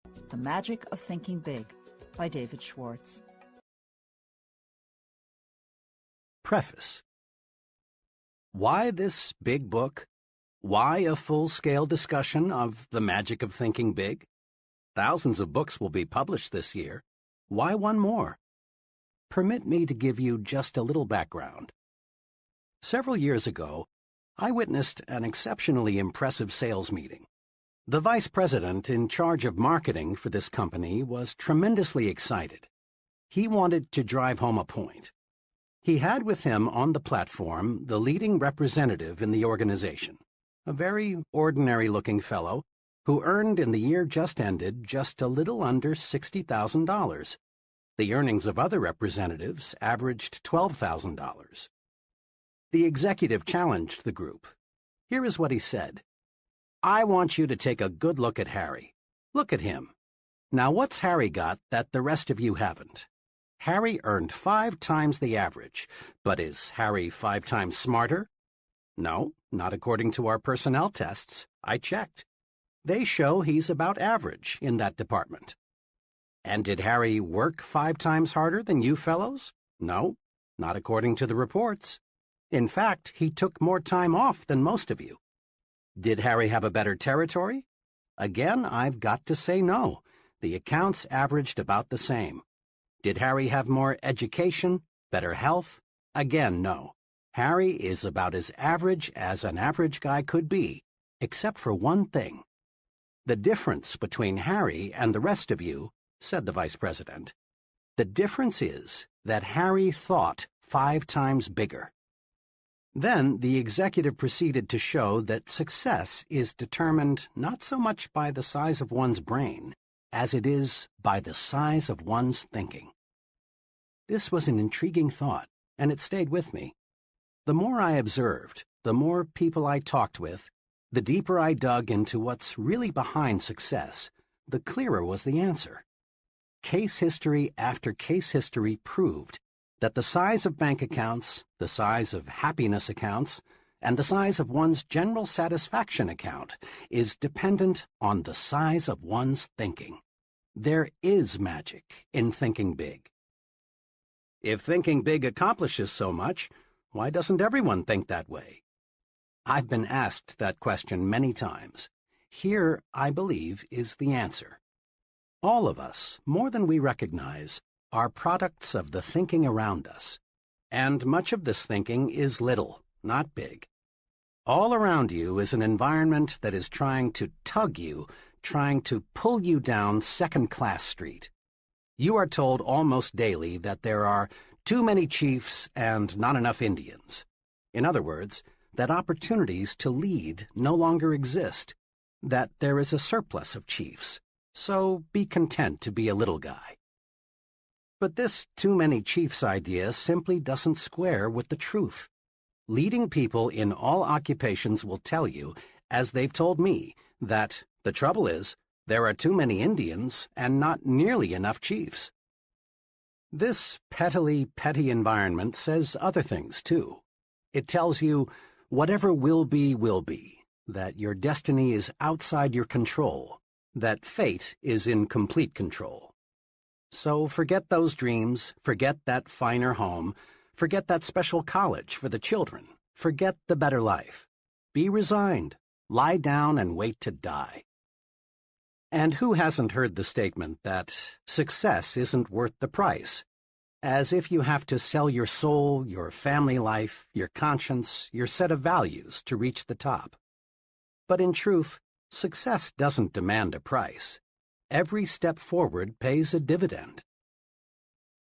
The Magic of Thinking Big by David Schwartz. Preface. Why this big book? Why a full-scale discussion of the magic of thinking big? Thousands of books will be published this year. Why one more? Permit me to give you just a little background. Several years ago, I witnessed an exceptionally impressive sales meeting. The vice president in charge of marketing for this company was tremendously excited. He wanted to drive home a point. He had with him on the platform the leading representative in the organization, a very ordinary-looking fellow who earned in the year just ended just a little under $60,000. The earnings of other representatives averaged $12,000. The executive challenged the group. Here is what he said. I want you to take a good look at Harry. Look at him. Now what's Harry got that the rest of you haven't? Harry earned 5 times the average, but is Harry 5 times smarter? No, not according to our personnel tests. I checked. They show he's about average in that department. And did Harry work 5 times harder than you fellows? No, not according to the reports. In fact, he took more time off than most of you. Did Harry have a better territory? Again, I've got to say no. The accounts averaged about the same. Did Harry have more education, better health? Again, no. Harry is about as average as an average guy could be, except for one thing. The difference between Harry and the rest of you, said the vice president, the difference is that Harry thought 5 times bigger. Then the executive proceeded to show that success is determined not so much by the size of one's brain as it is by the size of one's thinking. This was an intriguing thought, and it stayed with me. The more I observed, the more people I talked with, the deeper I dug into what's really behind success, the clearer was the answer. Case history after case history proved that the size of bank accounts, the size of happiness accounts, and the size of one's general satisfaction account is dependent on the size of one's thinking. There is magic in thinking big. If thinking big accomplishes so much, why doesn't everyone think that way? I've been asked that question many times. Here, I believe, is the answer. All of us, more than we recognize, are products of the thinking around us, and much of this thinking is little, not big. All around you is an environment that is trying to tug you, trying to pull you down second-class street. You are told almost daily that there are too many chiefs and not enough Indians. In other words, that opportunities to lead no longer exist, that there is a surplus of chiefs, so be content to be a little guy. But this too many chiefs idea simply doesn't square with the truth. Leading people in all occupations will tell you, as they've told me, that the trouble is there are too many Indians and not nearly enough chiefs. This petty environment says other things, too. It tells you whatever will be, that your destiny is outside your control, that fate is in complete control. So forget those dreams, forget that finer home, forget that special college for the children, forget the better life. Be resigned, lie down and wait to die. And who hasn't heard the statement that success isn't worth the price? As if you have to sell your soul, your family life, your conscience, your set of values to reach the top. But in truth, success doesn't demand a price. Every step forward pays a dividend.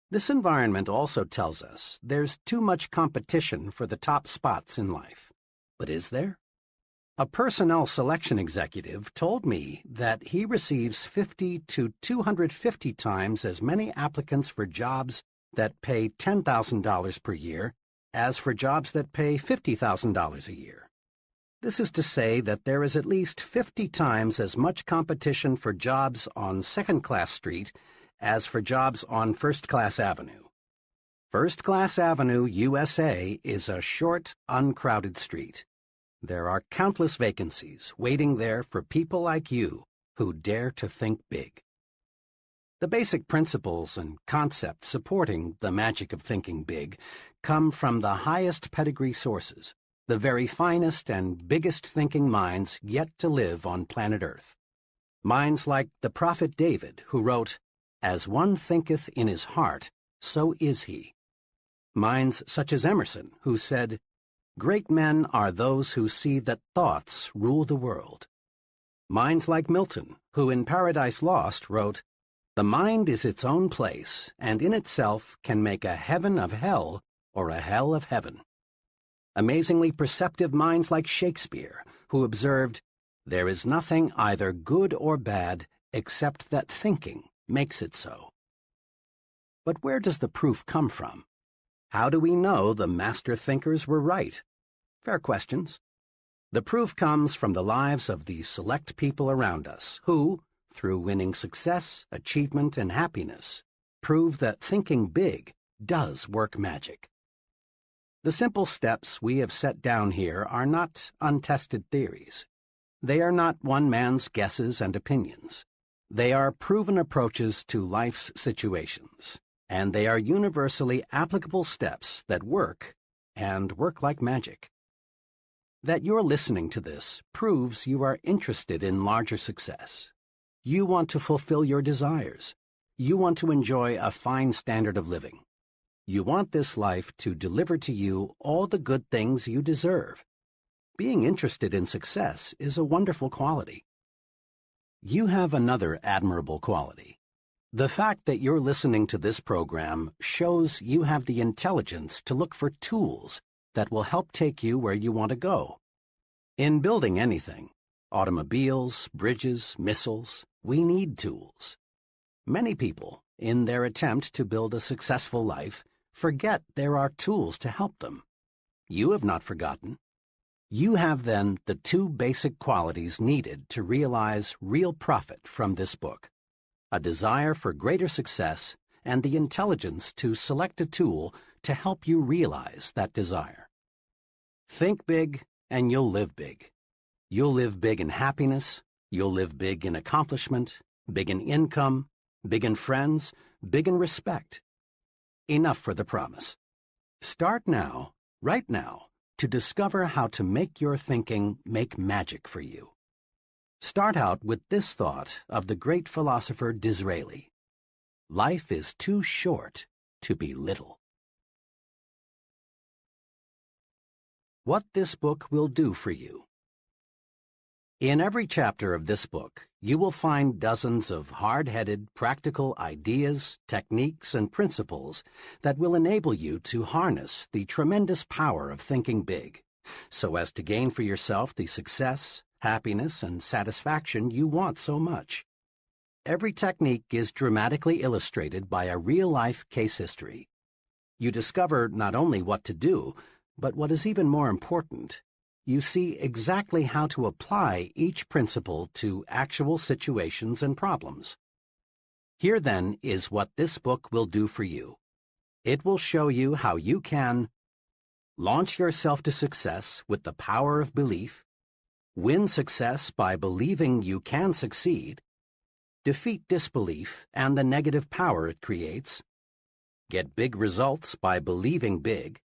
This environment also tells us there's too much competition for the top spots in life. But is there? A personnel selection executive told me that he receives 50 to 250 times as many applicants for jobs that pay $10,000 per year as for jobs that pay $50,000 a year. This is to say that there is at least 50 times as much competition for jobs on Second-Class Street as for jobs on First-Class Avenue. First-Class Avenue, USA, is a short, uncrowded street. There are countless vacancies waiting there for people like you who dare to think big. The basic principles and concepts supporting the magic of thinking big come from the highest pedigree sources, the very finest and biggest thinking minds yet to live on planet Earth. Minds like the prophet David, who wrote, "As one thinketh in his heart, so is he." Minds such as Emerson, who said, "Great men are those who see that thoughts rule the world." Minds like Milton, who in Paradise Lost wrote, "The mind is its own place, and in itself can make a heaven of hell or a hell of heaven." Amazingly perceptive minds like Shakespeare, who observed, "There is nothing either good or bad except that thinking makes it so." But where does the proof come from? How do we know the master thinkers were right? Fair questions. The proof comes from the lives of the select people around us who, through winning success, achievement, and happiness, prove that thinking big does work magic. The simple steps we have set down here are not untested theories. They are not one man's guesses and opinions. They are proven approaches to life's situations, and they are universally applicable steps that work, and work like magic. That you're listening to this proves you are interested in larger success. You want to fulfill your desires. You want to enjoy a fine standard of living. You want this life to deliver to you all the good things you deserve. Being interested in success is a wonderful quality. You have another admirable quality. The fact that you're listening to this program shows you have the intelligence to look for tools that will help take you where you want to go. In building anything, automobiles, bridges, missiles, we need tools. Many people, in their attempt to build a successful life, forget there are tools to help them. You have not forgotten. You have then the two basic qualities needed to realize real profit from this book: a desire for greater success and the intelligence to select a tool to help you realize that desire. Think big and you'll live big. You'll live big in happiness, you'll live big in accomplishment, big in income, big in friends, big in respect. Enough for the promise. Start now, right now, to discover how to make your thinking make magic for you. Start out with this thought of the great philosopher Disraeli: life is too short to be little. What this book will do for you. In every chapter of this book, you will find dozens of hard-headed, practical ideas, techniques, and principles that will enable you to harness the tremendous power of thinking big, so as to gain for yourself the success, happiness, and satisfaction you want so much. Every technique is dramatically illustrated by a real-life case history. You discover not only what to do, but what is even more important, you see exactly how to apply each principle to actual situations and problems. Here, then, is what this book will do for you. It will show you how you can launch yourself to success with the power of belief, win success by believing you can succeed, defeat disbelief and the negative power it creates, get big results by believing big,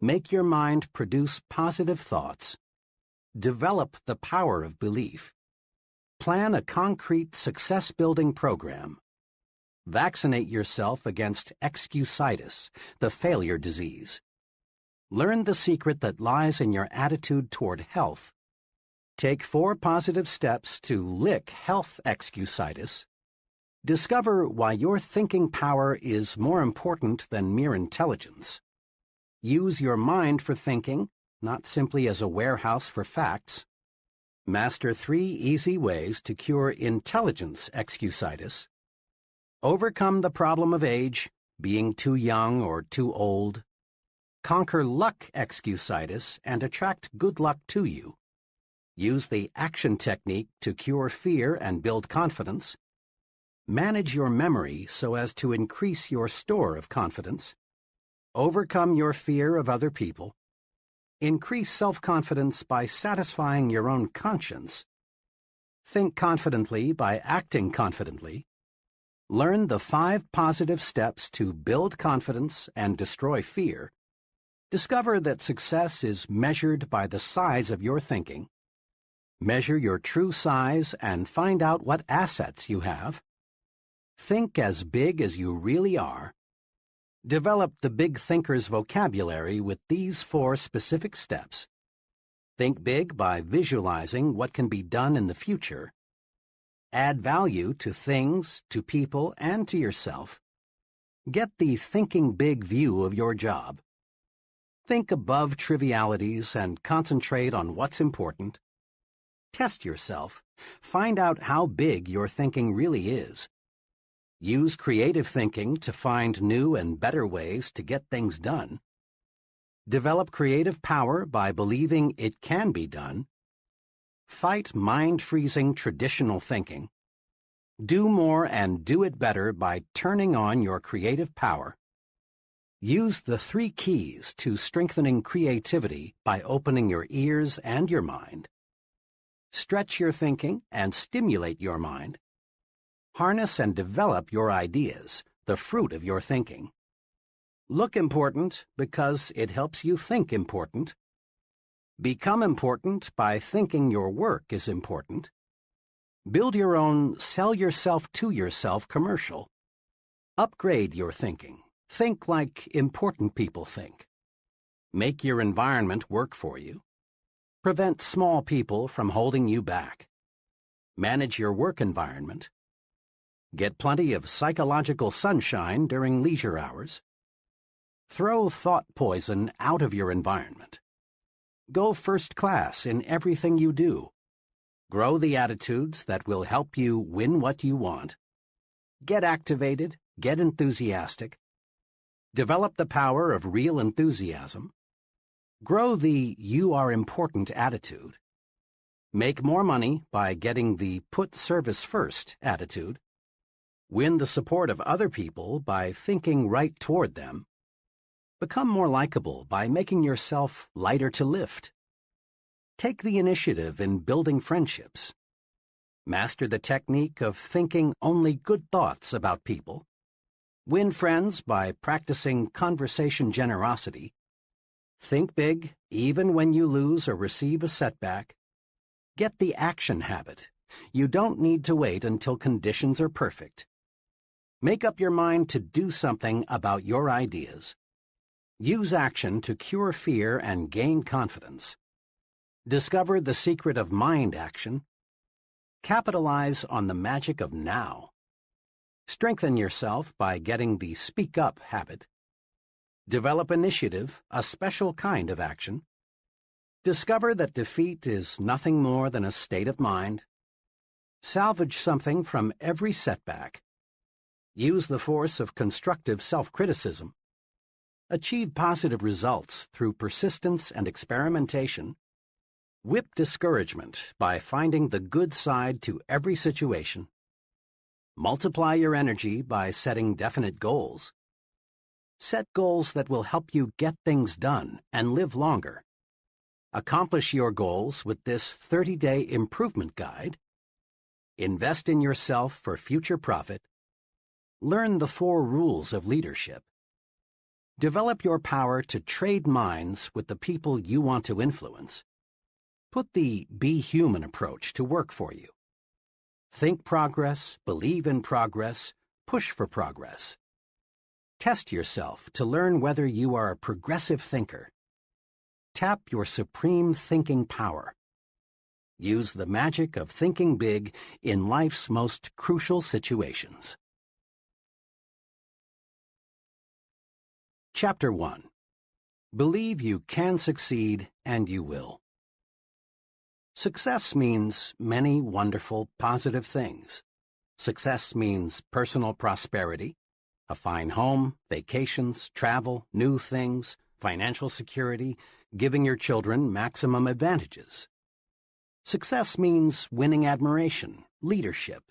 make your mind produce positive thoughts, develop the power of belief, plan a concrete success-building program, vaccinate yourself against excusitis, the failure disease, learn the secret that lies in your attitude toward health, take 4 positive steps to lick health excusitis, discover why your thinking power is more important than mere intelligence, use your mind for thinking, not simply as a warehouse for facts, master 3 easy ways to cure intelligence excusitis, overcome the problem of age, being too young or too old, conquer luck excusitis and attract good luck to you, use the action technique to cure fear and build confidence, manage your memory so as to increase your store of confidence, overcome your fear of other people, increase self-confidence by satisfying your own conscience, think confidently by acting confidently, Learn the 5 positive steps to build confidence and destroy fear. Discover that success is measured by the size of your thinking. Measure your true size and find out what assets you have. Think as big as you really are. Develop the big thinker's vocabulary with these 4 specific steps. Think big by visualizing what can be done in the future. Add value to things, to people, and to yourself. Get the thinking big view of your job. Think above trivialities and concentrate on what's important. Test yourself. Find out how big your thinking really is. Use creative thinking to find new and better ways to get things done. Develop creative power by believing it can be done. Fight mind-freezing traditional thinking. Do more and do it better by turning on your creative power. Use the 3 keys to strengthening creativity by opening your ears and your mind. Stretch your thinking and stimulate your mind. Harness and develop your ideas, the fruit of your thinking. Look important because it helps you think important. Become important by thinking your work is important. Build your own sell yourself to yourself commercial. Upgrade your thinking. Think like important people think. Make your environment work for you. Prevent small people from holding you back. Manage your work environment. Get plenty of psychological sunshine during leisure hours. Throw thought poison out of your environment. Go first class in everything you do. Grow the attitudes that will help you win what you want. Get activated, get enthusiastic. Develop the power of real enthusiasm. Grow the you are important attitude. Make more money by getting the put service first attitude. Win the support of other people by thinking right toward them. Become more likable by making yourself lighter to lift. Take the initiative in building friendships. Master the technique of thinking only good thoughts about people. Win friends by practicing conversation generosity. Think big, even when you lose or receive a setback. Get the action habit. You don't need to wait until conditions are perfect. Make up your mind to do something about your ideas. Use action to cure fear and gain confidence. Discover the secret of mind action. Capitalize on the magic of now. Strengthen yourself by getting the speak up habit. Develop initiative, a special kind of action. Discover that defeat is nothing more than a state of mind. Salvage something from every setback. Use the force of constructive self-criticism. Achieve positive results through persistence and experimentation. Whip discouragement by finding the good side to every situation. Multiply your energy by setting definite goals. Set goals that will help you get things done and live longer. Accomplish your goals with this 30-day improvement guide. Invest in yourself for future profit. Learn the 4 rules of leadership. Develop your power to trade minds with the people you want to influence. Put the be human approach to work for you. Think progress, believe in progress, push for progress. Test yourself to learn whether you are a progressive thinker. Tap your supreme thinking power. Use the magic of thinking big in life's most crucial situations. Chapter 1. Believe you can succeed and you will. Success means many wonderful, positive things. Success means personal prosperity, a fine home, vacations, travel, new things, financial security, giving your children maximum advantages. Success means winning admiration, leadership,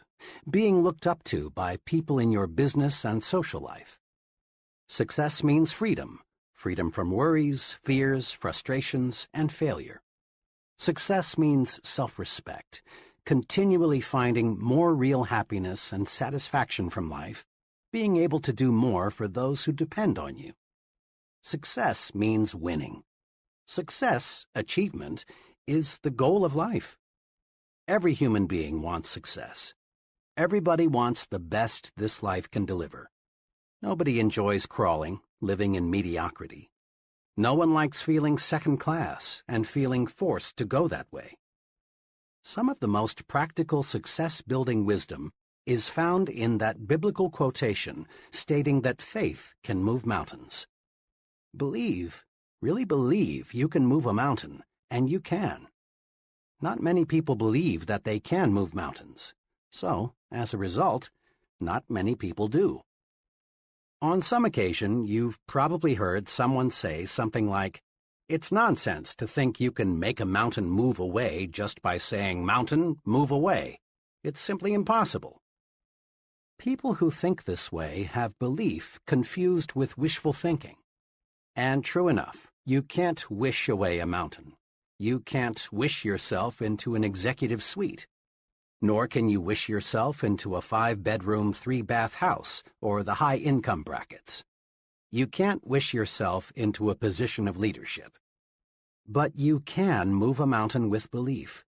being looked up to by people in your business and social life. Success means freedom, freedom from worries, fears, frustrations, and failure. Success means self-respect, continually finding more real happiness and satisfaction from life, being able to do more for those who depend on you. Success means winning. Success, achievement, is the goal of life. Every human being wants success. Everybody wants the best this life can deliver. Nobody enjoys crawling, living in mediocrity. No one likes feeling second class and feeling forced to go that way. Some of the most practical success-building wisdom is found in that biblical quotation stating that faith can move mountains. Believe, really believe you can move a mountain, and you can. Not many people believe that they can move mountains, so, as a result, not many people do. On some occasion, you've probably heard someone say something like, "It's nonsense to think you can make a mountain move away just by saying, 'Mountain, move away.' It's simply impossible." People who think this way have belief confused with wishful thinking. And true enough, you can't wish away a mountain. You can't wish yourself into an executive suite. Nor can you wish yourself into a 5-bedroom, 3-bath house or the high-income brackets. You can't wish yourself into a position of leadership. But you can move a mountain with belief.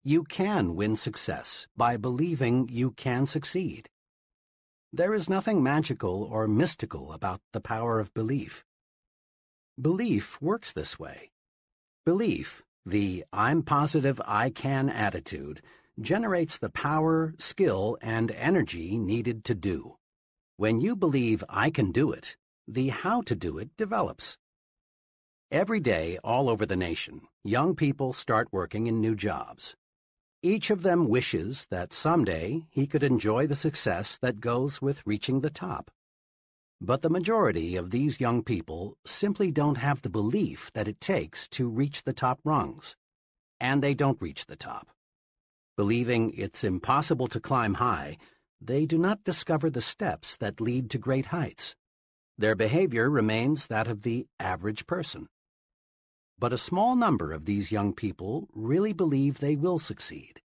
You can win success by believing you can succeed. There is nothing magical or mystical about the power of belief. Belief works this way. Belief, the "I'm positive I can" attitude, generates the power, skill, and energy needed to do. When you believe I can do it, the how to do it develops. Every day, all over the nation, young people start working in new jobs. Each of them wishes that someday he could enjoy the success that goes with reaching the top. But the majority of these young people simply don't have the belief that it takes to reach the top rungs, and they don't reach the top. Believing it's impossible to climb high, they do not discover the steps that lead to great heights. Their behavior remains that of the average person. But a small number of these young people really believe they will succeed.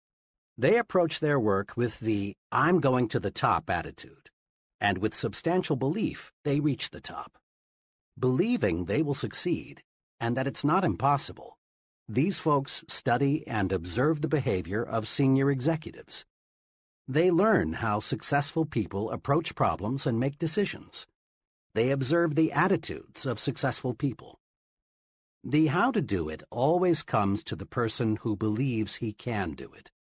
They approach their work with the "I'm going to the top" attitude, and with substantial belief they reach the top. Believing they will succeed, and that it's not impossible, these folks study and observe the behavior of senior executives. They learn how successful people approach problems and make decisions. They observe the attitudes of successful people. The how to do it always comes to the person who believes he can do it.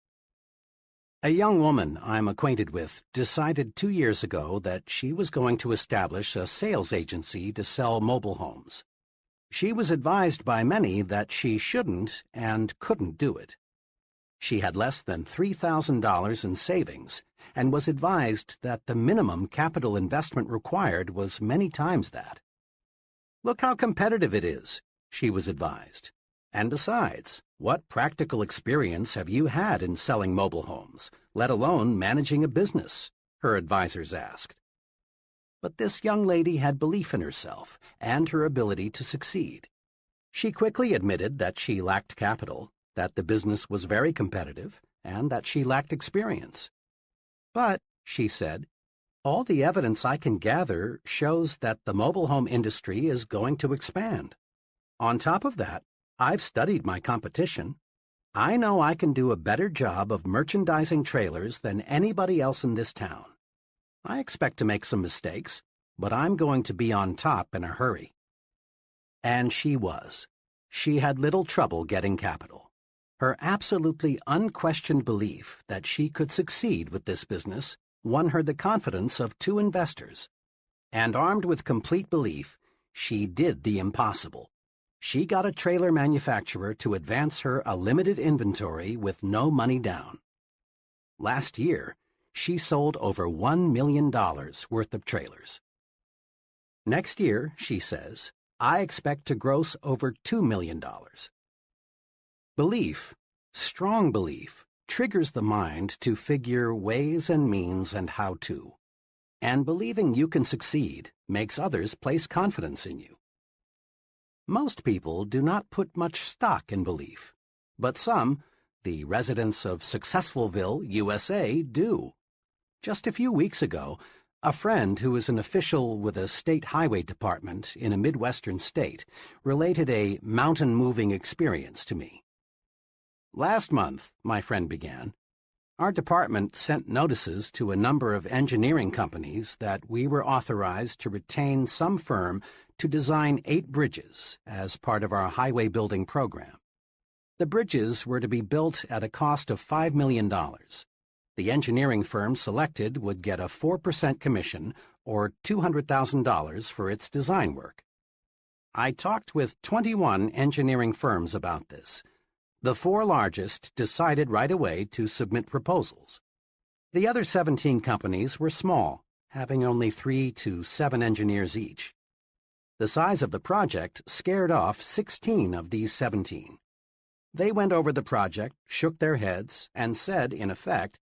A young woman I'm acquainted with decided 2 years ago that she was going to establish a sales agency to sell mobile homes. She was advised by many that she shouldn't and couldn't do it. She had less than $3,000 in savings and was advised that the minimum capital investment required was many times that. "Look how competitive it is," she was advised. "And besides, what practical experience have you had in selling mobile homes, let alone managing a business?" her advisors asked. But this young lady had belief in herself and her ability to succeed. She quickly admitted that she lacked capital, that the business was very competitive, and that she lacked experience. "But," she said, "all the evidence I can gather shows that the mobile home industry is going to expand. On top of that, I've studied my competition. I know I can do a better job of merchandising trailers than anybody else in this town. I expect to make some mistakes, but I'm going to be on top in a hurry." And she was. She had little trouble getting capital. Her absolutely unquestioned belief that she could succeed with this business won her the confidence of 2 investors. And armed with complete belief, she did the impossible. She got a trailer manufacturer to advance her a limited inventory with no money down. Last year, she sold over $1 million worth of trailers. Next year, she says, I expect to gross over $2 million. Belief, strong belief, triggers the mind to figure ways and means and how to. And believing you can succeed makes others place confidence in you. Most people do not put much stock in belief, but some, the residents of Successfulville, USA, do. Just a few weeks ago, a friend who is an official with a state highway department in a Midwestern state related a mountain-moving experience to me. "Last month," my friend began, "our department sent notices to a number of engineering companies that we were authorized to retain some firm to design 8 bridges as part of our highway building program. The bridges were to be built at a cost of $5 million. The engineering firm selected would get a 4% commission, or $200,000 for its design work. I talked with 21 engineering firms about this. The 4 largest decided right away to submit proposals. The other 17 companies were small, having only 3 to 7 engineers each. The size of the project scared off 16 of these 17. They went over the project, shook their heads, and said, in effect,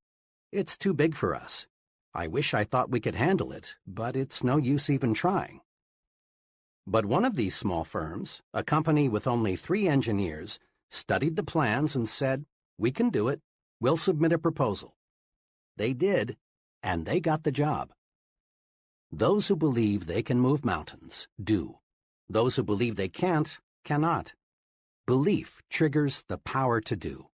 'It's too big for us. I wish I thought we could handle it, but it's no use even trying.' But one of these small firms, a company with only 3 engineers, studied the plans and said, 'We can do it. We'll submit a proposal.' They did, and they got the job. Those who believe they can move mountains do. Those who believe they can't, cannot. Belief triggers the power to do.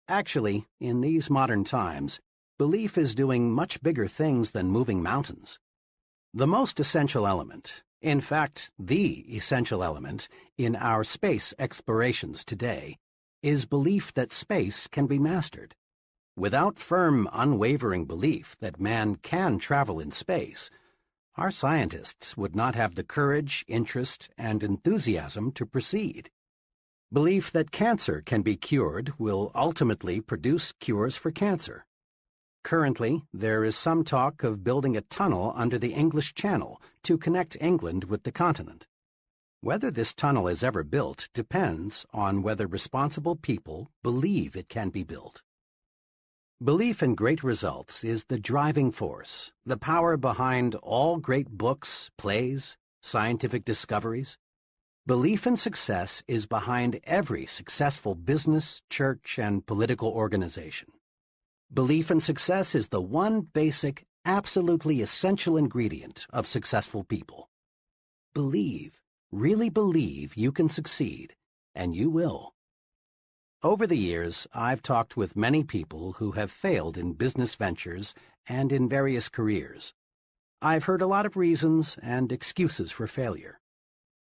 Actually, in these modern times, belief is doing much bigger things than moving mountains. The most essential element, in fact, the essential element, in our space explorations today, is belief that space can be mastered. Without firm, unwavering belief that man can travel in space, our scientists would not have the courage, interest, and enthusiasm to proceed. Belief that cancer can be cured will ultimately produce cures for cancer. Currently, there is some talk of building a tunnel under the English Channel to connect England with the continent. Whether this tunnel is ever built depends on whether responsible people believe it can be built. Belief in great results is the driving force, the power behind all great books, plays, scientific discoveries. Belief in success is behind every successful business, church, and political organization. Belief in success is the one basic, absolutely essential ingredient of successful people. Believe, really believe you can succeed, and you will. Over the years, I've talked with many people who have failed in business ventures and in various careers. I've heard a lot of reasons and excuses for failure.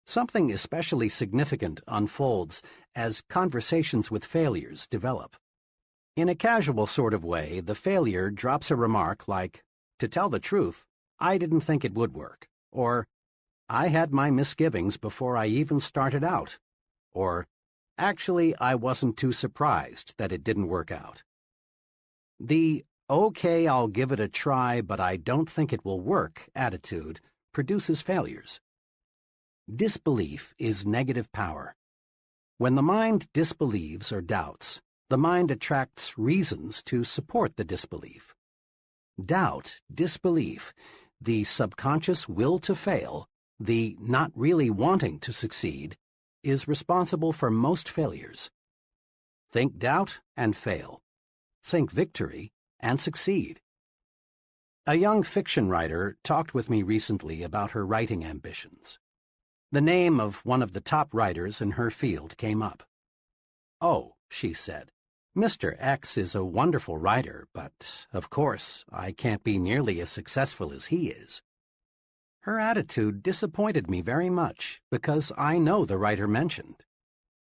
Something especially significant unfolds as conversations with failures develop. In a casual sort of way, the failure drops a remark like, "To tell the truth, I didn't think it would work," or "I had my misgivings before I even started out," or "Actually, I wasn't too surprised that it didn't work out." The "okay, I'll give it a try, but I don't think it will work" attitude produces failures. Disbelief is negative power. When the mind disbelieves or doubts, the mind attracts reasons to support the disbelief. Doubt, disbelief, the subconscious will to fail, the not really wanting to succeed, is responsible for most failures. Think doubt and fail. Think victory and succeed. A young fiction writer talked with me recently about her writing ambitions. The name of one of the top writers in her field came up. "Oh," she said, "Mr. X is a wonderful writer, but, of course, I can't be nearly as successful as he is." Her attitude disappointed me very much, because I know the writer mentioned.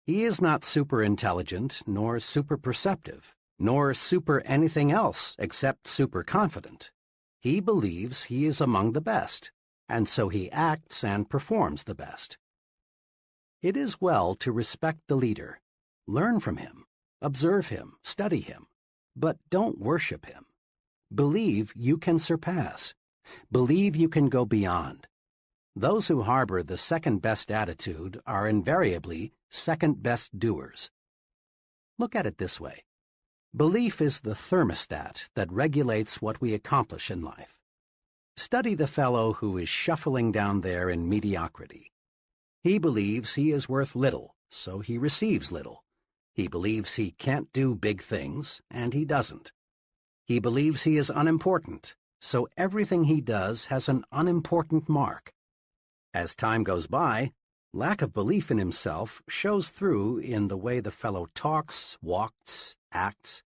He is not super intelligent, nor super perceptive, nor super anything else except super confident. He believes he is among the best, and so he acts and performs the best. It is well to respect the leader, learn from him, observe him, study him, but don't worship him. Believe you can surpass. Believe you can go beyond. Those who harbor the second-best attitude are invariably second-best doers. Look at it this way. Belief is the thermostat that regulates what we accomplish in life. Study the fellow who is shuffling down there in mediocrity. He believes he is worth little, so he receives little. He believes he can't do big things, and he doesn't. He believes he is unimportant, so everything he does has an unimportant mark. As time goes by, lack of belief in himself shows through in the way the fellow talks, walks, acts.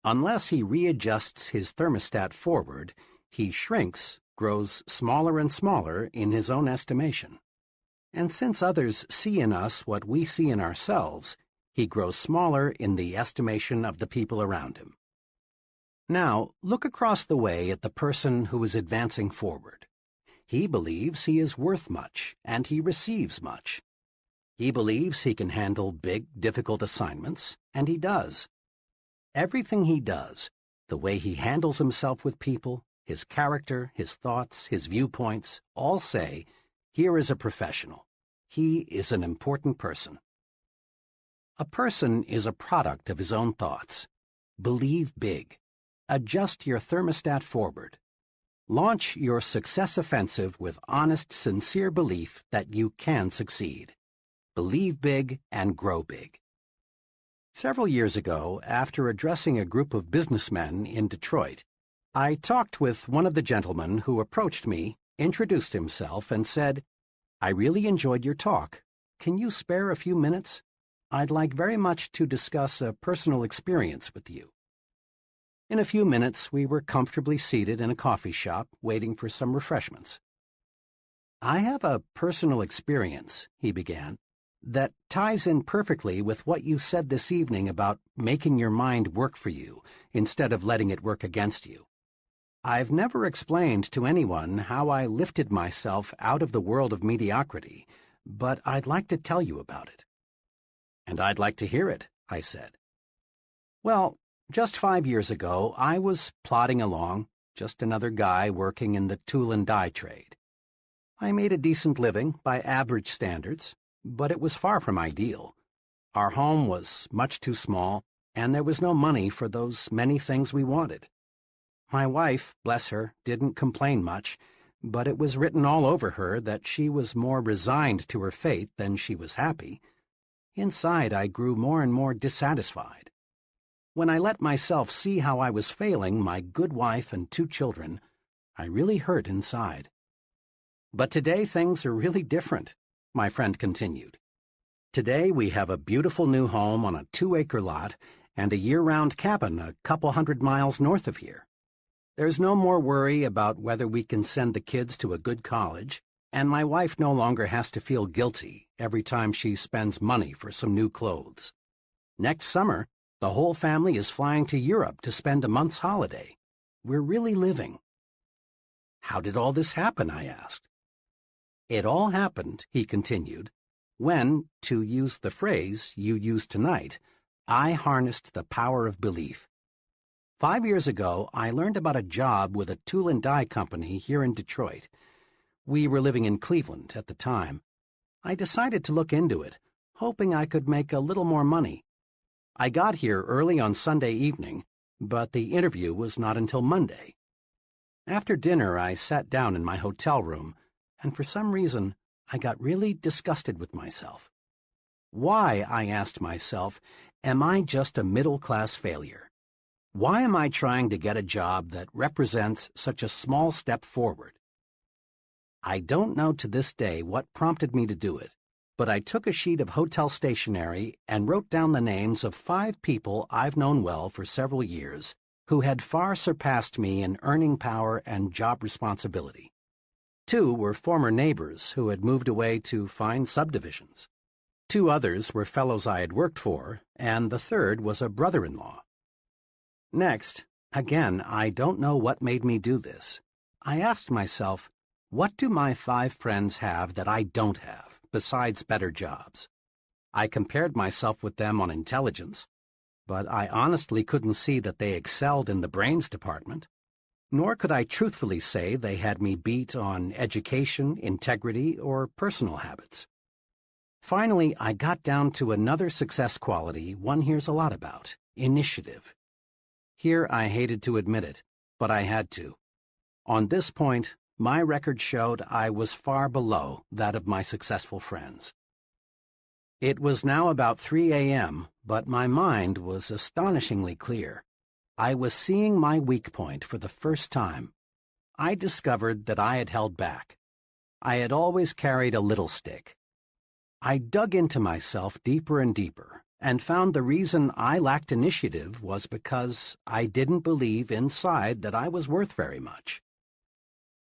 Unless he readjusts his thermostat forward, he shrinks, grows smaller and smaller in his own estimation. And since others see in us what we see in ourselves, he grows smaller in the estimation of the people around him. Now, look across the way at the person who is advancing forward. He believes he is worth much, and he receives much. He believes he can handle big, difficult assignments, and he does. Everything he does, the way he handles himself with people, his character, his thoughts, his viewpoints, all say, here is a professional. He is an important person. A person is a product of his own thoughts. Believe big. Adjust your thermostat forward. Launch your success offensive with honest, sincere belief that you can succeed. Believe big and grow big. Several years ago, after addressing a group of businessmen in Detroit, I talked with one of the gentlemen who approached me, introduced himself, and said, "I really enjoyed your talk. Can you spare a few minutes? I'd like very much to discuss a personal experience with you." In a few minutes, we were comfortably seated in a coffee shop, waiting for some refreshments. "I have a personal experience," he began, "that ties in perfectly with what you said this evening about making your mind work for you instead of letting it work against you. I've never explained to anyone how I lifted myself out of the world of mediocrity, but I'd like to tell you about it." "And I'd like to hear it," I said. "Well, just 5 years ago, I was plodding along, just another guy working in the tool and die trade. I made a decent living by average standards, but it was far from ideal. Our home was much too small, and there was no money for those many things we wanted. My wife, bless her, didn't complain much, but it was written all over her that she was more resigned to her fate than she was happy. Inside, I grew more and more dissatisfied. When I let myself see how I was failing my good wife and 2 children, I really hurt inside. But today things are really different," my friend continued. "Today we have a beautiful new home on a 2-acre lot and a year-round cabin a couple 100 miles north of here. There's no more worry about whether we can send the kids to a good college, and my wife no longer has to feel guilty every time she spends money for some new clothes. Next summer, the whole family is flying to Europe to spend a month's holiday. We're really living." "How did all this happen?" I asked. "It all happened," he continued, "when, to use the phrase you used tonight, I harnessed the power of belief. 5 years ago, I learned about a job with a tool and die company here in Detroit. We were living in Cleveland at the time. I decided to look into it, hoping I could make a little more money. I got here early on Sunday evening, but the interview was not until Monday. After dinner, I sat down in my hotel room, and for some reason, I got really disgusted with myself. Why, I asked myself, am I just a middle-class failure? Why am I trying to get a job that represents such a small step forward? I don't know to this day what prompted me to do it, but I took a sheet of hotel stationery and wrote down the names of 5 people I've known well for several years who had far surpassed me in earning power and job responsibility. 2 were former neighbors who had moved away to fine subdivisions. 2 others were fellows I had worked for, and the 3rd was a brother-in-law. Next, again, I don't know what made me do this. I asked myself, what do my 5 friends have that I don't have, besides better jobs? I compared myself with them on intelligence, but I honestly couldn't see that they excelled in the brains department, nor could I truthfully say they had me beat on education, integrity, or personal habits. Finally, I got down to another success quality one hears a lot about: initiative. Here I hated to admit it, but I had to. On this point, my record showed I was far below that of my successful friends. It was now about 3 a.m., but my mind was astonishingly clear. I was seeing my weak point for the first time. I discovered that I had held back. I had always carried a little stick. I dug into myself deeper and deeper, and found the reason I lacked initiative was because I didn't believe inside that I was worth very much.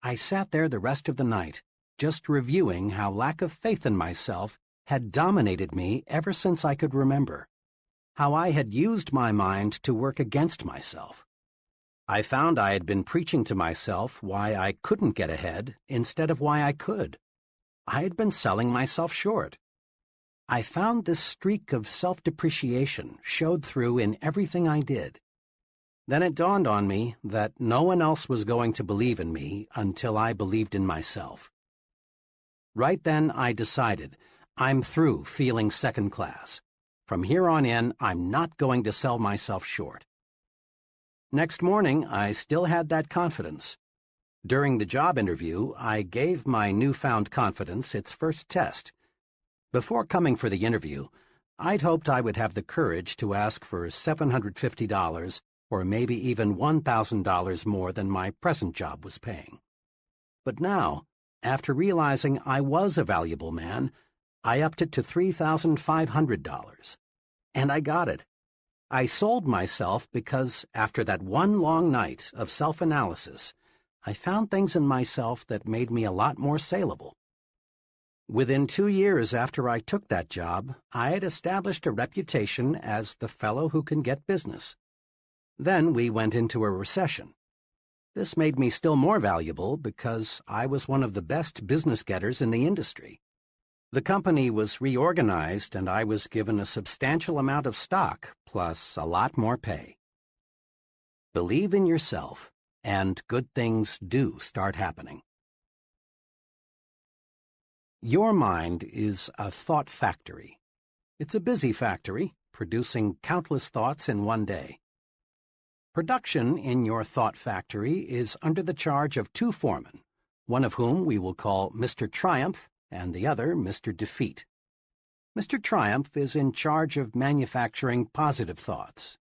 I sat there the rest of the night, just reviewing how lack of faith in myself had dominated me ever since I could remember, how I had used my mind to work against myself. I found I had been preaching to myself why I couldn't get ahead instead of why I could. I had been selling myself short. I found this streak of self-depreciation showed through in everything I did. Then it dawned on me that no one else was going to believe in me until I believed in myself. Right then I decided, I'm through feeling second class. From here on in, I'm not going to sell myself short. Next morning, I still had that confidence. During the job interview, I gave my newfound confidence its first test. Before coming for the interview, I'd hoped I would have the courage to ask for $750 or maybe even $1,000 more than my present job was paying. But now, after realizing I was a valuable man, I upped it to $3,500. And I got it. I sold myself because, after that one long night of self-analysis, I found things in myself that made me a lot more saleable. Within 2 years after I took that job, I had established a reputation as the fellow who can get business. Then we went into a recession. This made me still more valuable because I was one of the best business getters in the industry. The company was reorganized and I was given a substantial amount of stock, plus a lot more pay. Believe in yourself, and good things do start happening. Your mind is a thought factory. It's a busy factory, producing countless thoughts in one day. Production in your thought factory is under the charge of 2 foremen, one of whom we will call Mr. Triumph and the other Mr. Defeat. Mr. Triumph is in charge of manufacturing positive thoughts.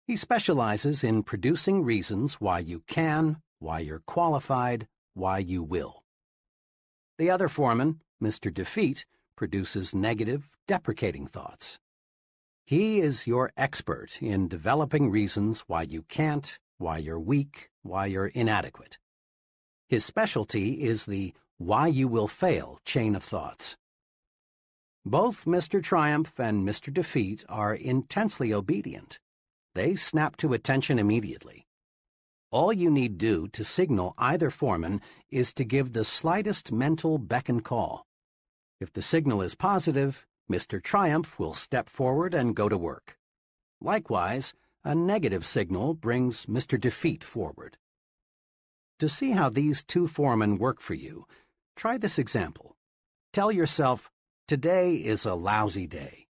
He specializes in producing reasons why you can, why you're qualified, why you will. The other foreman, Mr. Defeat, produces negative, deprecating thoughts. He is your expert in developing reasons why you can't, why you're weak, why you're inadequate. His specialty is the why you will fail chain of thoughts. Both Mr. Triumph and Mr. Defeat are intensely obedient. They snap to attention immediately. All you need do to signal either foreman is to give the slightest mental beck and call. If the signal is positive, Mr. Triumph will step forward and go to work. Likewise, a negative signal brings Mr. Defeat forward. To see how these 2 foremen work for you, try this example. Tell yourself, today is a lousy day.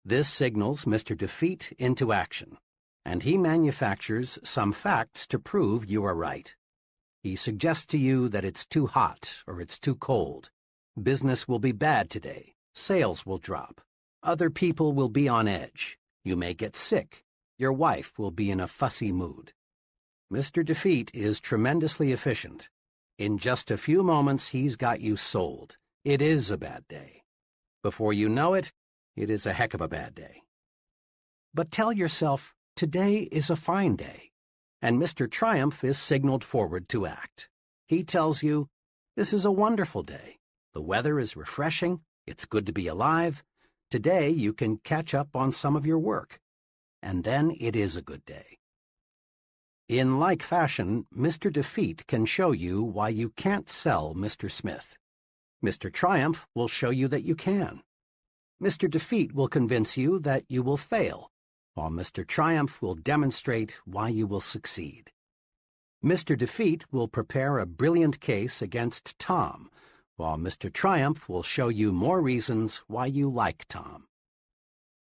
This signals Mr. Defeat into action, and he manufactures some facts to prove you are right. He suggests to you that it's too hot or it's too cold. Business will be bad today. Sales will drop. Other people will be on edge. You may get sick. Your wife will be in a fussy mood. Mr. Defeat is tremendously efficient. In just a few moments, he's got you sold. It is a bad day. Before you know it, it is a heck of a bad day. But tell yourself, today is a fine day, and Mr. Triumph is signaled forward to act. He tells you, this is a wonderful day. The weather is refreshing. It's good to be alive. Today you can catch up on some of your work. And then it is a good day. In like fashion, Mr. Defeat can show you why you can't sell Mr. Smith. Mr. Triumph will show you that you can. Mr. Defeat will convince you that you will fail, while Mr. Triumph will demonstrate why you will succeed. Mr. Defeat will prepare a brilliant case against Tom, while Mr. Triumph will show you more reasons why you like Tom.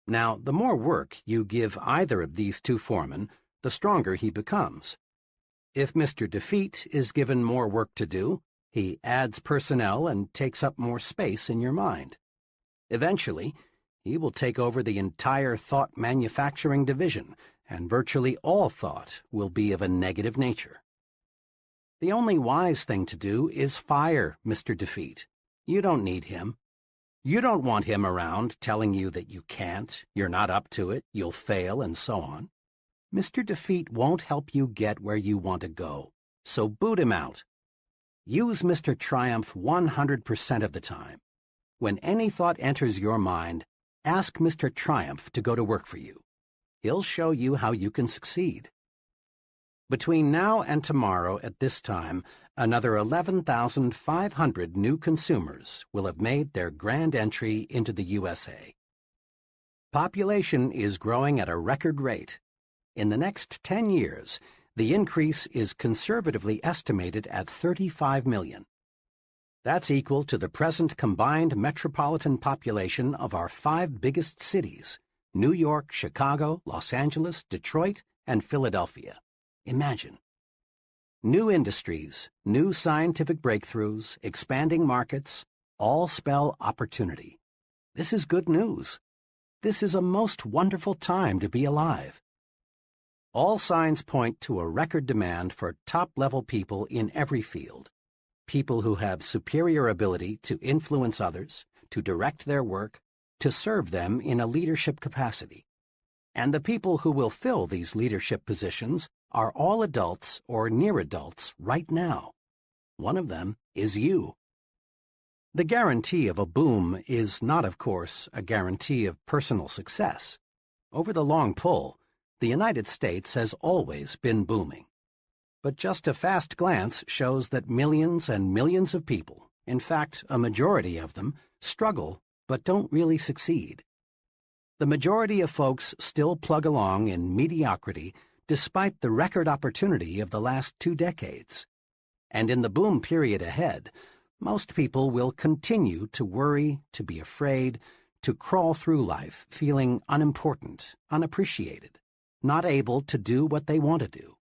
Now, the more work you give either of these 2 foremen, the stronger he becomes. If Mr. Defeat is given more work to do, he adds personnel and takes up more space in your mind. Eventually, he will take over the entire thought manufacturing division, and virtually all thought will be of a negative nature. The only wise thing to do is fire Mr. Defeat. You don't need him. You don't want him around telling you that you can't, you're not up to it, you'll fail, and so on. Mr. Defeat won't help you get where you want to go, so boot him out. Use Mr. Triumph 100% of the time. When any thought enters your mind, ask Mr. Triumph to go to work for you. He'll show you how you can succeed. Between now and tomorrow at this time, another 11,500 new consumers will have made their grand entry into the USA. Population is growing at a record rate. In the next 10 years, the increase is conservatively estimated at 35 million. That's equal to the present combined metropolitan population of our 5 biggest cities: New York, Chicago, Los Angeles, Detroit, and Philadelphia. Imagine. New industries, new scientific breakthroughs, expanding markets, all spell opportunity. This is good news. This is a most wonderful time to be alive. All signs point to a record demand for top-level people in every field. People who have superior ability to influence others, to direct their work, to serve them in a leadership capacity. And the people who will fill these leadership positions are all adults or near adults right now. One of them is you. The guarantee of a boom is not, of course, a guarantee of personal success. Over the long pull, the United States has always been booming. But just a fast glance shows that millions and millions of people, in fact, a majority of them, struggle but don't really succeed. The majority of folks still plug along in mediocrity despite the record opportunity of the last 2 decades. And in the boom period ahead, most people will continue to worry, to be afraid, to crawl through life feeling unimportant, unappreciated, not able to do what they want to do.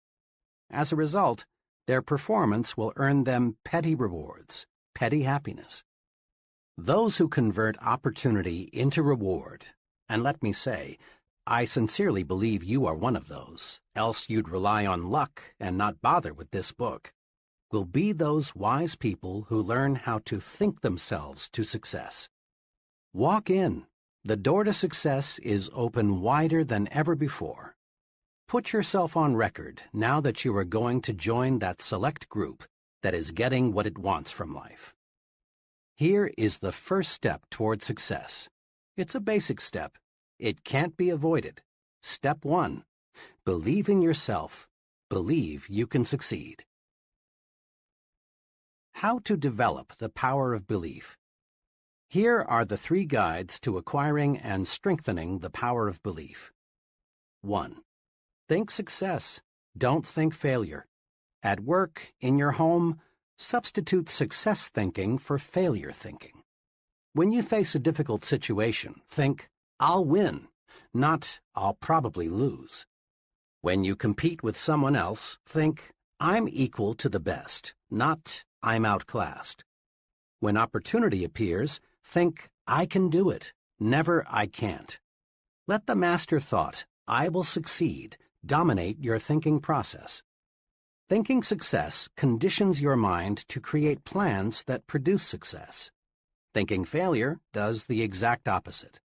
As a result, their performance will earn them petty rewards, petty happiness. Those who convert opportunity into reward, and let me say, I sincerely believe you are one of those, else you'd rely on luck and not bother with this book, will be those wise people who learn how to think themselves to success. Walk in. The door to success is open wider than ever before. Put yourself on record now that you are going to join that select group that is getting what it wants from life. Here is the first step toward success. It's a basic step. It can't be avoided. Step 1. Believe in yourself. Believe you can succeed. How to develop the power of belief. Here are the 3 guides to acquiring and strengthening the power of belief. 1. Think success. Don't think failure. At work, in your home, substitute success thinking for failure thinking. When you face a difficult situation, think, I'll win, not I'll probably lose. When you compete with someone else, think, I'm equal to the best, not I'm outclassed. When opportunity appears, think, I can do it, never I can't. Let the master thought, I will succeed, dominate your thinking process. Thinking success conditions your mind to create plans that produce success. Thinking failure does the exact opposite.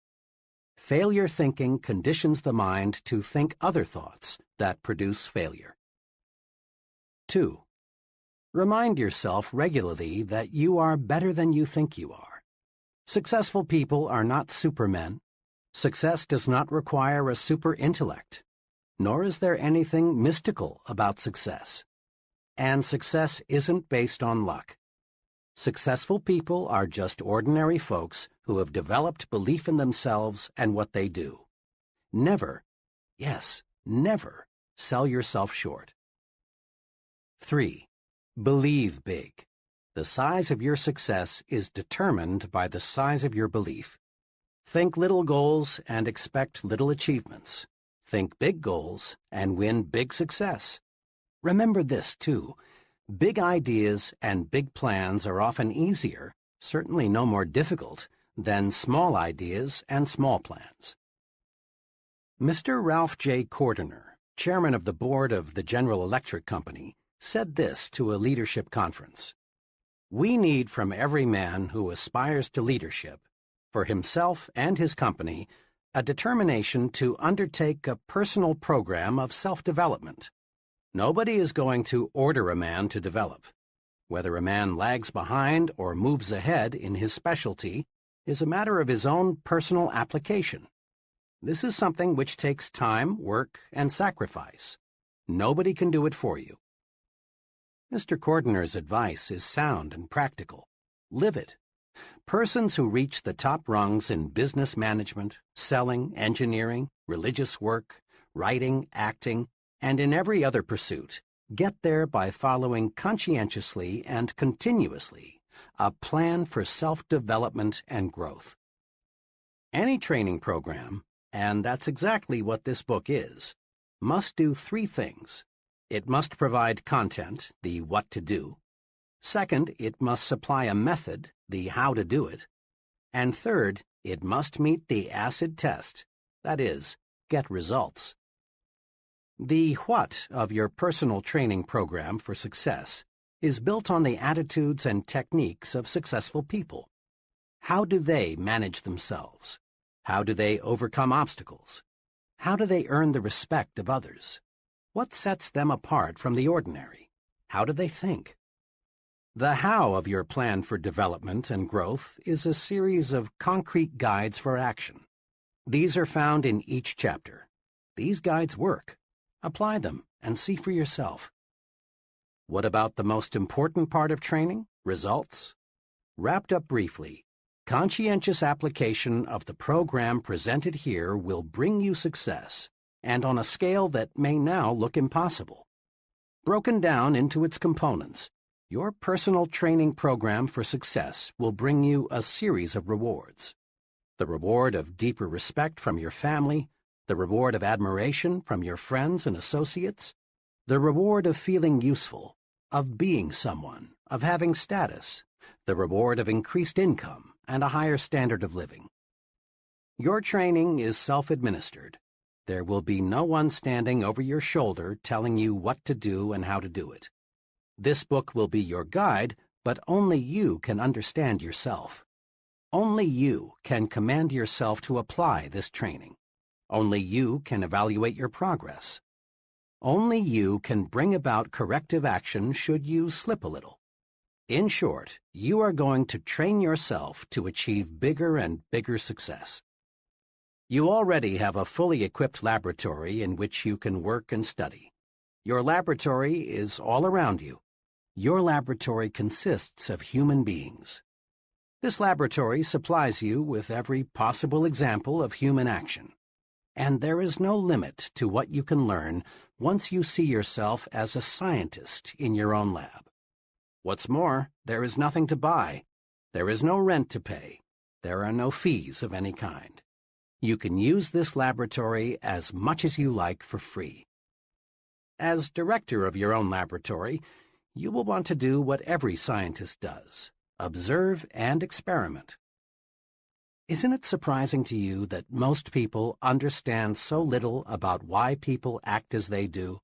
Failure thinking conditions the mind to think other thoughts that produce failure. 2. Remind yourself regularly that you are better than you think you are. Successful people are not supermen. Success does not require a super intellect, nor is there anything mystical about success. And success isn't based on luck. Successful people are just ordinary folks who have developed belief in themselves and what they do. Never, yes, never, sell yourself short. 3. Believe big. The size of your success is determined by the size of your belief. Think little goals and expect little achievements. Think big goals and win big success. Remember this, too. Big ideas and big plans are often easier, certainly no more difficult, then small ideas and small plans. Mr. Ralph J. Cordiner, chairman of the board of the General Electric Company, said this to a leadership conference: "We need from every man who aspires to leadership, for himself and his company, a determination to undertake a personal program of self-development. Nobody is going to order a man to develop. Whether a man lags behind or moves ahead in his specialty is a matter of his own personal application. This is something which takes time, work, and sacrifice. Nobody can do it for you." Mr. Cordiner's advice is sound and practical. Live it. Persons who reach the top rungs in business management, selling, engineering, religious work, writing, acting, and in every other pursuit get there by following conscientiously and continuously a plan for self-development and growth. Any training program, and that's exactly what this book is, must do three things. It must provide content, the what to do. Second, it must supply a method, the how to do it. And third, it must meet the acid test, that is, get results. The what of your personal training program for success is built on the attitudes and techniques of successful people. How do they manage themselves? How do they overcome obstacles? How do they earn the respect of others? What sets them apart from the ordinary? How do they think? The how of your plan for development and growth is a series of concrete guides for action. These are found in each chapter. These guides work. Apply them and see for yourself. What about the most important part of training? Results? Wrapped up briefly, conscientious application of the program presented here will bring you success, and on a scale that may now look impossible. Broken down into its components, your personal training program for success will bring you a series of rewards. The reward of deeper respect from your family, the reward of admiration from your friends and associates, the reward of feeling useful, of being someone, of having status, the reward of increased income and a higher standard of living. Your training is self-administered. There will be no one standing over your shoulder telling you what to do and how to do it. This book will be your guide, but only you can understand yourself. Only you can command yourself to apply this training. Only you can evaluate your progress. Only you can bring about corrective action should you slip a little. In short, you are going to train yourself to achieve bigger and bigger success. You already have a fully equipped laboratory in which you can work and study. Your laboratory is all around you. Your laboratory consists of human beings. This laboratory supplies you with every possible example of human action. And there is no limit to what you can learn once you see yourself as a scientist in your own lab. What's more, there is nothing to buy. There is no rent to pay. There are no fees of any kind. You can use this laboratory as much as you like for free. As director of your own laboratory, you will want to do what every scientist does: observe and experiment. Isn't it surprising to you that most people understand so little about why people act as they do,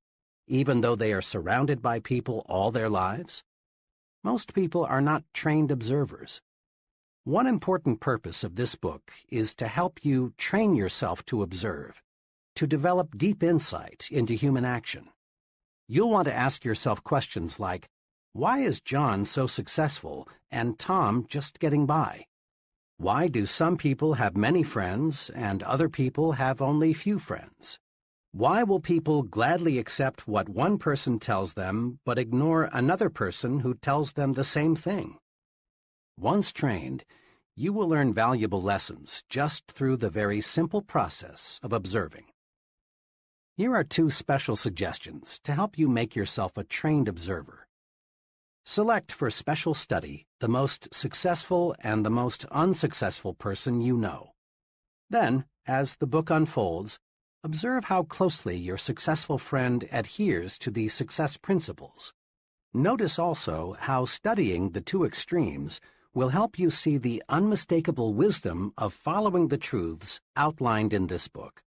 even though they are surrounded by people all their lives? Most people are not trained observers. One important purpose of this book is to help you train yourself to observe, to develop deep insight into human action. You'll want to ask yourself questions like, why is John so successful and Tom just getting by? Why do some people have many friends and other people have only few friends? Why will people gladly accept what one person tells them but ignore another person who tells them the same thing? Once trained, you will learn valuable lessons just through the very simple process of observing. Here are 2 special suggestions to help you make yourself a trained observer. Select for special study the most successful and the most unsuccessful person you know. Then, as the book unfolds, observe how closely your successful friend adheres to the success principles. Notice also how studying the 2 extremes will help you see the unmistakable wisdom of following the truths outlined in this book.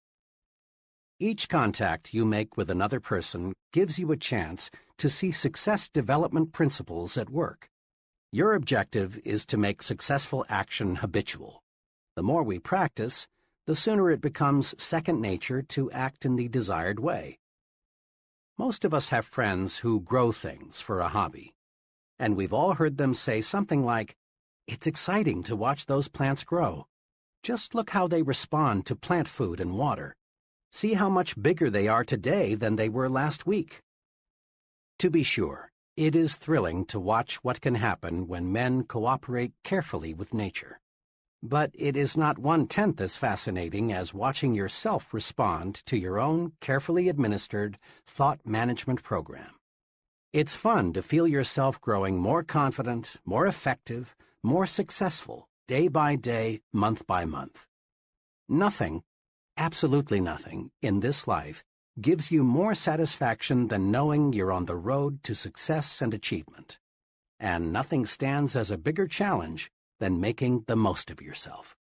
Each contact you make with another person gives you a chance to see success development principles at work. Your objective is to make successful action habitual. The more we practice, the sooner it becomes second nature to act in the desired way. Most of us have friends who grow things for a hobby, and we've all heard them say something like, "It's exciting to watch those plants grow. Just look how they respond to plant food and water. See how much bigger they are today than they were last week." To be sure, it is thrilling to watch what can happen when men cooperate carefully with nature. But it is not 1/10 as fascinating as watching yourself respond to your own carefully administered thought management program. It's fun to feel yourself growing more confident, more effective, more successful, day by day, month by month. Nothing, absolutely nothing, in this life gives you more satisfaction than knowing you're on the road to success and achievement. And nothing stands as a bigger challenge than making the most of yourself.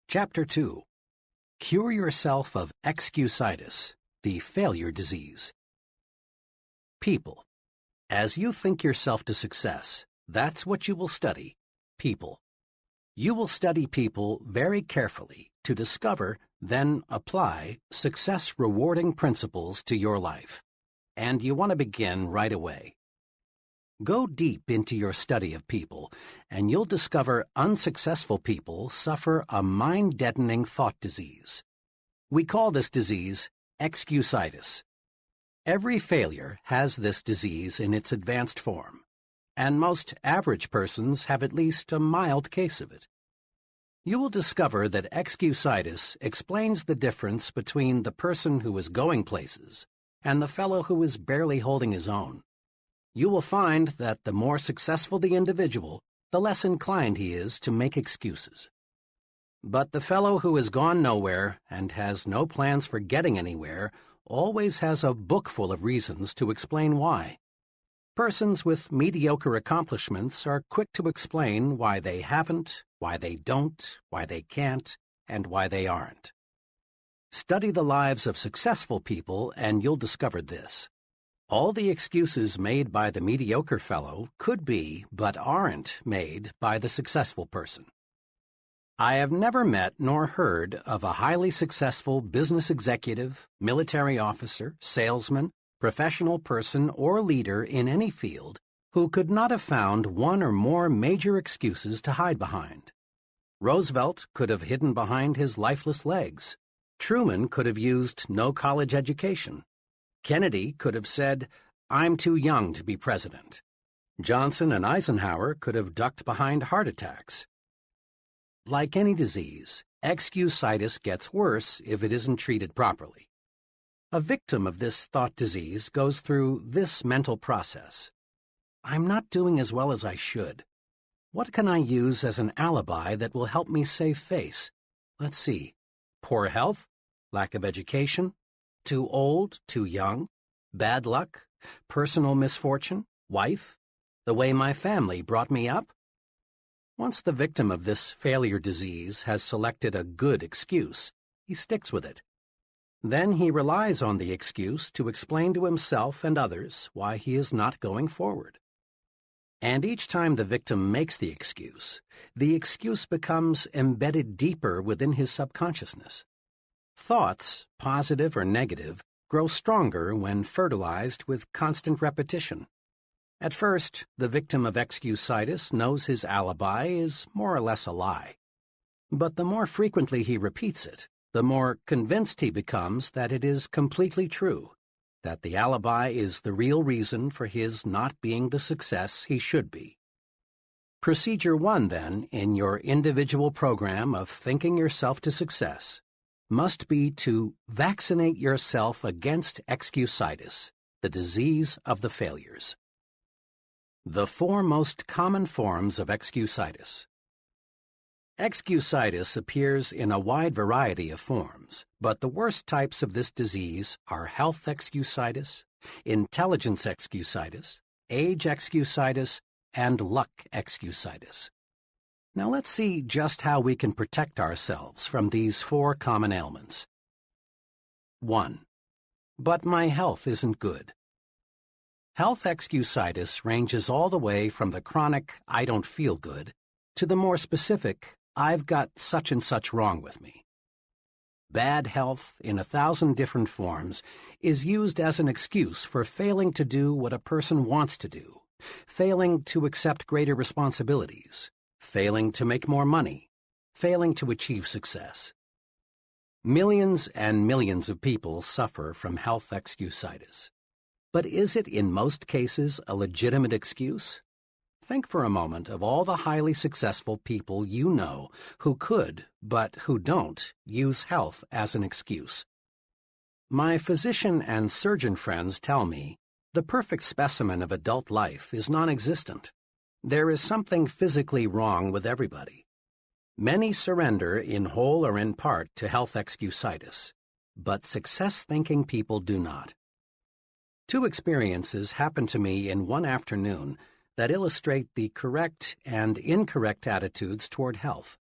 Chapter 2. Cure yourself of excusitis, the failure disease. People. As you think yourself to success, that's what you will study, people. You will study people very carefully to discover, then apply, success-rewarding principles to your life. And you want to begin right away. Go deep into your study of people, and you'll discover unsuccessful people suffer a mind-deadening thought disease. We call this disease excusitis. Every failure has this disease in its advanced form, and most average persons have at least a mild case of it. You will discover that excusitis explains the difference between the person who is going places and the fellow who is barely holding his own. You will find that the more successful the individual, the less inclined he is to make excuses. But the fellow who has gone nowhere and has no plans for getting anywhere always has a book full of reasons to explain why. Persons with mediocre accomplishments are quick to explain why they haven't, why they don't, why they can't, and why they aren't. Study the lives of successful people and you'll discover this. All the excuses made by the mediocre fellow could be, but aren't, made by the successful person. I have never met nor heard of a highly successful business executive, military officer, salesman, professional person, or leader in any field who could not have found one or more major excuses to hide behind. Roosevelt could have hidden behind his lifeless legs. Truman could have used no college education. Kennedy could have said, "I'm too young to be president." Johnson and Eisenhower could have ducked behind heart attacks. Like any disease, excusitis gets worse if it isn't treated properly. A victim of this thought disease goes through this mental process. I'm not doing as well as I should. What can I use as an alibi that will help me save face? Let's see. Poor health? Lack of education? Too old? Too young? Bad luck? Personal misfortune? Wife? The way my family brought me up? Once the victim of this failure disease has selected a good excuse, he sticks with it. Then he relies on the excuse to explain to himself and others why he is not going forward. And each time the victim makes the excuse becomes embedded deeper within his subconsciousness. Thoughts, positive or negative, grow stronger when fertilized with constant repetition. At first, the victim of excusitis knows his alibi is more or less a lie. But the more frequently he repeats it, the more convinced he becomes that it is completely true, that the alibi is the real reason for his not being the success he should be. Procedure 1, then, in your individual program of thinking yourself to success, must be to vaccinate yourself against excusitis, the disease of the failures. The 4 most common forms of excusitis. Excusitis appears in a wide variety of forms, but the worst types of this disease are health excusitis, intelligence excusitis, age excusitis, and luck excusitis. Now let's see just how we can protect ourselves from these 4 common ailments. 1. But my health isn't good. Health excusitis ranges all the way from the chronic I don't feel good to the more specific I've got such and such wrong with me. Bad health, in 1,000 different forms, is used as an excuse for failing to do what a person wants to do, failing to accept greater responsibilities, failing to make more money, failing to achieve success. Millions and millions of people suffer from health excusitis. But is it in most cases a legitimate excuse? Think for a moment of all the highly successful people you know who could, but who don't, use health as an excuse. My physician and surgeon friends tell me the perfect specimen of adult life is non-existent. There is something physically wrong with everybody. Many surrender in whole or in part to health excusitis, but success-thinking people do not. 2 experiences happened to me in one afternoon that illustrate the correct and incorrect attitudes toward health.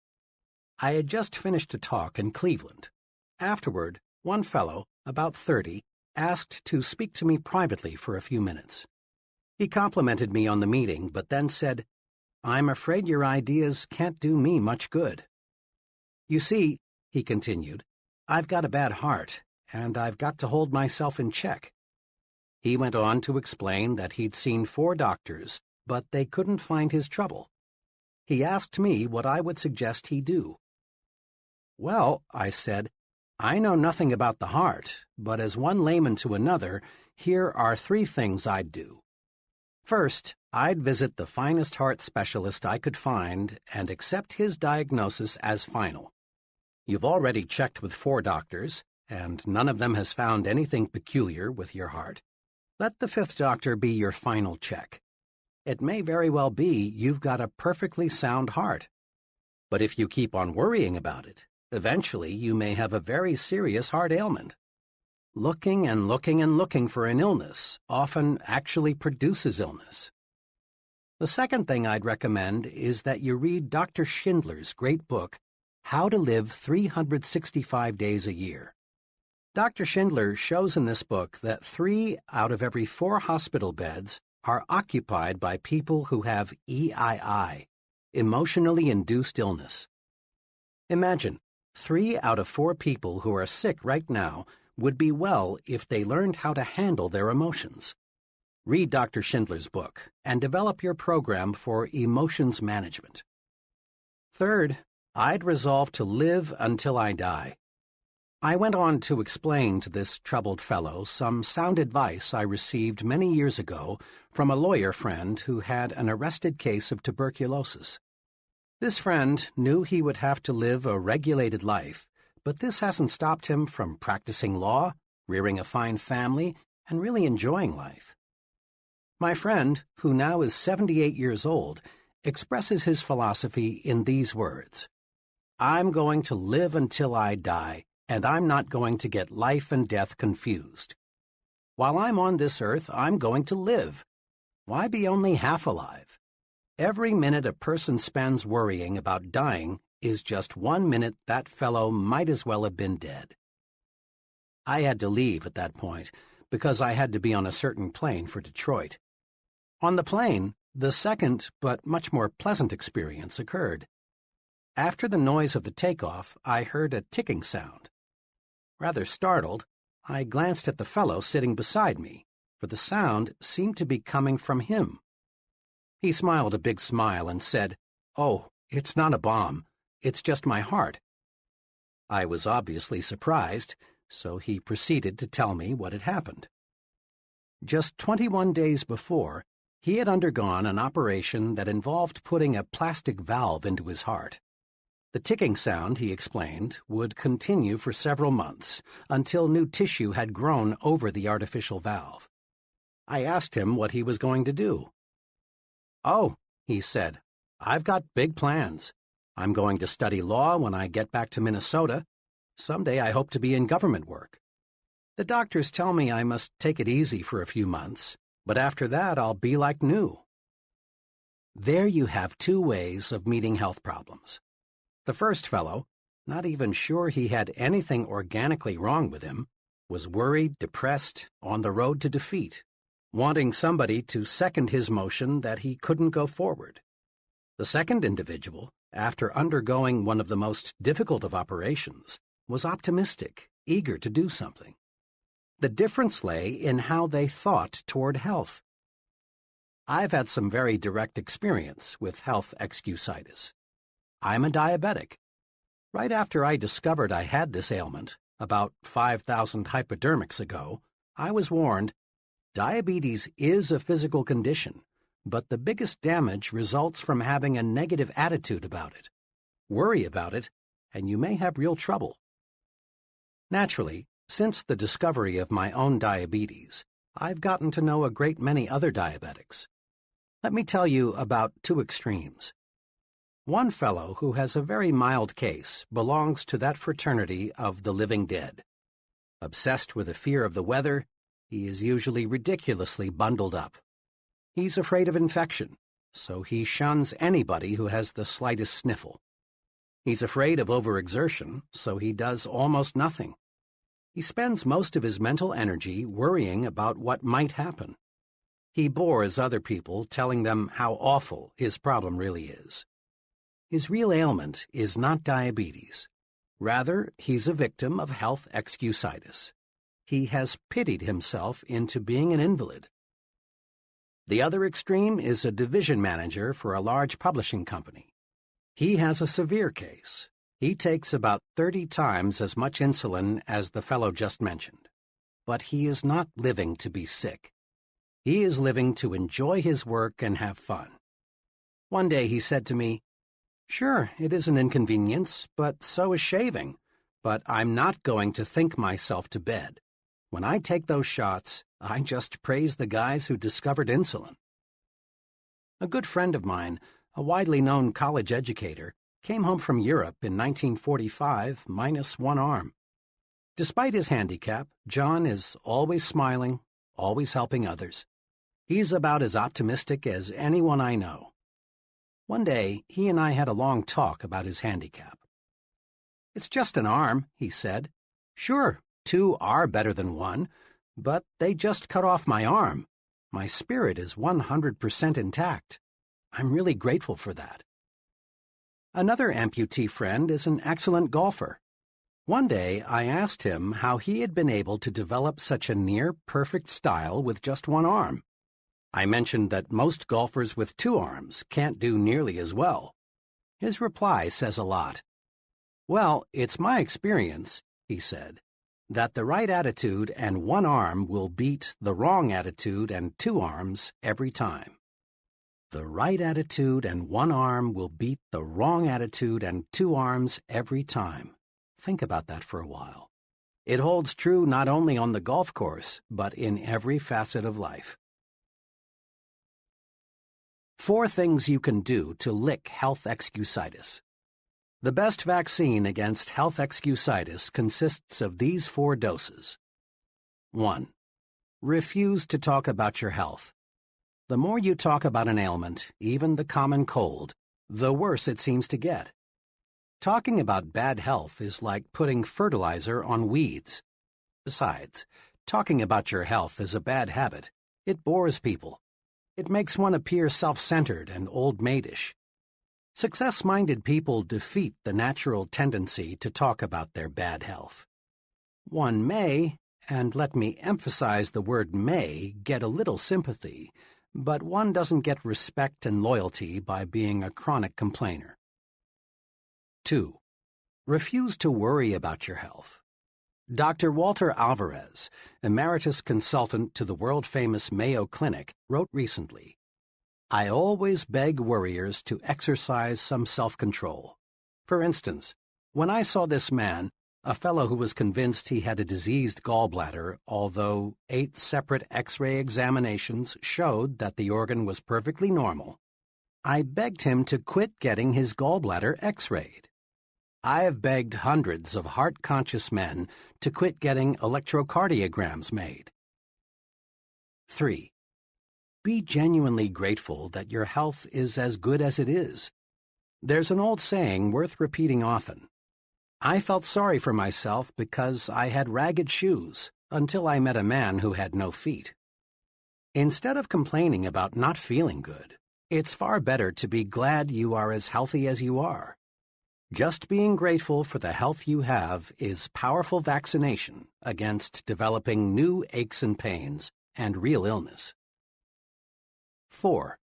I had just finished a talk in Cleveland. Afterward, one fellow, about 30, asked to speak to me privately for a few minutes. He complimented me on the meeting, but then said, "I'm afraid your ideas can't do me much good." "You see," he continued, "I've got a bad heart, and I've got to hold myself in check." He went on to explain that he'd seen 4 doctors, but they couldn't find his trouble. He asked me what I would suggest he do. "Well," I said, "I know nothing about the heart, but as one layman to another, here are 3 things I'd do. First, I'd visit the finest heart specialist I could find and accept his diagnosis as final. You've already checked with 4 doctors, and none of them has found anything peculiar with your heart. Let the 5th doctor be your final check. It may very well be you've got a perfectly sound heart. But if you keep on worrying about it, eventually you may have a very serious heart ailment. Looking and looking and looking for an illness often actually produces illness." The second thing I'd recommend is that you read Dr. Schindler's great book, How to Live 365 Days a Year. Dr. Schindler shows in this book that 3 out of every 4 hospital beds are occupied by people who have EII, emotionally induced illness. Imagine, 3 out of 4 people who are sick right now would be well if they learned how to handle their emotions. Read Dr. Schindler's book and develop your program for emotions management. Third, I'd resolve to live until I die. I went on to explain to this troubled fellow some sound advice I received many years ago from a lawyer friend who had an arrested case of tuberculosis. This friend knew he would have to live a regulated life, but this hasn't stopped him from practicing law, rearing a fine family, and really enjoying life. My friend, who now is 78 years old, expresses his philosophy in these words: "I'm going to live until I die, and I'm not going to get life and death confused. While I'm on this earth, I'm going to live. Why be only half alive? Every minute a person spends worrying about dying is just 1 minute that fellow might as well have been dead." I had to leave at that point because I had to be on a certain plane for Detroit. On the plane, the second but much more pleasant experience occurred. After the noise of the takeoff, I heard a ticking sound. Rather startled, I glanced at the fellow sitting beside me, for the sound seemed to be coming from him. He smiled a big smile and said, "Oh, it's not a bomb. It's just my heart." I was obviously surprised, so he proceeded to tell me what had happened. Just 21 days before, he had undergone an operation that involved putting a plastic valve into his heart. The ticking sound, he explained, would continue for several months until new tissue had grown over the artificial valve. I asked him what he was going to do. "Oh," he said, "I've got big plans. I'm going to study law when I get back to Minnesota. Someday I hope to be in government work. The doctors tell me I must take it easy for a few months, but after that I'll be like new. There you have two ways of meeting health problems. The first fellow, not even sure he had anything organically wrong with him, was worried, depressed, on the road to defeat, wanting somebody to second his motion that he couldn't go forward. The second individual, after undergoing one of the most difficult of operations, was optimistic, eager to do something. The difference lay in how they thought toward health. I've had some very direct experience with health excusitis. I'm a diabetic. Right after I discovered I had this ailment, about 5,000 hypodermics ago, I was warned, diabetes is a physical condition, but the biggest damage results from having a negative attitude about it. Worry about it, and you may have real trouble. Naturally, since the discovery of my own diabetes, I've gotten to know a great many other diabetics. Let me tell you about two extremes. One fellow who has a very mild case belongs to that fraternity of the living dead. Obsessed with a fear of the weather, he is usually ridiculously bundled up. He's afraid of infection, so he shuns anybody who has the slightest sniffle. He's afraid of overexertion, so he does almost nothing. He spends most of his mental energy worrying about what might happen. He bores other people telling them how awful his problem really is. His real ailment is not diabetes. Rather, he's a victim of health excusitis. He has pitied himself into being an invalid. The other extreme is a division manager for a large publishing company. He has a severe case. He takes about 30 times as much insulin as the fellow just mentioned. But he is not living to be sick. He is living to enjoy his work and have fun. One day he said to me, "Sure, it is an inconvenience, but so is shaving. But I'm not going to think myself to bed. When I take those shots, I just praise the guys who discovered insulin." A good friend of mine, a widely known college educator, came home from Europe in 1945 minus one arm. Despite his handicap, John is always smiling, always helping others. He's about as optimistic as anyone I know. One day, he and I had a long talk about his handicap. "It's just an arm," he said. "Sure, two are better than one, but they just cut off my arm. My spirit is 100% intact. I'm really grateful for that." Another amputee friend is an excellent golfer. One day, I asked him how he had been able to develop such a near-perfect style with just one arm. I mentioned that most golfers with two arms can't do nearly as well. His reply says a lot. "Well, it's my experience," he said, "that the right attitude and one arm will beat the wrong attitude and two arms every time. The right attitude and one arm will beat the wrong attitude and two arms every time." Think about that for a while. It holds true not only on the golf course, but in every facet of life. 4 things you can do to lick health excusitis. The best vaccine against health excusitis consists of these 4 doses. 1. Refuse to talk about your health. The more you talk about an ailment, even the common cold, the worse it seems to get. Talking about bad health is like putting fertilizer on weeds. Besides, talking about your health is a bad habit. It bores people. It makes one appear self-centered and old-maidish. Success-minded people defeat the natural tendency to talk about their bad health. One may, and let me emphasize the word may, get a little sympathy, but one doesn't get respect and loyalty by being a chronic complainer. 2. Refuse to worry about your health. Dr. Walter Alvarez, emeritus consultant to the world-famous Mayo Clinic, wrote recently, "I always beg worriers to exercise some self-control. For instance, when I saw this man, a fellow who was convinced he had a diseased gallbladder, although 8 separate X-ray examinations showed that the organ was perfectly normal, I begged him to quit getting his gallbladder X-rayed. I have begged hundreds of heart-conscious men to quit getting electrocardiograms made." 3. Be genuinely grateful that your health is as good as it is. There's an old saying worth repeating often. I felt sorry for myself because I had ragged shoes until I met a man who had no feet. Instead of complaining about not feeling good, it's far better to be glad you are as healthy as you are. Just being grateful for the health you have is powerful vaccination against developing new aches and pains and real illness. 4.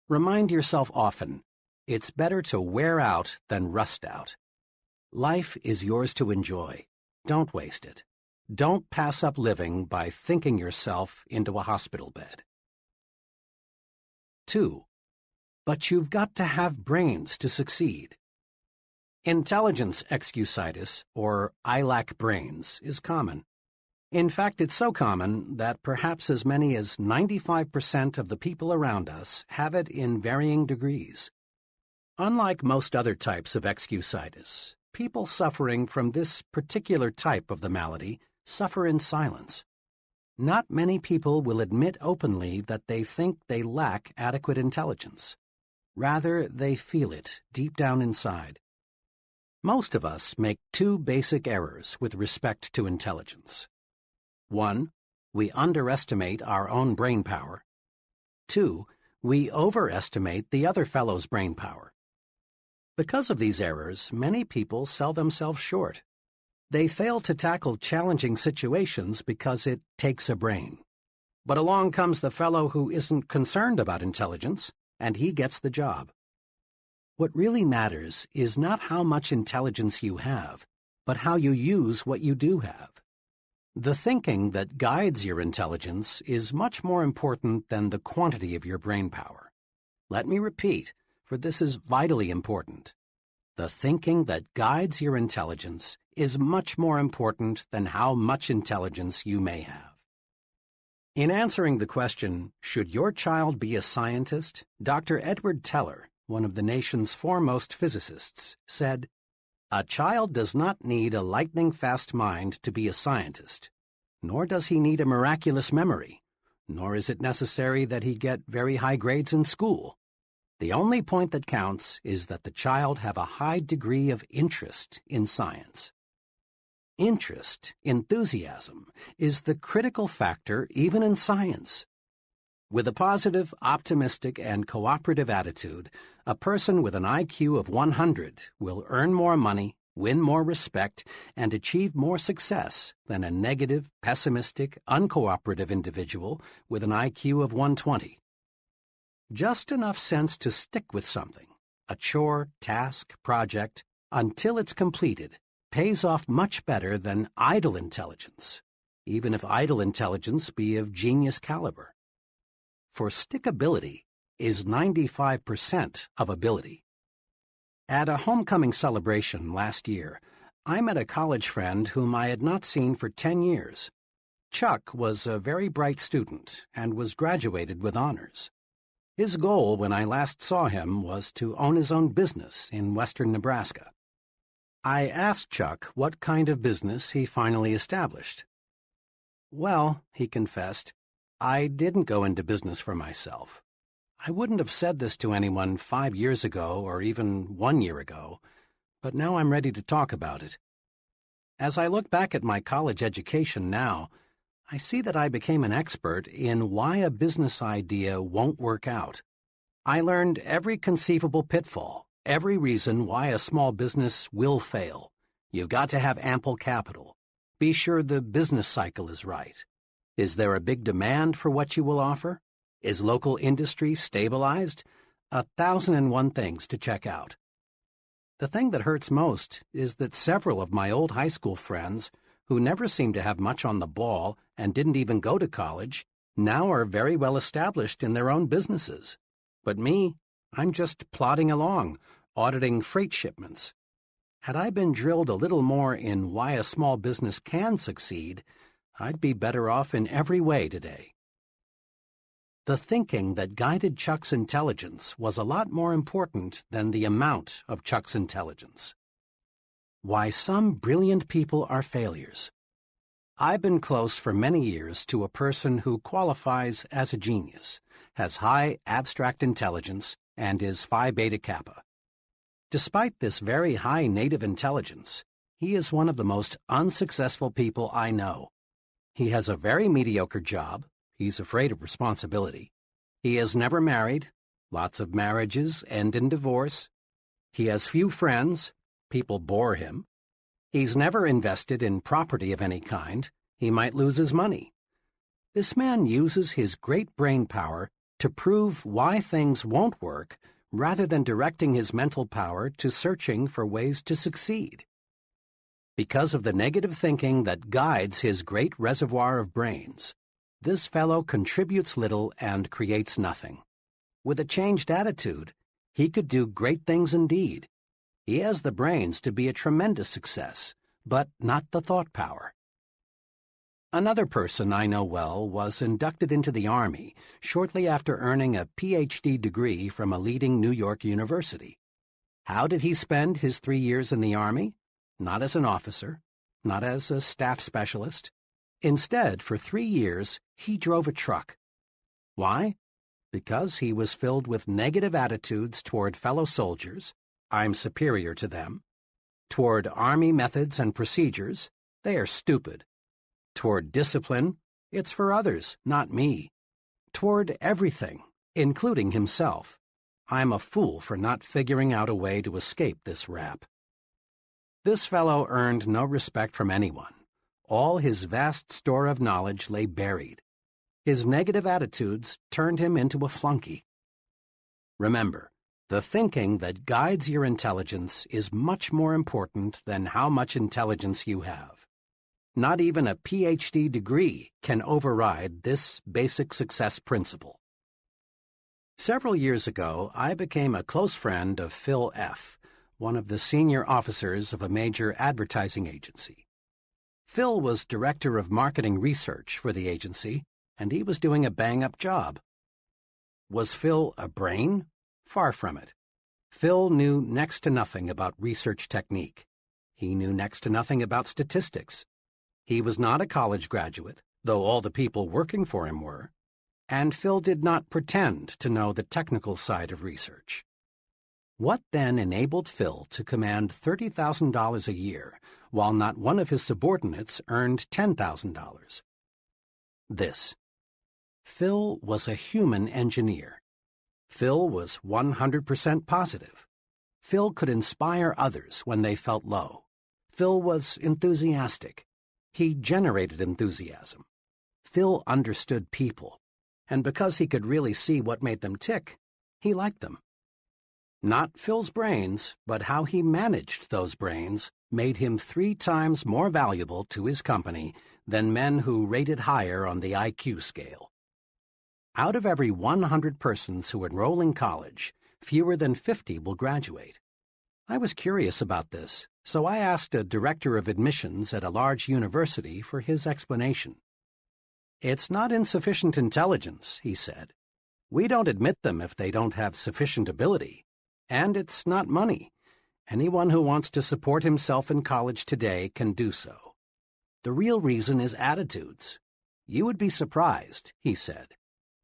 Remind yourself often, it's better to wear out than rust out. Life is yours to enjoy. Don't waste it. Don't pass up living by thinking yourself into a hospital bed. 2. But you've got to have brains to succeed. Intelligence excusitis, or I lack brains, is common. In fact, it's so common that perhaps as many as 95% of the people around us have it in varying degrees. Unlike most other types of excusitis, people suffering from this particular type of the malady suffer in silence. Not many people will admit openly that they think they lack adequate intelligence. Rather, they feel it deep down inside. Most of us make two basic errors with respect to intelligence. 1. We underestimate our own brain power. 2. We overestimate the other fellow's brain power. Because of these errors, many people sell themselves short. They fail to tackle challenging situations because it takes a brain. But along comes the fellow who isn't concerned about intelligence, and he gets the job. What really matters is not how much intelligence you have, but how you use what you do have. The thinking that guides your intelligence is much more important than the quantity of your brain power. Let me repeat, for this is vitally important. The thinking that guides your intelligence is much more important than how much intelligence you may have. In answering the question, should your child be a scientist, Dr. Edward Teller, one of the nation's foremost physicists, said, "A child does not need a lightning-fast mind to be a scientist, nor does he need a miraculous memory, nor is it necessary that he get very high grades in school. The only point that counts is that the child have a high degree of interest in science." Interest, enthusiasm, is the critical factor even in science. With a positive, optimistic, and cooperative attitude, a person with an IQ of 100 will earn more money, win more respect, and achieve more success than a negative, pessimistic, uncooperative individual with an IQ of 120. Just enough sense to stick with something, a chore, task, project, until it's completed, pays off much better than idle intelligence, even if idle intelligence be of genius caliber. For stickability is 95% of ability. At a homecoming celebration last year, I met a college friend whom I had not seen for 10 years. Chuck was a very bright student and was graduated with honors. His goal when I last saw him was to own his own business in western Nebraska. I asked Chuck what kind of business he finally established. "Well," he confessed, "I didn't go into business for myself. I wouldn't have said this to anyone 5 years ago or even 1 year ago, but now I'm ready to talk about it. As I look back at my college education now, I see that I became an expert in why a business idea won't work out. I learned every conceivable pitfall, every reason why a small business will fail. You've got to have ample capital. Be sure the business cycle is right. Is there a big demand for what you will offer? Is local industry stabilized? 1,001 things to check out. The thing that hurts most is that several of my old high school friends, who never seemed to have much on the ball and didn't even go to college, now are very well established in their own businesses. But me, I'm just plodding along, auditing freight shipments. Had I been drilled a little more in why a small business can succeed, I'd be better off in every way today. The thinking that guided Chuck's intelligence was a lot more important than the amount of Chuck's intelligence. Why some brilliant people are failures. I've been close for many years to a person who qualifies as a genius, has high abstract intelligence, and is Phi Beta Kappa. Despite this very high native intelligence, he is one of the most unsuccessful people I know. He has a very mediocre job. He's afraid of responsibility. He is never married. Lots of marriages end in divorce. He has few friends. People bore him. He's never invested in property of any kind. He might lose his money. This man uses his great brain power to prove why things won't work rather than directing his mental power to searching for ways to succeed. Because of the negative thinking that guides his great reservoir of brains, this fellow contributes little and creates nothing. With a changed attitude, he could do great things indeed. He has the brains to be a tremendous success, but not the thought power. Another person I know well was inducted into the Army shortly after earning a Ph.D. degree from a leading New York university. How did he spend his 3 years in the Army? Not as an officer, not as a staff specialist. Instead, for 3 years, he drove a truck. Why? Because he was filled with negative attitudes toward fellow soldiers, I'm superior to them. Toward Army methods and procedures, they are stupid. Toward discipline, it's for others, not me. Toward everything, including himself, I'm a fool for not figuring out a way to escape this rap. This fellow earned no respect from anyone. All his vast store of knowledge lay buried. His negative attitudes turned him into a flunky. Remember, the thinking that guides your intelligence is much more important than how much intelligence you have. Not even a Ph.D. degree can override this basic success principle. Several years ago, I became a close friend of Phil F., one of the senior officers of a major advertising agency. Phil was director of marketing research for the agency, and he was doing a bang-up job. Was Phil a brain? Far from it. Phil knew next to nothing about research technique. He knew next to nothing about statistics. He was not a college graduate, though all the people working for him were, and Phil did not pretend to know the technical side of research. What then enabled Phil to command $30,000 a year, while not one of his subordinates earned $10,000? This. Phil was a human engineer. Phil was 100% positive. Phil could inspire others when they felt low. Phil was enthusiastic. He generated enthusiasm. Phil understood people, and because he could really see what made them tick, he liked them. Not Phil's brains, but how he managed those brains made him 3 times more valuable to his company than men who rated higher on the IQ scale. Out of every 100 persons who enroll in college, fewer than 50 will graduate. I was curious about this, so I asked a director of admissions at a large university for his explanation. "It's not insufficient intelligence," he said. "We don't admit them if they don't have sufficient ability. And it's not money. Anyone who wants to support himself in college today can do so. The real reason is attitudes. You would be surprised," he said,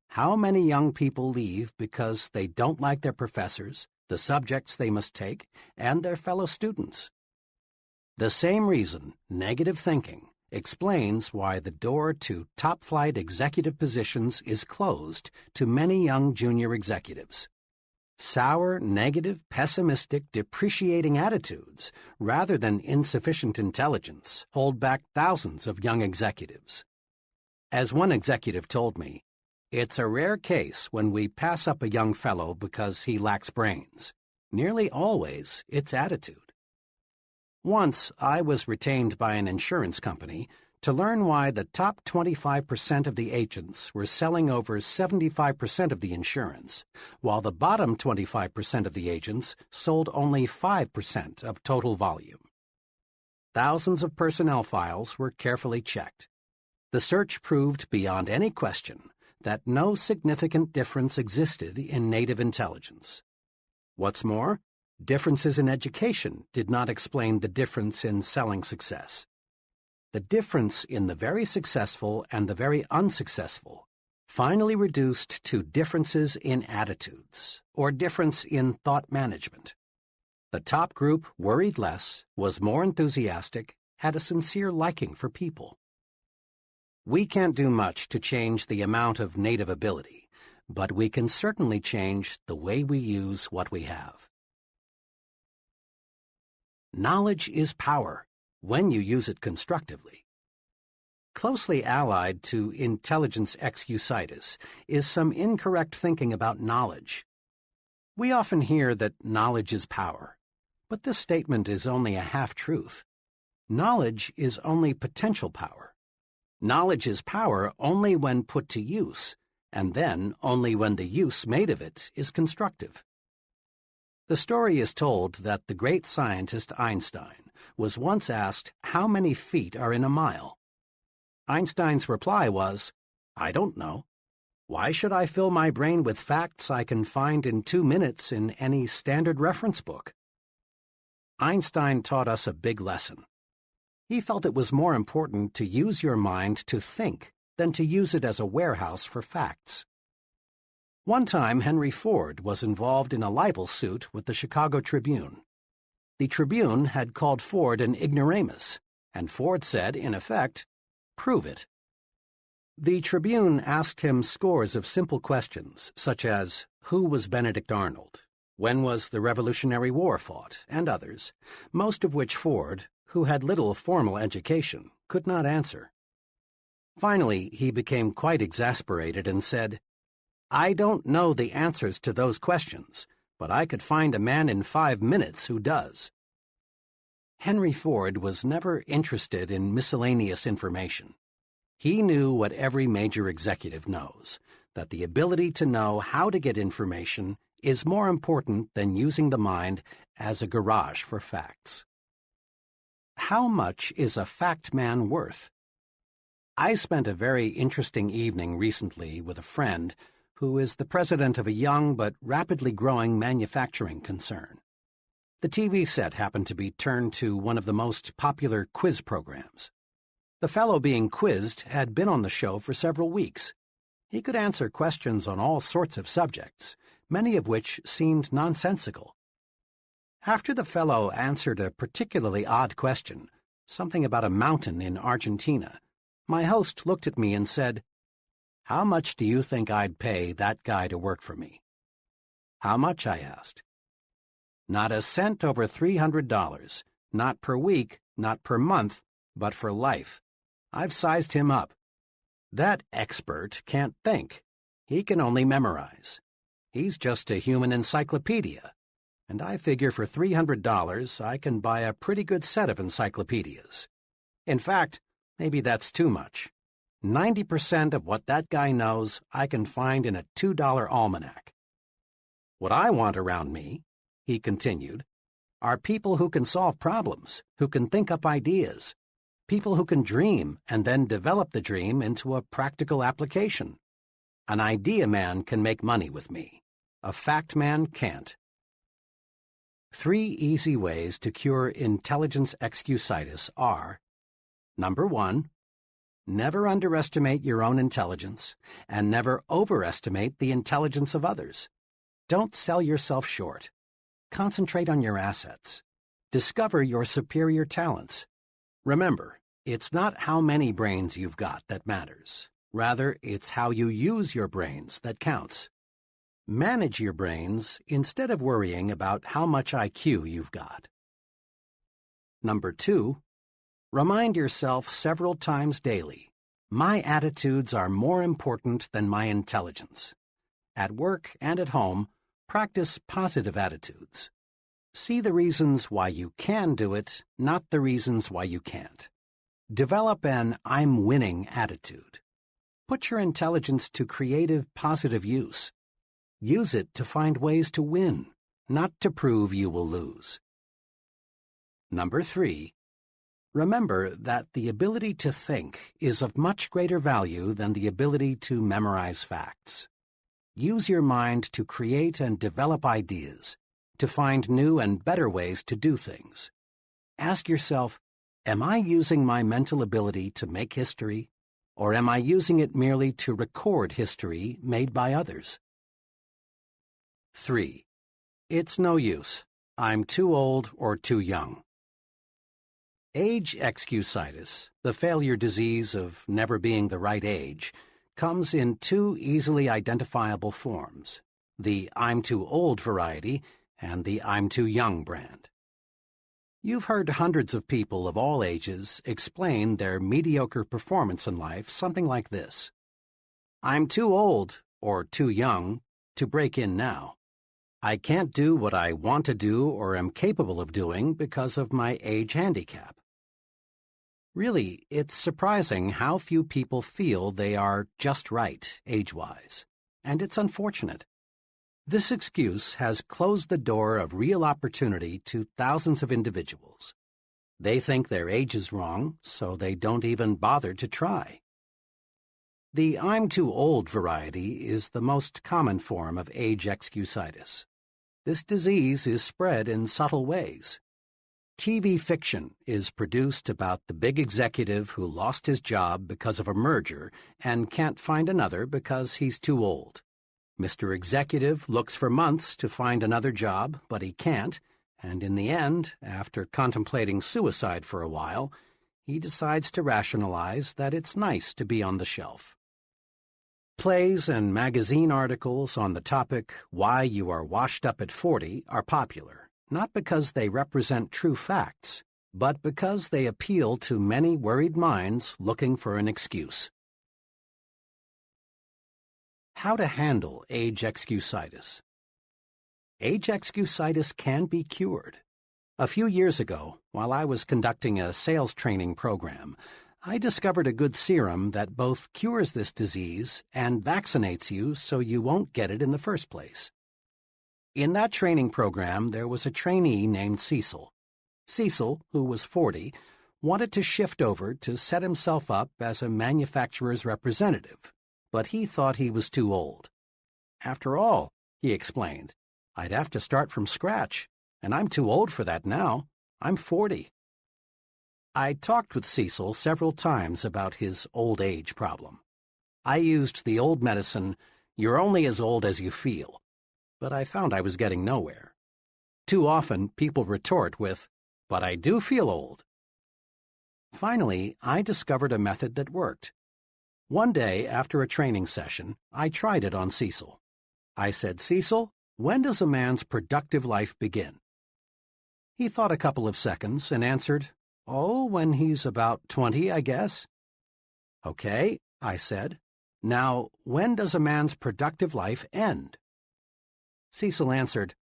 "how many young people leave because they don't like their professors, the subjects they must take, and their fellow students. The same reason, negative thinking, explains why the door to top-flight executive positions is closed to many young junior executives. Sour, negative, pessimistic, depreciating attitudes, rather than insufficient intelligence, hold back thousands of young executives. As one executive told me, "It's a rare case when we pass up a young fellow because he lacks brains. Nearly always, it's attitude." Once, I was retained by an insurance company to learn why the top 25% of the agents were selling over 75% of the insurance, while the bottom 25% of the agents sold only 5% of total volume. Thousands of personnel files were carefully checked. The search proved beyond any question that no significant difference existed in native intelligence. What's more, differences in education did not explain the difference in selling success. the difference in the very successful and the very unsuccessful finally reduced to differences in attitudes, or difference in thought management. The top group worried less, was more enthusiastic, had a sincere liking for people. We can't do much to change the amount of native ability, but we can certainly change the way we use what we have. Knowledge is power, when you use it constructively. Closely allied to intelligence excusitis is some incorrect thinking about knowledge. We often hear that knowledge is power, but this statement is only a half-truth. Knowledge is only potential power. Knowledge is power only when put to use, and then only when the use made of it is constructive. The story is told that the great scientist Einstein was once asked how many feet are in a mile. Einstein's reply was, "I don't know. Why should I fill my brain with facts I can find in 2 minutes in any standard reference book?" Einstein taught us a big lesson. He felt it was more important to use your mind to think than to use it as a warehouse for facts. One time, Henry Ford was involved in a libel suit with the Chicago Tribune. The Tribune had called Ford an ignoramus, and Ford said, in effect, "Prove it." The Tribune asked him scores of simple questions, such as, who was Benedict Arnold? When was the Revolutionary War fought? And others, most of which Ford, who had little formal education, could not answer. Finally, he became quite exasperated and said, "I don't know the answers to those questions, but I could find a man in 5 minutes who does." Henry Ford was never interested in miscellaneous information. He knew what every major executive knows, that the ability to know how to get information is more important than using the mind as a garage for facts. How much is a fact man worth? I spent a very interesting evening recently with a friend who is the president of a young but rapidly growing manufacturing concern. The TV set happened to be turned to one of the most popular quiz programs. The fellow being quizzed had been on the show for several weeks. He could answer questions on all sorts of subjects, many of which seemed nonsensical. After the fellow answered a particularly odd question, something about a mountain in Argentina, my host looked at me and said, "How much do you think I'd pay that guy to work for me?" "How much?" I asked. "Not a cent over $300, not per week, not per month, but for life. I've sized him up. That expert can't think. He can only memorize. He's just a human encyclopedia, and I figure for $300 I can buy a pretty good set of encyclopedias. In fact, maybe that's too much. 90% of what that guy knows I can find in a $2 almanac. What I want around me," he continued, "are people who can solve problems, who can think up ideas, people who can dream and then develop the dream into a practical application. An idea man can make money with me. A fact man can't." 3 easy ways to cure intelligence excusitis are: Number 1, never underestimate your own intelligence, and never overestimate the intelligence of others. Don't sell yourself short. Concentrate on your assets. Discover your superior talents. Remember, it's not how many brains you've got that matters. Rather, it's how you use your brains that counts. Manage your brains instead of worrying about how much IQ you've got. Number 2, remind yourself several times daily, my attitudes are more important than my intelligence. At work and at home, practice positive attitudes. See the reasons why you can do it, not the reasons why you can't. Develop an I'm winning attitude. Put your intelligence to creative, positive use. Use it to find ways to win, not to prove you will lose. Number 3, remember that the ability to think is of much greater value than the ability to memorize facts. Use your mind to create and develop ideas, to find new and better ways to do things. Ask yourself, Am I using my mental ability to make history, or am I using it merely to record history made by others? 3. It's no use. I'm too old or too young. Age excusitis, the failure disease of never being the right age, comes in two easily identifiable forms, the I'm too old variety and the I'm too young brand. You've heard hundreds of people of all ages explain their mediocre performance in life something like this: I'm too old, or too young, to break in now. I can't do what I want to do or am capable of doing because of my age handicap. Really, it's surprising how few people feel they are just right, age-wise, and it's unfortunate. This excuse has closed the door of real opportunity to thousands of individuals. They think their age is wrong, so they don't even bother to try. The I'm too old variety is the most common form of age excusitis. This disease is spread in subtle ways. TV fiction is produced about the big executive who lost his job because of a merger and can't find another because he's too old. Mr. Executive looks for months to find another job, but he can't, and in the end, after contemplating suicide for a while, he decides to rationalize that it's nice to be on the shelf. Plays and magazine articles on the topic "Why You Are Washed Up at 40" are popular, not because they represent true facts, but because they appeal to many worried minds looking for an excuse. How to handle age excusitis. Age excusitis can be cured. A few years ago, while I was conducting a sales training program, I discovered a good serum that both cures this disease and vaccinates you so you won't get it in the first place. In that training program, there was a trainee named Cecil. Cecil, who was 40, wanted to shift over to set himself up as a manufacturer's representative, but he thought he was too old. After all, he explained, I'd have to start from scratch, and I'm too old for that now. I'm 40. I talked with Cecil several times about his old age problem. I used the old medicine, "You're only as old as you feel," but I found I was getting nowhere. Too often, people retort with, "But I do feel old." Finally, I discovered a method that worked. One day, after a training session, I tried it on Cecil. I said, "Cecil, when does a man's productive life begin?" He thought a couple of seconds and answered, "Oh, when he's about 20, I guess." "Okay," I said. "Now, when does a man's productive life end?" Cecil answered,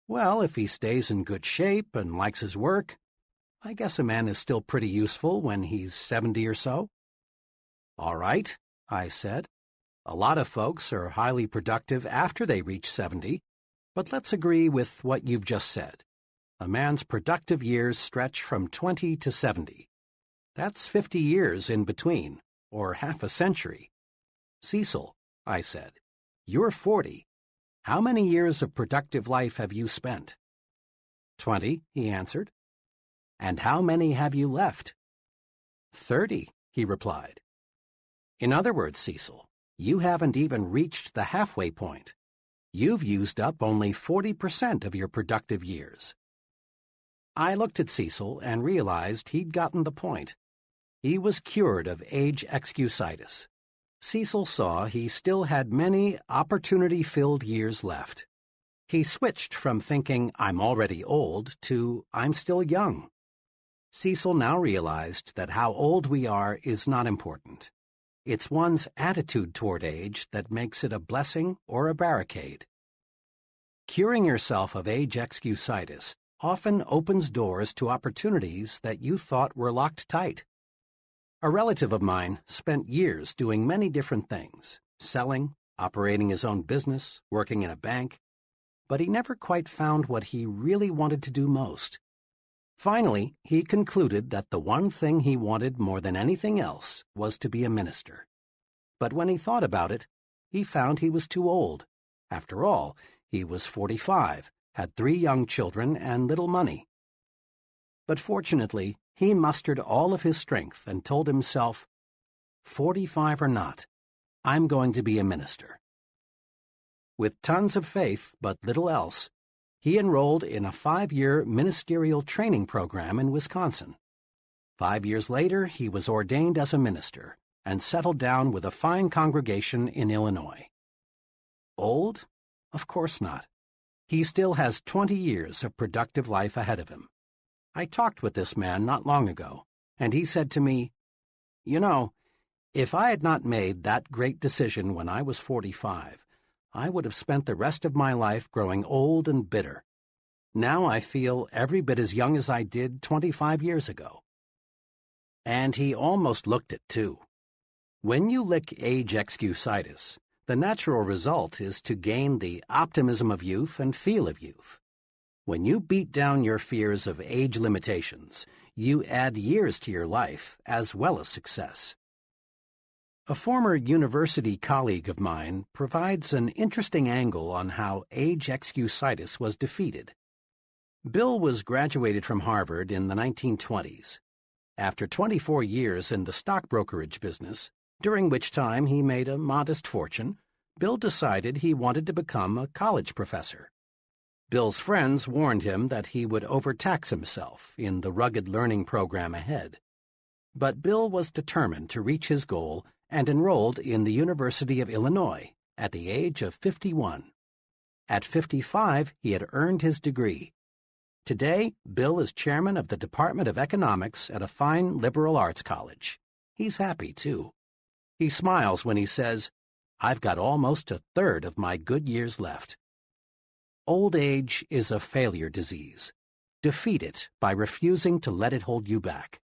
"Well, if he stays in good shape and likes his work, I guess a man is still pretty useful when he's 70 or so." "All right," I said. "A lot of folks are highly productive after they reach 70, but let's agree with what you've just said. A man's productive years stretch from 20 to 70. That's 50 years in between, or half a century. Cecil," I said, "you're 40. How many years of productive life have you spent?" 20, he answered. "And how many have you left?" 30, he replied. "In other words, Cecil, you haven't even reached the halfway point. You've used up only 40% of your productive years." I looked at Cecil and realized he'd gotten the point. He was cured of age excusitis. Cecil saw he still had many opportunity-filled years left. He switched from thinking, "I'm already old," to "I'm still young." Cecil now realized that how old we are is not important. It's one's attitude toward age that makes it a blessing or a barricade. Curing yourself of age excusitis often opens doors to opportunities that you thought were locked tight. A relative of mine spent years doing many different things, selling, operating his own business, working in a bank, but he never quite found what he really wanted to do most. Finally, he concluded that the one thing he wanted more than anything else was to be a minister. But when he thought about it, he found he was too old. After all, he was 45, had 3 young children and little money. But fortunately, he mustered all of his strength and told himself, 45 or not, I'm going to be a minister. With tons of faith but little else, he enrolled in a 5-year ministerial training program in Wisconsin. 5 years later, he was ordained as a minister and settled down with a fine congregation in Illinois. Old? Of course not. He still has 20 years of productive life ahead of him. I talked with this man not long ago, and he said to me, "You know, if I had not made that great decision when I was 45, I would have spent the rest of my life growing old and bitter. Now I feel every bit as young as I did 25 years ago." And he almost looked it, too. When you lick age excusitis, the natural result is to gain the optimism of youth and feel of youth. When you beat down your fears of age limitations, you add years to your life as well as success. A former university colleague of mine provides an interesting angle on how age excusitis was defeated. Bill was graduated from Harvard in the 1920s. After 24 years in the stock brokerage business, during which time he made a modest fortune, Bill decided he wanted to become a college professor. Bill's friends warned him that he would overtax himself in the rugged learning program ahead. But Bill was determined to reach his goal and enrolled in the University of Illinois at the age of 51. At 55, he had earned his degree. Today, Bill is chairman of the Department of Economics at a fine liberal arts college. He's happy, too. He smiles when he says, "I've got almost a third of my good years left." Old age is a failure disease. Defeat it by refusing to let it hold you back.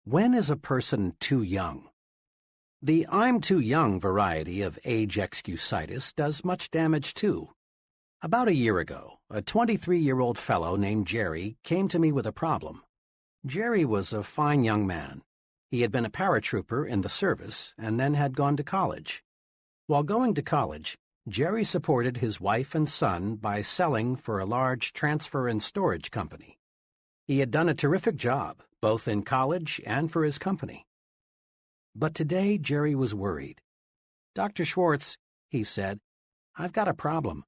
When is a person too young? The "I'm too young" variety of age excusitis does much damage, too. About a year ago, a 23-year-old fellow named Jerry came to me with a problem. Jerry was a fine young man. He had been a paratrooper in the service and then had gone to college. While going to college, Jerry supported his wife and son by selling for a large transfer and storage company. He had done a terrific job, both in college and for his company. But today Jerry was worried. "Dr. Schwartz," he said, "I've got a problem.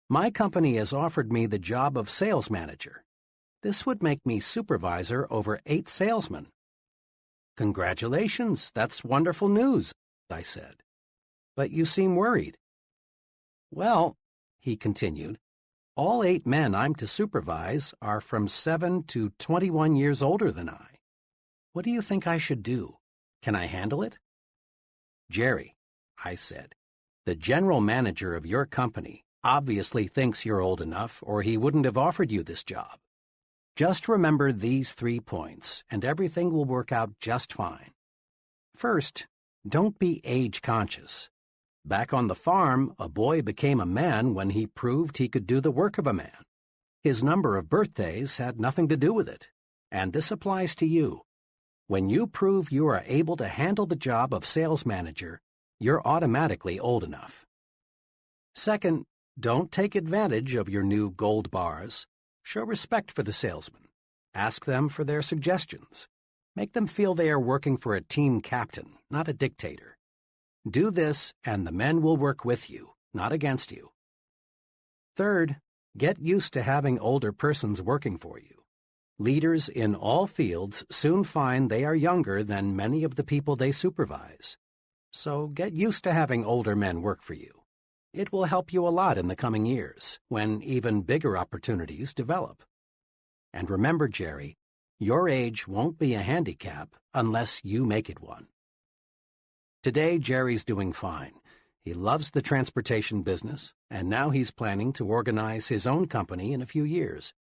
My company has offered me the job of sales manager. This would make me supervisor over 8 salesmen." "Congratulations, that's wonderful news," I said. "But you seem worried." "Well," he continued, "all 8 men I'm to supervise are from 7 to 21 years older than I. What do you think I should do? Can I handle it?" "Jerry," I said, "the general manager of your company obviously thinks you're old enough, or he wouldn't have offered you this job. Just remember these 3 points, and everything will work out just fine. First, don't be age-conscious. Back on the farm, a boy became a man when he proved he could do the work of a man. His number of birthdays had nothing to do with it, and this applies to you. When you prove you are able to handle the job of sales manager, you're automatically old enough. Second, don't take advantage of your new gold bars. Show respect for the salesman. Ask them for their suggestions. Make them feel they are working for a team captain, not a dictator. Do this, and the men will work with you, not against you. Third, get used to having older persons working for you. Leaders in all fields soon find they are younger than many of the people they supervise. So get used to having older men work for you. It will help you a lot in the coming years, when even bigger opportunities develop. And remember, Jerry, your age won't be a handicap unless you make it one. Today, Jerry's doing fine. He loves the transportation business, and now he's planning to organize his own company in a few years.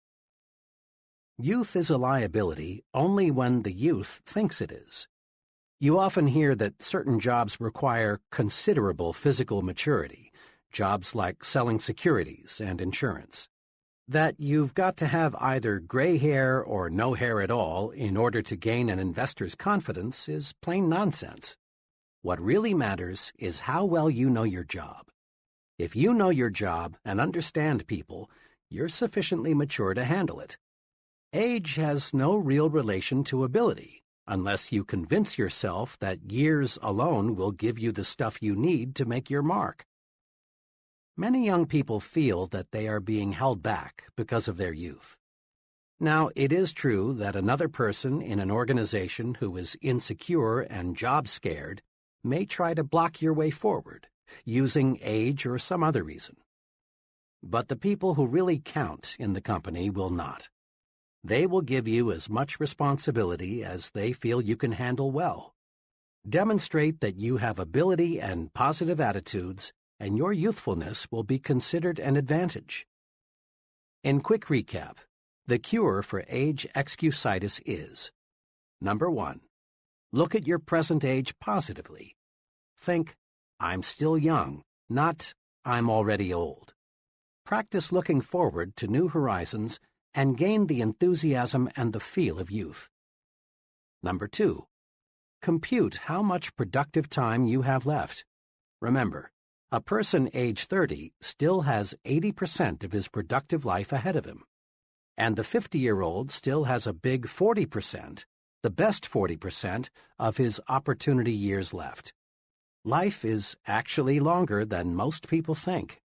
Youth is a liability only when the youth thinks it is. You often hear that certain jobs require considerable physical maturity, jobs like selling securities and insurance. That you've got to have either gray hair or no hair at all in order to gain an investor's confidence is plain nonsense. What really matters is how well you know your job. If you know your job and understand people, You're sufficiently mature to handle it. Age has no real relation to ability, unless you convince yourself that years alone will give you the stuff you need to make your mark. Many young people feel that they are being held back because of their youth. Now, it is true that another person in an organization who is insecure and job-scared may try to block your way forward, using age or some other reason. But the people who really count in the company will not. They will give you as much responsibility as they feel you can handle well. Demonstrate that you have ability and positive attitudes, and your youthfulness will be considered an advantage. In quick recap, the cure for age excusitis is: Number 1, look at your present age positively. Think, I'm still young, not I'm already old. Practice looking forward to new horizons and gain the enthusiasm and the feel of youth. Number 2, compute how much productive time you have left. Remember, a person age 30 still has 80% of his productive life ahead of him. And the 50-year-old still has a big 40%, the best 40%, of his opportunity years left. Life is actually longer than most people think.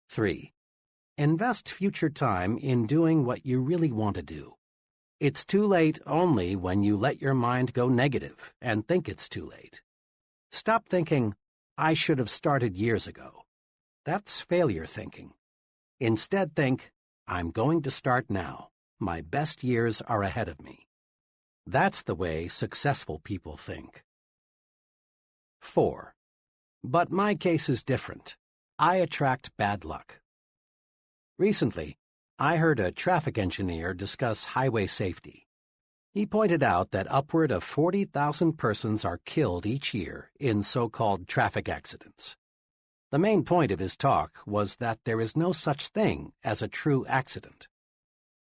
3. Invest future time in doing what you really want to do. It's too late only when you let your mind go negative and think it's too late. Stop thinking, I should have started years ago. That's failure thinking. Instead think, I'm going to start now. My best years are ahead of me. That's the way successful people think. 4. But my case is different. I attract bad luck. Recently, I heard a traffic engineer discuss highway safety. He pointed out that upward of 40,000 persons are killed each year in so-called traffic accidents. The main point of his talk was that there is no such thing as a true accident.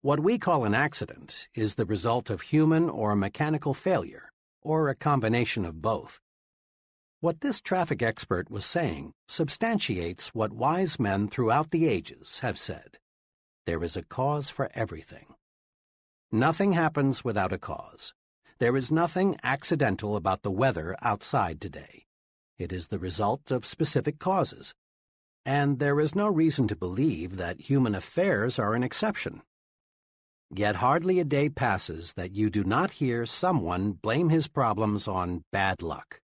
What we call an accident is the result of human or mechanical failure, or a combination of both. What this traffic expert was saying substantiates what wise men throughout the ages have said. There is a cause for everything. Nothing happens without a cause. There is nothing accidental about the weather outside today. It is the result of specific causes. And there is no reason to believe that human affairs are an exception. Yet hardly a day passes that you do not hear someone blame his problems on bad luck.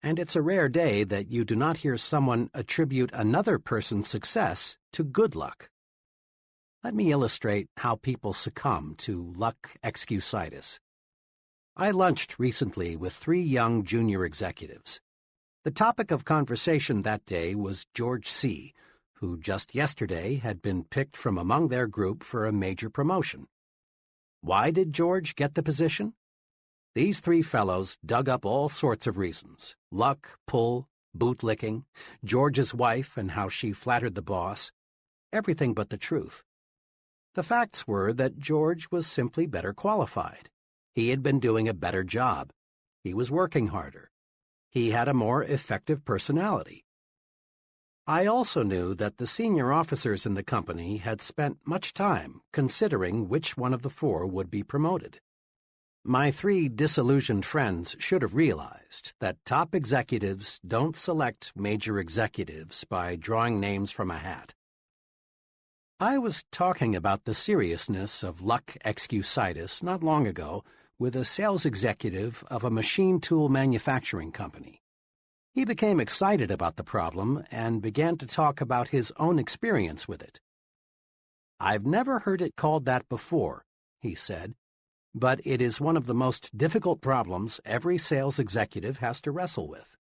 And it's a rare day that you do not hear someone attribute another person's success to good luck. Let me illustrate how people succumb to luck excusitis. I lunched recently with 3 young junior executives. The topic of conversation that day was George C., who just yesterday had been picked from among their group for a major promotion. Why did George get the position? These 3 fellows dug up all sorts of reasons: luck, pull, bootlicking, George's wife and how she flattered the boss, everything but the truth. The facts were that George was simply better qualified. He had been doing a better job. He was working harder. He had a more effective personality. I also knew that the senior officers in the company had spent much time considering which one of the 4 would be promoted. My 3 disillusioned friends should have realized that top executives don't select major executives by drawing names from a hat. I was talking about the seriousness of luck excusitis not long ago with a sales executive of a machine tool manufacturing company. He became excited about the problem and began to talk about his own experience with it. I've never heard it called that before, he said, but it is one of the most difficult problems every sales executive has to wrestle with.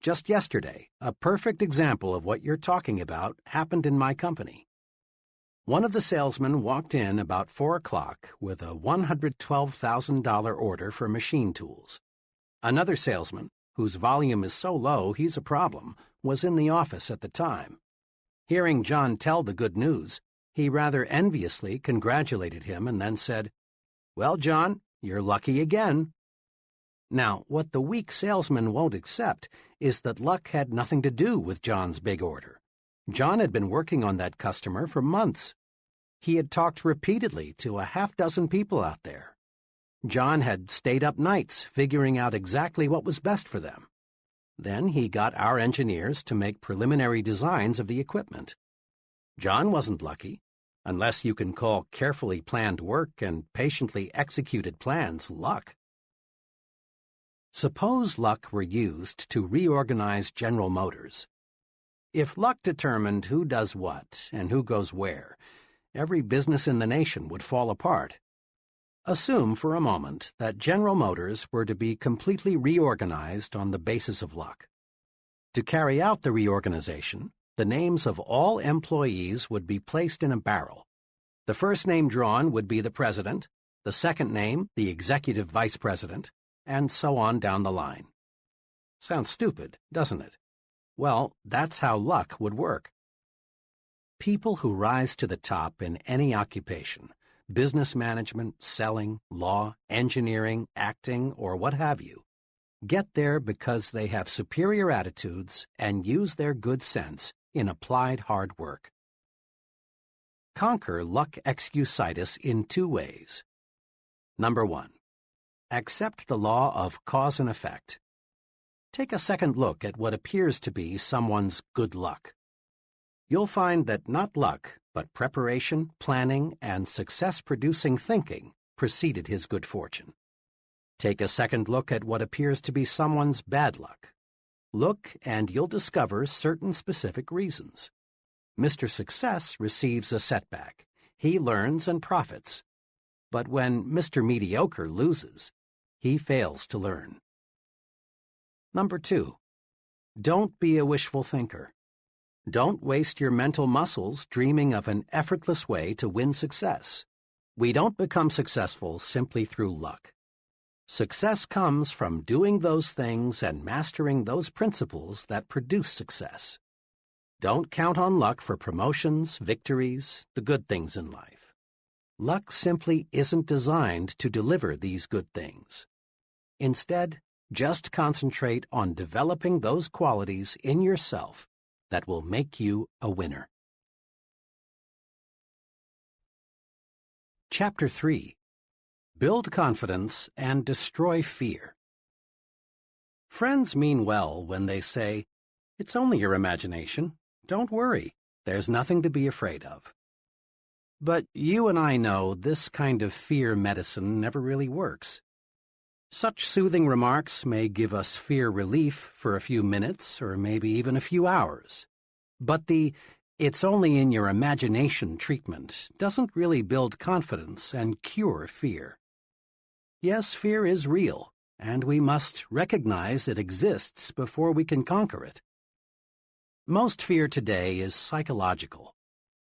Just yesterday, a perfect example of what you're talking about happened in my company. One of the salesmen walked in about 4 o'clock with a $112,000 order for machine tools. Another salesman, whose volume is so low he's a problem, was in the office at the time. Hearing John tell the good news, he rather enviously congratulated him and then said, "Well, John, you're lucky again." Now, what the weak salesman won't accept is that luck had nothing to do with John's big order. John had been working on that customer for months. He had talked repeatedly to a half-dozen people out there. John had stayed up nights figuring out exactly what was best for them. Then he got our engineers to make preliminary designs of the equipment. John wasn't lucky, unless you can call carefully planned work and patiently executed plans luck. Suppose luck were used to reorganize General Motors. If luck determined who does what and who goes where, every business in the nation would fall apart. Assume for a moment that General Motors were to be completely reorganized on the basis of luck. To carry out the reorganization, the names of all employees would be placed in a barrel. The first name drawn would be the president, the second name the executive vice president, and so on down the line. Sounds stupid, doesn't it? Well, that's how luck would work. People who rise to the top in any occupation, business management, selling, law, engineering, acting, or what have you, get there because they have superior attitudes and use their good sense in applied hard work. Conquer luck excusitis in 2 ways. Number 1. Accept the law of cause and effect. Take a second look at what appears to be someone's good luck. You'll find that not luck, but preparation, planning, and success-producing thinking preceded his good fortune. Take a second look at what appears to be someone's bad luck. Look, and you'll discover certain specific reasons. Mr. Success receives a setback. He learns and profits. But when Mr. Mediocre loses, he fails to learn. Number 2. Don't be a wishful thinker. Don't waste your mental muscles dreaming of an effortless way to win success. We don't become successful simply through luck. Success comes from doing those things and mastering those principles that produce success. Don't count on luck for promotions, victories, the good things in life. Luck simply isn't designed to deliver these good things. Instead, just concentrate on developing those qualities in yourself that will make you a winner. Chapter 3. Build confidence and destroy fear. Friends mean well when they say, "It's only your imagination. Don't worry. There's nothing to be afraid of." But you and I know this kind of fear medicine never really works. Such soothing remarks may give us fear relief for a few minutes or maybe even a few hours. But the "it's only in your imagination" treatment doesn't really build confidence and cure fear. Yes, fear is real, and we must recognize it exists before we can conquer it. Most fear today is psychological.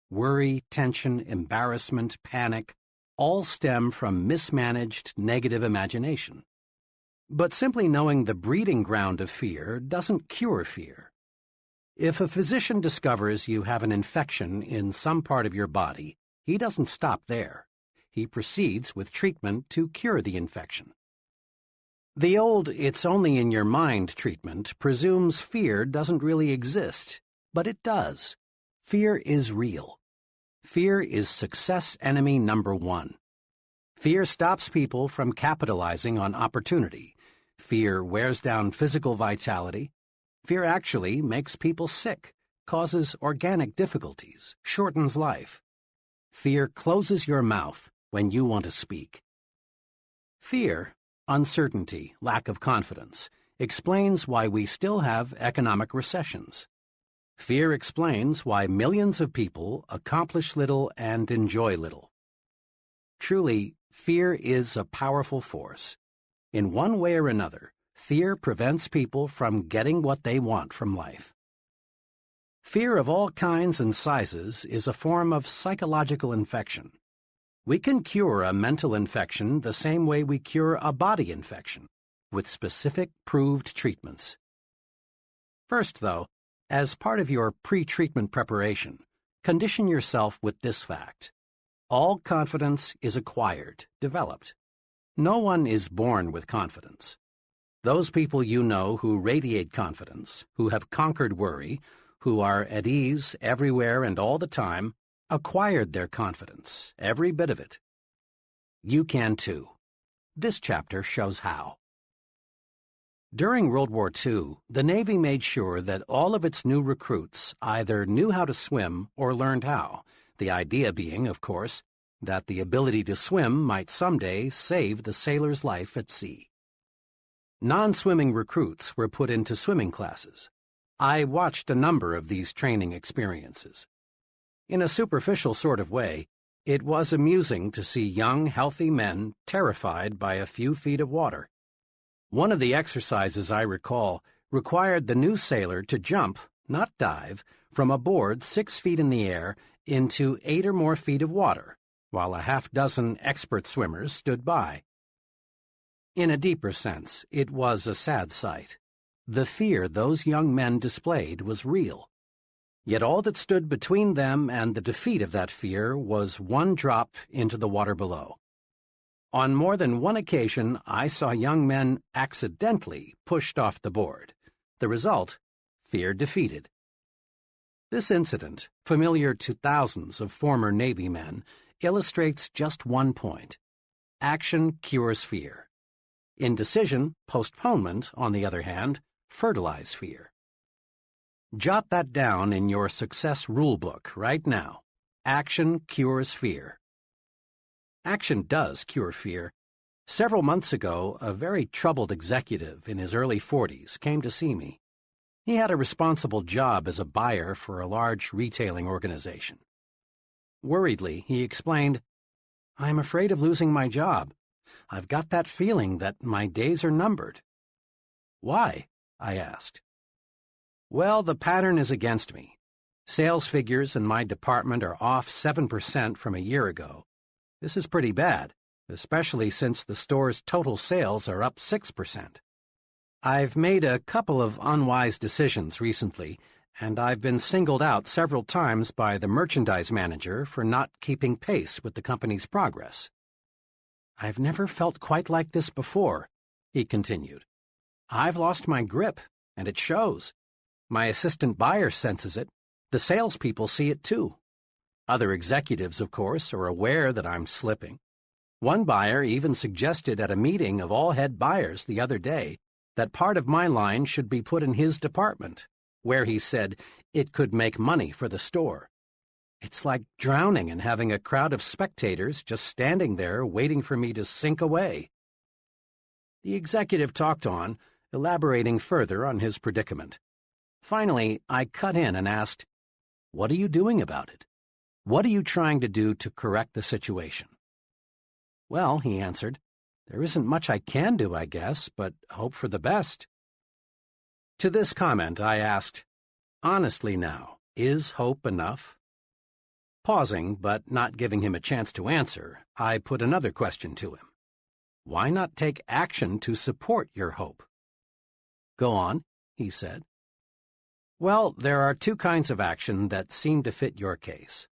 Worry, tension, embarrassment, panic all stem from mismanaged negative imagination. But simply knowing the breeding ground of fear doesn't cure fear. If a physician discovers you have an infection in some part of your body, he doesn't stop there. He proceeds with treatment to cure the infection. The old "it's only in your mind" treatment presumes fear doesn't really exist, but it does. Fear is real. Fear is success enemy number 1. Fear stops people from capitalizing on opportunity. Fear wears down physical vitality. Fear actually makes people sick, causes organic difficulties, shortens life. Fear closes your mouth when you want to speak. Fear, uncertainty, lack of confidence, explains why we still have economic recessions. Fear explains why millions of people accomplish little and enjoy little. Truly, fear is a powerful force. In one way or another, fear prevents people from getting what they want from life. Fear of all kinds and sizes is a form of psychological infection. We can cure a mental infection the same way we cure a body infection, with specific proved treatments. First, though, as part of your pre-treatment preparation, condition yourself with this fact. All confidence is acquired, developed. No one is born with confidence. Those people you know who radiate confidence, who have conquered worry, who are at ease everywhere and all the time, acquired their confidence, every bit of it. You can too. This chapter shows how. During World War II, the Navy made sure that all of its new recruits either knew how to swim or learned how, the idea being, of course, that the ability to swim might someday save the sailor's life at sea. Non-swimming recruits were put into swimming classes. I watched a number of these training experiences. In a superficial sort of way, it was amusing to see young, healthy men terrified by a few feet of water. One of the exercises I recall required the new sailor to jump, not dive, from a board 6 feet in the air into 8 or more feet of water, while a half-dozen expert swimmers stood by. In a deeper sense, it was a sad sight. The fear those young men displayed was real. Yet all that stood between them and the defeat of that fear was one drop into the water below. On more than one occasion, I saw young men accidentally pushed off the board. The result, fear defeated. This incident, familiar to thousands of former Navy men, illustrates just one point. Action cures fear. Indecision, postponement, on the other hand, fertilize fear. Jot that down in your success rulebook right now. Action cures fear. Action does cure fear. Several months ago, a very troubled executive in his early 40s came to see me. He had a responsible job as a buyer for a large retailing organization. Worriedly, he explained, "I'm afraid of losing my job. I've got that feeling that my days are numbered." "Why?" I asked. "Well, the pattern is against me. Sales figures in my department are off 7% from a year ago. This is pretty bad, especially since the store's total sales are up 6%. I've made a couple of unwise decisions recently, and I've been singled out several times by the merchandise manager for not keeping pace with the company's progress." "I've never felt quite like this before," he continued. "I've lost my grip, and it shows. My assistant buyer senses it. The salespeople see it too. Other executives, of course, are aware that I'm slipping. One buyer even suggested at a meeting of all head buyers the other day that part of my line should be put in his department, where he said it could make money for the store. It's like drowning and having a crowd of spectators just standing there waiting for me to sink away." The executive talked on, elaborating further on his predicament. Finally, I cut in and asked, "What are you doing about it? What are you trying to do to correct the situation?" "Well," he answered, "there isn't much I can do, I guess, but hope for the best." To this comment, I asked, "Honestly now, is hope enough?" Pausing, but not giving him a chance to answer, I put another question to him. "Why not take action to support your hope?" "Go on," he said. "Well, there are two kinds of action that seem to fit your case.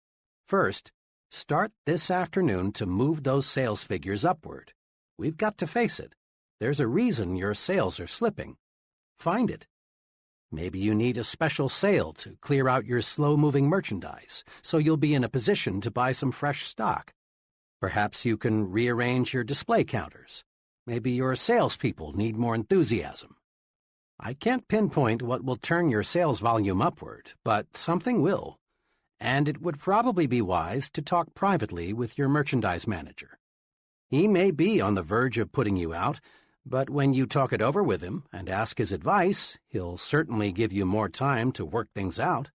First, start this afternoon to move those sales figures upward. We've got to face it. There's a reason your sales are slipping. Find it. Maybe you need a special sale to clear out your slow-moving merchandise, so you'll be in a position to buy some fresh stock. Perhaps you can rearrange your display counters. Maybe your salespeople need more enthusiasm. I can't pinpoint what will turn your sales volume upward, but something will. And it would probably be wise to talk privately with your merchandise manager. He may be on the verge of putting you out, but when you talk it over with him and ask his advice, he'll certainly give you more time to work things out.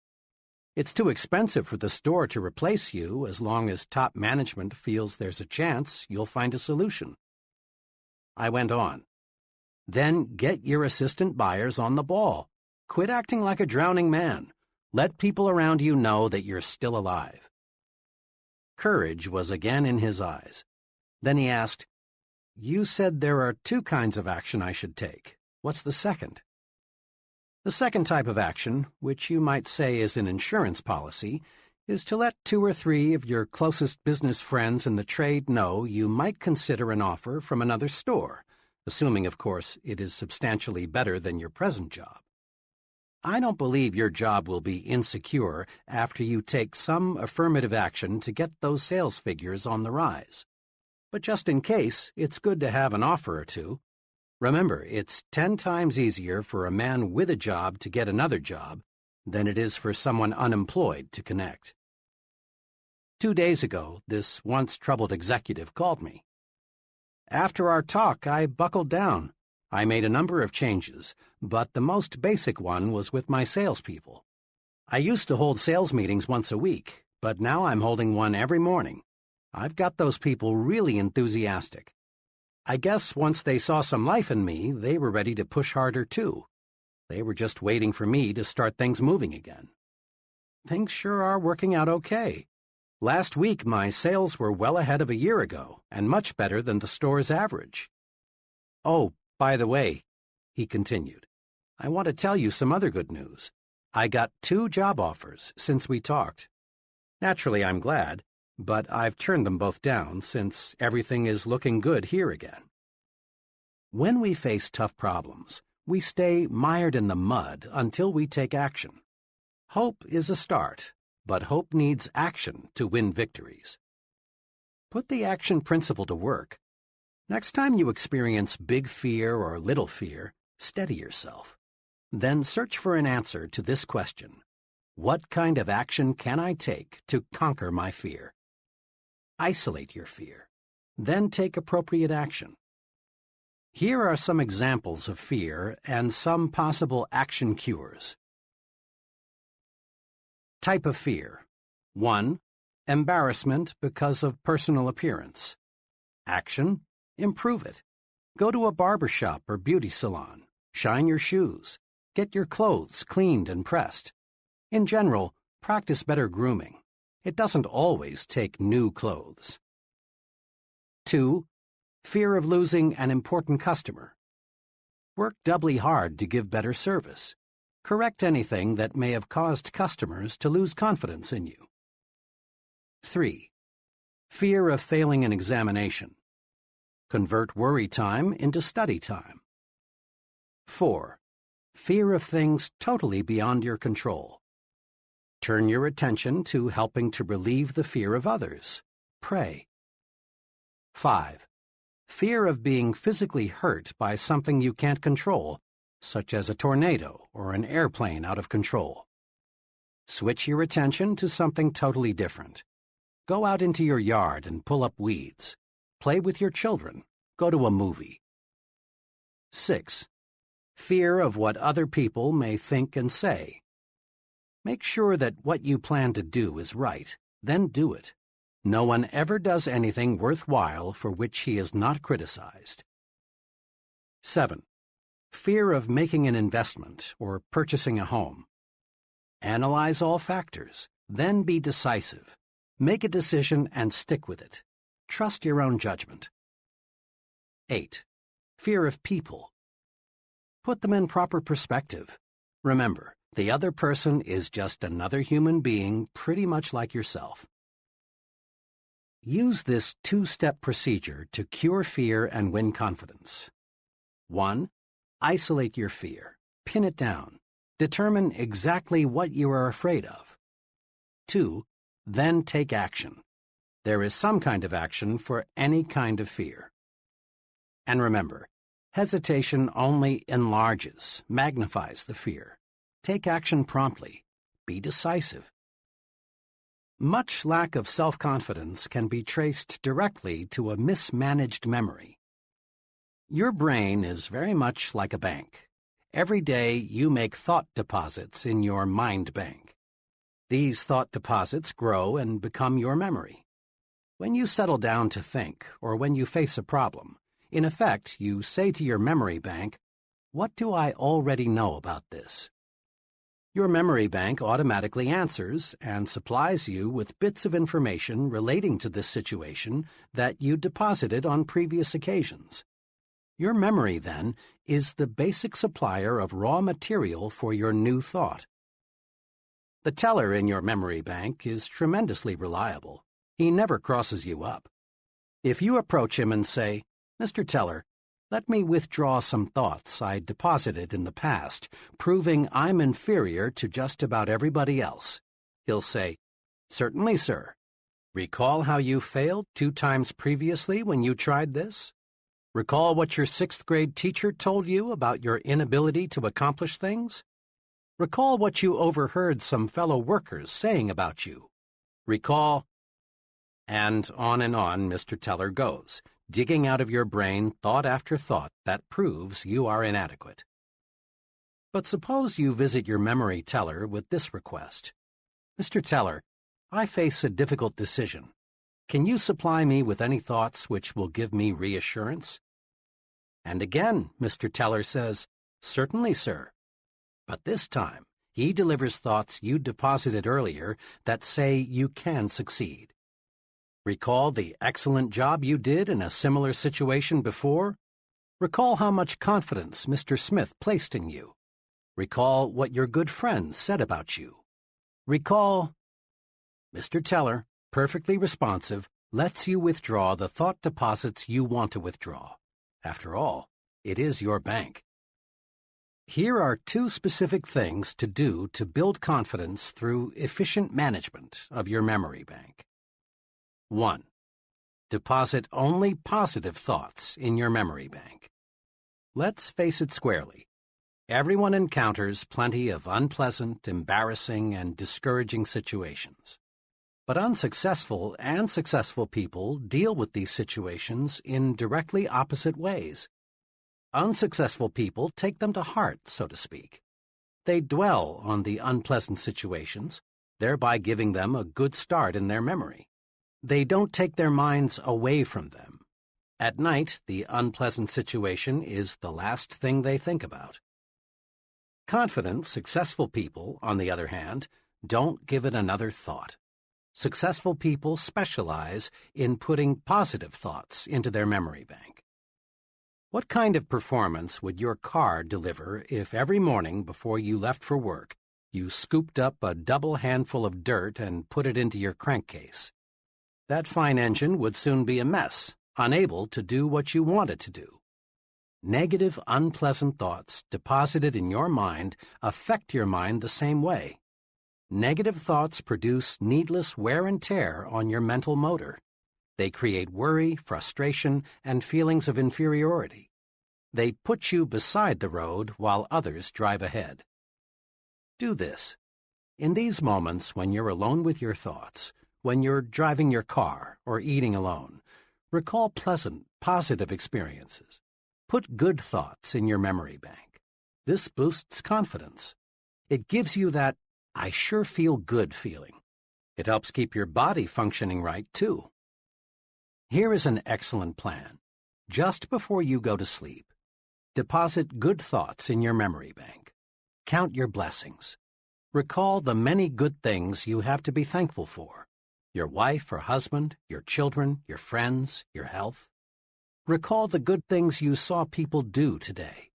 It's too expensive for the store to replace you as long as top management feels there's a chance you'll find a solution." I went on. "Then get your assistant buyers on the ball. Quit acting like a drowning man. Let people around you know that you're still alive." Courage was again in his eyes. Then he asked, "You said there are two kinds of action I should take. What's the second?" "The second type of action, which you might say is an insurance policy, is to let 2 or 3 of your closest business friends in the trade know you might consider an offer from another store, assuming, of course, it is substantially better than your present job. I don't believe your job will be insecure after you take some affirmative action to get those sales figures on the rise. But just in case, it's good to have an offer or two. Remember, it's 10 times easier for a man with a job to get another job than it is for someone unemployed to connect. 2 days ago, this once troubled executive called me. After our talk, I buckled down. I made a number of changes, but the most basic one was with my salespeople. I used to hold sales meetings once a week, but now I'm holding one every morning. I've got those people really enthusiastic. I guess once they saw some life in me, they were ready to push harder too. They were just waiting for me to start things moving again. Things sure are working out okay. Last week, my sales were well ahead of a year ago, and much better than the store's average. Oh, by the way, he continued, I want to tell you some other good news. I got 2 job offers since we talked. Naturally, I'm glad, but I've turned them both down since everything is looking good here again. When we face tough problems, we stay mired in the mud until we take action. Hope is a start, but hope needs action to win victories. Put the action principle to work. Next time you experience big fear or little fear, steady yourself. Then search for an answer to this question. What kind of action can I take to conquer my fear? Isolate your fear. Then take appropriate action. Here are some examples of fear and some possible action cures. Type of fear. 1. Embarrassment because of personal appearance. Action. Improve it. Go to a barber shop or beauty salon. Shine your shoes. Get your clothes cleaned and pressed. In general, practice better grooming. It doesn't always take new clothes. 2. Fear of losing an important customer. Work doubly hard to give better service. Correct anything that may have caused customers to lose confidence in you. 3. Fear of failing an examination. Convert worry time into study time. 4. Fear of things totally beyond your control. Turn your attention to helping to relieve the fear of others. Pray. 5. Fear of being physically hurt by something you can't control, such as a tornado or an airplane out of control. Switch your attention to something totally different. Go out into your yard and pull up weeds. Play with your children. Go to a movie. 6. Fear of what other people may think and say. Make sure that what you plan to do is right, then do it. No one ever does anything worthwhile for which he is not criticized. 7. Fear of making an investment or purchasing a home. Analyze all factors, then be decisive. Make a decision and stick with it. Trust your own judgment. 8. Fear of people. Put them in proper perspective. Remember, the other person is just another human being pretty much like yourself. Use this 2-step procedure to cure fear and win confidence. 1. Isolate your fear. Pin it down. Determine exactly what you are afraid of. 2. Then take action. There is some kind of action for any kind of fear. And remember, hesitation only enlarges, magnifies the fear. Take action promptly. Be decisive. Much lack of self-confidence can be traced directly to a mismanaged memory. Your brain is very much like a bank. Every day you make thought deposits in your mind bank. These thought deposits grow and become your memory. When you settle down to think, or when you face a problem, in effect, you say to your memory bank, "What do I already know about this?" Your memory bank automatically answers and supplies you with bits of information relating to this situation that you deposited on previous occasions. Your memory, then, is the basic supplier of raw material for your new thought. The teller in your memory bank is tremendously reliable. He never crosses you up. If you approach him and say, "Mr. Teller, Let me withdraw some thoughts I deposited in the past, proving I'm inferior to just about everybody else. He'll say, "Certainly, sir. Recall how you failed 2 times previously when you tried this? Recall what your 6th-grade teacher told you about your inability to accomplish things? Recall what you overheard some fellow workers saying about you. Recall—" And on Mr. Teller goes, digging out of your brain thought after thought that proves you are inadequate. But suppose you visit your memory teller with this request. "Mr. Teller, I face a difficult decision. Can you supply me with any thoughts which will give me reassurance?" And again, Mr. Teller says, "Certainly, sir." But this time, he delivers thoughts you deposited earlier that say you can succeed. Recall the excellent job you did in a similar situation before? Recall how much confidence Mr. Smith placed in you. Recall what your good friends said about you. Recall— Mr. Teller, perfectly responsive, lets you withdraw the thought deposits you want to withdraw. After all, it is your bank. Here are 2 specific things to do to build confidence through efficient management of your memory bank. 1. Deposit only positive thoughts in your memory bank. Let's face it squarely. Everyone encounters plenty of unpleasant, embarrassing, and discouraging situations. But unsuccessful and successful people deal with these situations in directly opposite ways. Unsuccessful people take them to heart, so to speak. They dwell on the unpleasant situations, thereby giving them a good start in their memory. They don't take their minds away from them. At night, the unpleasant situation is the last thing they think about. Confident, successful people, on the other hand, don't give it another thought. Successful people specialize in putting positive thoughts into their memory bank. What kind of performance would your car deliver if every morning before you left for work, you scooped up a double handful of dirt and put it into your crankcase? That fine engine would soon be a mess, unable to do what you want it to do. Negative, unpleasant thoughts deposited in your mind affect your mind the same way. Negative thoughts produce needless wear and tear on your mental motor. They create worry, frustration, and feelings of inferiority. They put you beside the road while others drive ahead. Do this. In these moments when you're alone with your thoughts, when you're driving your car or eating alone, recall pleasant, positive experiences. Put good thoughts in your memory bank. This boosts confidence. It gives you that "I sure feel good" feeling. It helps keep your body functioning right, too. Here is an excellent plan. Just before you go to sleep, deposit good thoughts in your memory bank. Count your blessings. Recall the many good things you have to be thankful for. Your wife or husband, your children, your friends, your health. Recall the good things you saw people do today.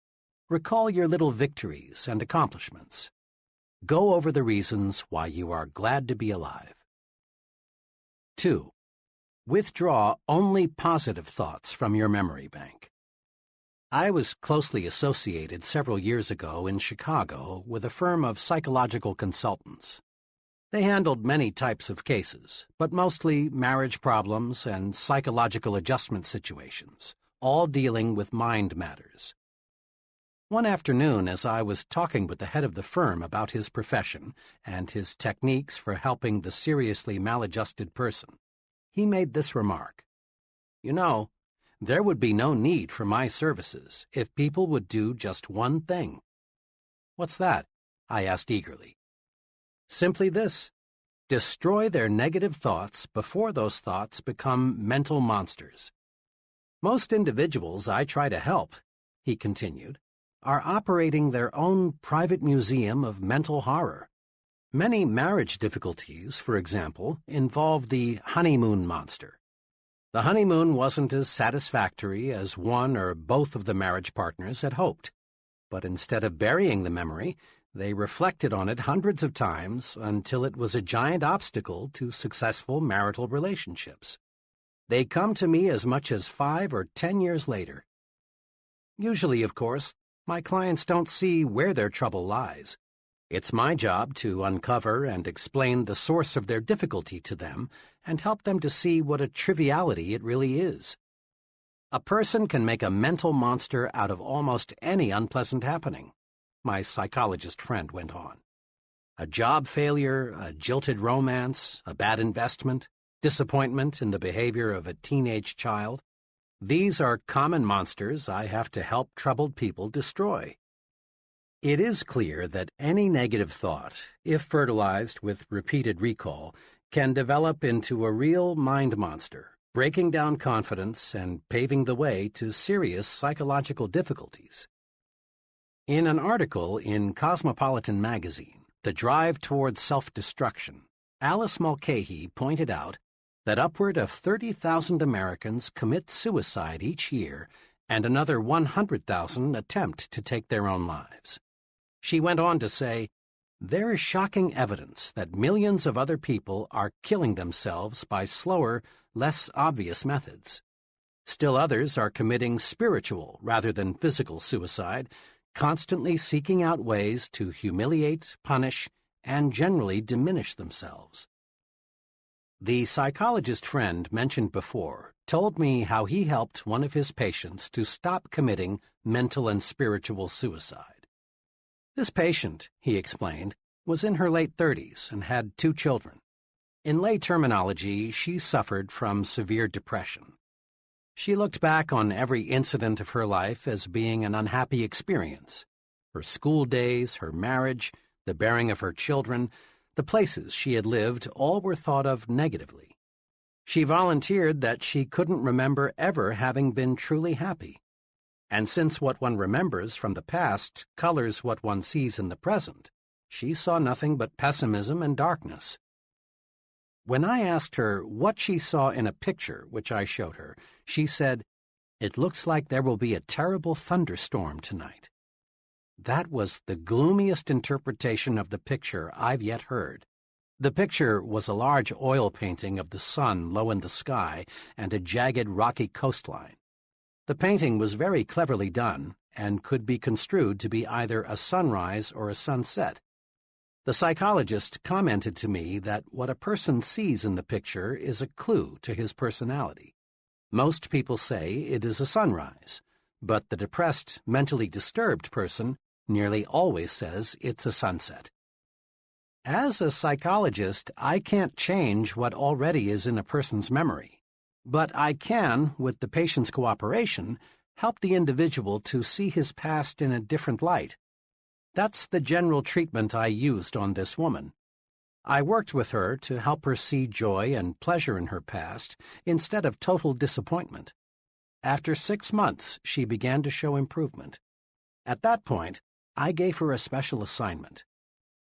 Recall your little victories and accomplishments. Go over the reasons why you are glad to be alive. 2. Withdraw only positive thoughts from your memory bank. I was closely associated several years ago in Chicago with a firm of psychological consultants. They handled many types of cases, but mostly marriage problems and psychological adjustment situations, all dealing with mind matters. One afternoon, as I was talking with the head of the firm about his profession and his techniques for helping the seriously maladjusted person, he made this remark: "You know, there would be no need for my services if people would do just one thing." "What's that?" I asked eagerly. "Simply this: destroy their negative thoughts before those thoughts become mental monsters. Most individuals I try to help," he continued, "are operating their own private museum of mental horror. Many marriage difficulties, for example, involve the honeymoon monster. The honeymoon wasn't as satisfactory as one or both of the marriage partners had hoped, but instead of burying the memory, they reflected on it hundreds of times until it was a giant obstacle to successful marital relationships. They come to me as much as 5 or 10 years later. Usually, of course, my clients don't see where their trouble lies. It's my job to uncover and explain the source of their difficulty to them and help them to see what a triviality it really is. A person can make a mental monster out of almost any unpleasant happening, my psychologist friend went on. A job failure, a jilted romance, a bad investment, disappointment in the behavior of a teenage child. These are common monsters I have to help troubled people destroy. It is clear that any negative thought, if fertilized with repeated recall, can develop into a real mind monster, breaking down confidence and paving the way to serious psychological difficulties. In an article in Cosmopolitan magazine, The Drive Toward Self-Destruction, Alice Mulcahy pointed out that upward of 30,000 Americans commit suicide each year and another 100,000 attempt to take their own lives. She went on to say, "There is shocking evidence that millions of other people are killing themselves by slower, less obvious methods. Still others are committing spiritual rather than physical suicide, constantly seeking out ways to humiliate, punish, and generally diminish themselves." The psychologist friend mentioned before told me how he helped one of his patients to stop committing mental and spiritual suicide. This patient, he explained, was in her late 30s and had 2 children. In lay terminology, she suffered from severe depression. She looked back on every incident of her life as being an unhappy experience. Her school days, her marriage, the bearing of her children, the places she had lived, all were thought of negatively. She volunteered that she couldn't remember ever having been truly happy. And since what one remembers from the past colors what one sees in the present, she saw nothing but pessimism and darkness. When I asked her what she saw in a picture which I showed her, she said, "It looks like there will be a terrible thunderstorm tonight." That was the gloomiest interpretation of the picture I've yet heard. The picture was a large oil painting of the sun low in the sky and a jagged rocky coastline. The painting was very cleverly done and could be construed to be either a sunrise or a sunset. The psychologist commented to me that what a person sees in the picture is a clue to his personality. Most people say it is a sunrise, but the depressed, mentally disturbed person nearly always says it's a sunset. As a psychologist, I can't change what already is in a person's memory, but I can, with the patient's cooperation, help the individual to see his past in a different light. That's the general treatment I used on this woman. I worked with her to help her see joy and pleasure in her past instead of total disappointment. After 6 months, she began to show improvement. At that point, I gave her a special assignment.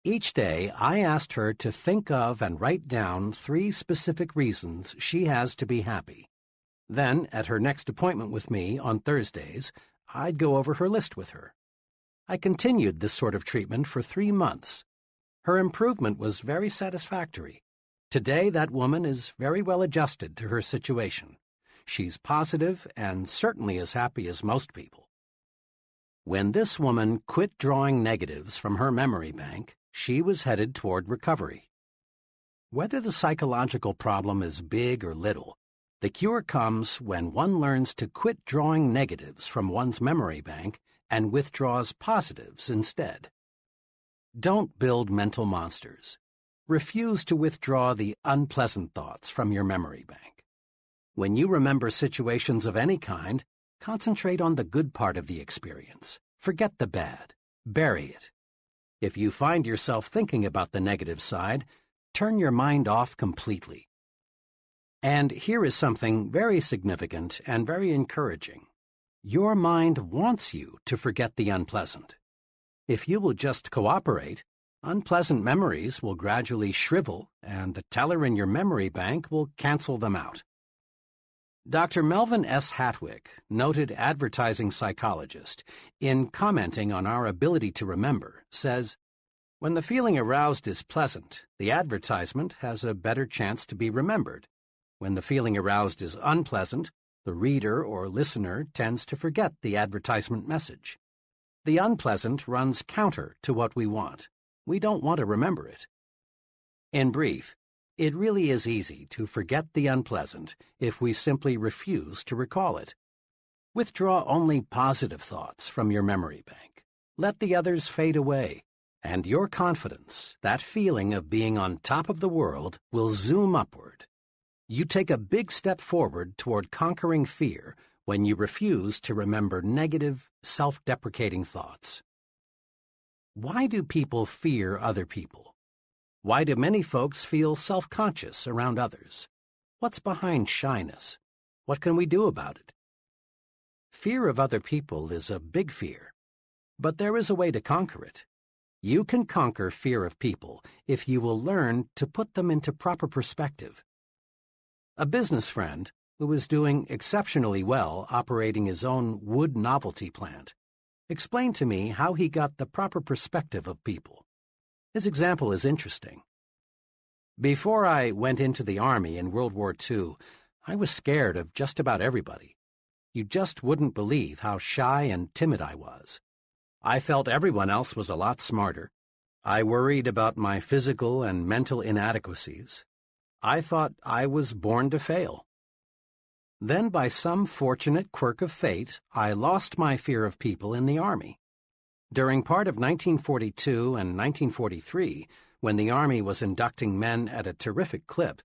Each day, I asked her to think of and write down 3 specific reasons she has to be happy. Then, at her next appointment with me on Thursdays, I'd go over her list with her. I continued this sort of treatment for 3 months. Her improvement was very satisfactory. Today, that woman is very well adjusted to her situation. She's positive and certainly as happy as most people. When this woman quit drawing negatives from her memory bank, she was headed toward recovery. Whether the psychological problem is big or little, the cure comes when one learns to quit drawing negatives from one's memory bank and withdraws positives instead. Don't build mental monsters. Refuse to withdraw the unpleasant thoughts from your memory bank. When you remember situations of any kind, concentrate on the good part of the experience. Forget the bad. Bury it. If you find yourself thinking about the negative side, turn your mind off completely. And here is something very significant and very encouraging. Your mind wants you to forget the unpleasant. If you will just cooperate, unpleasant memories will gradually shrivel, and the teller in your memory bank will cancel them out. Dr. Melvin S. Hatwick, noted advertising psychologist, in commenting on our ability to remember, says, "When the feeling aroused is pleasant, the advertisement has a better chance to be remembered. When the feeling aroused is unpleasant, The reader or listener tends to forget the advertisement message. The unpleasant runs counter to what we want. We don't want to remember it. In brief, it really is easy to forget the unpleasant if we simply refuse to recall it. Withdraw only positive thoughts from your memory bank. Let the others fade away, and your confidence, that feeling of being on top of the world, will zoom upward. You take a big step forward toward conquering fear when you refuse to remember negative, self-deprecating thoughts. Why do people fear other people? Why do many folks feel self-conscious around others? What's behind shyness? What can we do about it? Fear of other people is a big fear, but there is a way to conquer it. You can conquer fear of people if you will learn to put them into proper perspective. A business friend, who was doing exceptionally well operating his own wood novelty plant, explained to me how he got the proper perspective of people. His example is interesting. Before I went into the Army in World War II, I was scared of just about everybody. You just wouldn't believe how shy and timid I was. I felt everyone else was a lot smarter. I worried about my physical and mental inadequacies. I thought I was born to fail. Then, by some fortunate quirk of fate, I lost my fear of people in the Army. During part of 1942 and 1943, when the Army was inducting men at a terrific clip,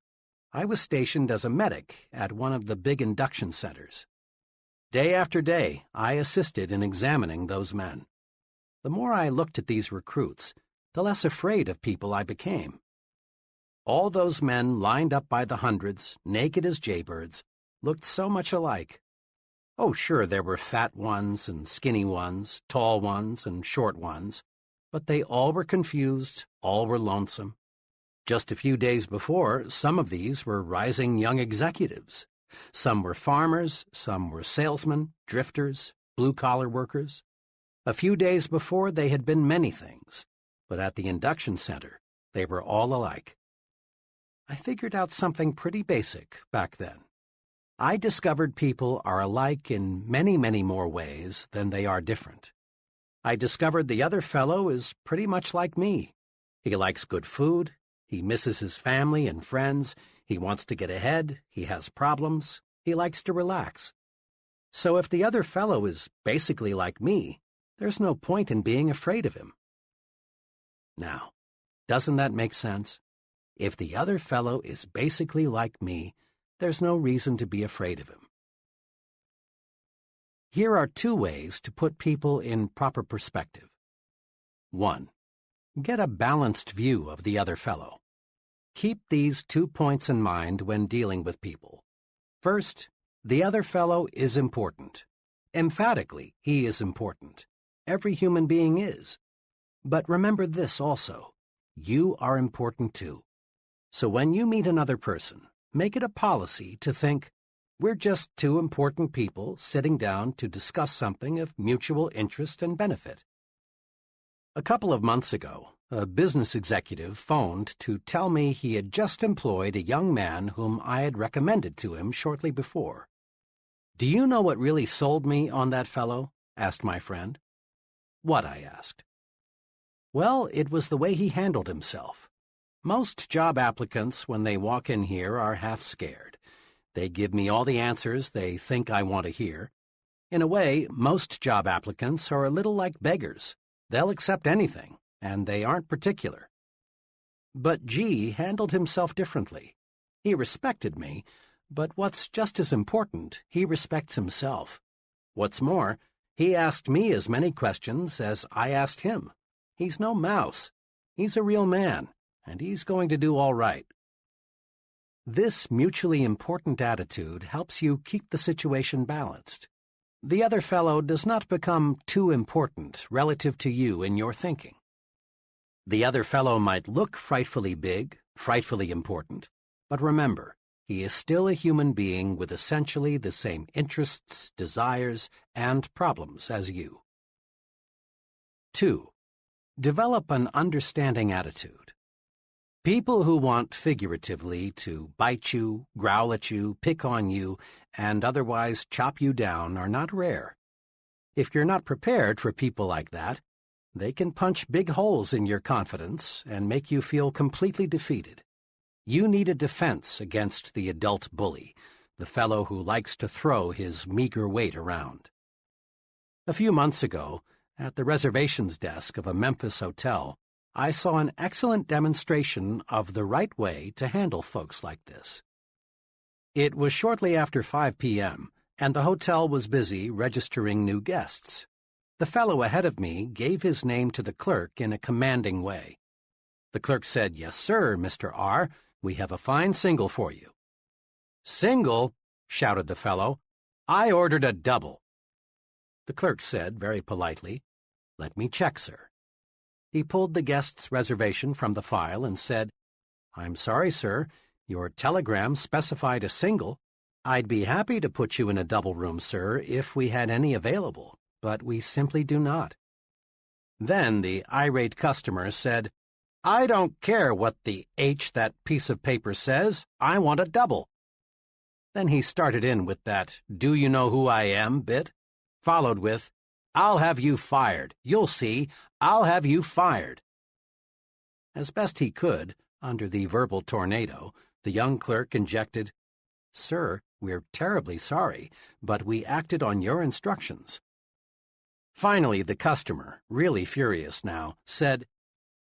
I was stationed as a medic at one of the big induction centers. Day after day, I assisted in examining those men. The more I looked at these recruits, the less afraid of people I became. All those men lined up by the hundreds, naked as jaybirds, looked so much alike. Oh, sure, there were fat ones and skinny ones, tall ones and short ones, but they all were confused, all were lonesome. Just a few days before, some of these were rising young executives. Some were farmers, some were salesmen, drifters, blue-collar workers. A few days before, they had been many things, but at the induction center, they were all alike. I figured out something pretty basic back then. I discovered people are alike in many, many more ways than they are different. I discovered the other fellow is pretty much like me. He likes good food, he misses his family and friends, he wants to get ahead, he has problems, he likes to relax. So if the other fellow is basically like me, there's no point in being afraid of him. Now, doesn't that make sense? If the other fellow is basically like me, there's no reason to be afraid of him. Here are two ways to put people in proper perspective. 1. Get a balanced view of the other fellow. Keep these 2 points in mind when dealing with people. First, the other fellow is important. Emphatically, he is important. Every human being is. But remember this also. You are important too. So when you meet another person, make it a policy to think, we're just two important people sitting down to discuss something of mutual interest and benefit. A couple of months ago, a business executive phoned to tell me he had just employed a young man whom I had recommended to him shortly before. "Do you know what really sold me on that fellow?" asked my friend. "What?" I asked. "Well, it was the way he handled himself. Most job applicants, when they walk in here, are half scared. They give me all the answers they think I want to hear. In a way, most job applicants are a little like beggars. They'll accept anything, and they aren't particular. But G handled himself differently. He respected me, but what's just as important, he respects himself. What's more, he asked me as many questions as I asked him. He's no mouse. He's a real man, and he's going to do all right." This mutually important attitude helps you keep the situation balanced. The other fellow does not become too important relative to you in your thinking. The other fellow might look frightfully big, frightfully important, but remember, he is still a human being with essentially the same interests, desires, and problems as you. 2. Develop an understanding attitude. People who want figuratively to bite you, growl at you, pick on you, and otherwise chop you down are not rare. If you're not prepared for people like that, they can punch big holes in your confidence and make you feel completely defeated. You need a defense against the adult bully, the fellow who likes to throw his meager weight around. A few months ago, at the reservations desk of a Memphis hotel, I saw an excellent demonstration of the right way to handle folks like this. It was shortly after 5 p.m., and the hotel was busy registering new guests. The fellow ahead of me gave his name to the clerk in a commanding way. The clerk said, "Yes, sir, Mr. R., we have a fine single for you." "Single?" shouted the fellow. "I ordered a double." The clerk said, very politely, "Let me check, sir." He pulled the guest's reservation from the file and said, "I'm sorry, sir, your telegram specified a single. I'd be happy to put you in a double room, sir, if we had any available, but we simply do not." Then the irate customer said, "I don't care what the H that piece of paper says. I want a double." Then he started in with that "do you know who I am" bit, followed with, "I'll have you fired. You'll see. I'll have you fired." As best he could, under the verbal tornado, the young clerk injected, "Sir, we're terribly sorry, but we acted on your instructions." Finally, the customer, really furious now, said,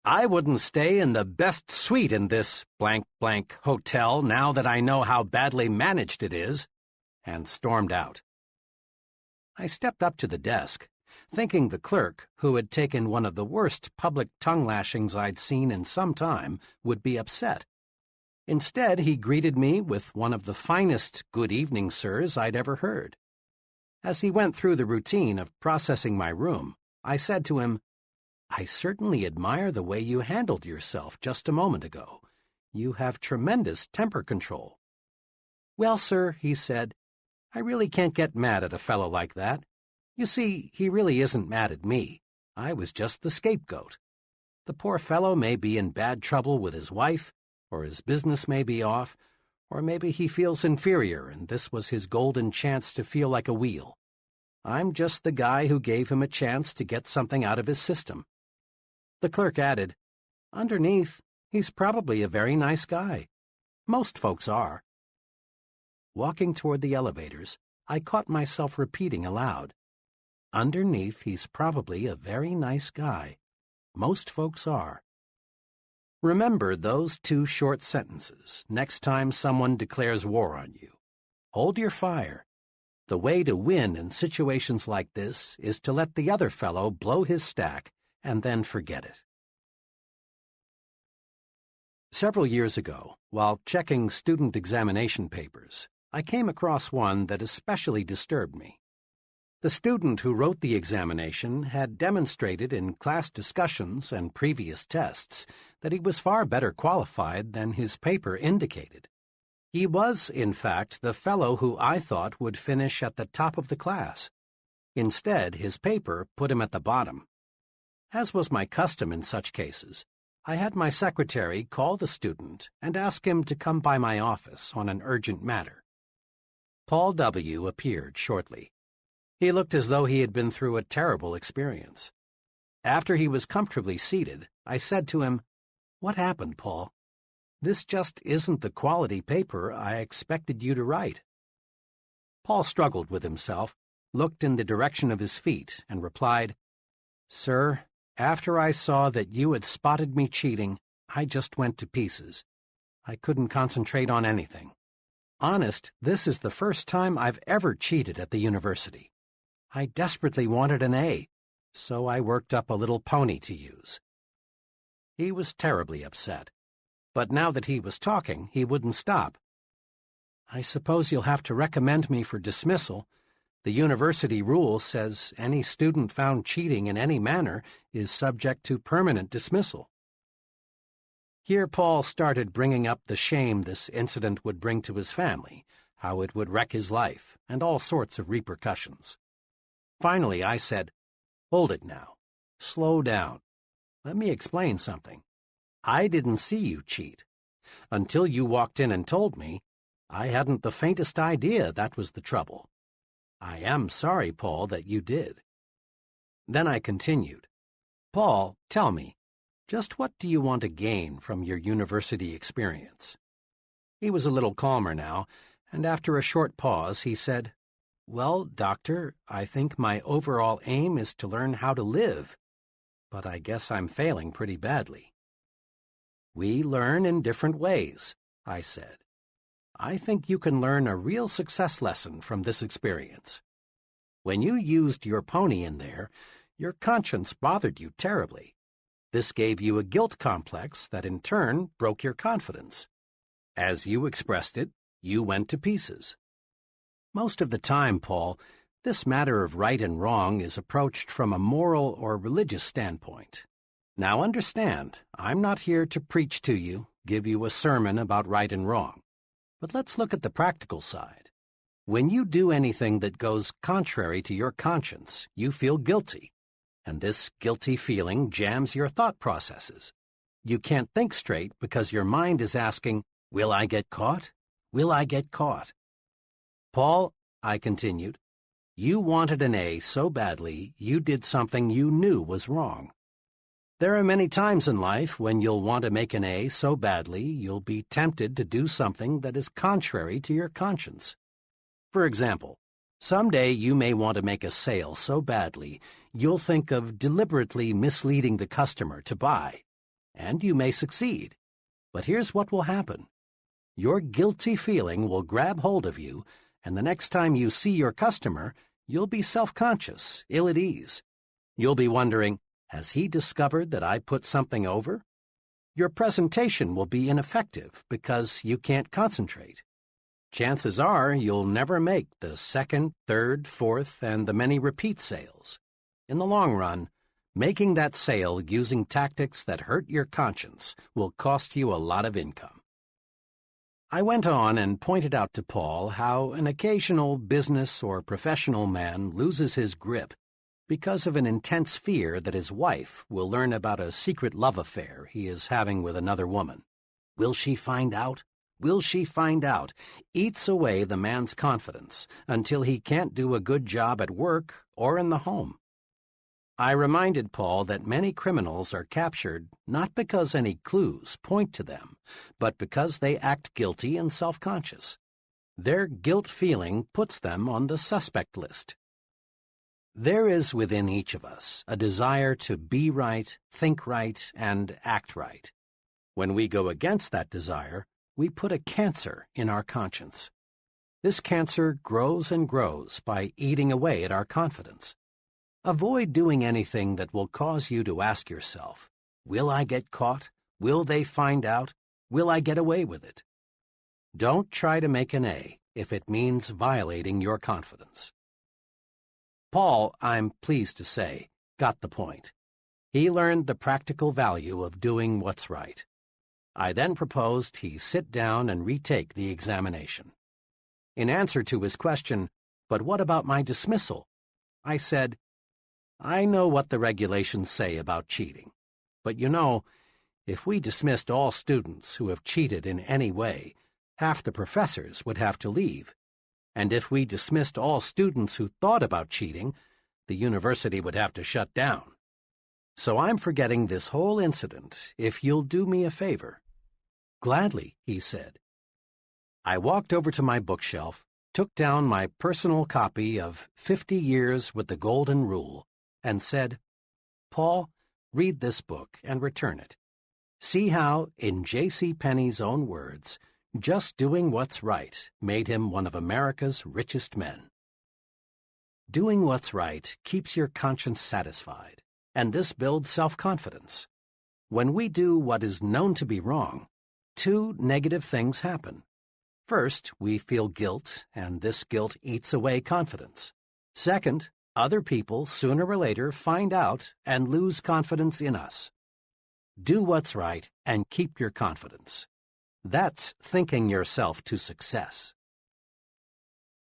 "I wouldn't stay in the best suite in this blank blank hotel now that I know how badly managed it is," and stormed out. I stepped up to the desk, thinking the clerk, who had taken one of the worst public tongue-lashings I'd seen in some time, would be upset. Instead, he greeted me with one of the finest "good evening, sirs" I'd ever heard. As he went through the routine of processing my room, I said to him, "I certainly admire the way you handled yourself just a moment ago. You have tremendous temper control." "Well, sir," he said, "I really can't get mad at a fellow like that. You see, he really isn't mad at me. I was just the scapegoat. The poor fellow may be in bad trouble with his wife, or his business may be off, or maybe he feels inferior and this was his golden chance to feel like a wheel. I'm just the guy who gave him a chance to get something out of his system." The clerk added, "Underneath, he's probably a very nice guy. Most folks are." Walking toward the elevators, I caught myself repeating aloud, "Underneath, he's probably a very nice guy. Most folks are." Remember those two short sentences next time someone declares war on you. Hold your fire. The way to win in situations like this is to let the other fellow blow his stack and then forget it. Several years ago, while checking student examination papers, I came across one that especially disturbed me. The student who wrote the examination had demonstrated in class discussions and previous tests that he was far better qualified than his paper indicated. He was, in fact, the fellow who I thought would finish at the top of the class. Instead, his paper put him at the bottom. As was my custom in such cases, I had my secretary call the student and ask him to come by my office on an urgent matter. Paul W. appeared shortly. He looked as though he had been through a terrible experience. After he was comfortably seated, I said to him, "What happened, Paul? This just isn't the quality paper I expected you to write." Paul struggled with himself, looked in the direction of his feet, and replied, "Sir, after I saw that you had spotted me cheating, I just went to pieces. I couldn't concentrate on anything. Honest, this is the first time I've ever cheated at the university. I desperately wanted an A, so I worked up a little pony to use." He was terribly upset, but now that he was talking, he wouldn't stop. "I suppose you'll have to recommend me for dismissal. The university rule says any student found cheating in any manner is subject to permanent dismissal." Here Paul started bringing up the shame this incident would bring to his family, how it would wreck his life, and all sorts of repercussions. Finally, I said, "Hold it now. Slow down. Let me explain something. I didn't see you cheat. Until you walked in and told me, I hadn't the faintest idea that was the trouble. I am sorry, Paul, that you did." Then I continued, "Paul, tell me, just what do you want to gain from your university experience?" He was a little calmer now, and after a short pause he said, "Well, Doctor, I think my overall aim is to learn how to live, but I guess I'm failing pretty badly." "We learn in different ways," I said. "I think you can learn a real success lesson from this experience. When you used your pony in there, your conscience bothered you terribly. This gave you a guilt complex that in turn broke your confidence. As you expressed it, you went to pieces. Most of the time, Paul, this matter of right and wrong is approached from a moral or religious standpoint. Now understand, I'm not here to preach to you, give you a sermon about right and wrong. But let's look at the practical side. When you do anything that goes contrary to your conscience, you feel guilty, and this guilty feeling jams your thought processes. You can't think straight because your mind is asking, "Will I get caught? Will I get caught?" "Paul," I continued, "you wanted an A so badly you did something you knew was wrong. There are many times in life when you'll want to make an A so badly you'll be tempted to do something that is contrary to your conscience. For example, someday you may want to make a sale so badly you'll think of deliberately misleading the customer to buy, and you may succeed. But here's what will happen. Your guilty feeling will grab hold of you, and the next time you see your customer, you'll be self-conscious, ill at ease. You'll be wondering, has he discovered that I put something over? Your presentation will be ineffective because you can't concentrate. Chances are you'll never make the second, third, fourth, and the many repeat sales. In the long run, making that sale using tactics that hurt your conscience will cost you a lot of income." I went on and pointed out to Paul how an occasional business or professional man loses his grip because of an intense fear that his wife will learn about a secret love affair he is having with another woman. Will she find out? Will she find out? Eats away the man's confidence until he can't do a good job at work or in the home. I reminded Paul that many criminals are captured not because any clues point to them, but because they act guilty and self-conscious. Their guilt feeling puts them on the suspect list. There is within each of us a desire to be right, think right, and act right. When we go against that desire, we put a cancer in our conscience. This cancer grows and grows by eating away at our confidence. Avoid doing anything that will cause you to ask yourself, "Will I get caught? Will they find out? Will I get away with it?" Don't try to make an A if it means violating your confidence. Paul, I'm pleased to say, got the point. He learned the practical value of doing what's right. I then proposed he sit down and retake the examination. In answer to his question, "But what about my dismissal?" I said, "I know what the regulations say about cheating, but you know, if we dismissed all students who have cheated in any way, half the professors would have to leave. And if we dismissed all students who thought about cheating, the university would have to shut down. So I'm forgetting this whole incident if you'll do me a favor." "Gladly," he said. I walked over to my bookshelf, took down my personal copy of 50 Years with the Golden Rule, and said, "Paul, read this book and return it. See how, in J.C. Penney's own words, just doing what's right made him one of America's richest men." Doing what's right keeps your conscience satisfied, and this builds self-confidence. When we do what is known to be wrong, two negative things happen. First, we feel guilt, and this guilt eats away confidence. Second, other people sooner or later find out and lose confidence in us. Do what's right and keep your confidence. That's thinking yourself to success.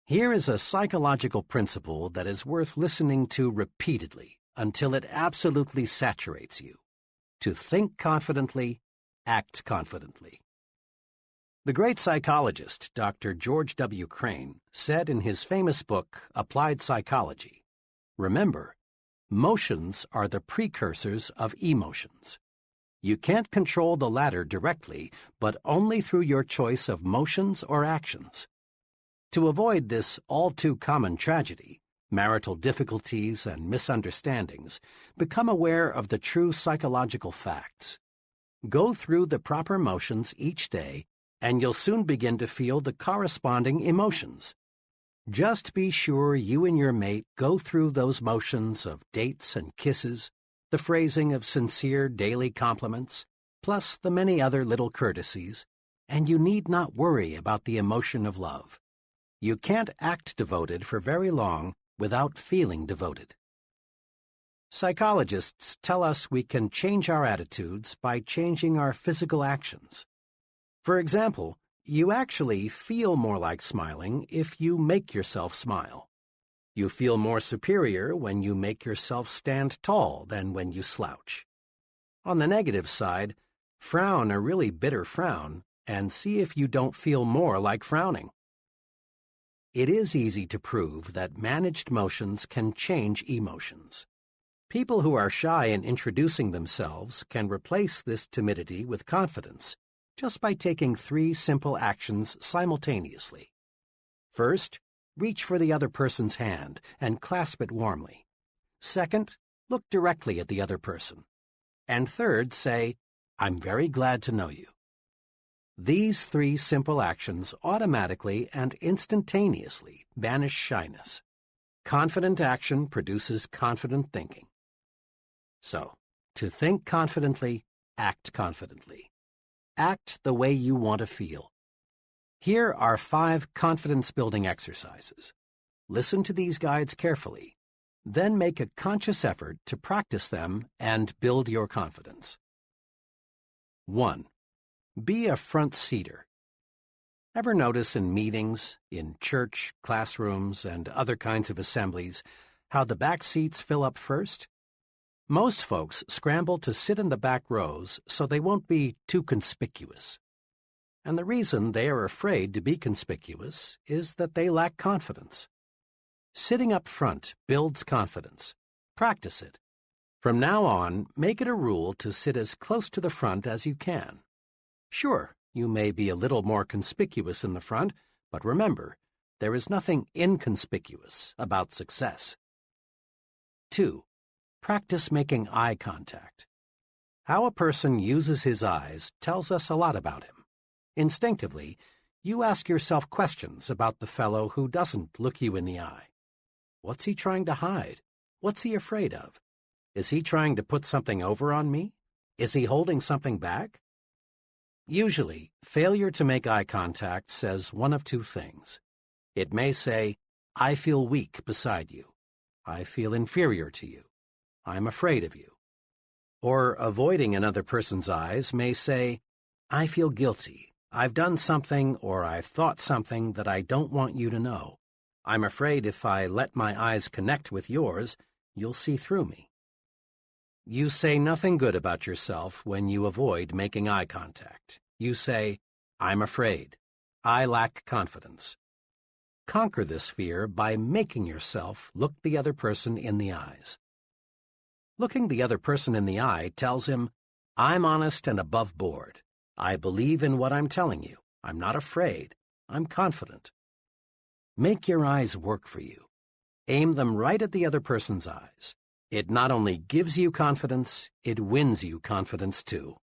Here is a psychological principle that is worth listening to repeatedly until it absolutely saturates you. To think confidently, act confidently. The great psychologist, Dr. George W. Crane, said in his famous book, Applied Psychology, "Remember, motions are the precursors of emotions. You can't control the latter directly, but only through your choice of motions or actions. To avoid this all-too-common tragedy, marital difficulties and misunderstandings, become aware of the true psychological facts. Go through the proper motions each day, and you'll soon begin to feel the corresponding emotions. Just be sure you and your mate go through those motions of dates and kisses, the phrasing of sincere daily compliments, plus the many other little courtesies, and you need not worry about the emotion of love. You can't act devoted for very long without feeling devoted." Psychologists tell us we can change our attitudes by changing our physical actions. For example, you actually feel more like smiling if you make yourself smile. You feel more superior when you make yourself stand tall than when you slouch. On the negative side, frown a really bitter frown and see if you don't feel more like frowning. It is easy to prove that managed motions can change emotions. People who are shy in introducing themselves can replace this timidity with confidence just by taking 3 simple actions simultaneously. First, reach for the other person's hand and clasp it warmly. Second, look directly at the other person. And third, say, "I'm very glad to know you." These 3 simple actions automatically and instantaneously banish shyness. Confident action produces confident thinking. So, to think confidently, act confidently. Act the way you want to feel. Here are 5 confidence-building exercises. Listen to these guides carefully, then make a conscious effort to practice them and build your confidence. 1. Be a front-seater. Ever notice in meetings, in church, classrooms, and other kinds of assemblies, how the back seats fill up first? Most folks scramble to sit in the back rows so they won't be too conspicuous. And the reason they are afraid to be conspicuous is that they lack confidence. Sitting up front builds confidence. Practice it. From now on, make it a rule to sit as close to the front as you can. Sure, you may be a little more conspicuous in the front, but remember, there is nothing inconspicuous about success. 2. Practice making eye contact. How a person uses his eyes tells us a lot about him. Instinctively, you ask yourself questions about the fellow who doesn't look you in the eye. What's he trying to hide? What's he afraid of? Is he trying to put something over on me? Is he holding something back? Usually, failure to make eye contact says one of 2 things. It may say, "I feel weak beside you. I feel inferior to you. I'm afraid of you." Or avoiding another person's eyes may say, "I feel guilty. I've done something or I've thought something that I don't want you to know. I'm afraid if I let my eyes connect with yours, you'll see through me." You say nothing good about yourself when you avoid making eye contact. You say, "I'm afraid. I lack confidence." Conquer this fear by making yourself look the other person in the eyes. Looking the other person in the eye tells him, "I'm honest and above board. I believe in what I'm telling you. I'm not afraid. I'm confident." Make your eyes work for you. Aim them right at the other person's eyes. It not only gives you confidence, it wins you confidence too.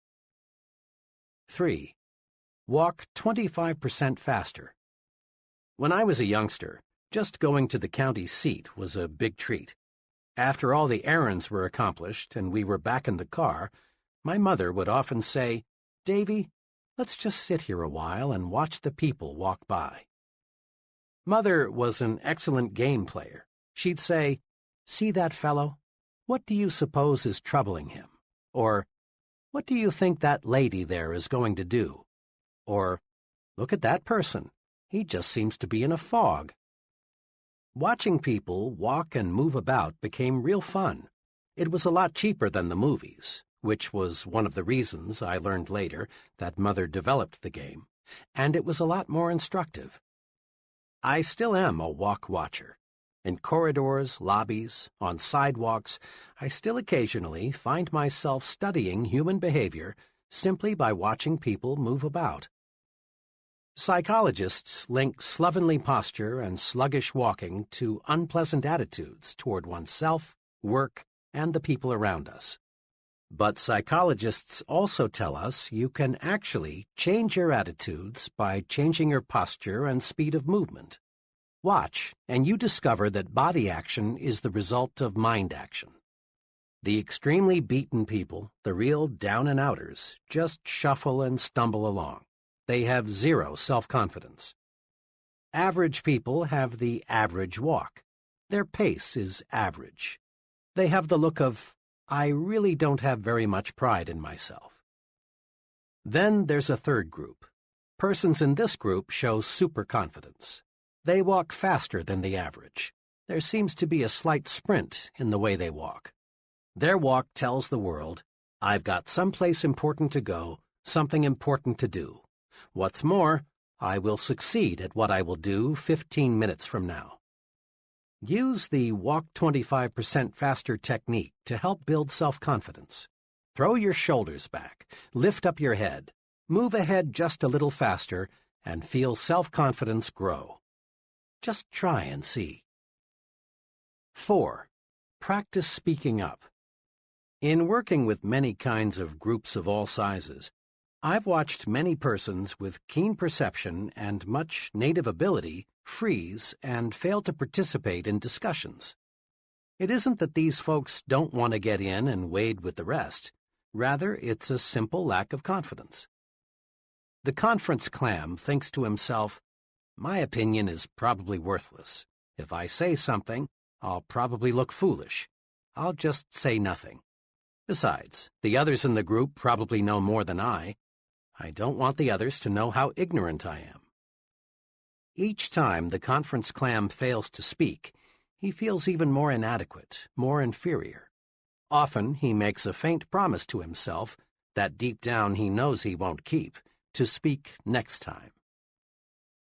3. Walk 25% faster. When I was a youngster, just going to the county seat was a big treat. After all the errands were accomplished and we were back in the car, my mother would often say, "Davy, let's just sit here a while and watch the people walk by." Mother was an excellent game player. She'd say, "See that fellow? What do you suppose is troubling him?" Or, "What do you think that lady there is going to do?" Or, "Look at that person. He just seems to be in a fog." Watching people walk and move about became real fun. It was a lot cheaper than the movies, which was one of the reasons I learned later that Mother developed the game, and it was a lot more instructive. I still am a walk watcher. In corridors, lobbies, on sidewalks, I still occasionally find myself studying human behavior simply by watching people move about. Psychologists link slovenly posture and sluggish walking to unpleasant attitudes toward oneself, work, and the people around us. But psychologists also tell us you can actually change your attitudes by changing your posture and speed of movement. Watch, and you discover that body action is the result of mind action. The extremely beaten people, the real down-and-outers, just shuffle and stumble along. They have zero self-confidence. Average people have the average walk. Their pace is average. They have the look of, I really don't have very much pride in myself. Then there's a third group. Persons in this group show superconfidence. They walk faster than the average. There seems to be a slight sprint in the way they walk. Their walk tells the world, I've got someplace important to go, something important to do. What's more, I will succeed at what I will do 15 minutes from now. Use the walk 25% faster technique to help build self-confidence. Throw your shoulders back, lift up your head, move ahead just a little faster, and feel self-confidence grow. Just try and see. 4. Practice speaking up. In working with many kinds of groups of all sizes, I've watched many persons with keen perception and much native ability freeze and fail to participate in discussions. It isn't that these folks don't want to get in and wade with the rest. Rather, it's a simple lack of confidence. The conference clam thinks to himself, my opinion is probably worthless. If I say something, I'll probably look foolish. I'll just say nothing. Besides, the others in the group probably know more than I. I don't want the others to know how ignorant I am. Each time the conference clam fails to speak, he feels even more inadequate, more inferior. Often he makes a faint promise to himself that deep down he knows he won't keep, to speak next time.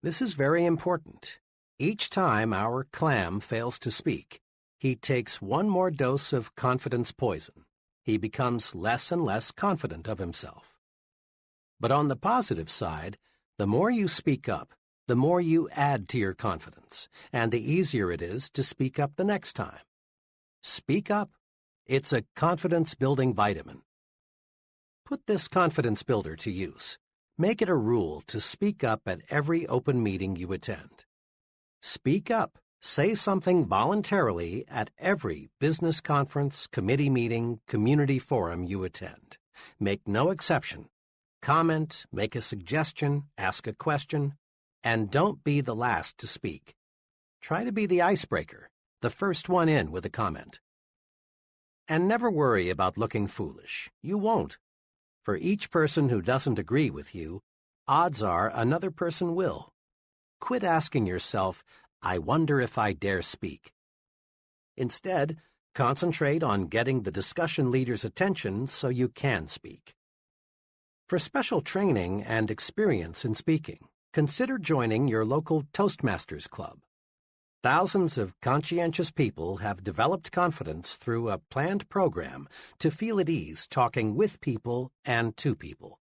This is very important. Each time our clam fails to speak, he takes one more dose of confidence poison. He becomes less and less confident of himself. But on the positive side, the more you speak up, the more you add to your confidence, and the easier it is to speak up the next time. Speak up. It's a confidence-building vitamin. Put this confidence builder to use. Make it a rule to speak up at every open meeting you attend. Speak up. Say something voluntarily at every business conference, committee meeting, community forum you attend. Make no exception. Comment, make a suggestion, ask a question, and don't be the last to speak. Try to be the icebreaker, the first one in with a comment. And never worry about looking foolish. You won't. For each person who doesn't agree with you, odds are another person will. Quit asking yourself, I wonder if I dare speak. Instead, concentrate on getting the discussion leader's attention so you can speak. For special training and experience in speaking, consider joining your local Toastmasters Club. Thousands of conscientious people have developed confidence through a planned program to feel at ease talking with people and to people.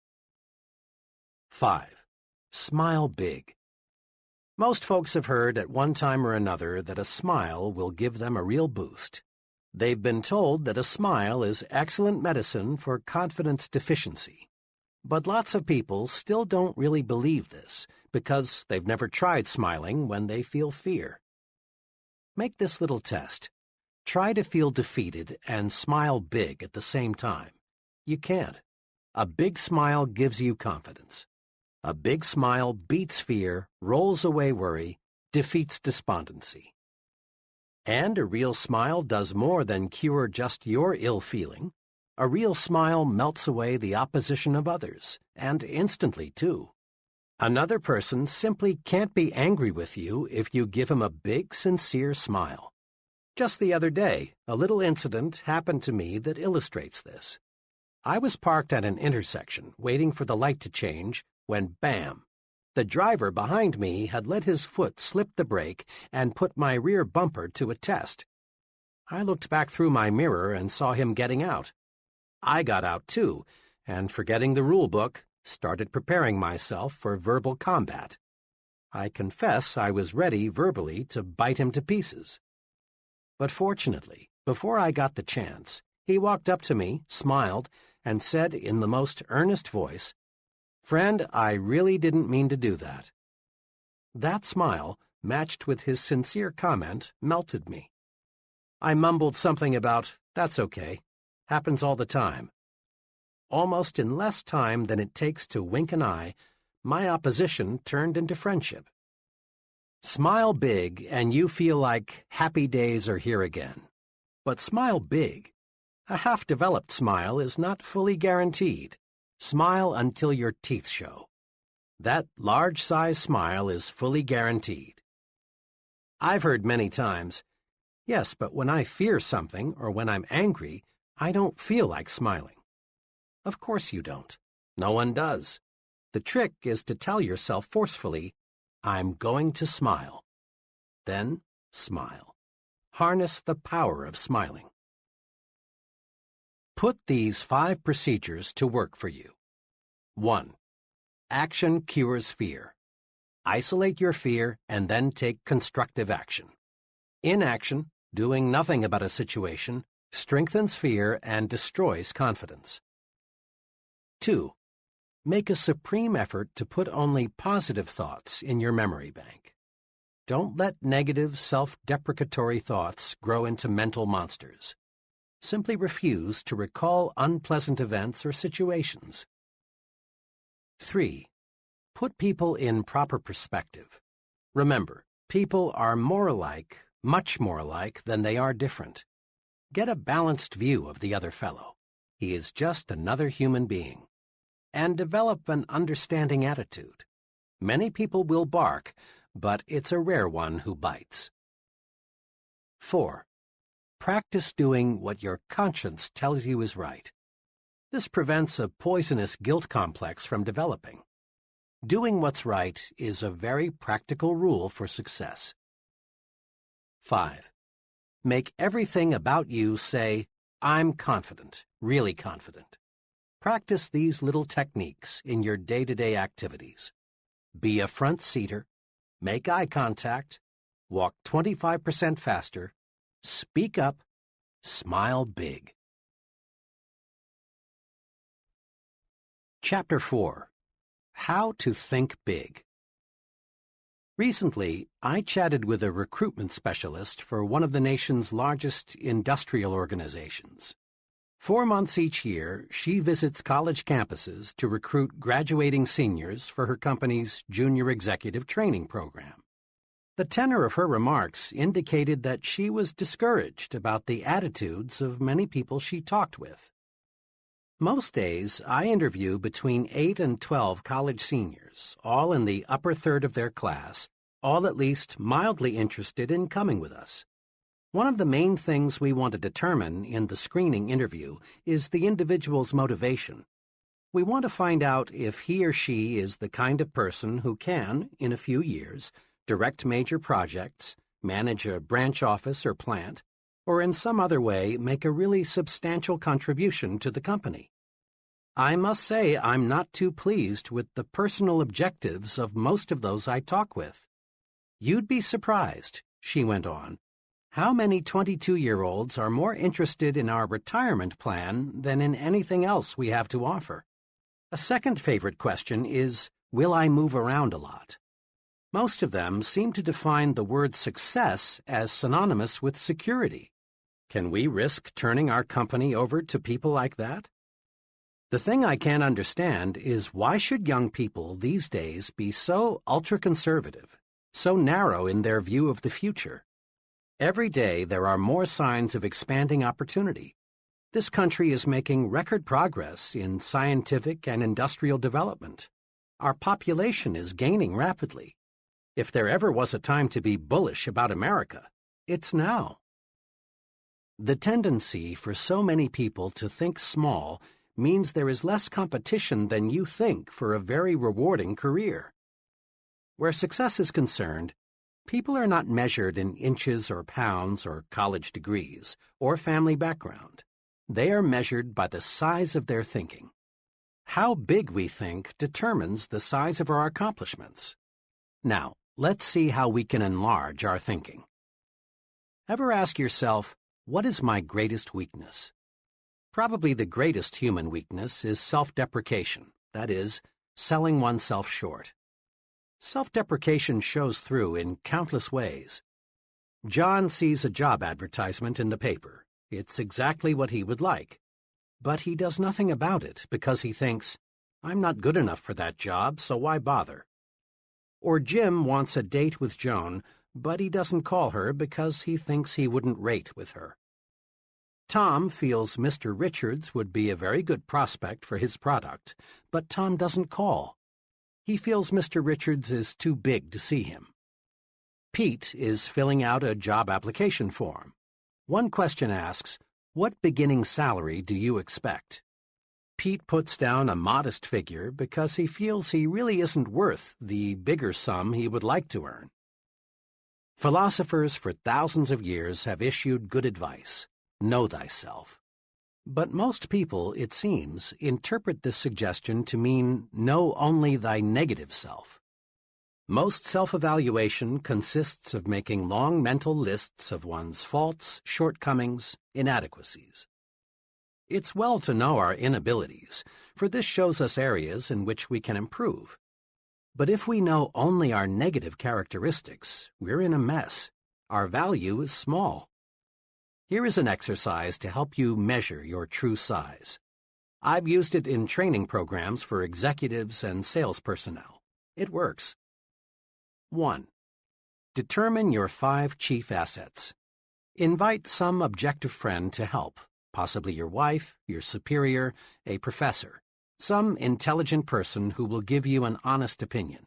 5. Smile big. Most folks have heard at one time or another that a smile will give them a real boost. They've been told that a smile is excellent medicine for confidence deficiency. But lots of people still don't really believe this because they've never tried smiling when they feel fear. Make this little test. Try to feel defeated and smile big at the same time. You can't. A big smile gives you confidence. A big smile beats fear, rolls away worry, defeats despondency. And a real smile does more than cure just your ill feeling. A real smile melts away the opposition of others, and instantly, too. Another person simply can't be angry with you if you give him a big, sincere smile. Just the other day, a little incident happened to me that illustrates this. I was parked at an intersection, waiting for the light to change, when bam! The driver behind me had let his foot slip the brake and put my rear bumper to a test. I looked back through my mirror and saw him getting out. I got out too, and forgetting the rule book, started preparing myself for verbal combat. I confess I was ready verbally to bite him to pieces. But fortunately, before I got the chance, he walked up to me, smiled, and said in the most earnest voice, "Friend, I really didn't mean to do that." That smile, matched with his sincere comment, melted me. I mumbled something about, "That's okay. Happens all the time." Almost in less time than it takes to wink an eye, my opposition turned into friendship. Smile big and you feel like happy days are here again. But smile big. A half-developed smile is not fully guaranteed. Smile until your teeth show. That large-size smile is fully guaranteed. I've heard many times, "Yes, but when I fear something or when I'm angry, I don't feel like smiling." Of course you don't. No one does. The trick is to tell yourself forcefully, "I'm going to smile." Then smile. Harness the power of smiling. Put these 5 procedures to work for you. 1. Action cures fear. Isolate your fear and then take constructive action. Inaction, doing nothing about a situation, strengthens fear and destroys confidence. 2. Make a supreme effort to put only positive thoughts in your memory bank. Don't let negative, self-deprecatory thoughts grow into mental monsters. Simply refuse to recall unpleasant events or situations. 3. Put people in proper perspective. Remember, people are more alike, much more alike, than they are different. Get a balanced view of the other fellow. He is just another human being. And develop an understanding attitude. Many people will bark, but it's a rare one who bites. 4. Practice doing what your conscience tells you is right. This prevents a poisonous guilt complex from developing. Doing what's right is a very practical rule for success. 5. Make everything about you say, "I'm confident, really confident." Practice these little techniques in your day-to-day activities. Be a front-seater, make eye contact, walk 25% faster, speak up, smile big. Chapter 4. How to Think Big. Recently, I chatted with a recruitment specialist for one of the nation's largest industrial organizations. 4 months each year, she visits college campuses to recruit graduating seniors for her company's junior executive training program. The tenor of her remarks indicated that she was discouraged about the attitudes of many people she talked with. Most days, I interview between 8 and 12 college seniors, all in the upper third of their class, all at least mildly interested in coming with us. One of the main things we want to determine in the screening interview is the individual's motivation. We want to find out if he or she is the kind of person who can, in a few years, direct major projects, manage a branch office or plant, or in some other way make a really substantial contribution to the company. I must say I'm not too pleased with the personal objectives of most of those I talk with. "You'd be surprised," she went on, "how many 22-year-olds are more interested in our retirement plan than in anything else we have to offer. A second favorite question is, will I move around a lot? Most of them seem to define the word success as synonymous with security. Can we risk turning our company over to people like that? The thing I can't understand is why should young people these days be so ultra-conservative, so narrow in their view of the future? Every day there are more signs of expanding opportunity. This country is making record progress in scientific and industrial development. Our population is gaining rapidly. If there ever was a time to be bullish about America, it's now. The tendency for so many people to think small means there is less competition than you think for a very rewarding career. Where success is concerned, people are not measured in inches or pounds or college degrees or family background. They are measured by the size of their thinking. How big we think determines the size of our accomplishments. Now, let's see how we can enlarge our thinking. Ever ask yourself, what is my greatest weakness? Probably the greatest human weakness is self-deprecation, that is, selling oneself short. Self-deprecation shows through in countless ways. John sees a job advertisement in the paper. It's exactly what he would like. But he does nothing about it because he thinks, I'm not good enough for that job, so why bother? Or Jim wants a date with Joan, but he doesn't call her because he thinks he wouldn't rate with her. Tom feels Mr. Richards would be a very good prospect for his product, but Tom doesn't call. He feels Mr. Richards is too big to see him. Pete is filling out a job application form. One question asks, what beginning salary do you expect? Pete puts down a modest figure because he feels he really isn't worth the bigger sum he would like to earn. Philosophers for thousands of years have issued good advice. Know thyself. But most people, it seems, interpret this suggestion to mean know only thy negative self. Most self-evaluation consists of making long mental lists of one's faults, shortcomings, inadequacies. It's well to know our inabilities, for this shows us areas in which we can improve. But if we know only our negative characteristics, we're in a mess. Our value is small. Here is an exercise to help you measure your true size. I've used it in training programs for executives and sales personnel. It works. 1. Determine your 5 chief assets. Invite some objective friend to help, possibly your wife, your superior, a professor, some intelligent person who will give you an honest opinion.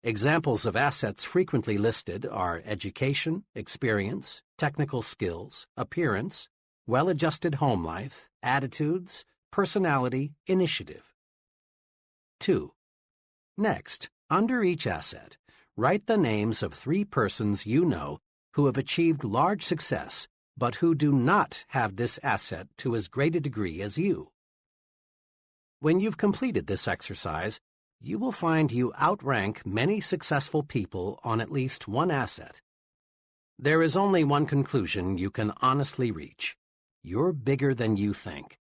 Examples of assets frequently listed are education, experience, technical skills, appearance, well-adjusted home life, attitudes, personality, initiative. 2. Next, under each asset, write the names of 3 persons you know who have achieved large success but who do not have this asset to as great a degree as you. When you've completed this exercise, you will find you outrank many successful people on at least one asset. There is only one conclusion you can honestly reach. You're bigger than you think.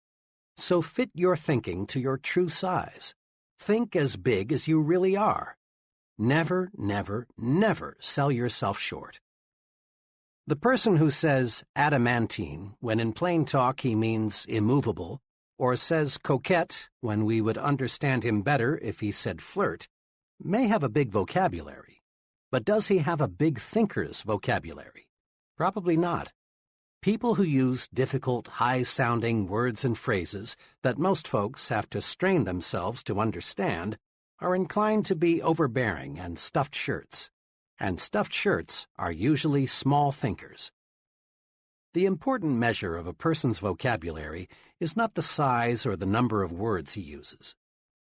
So fit your thinking to your true size. Think as big as you really are. Never, never, never sell yourself short. The person who says adamantine when in plain talk he means immovable, or says coquette when we would understand him better if he said flirt, may have a big vocabulary. But does he have a big thinker's vocabulary? Probably not. People who use difficult, high-sounding words and phrases that most folks have to strain themselves to understand are inclined to be overbearing and stuffed shirts. And stuffed shirts are usually small thinkers. The important measure of a person's vocabulary is not the size or the number of words he uses.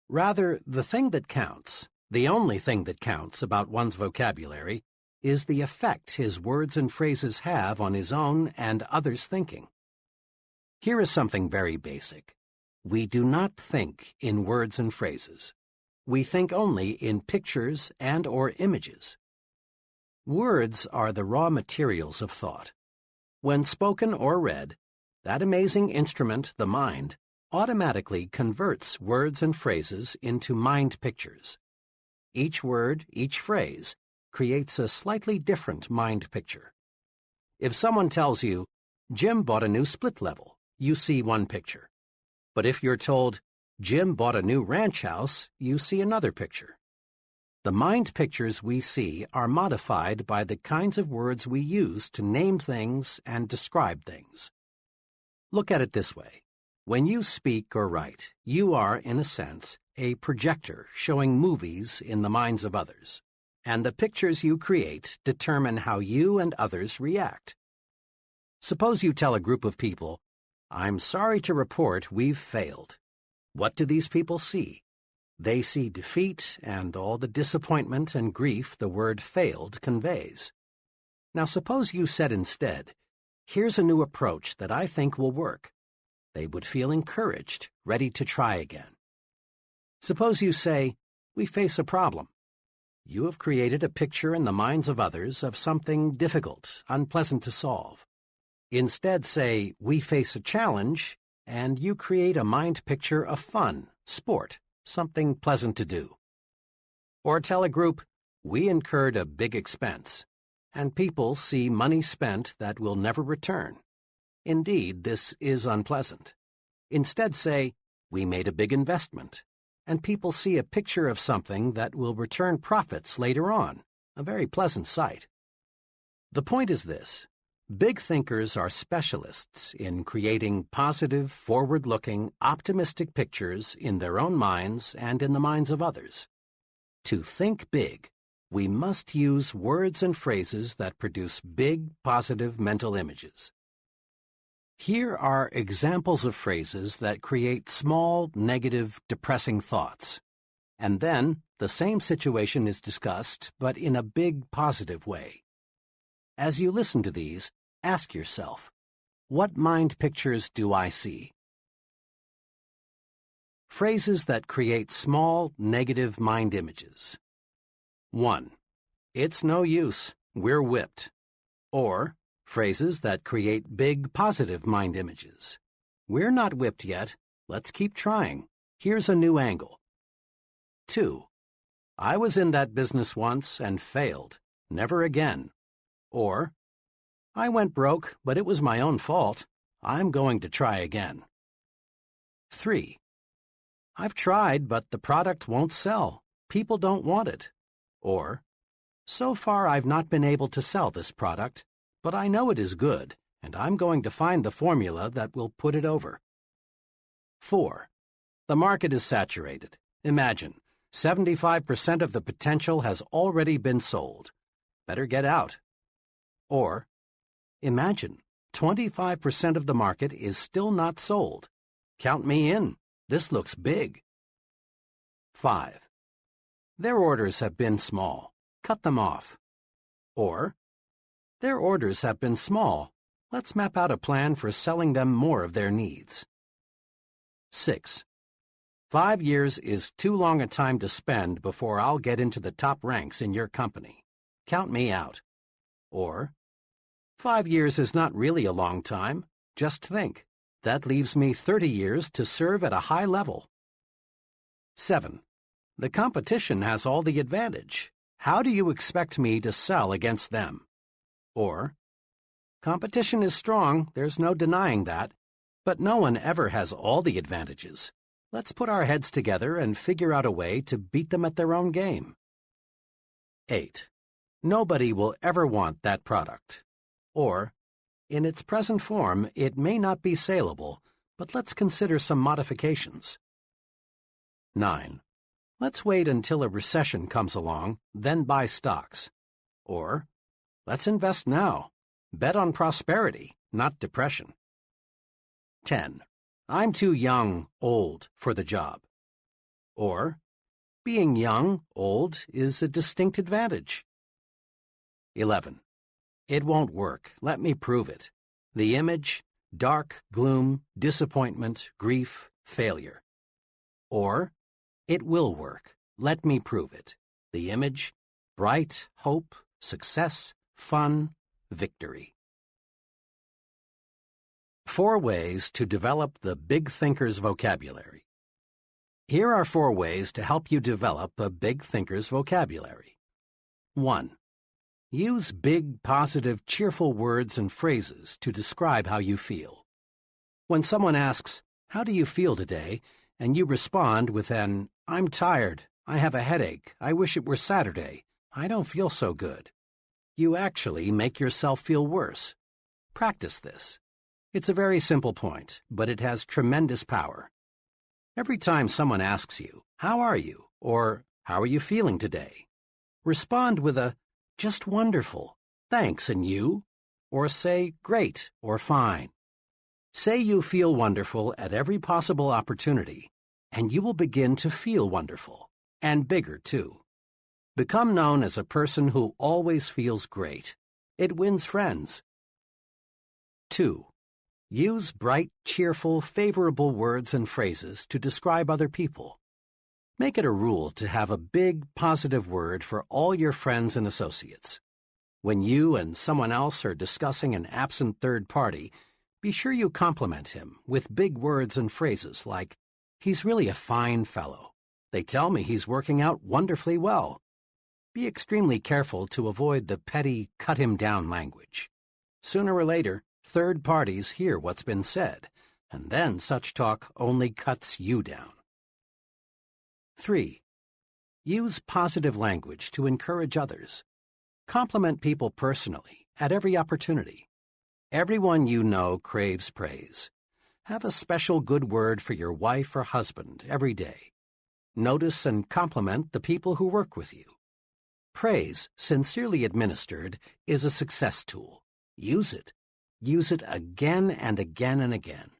Rather, the thing that counts, the only thing that counts about one's vocabulary, is the effect his words and phrases have on his own and others' thinking. Here is something very basic. We do not think in words and phrases. We think only in pictures and/or images. Words are the raw materials of thought. When spoken or read, that amazing instrument, the mind, automatically converts words and phrases into mind pictures. Each word, each phrase, creates a slightly different mind picture. If someone tells you, Jim bought a new split level, you see one picture. But if you're told, Jim bought a new ranch house, you see another picture. The mind pictures we see are modified by the kinds of words we use to name things and describe things. Look at it this way. When you speak or write, you are, in a sense, a projector showing movies in the minds of others, and the pictures you create determine how you and others react. Suppose you tell a group of people, I'm sorry to report we've failed. What do these people see? They see defeat and all the disappointment and grief the word failed conveys. Now suppose you said instead, here's a new approach that I think will work. They would feel encouraged, ready to try again. Suppose you say, we face a problem. You have created a picture in the minds of others of something difficult, unpleasant to solve. Instead say, we face a challenge, and you create a mind picture of fun, sport, something pleasant to do. Or tell a group, we incurred a big expense, and people see money spent that will never return. Indeed, this is unpleasant. Instead say, we made a big investment, and people see a picture of something that will return profits later on, a very pleasant sight. The point is this. Big thinkers are specialists in creating positive, forward-looking, optimistic pictures in their own minds and in the minds of others. To think big, we must use words and phrases that produce big, positive mental images. Here are examples of phrases that create small, negative, depressing thoughts. And then the same situation is discussed, but in a big, positive way. As you listen to these, ask yourself, what mind pictures do I see? Phrases that create small, negative mind images. 1. It's no use, we're whipped. Or, phrases that create big, positive mind images. We're not whipped yet, let's keep trying. Here's a new angle. 2. I was in that business once and failed, never again. Or, I went broke, but it was my own fault. I'm going to try again. 3. I've tried, but the product won't sell. People don't want it. Or, so far I've not been able to sell this product, but I know it is good, and I'm going to find the formula that will put it over. 4. The market is saturated. Imagine, 75% of the potential has already been sold. Better get out. Or, imagine, 25% of the market is still not sold. Count me in. This looks big. 5. Their orders have been small. Cut them off. Or, their orders have been small. Let's map out a plan for selling them more of their needs. 6. 5 years is too long a time to spend before I'll get into the top ranks in your company. Count me out. Or, 5 years is not really a long time. Just think. That leaves me 30 years to serve at a high level. 7. The competition has all the advantage. How do you expect me to sell against them? Or, competition is strong, there's no denying that, but no one ever has all the advantages. Let's put our heads together and figure out a way to beat them at their own game. 8. Nobody will ever want that product. Or, in its present form, it may not be saleable, but let's consider some modifications. 9. Let's wait until a recession comes along, then buy stocks. Or, let's invest now. Bet on prosperity, not depression. 10. I'm too young, old, for the job. Or, being young, old, is a distinct advantage. 11. It won't work. Let me prove it. The image, dark, gloom, disappointment, grief, failure. Or, it will work. Let me prove it. The image, bright, hope, success, fun, victory. 4 ways to develop the big thinker's vocabulary. Here are 4 ways to help you develop a big thinker's vocabulary. 1. Use big, positive, cheerful words and phrases to describe how you feel. When someone asks, "How do you feel today?" and you respond with an, "I'm tired, I have a headache, I wish it were Saturday, I don't feel so good," you actually make yourself feel worse. Practice this. It's a very simple point, but it has tremendous power. Every time someone asks you, "How are you?" or "How are you feeling today?" respond with a, "Just wonderful, thanks, and you?" Or say, "Great," or "Fine." Say you feel wonderful at every possible opportunity. and you will begin to feel wonderful, and bigger, too. Become known as a person who always feels great. It wins friends. 2. Use bright, cheerful, favorable words and phrases to describe other people. Make it a rule to have a big, positive word for all your friends and associates. When you and someone else are discussing an absent third party, be sure you compliment him with big words and phrases like, "He's really a fine fellow. They tell me he's working out wonderfully well." Be extremely careful to avoid the petty, cut-him-down language. Sooner or later, third parties hear what's been said, and then such talk only cuts you down. 3. Use positive language to encourage others. Compliment people personally, at every opportunity. Everyone you know craves praise. Have a special good word for your wife or husband every day. Notice and compliment the people who work with you. Praise, sincerely administered, is a success tool. Use it. Use it again and again and again.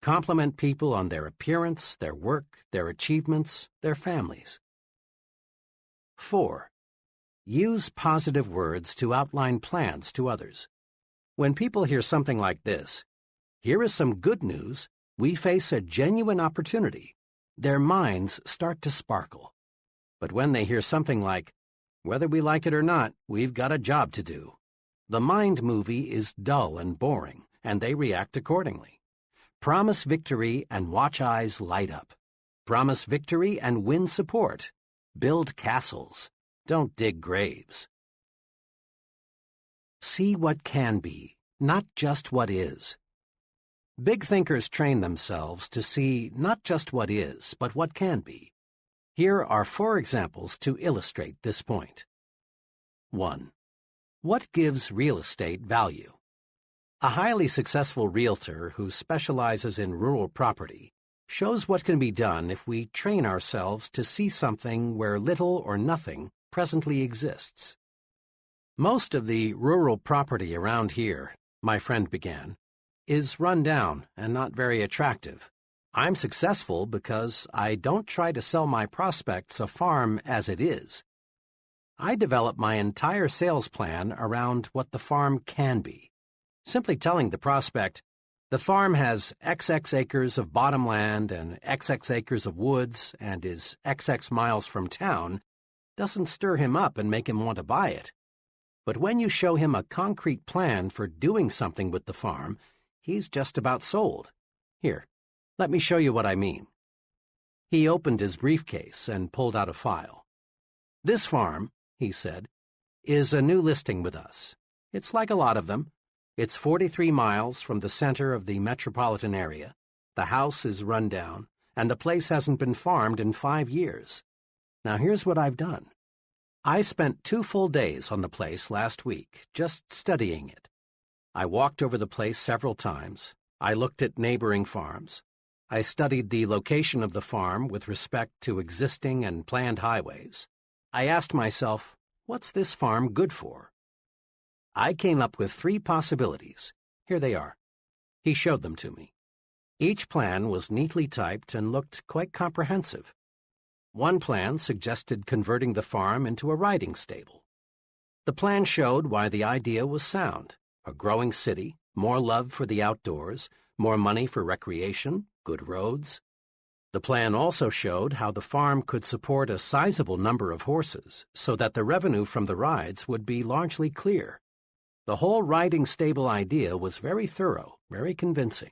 Compliment people on their appearance, their work, their achievements, their families. 4. Use positive words to outline plans to others. When people hear something like this, "Here is some good news, we face a genuine opportunity," their minds start to sparkle. But when they hear something like, "Whether we like it or not, we've got a job to do," the mind movie is dull and boring, and they react accordingly. Promise victory and watch eyes light up. Promise victory and win support. Build castles. Don't dig graves. See what can be, not just what is. Big thinkers train themselves to see not just what is, but what can be. Here are 4 examples to illustrate this point. 1. What gives real estate value? A highly successful realtor who specializes in rural property shows what can be done if we train ourselves to see something where little or nothing presently exists. "Most of the rural property around here," my friend began, "is run down and not very attractive. I'm successful because I don't try to sell my prospects a farm as it is. I develop my entire sales plan around what the farm can be. Simply telling the prospect, 'The farm has XX acres of bottom land and XX acres of woods and is XX miles from town,' doesn't stir him up and make him want to buy it. But when you show him a concrete plan for doing something with the farm, he's just about sold. Here, let me show you what I mean." He opened his briefcase and pulled out a file. "This farm," he said, "is a new listing with us. It's like a lot of them. It's 43 miles from the center of the metropolitan area. The house is run down, and the place hasn't been farmed in 5 years. Now here's what I've done. I spent 2 full days on the place last week, just studying it. I walked over the place several times. I looked at neighboring farms. I studied the location of the farm with respect to existing and planned highways. I asked myself, what's this farm good for? I came up with 3 possibilities. Here they are." He showed them to me. Each plan was neatly typed and looked quite comprehensive. One plan suggested converting the farm into a riding stable. The plan showed why the idea was sound: a growing city, more love for the outdoors, more money for recreation, good roads. The plan also showed how the farm could support a sizable number of horses so that the revenue from the rides would be largely clear. The whole riding stable idea was very thorough, very convincing.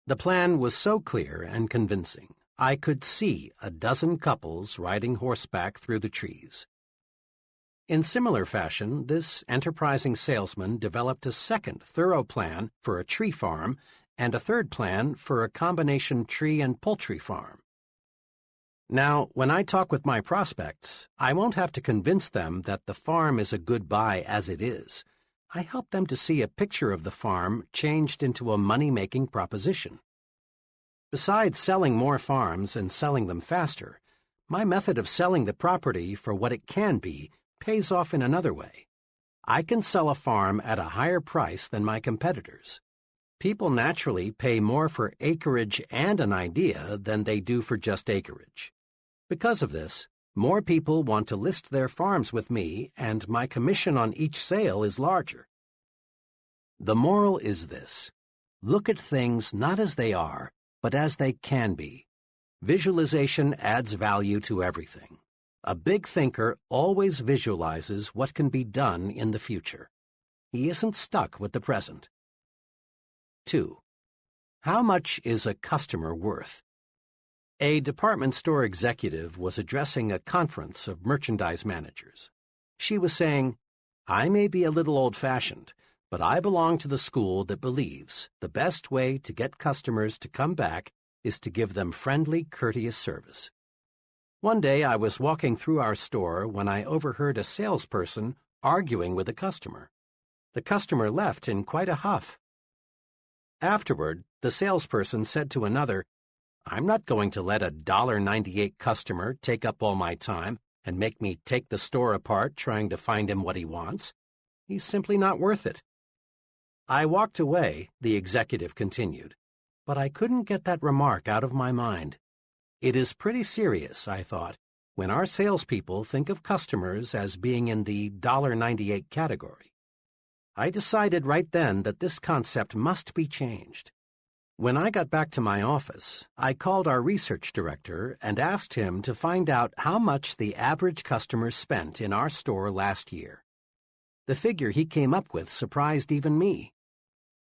The plan was so clear and convincing, I could see a dozen couples riding horseback through the trees. In similar fashion, this enterprising salesman developed a second thorough plan for a tree farm and a third plan for a combination tree and poultry farm. Now, when I talk with my prospects, I won't have to convince them that the farm is a good buy as it is. I help them to see a picture of the farm changed into a money-making proposition. Besides selling more farms and selling them faster, my method of selling the property for what it can be pays off in another way. I can sell a farm at a higher price than my competitors. People naturally pay more for acreage and an idea than they do for just acreage. Because of this, more people want to list their farms with me, and my commission on each sale is larger. The moral is this: look at things not as they are, but as they can be. Visualization adds value to everything. A big thinker always visualizes what can be done in the future. He isn't stuck with the present. 2. How much is a customer worth? A department store executive was addressing a conference of merchandise managers. She was saying, "I may be a little old-fashioned, but I belong to the school that believes the best way to get customers to come back is to give them friendly, courteous service." One day I was walking through our store when I overheard a salesperson arguing with a customer. The customer left in quite a huff. Afterward, the salesperson said to another, "I'm not going to let a $1.98 customer take up all my time and make me take the store apart trying to find him what he wants. He's simply not worth it." I walked away, the executive continued, but I couldn't get that remark out of my mind. It is pretty serious, I thought, when our salespeople think of customers as being in the $1.98 category. I decided right then that this concept must be changed. When I got back to my office, I called our research director and asked him to find out how much the average customer spent in our store last year. The figure he came up with surprised even me.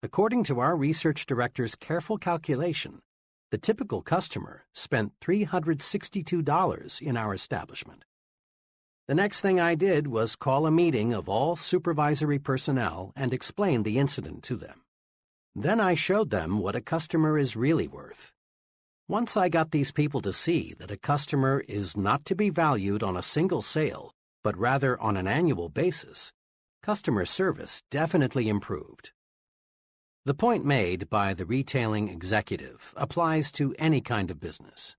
According to our research director's careful calculation, the typical customer spent $362 in our establishment. The next thing I did was call a meeting of all supervisory personnel and explain the incident to them. Then I showed them what a customer is really worth. Once I got these people to see that a customer is not to be valued on a single sale, but rather on an annual basis, customer service definitely improved. The point made by the retailing executive applies to any kind of business.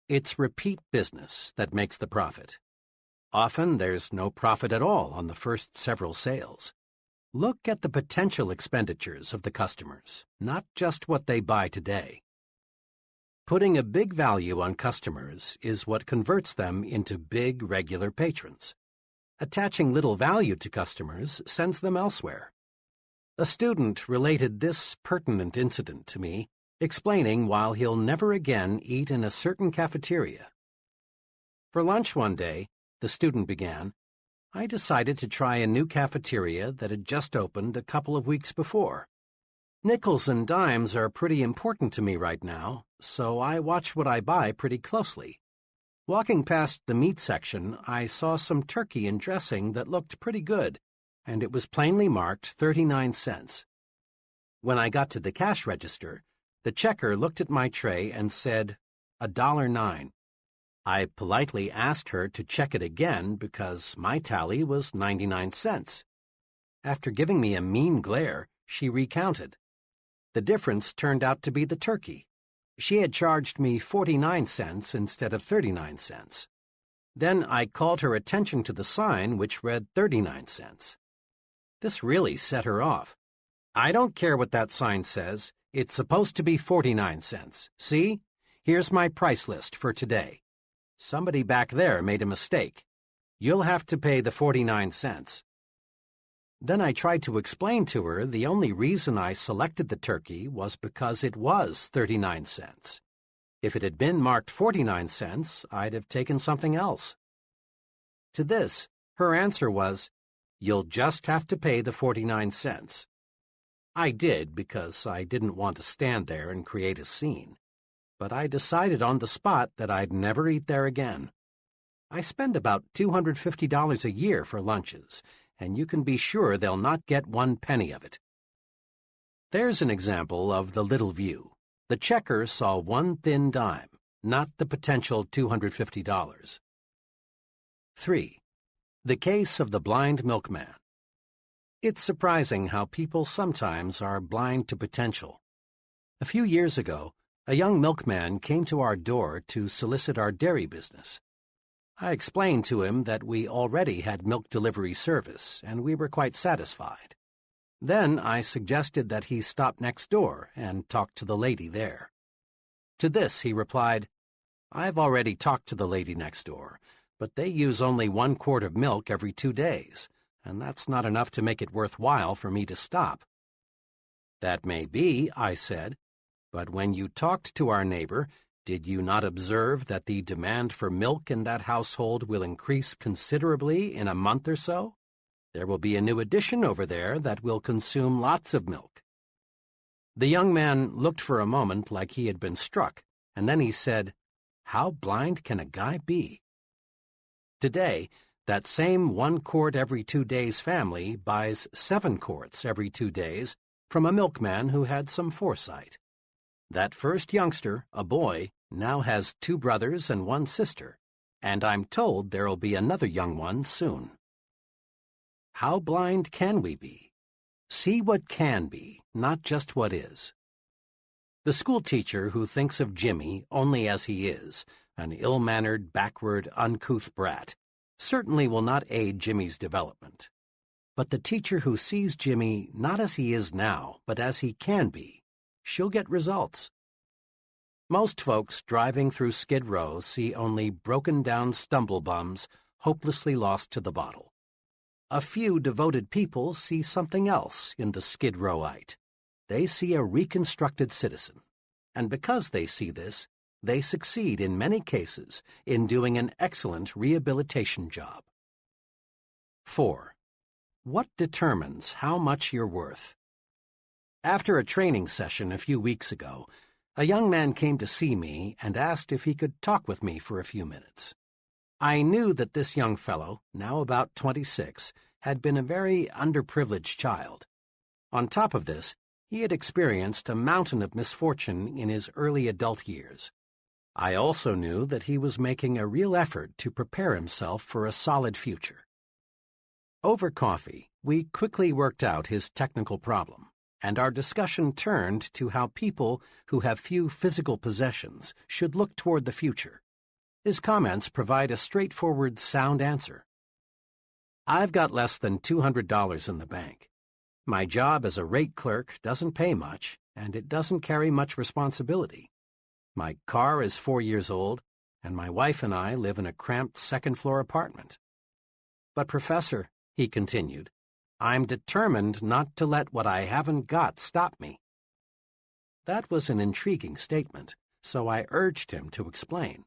It's repeat business that makes the profit. Often there's no profit at all on the first several sales. Look at the potential expenditures of the customers, not just what they buy today. Putting a big value on customers is what converts them into big, regular patrons. Attaching little value to customers sends them elsewhere. A student related this pertinent incident to me, explaining why he'll never again eat in a certain cafeteria. For lunch one day, the student began, I decided to try a new cafeteria that had just opened a couple of weeks before. Nickels and dimes are pretty important to me right now, so I watch what I buy pretty closely. Walking past the meat section, I saw some turkey and dressing that looked pretty good, and it was plainly marked 39 cents. When I got to the cash register, the checker looked at my tray and said, $1.09. I politely asked her to check it again because my tally was 99 cents. After giving me a mean glare, she recounted. The difference turned out to be the turkey. She had charged me 49 cents instead of 39 cents. Then I called her attention to the sign which read 39 cents. This really set her off. I don't care what that sign says. It's supposed to be 49 cents. See? Here's my price list for today. Somebody back there made a mistake. You'll have to pay the 49 cents. Then I tried to explain to her the only reason I selected the turkey was because it was 39 cents. If it had been marked 49 cents, I'd have taken something else. To this, her answer was, "You'll just have to pay the 49 cents. I did because I didn't want to stand there and create a scene. But I decided on the spot that I'd never eat there again. I spend about $250 a year for lunches, and you can be sure they'll not get 1 penny of it. There's an example of the little view. The checker saw 1 thin dime, not the potential $250. 3. The case of the blind milkman. It's surprising how people sometimes are blind to potential. A few years ago, a young milkman came to our door to solicit our dairy business. I explained to him that we already had milk delivery service, and we were quite satisfied. Then I suggested that he stop next door and talk to the lady there. To this he replied, "I've already talked to the lady next door, but they use only 1 quart of milk every 2 days, and that's not enough to make it worthwhile for me to stop." "That may be," I said, "but when you talked to our neighbor, did you not observe that the demand for milk in that household will increase considerably in a month or so? There will be a new addition over there that will consume lots of milk." The young man looked for a moment like he had been struck, and then he said, "How blind can a guy be?" Today, that same 1 quart every 2 days family buys 7 quarts every 2 days from a milkman who had some foresight. That first youngster, a boy, now has 2 brothers and 1 sister, and I'm told there'll be another young one soon. How blind can we be? See what can be, not just what is. The schoolteacher who thinks of Jimmy only as he is, an ill-mannered, backward, uncouth brat, certainly will not aid Jimmy's development. But the teacher who sees Jimmy not as he is now, but as he can be, she'll get results. Most folks driving through Skid Row see only broken-down stumble-bums hopelessly lost to the bottle. A few devoted people see something else in the Skid Rowite. They see a reconstructed citizen, and because they see this, they succeed in many cases in doing an excellent rehabilitation job. 4. What determines how much you're worth? After a training session a few weeks ago, a young man came to see me and asked if he could talk with me for a few minutes. I knew that this young fellow, now about 26, had been a very underprivileged child. On top of this, he had experienced a mountain of misfortune in his early adult years. I also knew that he was making a real effort to prepare himself for a solid future. Over coffee, we quickly worked out his technical problem, and our discussion turned to how people who have few physical possessions should look toward the future. His comments provide a straightforward, sound answer. "I've got less than $200 in the bank. My job as a rate clerk doesn't pay much, and it doesn't carry much responsibility. My car is 4 years old, and my wife and I live in a cramped second-floor apartment. But, Professor," he continued, "I'm determined not to let what I haven't got stop me." That was an intriguing statement, so I urged him to explain.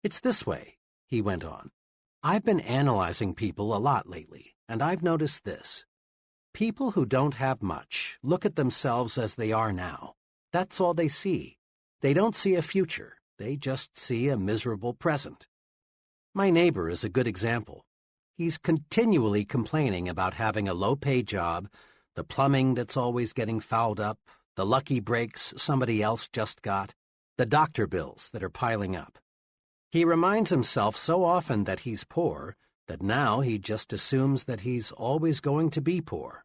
"It's this way," he went on. "I've been analyzing people a lot lately, and I've noticed this. People who don't have much look at themselves as they are now. That's all they see. They don't see a future. They just see a miserable present. My neighbor is a good example. He's continually complaining about having a low-pay job, the plumbing that's always getting fouled up, the lucky breaks somebody else just got, the doctor bills that are piling up. He reminds himself so often that he's poor that now he just assumes that he's always going to be poor.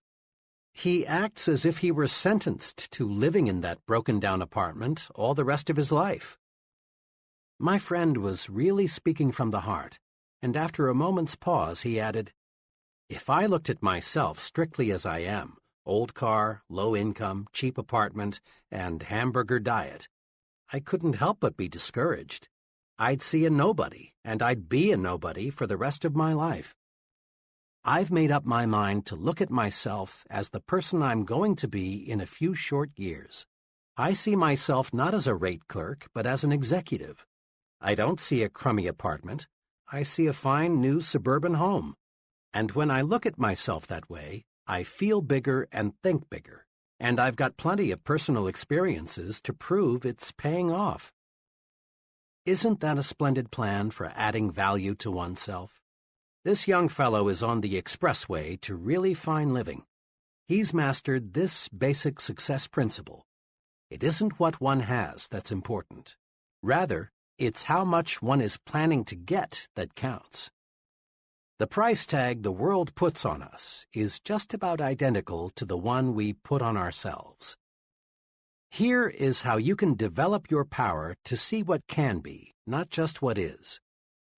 He acts as if he were sentenced to living in that broken-down apartment all the rest of his life." My friend was really speaking from the heart, and after a moment's pause he added, "If I looked at myself strictly as I am, old car, low income, cheap apartment, and hamburger diet, I couldn't help but be discouraged. I'd see a nobody, and I'd be a nobody for the rest of my life. I've made up my mind to look at myself as the person I'm going to be in a few short years. I see myself not as a rate clerk, but as an executive. I don't see a crummy apartment. I see a fine new suburban home. And when I look at myself that way, I feel bigger and think bigger. And I've got plenty of personal experiences to prove it's paying off." Isn't that a splendid plan for adding value to oneself? This young fellow is on the expressway to really fine living. He's mastered this basic success principle. It isn't what one has that's important. Rather, it's how much one is planning to get that counts. The price tag the world puts on us is just about identical to the one we put on ourselves. Here is how you can develop your power to see what can be, not just what is.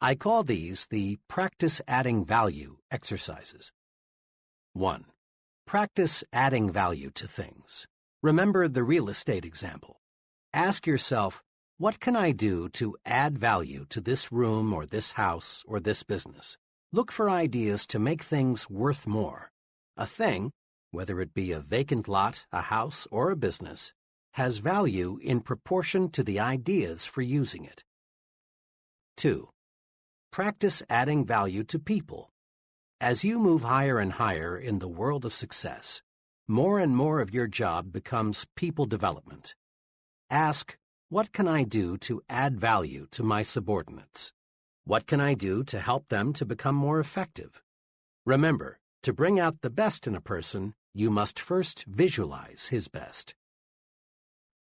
I call these the practice adding value exercises. 1. Practice adding value to things. Remember the real estate example. Ask yourself, what can I do to add value to this room or this house or this business? Look for ideas to make things worth more. A thing, whether it be a vacant lot, a house, or a business, has value in proportion to the ideas for using it. 2. Practice adding value to people. As you move higher and higher in the world of success, more and more of your job becomes people development. Ask, what can I do to add value to my subordinates? What can I do to help them to become more effective? Remember, to bring out the best in a person, you must first visualize his best.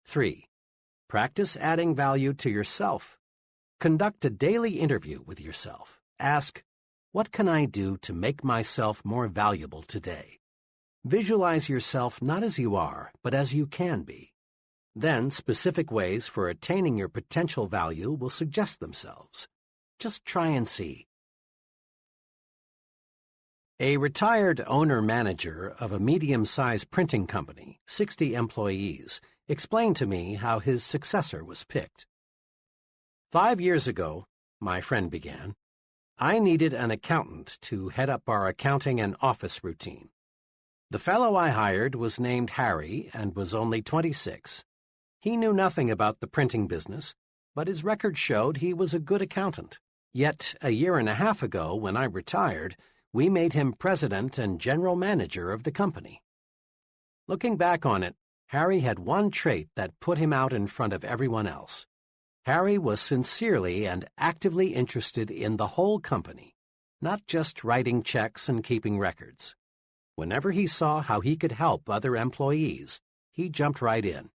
3. Practice adding value to yourself. Conduct a daily interview with yourself. Ask, what can I do to make myself more valuable today? Visualize yourself not as you are, but as you can be. Then specific ways for attaining your potential value will suggest themselves. Just try and see. A retired owner-manager of a medium-sized printing company, 60 employees, explained to me how his successor was picked. 5 years ago, my friend began, I needed an accountant to head up our accounting and office routine. The fellow I hired was named Harry and was only 26. He knew nothing about the printing business, but his record showed he was a good accountant. Yet, a year and a half ago, when I retired, we made him president and general manager of the company. Looking back on it, Harry had one trait that put him out in front of everyone else. Harry was sincerely and actively interested in the whole company, not just writing checks and keeping records. Whenever he saw how he could help other employees, he jumped right in.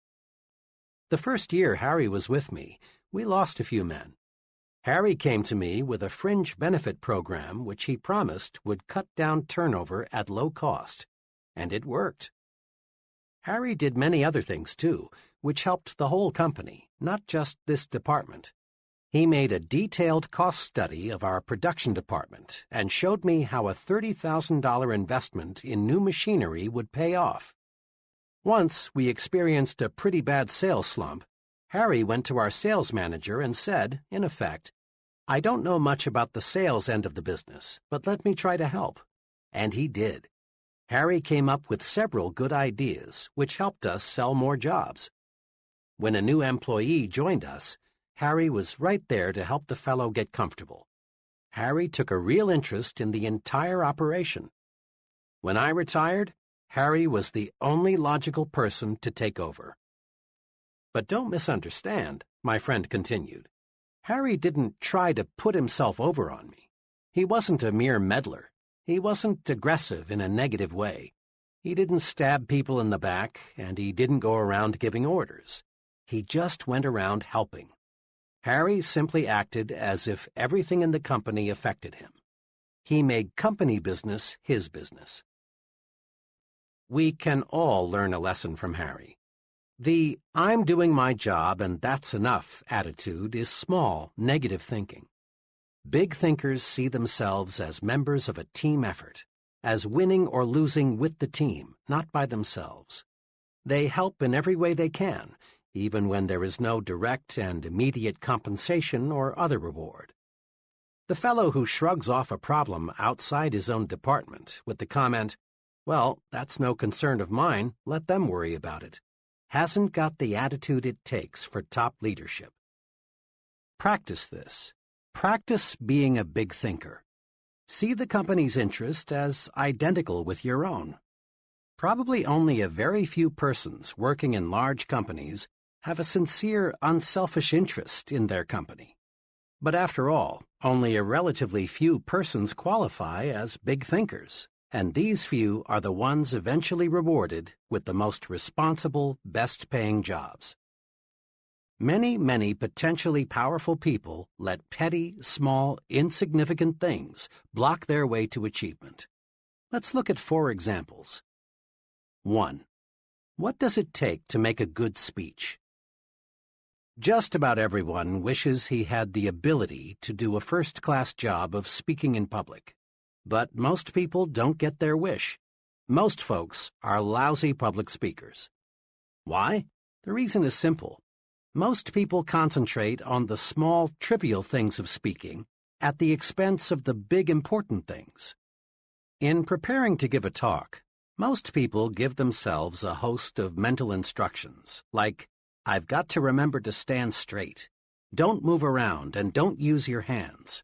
The first year Harry was with me, we lost a few men. Harry came to me with a fringe benefit program which he promised would cut down turnover at low cost, and it worked. Harry did many other things, too, which helped the whole company, not just this department. He made a detailed cost study of our production department and showed me how a $30,000 investment in new machinery would pay off. Once we experienced a pretty bad sales slump. Harry went to our sales manager and said, in effect, I don't know much about the sales end of the business, but let me try to help. And he did. Harry came up with several good ideas, which helped us sell more jobs. When a new employee joined us, Harry was right there to help the fellow get comfortable. Harry took a real interest in the entire operation. When I retired, Harry was the only logical person to take over. But don't misunderstand, my friend continued. Harry didn't try to put himself over on me. He wasn't a mere meddler. He wasn't aggressive in a negative way. He didn't stab people in the back, and he didn't go around giving orders. He just went around helping. Harry simply acted as if everything in the company affected him. He made company business his business. We can all learn a lesson from Harry. The I'm doing my job and that's enough attitude is small, negative thinking. Big thinkers see themselves as members of a team effort, as winning or losing with the team, not by themselves. They help in every way they can, even when there is no direct and immediate compensation or other reward. The fellow who shrugs off a problem outside his own department with the comment, well, that's no concern of mine, let them worry about it, hasn't got the attitude it takes for top leadership. Practice this. Practice being a big thinker. See the company's interest as identical with your own. Probably only a very few persons working in large companies have a sincere, unselfish interest in their company. But after all, only a relatively few persons qualify as big thinkers, and these few are the ones eventually rewarded with the most responsible, best-paying jobs. Many potentially powerful people let petty, small, insignificant things block their way to achievement. Let's look at 4 examples. 1. What does it take to make a good speech? Just about everyone wishes he had the ability to do a first-class job of speaking in public. But most people don't get their wish. Most folks are lousy public speakers. Why? The reason is simple. Most people concentrate on the small, trivial things of speaking at the expense of the big, important things. In preparing to give a talk, most people give themselves a host of mental instructions, like, I've got to remember to stand straight. Don't move around and don't use your hands.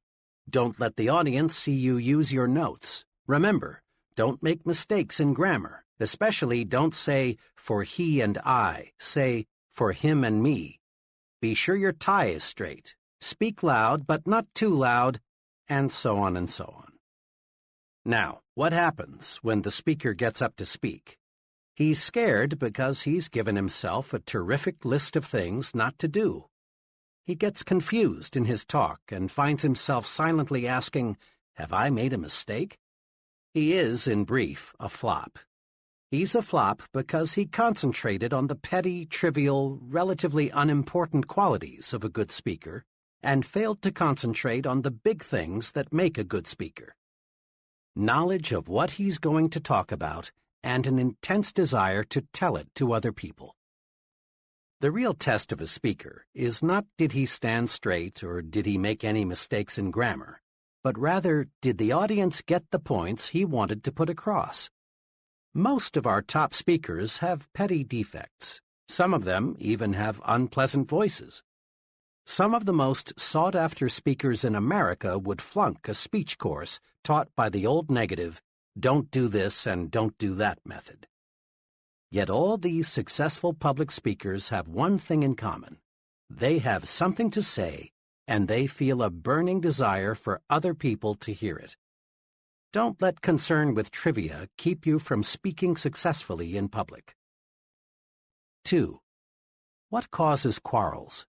Don't let the audience see you use your notes. Remember, don't make mistakes in grammar. Especially don't say, for he and I. Say, for him and me. Be sure your tie is straight. Speak loud, but not too loud, and so on and so on. Now, what happens when the speaker gets up to speak? He's scared because he's given himself a terrific list of things not to do. He gets confused in his talk and finds himself silently asking, have I made a mistake? He is, in brief, a flop. He's a flop because he concentrated on the petty, trivial, relatively unimportant qualities of a good speaker and failed to concentrate on the big things that make a good speaker. Knowledge of what he's going to talk about and an intense desire to tell it to other people. The real test of a speaker is not did he stand straight or did he make any mistakes in grammar, but rather did the audience get the points he wanted to put across. Most of our top speakers have petty defects. Some of them even have unpleasant voices. Some of the most sought-after speakers in America would flunk a speech course taught by the old negative, don't do this and don't do that method. Yet all these successful public speakers have one thing in common. They have something to say, and they feel a burning desire for other people to hear it. Don't let concern with trivia keep you from speaking successfully in public. 2. What causes quarrels?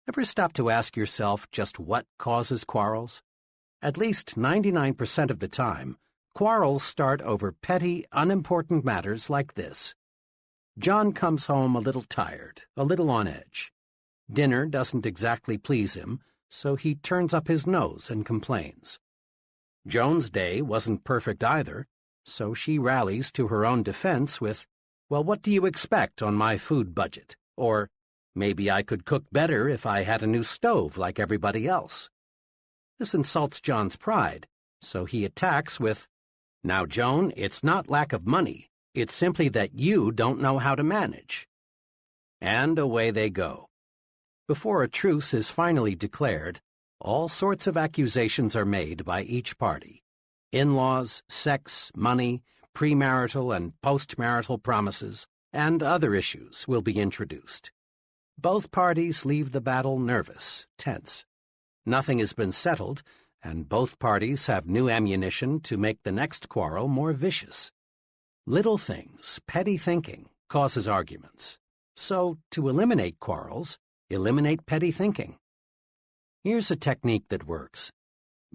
Ever stop to ask yourself just what causes quarrels? At least 99% of the time, quarrels start over petty, unimportant matters like this. John comes home a little tired, a little on edge. Dinner doesn't exactly please him, so he turns up his nose and complains. Joan's day wasn't perfect either, so she rallies to her own defense with, well, what do you expect on my food budget? Or, maybe I could cook better if I had a new stove like everybody else. This insults John's pride, so he attacks with, now, Joan, it's not lack of money. It's simply that you don't know how to manage. And away they go. Before a truce is finally declared, all sorts of accusations are made by each party. In-laws, sex, money, premarital and postmarital promises, and other issues will be introduced. Both parties leave the battle nervous, tense. Nothing has been settled, and both parties have new ammunition to make the next quarrel more vicious. Little things, petty thinking, causes arguments. So, to eliminate quarrels, eliminate petty thinking. Here's a technique that works.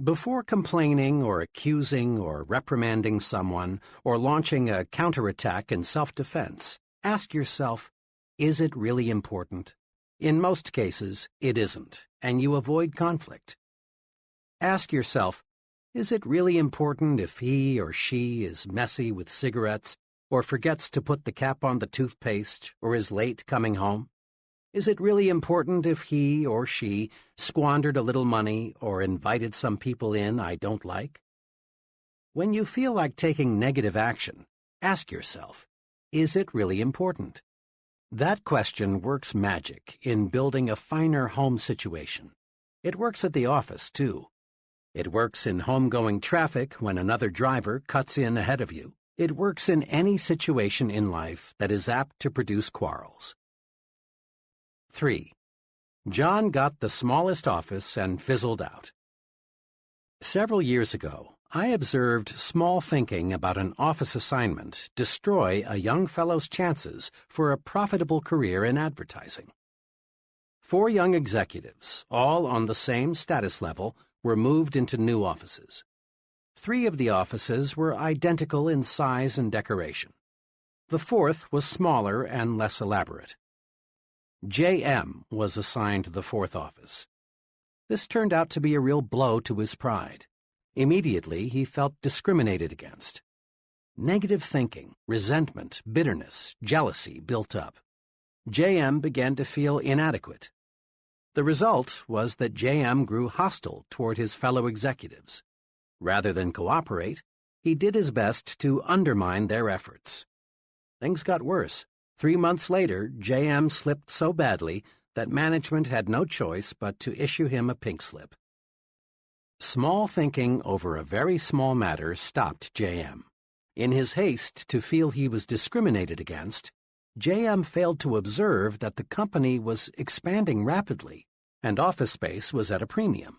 Before complaining or accusing or reprimanding someone or launching a counterattack in self-defense, ask yourself, is it really important? In most cases, it isn't, and you avoid conflict. Ask yourself, is it really important if he or she is messy with cigarettes or forgets to put the cap on the toothpaste or is late coming home? Is it really important if he or she squandered a little money or invited some people in I don't like? When you feel like taking negative action, ask yourself, is it really important? That question works magic in building a finer home situation. It works at the office, too. It works in homegoing traffic when another driver cuts in ahead of you. It works in any situation in life that is apt to produce quarrels. 3. John got the smallest office and fizzled out. Several years ago, I observed small thinking about an office assignment destroy a young fellow's chances for a profitable career in advertising. 4 young executives, all on the same status level, were moved into new offices. 3 of the offices were identical in size and decoration. The 4th was smaller and less elaborate. J.M. was assigned the 4th office. This turned out to be a real blow to his pride. Immediately, he felt discriminated against. Negative thinking, resentment, bitterness, jealousy built up. J.M. began to feel inadequate. The result was that J.M. grew hostile toward his fellow executives. Rather than cooperate, he did his best to undermine their efforts. Things got worse. 3 months later, J.M. slipped so badly that management had no choice but to issue him a pink slip. Small thinking over a very small matter stopped J.M. In his haste to feel he was discriminated against, J.M. failed to observe that the company was expanding rapidly and office space was at a premium.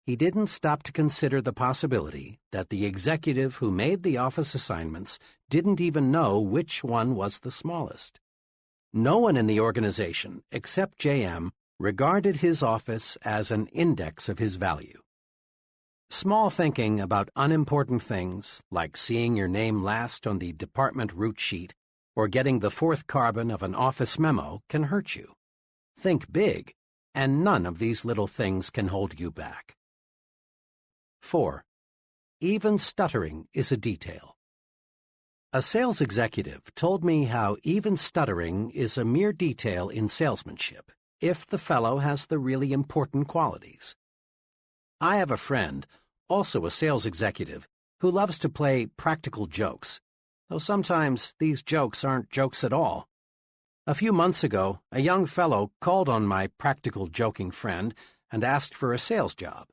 He didn't stop to consider the possibility that the executive who made the office assignments didn't even know which one was the smallest. No one in the organization, except J.M., regarded his office as an index of his value. Small thinking about unimportant things, like seeing your name last on the department route sheet or getting the fourth carbon of an office memo, can hurt you. Think big, and none of these little things can hold you back. 4. Even stuttering is a detail. A sales executive told me how even stuttering is a mere detail in salesmanship, if the fellow has the really important qualities. I have a friend, also a sales executive, who loves to play practical jokes, though sometimes these jokes aren't jokes at all. A few months ago, a young fellow called on my practical joking friend and asked for a sales job.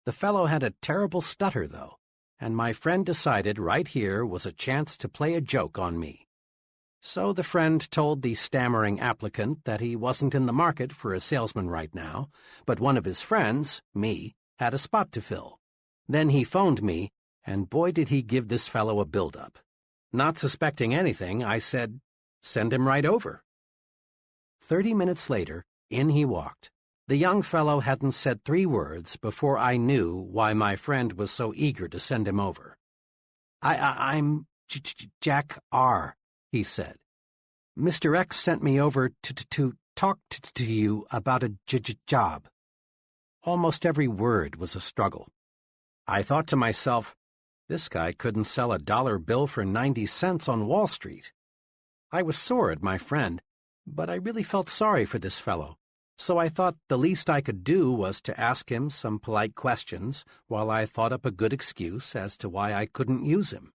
The fellow had a terrible stutter, though, and my friend decided right here was a chance to play a joke on me. So the friend told the stammering applicant that he wasn't in the market for a salesman right now, but one of his friends, me, had a spot to fill. Then he phoned me, and boy did he give this fellow a build-up. Not suspecting anything, I said, "Send him right over." 30 minutes later, in he walked. The young fellow hadn't said 3 words before I knew why my friend was so eager to send him over. I'm Jack R., he said. Mr. X sent me over to talk to you about a job. Almost every word was a struggle. I thought to myself, this guy couldn't sell a dollar bill for 90 cents on Wall Street. I was sore at my friend, but I really felt sorry for this fellow, so I thought the least I could do was to ask him some polite questions while I thought up a good excuse as to why I couldn't use him.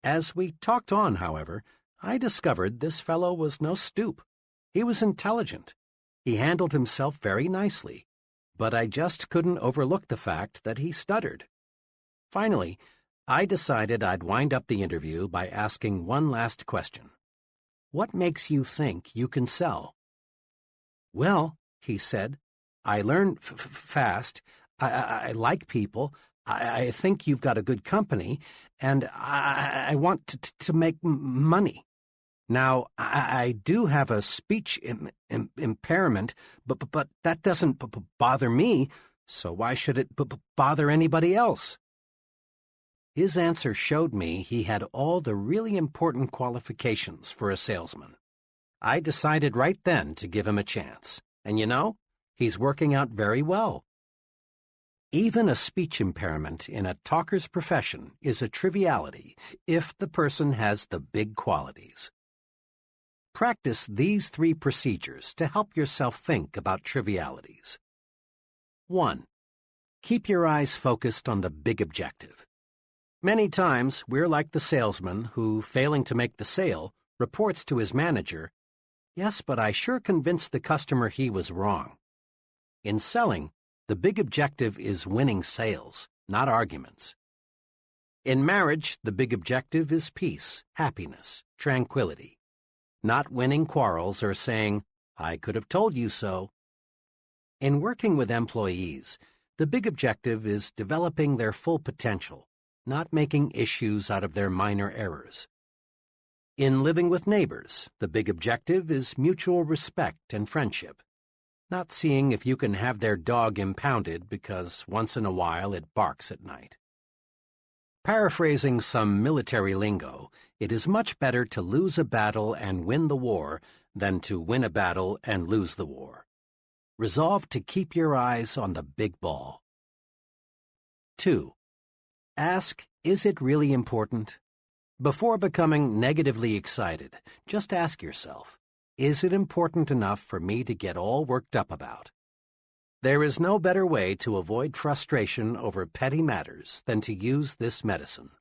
As we talked on, however, I discovered this fellow was no stoop. He was intelligent. He handled himself very nicely, but I just couldn't overlook the fact that he stuttered. Finally, I decided I'd wind up the interview by asking one last question. What makes you think you can sell? Well, he said, I learn fast. I like people. I think you've got a good company, and I want to make money. Now, I do have a speech impairment, but that doesn't bother me, so why should it bother anybody else? His answer showed me he had all the really important qualifications for a salesman. I decided right then to give him a chance, and you know, he's working out very well. Even a speech impairment in a talker's profession is a triviality if the person has the big qualities. Practice these 3 procedures to help yourself think about trivialities. 1. Keep your eyes focused on the big objective. Many times, we're like the salesman who, failing to make the sale, reports to his manager, "Yes, but I sure convinced the customer he was wrong." In selling, the big objective is winning sales, not arguments. In marriage, the big objective is peace, happiness, tranquility. Not winning quarrels or saying, "I could have told you so." In working with employees, the big objective is developing their full potential, not making issues out of their minor errors. In living with neighbors, the big objective is mutual respect and friendship, not seeing if you can have their dog impounded because once in a while it barks at night. Paraphrasing some military lingo, it is much better to lose a battle and win the war than to win a battle and lose the war. Resolve to keep your eyes on the big ball. 2. Ask, is it really important? Before becoming negatively excited, just ask yourself, is it important enough for me to get all worked up about? There is no better way to avoid frustration over petty matters than to use this medicine.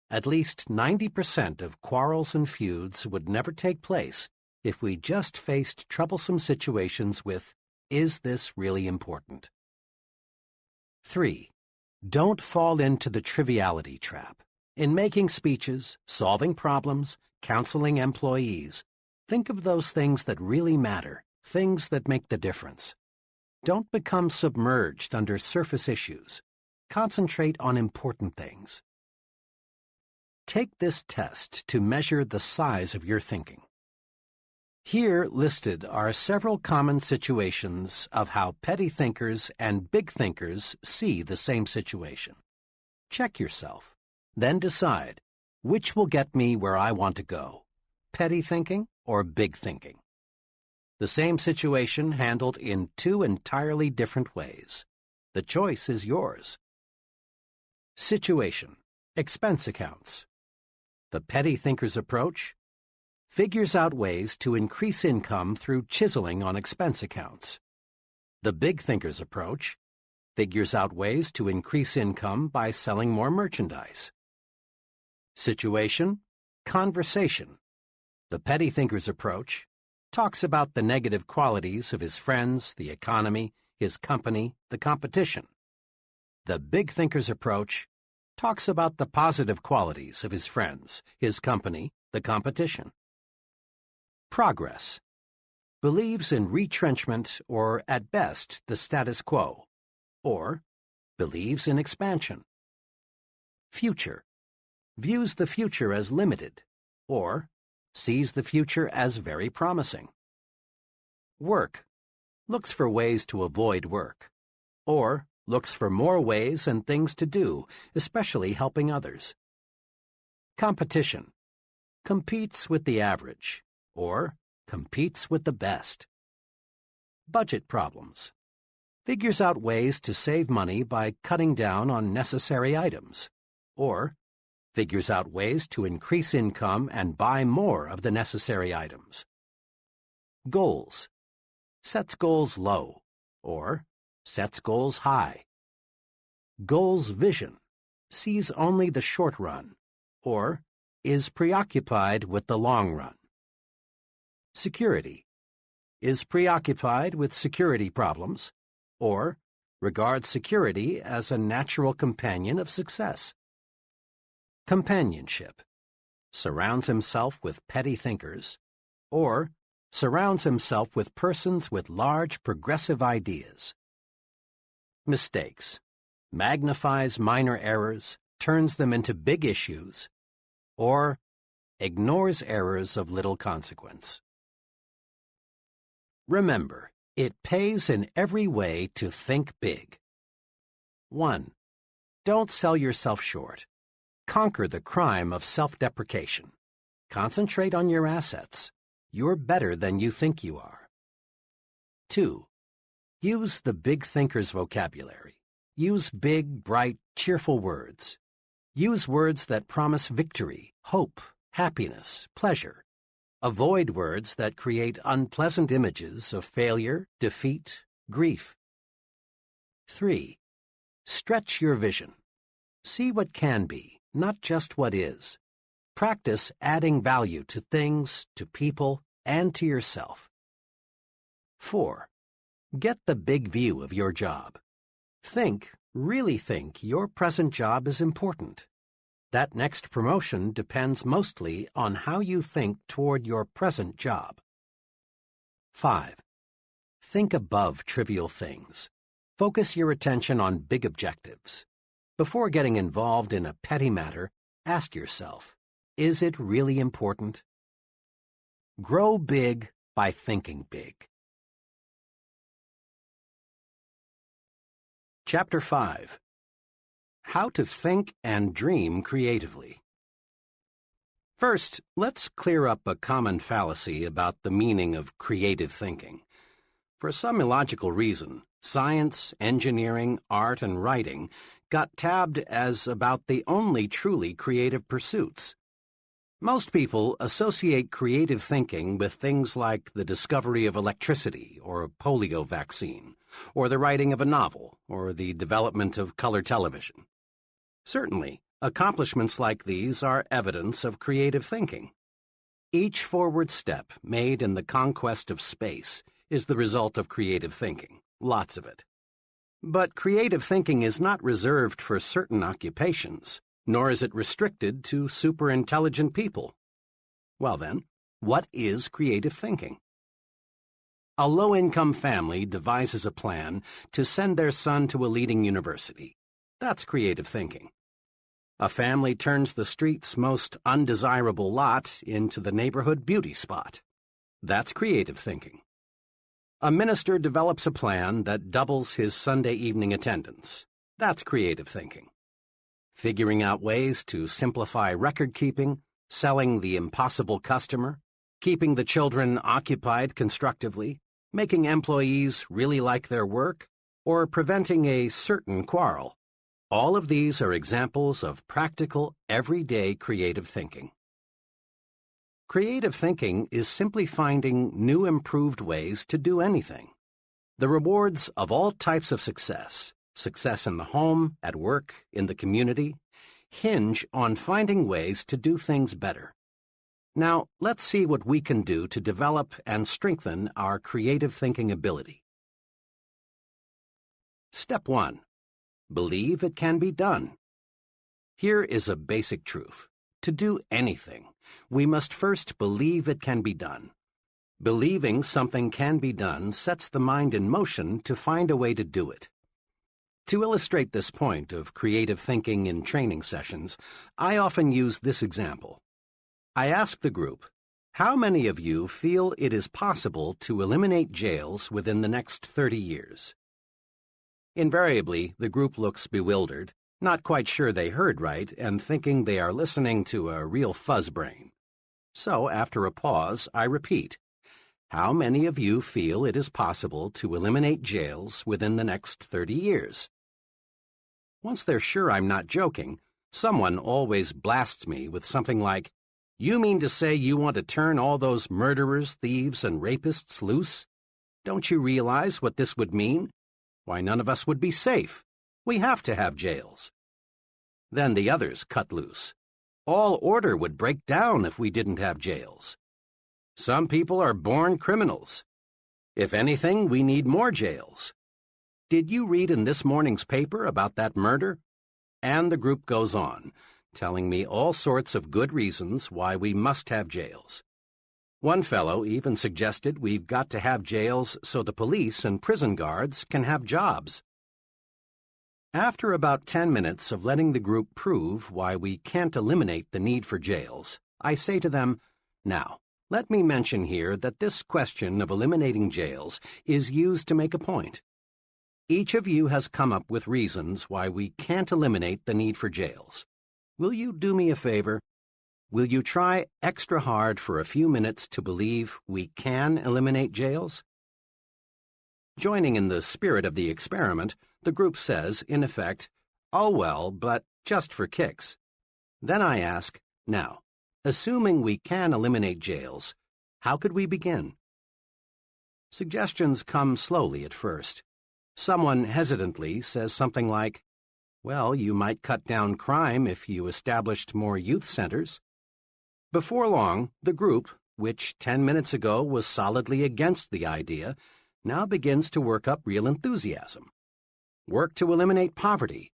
At least 90% of quarrels and feuds would never take place if we just faced troublesome situations with, is this really important? 3. Don't fall into the triviality trap. In making speeches, solving problems, counseling employees, think of those things that really matter, things that make the difference. Don't become submerged under surface issues. Concentrate on important things. Take this test to measure the size of your thinking. Here listed are several common situations of how petty thinkers and big thinkers see the same situation. Check yourself, then decide which will get me where I want to go, petty thinking or big thinking. The same situation handled in two entirely different ways. The choice is yours. Situation: expense accounts. The petty thinker's approach figures out ways to increase income through chiseling on expense accounts. The big thinker's approach figures out ways to increase income by selling more merchandise. Situation: conversation. The petty thinker's approach talks about the negative qualities of his friends, the economy, his company, the competition. The big thinker's approach talks about the positive qualities of his friends, his company, the competition. Progress: believes in retrenchment or, at best, the status quo, or believes in expansion. Future: views the future as limited, or sees the future as very promising. Work: looks for ways to avoid work, or looks for more ways and things to do, especially helping others. Competition: competes with the average, or competes with the best. Budget problems: figures out ways to save money by cutting down on necessary items, or figures out ways to increase income and buy more of the necessary items. Goals: sets goals low, or sets goals high. Goals vision: sees only the short run, or is preoccupied with the long run. Security: is preoccupied with security problems, or regards security as a natural companion of success. Companionship: surrounds himself with petty thinkers, or surrounds himself with persons with large progressive ideas. Mistakes: magnifies minor errors, turns them into big issues, or ignores errors of little consequence. Remember, it pays in every way to think big. 1. Don't sell yourself short. Conquer the crime of self-deprecation. Concentrate on your assets. You're better than you think you are. 2. Use the big thinker's vocabulary. Use big, bright, cheerful words. Use words that promise victory, hope, happiness, pleasure. Avoid words that create unpleasant images of failure, defeat, grief. 3. Stretch your vision. See what can be, not just what is. Practice adding value to things, to people, and to yourself. 4. Get the big view of your job. Really think your present job is important. That next promotion depends mostly on how you think toward your present job. 5. Think above trivial things. Focus your attention on big objectives. Before getting involved in a petty matter, ask yourself, is it really important? Grow big by thinking big. Chapter 5. How to Think and Dream Creatively. First, let's clear up a common fallacy about the meaning of creative thinking. For some illogical reason, science, engineering, art, and writing got tabbed as about the only truly creative pursuits. Most people associate creative thinking with things like the discovery of electricity or a polio vaccine, or the writing of a novel, or the development of color television. Certainly, accomplishments like these are evidence of creative thinking. Each forward step made in the conquest of space is the result of creative thinking, lots of it. But creative thinking is not reserved for certain occupations, nor is it restricted to super-intelligent people. Well then, what is creative thinking? A low-income family devises a plan to send their son to a leading university. That's creative thinking. A family turns the street's most undesirable lot into the neighborhood beauty spot. That's creative thinking. A minister develops a plan that doubles his Sunday evening attendance. That's creative thinking. Figuring out ways to simplify record-keeping, selling the impossible customer, keeping the children occupied constructively, making employees really like their work, or preventing a certain quarrel. All of these are examples of practical, everyday creative thinking. Creative thinking is simply finding new, improved ways to do anything. The rewards of all types of success in the home, at work, in the community, hinge on finding ways to do things better. Now, let's see what we can do to develop and strengthen our creative thinking ability. Step 1. Believe it can be done. Here is a basic truth. To do anything, we must first believe it can be done. Believing something can be done sets the mind in motion to find a way to do it. To illustrate this point of creative thinking in training sessions, I often use this example. I ask the group, how many of you feel it is possible to eliminate jails within the next 30 years? Invariably, the group looks bewildered, not quite sure they heard right, and thinking they are listening to a real fuzzbrain. So, after a pause, I repeat, how many of you feel it is possible to eliminate jails within the next 30 years? Once they're sure I'm not joking, someone always blasts me with something like, you mean to say you want to turn all those murderers, thieves, and rapists loose? Don't you realize what this would mean? Why, none of us would be safe. We have to have jails. Then the others cut loose. All order would break down if we didn't have jails. Some people are born criminals. If anything, we need more jails. Did you read in this morning's paper about that murder? And the group goes on, telling me all sorts of good reasons why we must have jails. One fellow even suggested we've got to have jails so the police and prison guards can have jobs. After about 10 minutes of letting the group prove why we can't eliminate the need for jails, I say to them, now, let me mention here that this question of eliminating jails is used to make a point. Each of you has come up with reasons why we can't eliminate the need for jails. Will you do me a favor? Will you try extra hard for a few minutes to believe we can eliminate jails? Joining in the spirit of the experiment, the group says, in effect, oh well, but just for kicks. Then I ask, now, assuming we can eliminate jails, how could we begin? Suggestions come slowly at first. Someone hesitantly says something like, well, you might cut down crime if you established more youth centers. Before long, the group, which 10 minutes ago was solidly against the idea, now begins to work up real enthusiasm. Work to eliminate poverty.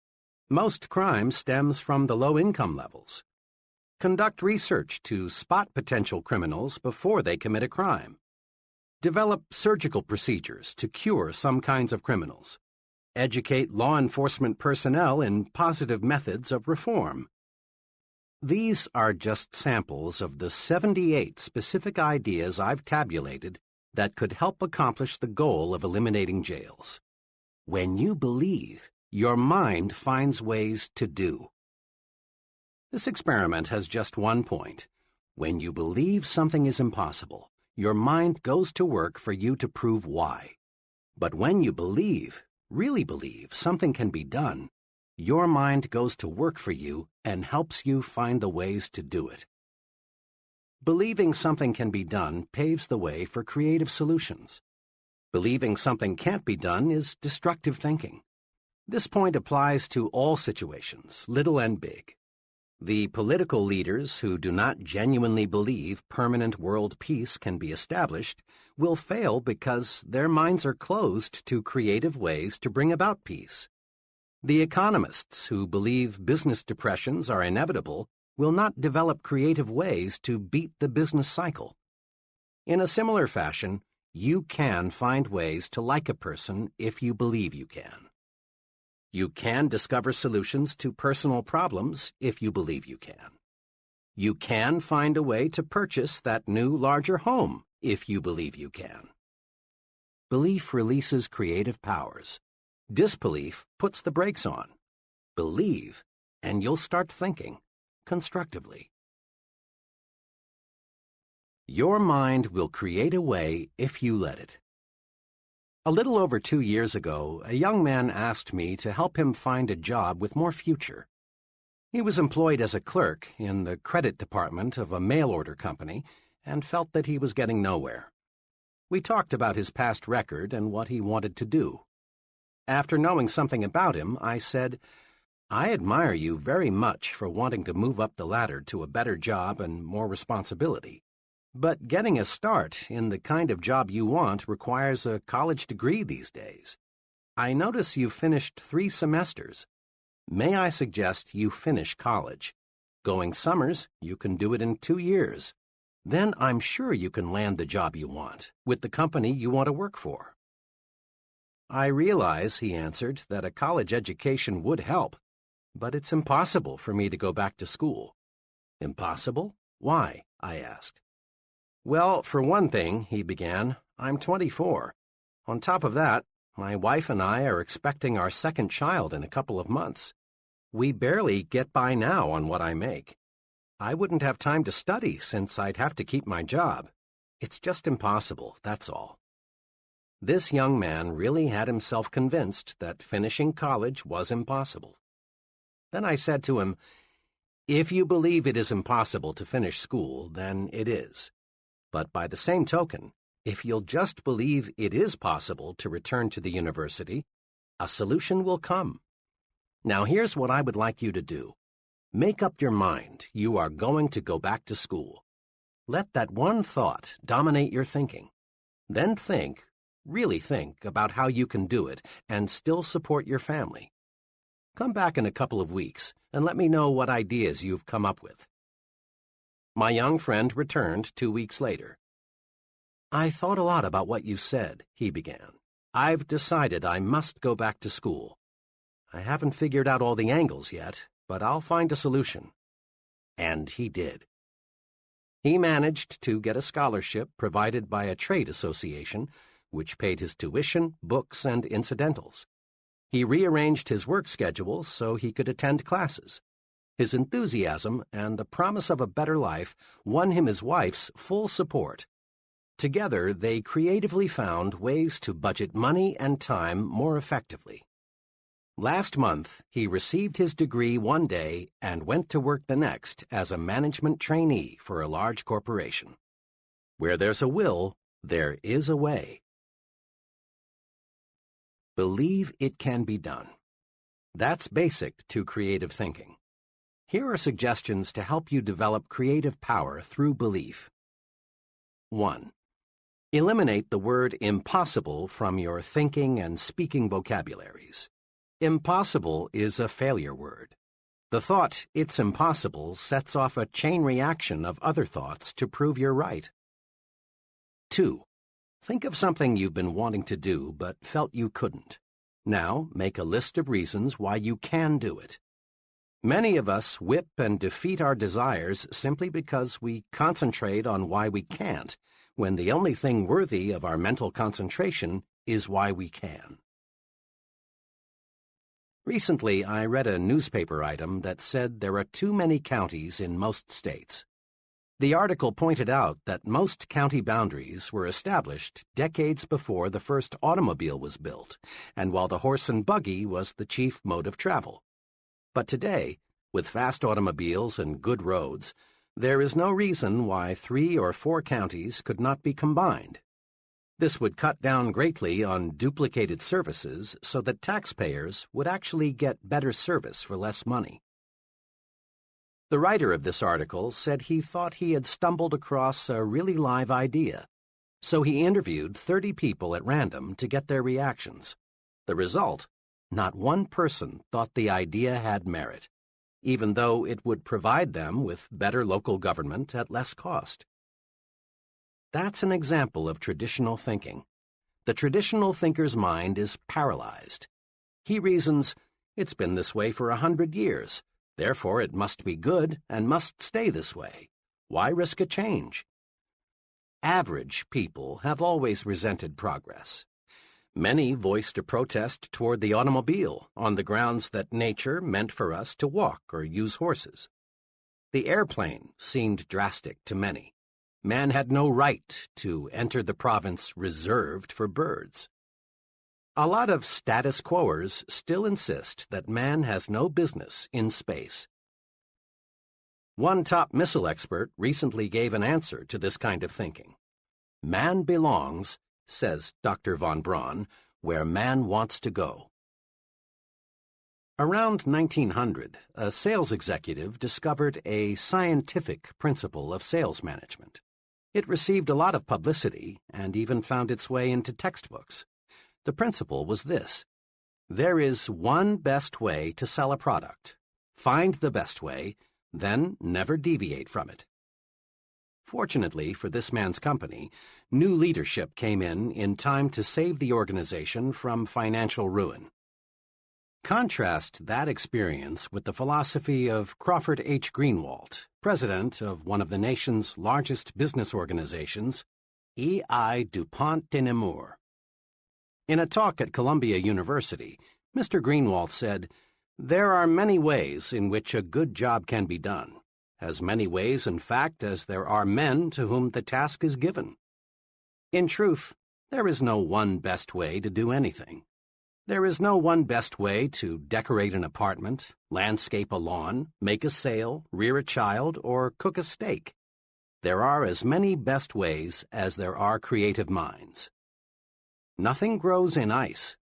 Most crime stems from the low income levels. Conduct research to spot potential criminals before they commit a crime. Develop surgical procedures to cure some kinds of criminals. Educate law enforcement personnel in positive methods of reform. These are just samples of the 78 specific ideas I've tabulated that could help accomplish the goal of eliminating jails. When you believe, your mind finds ways to do. This experiment has just one point. When you believe something is impossible, your mind goes to work for you to prove why. But when you believe, really believe, something can be done, your mind goes to work for you and helps you find the ways to do it. Believing something can be done paves the way for creative solutions. Believing something can't be done is destructive thinking. This point applies to all situations, little and big. The political leaders who do not genuinely believe permanent world peace can be established will fail because their minds are closed to creative ways to bring about peace. The economists who believe business depressions are inevitable will not develop creative ways to beat the business cycle. In a similar fashion, you can find ways to like a person if you believe you can. You can discover solutions to personal problems if you believe you can. You can find a way to purchase that new, larger home if you believe you can. Belief releases creative powers. Disbelief puts the brakes on. Believe, and you'll start thinking constructively. Your mind will create a way if you let it. A little over 2 years ago, a young man asked me to help him find a job with more future. He was employed as a clerk in the credit department of a mail-order company and felt that he was getting nowhere. We talked about his past record and what he wanted to do. After knowing something about him, I said, "I admire you very much for wanting to move up the ladder to a better job and more responsibility. But getting a start in the kind of job you want requires a college degree these days. I notice you finished 3 semesters. May I suggest you finish college? Going summers, you can do it in 2 years. Then I'm sure you can land the job you want, with the company you want to work for." "I realize," he answered, "that a college education would help, but it's impossible for me to go back to school." "Impossible? Why?" I asked. "Well, for one thing," he began, "I'm 24. On top of that, my wife and I are expecting our second child in a couple of months. We barely get by now on what I make. I wouldn't have time to study since I'd have to keep my job. It's just impossible, that's all." This young man really had himself convinced that finishing college was impossible. Then I said to him, "If you believe it is impossible to finish school, then it is. But by the same token, if you'll just believe it is possible to return to the university, a solution will come. Now here's what I would like you to do. Make up your mind you are going to go back to school. Let that one thought dominate your thinking. Then think, really think, about how you can do it and still support your family. Come back in a couple of weeks and let me know what ideas you've come up with." My young friend returned 2 weeks later. "I thought a lot about what you said," he began. "I've decided I must go back to school. I haven't figured out all the angles yet, but I'll find a solution." And he did. He managed to get a scholarship provided by a trade association, which paid his tuition, books, and incidentals. He rearranged his work schedule so he could attend classes. His enthusiasm and the promise of a better life won him his wife's full support. Together, they creatively found ways to budget money and time more effectively. Last month, he received his degree one day and went to work the next as a management trainee for a large corporation. Where there's a will, there is a way. Believe it can be done. That's basic to creative thinking. Here are suggestions to help you develop creative power through belief. 1. Eliminate the word impossible from your thinking and speaking vocabularies. Impossible is a failure word. The thought, "it's impossible," sets off a chain reaction of other thoughts to prove you're right. 2. Think of something you've been wanting to do but felt you couldn't. Now, make a list of reasons why you can do it. Many of us whip and defeat our desires simply because we concentrate on why we can't, when the only thing worthy of our mental concentration is why we can. Recently, I read a newspaper item that said there are too many counties in most states. The article pointed out that most county boundaries were established decades before the first automobile was built, and while the horse and buggy was the chief mode of travel. But today, with fast automobiles and good roads, There is no reason why 3 or 4 counties could not be combined. This would cut down greatly on duplicated services so that taxpayers would actually get better service for less money. The writer of this article said he thought he had stumbled across a really live idea, so he interviewed 30 people at random to get their reactions. The result? Not one person thought the idea had merit, even though it would provide them with better local government at less cost. That's an example of traditional thinking. The traditional thinker's mind is paralyzed. He reasons, it's been this way for 100 years, therefore it must be good and must stay this way. Why risk a change? Average people have always resented progress. Many voiced a protest toward the automobile on the grounds that nature meant for us to walk or use horses. The airplane seemed drastic to many. Man had no right to enter the province reserved for birds. A lot of status quoers still insist that man has no business in space. One top missile expert recently gave an answer to this kind of thinking. Man belongs, says Dr. von Braun, where man wants to go. Around 1900, a sales executive discovered a scientific principle of sales management. It received a lot of publicity and even found its way into textbooks. The principle was this: there is one best way to sell a product. Find the best way, then never deviate from it. Fortunately for this man's company, new leadership came in time to save the organization from financial ruin. Contrast that experience with the philosophy of Crawford H. Greenwald, president of one of the nation's largest business organizations, E.I. DuPont de Nemours. In a talk at Columbia University, Mr. Greenwald said, "There are many ways in which a good job can be done, as many ways, in fact, as there are men to whom the task is given. In truth, there is no one best way to do anything. There is no one best way to decorate an apartment, landscape a lawn, make a sale, rear a child, or cook a steak. There are as many best ways as there are creative minds. Nothing grows in ice.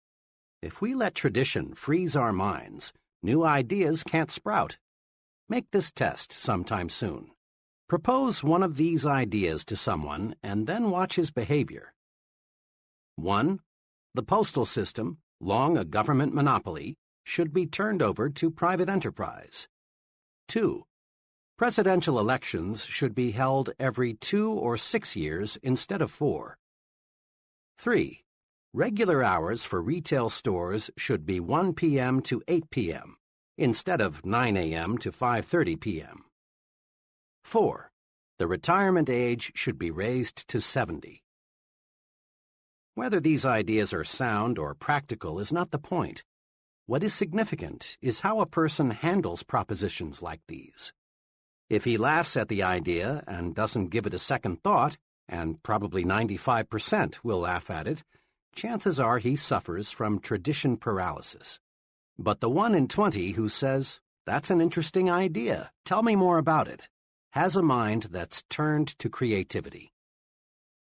If we let tradition freeze our minds, new ideas can't sprout. Make this test sometime soon. Propose one of these ideas to someone and then watch his behavior. 1. The postal system, long a government monopoly, should be turned over to private enterprise. 2. Presidential elections should be held every 2 or 6 years instead of 4. 3. Regular hours for retail stores should be 1 p.m. to 8 p.m. instead of 9 a.m. to 5:30 p.m. 4. The retirement age should be raised to 70. Whether these ideas are sound or practical is not the point. What is significant is how a person handles propositions like these. If he laughs at the idea and doesn't give it a second thought, and probably 95% will laugh at it, chances are he suffers from tradition paralysis. But the 1 in 20 who says, "That's an interesting idea, tell me more about it," has a mind that's turned to creativity.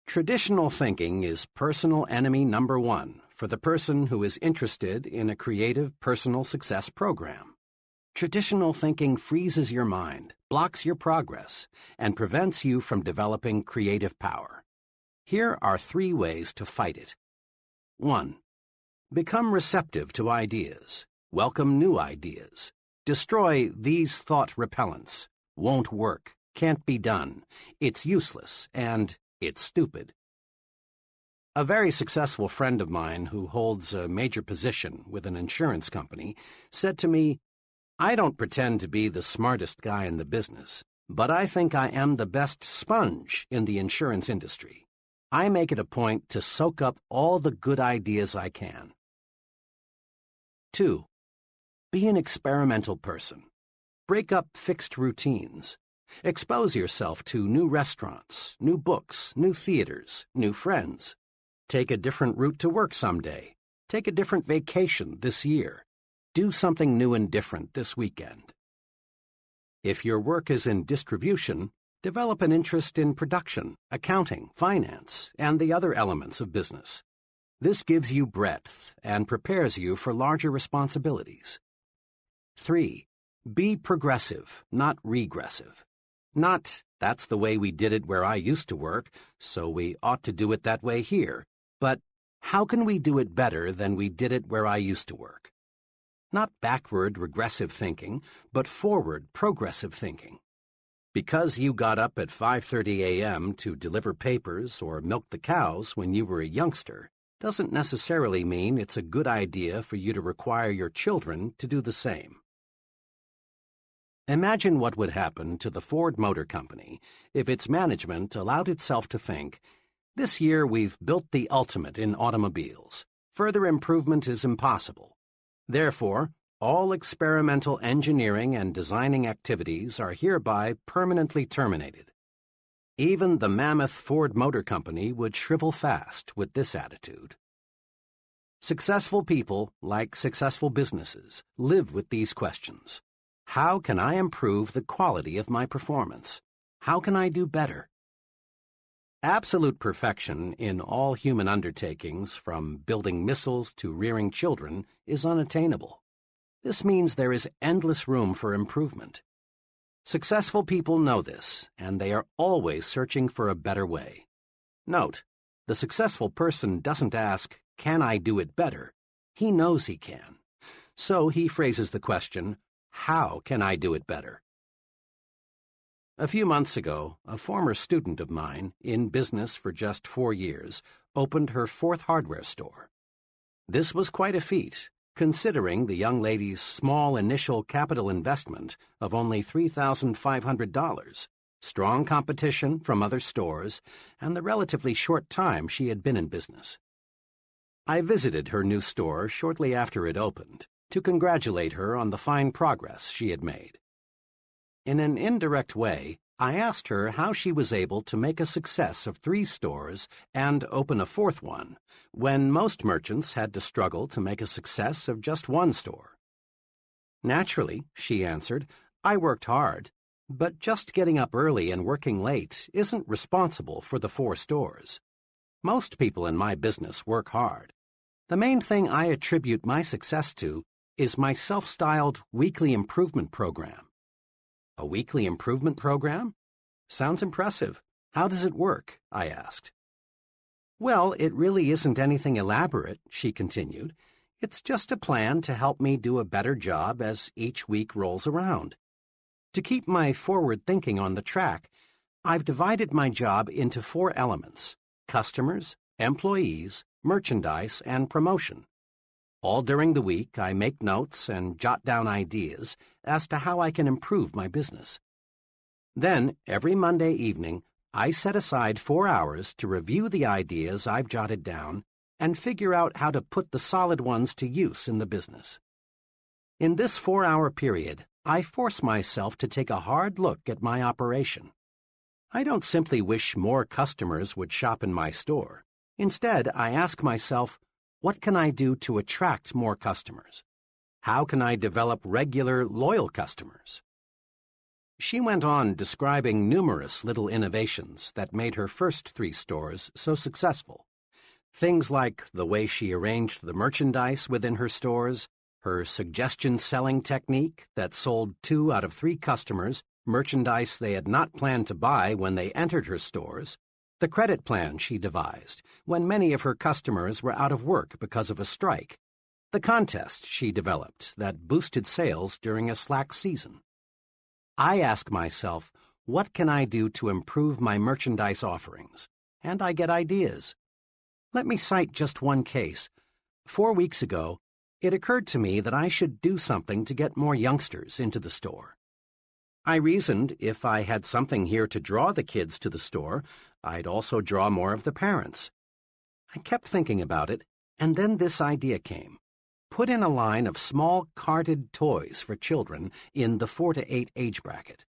Traditional thinking is personal enemy number 1 for the person who is interested in a creative personal success program. Traditional thinking freezes your mind, blocks your progress, and prevents you from developing creative power. Here are 3 ways to fight it. 1. Become receptive to ideas. Welcome new ideas. Destroy these thought repellents. Won't work, can't be done, it's useless, and it's stupid. A very successful friend of mine who holds a major position with an insurance company said to me, "I don't pretend to be the smartest guy in the business, but I think I am the best sponge in the insurance industry. I make it a point to soak up all the good ideas I can." 2. Be an experimental person. Break up fixed routines. Expose yourself to new restaurants, new books, new theaters, new friends. Take a different route to work someday. Take a different vacation this year. Do something new and different this weekend. If your work is in distribution, Develop an interest in production, accounting, finance, and the other elements of business. This gives you breadth and prepares you for larger responsibilities. 3. Be progressive, not regressive. Not, that's the way we did it where I used to work, so we ought to do it that way here, but how can we do it better than we did it where I used to work? Not backward, regressive thinking, but forward, progressive thinking. Because you got up at 5:30 a.m. to deliver papers or milk the cows when you were a youngster doesn't necessarily mean it's a good idea for you to require your children to do the same. Imagine what would happen to the Ford Motor Company if its management allowed itself to think, this year we've built the ultimate in automobiles. Further improvement is impossible. Therefore, all experimental engineering and designing activities are hereby permanently terminated. Even the mammoth Ford Motor Company would shrivel fast with this attitude. Successful people, like successful businesses, live with these questions. How can I improve the quality of my performance? How can I do better? Absolute perfection in all human undertakings, from building missiles to rearing children, is unattainable. This means there is endless room for improvement. Successful people know this, and they are always searching for a better way. Note, the successful person doesn't ask, can I do it better? He knows he can. So he phrases the question, how can I do it better? A few months ago, a former student of mine, in business for just 4 years, opened her 4th hardware store. This was quite a feat, considering the young lady's small initial capital investment of only $3,500, strong competition from other stores, and the relatively short time she had been in business. I visited her new store shortly after it opened to congratulate her on the fine progress she had made. In an indirect way, I asked her how she was able to make a success of 3 stores and open a 4th one, when most merchants had to struggle to make a success of just 1 store. Naturally, she answered, I worked hard, but just getting up early and working late isn't responsible for the 4 stores. Most people in my business work hard. The main thing I attribute my success to is my self-styled weekly improvement program. A weekly improvement program? Sounds impressive. How does it work? I asked. Well, it really isn't anything elaborate, she continued. It's just a plan to help me do a better job as each week rolls around. To keep my forward thinking on the track, I've divided my job into 4 elements: customers, employees, merchandise, and promotion. All during the week, I make notes and jot down ideas as to how I can improve my business. Then, every Monday evening, I set aside 4 hours to review the ideas I've jotted down and figure out how to put the solid ones to use in the business. In this 4-hour period, I force myself to take a hard look at my operation. I don't simply wish more customers would shop in my store. Instead, I ask myself, what can I do to attract more customers? How can I develop regular, loyal customers? She went on describing numerous little innovations that made her first 3 stores so successful. Things like the way she arranged the merchandise within her stores, her suggestion selling technique that sold 2 out of 3 customers merchandise they had not planned to buy when they entered her stores, the credit plan she devised when many of her customers were out of work because of a strike, the contest she developed that boosted sales during a slack season. I ask myself, what can I do to improve my merchandise offerings? And I get ideas. Let me cite just one case. 4 weeks ago, it occurred to me that I should do something to get more youngsters into the store. I reasoned if I had something here to draw the kids to the store, I'd also draw more of the parents. I kept thinking about it, and then this idea came. Put in a line of small carded toys for children in the 4 to 8 age bracket.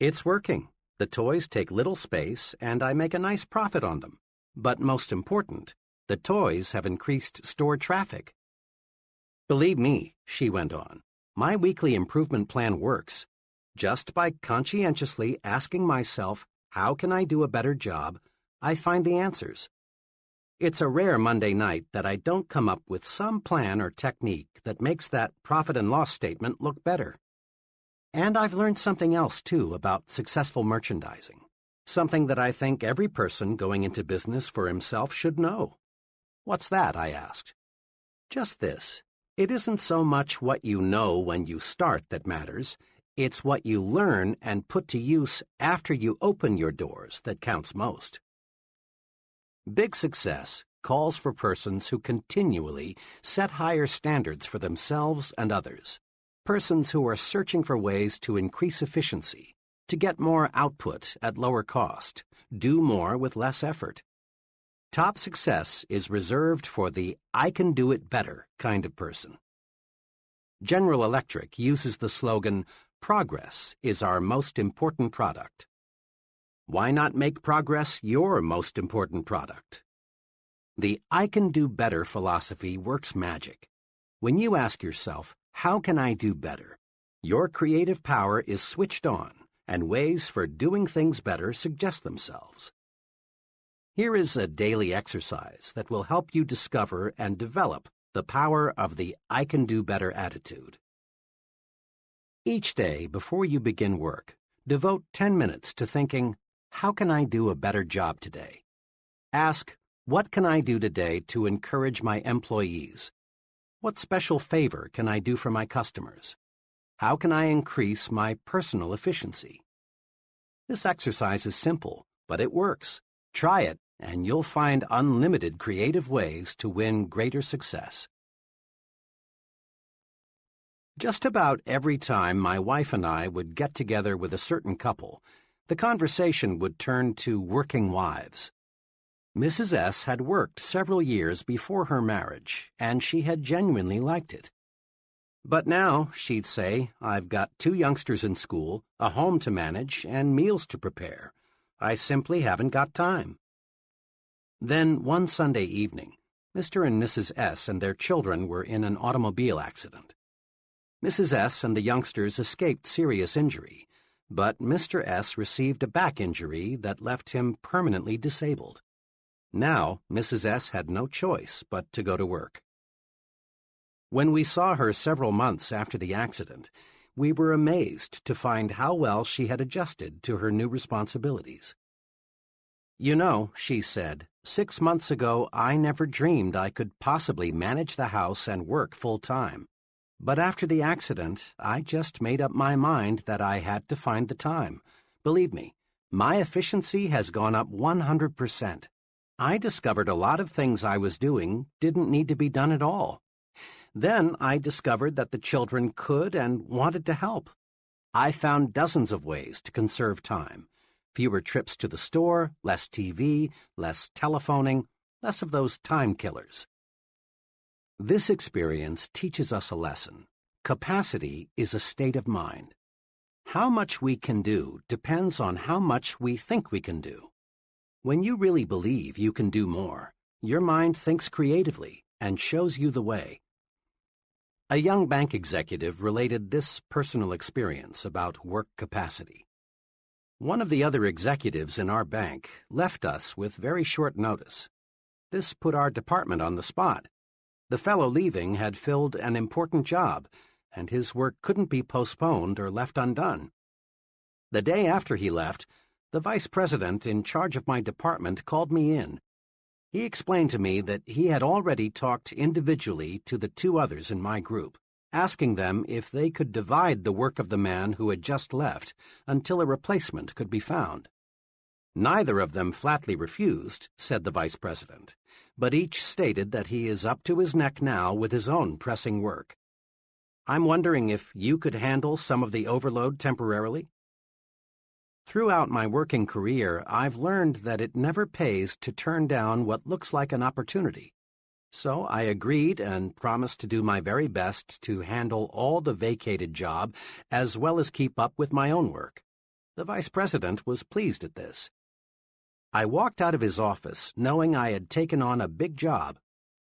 It's working. The toys take little space, and I make a nice profit on them. But most important, the toys have increased store traffic. Believe me, she went on, my weekly improvement plan works. Just by conscientiously asking myself, how can I do a better job, I find the answers. It's a rare Monday night that I don't come up with some plan or technique that makes that profit and loss statement look better. And I've learned something else, too, about successful merchandising. Something that I think every person going into business for himself should know. What's that? I asked. Just this. It isn't so much what you know when you start that matters. It's what you learn and put to use after you open your doors that counts most. Big success calls for persons who continually set higher standards for themselves and others. Persons who are searching for ways to increase efficiency, to get more output at lower cost, do more with less effort. Top success is reserved for the I can do it better kind of person. General Electric uses the slogan, "Progress is our most important product." Why not make progress your most important product? The I can do better philosophy works magic. When you ask yourself, how can I do better? Your creative power is switched on, and ways for doing things better suggest themselves. Here is a daily exercise that will help you discover and develop the power of the I can do better attitude. Each day before you begin work, devote 10 minutes to thinking, how can I do a better job today? Ask, what can I do today to encourage my employees? What special favor can I do for my customers? How can I increase my personal efficiency? This exercise is simple, but it works. Try it, and you'll find unlimited creative ways to win greater success. Just about every time my wife and I would get together with a certain couple, the conversation would turn to working wives. Mrs. S. had worked several years before her marriage, and she had genuinely liked it. But now, she'd say, I've got 2 youngsters in school, a home to manage, and meals to prepare. I simply haven't got time. Then, one Sunday evening, Mr. and Mrs. S. and their children were in an automobile accident. Mrs. S. and the youngsters escaped serious injury, but Mr. S. received a back injury that left him permanently disabled. Now, Mrs. S. had no choice but to go to work. When we saw her several months after the accident, we were amazed to find how well she had adjusted to her new responsibilities. You know, she said, 6 months ago I never dreamed I could possibly manage the house and work full-time. But after the accident, I just made up my mind that I had to find the time. Believe me, my efficiency has gone up 100%. I discovered a lot of things I was doing didn't need to be done at all. Then I discovered that the children could and wanted to help. I found dozens of ways to conserve time. Fewer trips to the store, less TV, less telephoning, less of those time killers. This experience teaches us a lesson. Capacity is a state of mind. How much we can do depends on how much we think we can do. When you really believe you can do more, your mind thinks creatively and shows you the way. A young bank executive related this personal experience about work capacity. One of the other executives in our bank left us with very short notice. This put our department on the spot. The fellow leaving had filled an important job, and his work couldn't be postponed or left undone. The day after he left, the vice president in charge of my department called me in. He explained to me that he had already talked individually to the 2 others in my group, asking them if they could divide the work of the man who had just left until a replacement could be found. Neither of them flatly refused, said the vice president, but each stated that he is up to his neck now with his own pressing work. I'm wondering if you could handle some of the overload temporarily? Throughout my working career, I've learned that it never pays to turn down what looks like an opportunity. So I agreed and promised to do my very best to handle all the vacated job as well as keep up with my own work. The vice president was pleased at this. I walked out of his office knowing I had taken on a big job.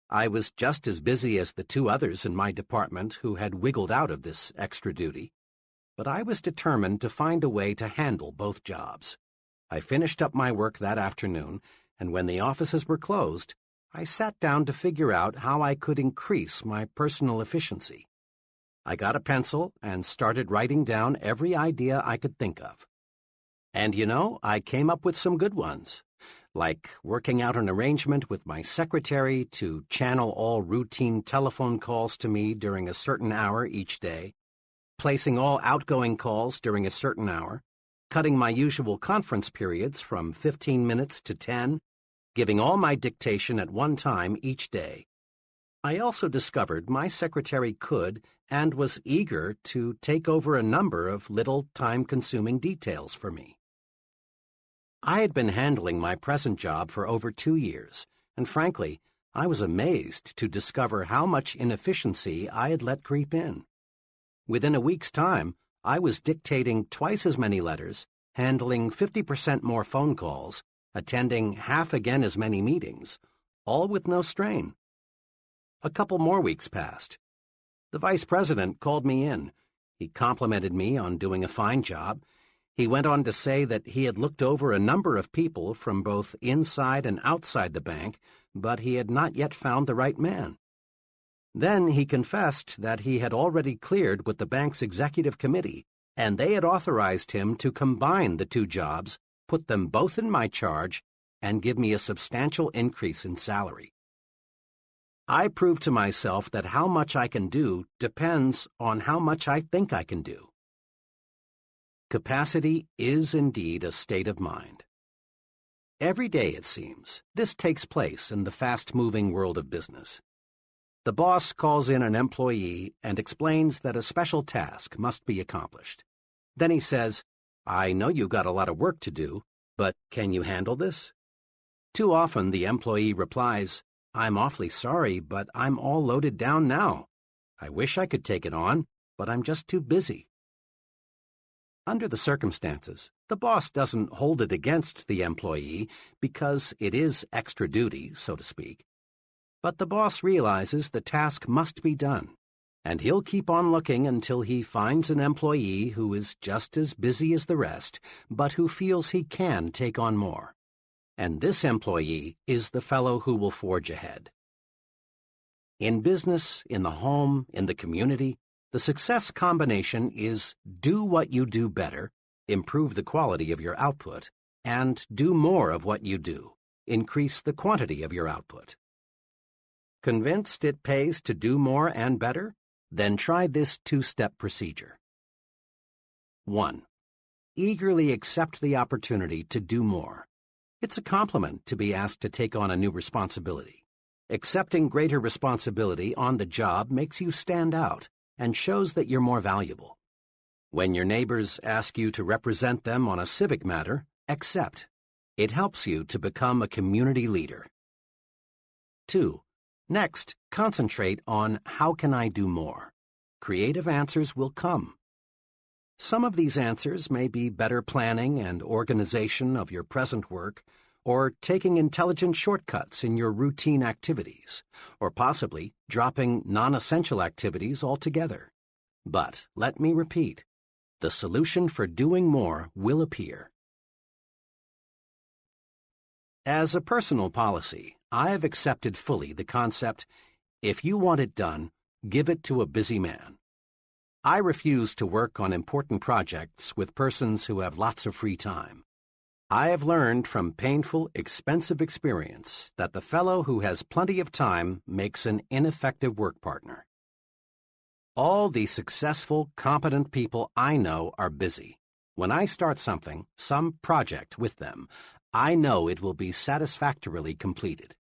I was just as busy as the 2 others in my department who had wiggled out of this extra duty. but I was determined to find a way to handle both jobs. I finished up my work that afternoon, and when the offices were closed, I sat down to figure out how I could increase my personal efficiency. I got a pencil and started writing down every idea I could think of. And I came up with some good ones, like working out an arrangement with my secretary to channel all routine telephone calls to me during a certain hour each day, placing all outgoing calls during a certain hour, cutting my usual conference periods from 15 minutes to 10, giving all my dictation at one time each day. I also discovered my secretary could and was eager to take over a number of little time-consuming details for me. I had been handling my present job for over 2 years, and frankly, I was amazed to discover how much inefficiency I had let creep in. Within a week's time, I was dictating twice as many letters, handling 50% more phone calls, attending half again as many meetings, all with no strain. A couple more weeks passed. The vice president called me in. He complimented me on doing a fine job. He went on to say that he had looked over a number of people from both inside and outside the bank, but he had not yet found the right man. Then he confessed that he had already cleared with the bank's executive committee, and they had authorized him to combine the two jobs, put them both in my charge, and give me a substantial increase in salary. I proved to myself that how much I can do depends on how much I think I can do. Capacity is indeed a state of mind. Every day, it seems, this takes place in the fast-moving world of business. The boss calls in an employee and explains that a special task must be accomplished. Then he says, "I know you've got a lot of work to do, but can you handle this?" Too often the employee replies, "I'm awfully sorry, but I'm all loaded down now. I wish I could take it on, but I'm just too busy." Under the circumstances, the boss doesn't hold it against the employee because it is extra duty, so to speak. But the boss realizes the task must be done, and he'll keep on looking until he finds an employee who is just as busy as the rest, but who feels he can take on more. And this employee is the fellow who will forge ahead. In business, in the home, in the community, the success combination is do what you do better, improve the quality of your output, and do more of what you do, increase the quantity of your output. Convinced it pays to do more and better? Then try this two-step procedure. 1. Eagerly accept the opportunity to do more. It's a compliment to be asked to take on a new responsibility. Accepting greater responsibility on the job makes you stand out and shows that you're more valuable. When your neighbors ask you to represent them on a civic matter, accept. It helps you to become a community leader. 2. Next, concentrate on how can I do more. Creative answers will come. Some of these answers may be better planning and organization of your present work, or taking intelligent shortcuts in your routine activities, or possibly dropping non-essential activities altogether. But let me repeat, the solution for doing more will appear. As a personal policy, I have accepted fully the concept, if you want it done, give it to a busy man. I refuse to work on important projects with persons who have lots of free time. I have learned from painful, expensive experience that the fellow who has plenty of time makes an ineffective work partner. All the successful, competent people I know are busy. When I start something, some project with them, I know it will be satisfactorily completed.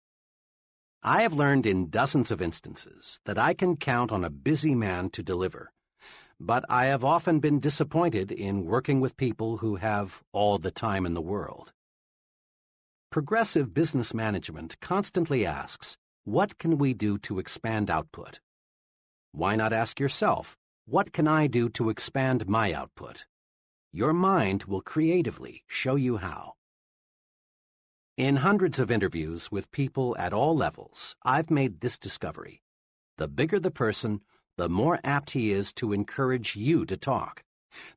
I have learned in dozens of instances that I can count on a busy man to deliver, but I have often been disappointed in working with people who have all the time in the world. Progressive business management constantly asks, what can we do to expand output? Why not ask yourself, what can I do to expand my output? Your mind will creatively show you how. In hundreds of interviews with people at all levels, I've made this discovery. The bigger the person, the more apt he is to encourage you to talk.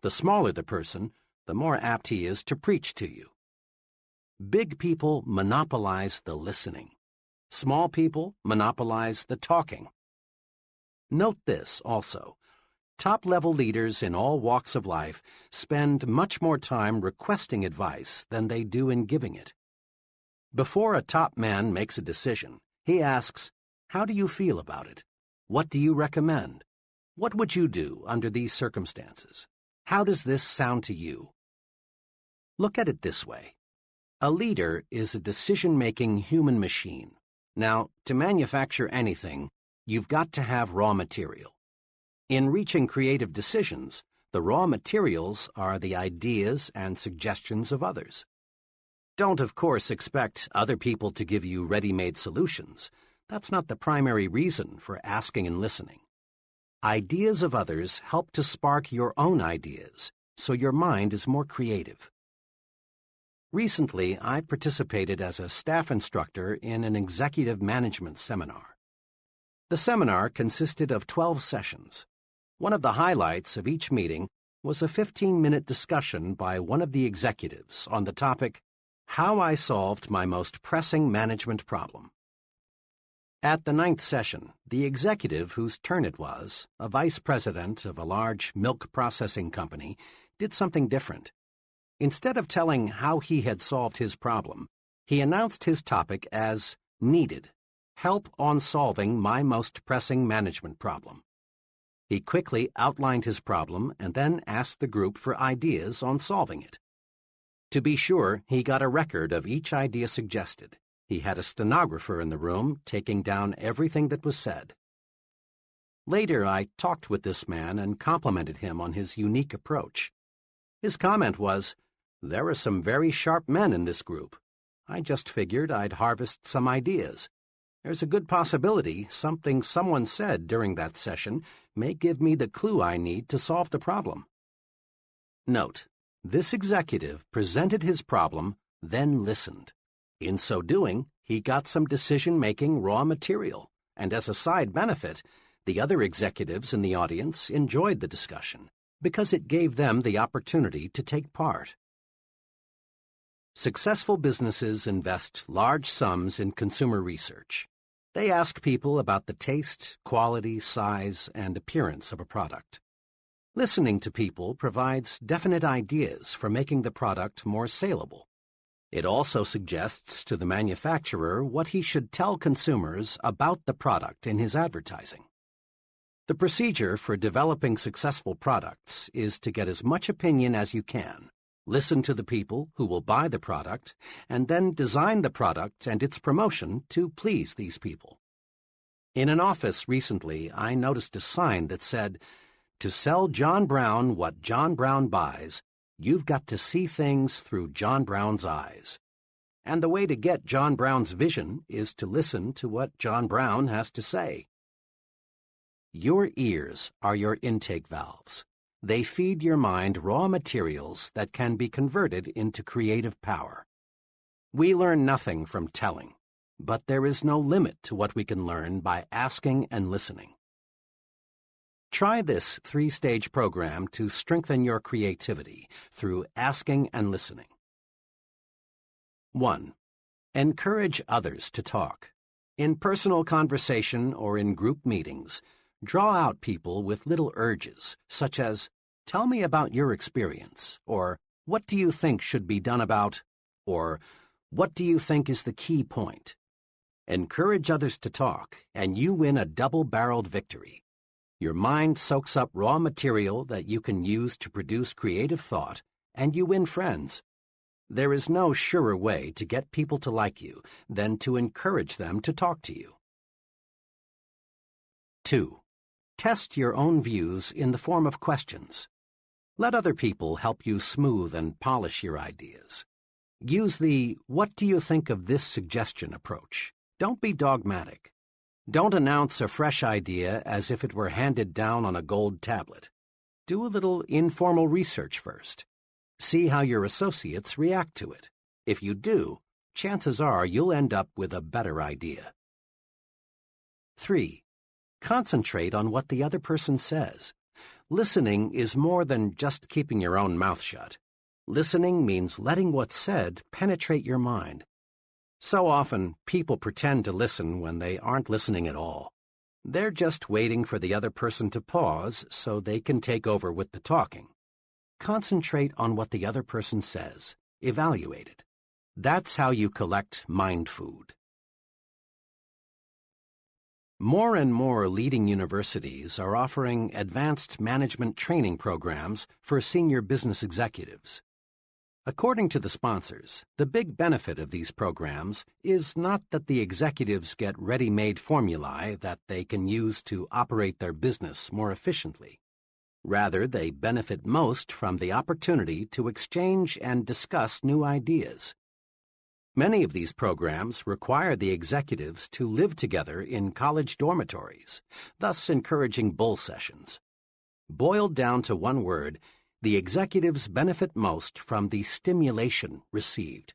The smaller the person, the more apt he is to preach to you. Big people monopolize the listening. Small people monopolize the talking. Note this also. Top-level leaders in all walks of life spend much more time requesting advice than they do in giving it. Before a top man makes a decision, he asks, "How do you feel about it? What do you recommend? What would you do under these circumstances? How does this sound to you?" Look at it this way. A leader is a decision-making human machine. Now, to manufacture anything, you've got to have raw material. In reaching creative decisions, the raw materials are the ideas and suggestions of others. Don't, of course, expect other people to give you ready-made solutions. That's not the primary reason for asking and listening. Ideas of others help to spark your own ideas, so your mind is more creative. Recently, I participated as a staff instructor in an executive management seminar. The seminar consisted of 12 sessions. One of the highlights of each meeting was a 15-minute discussion by one of the executives on the topic, "How I Solved My Most Pressing Management Problem." At the 9th session, the executive whose turn it was, a vice president of a large milk processing company, did something different. Instead of telling how he had solved his problem, he announced his topic as "Needed. Help on solving my most pressing management problem." He quickly outlined his problem and then asked the group for ideas on solving it. To be sure, he got a record of each idea suggested. He had a stenographer in the room taking down everything that was said. Later, I talked with this man and complimented him on his unique approach. His comment was, "There are some very sharp men in this group. I just figured I'd harvest some ideas. There's a good possibility something someone said during that session may give me the clue I need to solve the problem." Note, this executive presented his problem, then listened. In so doing, he got some decision-making raw material, and as a side benefit, the other executives in the audience enjoyed the discussion because it gave them the opportunity to take part. Successful businesses invest large sums in consumer research. They ask people about the taste, quality, size, and appearance of a product. Listening to people provides definite ideas for making the product more saleable. It also suggests to the manufacturer what he should tell consumers about the product in his advertising. The procedure for developing successful products is to get as much opinion as you can, listen to the people who will buy the product, and then design the product and its promotion to please these people. In an office recently, I noticed a sign that said, "To sell John Brown what John Brown buys, you've got to see things through John Brown's eyes." And the way to get John Brown's vision is to listen to what John Brown has to say. Your ears are your intake valves. They feed your mind raw materials that can be converted into creative power. We learn nothing from telling, but there is no limit to what we can learn by asking and listening. Try this 3-stage program to strengthen your creativity through asking and listening. 1. Encourage others to talk. In personal conversation or in group meetings, draw out people with little urges, such as, "Tell me about your experience," or "What do you think should be done about," or "What do you think is the key point?" Encourage others to talk, and you win a double-barreled victory. Your mind soaks up raw material that you can use to produce creative thought, and you win friends. There is no surer way to get people to like you than to encourage them to talk to you. 2. Test your own views in the form of questions. Let other people help you smooth and polish your ideas. Use the "What do you think of this suggestion" approach. Don't be dogmatic. Don't announce a fresh idea as if it were handed down on a gold tablet. Do a little informal research first. See how your associates react to it. If you do, chances are you'll end up with a better idea. 3. Concentrate on what the other person says. Listening is more than just keeping your own mouth shut. Listening means letting what's said penetrate your mind. So often, people pretend to listen when they aren't listening at all. They're just waiting for the other person to pause so they can take over with the talking. Concentrate on what the other person says. Evaluate it. That's how you collect mind food. More and more leading universities are offering advanced management training programs for senior business executives. According to the sponsors, the big benefit of these programs is not that the executives get ready-made formulae that they can use to operate their business more efficiently. Rather, they benefit most from the opportunity to exchange and discuss new ideas. Many of these programs require the executives to live together in college dormitories, thus encouraging bull sessions. Boiled down to one word, the executives benefit most from the stimulation received.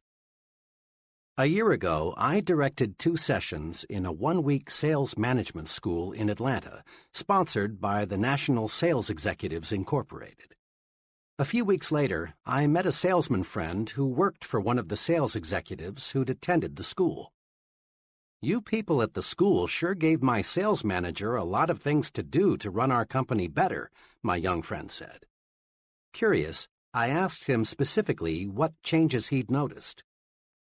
A year ago, I directed 2 sessions in a 1-week sales management school in Atlanta, sponsored by the National Sales Executives Incorporated. A few weeks later, I met a salesman friend who worked for one of the sales executives who'd attended the school. "You people at the school sure gave my sales manager a lot of things to do to run our company better," my young friend said. Curious, I asked him specifically what changes he'd noticed.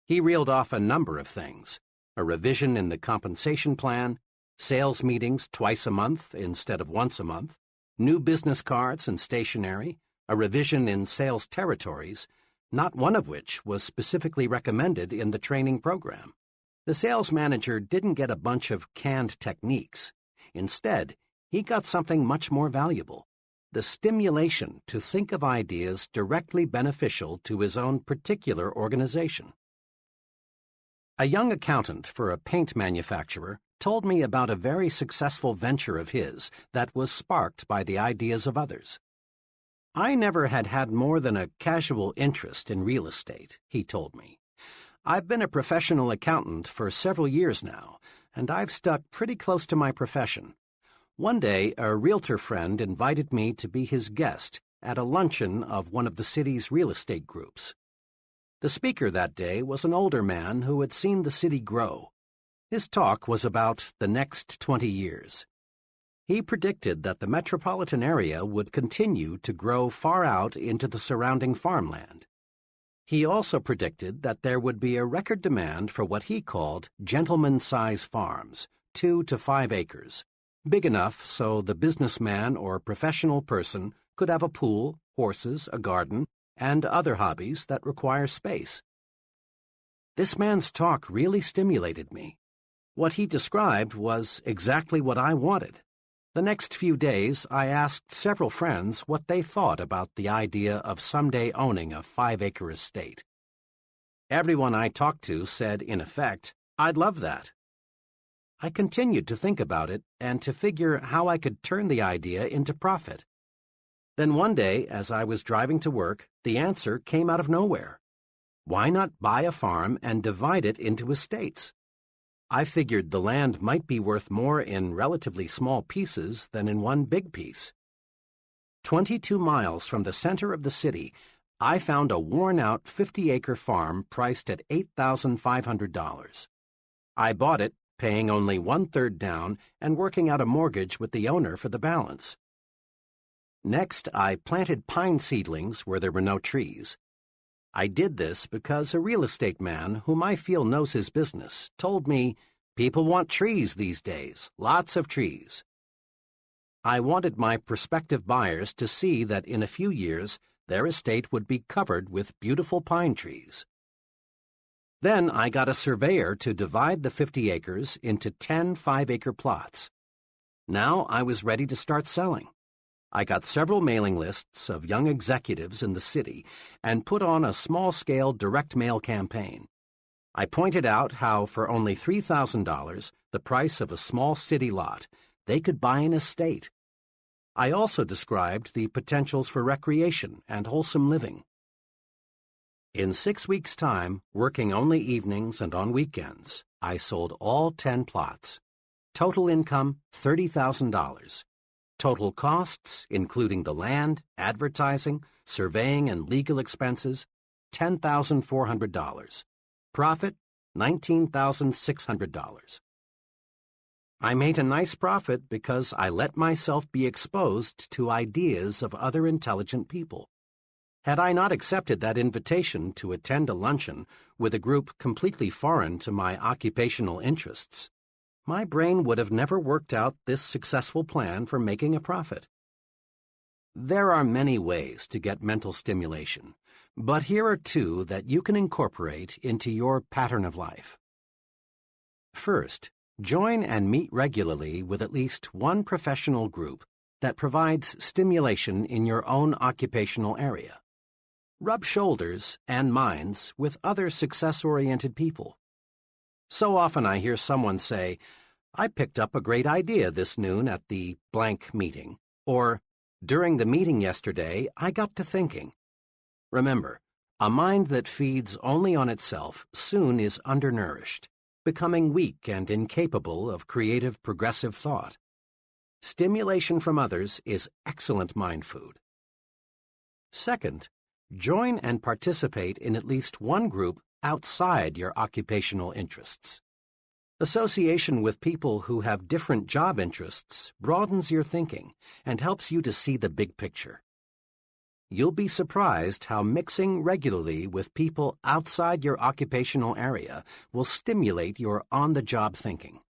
He reeled off a number of things: a revision in the compensation plan, sales meetings twice a month instead of once a month, new business cards and stationery, a revision in sales territories, not one of which was specifically recommended in the training program. The sales manager didn't get a bunch of canned techniques. Instead, he got something much more valuable: the stimulation to think of ideas directly beneficial to his own particular organization. A young accountant for a paint manufacturer told me about a very successful venture of his that was sparked by the ideas of others. "I never had more than a casual interest in real estate," he told me. "I've been a professional accountant for several years now, and I've stuck pretty close to my profession. One day, a realtor friend invited me to be his guest at a luncheon of one of the city's real estate groups. The speaker that day was an older man who had seen the city grow. His talk was about the next 20 years. He predicted that the metropolitan area would continue to grow far out into the surrounding farmland. He also predicted that there would be a record demand for what he called gentleman-size farms, 2 to 5 acres, big enough so the businessman or professional person could have a pool, horses, a garden, and other hobbies that require space. This man's talk really stimulated me. What he described was exactly what I wanted. The next few days, I asked several friends what they thought about the idea of someday owning a 5-acre estate. Everyone I talked to said, in effect, "I'd love that." I continued to think about it and to figure how I could turn the idea into profit. Then one day, as I was driving to work, the answer came out of nowhere. Why not buy a farm and divide it into estates? I figured the land might be worth more in relatively small pieces than in one big piece. 22 miles from the center of the city, I found a worn-out 50-acre farm priced at $8,500. I bought it, paying only 1/3 down and working out a mortgage with the owner for the balance. Next, I planted pine seedlings where there were no trees. I did this because a real estate man, whom I feel knows his business, told me, "People want trees these days, lots of trees." I wanted my prospective buyers to see that in a few years their estate would be covered with beautiful pine trees. Then I got a surveyor to divide the 50 acres into 10 5-acre plots. Now I was ready to start selling. I got several mailing lists of young executives in the city and put on a small-scale direct mail campaign. I pointed out how for only $3,000, the price of a small city lot, they could buy an estate. I also described the potentials for recreation and wholesome living. In 6 weeks' time, working only evenings and on weekends, I sold all 10 plots. Total income, $30,000. Total costs, including the land, advertising, surveying, and legal expenses, $10,400. Profit, $19,600. I made a nice profit because I let myself be exposed to ideas of other intelligent people. Had I not accepted that invitation to attend a luncheon with a group completely foreign to my occupational interests, my brain would have never worked out this successful plan for making a profit. There are many ways to get mental stimulation, but here are two that you can incorporate into your pattern of life. First, join and meet regularly with at least one professional group that provides stimulation in your own occupational area. Rub shoulders and minds with other success-oriented people. So often I hear someone say, "I picked up a great idea this noon at the blank meeting," or, "During the meeting yesterday, I got to thinking." Remember, a mind that feeds only on itself soon is undernourished, becoming weak and incapable of creative, progressive thought. Stimulation from others is excellent mind food. Second, join and participate in at least one group outside your occupational interests. Association with people who have different job interests broadens your thinking and helps you to see the big picture. You'll be surprised how mixing regularly with people outside your occupational area will stimulate your on-the-job thinking.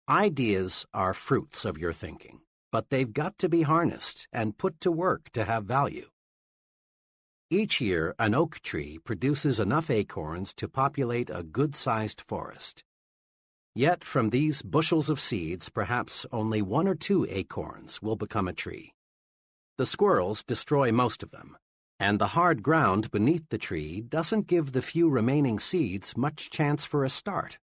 Ideas are fruits of your thinking, but they've got to be harnessed and put to work to have value. Each year, an oak tree produces enough acorns to populate a good-sized forest. Yet from these bushels of seeds, perhaps only 1 or 2 acorns will become a tree. The squirrels destroy most of them, and the hard ground beneath the tree doesn't give the few remaining seeds much chance for a start.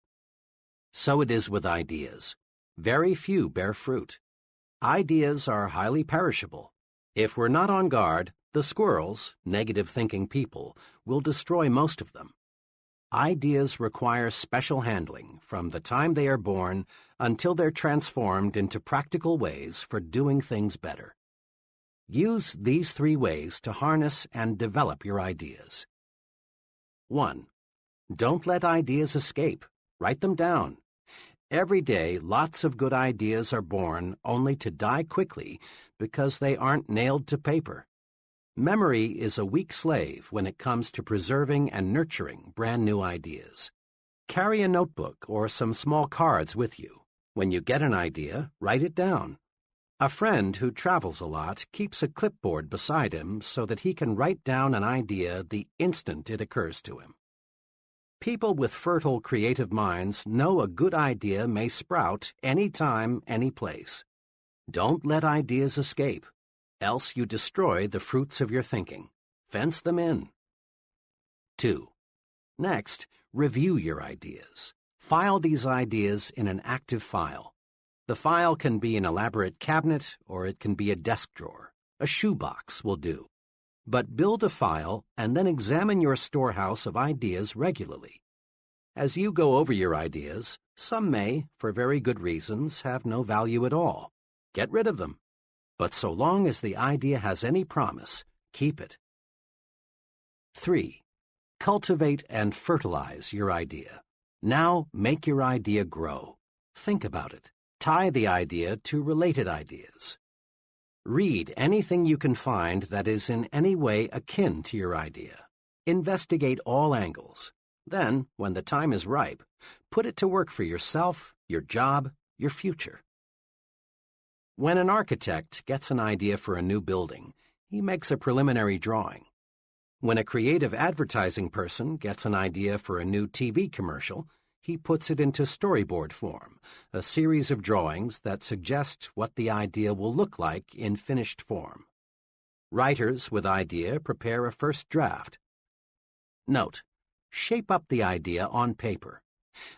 So it is with ideas. Very few bear fruit. Ideas are highly perishable. If we're not on guard, the squirrels, negative-thinking people, will destroy most of them. Ideas require special handling from the time they are born until they're transformed into practical ways for doing things better. Use these 3 ways to harness and develop your ideas. 1. Don't let ideas escape. Write them down. Every day, lots of good ideas are born only to die quickly because they aren't nailed to paper. Memory is a weak slave when it comes to preserving and nurturing brand new ideas. Carry a notebook or some small cards with you. When you get an idea, write it down. A friend who travels a lot keeps a clipboard beside him so that he can write down an idea the instant it occurs to him. People with fertile creative minds know a good idea may sprout anytime, any place. Don't let ideas escape, else you destroy the fruits of your thinking. Fence them in. 2. Next, review your ideas. File these ideas in an active file. The file can be an elaborate cabinet or it can be a desk drawer. A shoebox will do. But build a file and then examine your storehouse of ideas regularly. As you go over your ideas, some may, for very good reasons, have no value at all. Get rid of them. But so long as the idea has any promise, keep it. 3. Cultivate and fertilize your idea. Now make your idea grow. Think about it. Tie the idea to related ideas. Read anything you can find that is in any way akin to your idea. Investigate all angles. Then, when the time is ripe, put it to work for yourself, your job, your future. When an architect gets an idea for a new building, he makes a preliminary drawing. When a creative advertising person gets an idea for a new TV commercial, he puts it into storyboard form, a series of drawings that suggest what the idea will look like in finished form. Writers with idea prepare a first draft. Note: shape up the idea on paper.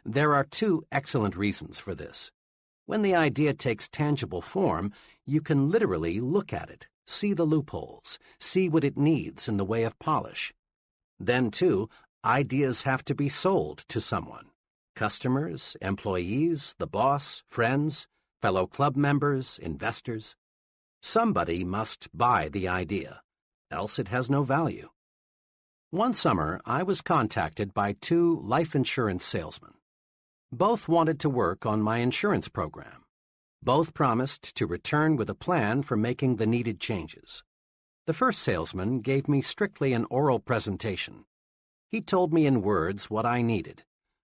There are 2 excellent reasons for this. When the idea takes tangible form, you can literally look at it, see the loopholes, see what it needs in the way of polish. Then, too, ideas have to be sold to someone. Customers, employees, the boss, friends, fellow club members, investors. Somebody must buy the idea, else it has no value. One summer, I was contacted by two life insurance salesmen. Both wanted to work on my insurance program. Both promised to return with a plan for making the needed changes. The first salesman gave me strictly an oral presentation. He told me in words what I needed,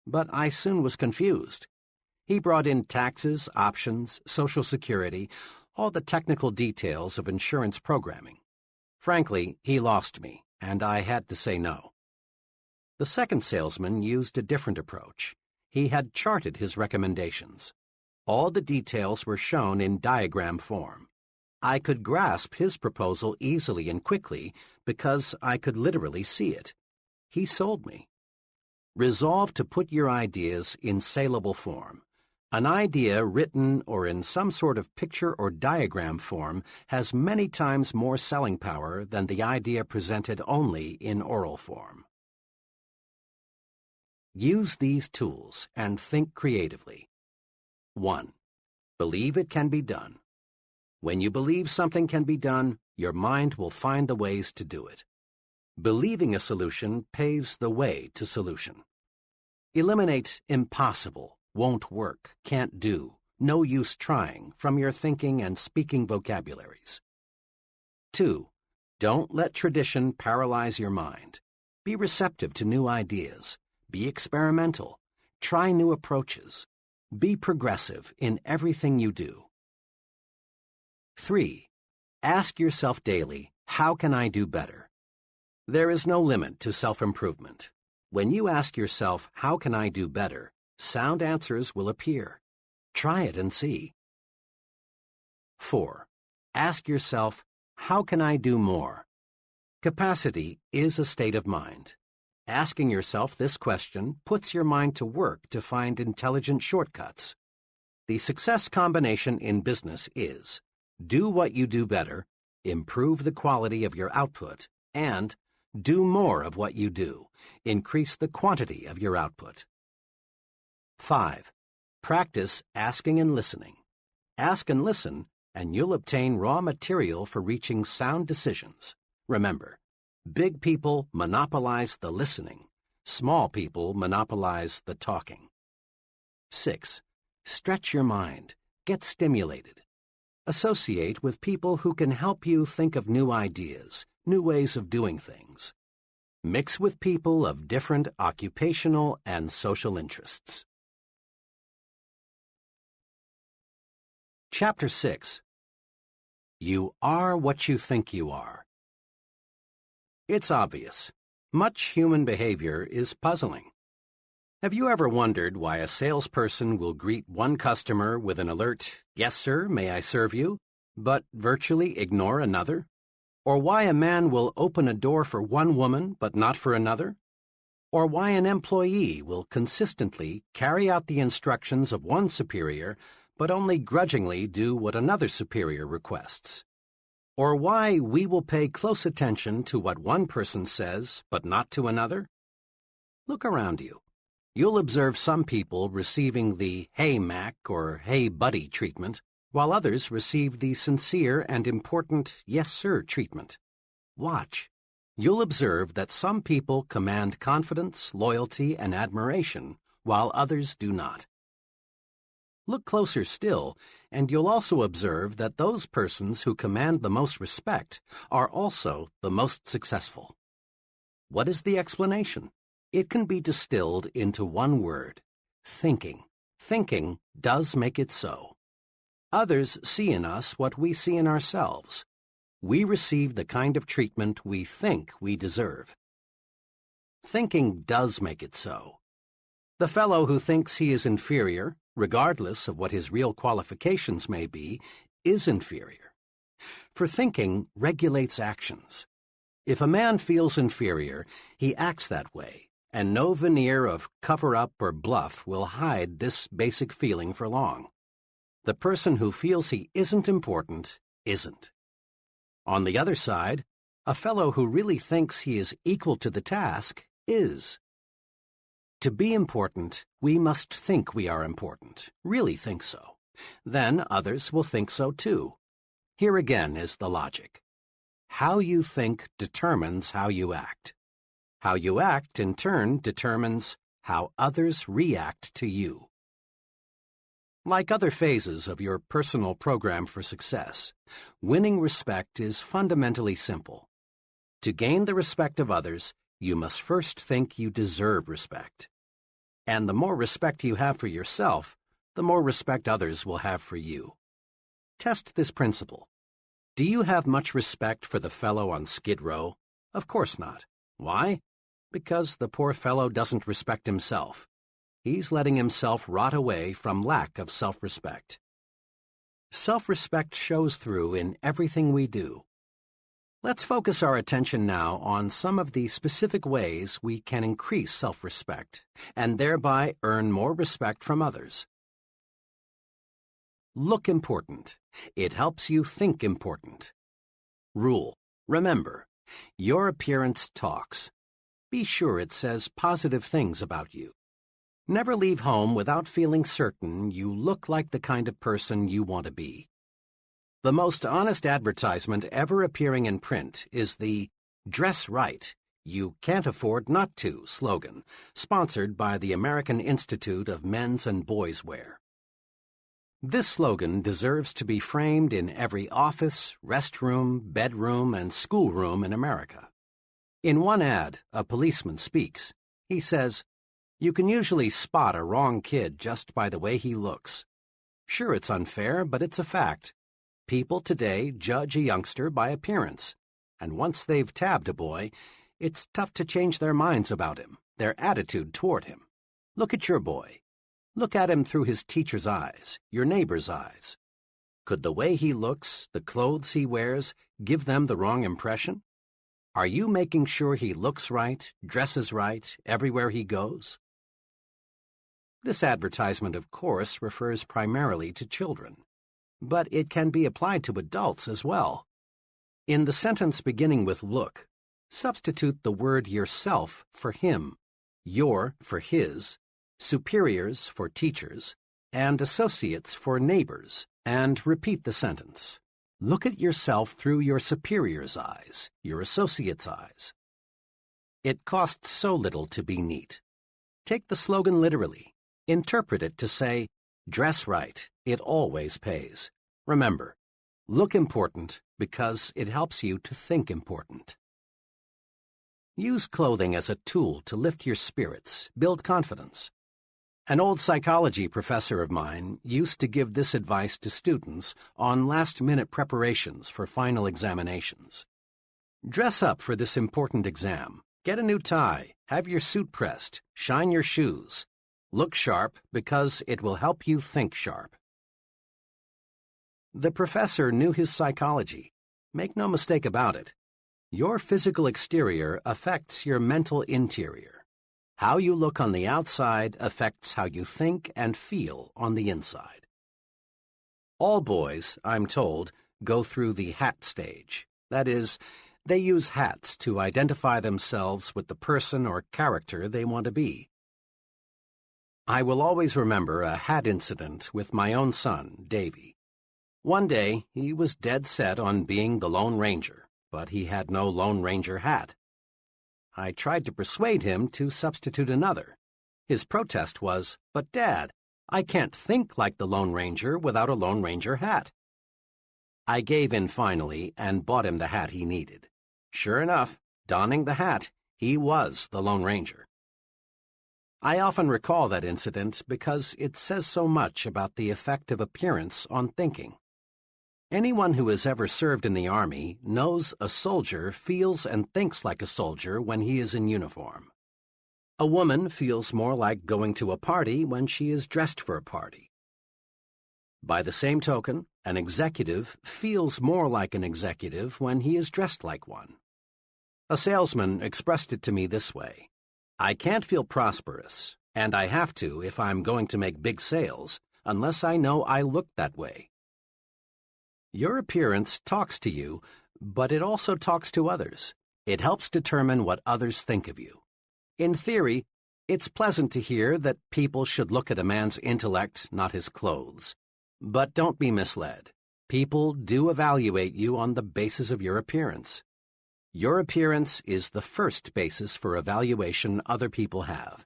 but I soon was confused. He brought in taxes, options, Social Security, all the technical details of insurance programming. Frankly, he lost me, and I had to say no. The second salesman used a different approach. He had charted his recommendations. All the details were shown in diagram form. I could grasp his proposal easily and quickly because I could literally see it. He sold me. Resolve to put your ideas in saleable form. An idea written or in some sort of picture or diagram form has many times more selling power than the idea presented only in oral form. Use these tools and think creatively. 1. Believe it can be done. When you believe something can be done, your mind will find the ways to do it. Believing a solution paves the way to solution. Eliminate impossible, won't work, can't do, no use trying from your thinking and speaking vocabularies. 2. Don't let tradition paralyze your mind. Be receptive to new ideas. Be experimental. Try new approaches. Be progressive in everything you do. 3. Ask yourself daily, how can I do better? There is no limit to self-improvement. When you ask yourself, how can I do better, sound answers will appear. Try it and see. 4. Ask yourself, how can I do more? Capacity is a state of mind. Asking yourself this question puts your mind to work to find intelligent shortcuts. The success combination in business is do what you do better, improve the quality of your output, and do more of what you do, increase the quantity of your output. 5. Practice asking and listening. Ask and listen, and you'll obtain raw material for reaching sound decisions. Remember, big people monopolize the listening. Small people monopolize the talking. 6. Stretch your mind. Get stimulated. Associate with people who can help you think of new ideas, new ways of doing things. Mix with people of different occupational and social interests. Chapter 6. You are what you think you are. It's obvious. Much human behavior is puzzling. Have you ever wondered why a salesperson will greet one customer with an alert, "Yes, sir, may I serve you?" but virtually ignore another? Or why a man will open a door for one woman but not for another? Or why an employee will consistently carry out the instructions of one superior but only grudgingly do what another superior requests? Or why we will pay close attention to what one person says but not to another? Look around you. You'll observe some people receiving the "Hey, Mac" or "Hey, buddy" treatment, while others receive the sincere and important "Yes, sir" treatment. Watch. You'll observe that some people command confidence, loyalty, and admiration, while others do not. Look closer still, and you'll also observe that those persons who command the most respect are also the most successful. What is the explanation? It can be distilled into one word: thinking. Thinking does make it so. Others see in us what we see in ourselves. We receive the kind of treatment we think we deserve. Thinking does make it so. The fellow who thinks he is inferior, regardless of what his real qualifications may be, is inferior. For thinking regulates actions. If a man feels inferior, he acts that way, and no veneer of cover-up or bluff will hide this basic feeling for long. The person who feels he isn't important isn't. On the other side, a fellow who really thinks he is equal to the task is. To be important, we must think we are important, really think so. Then others will think so too. Here again is the logic. How you think determines how you act. How you act, in turn, determines how others react to you. Like other phases of your personal program for success, winning respect is fundamentally simple. To gain the respect of others, you must first think you deserve respect. And the more respect you have for yourself, the more respect others will have for you. Test this principle. Do you have much respect for the fellow on Skid Row? Of course not. Why? Because the poor fellow doesn't respect himself. He's letting himself rot away from lack of self-respect. Self-respect shows through in everything we do. Let's focus our attention now on some of the specific ways we can increase self-respect and thereby earn more respect from others. Look important. It helps you think important. Rule. Remember, your appearance talks. Be sure it says positive things about you. Never leave home without feeling certain you look like the kind of person you want to be. The most honest advertisement ever appearing in print is the "Dress Right, You Can't Afford Not To" slogan, sponsored by the American Institute of Men's and Boys' Wear. This slogan deserves to be framed in every office, restroom, bedroom, and schoolroom in America. In one ad, a policeman speaks. He says, "You can usually spot a wrong kid just by the way he looks. Sure, it's unfair, but it's a fact. People today judge a youngster by appearance, and once they've tabbed a boy, it's tough to change their minds about him, their attitude toward him. Look at your boy. Look at him through his teacher's eyes, your neighbor's eyes. Could the way he looks, the clothes he wears, give them the wrong impression? Are you making sure he looks right, dresses right, everywhere he goes?" This advertisement, of course, refers primarily to children, but it can be applied to adults as well. In the sentence beginning with "look," substitute the word yourself for him, your for his, superiors for teachers, and associates for neighbors, and repeat the sentence. Look at yourself through your superior's eyes, your associate's eyes. It costs so little to be neat. Take the slogan literally. Interpret it to say, "Dress right, it always pays." Remember, look important because it helps you to think important. Use clothing as a tool to lift your spirits, build confidence. An old psychology professor of mine used to give this advice to students on last-minute preparations for final examinations. Dress up for this important exam. Get a new tie, have your suit pressed, shine your shoes. Look sharp because it will help you think sharp. The professor knew his psychology. Make no mistake about it. Your physical exterior affects your mental interior. How you look on the outside affects how you think and feel on the inside. All boys, I'm told, go through the hat stage. That is, they use hats to identify themselves with the person or character they want to be. I will always remember a hat incident with my own son, Davy. One day, he was dead set on being the Lone Ranger, but he had no Lone Ranger hat. I tried to persuade him to substitute another. His protest was, "But, Dad, I can't think like the Lone Ranger without a Lone Ranger hat." I gave in finally and bought him the hat he needed. Sure enough, donning the hat, he was the Lone Ranger. I often recall that incident because it says so much about the effect of appearance on thinking. Anyone who has ever served in the Army knows a soldier feels and thinks like a soldier when he is in uniform. A woman feels more like going to a party when she is dressed for a party. By the same token, an executive feels more like an executive when he is dressed like one. A salesman expressed it to me this way: "I can't feel prosperous, and I have to if I'm going to make big sales, unless I know I look that way." Your appearance talks to you, but it also talks to others. It helps determine what others think of you. In theory, it's pleasant to hear that people should look at a man's intellect, not his clothes. But don't be misled. People do evaluate you on the basis of your appearance. Your appearance is the first basis for evaluation other people have,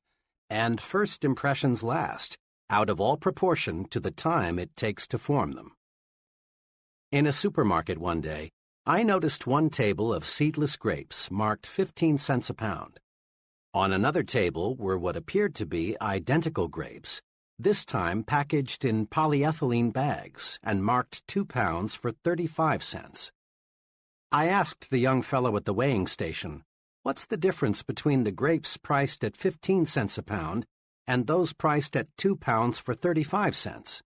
and first impressions last, out of all proportion to the time it takes to form them. In a supermarket one day, I noticed one table of seedless grapes marked 15 cents a pound. On another table were what appeared to be identical grapes, this time packaged in polyethylene bags and marked 2 pounds for 35 cents. I asked the young fellow at the weighing station, "What's the difference between the grapes priced at 15 cents a pound and those priced at 2 pounds for 35 cents?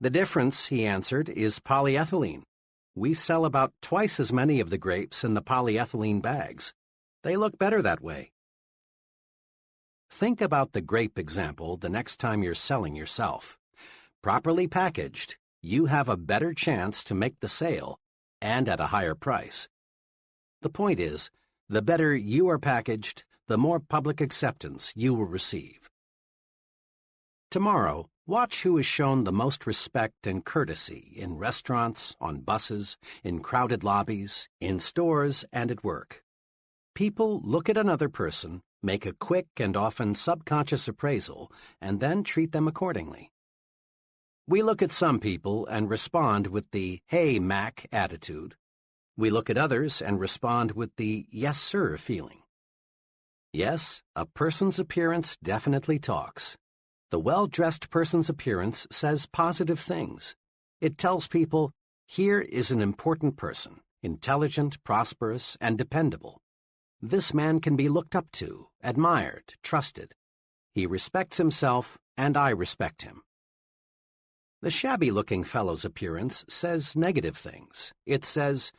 "The difference," he answered, "is polyethylene. We sell about twice as many of the grapes in the polyethylene bags. They look better that way." Think about the grape example the next time you're selling yourself. Properly packaged, you have a better chance to make the sale, and at a higher price. The point is, the better you are packaged, the more public acceptance you will receive. Tomorrow, watch who is shown the most respect and courtesy in restaurants, on buses, in crowded lobbies, in stores, and at work. People look at another person, make a quick and often subconscious appraisal, and then treat them accordingly. We look at some people and respond with the "Hey, Mac" attitude. We look at others and respond with the "Yes, sir" feeling. Yes, a person's appearance definitely talks. The well-dressed person's appearance says positive things. It tells people, here is an important person, intelligent, prosperous, and dependable. This man can be looked up to, admired, trusted. He respects himself, and I respect him. The shabby-looking fellow's appearance says negative things. It says,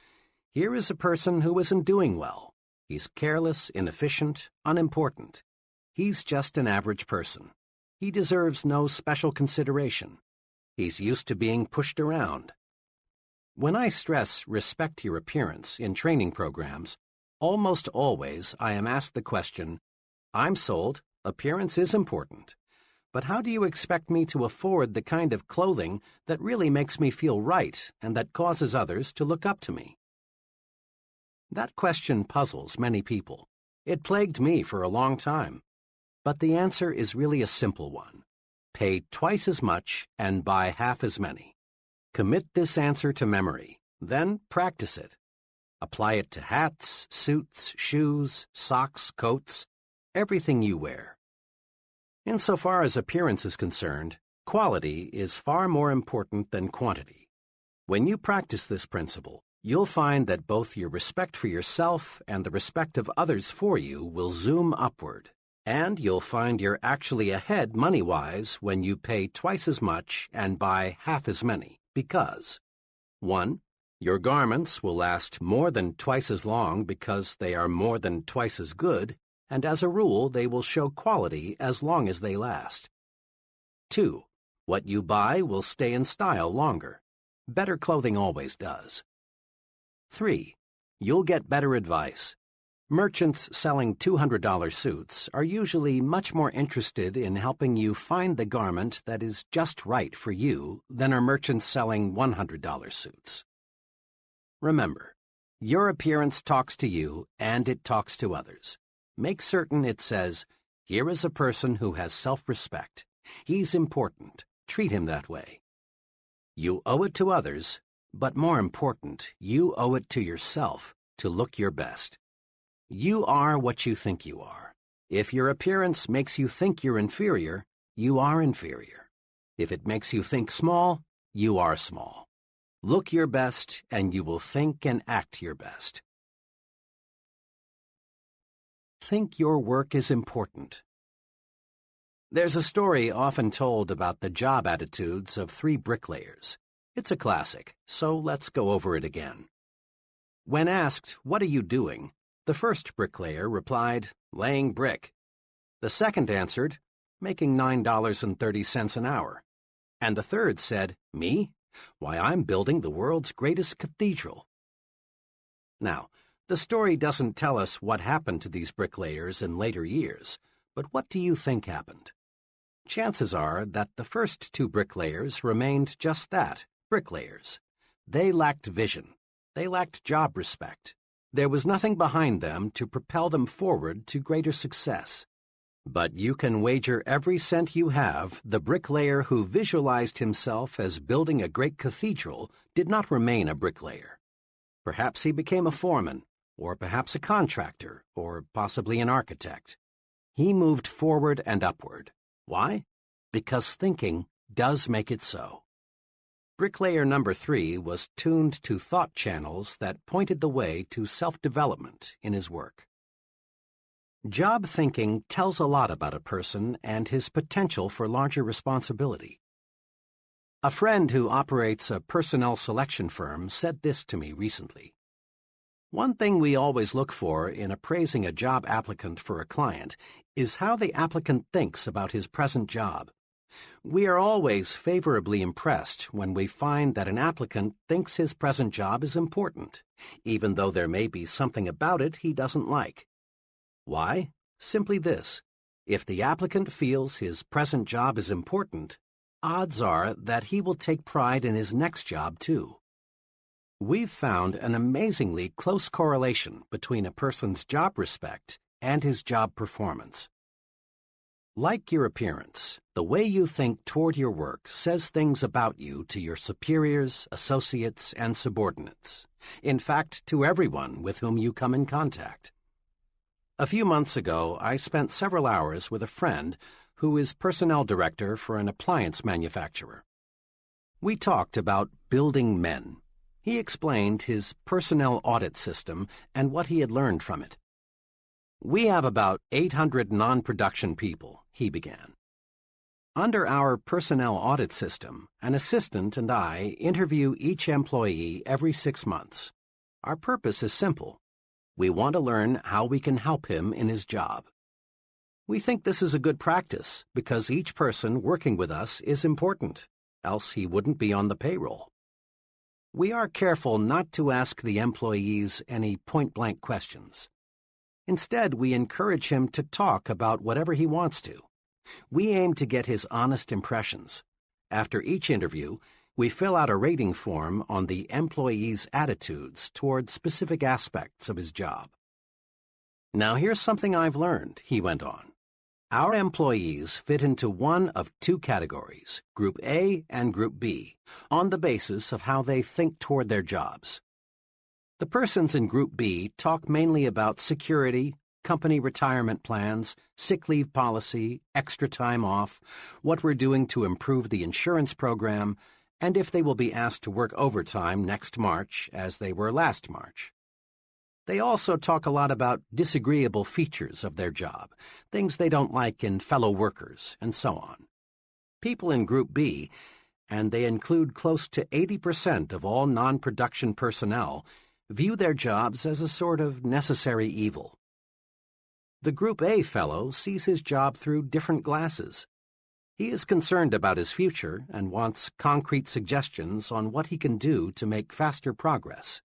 here is a person who isn't doing well. He's careless, inefficient, unimportant. He's just an average person. He deserves no special consideration. He's used to being pushed around. When I stress respect your appearance in training programs, almost always I am asked the question, I'm sold, appearance is important. But how do you expect me to afford the kind of clothing that really makes me feel right and that causes others to look up to me? That question puzzles many people. It plagued me for a long time. But the answer is really a simple one. Pay twice as much and buy half as many. Commit this answer to memory, then practice it. Apply it to hats, suits, shoes, socks, coats, everything you wear. Insofar as appearance is concerned, quality is far more important than quantity. When you practice this principle, you'll find that both your respect for yourself and the respect of others for you will zoom upward, and you'll find you're actually ahead money-wise when you pay twice as much and buy half as many, because 1. Your garments will last more than twice as long because they are more than twice as good, and as a rule they will show quality as long as they last. 2. What you buy will stay in style longer. Better clothing always does. 3. You'll get better advice. Merchants selling $200 suits are usually much more interested in helping you find the garment that is just right for you than are merchants selling $100 suits. Remember, your appearance talks to you and it talks to others. Make certain it says, here is a person who has self-respect. He's important. Treat him that way. You owe it to others, but more important, you owe it to yourself to look your best. You are what you think you are. If your appearance makes you think you're inferior, you are inferior. If it makes you think small, you are small. Look your best, and you will think and act your best. Think your work is important. There's a story often told about the job attitudes of 3 bricklayers. It's a classic, so let's go over it again. When asked, what are you doing? The first bricklayer replied, laying brick. The second answered, making $9.30 an hour. And the third said, me? Why, I'm building the world's greatest cathedral. Now, the story doesn't tell us what happened to these bricklayers in later years, but what do you think happened? chances are that the first two bricklayers remained just that, bricklayers. They lacked vision. They lacked job respect. There was nothing behind them to propel them forward to greater success. But you can wager every cent you have the bricklayer who visualized himself as building a great cathedral did not remain a bricklayer. Perhaps he became a foreman, or perhaps a contractor, or possibly an architect. He moved forward and upward. Why? Because thinking does make it so. Bricklayer number 3 was tuned to thought channels that pointed the way to self-development in his work. Job thinking tells a lot about a person and his potential for larger responsibility. A friend who operates a personnel selection firm said this to me recently. One thing we always look for in appraising a job applicant for a client is how the applicant thinks about his present job. We are always favorably impressed when we find that an applicant thinks his present job is important, even though there may be something about it he doesn't like. Why? Simply this. If the applicant feels his present job is important, odds are that he will take pride in his next job too. We've found an amazingly close correlation between a person's job respect and his job performance. Like your appearance, the way you think toward your work says things about you to your superiors, associates, and subordinates. In fact, to everyone with whom you come in contact. A few months ago, I spent several hours with a friend who is personnel director for an appliance manufacturer. We talked about building men. He explained his personnel audit system and what he had learned from it. We have about 800 non-production people, he began. Under our personnel audit system, an assistant and I interview each employee every 6 months. Our purpose is simple. We want to learn how we can help him in his job. We think this is a good practice because each person working with us is important, else he wouldn't be on the payroll. We are careful not to ask the employees any point-blank questions. Instead, we encourage him to talk about whatever he wants to. We aim to get his honest impressions. After each interview, we fill out a rating form on the employee's attitudes toward specific aspects of his job. Now here's something I've learned, he went on. Our employees fit into one of two categories, Group A and Group B, on the basis of how they think toward their jobs. The persons in Group B talk mainly about security, company retirement plans, sick leave policy, extra time off, what we're doing to improve the insurance program, and if they will be asked to work overtime next March as they were last March. They also talk a lot about disagreeable features of their job, things they don't like in fellow workers, and so on. People in Group B, and they include close to 80% of all non-production personnel, view their jobs as a sort of necessary evil. The Group A fellow sees his job through different glasses. He is concerned about his future and wants concrete suggestions on what he can do to make faster progress.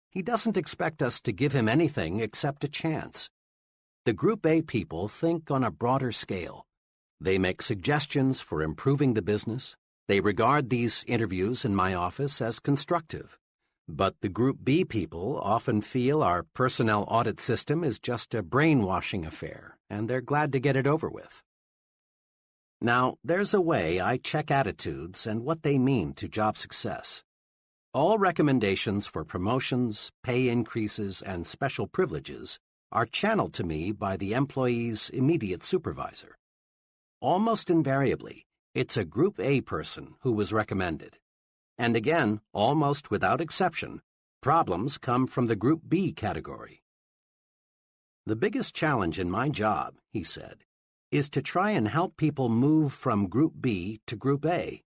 He doesn't expect us to give him anything except a chance. The Group A people think on a broader scale. They make suggestions for improving the business. They regard these interviews in my office as constructive. But the Group B people often feel our personnel audit system is just a brainwashing affair, and they're glad to get it over with. Now, there's a way I check attitudes and what they mean to job success. All recommendations for promotions, pay increases, and special privileges are channeled to me by the employee's immediate supervisor. Almost invariably, it's a Group A person who was recommended. And again, almost without exception, problems come from the Group B category. The biggest challenge in my job, he said, is to try and help people move from Group B to Group A.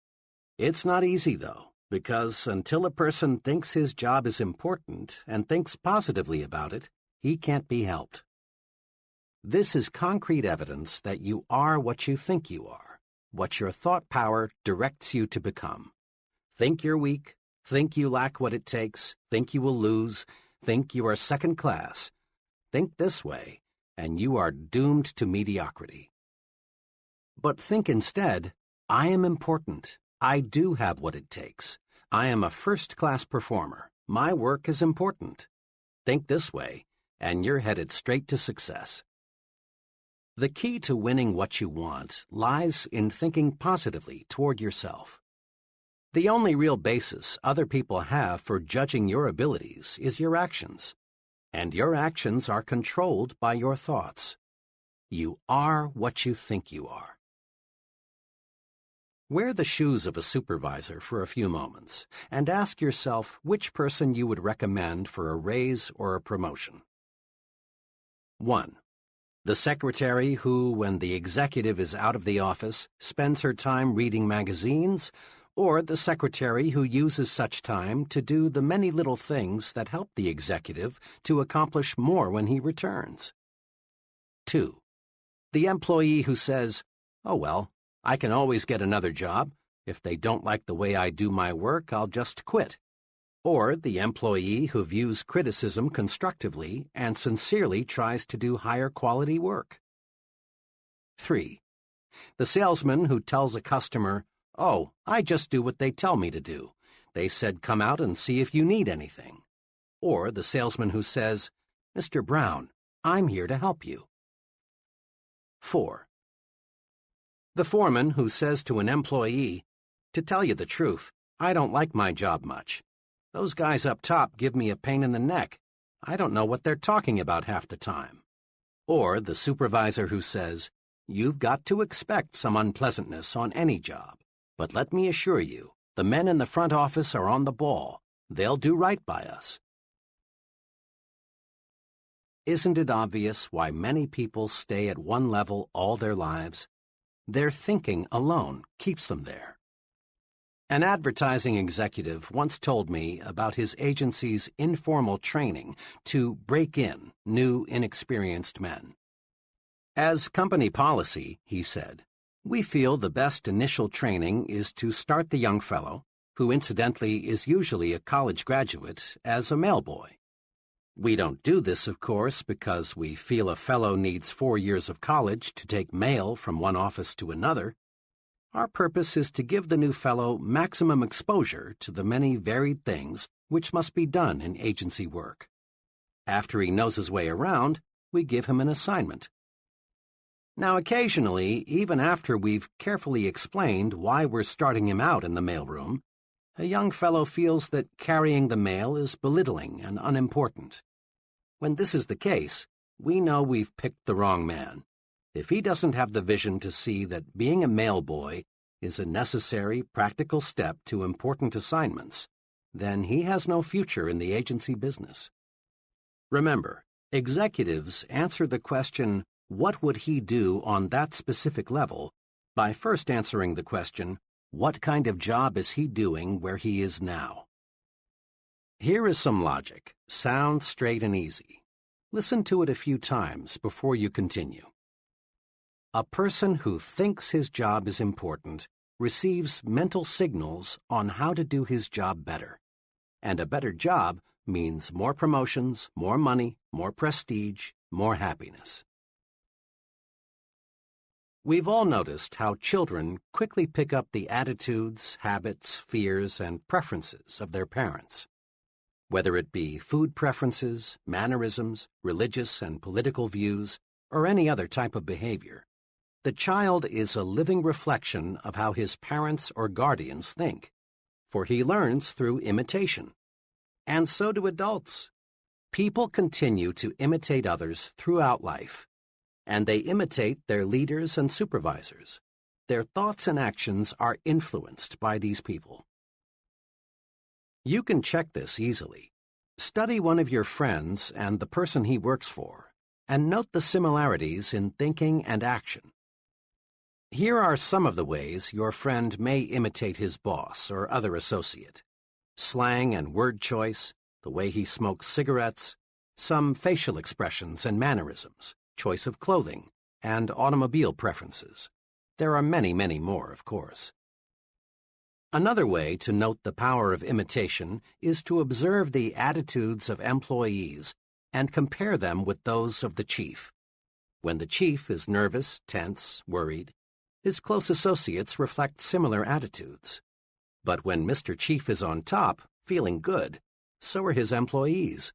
It's not easy, though, because until a person thinks his job is important and thinks positively about it, he can't be helped. This is concrete evidence that you are what you think you are, what your thought power directs you to become. Think you're weak, think you lack what it takes, think you will lose, think you are second class. Think this way, and you are doomed to mediocrity. But think instead, I am important. I do have what it takes. I am a first-class performer. My work is important. Think this way, and you're headed straight to success. The key to winning what you want lies in thinking positively toward yourself. The only real basis other people have for judging your abilities is your actions, and your actions are controlled by your thoughts. You are what you think you are. Wear the shoes of a supervisor for a few moments and ask yourself which person you would recommend for a raise or a promotion. 1. The secretary who, when the executive is out of the office, spends her time reading magazines, or the secretary who uses such time to do the many little things that help the executive to accomplish more when he returns. 2. The employee who says, "Oh well, I can always get another job. If they don't like the way I do my work, I'll just quit." Or the employee who views criticism constructively and sincerely tries to do higher quality work. 3. The salesman who tells a customer, "Oh, I just do what they tell me to do. They said come out and see if you need anything." Or the salesman who says, "Mr. Brown, I'm here to help you." 4. The foreman who says to an employee, "To tell you the truth, I don't like my job much. Those guys up top give me a pain in the neck. I don't know what they're talking about half the time." Or the supervisor who says, "You've got to expect some unpleasantness on any job. But let me assure you, the men in the front office are on the ball. They'll do right by us." Isn't it obvious why many people stay at one level all their lives? Their thinking alone keeps them there. An advertising executive once told me about his agency's informal training to break in new, inexperienced men. "As company policy," he said, "we feel the best initial training is to start the young fellow, who incidentally is usually a college graduate, as a mailboy. We don't do this, of course, because we feel a fellow needs 4 years of college to take mail from one office to another. Our purpose is to give the new fellow maximum exposure to the many varied things which must be done in agency work. After he knows his way around, we give him an assignment. Now, occasionally, even after we've carefully explained why we're starting him out in the mailroom, a young fellow feels that carrying the mail is belittling and unimportant. When this is the case, we know we've picked the wrong man. If he doesn't have the vision to see that being a mailboy is a necessary, practical step to important assignments, then he has no future in the agency business. Remember, executives answer the question, "What would he do on that specific level?" by first answering the question, "What kind of job is he doing where he is now?" Here is some logic, sound, straight, and easy. Listen to it a few times before you continue. A person who thinks his job is important receives mental signals on how to do his job better. And a better job means more promotions, more money, more prestige, more happiness. We've all noticed how children quickly pick up the attitudes, habits, fears, and preferences of their parents. Whether it be food preferences, mannerisms, religious and political views, or any other type of behavior, the child is a living reflection of how his parents or guardians think, for he learns through imitation. And so do adults. People continue to imitate others throughout life, and they imitate their leaders and supervisors. Their thoughts and actions are influenced by these people. You can check this easily. Study one of your friends and the person he works for, and note the similarities in thinking and action. Here are some of the ways your friend may imitate his boss or other associate: slang and word choice, the way he smokes cigarettes, some facial expressions and mannerisms, choice of clothing, and automobile preferences. There are many, many more, of course. Another way to note the power of imitation is to observe the attitudes of employees and compare them with those of the chief. When the chief is nervous, tense, worried, His close associates reflect similar attitudes. But when Mr. Chief is on top, feeling good, so are his employees.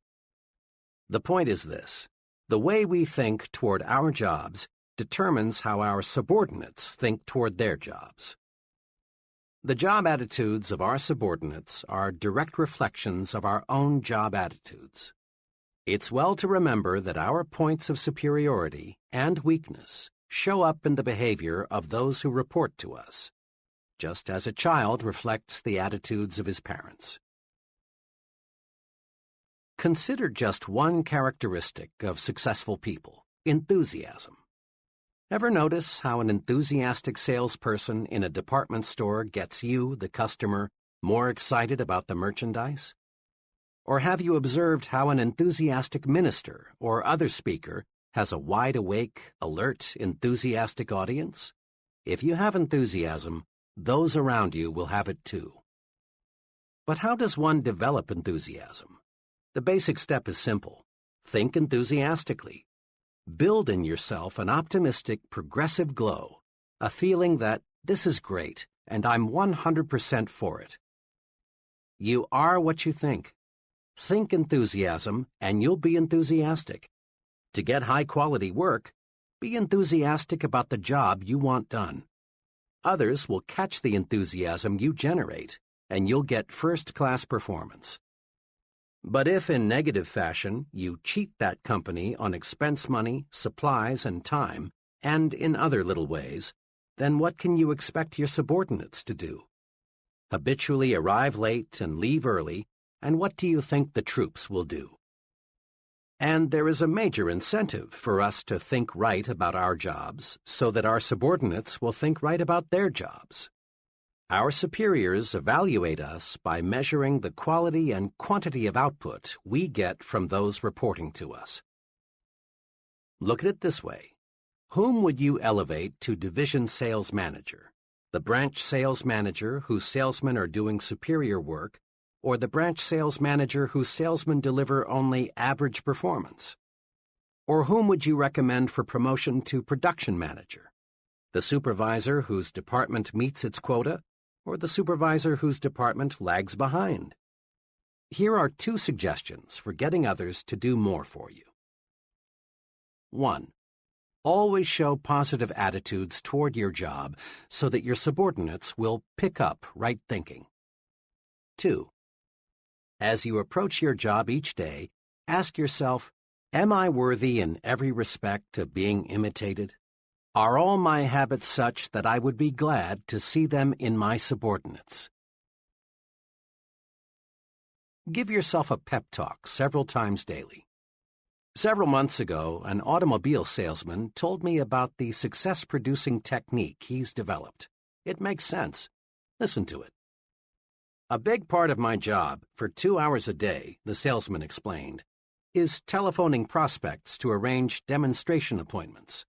The point is this: the way we think toward our jobs determines how our subordinates think toward their jobs. The job attitudes of our subordinates are direct reflections of our own job attitudes. It's well to remember that our points of superiority and weakness show up in the behavior of those who report to us, just as a child reflects the attitudes of his parents. Consider just one characteristic of successful people: enthusiasm. Ever notice how an enthusiastic salesperson in a department store gets you, the customer, more excited about the merchandise? Or have you observed how an enthusiastic minister or other speaker has a wide-awake, alert, enthusiastic audience? If you have enthusiasm, those around you will have it too. But how does one develop enthusiasm? The basic step is simple: think enthusiastically. Build in yourself an optimistic, progressive glow, a feeling that this is great and I'm 100% for it. You are what you think. Think enthusiasm and you'll be enthusiastic. To get high-quality work, be enthusiastic about the job you want done. Others will catch the enthusiasm you generate, and you'll get first-class performance. But if, in negative fashion, you cheat that company on expense money, supplies, and time, and in other little ways, then what can you expect your subordinates to do? Habitually arrive late and leave early, and what do you think the troops will do? And there is a major incentive for us to think right about our jobs so that our subordinates will think right about their jobs. Our superiors evaluate us by measuring the quality and quantity of output we get from those reporting to us. Look at it this way: whom would you elevate to division sales manager? The branch sales manager whose salesmen are doing superior work, or the branch sales manager whose salesmen deliver only average performance? Or whom would you recommend for promotion to production manager? The supervisor whose department meets its quota, or the supervisor whose department lags behind? Here are 2 suggestions for getting others to do more for you. 1. Always show positive attitudes toward your job so that your subordinates will pick up right thinking. 2. As you approach your job each day, ask yourself, am I worthy in every respect of being imitated? Are all my habits such that I would be glad to see them in my subordinates? Give yourself a pep talk several times daily. Several months ago, an automobile salesman told me about the success-producing technique he's developed. It makes sense. Listen to it. A big part of my job, for 2 hours a day, the salesman explained, is telephoning prospects to arrange demonstration appointments.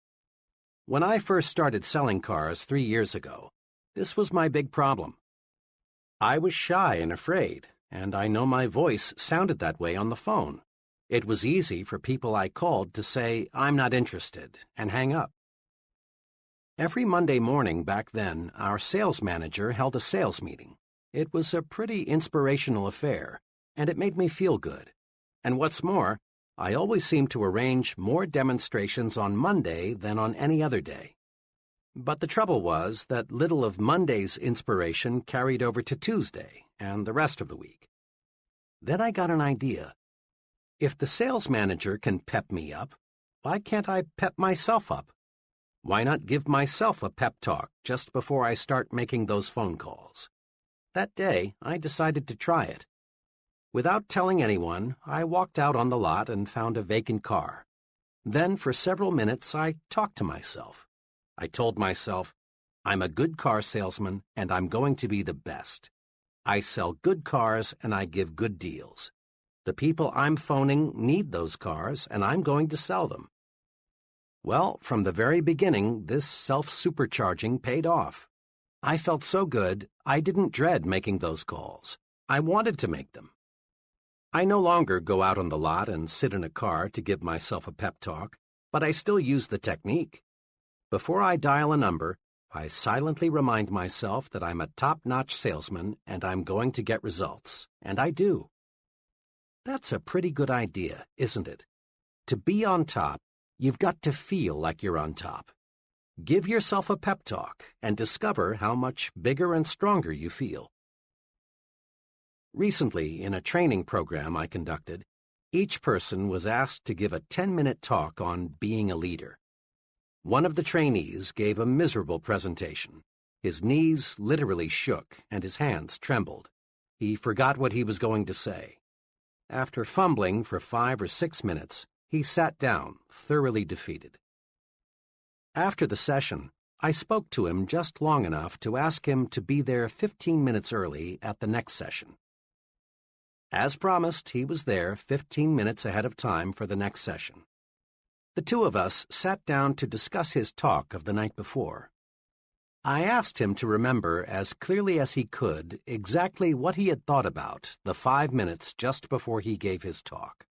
When I first started selling cars 3 years ago, this was my big problem. I was shy and afraid, and I know my voice sounded that way on the phone. It was easy for people I called to say, "I'm not interested," and hang up. Every Monday morning back then, our sales manager held a sales meeting. It was a pretty inspirational affair, and it made me feel good. And what's more, I always seemed to arrange more demonstrations on Monday than on any other day. But the trouble was that little of Monday's inspiration carried over to Tuesday and the rest of the week. Then I got an idea. If the sales manager can pep me up, why can't I pep myself up? Why not give myself a pep talk just before I start making those phone calls? That day, I decided to try it. Without telling anyone, I walked out on the lot and found a vacant car. Then, for several minutes, I talked to myself. I told myself, I'm a good car salesman, and I'm going to be the best. I sell good cars, and I give good deals. The people I'm phoning need those cars, and I'm going to sell them. Well, from the very beginning, this self-supercharging paid off. I felt so good, I didn't dread making those calls. I wanted to make them. I no longer go out on the lot and sit in a car to give myself a pep talk, but I still use the technique. Before I dial a number, I silently remind myself that I'm a top-notch salesman and I'm going to get results, and I do. That's a pretty good idea, isn't it? To be on top, you've got to feel like you're on top. Give yourself a pep talk and discover how much bigger and stronger you feel. Recently, in a training program I conducted, each person was asked to give a 10-minute talk on being a leader. One of the trainees gave a miserable presentation. His knees literally shook and his hands trembled. He forgot what he was going to say. After fumbling for 5 or 6 minutes, he sat down, thoroughly defeated. After the session, I spoke to him just long enough to ask him to be there 15 minutes early at the next session. As promised, he was there 15 minutes ahead of time for the next session. The two of us sat down to discuss his talk of the night before. I asked him to remember as clearly as he could exactly what he had thought about the 5 minutes just before he gave his talk.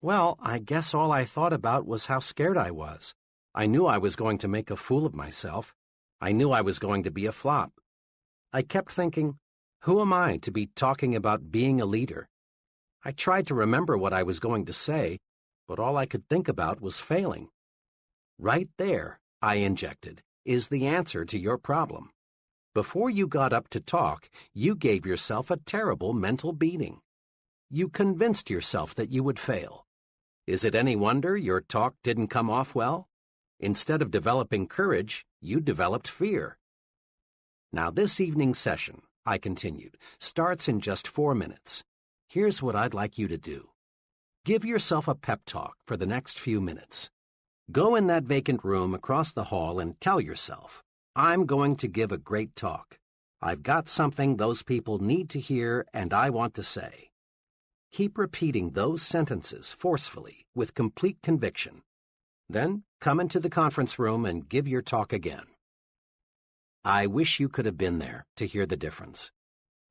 Well, I guess all I thought about was how scared I was. I knew I was going to make a fool of myself. I knew I was going to be a flop. I kept thinking, who am I to be talking about being a leader? I tried to remember what I was going to say, but all I could think about was failing. Right there, I injected, is the answer to your problem. Before you got up to talk, you gave yourself a terrible mental beating. You convinced yourself that you would fail. Is it any wonder your talk didn't come off well? Instead of developing courage, you developed fear. Now this evening's session, I continued, starts in just 4 minutes. Here's what I'd like you to do. Give yourself a pep talk for the next few minutes. Go in that vacant room across the hall and tell yourself, I'm going to give a great talk. I've got something those people need to hear and I want to say. Keep repeating those sentences forcefully, with complete conviction. Then come into the conference room and give your talk again. I wish you could have been there to hear the difference.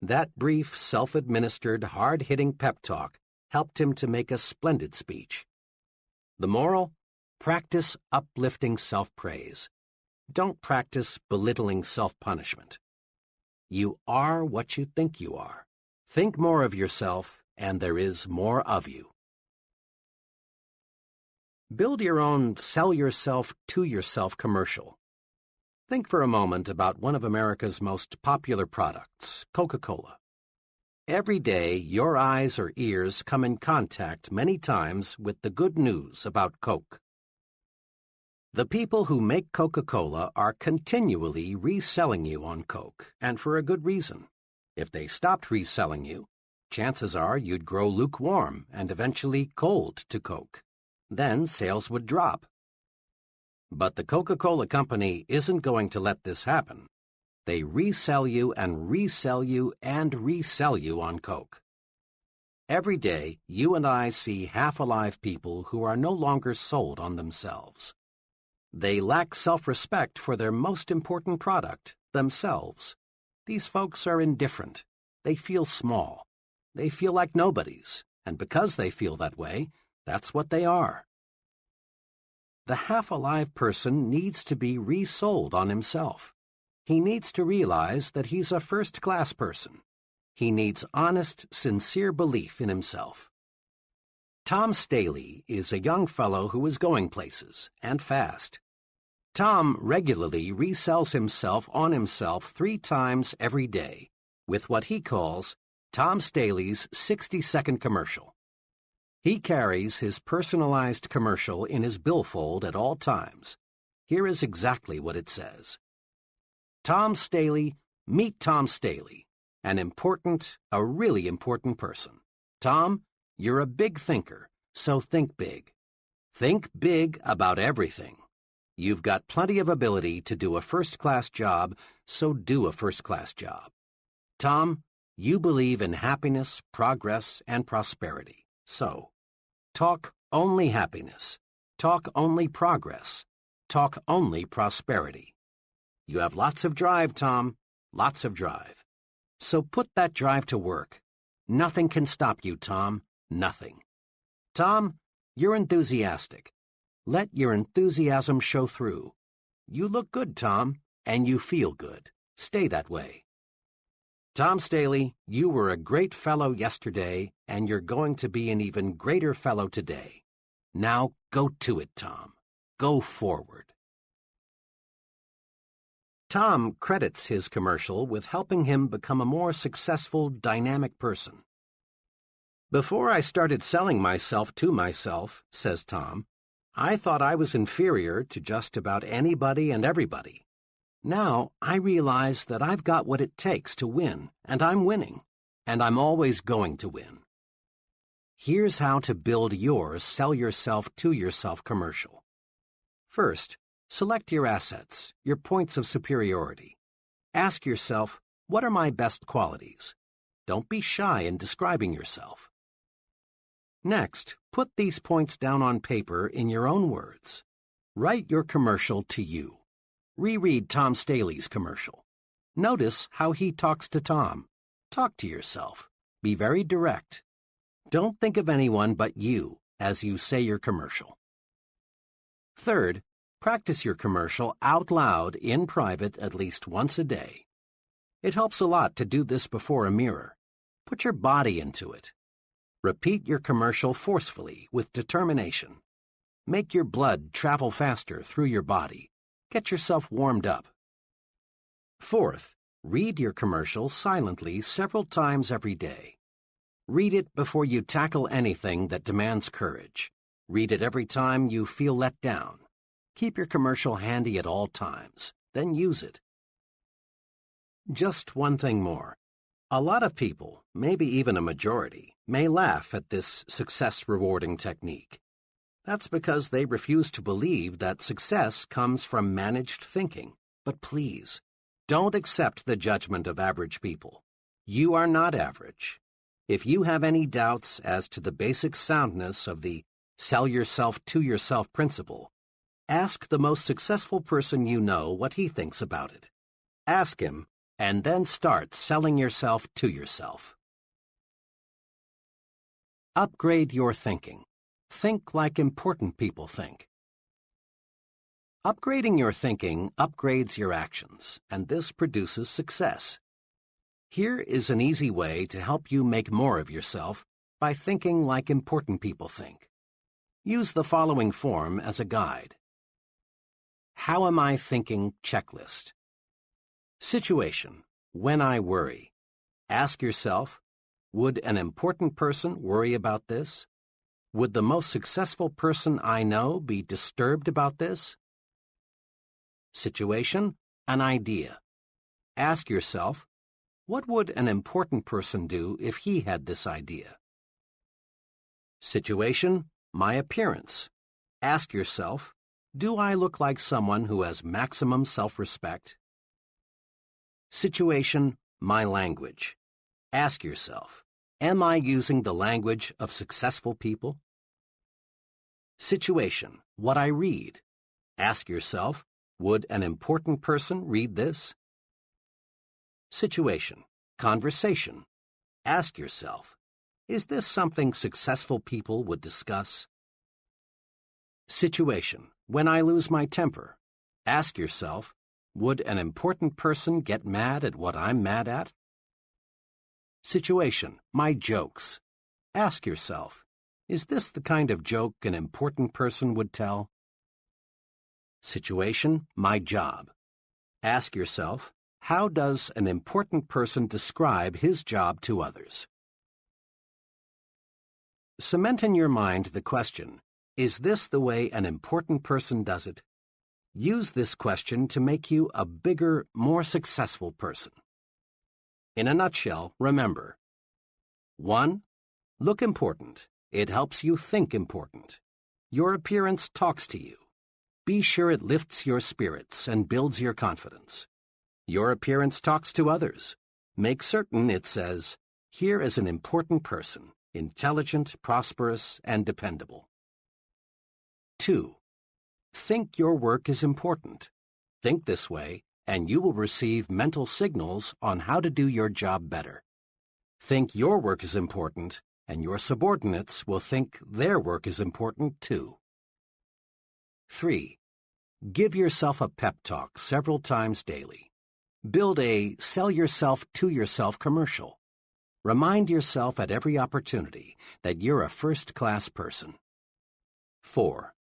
That brief, self-administered, hard-hitting pep talk helped him to make a splendid speech. The moral? Practice uplifting self-praise. Don't practice belittling self-punishment. You are what you think you are. Think more of yourself, and there is more of you. Build your own sell yourself to yourself commercial. Think for a moment about one of America's most popular products, Coca-Cola. Every day, your eyes or ears come in contact many times with the good news about Coke. The people who make Coca-Cola are continually reselling you on Coke, and for a good reason. If they stopped reselling you, chances are you'd grow lukewarm and eventually cold to Coke. Then sales would drop. But the Coca-Cola Company isn't going to let this happen. They resell you and resell you and resell you on Coke. Every day, you and I see half-alive people who are no longer sold on themselves. They lack self-respect for their most important product, themselves. These folks are indifferent. They feel small. They feel like nobodies, and because they feel that way, that's what they are. The half-alive person needs to be resold on himself. He needs to realize that he's a first-class person. He needs honest, sincere belief in himself. Tom Staley is a young fellow who is going places, and fast. Tom regularly resells himself on himself 3 times every day with what he calls Tom Staley's 60-second commercial. He carries his personalized commercial in his billfold at all times. Here is exactly what it says. Tom Staley, meet Tom Staley, a really important person. Tom, you're a big thinker, so think big. Think big about everything. You've got plenty of ability to do a first-class job, so do a first-class job. Tom, you believe in happiness, progress, and prosperity. So, talk only happiness. Talk only progress. Talk only prosperity. You have lots of drive, Tom, lots of drive. So put that drive to work. Nothing can stop you, Tom, nothing. Tom, you're enthusiastic. Let your enthusiasm show through. "You look good, Tom, and you feel good. Stay that way." "Tom Staley, you were a great fellow yesterday, and you're going to be an even greater fellow today. Now go to it, Tom. Go forward." Tom credits his commercial with helping him become a more successful, dynamic person. "Before I started selling myself to myself," says Tom, "I thought I was inferior to just about anybody and everybody. Now I realize that I've got what it takes to win, and I'm winning, and I'm always going to win." Here's how to build your sell yourself to yourself commercial. First, select your assets, your points of superiority. Ask yourself, what are my best qualities? Don't be shy in describing yourself. Next, put these points down on paper in your own words. Write your commercial to you. Reread Tom Staley's commercial. Notice how he talks to Tom. Talk to yourself. Be very direct. Don't think of anyone but you as you say your commercial. Third, practice your commercial out loud in private at least once a day. It helps a lot to do this before a mirror. Put your body into it. Repeat your commercial forcefully with determination. Make your blood travel faster through your body. Get yourself warmed up. Fourth, read your commercial silently several times every day. Read it before you tackle anything that demands courage. Read it every time you feel let down. Keep your commercial handy at all times, then use it. Just one thing more. A lot of people, maybe even a majority, may laugh at this success-rewarding technique. That's because they refuse to believe that success comes from managed thinking. But please, don't accept the judgment of average people. You are not average. If you have any doubts as to the basic soundness of the sell yourself to yourself principle, ask the most successful person you know what he thinks about it. Ask him, and then start selling yourself to yourself. Upgrade your thinking. Think like important people think. Upgrading your thinking upgrades your actions, and this produces success. Here is an easy way to help you make more of yourself by thinking like important people think. Use the following form as a guide. How am I thinking checklist. Situation, when I worry. Ask yourself, would an important person worry about this? Would the most successful person I know be disturbed about this? Situation, an idea. Ask yourself, what would an important person do if he had this idea? Situation, my appearance. Ask yourself, do I look like someone who has maximum self-respect? Situation, my language. Ask yourself, am I using the language of successful people? Situation, what I read. Ask yourself, would an important person read this? Situation, conversation. Ask yourself, is this something successful people would discuss? Situation, when I lose my temper. Ask yourself, would an important person get mad at what I'm mad at? Situation, my jokes. Ask yourself, is this the kind of joke an important person would tell? Situation, my job. Ask yourself, how does an important person describe his job to others? Cement in your mind the question, is this the way an important person does it? Use this question to make you a bigger, more successful person. In a nutshell, remember: 1. Look important. It helps you think important. Your appearance talks to you. Be sure it lifts your spirits and builds your confidence. Your appearance talks to others. Make certain it says, here is an important person, intelligent, prosperous, and dependable. 2. Think your work is important. Think this way, and you will receive mental signals on how to do your job better. Think your work is important, and your subordinates will think their work is important too. 3. Give yourself a pep talk several times daily. Build a sell yourself to yourself commercial. Remind yourself at every opportunity that you're a first-class person. 4.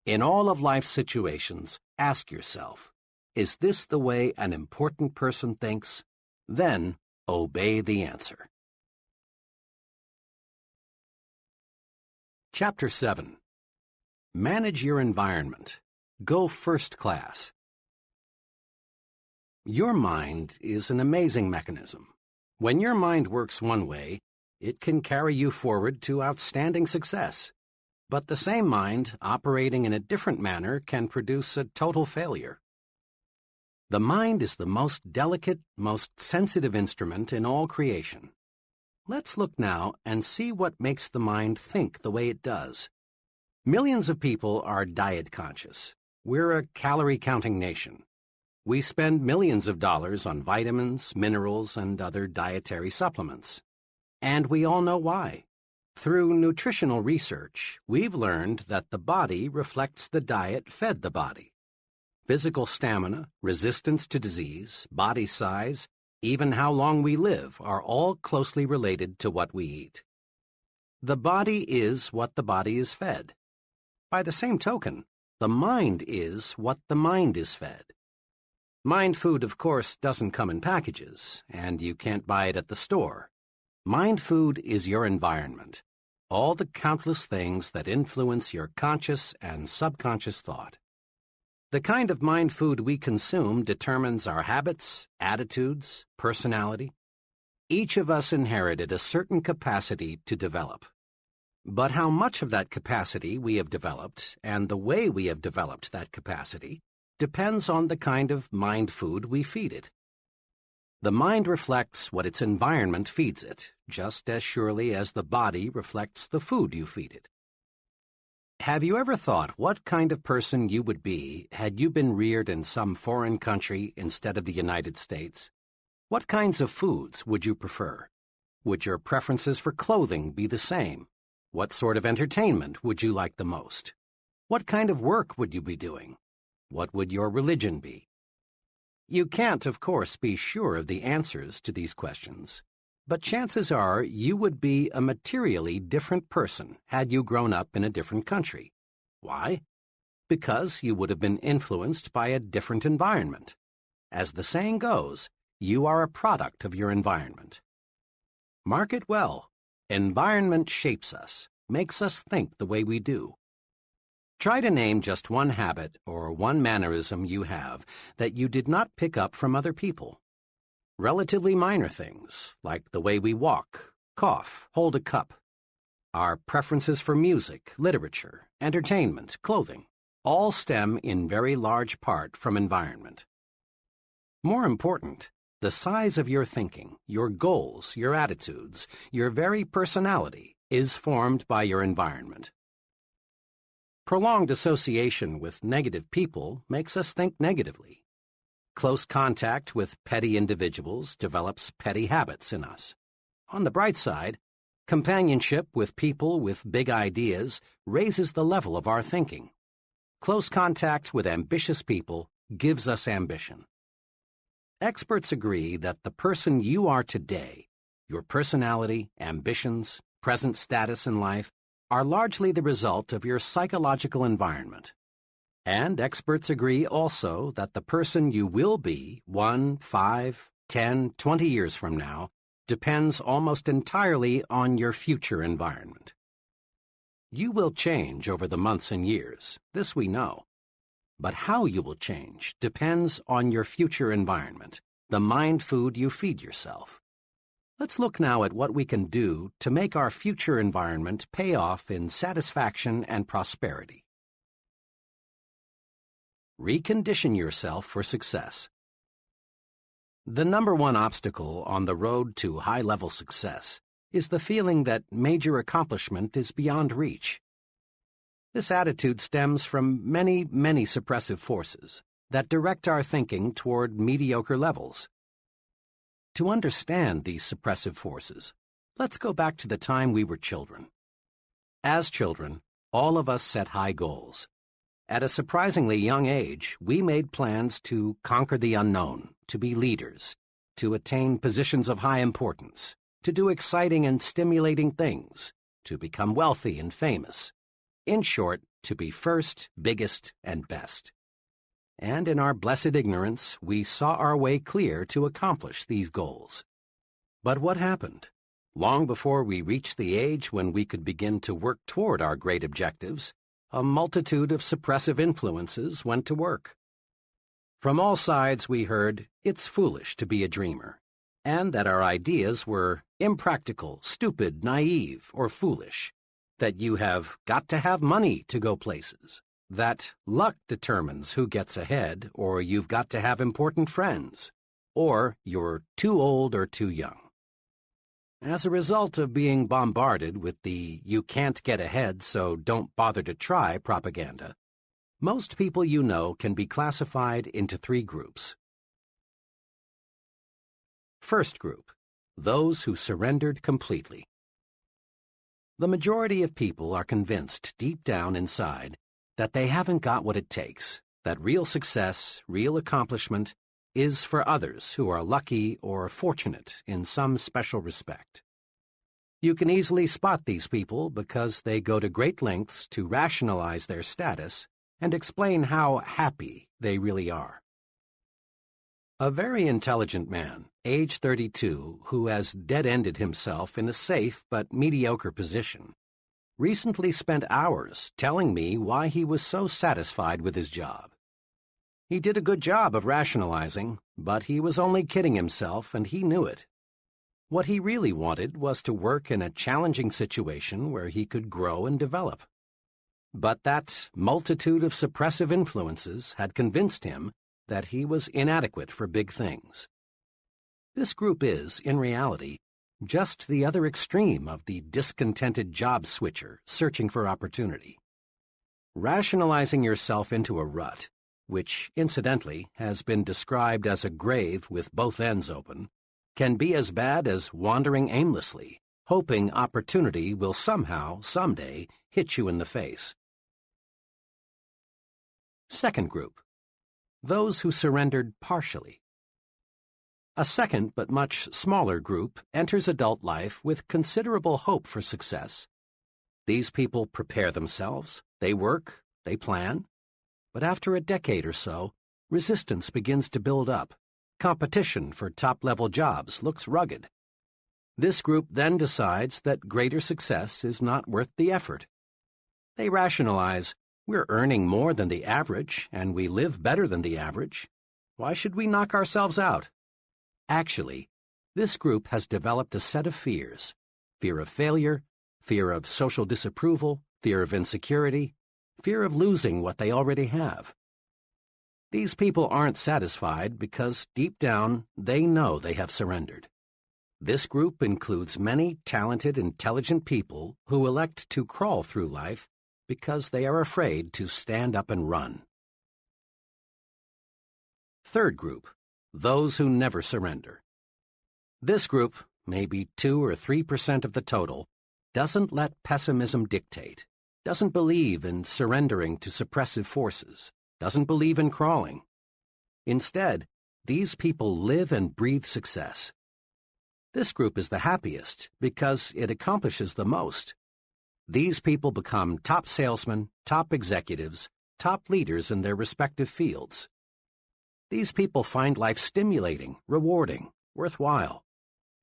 In all of life's situations, ask yourself, is this the way an important person thinks? Then, obey the answer. Chapter 7. Manage your environment. Go first class. Your mind is an amazing mechanism. When your mind works one way, it can carry you forward to outstanding success. But the same mind, operating in a different manner, can produce a total failure. The mind is the most delicate, most sensitive instrument in all creation. Let's look now and see what makes the mind think the way it does. Millions of people are diet conscious. We're a calorie-counting nation. We spend millions of dollars on vitamins, minerals, and other dietary supplements. And we all know why. Through nutritional research, we've learned that the body reflects the diet fed the body. Physical stamina, resistance to disease, body size, even how long we live are all closely related to what we eat. The body is what the body is fed. By the same token, the mind is what the mind is fed. Mind food, of course, doesn't come in packages, and you can't buy it at the store. Mind food is your environment, all the countless things that influence your conscious and subconscious thought. The kind of mind food we consume determines our habits, attitudes, personality. Each of us inherited a certain capacity to develop. But how much of that capacity we have developed and the way we have developed that capacity depends on the kind of mind food we feed it. The mind reflects what its environment feeds it, just as surely as the body reflects the food you feed it. Have you ever thought what kind of person you would be had you been reared in some foreign country instead of the United States? What kinds of foods would you prefer? Would your preferences for clothing be the same? What sort of entertainment would you like the most? What kind of work would you be doing? What would your religion be? You can't, of course, be sure of the answers to these questions, but chances are you would be a materially different person had you grown up in a different country. Why? Because you would have been influenced by a different environment. As the saying goes, you are a product of your environment. Mark it well. Environment shapes us, makes us think the way we do. Try to name just one habit or one mannerism you have that you did not pick up from other people. Relatively minor things, like the way we walk, cough, hold a cup. Our preferences for music, literature, entertainment, clothing, all stem in very large part from environment. More important, the size of your thinking, your goals, your attitudes, your very personality is formed by your environment. Prolonged association with negative people makes us think negatively. Close contact with petty individuals develops petty habits in us. On the bright side, companionship with people with big ideas raises the level of our thinking. Close contact with ambitious people gives us ambition. Experts agree that the person you are today, your personality, ambitions, present status in life, are largely the result of your psychological environment. And experts agree also that the person you will be 1, 5, 10, 20 years from now depends almost entirely on your future environment. You will change over the months and years, this we know. But how you will change depends on your future environment, the mind food you feed yourself. Let's look now at what we can do to make our future environment pay off in satisfaction and prosperity. Recondition yourself for success. The number one obstacle on the road to high-level success is the feeling that major accomplishment is beyond reach. This attitude stems from many, many suppressive forces that direct our thinking toward mediocre levels. To understand these suppressive forces, let's go back to the time we were children. As children, all of us set high goals. At a surprisingly young age, we made plans to conquer the unknown, to be leaders, to attain positions of high importance, to do exciting and stimulating things, to become wealthy and famous. In short, to be first, biggest, and best. And in our blessed ignorance, we saw our way clear to accomplish these goals. But what happened? Long before we reached the age when we could begin to work toward our great objectives, a multitude of suppressive influences went to work. From all sides we heard, it's foolish to be a dreamer, and that our ideas were impractical, stupid, naive, or foolish, that you have got to have money to go places, that luck determines who gets ahead, or you've got to have important friends, or you're too old or too young. As a result of being bombarded with the "you can't get ahead, so don't bother to try" propaganda, most people you know can be classified into three groups. First group, those who surrendered completely. The majority of people are convinced deep down inside that they haven't got what it takes, that real success, real accomplishment, is for others who are lucky or fortunate in some special respect. You can easily spot these people because they go to great lengths to rationalize their status and explain how happy they really are. A very intelligent man, age 32, who has dead-ended himself in a safe but mediocre position, recently spent hours telling me why he was so satisfied with his job. He did a good job of rationalizing, but he was only kidding himself, and he knew it. What he really wanted was to work in a challenging situation where he could grow and develop. But that multitude of suppressive influences had convinced him that he was inadequate for big things. This group is, in reality, just the other extreme of the discontented job switcher searching for opportunity. Rationalizing yourself into a rut, which, incidentally, has been described as a grave with both ends open, can be as bad as wandering aimlessly, hoping opportunity will somehow, someday, hit you in the face. Second group, those who surrendered partially. A second but much smaller group enters adult life with considerable hope for success. These people prepare themselves, they work, they plan. But after a decade or so, resistance begins to build up. Competition for top-level jobs looks rugged. This group then decides that greater success is not worth the effort. They rationalize, we're earning more than the average, and we live better than the average. Why should we knock ourselves out? Actually, this group has developed a set of fears: fear of failure, fear of social disapproval, fear of insecurity, fear of losing what they already have. These people aren't satisfied because deep down they know they have surrendered. This group includes many talented, intelligent people who elect to crawl through life because they are afraid to stand up and run. Third group, those who never surrender. This group, maybe 2 or 3% of the total, doesn't let pessimism dictate, doesn't believe in surrendering to suppressive forces, doesn't believe in crawling. Instead, these people live and breathe success. This group is the happiest because it accomplishes the most. These people become top salesmen, top executives, top leaders in their respective fields. These people find life stimulating, rewarding, worthwhile.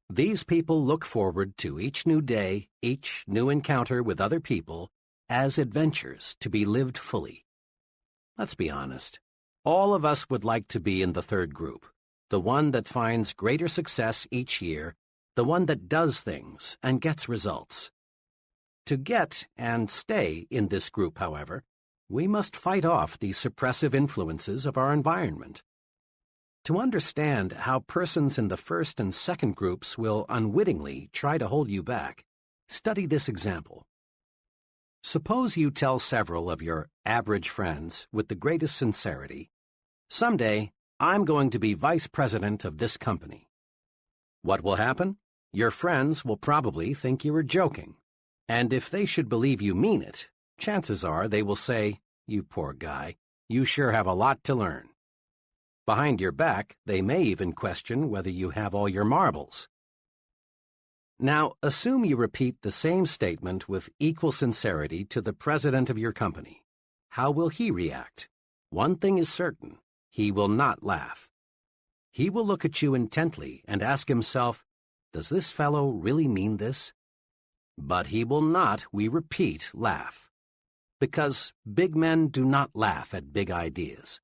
These people look forward to each new day, each new encounter with other people, as adventures to be lived fully. Let's be honest. All of us would like to be in the third group, the one that finds greater success each year, the one that does things and gets results. To get and stay in this group, however, we must fight off the suppressive influences of our environment. To understand how persons in the first and second groups will unwittingly try to hold you back, study this example. Suppose you tell several of your average friends with the greatest sincerity, "Someday, I'm going to be vice president of this company." What will happen? Your friends will probably think you are joking. And if they should believe you mean it, chances are they will say, You poor guy, you sure have a lot to learn. Behind your back, they may even question whether you have all your marbles. Now, assume you repeat the same statement with equal sincerity to the president of your company. How will he react? One thing is certain, he will not laugh. He will look at you intently and ask himself, does this fellow really mean this? But he will not, we repeat, laugh. Because big men do not laugh at big ideas.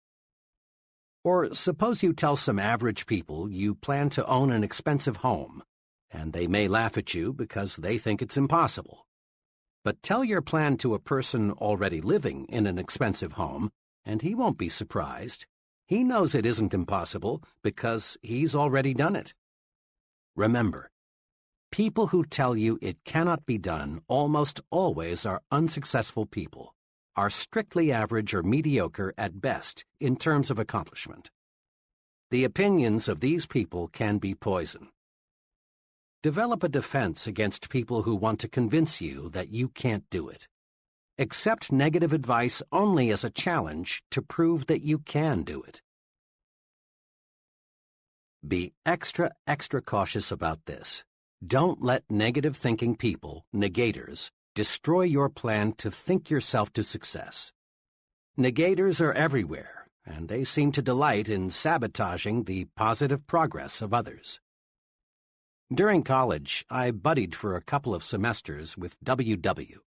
Or suppose you tell some average people you plan to own an expensive home, and they may laugh at you because they think it's impossible. But tell your plan to a person already living in an expensive home, and he won't be surprised. He knows it isn't impossible because he's already done it. Remember, people who tell you it cannot be done almost always are unsuccessful people, are strictly average or mediocre at best in terms of accomplishment. The opinions of these people can be poison. Develop a defense against people who want to convince you that you can't do it. Accept negative advice only as a challenge to prove that you can do it. Be extra cautious about this. Don't let negative thinking people, negators, destroy your plan to think yourself to success. Negators are everywhere, and they seem to delight in sabotaging the positive progress of others. During college, I buddied for a couple of semesters with W.W.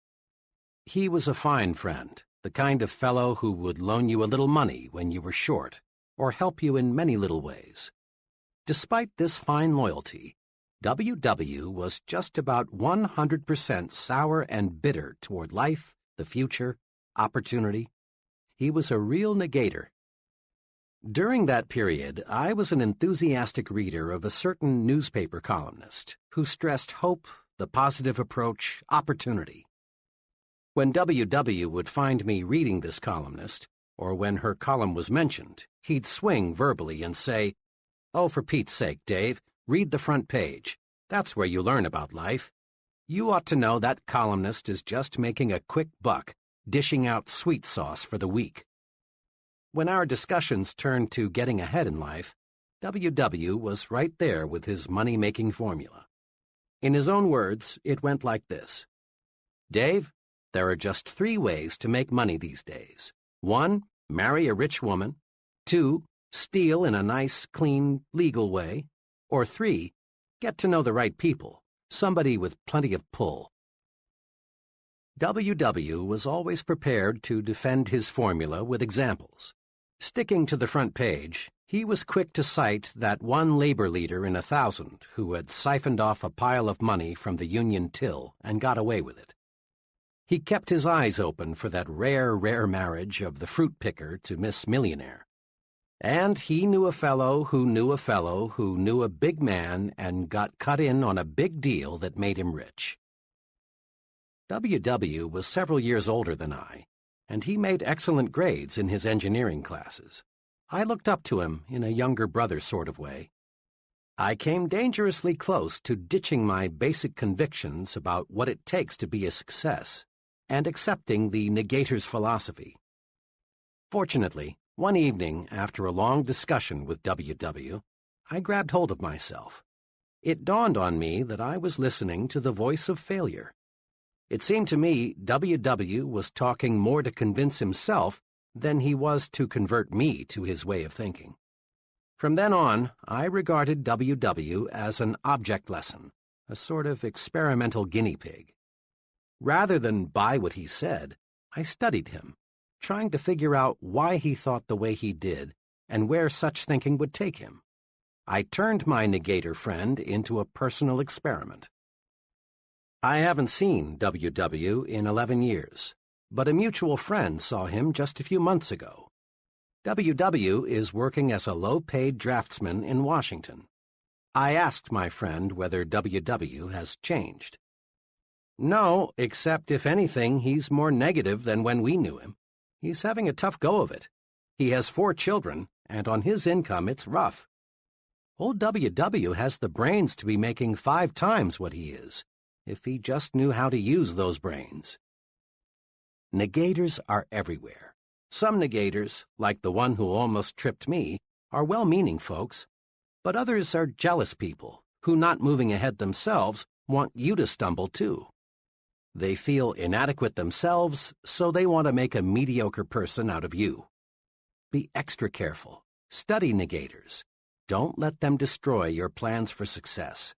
He was a fine friend, the kind of fellow who would loan you a little money when you were short, or help you in many little ways. Despite this fine loyalty, W.W. was just about 100% sour and bitter toward life, the future, opportunity. He was a real negator. During that period, I was an enthusiastic reader of a certain newspaper columnist who stressed hope, the positive approach, opportunity. When W.W. would find me reading this columnist, or when her column was mentioned, he'd swing verbally and say, "Oh, for Pete's sake, Dave, read the front page. That's where you learn about life. You ought to know that columnist is just making a quick buck, dishing out sweet sauce for the weak." When our discussions turned to getting ahead in life, W.W. was right there with his money-making formula. In his own words, it went like this. "Dave, there are just 3 ways to make money these days. 1, marry a rich woman. 2, steal in a nice, clean, legal way. Or 3, get to know the right people, somebody with plenty of pull." W.W. was always prepared to defend his formula with examples. Sticking to the front page, he was quick to cite that one labor leader in 1,000 who had siphoned off a pile of money from the union till and got away with it. He kept his eyes open for that rare marriage of the fruit picker to Miss Millionaire. And he knew a fellow who knew a fellow who knew a big man and got cut in on a big deal that made him rich. W.W. was several years older than I, and he made excellent grades in his engineering classes. I looked up to him in a younger brother sort of way. I came dangerously close to ditching my basic convictions about what it takes to be a success and accepting the negator's philosophy. Fortunately, one evening, after a long discussion with W.W., I grabbed hold of myself. It dawned on me that I was listening to the voice of failure. It seemed to me W.W. was talking more to convince himself than he was to convert me to his way of thinking. From then on, I regarded W.W. as an object lesson, a sort of experimental guinea pig. Rather than buy what he said, I studied him, trying to figure out why he thought the way he did and where such thinking would take him. I turned my negator friend into a personal experiment. I haven't seen W.W. in 11 years, but a mutual friend saw him just a few months ago. W.W. is working as a low-paid draftsman in Washington. I asked my friend whether W.W. has changed. "No, except if anything, he's more negative than when we knew him. He's having a tough go of it. He has 4 children, and on his income it's rough. Old W.W. has the brains to be making 5 times what he is, if he just knew how to use those brains." Negators are everywhere, Some negators, like the one who almost tripped me, are well-meaning folks, but others are jealous people who, not moving ahead themselves, want you to stumble too. They feel inadequate themselves, so they want to make a mediocre person out of you. Be extra careful. Study negators. Don't let them destroy your plans for success.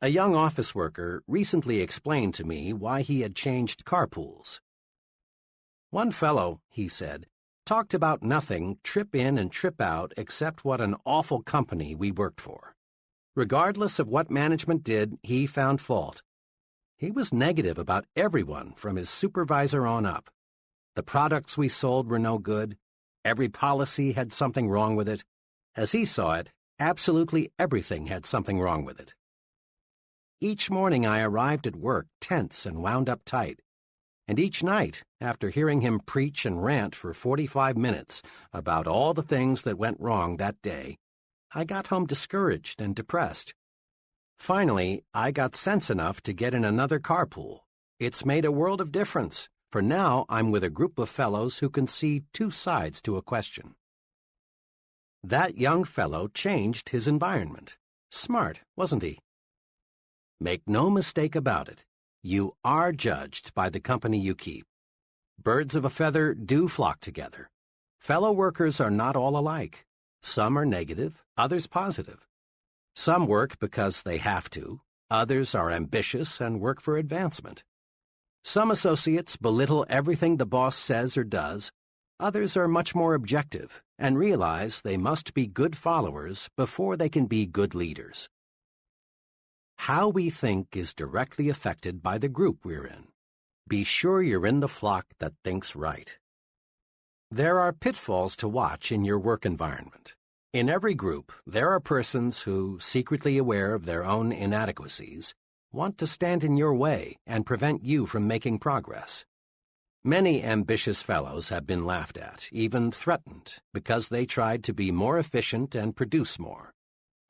A young office worker recently explained to me why he had changed carpools. One fellow, he said, talked about nothing, trip in and trip out, except what an awful company we worked for. Regardless of what management did, he found fault. He was negative about everyone from his supervisor on up. The products we sold were no good. Every policy had something wrong with it. As he saw it, absolutely everything had something wrong with it. Each morning I arrived at work tense and wound up tight. And each night, after hearing him preach and rant for 45 minutes about all the things that went wrong that day, I got home discouraged and depressed. Finally, I got sense enough to get in another carpool. It's made a world of difference, for now I'm with a group of fellows who can see two sides to a question. That young fellow changed his environment. Smart, wasn't he? Make no mistake about it. You are judged by the company you keep. Birds of a feather do flock together. Fellow workers are not all alike. Some are negative, others positive. Some work because they have to. Others are ambitious and work for advancement. Some associates belittle everything the boss says or does. Others are much more objective and realize they must be good followers before they can be good leaders. How we think is directly affected by the group we're in. Be sure you're in the flock that thinks right. There are pitfalls to watch in your work environment. In every group, there are persons who, secretly aware of their own inadequacies, want to stand in your way and prevent you from making progress. Many ambitious fellows have been laughed at, even threatened, because they tried to be more efficient and produce more.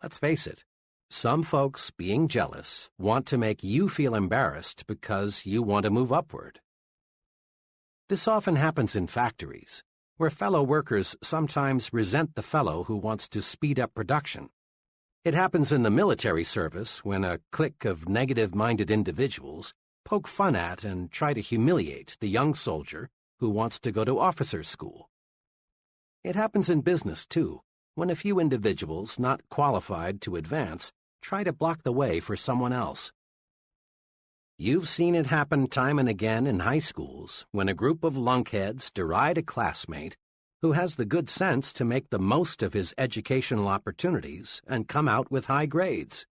Let's face it. Some folks, being jealous, want to make you feel embarrassed because you want to move upward. This often happens in factories, where fellow workers sometimes resent the fellow who wants to speed up production. It happens in the military service when a clique of negative-minded individuals poke fun at and try to humiliate the young soldier who wants to go to officer's school. It happens in business, too, when a few individuals not qualified to advance try to block the way for someone else. You've seen it happen time and again in high schools when a group of lunkheads deride a classmate who has the good sense to make the most of his educational opportunities and come out with high grades.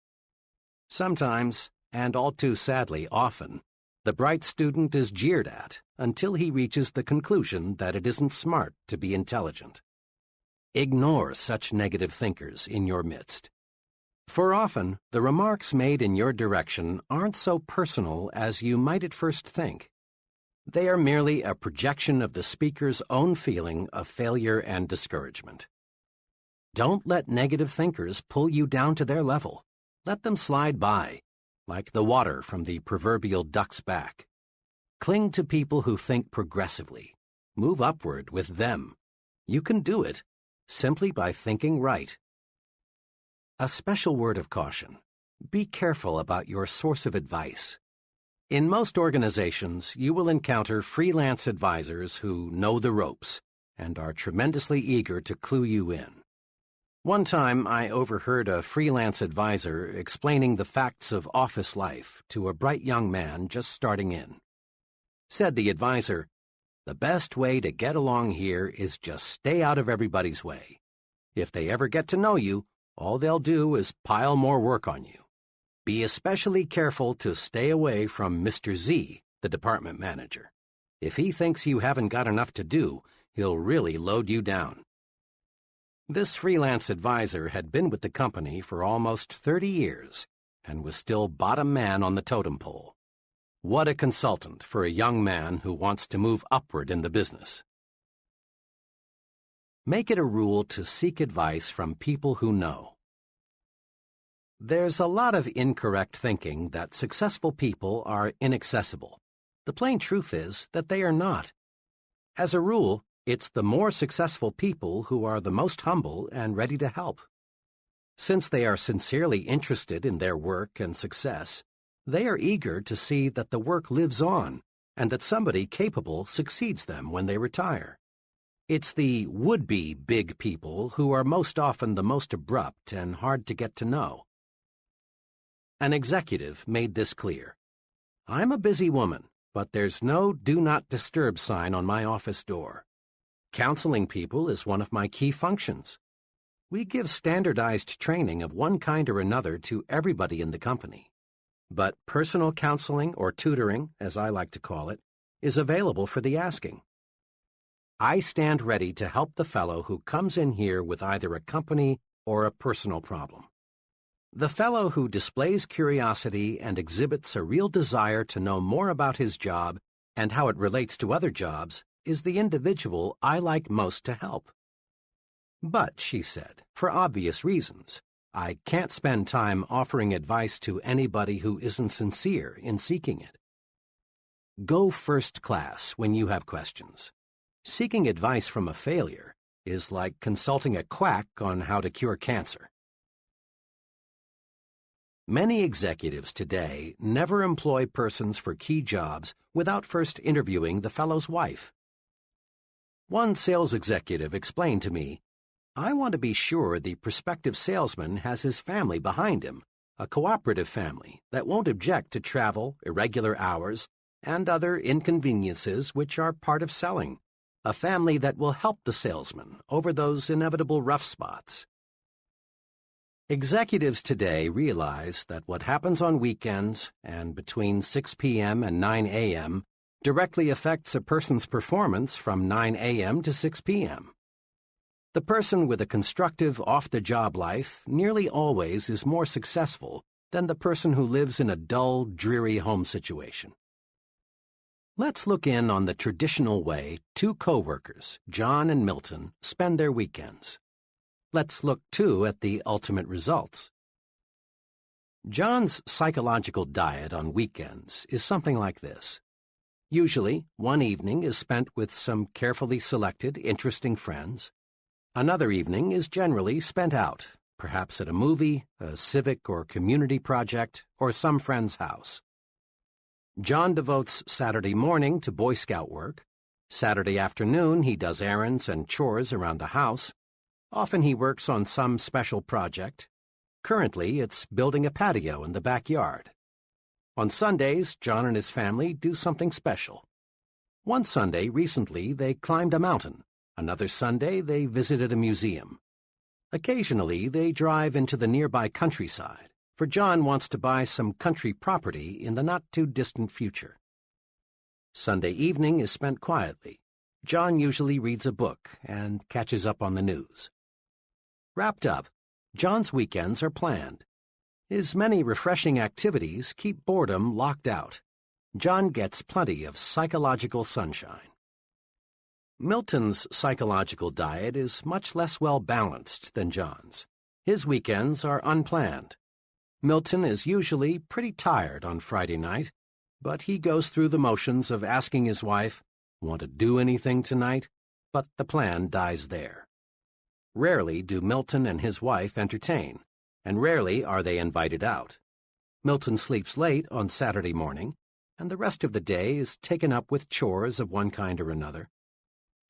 Sometimes, and all too sadly often, the bright student is jeered at until he reaches the conclusion that it isn't smart to be intelligent. Ignore such negative thinkers in your midst. For often, the remarks made in your direction aren't so personal as you might at first think. They are merely a projection of the speaker's own feeling of failure and discouragement. Don't let negative thinkers pull you down to their level. Let them slide by, like the water from the proverbial duck's back. Cling to people who think progressively. Move upward with them. You can do it simply by thinking right. A special word of caution. Be careful about your source of advice. In most organizations, you will encounter freelance advisors who know the ropes and are tremendously eager to clue you in. One time, I overheard a freelance advisor explaining the facts of office life to a bright young man just starting in. Said the advisor, "The best way to get along here is just stay out of everybody's way. If they ever get to know you, all they'll do is pile more work on you. Be especially careful to stay away from Mr. Z, the department manager. If he thinks you haven't got enough to do, he'll really load you down." This freelance advisor had been with the company for almost 30 years and was still bottom man on the totem pole. What a consultant for a young man who wants to move upward in the business. Make it a rule to seek advice from people who know. There's a lot of incorrect thinking that successful people are inaccessible. The plain truth is that they are not. As a rule, it's the more successful people who are the most humble and ready to help. Since they are sincerely interested in their work and success, they are eager to see that the work lives on and that somebody capable succeeds them when they retire. It's the would-be big people who are most often the most abrupt and hard to get to know. An executive made this clear. "I'm a busy woman, but there's no do not disturb sign on my office door. Counseling people is one of my key functions. We give standardized training of one kind or another to everybody in the company. But personal counseling, or tutoring, as I like to call it, is available for the asking. I stand ready to help the fellow who comes in here with either a company or a personal problem. The fellow who displays curiosity and exhibits a real desire to know more about his job and how it relates to other jobs is the individual I like most to help. But," she said, "for obvious reasons, I can't spend time offering advice to anybody who isn't sincere in seeking it. Go first class when you have questions. Seeking advice from a failure is like consulting a quack on how to cure cancer." Many executives today never employ persons for key jobs without first interviewing the fellow's wife. One sales executive explained to me, "I want to be sure the prospective salesman has his family behind him, a cooperative family that won't object to travel, irregular hours, and other inconveniences which are part of selling, a family that will help the salesman over those inevitable rough spots." Executives today realize that what happens on weekends and between 6 p.m. and 9 a.m. directly affects a person's performance from 9 a.m. to 6 p.m. The person with a constructive off-the-job life nearly always is more successful than the person who lives in a dull, dreary home situation. Let's look in on the traditional way two co-workers, John and Milton, spend their weekends. Let's look, too, at the ultimate results. John's psychological diet on weekends is something like this. Usually, one evening is spent with some carefully selected, interesting friends. Another evening is generally spent out, perhaps at a movie, a civic or community project, or some friend's house. John devotes Saturday morning to Boy Scout work. Saturday afternoon he does errands and chores around the house. Often he works on some special project. Currently, it's building a patio in the backyard. On Sundays, John and his family do something special. One Sunday recently, they climbed a mountain. Another Sunday, they visited a museum. Occasionally, they drive into the nearby countryside, for John wants to buy some country property in the not-too-distant future. Sunday evening is spent quietly. John usually reads a book and catches up on the news. Wrapped up, John's weekends are planned. His many refreshing activities keep boredom locked out. John gets plenty of psychological sunshine. Milton's psychological diet is much less well-balanced than John's. His weekends are unplanned. Milton is usually pretty tired on Friday night, but he goes through the motions of asking his wife, "Want to do anything tonight?" But the plan dies there. Rarely do Milton and his wife entertain, and rarely are they invited out. Milton sleeps late on Saturday morning, and the rest of the day is taken up with chores of one kind or another.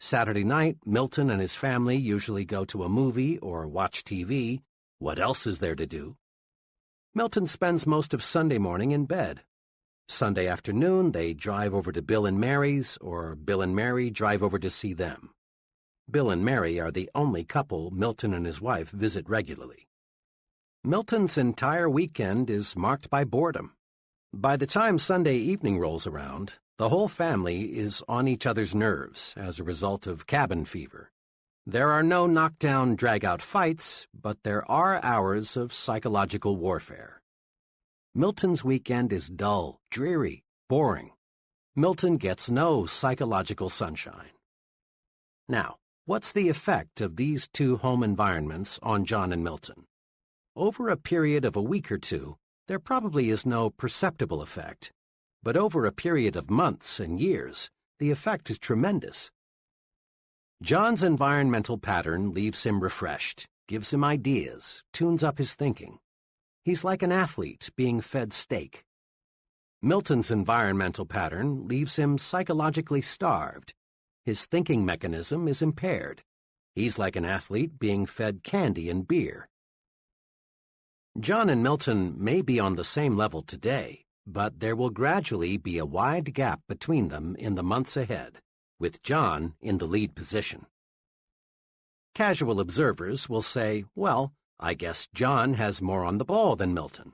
Saturday night, Milton and his family usually go to a movie or watch TV. What else is there to do? Milton spends most of Sunday morning in bed. Sunday afternoon, they drive over to Bill and Mary's, or Bill and Mary drive over to see them. Bill and Mary are the only couple Milton and his wife visit regularly. Milton's entire weekend is marked by boredom. By the time Sunday evening rolls around, the whole family is on each other's nerves as a result of cabin fever. There are no knockdown, drag-out fights, but there are hours of psychological warfare. Milton's weekend is dull, dreary, boring. Milton gets no psychological sunshine. Now, what's the effect of these two home environments on John and Milton? Over a period of a week or two, there probably is no perceptible effect, but over a period of months and years, the effect is tremendous. John's environmental pattern leaves him refreshed, gives him ideas, tunes up his thinking. He's like an athlete being fed steak. Milton's environmental pattern leaves him psychologically starved. His thinking mechanism is impaired. He's like an athlete being fed candy and beer. John and Milton may be on the same level today, but there will gradually be a wide gap between them in the months ahead, with John in the lead position. Casual observers will say, well, I guess John has more on the ball than Milton.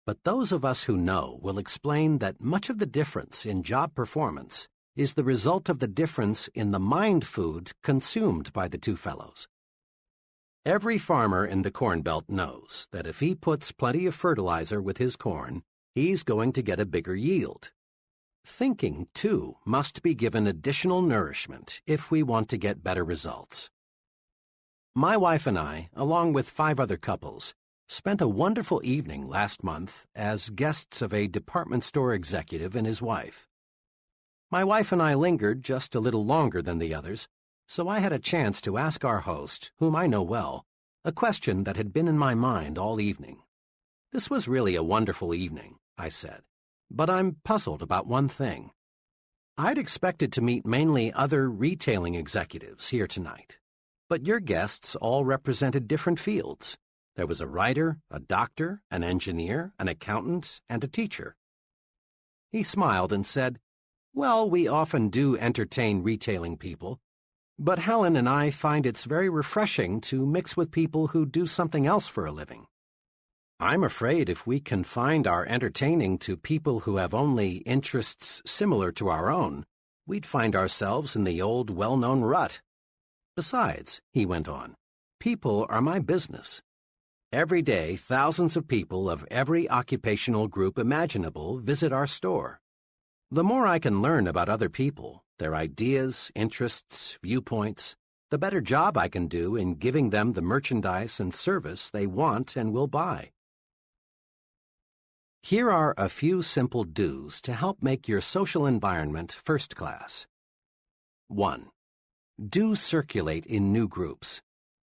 But those of us who know will explain that much of the difference in job performance is the result of the difference in the mind food consumed by the two fellows. Every farmer in the Corn Belt knows that if he puts plenty of fertilizer with his corn, he's going to get a bigger yield. Thinking, too, must be given additional nourishment if we want to get better results. My wife and I, along with 5 other couples, spent a wonderful evening last month as guests of a department store executive and his wife. My wife and I lingered just a little longer than the others, so I had a chance to ask our host, whom I know well, a question that had been in my mind all evening. This was really a wonderful evening, I said, but I'm puzzled about one thing. I'd expected to meet mainly other retailing executives here tonight, but your guests all represented different fields. There was a writer, a doctor, an engineer, an accountant, and a teacher. He smiled and said, well, we often do entertain retailing people, but Helen and I find it's very refreshing to mix with people who do something else for a living. I'm afraid if we confined our entertaining to people who have only interests similar to our own, we'd find ourselves in the old well-known rut. Besides, he went on, people are my business. Every day, thousands of people of every occupational group imaginable visit our store. The more I can learn about other people, their ideas, interests, viewpoints, the better job I can do in giving them the merchandise and service they want and will buy. Here are a few simple do's to help make your social environment first class. 1. Do circulate in new groups.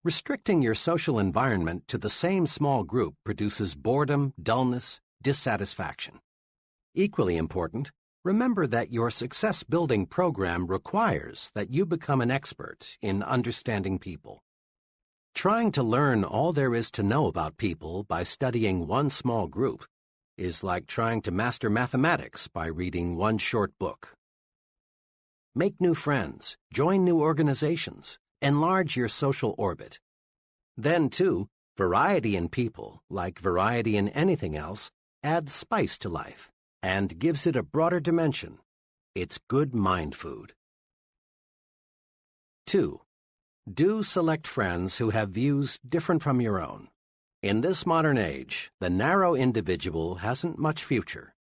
Restricting your social environment to the same small group produces boredom, dullness, dissatisfaction. Equally important, remember that your success-building program requires that you become an expert in understanding people. Trying to learn all there is to know about people by studying one small group is like trying to master mathematics by reading one short book. Make new friends, join new organizations, enlarge your social orbit. Then, too, variety in people, like variety in anything else, adds spice to life and gives it a broader dimension. It's good mind food. 2. Do select friends who have views different from your own. In this modern age, the narrow individual hasn't much future.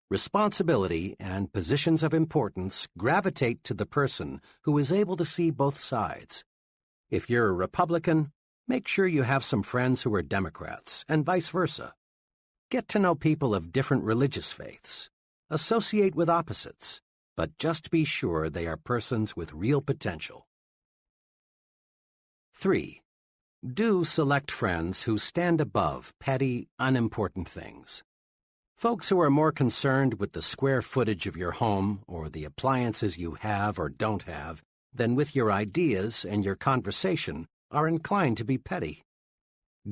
Responsibility and positions of importance gravitate to the person who is able to see both sides. If you're a Republican, make sure you have some friends who are Democrats, and vice versa. Get to know people of different religious faiths. Associate with opposites, but just be sure they are persons with real potential. 3. Do select friends who stand above petty, unimportant things. Folks who are more concerned with the square footage of your home or the appliances you have or don't have than with your ideas and your conversation are inclined to be petty.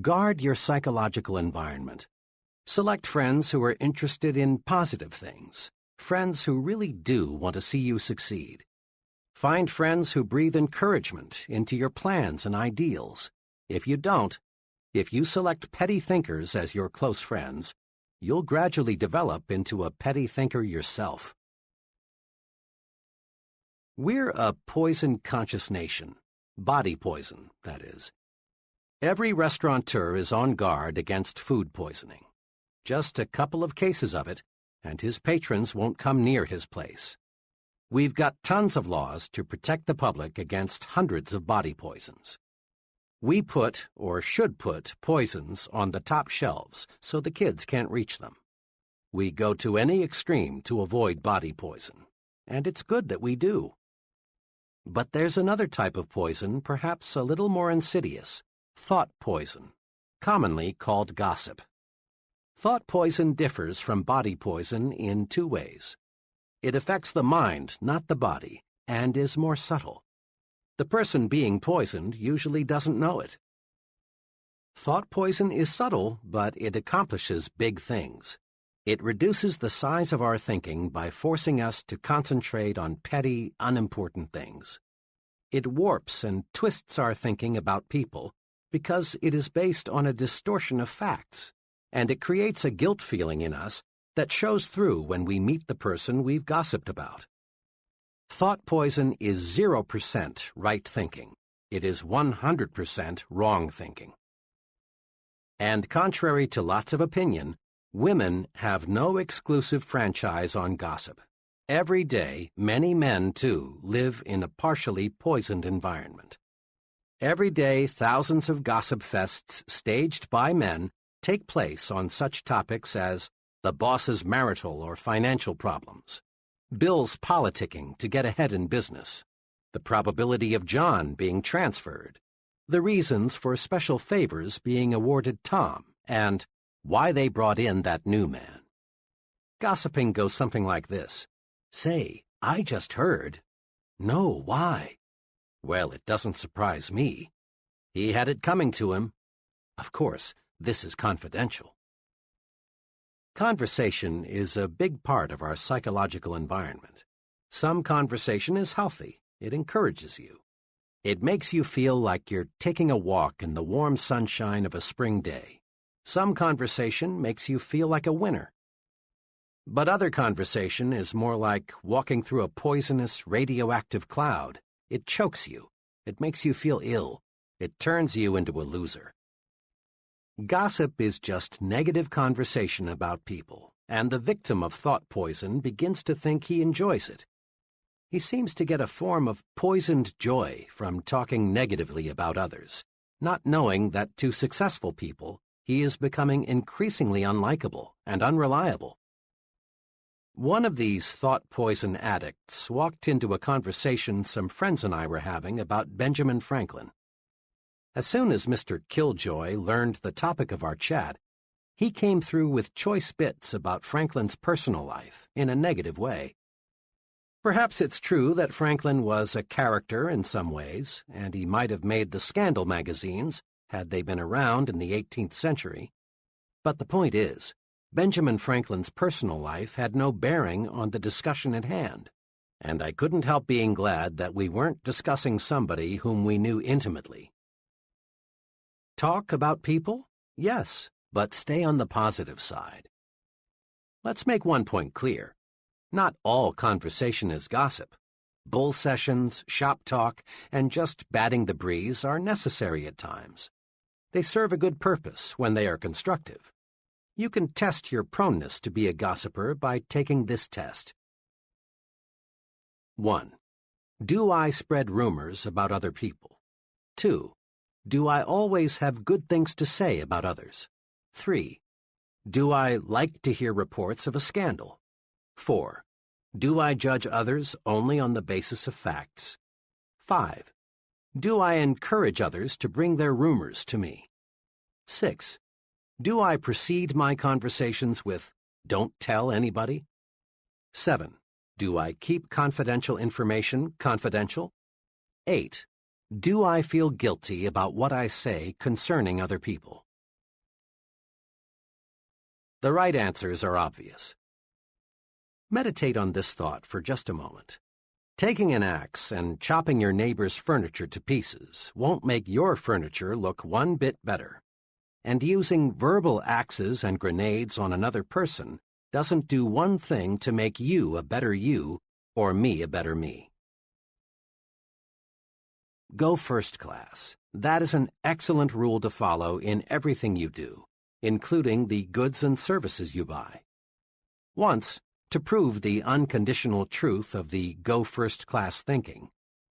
Guard your psychological environment. Select friends who are interested in positive things, friends who really do want to see you succeed. Find friends who breathe encouragement into your plans and ideals. If you don't, if you select petty thinkers as your close friends, you'll gradually develop into a petty thinker yourself. We're a poison-conscious nation. Body poison, that is. Every restaurateur is on guard against food poisoning. Just a couple of cases of it, and his patrons won't come near his place. We've got tons of laws to protect the public against hundreds of body poisons. We put, or should put, poisons on the top shelves so the kids can't reach them. We go to any extreme to avoid body poison, and it's good that we do. But there's another type of poison, perhaps a little more insidious, thought poison, commonly called gossip. Thought poison differs from body poison in two ways. It affects the mind, not the body, and is more subtle. The person being poisoned usually doesn't know it. Thought poison is subtle, but it accomplishes big things. It reduces the size of our thinking by forcing us to concentrate on petty, unimportant things. It warps and twists our thinking about people because it is based on a distortion of facts, and it creates a guilt feeling in us that shows through when we meet the person we've gossiped about. Thought poison is 0% right thinking. It is 100% wrong thinking. And contrary to lots of opinion, women have no exclusive franchise on gossip. Every day, many men, too, live in a partially poisoned environment. Every day, thousands of gossip fests staged by men take place on such topics as the boss's marital or financial problems, Bill's politicking to get ahead in business, the probability of John being transferred, the reasons for special favors being awarded Tom, and why they brought in that new man. Gossiping goes something like this. Say, I just heard. No, why? Well, it doesn't surprise me. He had it coming to him. Of course, this is confidential. Conversation is a big part of our psychological environment. Some conversation is healthy. It encourages you. It makes you feel like you're taking a walk in the warm sunshine of a spring day. Some conversation makes you feel like a winner. But other conversation is more like walking through a poisonous, radioactive cloud. It chokes you. It makes you feel ill. It turns you into a loser. Gossip is just negative conversation about people, and the victim of thought poison begins to think he enjoys it. He seems to get a form of poisoned joy from talking negatively about others, not knowing that to successful people, he is becoming increasingly unlikable and unreliable. One of these thought poison addicts walked into a conversation some friends and I were having about Benjamin Franklin. As soon as Mr. Killjoy learned the topic of our chat, he came through with choice bits about Franklin's personal life in a negative way. Perhaps it's true that Franklin was a character in some ways, and he might have made the scandal magazines had they been around in the 18th century. But the point is, Benjamin Franklin's personal life had no bearing on the discussion at hand, and I couldn't help being glad that we weren't discussing somebody whom we knew intimately. Talk about people? Yes, but stay on the positive side. Let's make one point clear. Not all conversation is gossip. Bull sessions, shop talk, and just batting the breeze are necessary at times. They serve a good purpose when they are constructive. You can test your proneness to be a gossiper by taking this test. 1. Do I spread rumors about other people? 2. Do I always have good things to say about others? 3. Do I like to hear reports of a scandal? 4. Do I judge others only on the basis of facts? 5. Do I encourage others to bring their rumors to me? 6. Do I precede my conversations with, "Don't tell anybody"? 7. Do I keep confidential information confidential? 8. Do I feel guilty about what I say concerning other people? The right answers are obvious. Meditate on this thought for just a moment. Taking an axe and chopping your neighbor's furniture to pieces won't make your furniture look one bit better. And using verbal axes and grenades on another person doesn't do one thing to make you a better you or me a better me. Go first class. That is an excellent rule to follow in everything you do, including the goods and services you buy. Once, to prove the unconditional truth of the go first class thinking,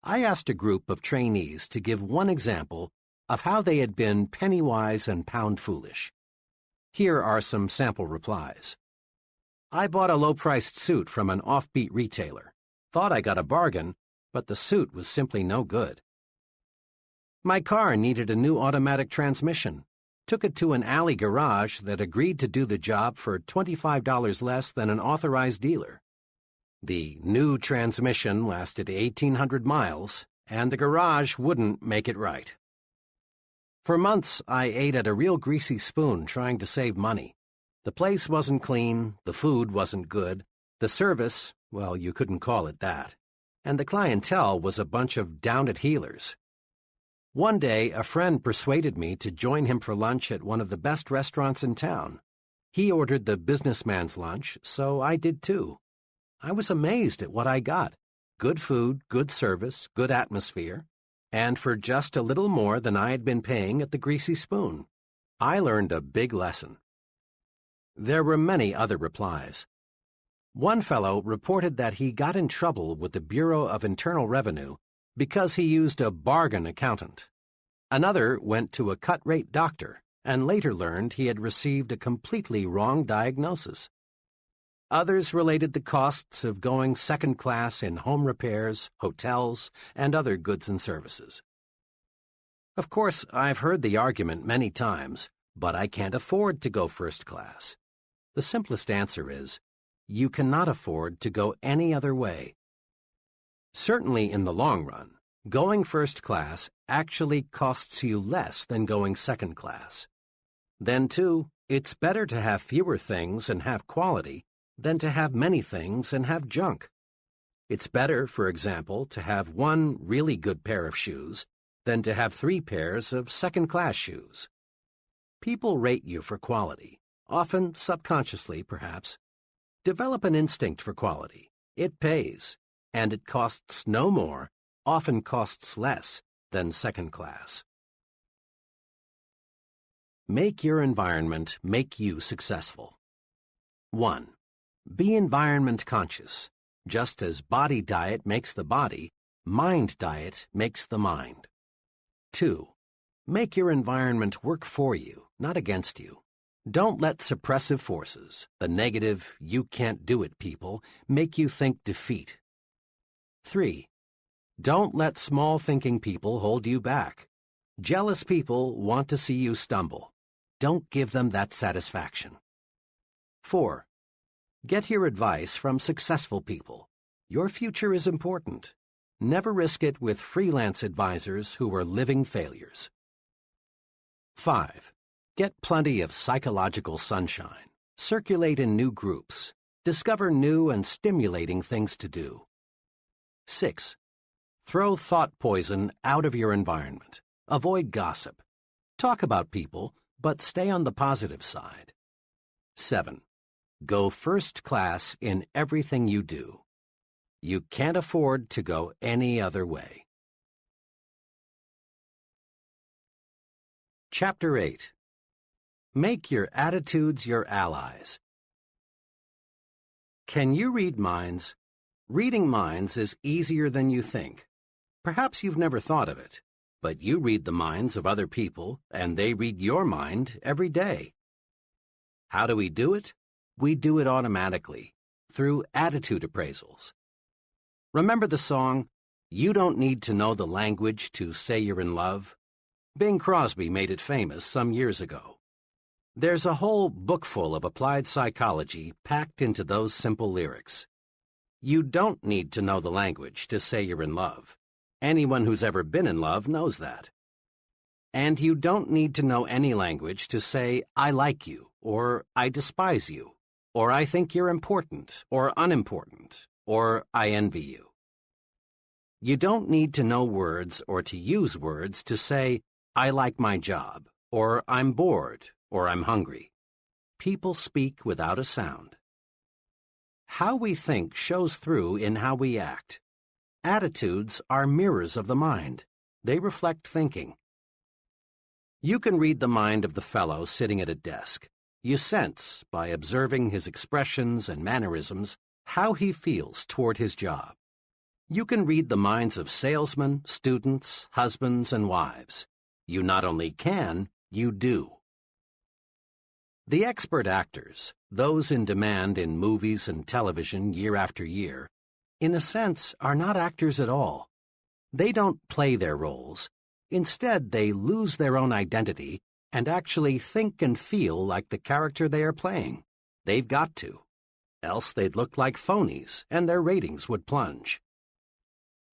I asked a group of trainees to give one example of how they had been penny-wise and pound-foolish. Here are some sample replies. I bought a low-priced suit from an offbeat retailer, thought I got a bargain, but the suit was simply no good. My car needed a new automatic transmission. Took it to an alley garage that agreed to do the job for $25 less than an authorized dealer. The new transmission lasted 1,800 miles, and the garage wouldn't make it right. For months, I ate at a real greasy spoon trying to save money. The place wasn't clean, the food wasn't good, the service, well, you couldn't call it that, and the clientele was a bunch of down-at-heelers. One day, a friend persuaded me to join him for lunch at one of the best restaurants in town. He ordered the businessman's lunch, so I did too. I was amazed at what I got. Good food, good service, good atmosphere, and for just a little more than I had been paying at the Greasy Spoon. I learned a big lesson. There were many other replies. One fellow reported that he got in trouble with the Bureau of Internal Revenue because he used a bargain accountant. Another went to a cut-rate doctor and later learned he had received a completely wrong diagnosis. Others related the costs of going second class in home repairs, hotels, and other goods and services. Of course, I've heard the argument many times, but I can't afford to go first class. The simplest answer is, you cannot afford to go any other way. Certainly in the long run, going first class actually costs you less than going second class. Then, too, it's better to have fewer things and have quality than to have many things and have junk. It's better, for example, to have one really good pair of shoes than to have 3 pairs of second-class shoes. People rate you for quality, often subconsciously, perhaps. Develop an instinct for quality. It pays, and it costs no more, often costs less, than second class. Make your environment make you successful. 1. Be environment conscious. Just as body diet makes the body, mind diet makes the mind. 2. Make your environment work for you, not against you. Don't let suppressive forces, the negative, you can't do it people, make you think defeat. 3. Don't let small-thinking people hold you back. Jealous people want to see you stumble. Don't give them that satisfaction. 4. Get your advice from successful people. Your future is important. Never risk it with freelance advisors who are living failures. 5. Get plenty of psychological sunshine. Circulate in new groups. Discover new and stimulating things to do. 6. Throw thought poison out of your environment. Avoid gossip. Talk about people, but stay on the positive side. 7. Go first class in everything you do. You can't afford to go any other way. Chapter 8. Make your attitudes your allies. Can you read minds? Reading minds is easier than you think. Perhaps you've never thought of it, but you read the minds of other people, and they read your mind every day. How do we do it? We do it automatically, through attitude appraisals. Remember the song, "You Don't Need to Know the Language to Say You're in Love"? Bing Crosby made it famous some years ago. There's a whole book full of applied psychology packed into those simple lyrics. You don't need to know the language to say you're in love. Anyone who's ever been in love knows that. And you don't need to know any language to say, I like you, or I despise you, or I think you're important, or unimportant, or I envy you. You don't need to know words or to use words to say, I like my job, or I'm bored, or I'm hungry. People speak without a sound. How we think shows through in how we act. Attitudes are mirrors of the mind. They reflect thinking. You can read the mind of the fellow sitting at a desk. You sense, by observing his expressions and mannerisms, how he feels toward his job. You can read the minds of salesmen, students, husbands, and wives. You not only can, you do. The expert actors, those in demand in movies and television year after year, in a sense, are not actors at all. They don't play their roles. Instead, they lose their own identity and actually think and feel like the character they are playing. They've got to. Else they'd look like phonies, and their ratings would plunge.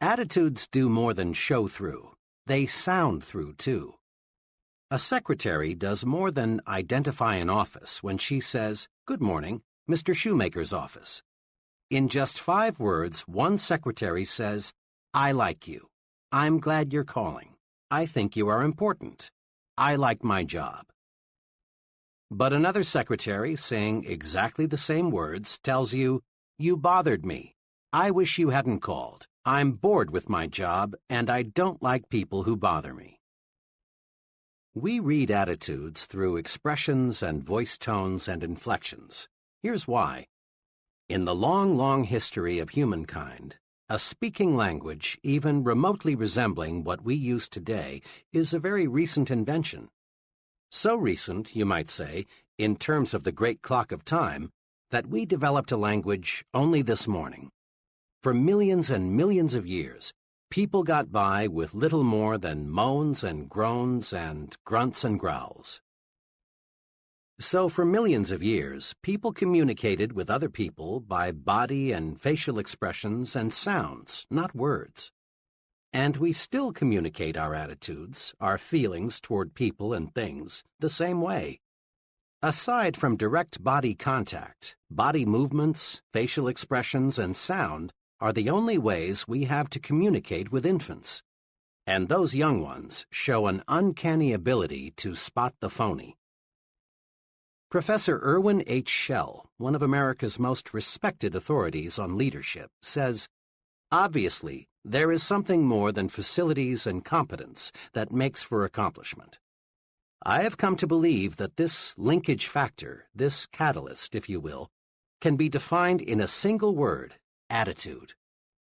Attitudes do more than show through. They sound through, too. A secretary does more than identify an office when she says, "Good morning, Mr. Shoemaker's office." In just 5 words, one secretary says, "I like you. I'm glad you're calling. I think you are important. I like my job." But another secretary, saying exactly the same words, tells you, "You bothered me. I wish you hadn't called. I'm bored with my job, and I don't like people who bother me." We read attitudes through expressions and voice tones and inflections. Here's why. In the long, long history of humankind, a speaking language, even remotely resembling what we use today, is a very recent invention. So recent, you might say, in terms of the great clock of time, that we developed a language only this morning. For millions and millions of years, people got by with little more than moans and groans and grunts and growls. So for millions of years, people communicated with other people by body and facial expressions and sounds, not words. And we still communicate our attitudes, our feelings toward people and things, the same way. Aside from direct body contact, body movements, facial expressions, and sound are the only ways we have to communicate with infants. And those young ones show an uncanny ability to spot the phony. Professor Irwin H. Shell, one of America's most respected authorities on leadership, says, "Obviously, there is something more than facilities and competence that makes for accomplishment. I have come to believe that this linkage factor, this catalyst, if you will, can be defined in a single word: attitude.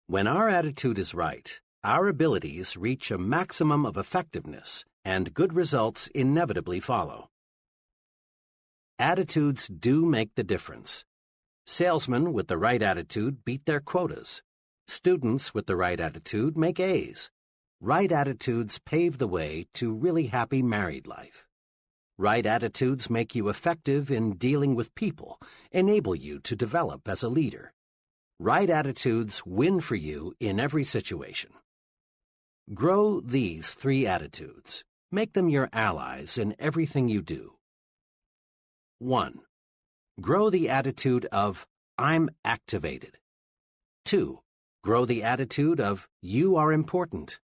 When our attitude is right, our abilities reach a maximum of effectiveness, and good results inevitably follow." Attitudes do make the difference. Salesmen with the right attitude beat their quotas. Students with the right attitude make A's. Right attitudes pave the way to really happy married life. Right attitudes make you effective in dealing with people, enable you to develop as a leader. Right attitudes win for you in every situation. Grow these 3 attitudes. Make them your allies in everything you do. 1. Grow the attitude of, "I'm activated." 2. Grow the attitude of, "You are important."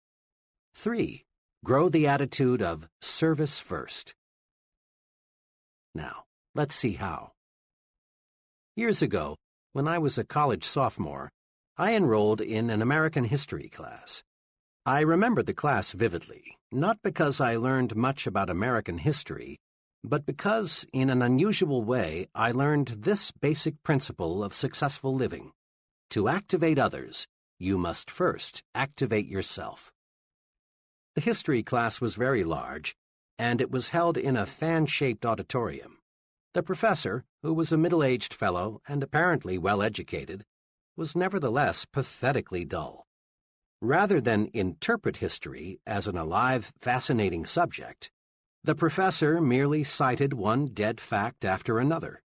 3. Grow the attitude of, "Service first." Now, let's see how. Years ago, when I was a college sophomore, I enrolled in an American history class. I remember the class vividly, not because I learned much about American history, but because, in an unusual way, I learned this basic principle of successful living. To activate others, you must first activate yourself. The history class was very large, and it was held in a fan-shaped auditorium. The professor, who was a middle-aged fellow and apparently well-educated, was nevertheless pathetically dull. Rather than interpret history as an alive, fascinating subject, the professor merely cited one dead fact after another.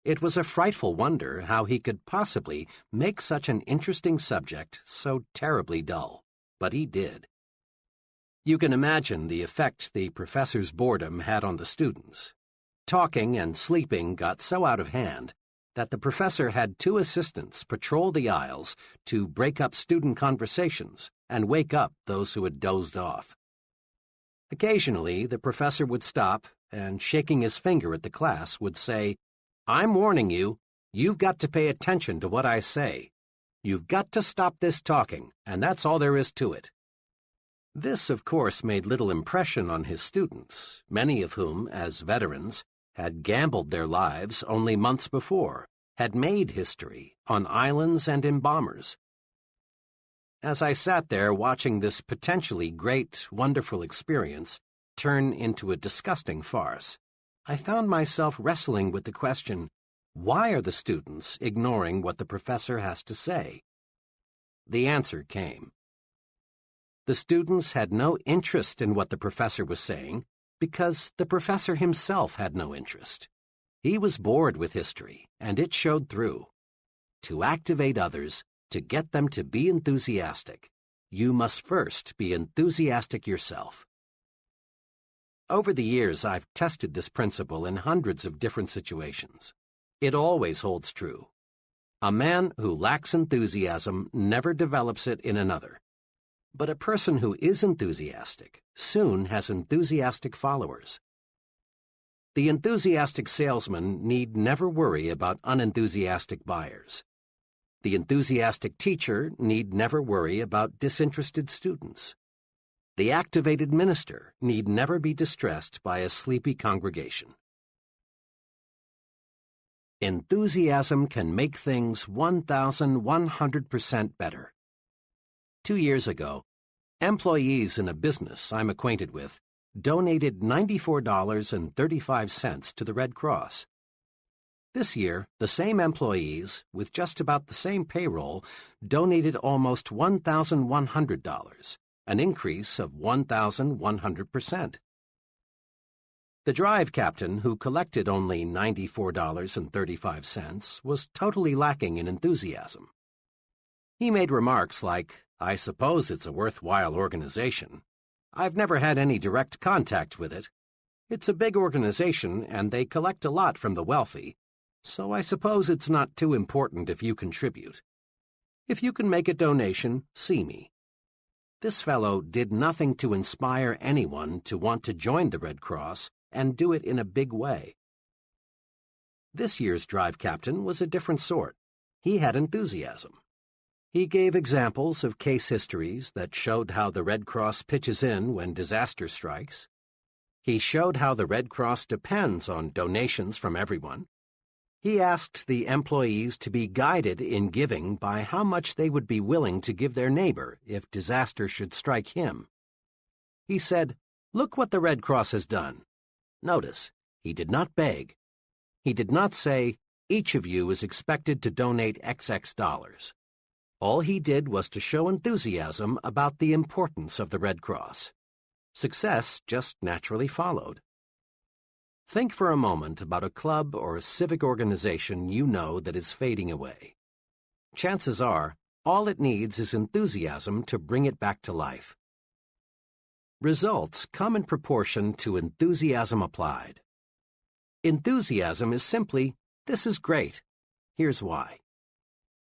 It was a frightful wonder how he could possibly make such an interesting subject so terribly dull, but he did. You can imagine the effect the professor's boredom had on the students. Talking and sleeping got so out of hand that the professor had 2 assistants patrol the aisles to break up student conversations and wake up those who had dozed off. Occasionally, the professor would stop and, shaking his finger at the class, would say, "I'm warning you, you've got to pay attention to what I say. You've got to stop this talking, and that's all there is to it." This, of course, made little impression on his students, many of whom, as veterans, had gambled their lives only months before, had made history on islands and in bombers. As I sat there watching this potentially great, wonderful experience turn into a disgusting farce, I found myself wrestling with the question, why are the students ignoring what the professor has to say? the answer came. The students had no interest in what the professor was saying because the professor himself had no interest. He was bored with history, and it showed through. To activate others, to get them to be enthusiastic, you must first be enthusiastic yourself. Over the years, I've tested this principle in hundreds of different situations. It always holds true. A man who lacks enthusiasm never develops it in another. But a person who is enthusiastic soon has enthusiastic followers. The enthusiastic salesman need never worry about unenthusiastic buyers. The enthusiastic teacher need never worry about disinterested students. The activated minister need never be distressed by a sleepy congregation. Enthusiasm can make things 1,100% better. 2 years ago, employees in a business I'm acquainted with donated $94.35 to the Red Cross. This year, the same employees, with just about the same payroll, donated almost $1,100, an increase of 1,100%. The drive captain, who collected only $94.35, was totally lacking in enthusiasm. He made remarks like, "I suppose it's a worthwhile organization. I've never had any direct contact with it. It's a big organization, and they collect a lot from the wealthy, so I suppose it's not too important if you contribute. If you can make a donation, see me." This fellow did nothing to inspire anyone to want to join the Red Cross and do it in a big way. This year's drive captain was a different sort. He had enthusiasm. He gave examples of case histories that showed how the Red Cross pitches in when disaster strikes. He showed how the Red Cross depends on donations from everyone. He asked the employees to be guided in giving by how much they would be willing to give their neighbor if disaster should strike him. He said, "Look what the Red Cross has done." Notice, he did not beg. He did not say, "Each of you is expected to donate XX dollars." All he did was to show enthusiasm about the importance of the Red Cross. Success just naturally followed. Think for a moment about a club or a civic organization you know that is fading away. Chances are, all it needs is enthusiasm to bring it back to life. Results come in proportion to enthusiasm applied. Enthusiasm is simply, "This is great. Here's why."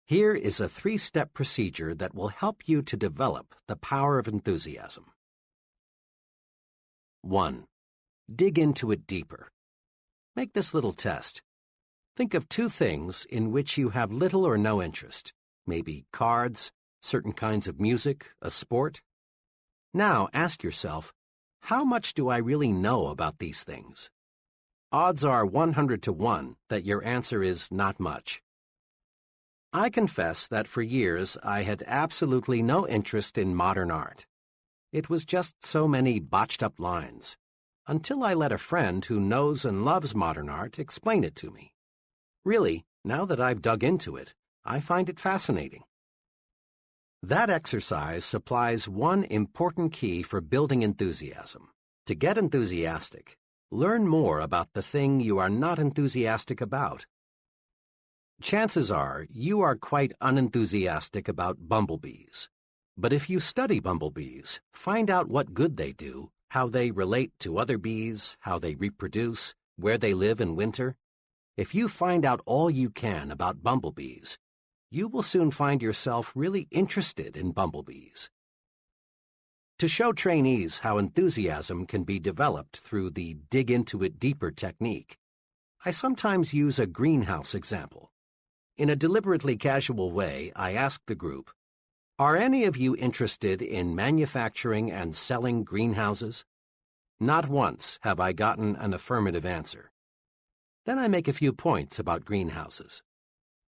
Here is a 3-step procedure that will help you to develop the power of enthusiasm. 1. Dig into it deeper. Make this little test. Think of 2 things in which you have little or no interest, maybe cards, certain kinds of music, a sport. Now ask yourself, how much do I really know about these things? Odds are 100 to 1 that your answer is not much. I confess that for years I had absolutely no interest in modern art. It was just so many botched-up lines, until I let a friend who knows and loves modern art explain it to me. Really, now that I've dug into it, I find it fascinating. That exercise supplies one important key for building enthusiasm. To get enthusiastic, learn more about the thing you are not enthusiastic about. Chances are you are quite unenthusiastic about bumblebees. But if you study bumblebees, find out what good they do, how they relate to other bees, how they reproduce, where they live in winter. If you find out all you can about bumblebees, you will soon find yourself really interested in bumblebees. To show trainees how enthusiasm can be developed through the dig into it deeper technique, I sometimes use a greenhouse example. In a deliberately casual way, I ask the group, "Are any of you interested in manufacturing and selling greenhouses?" Not once have I gotten an affirmative answer. Then I make a few points about greenhouses.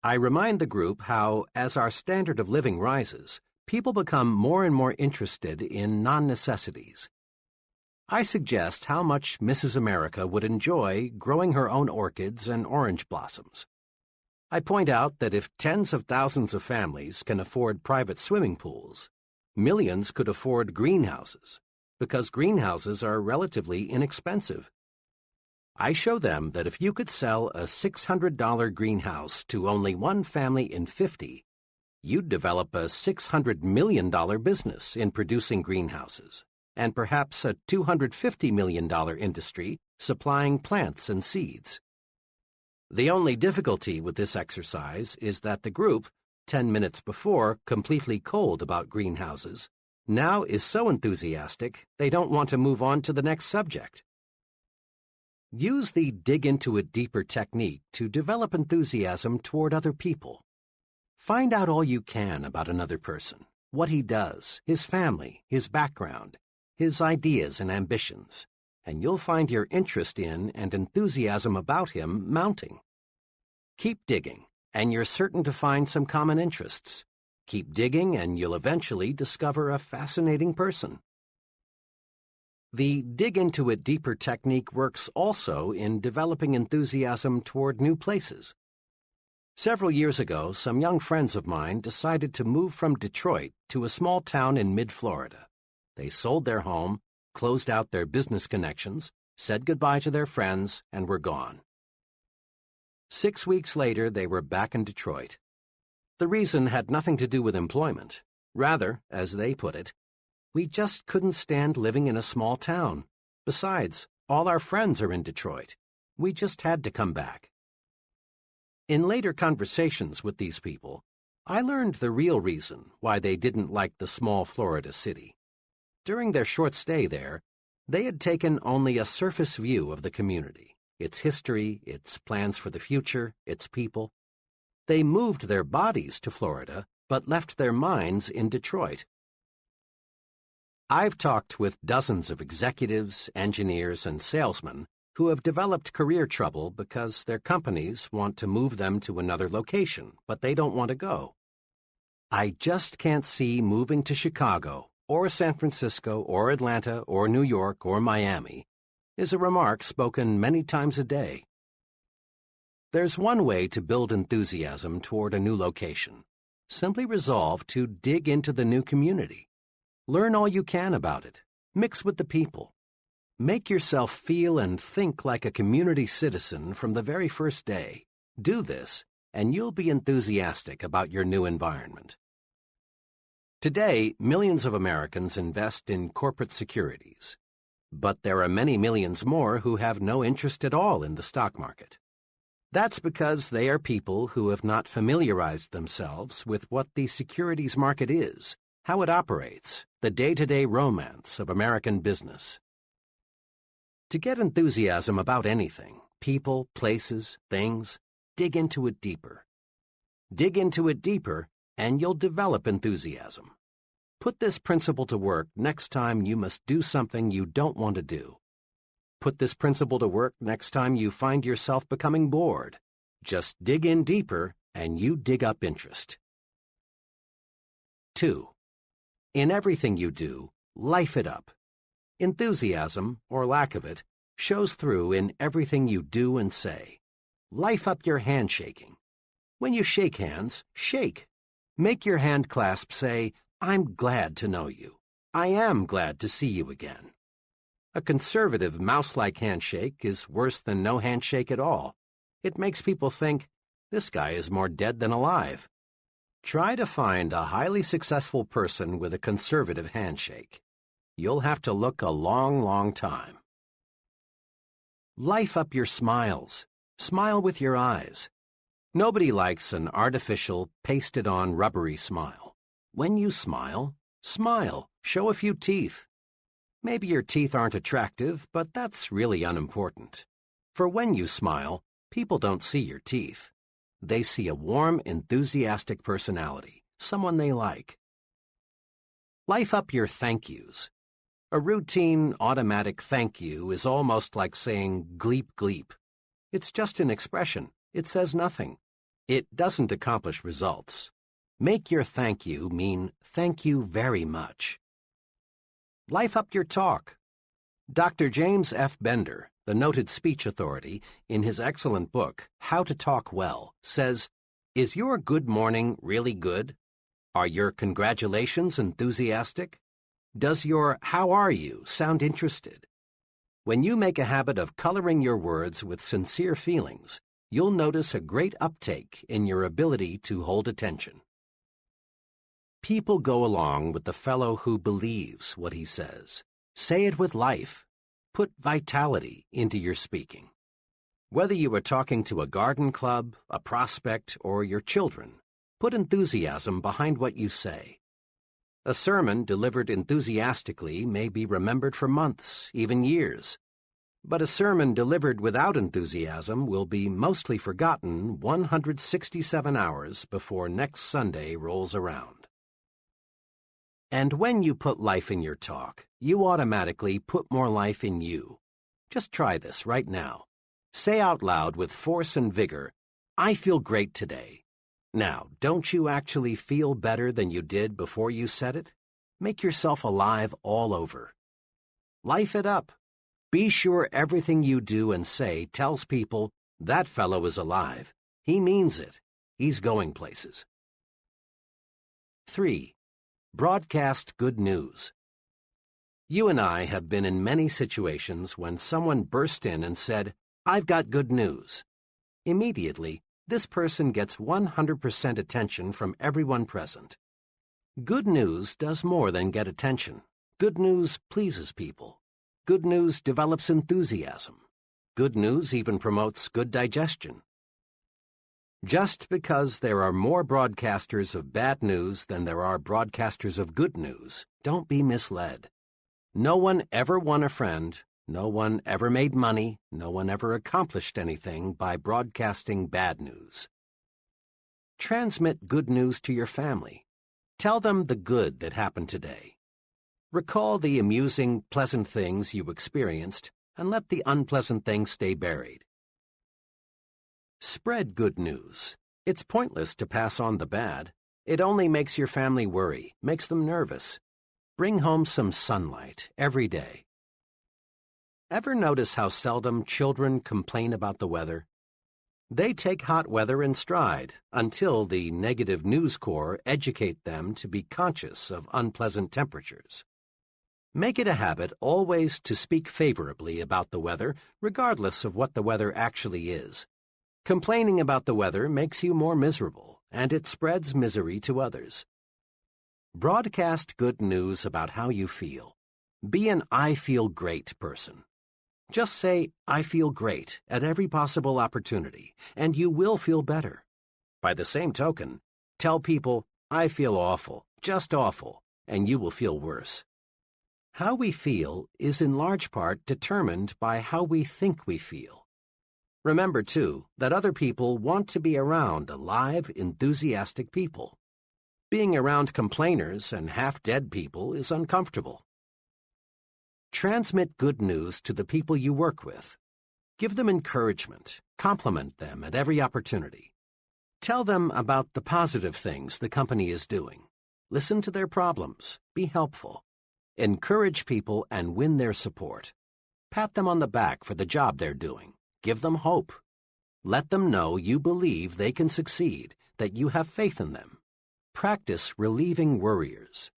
I remind the group how, as our standard of living rises, people become more and more interested in non-necessities. I suggest how much Mrs. America would enjoy growing her own orchids and orange blossoms. I point out that if tens of thousands of families can afford private swimming pools, millions could afford greenhouses, because greenhouses are relatively inexpensive. I show them that if you could sell a $600 greenhouse to only one family in 50, you'd develop a $600 million business in producing greenhouses, and perhaps a $250 million industry supplying plants and seeds. The only difficulty with this exercise is that the group, 10 minutes before completely cold about greenhouses, now is so enthusiastic they don't want to move on to the next subject. Use the dig into it deeper technique to develop enthusiasm toward other people. Find out all you can about another person, what he does, his family, his background, his ideas and ambitions, and you'll find your interest in and enthusiasm about him mounting. Keep digging, and you're certain to find some common interests. Keep digging, and you'll eventually discover a fascinating person. The dig into it deeper technique works also in developing enthusiasm toward new places. Several years ago, some young friends of mine decided to move from Detroit to a small town in mid-Florida. They sold their home, closed out their business connections, said goodbye to their friends, and were gone. 6 weeks later, they were back in Detroit. The reason had nothing to do with employment. Rather, as they put it, we just couldn't stand living in a small town. Besides, all our friends are in Detroit. We just had to come back. In later conversations with these people, I learned the real reason why they didn't like the small Florida city. During their short stay there, they had taken only a surface view of the community, its history, its plans for the future, its people. They moved their bodies to Florida, but left their minds in Detroit. I've talked with dozens of executives, engineers, and salesmen who have developed career trouble because their companies want to move them to another location, but they don't want to go. I just can't see moving to Chicago, or San Francisco, or Atlanta, or New York, or Miami, is a remark spoken many times a day. There's one way to build enthusiasm toward a new location. Simply resolve to dig into the new community. Learn all you can about it. Mix with the people. Make yourself feel and think like a community citizen from the very first day. Do this, and you'll be enthusiastic about your new environment. Today, millions of Americans invest in corporate securities. But there are many millions more who have no interest at all in the stock market. That's because they are people who have not familiarized themselves with what the securities market is, how it operates, the day-to-day romance of American business. To get enthusiasm about anything, people, places, things, dig into it deeper. Dig into it deeper, and you'll develop enthusiasm. Put this principle to work next time you must do something you don't want to do. Put this principle to work next time you find yourself becoming bored. Just dig in deeper, and you dig up interest. 2. In everything you do, life it up. Enthusiasm, or lack of it, shows through in everything you do and say. Life up your handshaking. When you shake hands, shake. Make your hand clasp say, "I'm glad to know you. I am glad to see you again." A conservative, mouse-like handshake is worse than no handshake at all. It makes people think, this guy is more dead than alive. Try to find a highly successful person with a conservative handshake. You'll have to look a long, long time. Life up your smiles. Smile with your eyes. Nobody likes an artificial, pasted-on, rubbery smile. When you smile, smile. Show a few teeth. Maybe your teeth aren't attractive, but that's really unimportant. For when you smile, people don't see your teeth. They see a warm, enthusiastic personality, someone they like. Life up your thank yous. A routine, automatic thank you is almost like saying gleep gleep. It's just an expression. It says nothing. It doesn't accomplish results. Make your thank you mean thank you very much. Life up your talk. Dr. James F. Bender, the noted speech authority, in his excellent book, How to Talk Well, says, Is your good morning really good? Are your congratulations enthusiastic? Does your how are you sound interested? When you make a habit of coloring your words with sincere feelings, you'll notice a great uptake in your ability to hold attention. People go along with the fellow who believes what he says. Say it with life. Put vitality into your speaking. Whether you are talking to a garden club, a prospect, or your children, put enthusiasm behind what you say. A sermon delivered enthusiastically may be remembered for months, even years. But a sermon delivered without enthusiasm will be mostly forgotten 167 hours before next Sunday rolls around. And when you put life in your talk, you automatically put more life in you. Just try this right now. Say out loud with force and vigor, "I feel great today." Now, don't you actually feel better than you did before you said it? Make yourself alive all over. Life it up. Be sure everything you do and say tells people, "That fellow is alive. He means it. He's going places." 3. Broadcast good news. You and I have been in many situations when someone burst in and said, "I've got good news." Immediately, this person gets 100% attention from everyone present. Good news does more than get attention. Good news pleases people. Good news develops enthusiasm. Good news even promotes good digestion. Just because there are more broadcasters of bad news than there are broadcasters of good news, don't be misled. No one ever won a friend, no one ever made money, no one ever accomplished anything by broadcasting bad news. Transmit good news to your family. Tell them the good that happened today. Recall the amusing, pleasant things you experienced, and let the unpleasant things stay buried. Spread good news. It's pointless to pass on the bad. It only makes your family worry, makes them nervous. Bring home some sunlight every day. Ever notice how seldom children complain about the weather? They take hot weather in stride until the negative news corps educate them to be conscious of unpleasant temperatures. Make it a habit always to speak favorably about the weather, regardless of what the weather actually is. Complaining about the weather makes you more miserable, and it spreads misery to others. Broadcast good news about how you feel. Be an "I feel great" person. Just say, "I feel great" at every possible opportunity, and you will feel better. By the same token, tell people, "I feel awful, just awful," and you will feel worse. How we feel is in large part determined by how we think we feel. Remember, too, that other people want to be around alive, enthusiastic people. Being around complainers and half-dead people is uncomfortable. Transmit good news to the people you work with. Give them encouragement. Compliment them at every opportunity. Tell them about the positive things the company is doing. Listen to their problems. Be helpful. Encourage people and win their support. Pat them on the back for the job they're doing. Give them hope. Let them know you believe they can succeed, that you have faith in them. Practice relieving worriers.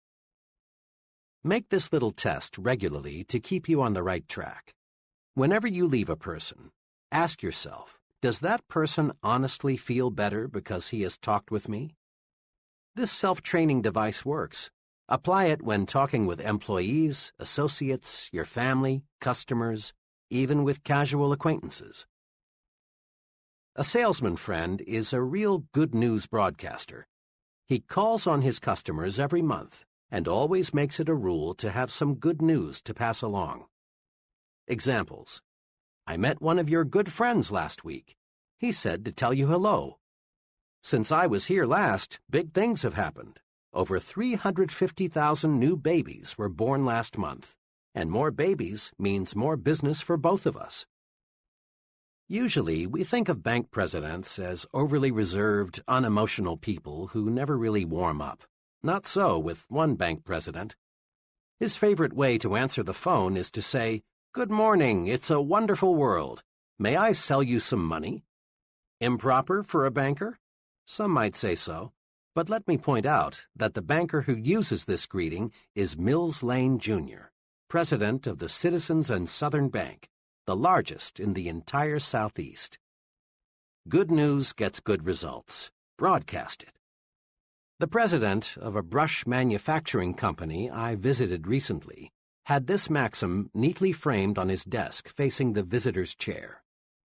Make this little test regularly to keep you on the right track. Whenever you leave a person, ask yourself, does that person honestly feel better because he has talked with me? This self-training device works. Apply it when talking with employees, associates, your family, customers, even with casual acquaintances. A salesman friend is a real good news broadcaster. He calls on his customers every month and always makes it a rule to have some good news to pass along. Examples. "I met one of your good friends last week. He said to tell you hello. Since I was here last, big things have happened. Over 350,000 new babies were born last month, and more babies means more business for both of us." Usually, we think of bank presidents as overly reserved, unemotional people who never really warm up. Not so with one bank president. His favorite way to answer the phone is to say, "Good morning, it's a wonderful world. May I sell you some money?" Improper for a banker? Some might say so, but let me point out that the banker who uses this greeting is Mills Lane, Jr., president of the Citizens and Southern Bank, the largest in the entire Southeast. Good news gets good results. Broadcast it. The president of a brush manufacturing company I visited recently had this maxim neatly framed on his desk facing the visitor's chair.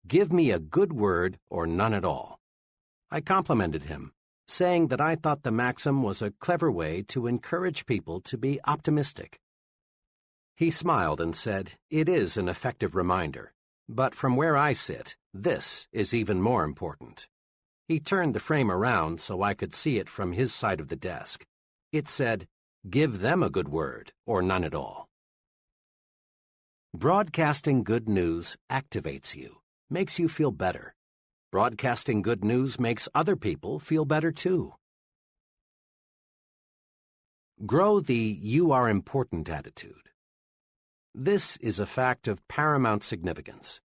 Give me a good word or none at all. I complimented him, saying that I thought the maxim was a clever way to encourage people to be optimistic. He smiled and said, "It is an effective reminder, but from where I sit, this is even more important." He turned the frame around so I could see it from his side of the desk. It said, "Give them a good word or none at all." Broadcasting good news activates you, makes you feel better. Broadcasting good news makes other people feel better too. Grow the "you are important" attitude. This is a fact of paramount significance.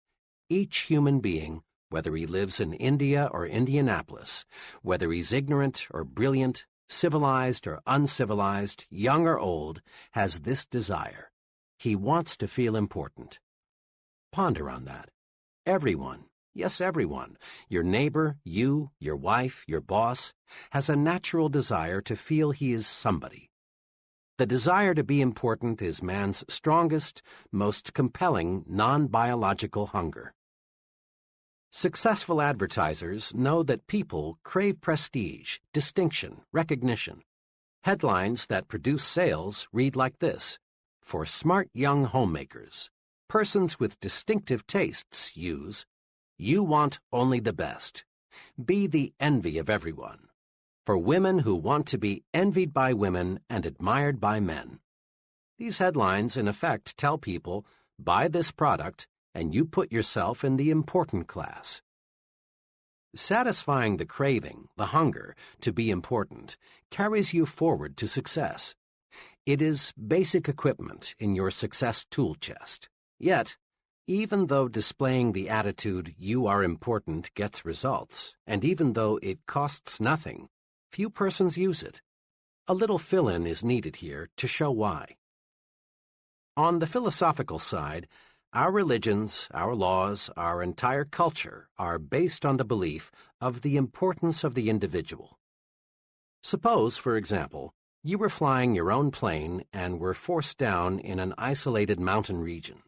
Each human being, whether he lives in India or Indianapolis, whether he's ignorant or brilliant, civilized or uncivilized, young or old, has this desire. He wants to feel important. Ponder on that. Everyone, yes, everyone, your neighbor, you, your wife, your boss, has a natural desire to feel he is somebody. The desire to be important is man's strongest, most compelling non-biological hunger. Successful advertisers know that people crave prestige, distinction, recognition. Headlines that produce sales read like this: "For smart young homemakers, persons with distinctive tastes use, you want only the best. Be the envy of everyone. For women who want to be envied by women and admired by men." These headlines, in effect, tell people, buy this product, and you put yourself in the important class. Satisfying the craving, the hunger, to be important, carries you forward to success. It is basic equipment in your success tool chest. Yet, even though displaying the attitude "you are important" gets results, and even though it costs nothing, few persons use it. A little fill-in is needed here to show why. On the philosophical side, our religions, our laws, our entire culture are based on the belief of the importance of the individual. Suppose, for example, you were flying your own plane and were forced down in an isolated mountain region.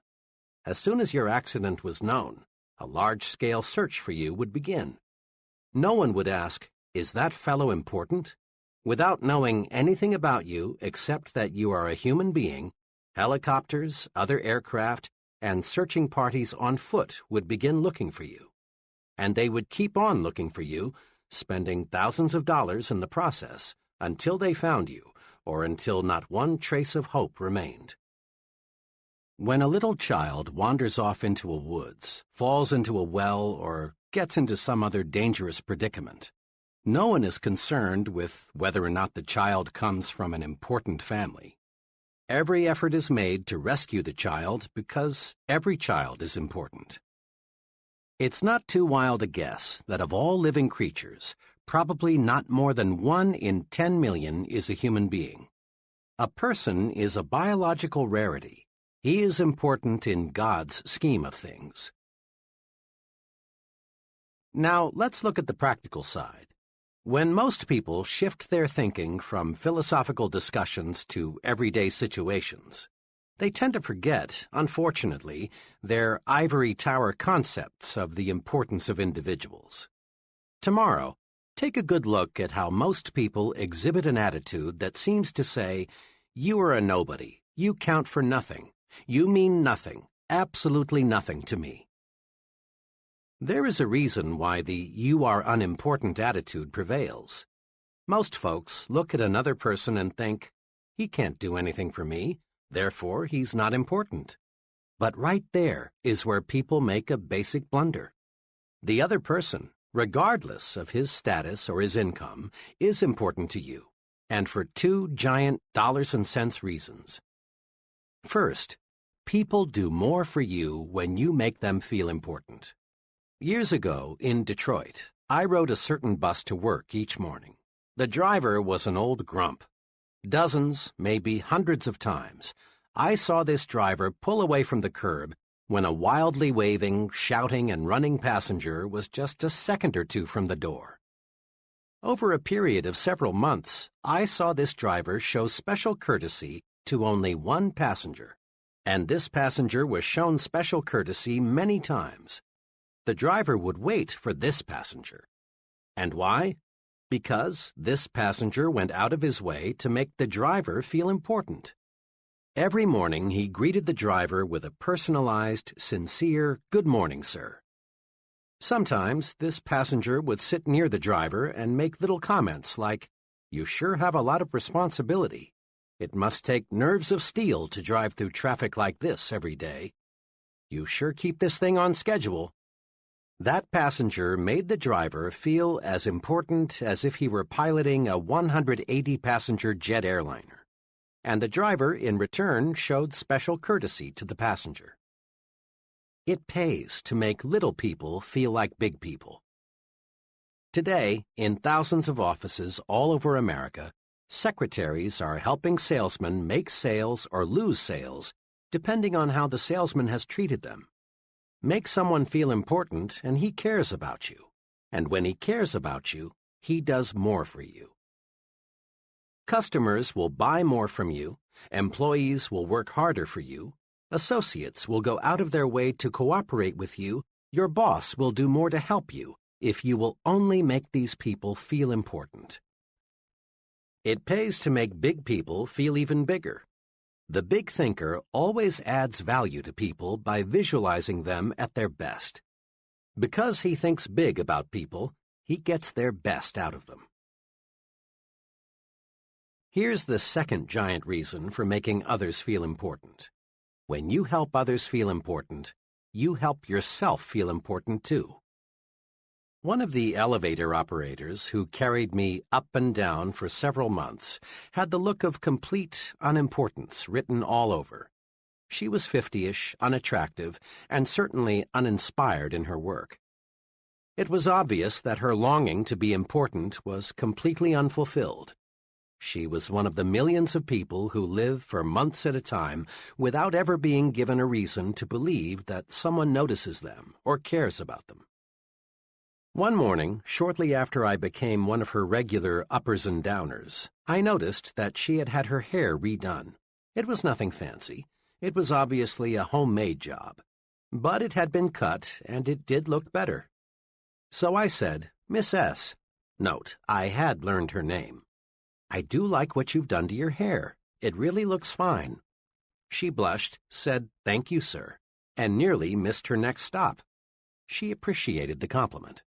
As soon as your accident was known, a large-scale search for you would begin. No one would ask, "Is that fellow important?" Without knowing anything about you except that you are a human being, helicopters, other aircraft, and searching parties on foot would begin looking for you. And they would keep on looking for you, spending thousands of dollars in the process, until they found you, or until not one trace of hope remained. When a little child wanders off into a woods, falls into a well, or gets into some other dangerous predicament, no one is concerned with whether or not the child comes from an important family. Every effort is made to rescue the child because every child is important. It's not too wild a guess that of all living creatures, probably not more than 1 in 10 million is a human being. A person is a biological rarity. He is important in God's scheme of things. Now, let's look at the practical side. When most people shift their thinking from philosophical discussions to everyday situations, they tend to forget, unfortunately, their ivory tower concepts of the importance of individuals. Tomorrow, take a good look at how most people exhibit an attitude that seems to say, "You are a nobody, you count for nothing, you mean nothing, absolutely nothing to me." There is a reason why the "you are unimportant" attitude prevails. Most folks look at another person and think, "He can't do anything for me, therefore he's not important." But right there is where people make a basic blunder. The other person, regardless of his status or his income, is important to you, and for 2 giant dollars and cents reasons. First, people do more for you when you make them feel important. Years ago, in Detroit, I rode a certain bus to work each morning. The driver was an old grump. Dozens, maybe hundreds of times, I saw this driver pull away from the curb when a wildly waving, shouting, and running passenger was just a second or two from the door. Over a period of several months, I saw this driver show special courtesy to only one passenger, and this passenger was shown special courtesy many times. The driver would wait for this passenger. And why? Because this passenger went out of his way to make the driver feel important. Every morning he greeted the driver with a personalized, sincere, "Good morning, sir." Sometimes this passenger would sit near the driver and make little comments like, "You sure have a lot of responsibility. It must take nerves of steel to drive through traffic like this every day. You sure keep this thing on schedule." That passenger made the driver feel as important as if he were piloting a 180-passenger jet airliner, and the driver, in return, showed special courtesy to the passenger. It pays to make little people feel like big people. Today, in thousands of offices all over America, secretaries are helping salesmen make sales or lose sales, depending on how the salesman has treated them. Make someone feel important, and he cares about you. And when he cares about you, he does more for you. Customers will buy more from you, employees will work harder for you, associates will go out of their way to cooperate with you, your boss will do more to help you if you will only make these people feel important. It pays to make big people feel even bigger. The big thinker always adds value to people by visualizing them at their best. Because he thinks big about people, he gets their best out of them. Here's the second giant reason for making others feel important. When you help others feel important, you help yourself feel important too. One of the elevator operators who carried me up and down for several months had the look of complete unimportance written all over. She was 50-ish, unattractive, and certainly uninspired in her work. It was obvious that her longing to be important was completely unfulfilled. She was one of the millions of people who live for months at a time without ever being given a reason to believe that someone notices them or cares about them. One morning, shortly after I became one of her regular uppers and downers, I noticed that she had had her hair redone. It was nothing fancy. It was obviously a homemade job. But it had been cut, and it did look better. So I said, "Miss S." Note, I had learned her name. "I do like what you've done to your hair. It really looks fine." She blushed, said, "Thank you, sir," and nearly missed her next stop. She appreciated the compliment.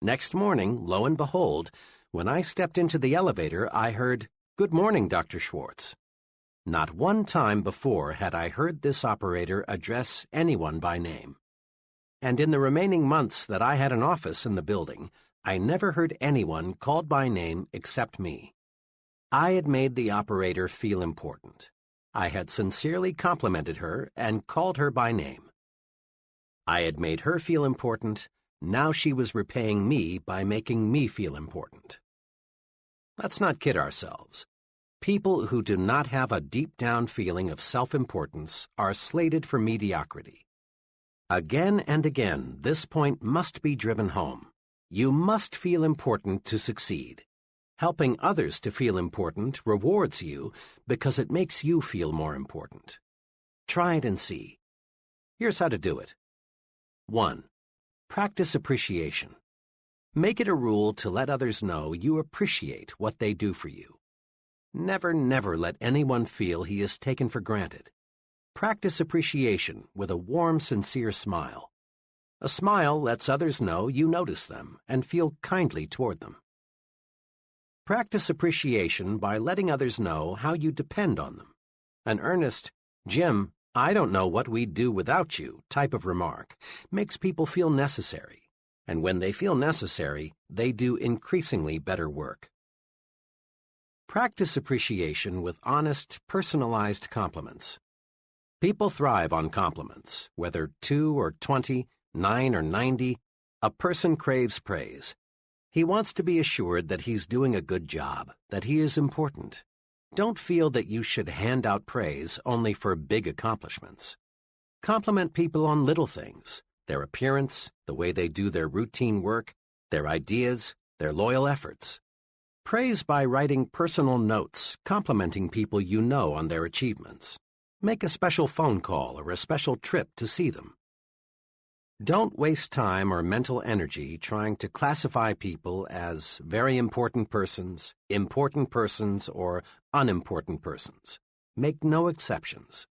Next morning, lo and behold, when I stepped into the elevator, I heard, "Good morning, Dr. Schwartz." Not one time before had I heard this operator address anyone by name. And in the remaining months that I had an office in the building, I never heard anyone called by name except me. I had made the operator feel important. I had sincerely complimented her and called her by name. I had made her feel important. Now she was repaying me by making me feel important. Let's not kid ourselves. People who do not have a deep-down feeling of self-importance are slated for mediocrity. Again and again, this point must be driven home. You must feel important to succeed. Helping others to feel important rewards you because it makes you feel more important. Try it and see. Here's how to do it. 1. Practice appreciation. Make it a rule to let others know you appreciate what they do for you. Never let anyone feel he is taken for granted. Practice appreciation with a warm, sincere smile. A smile lets others know you notice them and feel kindly toward them. Practice appreciation by letting others know how you depend on them. An earnest, "Jim, I don't know what we'd do without you" type of remark makes people feel necessary, and when they feel necessary, they do increasingly better work. Practice appreciation with honest, personalized compliments. People thrive on compliments, whether 2 or 20, 9 or 90. A person craves praise. He wants to be assured that he's doing a good job, that he is important. Don't feel that you should hand out praise only for big accomplishments. Compliment people on little things, their appearance, the way they do their routine work, their ideas, their loyal efforts. Praise by writing personal notes, complimenting people you know on their achievements. Make a special phone call or a special trip to see them. Don't waste time or mental energy trying to classify people as very important persons, or unimportant persons. Make no exceptions.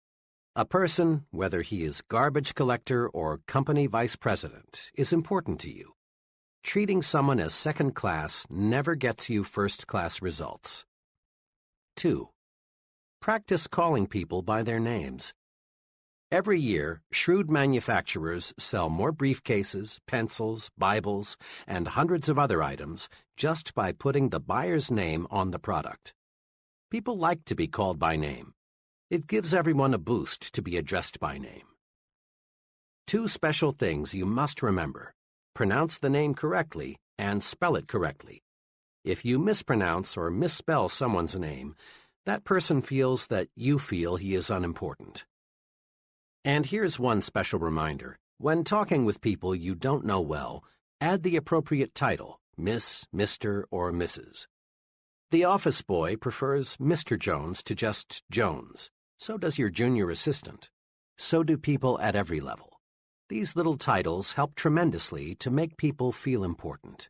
A person, whether he is garbage collector or company vice president, is important to you. Treating someone as second class never gets you first-class results. 2. Practice calling people by their names. Every year, shrewd manufacturers sell more briefcases, pencils, Bibles, and hundreds of other items just by putting the buyer's name on the product. People like to be called by name. It gives everyone a boost to be addressed by name. 2 special things you must remember. Pronounce the name correctly and spell it correctly. If you mispronounce or misspell someone's name, that person feels that you feel he is unimportant. And here's one special reminder. When talking with people you don't know well, add the appropriate title, Miss, Mr., or Mrs. The office boy prefers Mr. Jones to just Jones. So does your junior assistant. So do people at every level. These little titles help tremendously to make people feel important.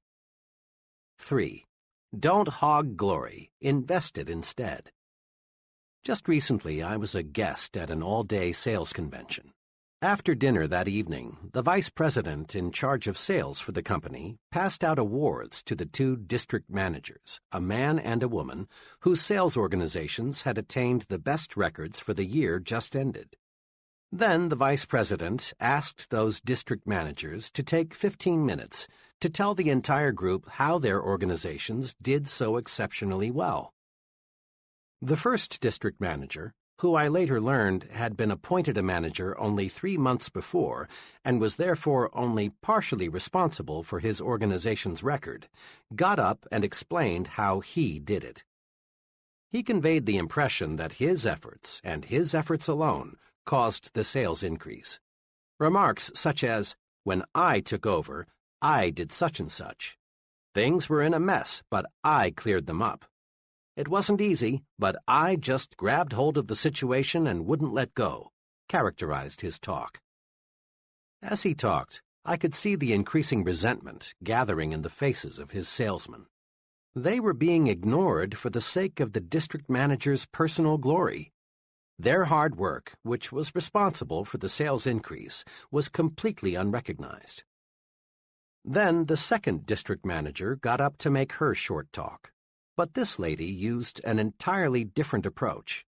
3. Don't hog glory. Invest it instead. Just recently, I was a guest at an all-day sales convention. After dinner that evening, the vice president in charge of sales for the company passed out awards to the 2 district managers, a man and a woman, whose sales organizations had attained the best records for the year just ended. Then the vice president asked those district managers to take 15 minutes to tell the entire group how their organizations did so exceptionally well. The first district manager, who I later learned had been appointed a manager only 3 months before and was therefore only partially responsible for his organization's record, got up and explained how he did it. He conveyed the impression that his efforts, and his efforts alone, caused the sales increase. Remarks such as, "When I took over, I did such and such. Things were in a mess, but I cleared them up. It wasn't easy, but I just grabbed hold of the situation and wouldn't let go," characterized his talk. As he talked, I could see the increasing resentment gathering in the faces of his salesmen. They were being ignored for the sake of the district manager's personal glory. Their hard work, which was responsible for the sales increase, was completely unrecognized. Then the second district manager got up to make her short talk. But this lady used an entirely different approach.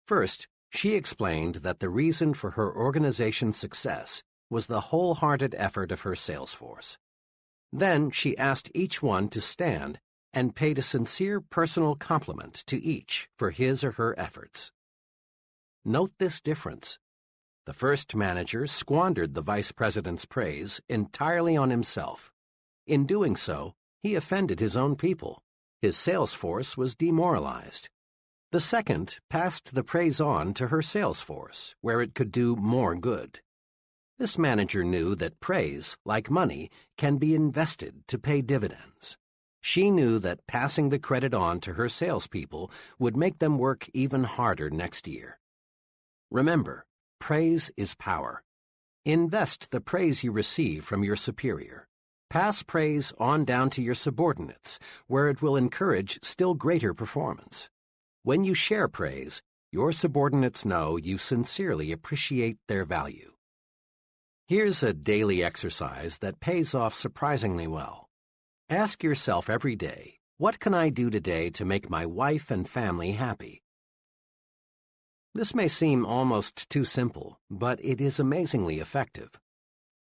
First, she explained that the reason for her organization's success was the wholehearted effort of her sales force. Then she asked each one to stand and paid a sincere personal compliment to each for his or her efforts. Note this difference. The first manager squandered the vice president's praise entirely on himself. In doing so, he offended his own people. His sales force was demoralized. The second passed the praise on to her sales force, where it could do more good. This manager knew that praise, like money, can be invested to pay dividends. She knew that passing the credit on to her salespeople would make them work even harder next year. Remember, praise is power. Invest the praise you receive from your superior. Pass praise on down to your subordinates, where it will encourage still greater performance. When you share praise, your subordinates know you sincerely appreciate their value. Here's a daily exercise that pays off surprisingly well. Ask yourself every day, what can I do today to make my wife and family happy? This may seem almost too simple, but it is amazingly effective.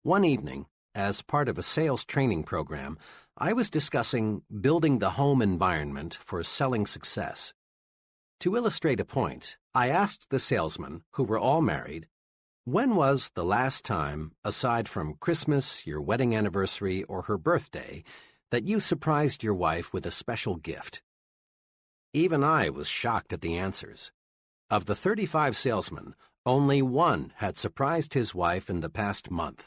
One evening, as part of a sales training program, I was discussing building the home environment for selling success. To illustrate a point, I asked the salesmen, who were all married, When was the last time, aside from Christmas, your wedding anniversary, or her birthday, that you surprised your wife with a special gift? Even I was shocked at the answers. Of the 35 salesmen, only one had surprised his wife in the past month.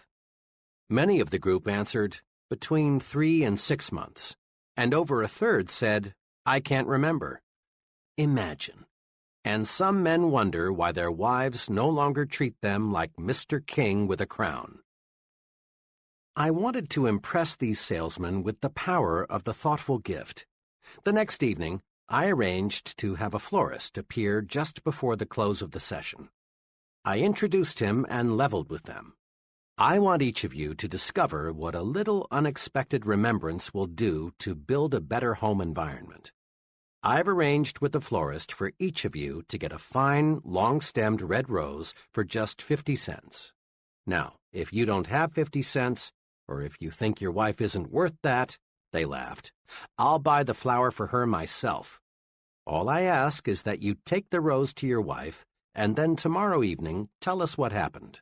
Many of the group answered between 3 and 6 months, and over a third said, "I can't remember." Imagine. And some men wonder why their wives no longer treat them like Mr. King with a crown. I wanted to impress these salesmen with the power of the thoughtful gift. The next evening, I arranged to have a florist appear just before the close of the session. I introduced him and leveled with them. I want each of you to discover what a little unexpected remembrance will do to build a better home environment. I've arranged with the florist for each of you to get a fine, long-stemmed red rose for just 50 cents. Now, if you don't have 50 cents, or if you think your wife isn't worth that, they laughed, I'll buy the flower for her myself. All I ask is that you take the rose to your wife, and then tomorrow evening tell us what happened.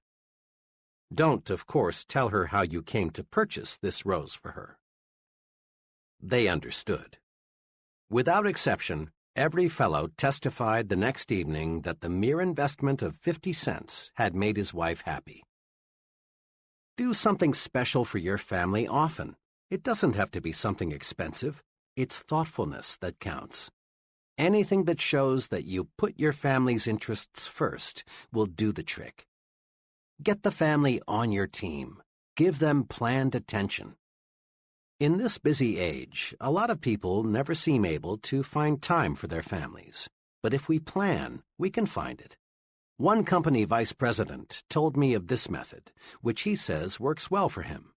Don't, of course, tell her how you came to purchase this rose for her. They understood. Without exception, every fellow testified the next evening that the mere investment of 50 cents had made his wife happy. Do something special for your family often. It doesn't have to be something expensive. It's thoughtfulness that counts. Anything that shows that you put your family's interests first will do the trick. Get the family on your team. Give them planned attention. In this busy age, a lot of people never seem able to find time for their families. But if we plan, we can find it. One company vice president told me of this method, which he says works well for him.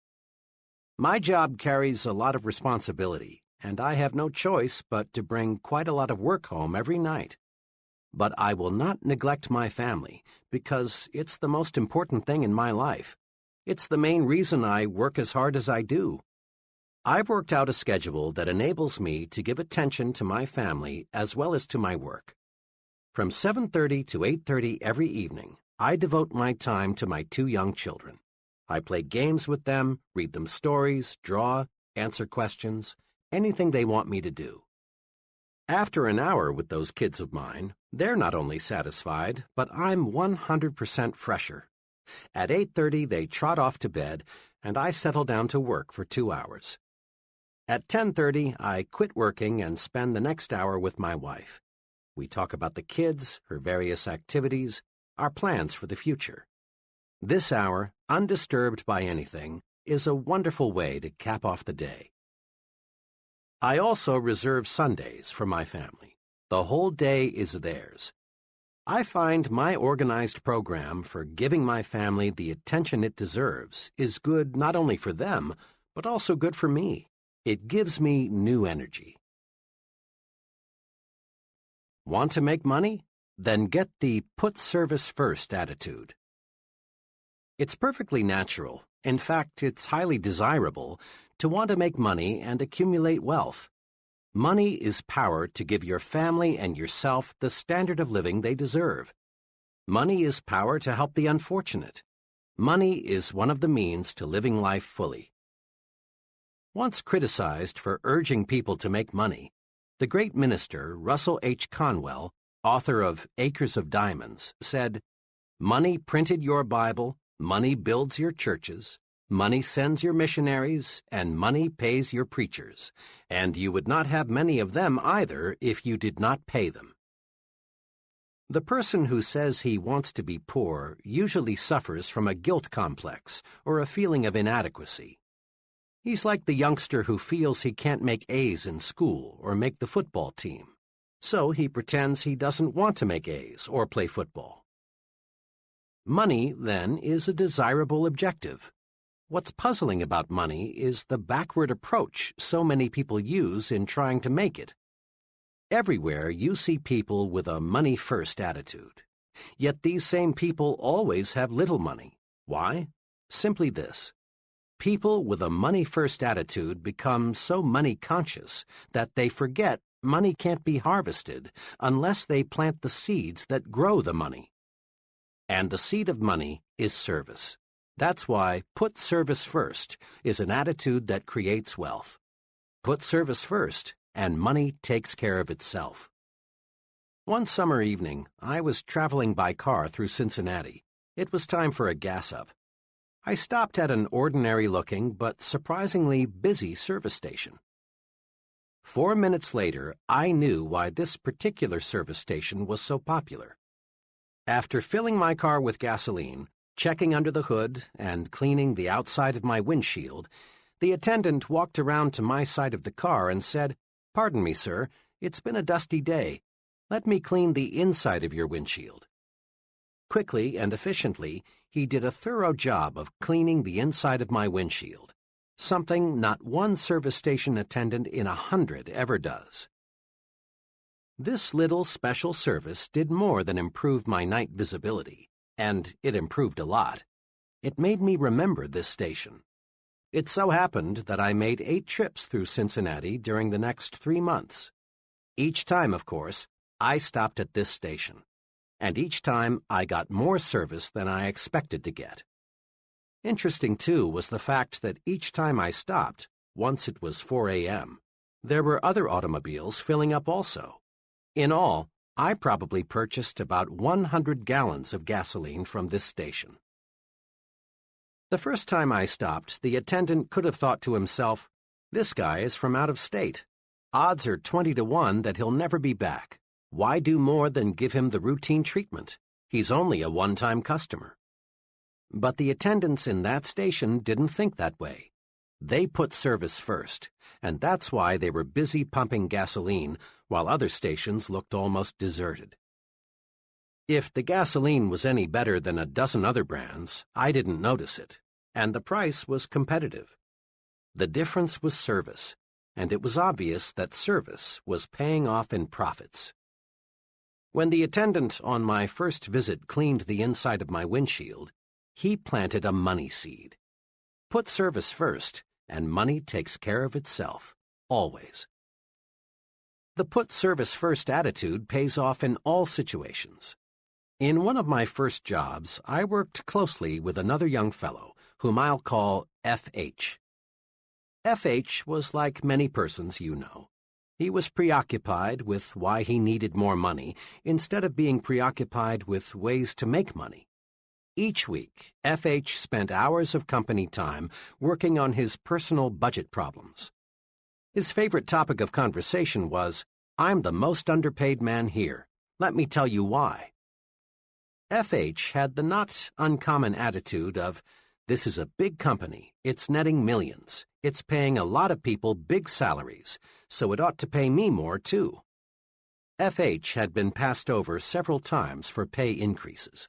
My job carries a lot of responsibility, and I have no choice but to bring quite a lot of work home every night. But I will not neglect my family, because it's the most important thing in my life. It's the main reason I work as hard as I do. I've worked out a schedule that enables me to give attention to my family as well as to my work. From 7:30 to 8:30 every evening, I devote my time to my 2 young children. I play games with them, read them stories, draw, answer questions, anything they want me to do. After an hour with those kids of mine, they're not only satisfied, but I'm 100% fresher. At 8:30, they trot off to bed, and I settle down to work for 2 hours. At 10:30, I quit working and spend the next hour with my wife. We talk about the kids, her various activities, our plans for the future. This hour, undisturbed by anything, is a wonderful way to cap off the day. I also reserve Sundays for my family. The whole day is theirs. I find my organized program for giving my family the attention it deserves is good not only for them, but also good for me. It gives me new energy. Want to make money? Then get the put service first attitude. It's perfectly natural, in fact, it's highly desirable, to want to make money and accumulate wealth. Money is power to give your family and yourself the standard of living they deserve. Money is power to help the unfortunate. Money is one of the means to living life fully. Once criticized for urging people to make money, the great minister Russell H. Conwell, author of Acres of Diamonds, said, "Money printed your Bible, money builds your churches, money sends your missionaries, and money pays your preachers, and you would not have many of them either if you did not pay them." The person who says he wants to be poor usually suffers from a guilt complex or a feeling of inadequacy. He's like the youngster who feels he can't make A's in school or make the football team, so he pretends he doesn't want to make A's or play football. Money, then, is a desirable objective. What's puzzling about money is the backward approach so many people use in trying to make it. Everywhere you see people with a money-first attitude. Yet these same people always have little money. Why? Simply this. People with a money-first attitude become so money-conscious that they forget money can't be harvested unless they plant the seeds that grow the money. and the seed of money is service. That's why put service first is an attitude that creates wealth. Put service first, and money takes care of itself. One summer evening, I was traveling by car through Cincinnati. It was time for a gas-up. I stopped at an ordinary-looking but surprisingly busy service station. 4 minutes later, I knew why this particular service station was so popular. After filling my car with gasoline, checking under the hood, and cleaning the outside of my windshield, the attendant walked around to my side of the car and said, "Pardon me, sir, it's been a dusty day. Let me clean the inside of your windshield." Quickly and efficiently, he did a thorough job of cleaning the inside of my windshield, something not one service station attendant in 100 ever does. This little special service did more than improve my night visibility, and it improved a lot. It made me remember this station. It so happened that I made 8 trips through Cincinnati during the next 3 months. Each time, of course, I stopped at this station, and each time I got more service than I expected to get. Interesting, too, was the fact that each time I stopped, once it was 4 a.m., there were other automobiles filling up also. In all, I probably purchased about 100 gallons of gasoline from this station. The first time I stopped, the attendant could have thought to himself, "This guy is from out of state. Odds are 20 to 1 that he'll never be back. Why do more than give him the routine treatment? He's only a one-time customer." But the attendants in that station didn't think that way. They put service first, and that's why they were busy pumping gasoline while other stations looked almost deserted. If the gasoline was any better than a dozen other brands, I didn't notice it, and the price was competitive. The difference was service, and it was obvious that service was paying off in profits. When the attendant on my first visit cleaned the inside of my windshield, he planted a money seed. Put service first, and money takes care of itself, always. The put service first attitude pays off in all situations. In one of my first jobs, I worked closely with another young fellow, whom I'll call F.H. F.H. was like many persons you know. He was preoccupied with why he needed more money instead of being preoccupied with ways to make money. Each week, F.H. spent hours of company time working on his personal budget problems. His favorite topic of conversation was, "I'm the most underpaid man here. Let me tell you why." F.H. had the not uncommon attitude of, "This is a big company, it's netting millions, it's paying a lot of people big salaries, so it ought to pay me more too." F.H. had been passed over several times for pay increases.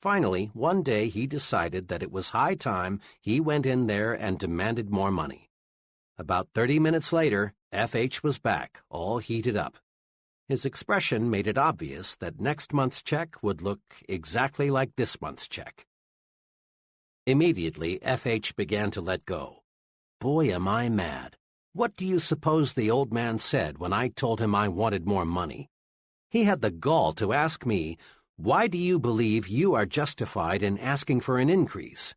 Finally, one day he decided that it was high time he went in there and demanded more money. About 30 minutes later, F.H. was back, all heated up. His expression made it obvious that next month's check would look exactly like this month's check. Immediately, F.H. began to let go. Boy, am I mad. What do you suppose the old man said when I told him I wanted more money? He had the gall to ask me, "Why do you believe you are justified in asking for an increase?"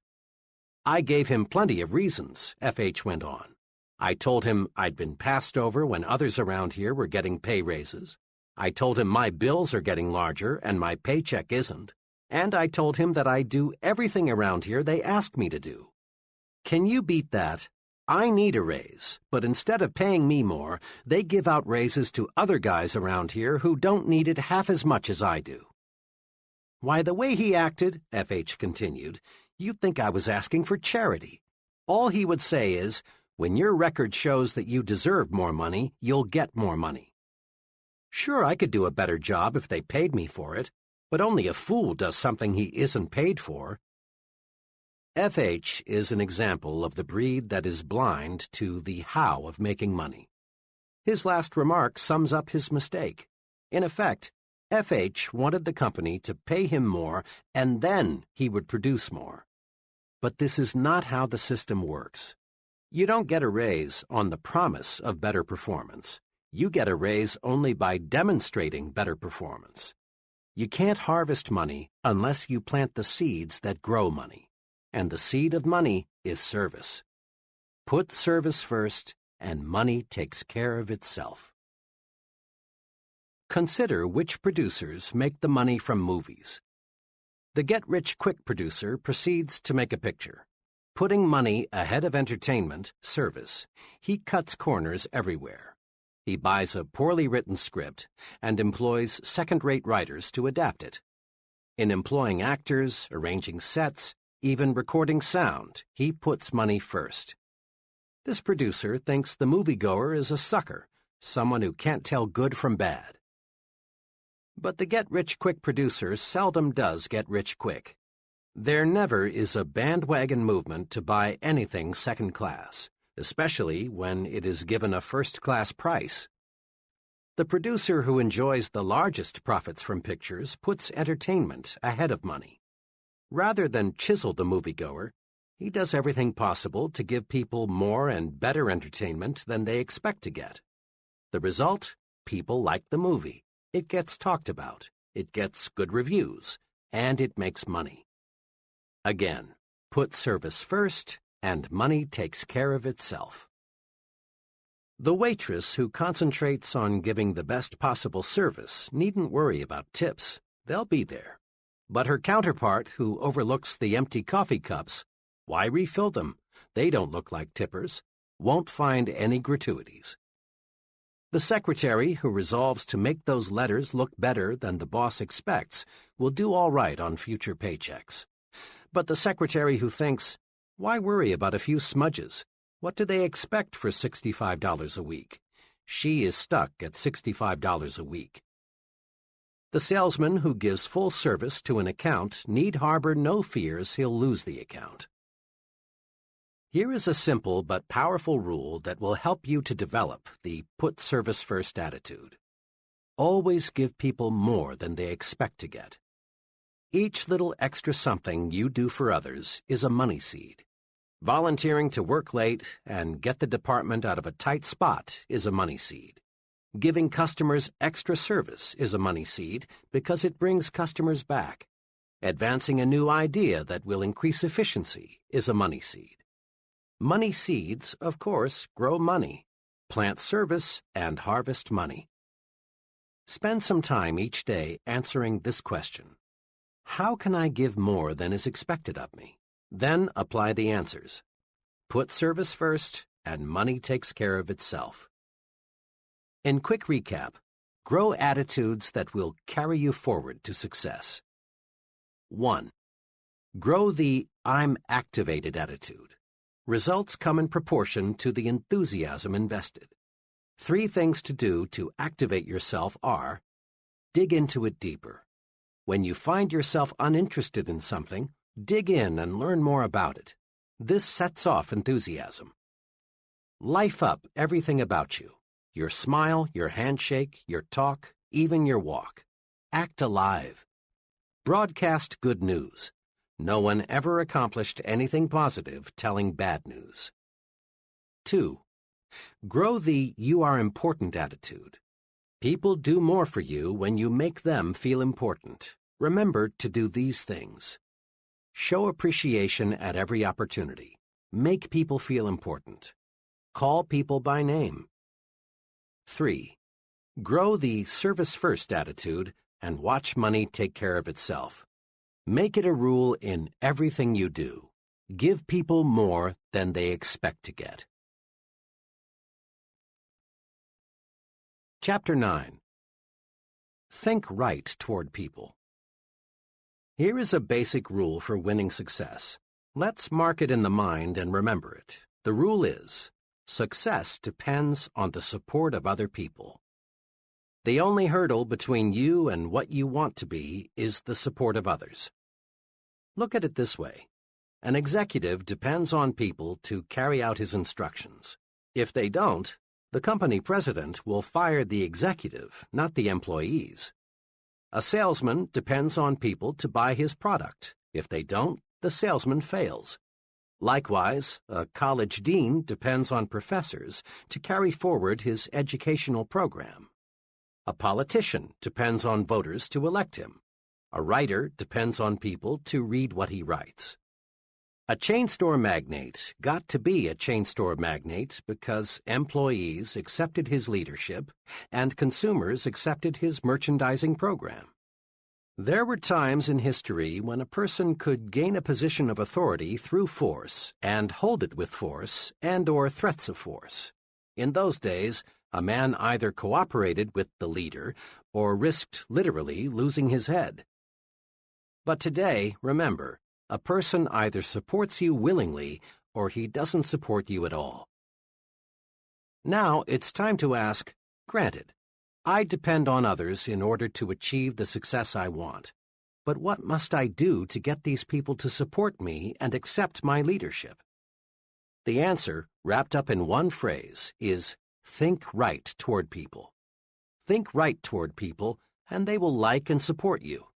I gave him plenty of reasons, F.H. went on. I told him I'd been passed over when others around here were getting pay raises. I told him my bills are getting larger and my paycheck isn't. And I told him that I do everything around here they ask me to do. Can you beat that? I need a raise, but instead of paying me more, they give out raises to other guys around here who don't need it half as much as I do. Why, the way he acted, F.H. continued, you'd think I was asking for charity. All he would say is, "When your record shows that you deserve more money, you'll get more money." Sure, I could do a better job if they paid me for it, but only a fool does something he isn't paid for. F.H. is an example of the breed that is blind to the how of making money. His last remark sums up his mistake. In effect, F.H. wanted the company to pay him more and then he would produce more. But this is not how the system works. You don't get a raise on the promise of better performance. You get a raise only by demonstrating better performance. You can't harvest money unless you plant the seeds that grow money. And the seed of money is service. Put service first, and money takes care of itself. Consider which producers make the money from movies. The get-rich-quick producer proceeds to make a picture. Putting money ahead of entertainment, service, he cuts corners everywhere. He buys a poorly written script and employs second-rate writers to adapt it. In employing actors, arranging sets, even recording sound, he puts money first. This producer thinks the moviegoer is a sucker, someone who can't tell good from bad. But the get-rich-quick producer seldom does get rich quick. There never is a bandwagon movement to buy anything second class, especially when it is given a first-class price. The producer who enjoys the largest profits from pictures puts entertainment ahead of money. Rather than chisel the moviegoer, he does everything possible to give people more and better entertainment than they expect to get. The result? People like the movie. It gets talked about, it gets good reviews, and it makes money. Again, put service first, and money takes care of itself. The waitress who concentrates on giving the best possible service needn't worry about tips. They'll be there. But her counterpart who overlooks the empty coffee cups, why refill them? They don't look like tippers. Won't find any gratuities. The secretary who resolves to make those letters look better than the boss expects will do all right on future paychecks. But the secretary who thinks, why worry about a few smudges? What do they expect for $65 a week? She is stuck at $65 a week. The salesman who gives full service to an account need harbor no fears he'll lose the account. Here is a simple but powerful rule that will help you to develop the put service first attitude. Always give people more than they expect to get. Each little extra something you do for others is a money seed. Volunteering to work late and get the department out of a tight spot is a money seed. Giving customers extra service is a money seed because it brings customers back. Advancing a new idea that will increase efficiency is a money seed. Money seeds, of course, grow money. Plant service and harvest money. Spend some time each day answering this question. How can I give more than is expected of me? Then apply the answers. Put service first, and money takes care of itself. In quick recap, grow attitudes that will carry you forward to success. 1. Grow the I'm activated attitude. Results come in proportion to the enthusiasm invested. 3 things to do to activate yourself are: dig into it deeper. When you find yourself uninterested in something, dig in and learn more about it. This sets off enthusiasm. Life up everything about you. Your smile, your handshake, your talk, even your walk. Act alive. Broadcast good news. No one ever accomplished anything positive telling bad news. 2. Grow the you are important attitude. People do more for you when you make them feel important. Remember to do these things. Show appreciation at every opportunity. Make people feel important. Call people by name. 3. Grow the service-first attitude and watch money take care of itself. Make it a rule in everything you do. Give people more than they expect to get. Chapter 9. Think right toward people. Here is a basic rule for winning success. Let's mark it in the mind and remember it. The rule is, success depends on the support of other people. The only hurdle between you and what you want to be is the support of others. Look at it this way. An executive depends on people to carry out his instructions. If they don't, the company president will fire the executive, not the employees. A salesman depends on people to buy his product. If they don't, the salesman fails. Likewise, a college dean depends on professors to carry forward his educational program. A politician depends on voters to elect him. A writer depends on people to read what he writes. A chain store magnate got to be a chain store magnate because employees accepted his leadership and consumers accepted his merchandising program. There were times in history when a person could gain a position of authority through force and hold it with force and/or threats of force. In those days, a man either cooperated with the leader or risked literally losing his head. But today, remember, a person either supports you willingly or he doesn't support you at all. Now it's time to ask, granted, I depend on others in order to achieve the success I want, but what must I do to get these people to support me and accept my leadership? The answer, wrapped up in one phrase, is think right toward people. Think right toward people, and they will like and support you.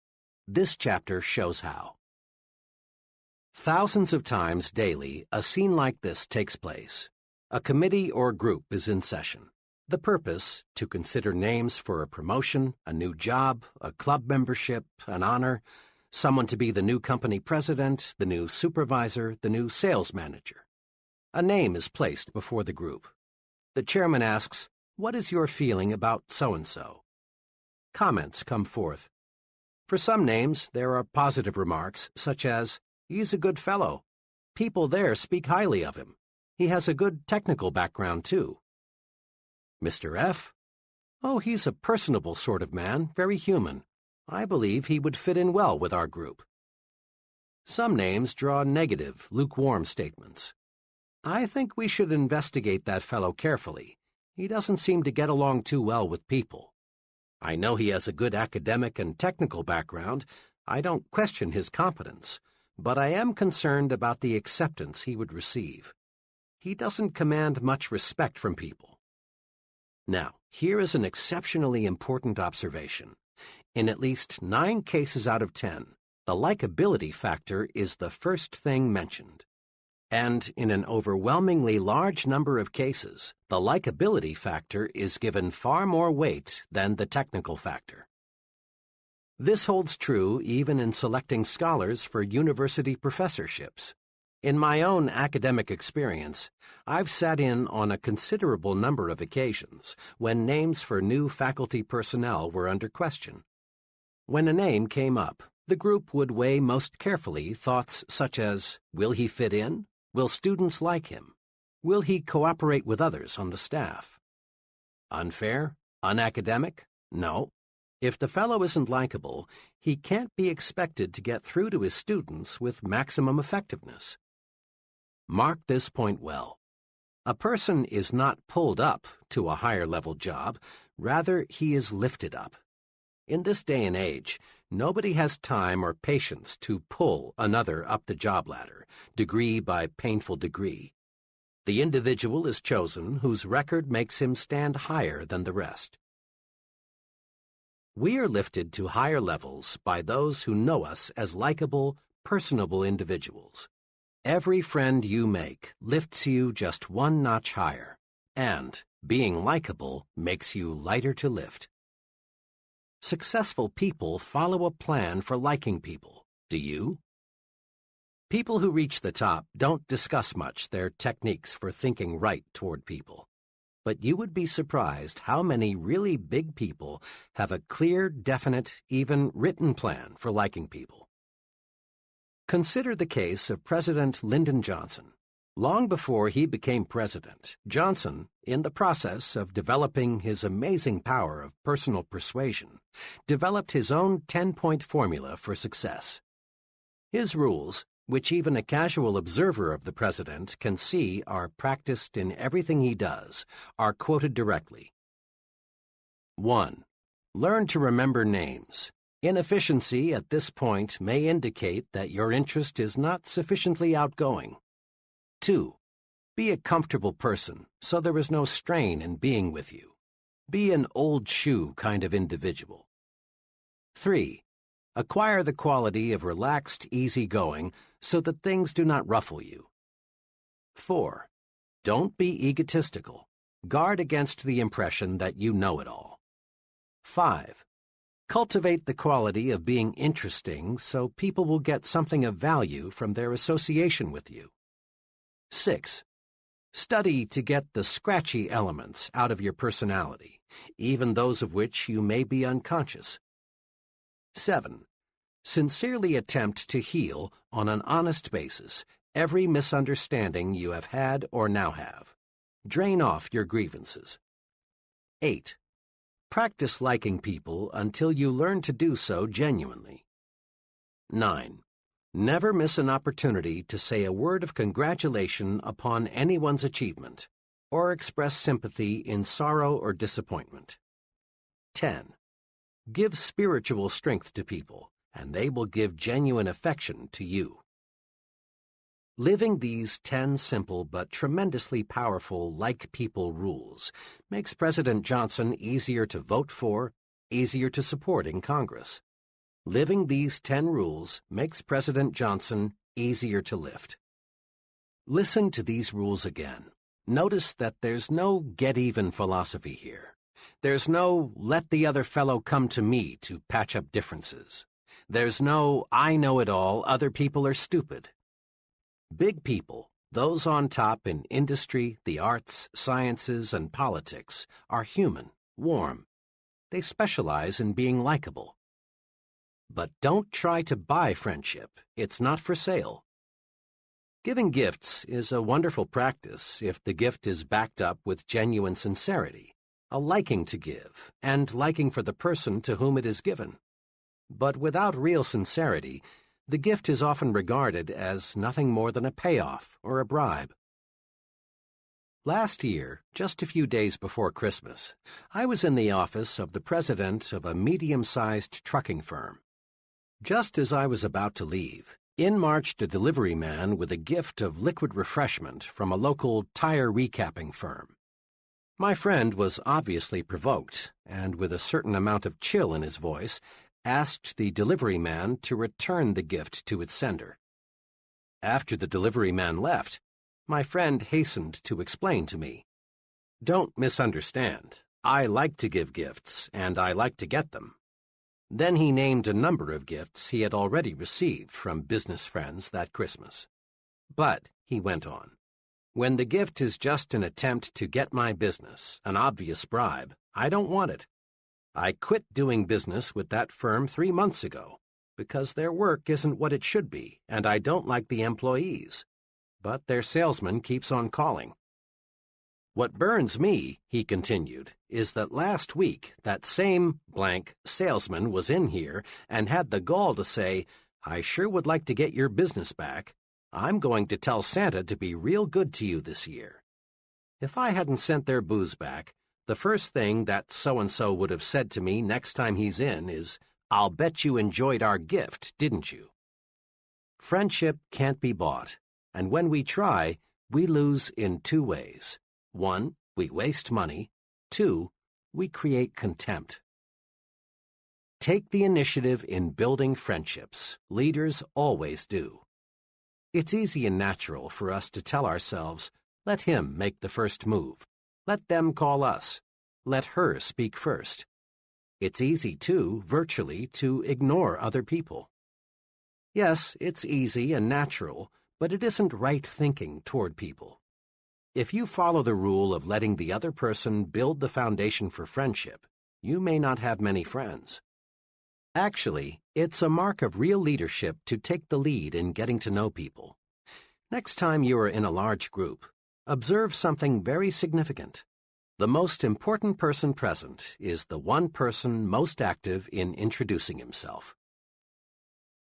This chapter shows how. Thousands of times daily, a scene like this takes place. A committee or group is in session. The purpose, to consider names for a promotion, a new job, a club membership, an honor, someone to be the new company president, the new supervisor, the new sales manager. A name is placed before the group. The chairman asks, "What is your feeling about so-and-so?" Comments come forth. For some names, there are positive remarks, such as, "He's a good fellow. People there speak highly of him. He has a good technical background, too." Mr. F. "Oh, he's a personable sort of man, very human. I believe he would fit in well with our group." Some names draw negative, lukewarm statements. "I think we should investigate that fellow carefully. He doesn't seem to get along too well with people. I know he has a good academic and technical background. I don't question his competence, but I am concerned about the acceptance he would receive. He doesn't command much respect from people." Now, here is an exceptionally important observation. In at least 9 cases out of 10, the likability factor is the first thing mentioned. And in an overwhelmingly large number of cases, the likability factor is given far more weight than the technical factor. This holds true even in selecting scholars for university professorships. In my own academic experience, I've sat in on a considerable number of occasions when names for new faculty personnel were under question. When a name came up, the group would weigh most carefully thoughts such as, will he fit in? Will students like him? Will he cooperate with others on the staff? Unfair? Unacademic? No. If the fellow isn't likable, he can't be expected to get through to his students with maximum effectiveness. Mark this point well. A person is not pulled up to a higher-level job, rather he is lifted up. In this day and age, nobody has time or patience to pull another up the job ladder, degree by painful degree. The individual is chosen whose record makes him stand higher than the rest. We are lifted to higher levels by those who know us as likable, personable individuals. Every friend you make lifts you just one notch higher, and being likable makes you lighter to lift. Successful people follow a plan for liking people. Do you? People who reach the top don't discuss much their techniques for thinking right toward people. But you would be surprised how many really big people have a clear, definite, even written plan for liking people. Consider the case of President Lyndon Johnson. Long before he became president, Johnson, in the process of developing his amazing power of personal persuasion, developed his own 10-point formula for success. His rules, which even a casual observer of the president can see are practiced in everything he does, are quoted directly. 1. Learn to remember names. Inefficiency at this point may indicate that your interest is not sufficiently outgoing. 2. Be a comfortable person, so there is no strain in being with you. Be an old shoe kind of individual. 3. Acquire the quality of relaxed easygoing so that things do not ruffle you. 4. Don't be egotistical. Guard against the impression that you know it all. 5. Cultivate the quality of being interesting so people will get something of value from their association with you. 6. Study to get the scratchy elements out of your personality, even those of which you may be unconscious. 7. Sincerely attempt to heal on an honest basis every misunderstanding you have had or now have. Drain off your grievances. 8. Practice liking people until you learn to do so genuinely. 9. Never miss an opportunity to say a word of congratulation upon anyone's achievement, or express sympathy in sorrow or disappointment. 10. Give spiritual strength to people, and they will give genuine affection to you. Living these 10 simple but tremendously powerful like people rules makes President Johnson easier to vote for, easier to support in Congress. Living these 10 rules makes President Johnson easier to lift. Listen to these rules again. Notice that there's no get-even philosophy here. There's no let the other fellow come to me to patch up differences. There's no I know it all, other people are stupid. Big people, those on top in industry, the arts, sciences, and politics, are human, warm. They specialize in being likable. But don't try to buy friendship. It's not for sale. Giving gifts is a wonderful practice if the gift is backed up with genuine sincerity, a liking to give, and liking for the person to whom it is given. But without real sincerity, the gift is often regarded as nothing more than a payoff or a bribe. Last year, just a few days before Christmas, I was in the office of the president of a medium-sized trucking firm. Just as I was about to leave, in marched a delivery man with a gift of liquid refreshment from a local tire recapping firm. My friend was obviously provoked, and with a certain amount of chill in his voice, asked the delivery man to return the gift to its sender. After the delivery man left, my friend hastened to explain to me, "Don't misunderstand. I like to give gifts, and I like to get them." Then he named a number of gifts he had already received from business friends that Christmas. "But," he went on, "when the gift is just an attempt to get my business, an obvious bribe, I don't want it. I quit doing business with that firm 3 months ago because their work isn't what it should be, and I don't like the employees. But their salesman keeps on calling. What burns me," he continued, "is that last week that same blank salesman was in here and had the gall to say, 'I sure would like to get your business back. I'm going to tell Santa to be real good to you this year.' If I hadn't sent their booze back, the first thing that so-and-so would have said to me next time he's in is, 'I'll bet you enjoyed our gift, didn't you?' Friendship can't be bought, and when we try, we lose in 2 ways. 1, we waste money. 2, we create contempt. Take the initiative in building friendships. Leaders always do. It's easy and natural for us to tell ourselves, let him make the first move. Let them call us. Let her speak first. It's easy, too, virtually, to ignore other people. Yes, it's easy and natural, but it isn't right thinking toward people. If you follow the rule of letting the other person build the foundation for friendship, you may not have many friends. Actually, it's a mark of real leadership to take the lead in getting to know people. Next time you are in a large group, observe something very significant. The most important person present is the one person most active in introducing himself.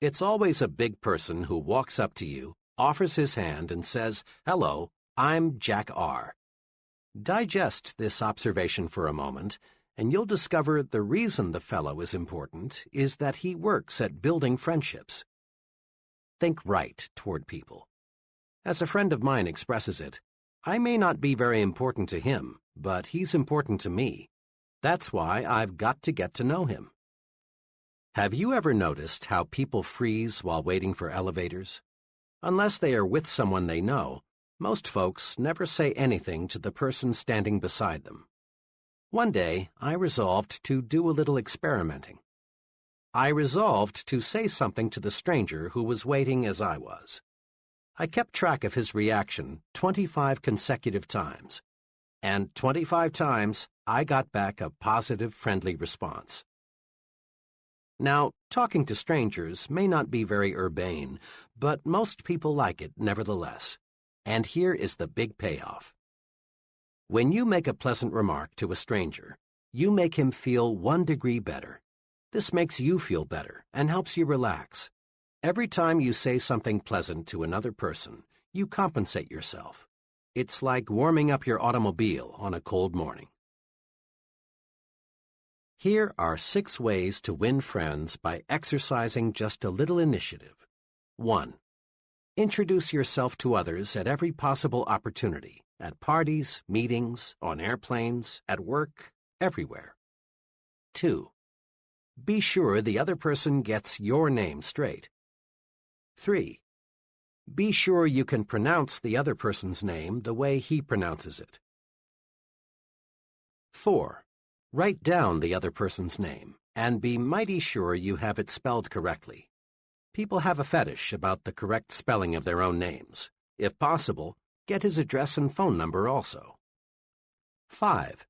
It's always a big person who walks up to you, offers his hand, and says, "Hello, I'm Jack R." Digest this observation for a moment, and you'll discover the reason the fellow is important is that he works at building friendships. Think right toward people. As a friend of mine expresses it, I may not be very important to him, but he's important to me. That's why I've got to get to know him. Have you ever noticed how people freeze while waiting for elevators? Unless they are with someone they know, most folks never say anything to the person standing beside them. One day, I resolved to do a little experimenting. I resolved to say something to the stranger who was waiting as I was. I kept track of his reaction 25 consecutive times, and 25 times I got back a positive, friendly response. Now, talking to strangers may not be very urbane, but most people like it nevertheless. And here is the big payoff. When you make a pleasant remark to a stranger, you make him feel 1 degree better. This makes you feel better and helps you relax. Every time you say something pleasant to another person, you compensate yourself. It's like warming up your automobile on a cold morning. Here are 6 ways to win friends by exercising just a little initiative. 1. Introduce yourself to others at every possible opportunity, at parties, meetings, on airplanes, at work, everywhere. 2. Be sure the other person gets your name straight. 3. Be sure you can pronounce the other person's name the way he pronounces it. 4. Write down the other person's name, and be mighty sure you have it spelled correctly. People have a fetish about the correct spelling of their own names. If possible, get his address and phone number also. 5.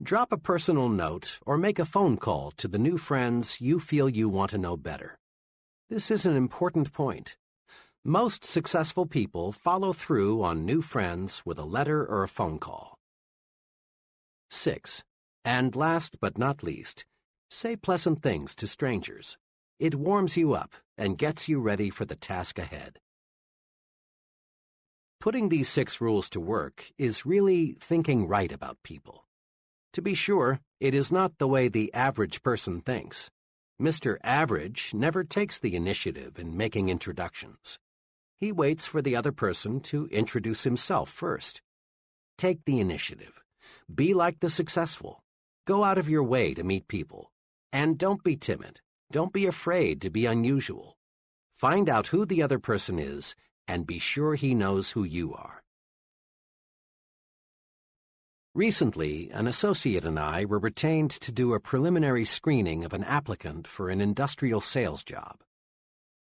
Drop a personal note or make a phone call to the new friends you feel you want to know better. This is an important point. Most successful people follow through on new friends with a letter or a phone call. 6. And last but not least, say pleasant things to strangers. It warms you up and gets you ready for the task ahead. Putting these 6 rules to work is really thinking right about people. To be sure, it is not the way the average person thinks. Mr. Average never takes the initiative in making introductions. He waits for the other person to introduce himself first. Take the initiative. Be like the successful. Go out of your way to meet people. And don't be timid. Don't be afraid to be unusual. Find out who the other person is and be sure he knows who you are. Recently, an associate and I were retained to do a preliminary screening of an applicant for an industrial sales job.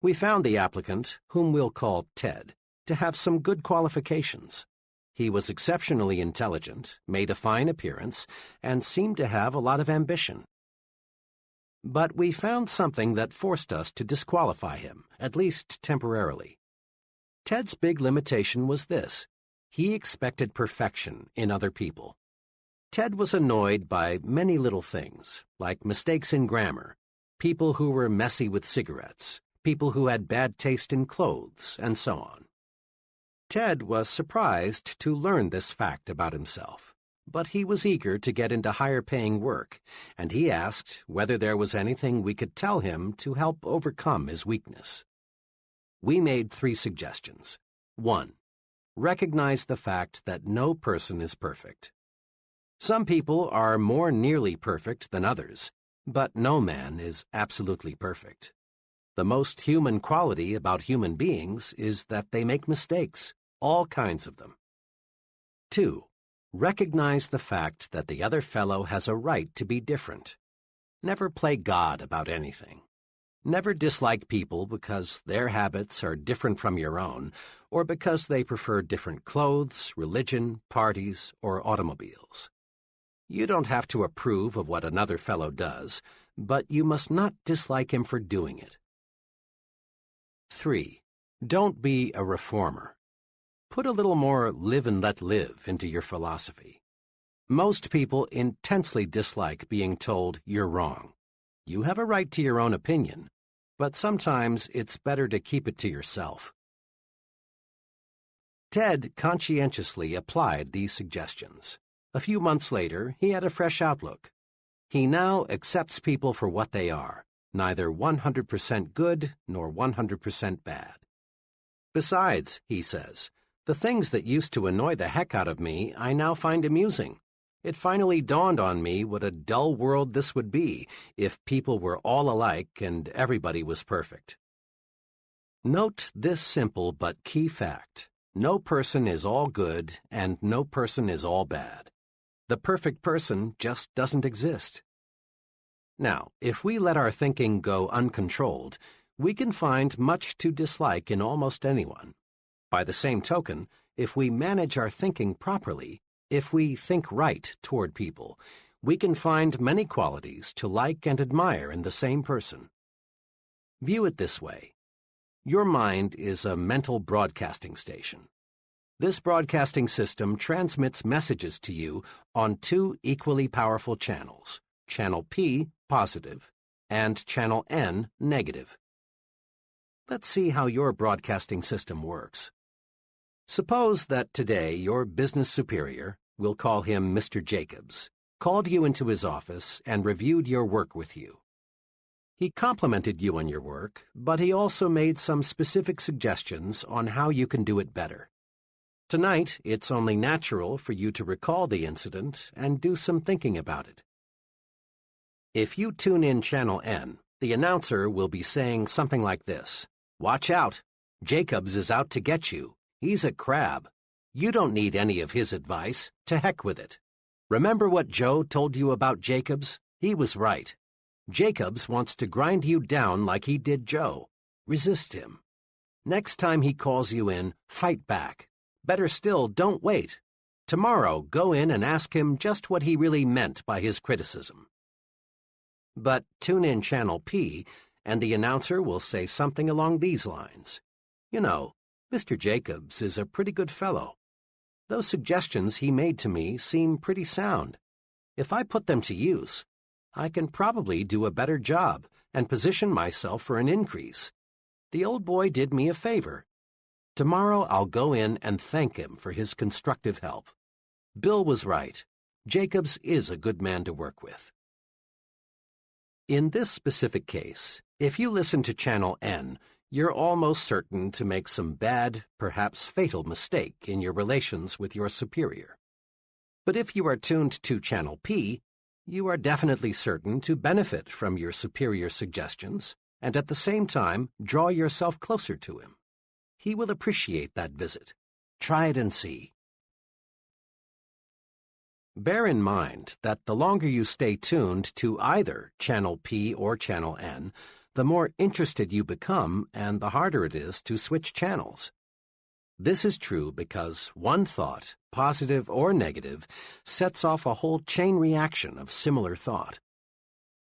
We found the applicant, whom we'll call Ted, to have some good qualifications. He was exceptionally intelligent, made a fine appearance, and seemed to have a lot of ambition. But we found something that forced us to disqualify him, at least temporarily. Ted's big limitation was this: he expected perfection in other people. Ted was annoyed by many little things, like mistakes in grammar, people who were messy with cigarettes, people who had bad taste in clothes, and so on. Ted was surprised to learn this fact about himself, but he was eager to get into higher-paying work, and he asked whether there was anything we could tell him to help overcome his weakness. We made 3 suggestions. 1. Recognize the fact that no person is perfect. Some people are more nearly perfect than others, but no man is absolutely perfect. The most human quality about human beings is that they make mistakes, all kinds of them. 2. Recognize the fact that the other fellow has a right to be different. Never play God about anything. Never dislike people because their habits are different from your own, or because they prefer different clothes, religion, parties, or automobiles. You don't have to approve of what another fellow does, but you must not dislike him for doing it. 3. Don't be a reformer. Put a little more live and let live into your philosophy. Most people intensely dislike being told you're wrong. You have a right to your own opinion, but sometimes it's better to keep it to yourself. Ted conscientiously applied these suggestions. A few months later, he had a fresh outlook. He now accepts people for what they are, neither 100% good nor 100% bad. Besides, he says, the things that used to annoy the heck out of me I now find amusing. It finally dawned on me what a dull world this would be if people were all alike and everybody was perfect. Note this simple but key fact. No person is all good and no person is all bad. The perfect person just doesn't exist. Now, if we let our thinking go uncontrolled, we can find much to dislike in almost anyone. By the same token, if we manage our thinking properly, if we think right toward people, we can find many qualities to like and admire in the same person. View it this way. Your mind is a mental broadcasting station. This broadcasting system transmits messages to you on two equally powerful channels, Channel P, positive, and Channel N, negative. Let's see how your broadcasting system works. Suppose that today your business superior, we'll call him Mr. Jacobs, called you into his office and reviewed your work with you. He complimented you on your work, but he also made some specific suggestions on how you can do it better. Tonight, it's only natural for you to recall the incident and do some thinking about it. If you tune in Channel N, the announcer will be saying something like this: "Watch out! Jacobs is out to get you. He's a crab. You don't need any of his advice. To heck with it. Remember what Joe told you about Jacobs? He was right. Jacobs wants to grind you down like he did Joe. Resist him. Next time he calls you in, fight back. Better still, don't wait. Tomorrow, go in and ask him just what he really meant by his criticism." But tune in Channel P, and the announcer will say something along these lines. "You know, Mr. Jacobs is a pretty good fellow. Those suggestions he made to me seem pretty sound. If I put them to use, I can probably do a better job and position myself for an increase. The old boy did me a favor. Tomorrow I'll go in and thank him for his constructive help. Bill was right. Jacobs is a good man to work with." In this specific case, if you listen to Channel N, you're almost certain to make some bad, perhaps fatal mistake in your relations with your superior. But if you are tuned to Channel P, you are definitely certain to benefit from your superior's suggestions and at the same time draw yourself closer to him. He will appreciate that visit. Try it and see. Bear in mind that the longer you stay tuned to either Channel P or Channel N, the more interested you become and the harder it is to switch channels. This is true because one thought, positive or negative, sets off a whole chain reaction of similar thought.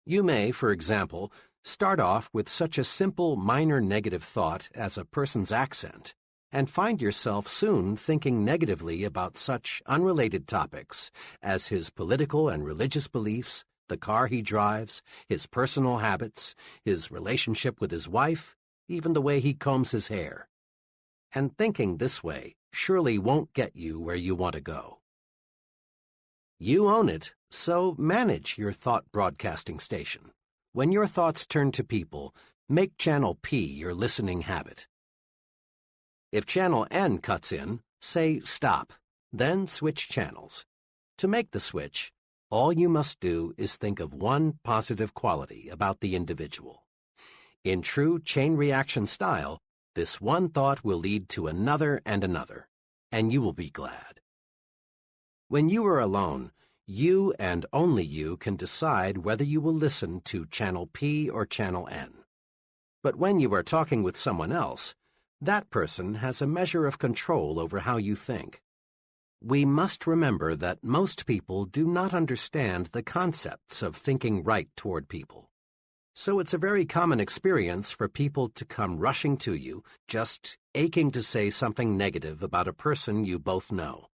You may, for example, start off with such a simple minor negative thought as a person's accent, and find yourself soon thinking negatively about such unrelated topics as his political and religious beliefs, the car he drives, his personal habits, his relationship with his wife, even the way he combs his hair. And thinking this way surely won't get you where you want to go. You own it, so manage your thought broadcasting station. When your thoughts turn to people, make Channel P your listening habit. If Channel N cuts in, say stop, then switch channels. To make the switch, all you must do is think of one positive quality about the individual. In true chain reaction style, this one thought will lead to another and another, and you will be glad. When you are alone, you and only you can decide whether you will listen to Channel P or Channel N. But when you are talking with someone else, that person has a measure of control over how you think. We must remember that most people do not understand the concepts of thinking right toward people. So it's a very common experience for people to come rushing to you, just aching to say something negative about a person you both know.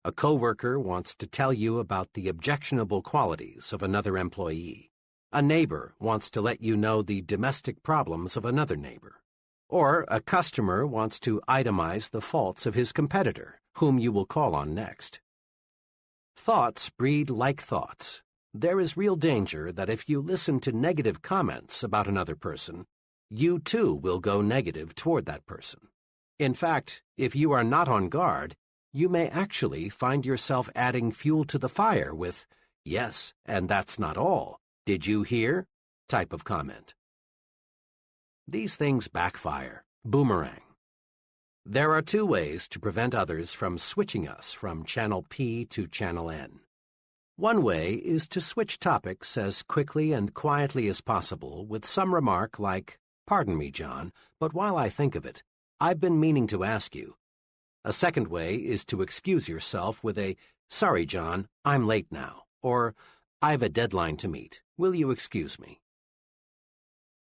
A coworker wants to tell you about the objectionable qualities of another employee. A neighbor wants to let you know the domestic problems of another neighbor. Or a customer wants to itemize the faults of his competitor, whom you will call on next. Thoughts breed like thoughts. There is real danger that if you listen to negative comments about another person, you too will go negative toward that person. In fact, if you are not on guard, you may actually find yourself adding fuel to the fire with, "Yes, and that's not all. Did you hear?" type of comment. These things backfire, boomerang. There are two ways to prevent others from switching us from Channel P to Channel N. One way is to switch topics as quickly and quietly as possible with some remark like, "Pardon me, John, but while I think of it, I've been meaning to ask you." A second way is to excuse yourself with a, "Sorry, John, I'm late now," or, "I've a deadline to meet. Will you excuse me?"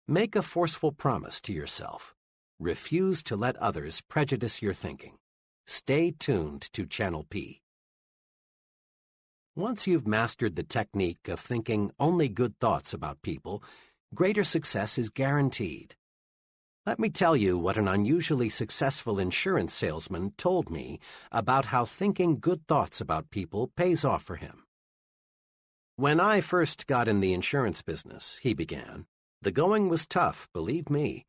Make a forceful promise to yourself. Refuse to let others prejudice your thinking. Stay tuned to Channel P. Once you've mastered the technique of thinking only good thoughts about people, greater success is guaranteed. Let me tell you what an unusually successful insurance salesman told me about how thinking good thoughts about people pays off for him. "When I first got in the insurance business," he began, "the going was tough, believe me.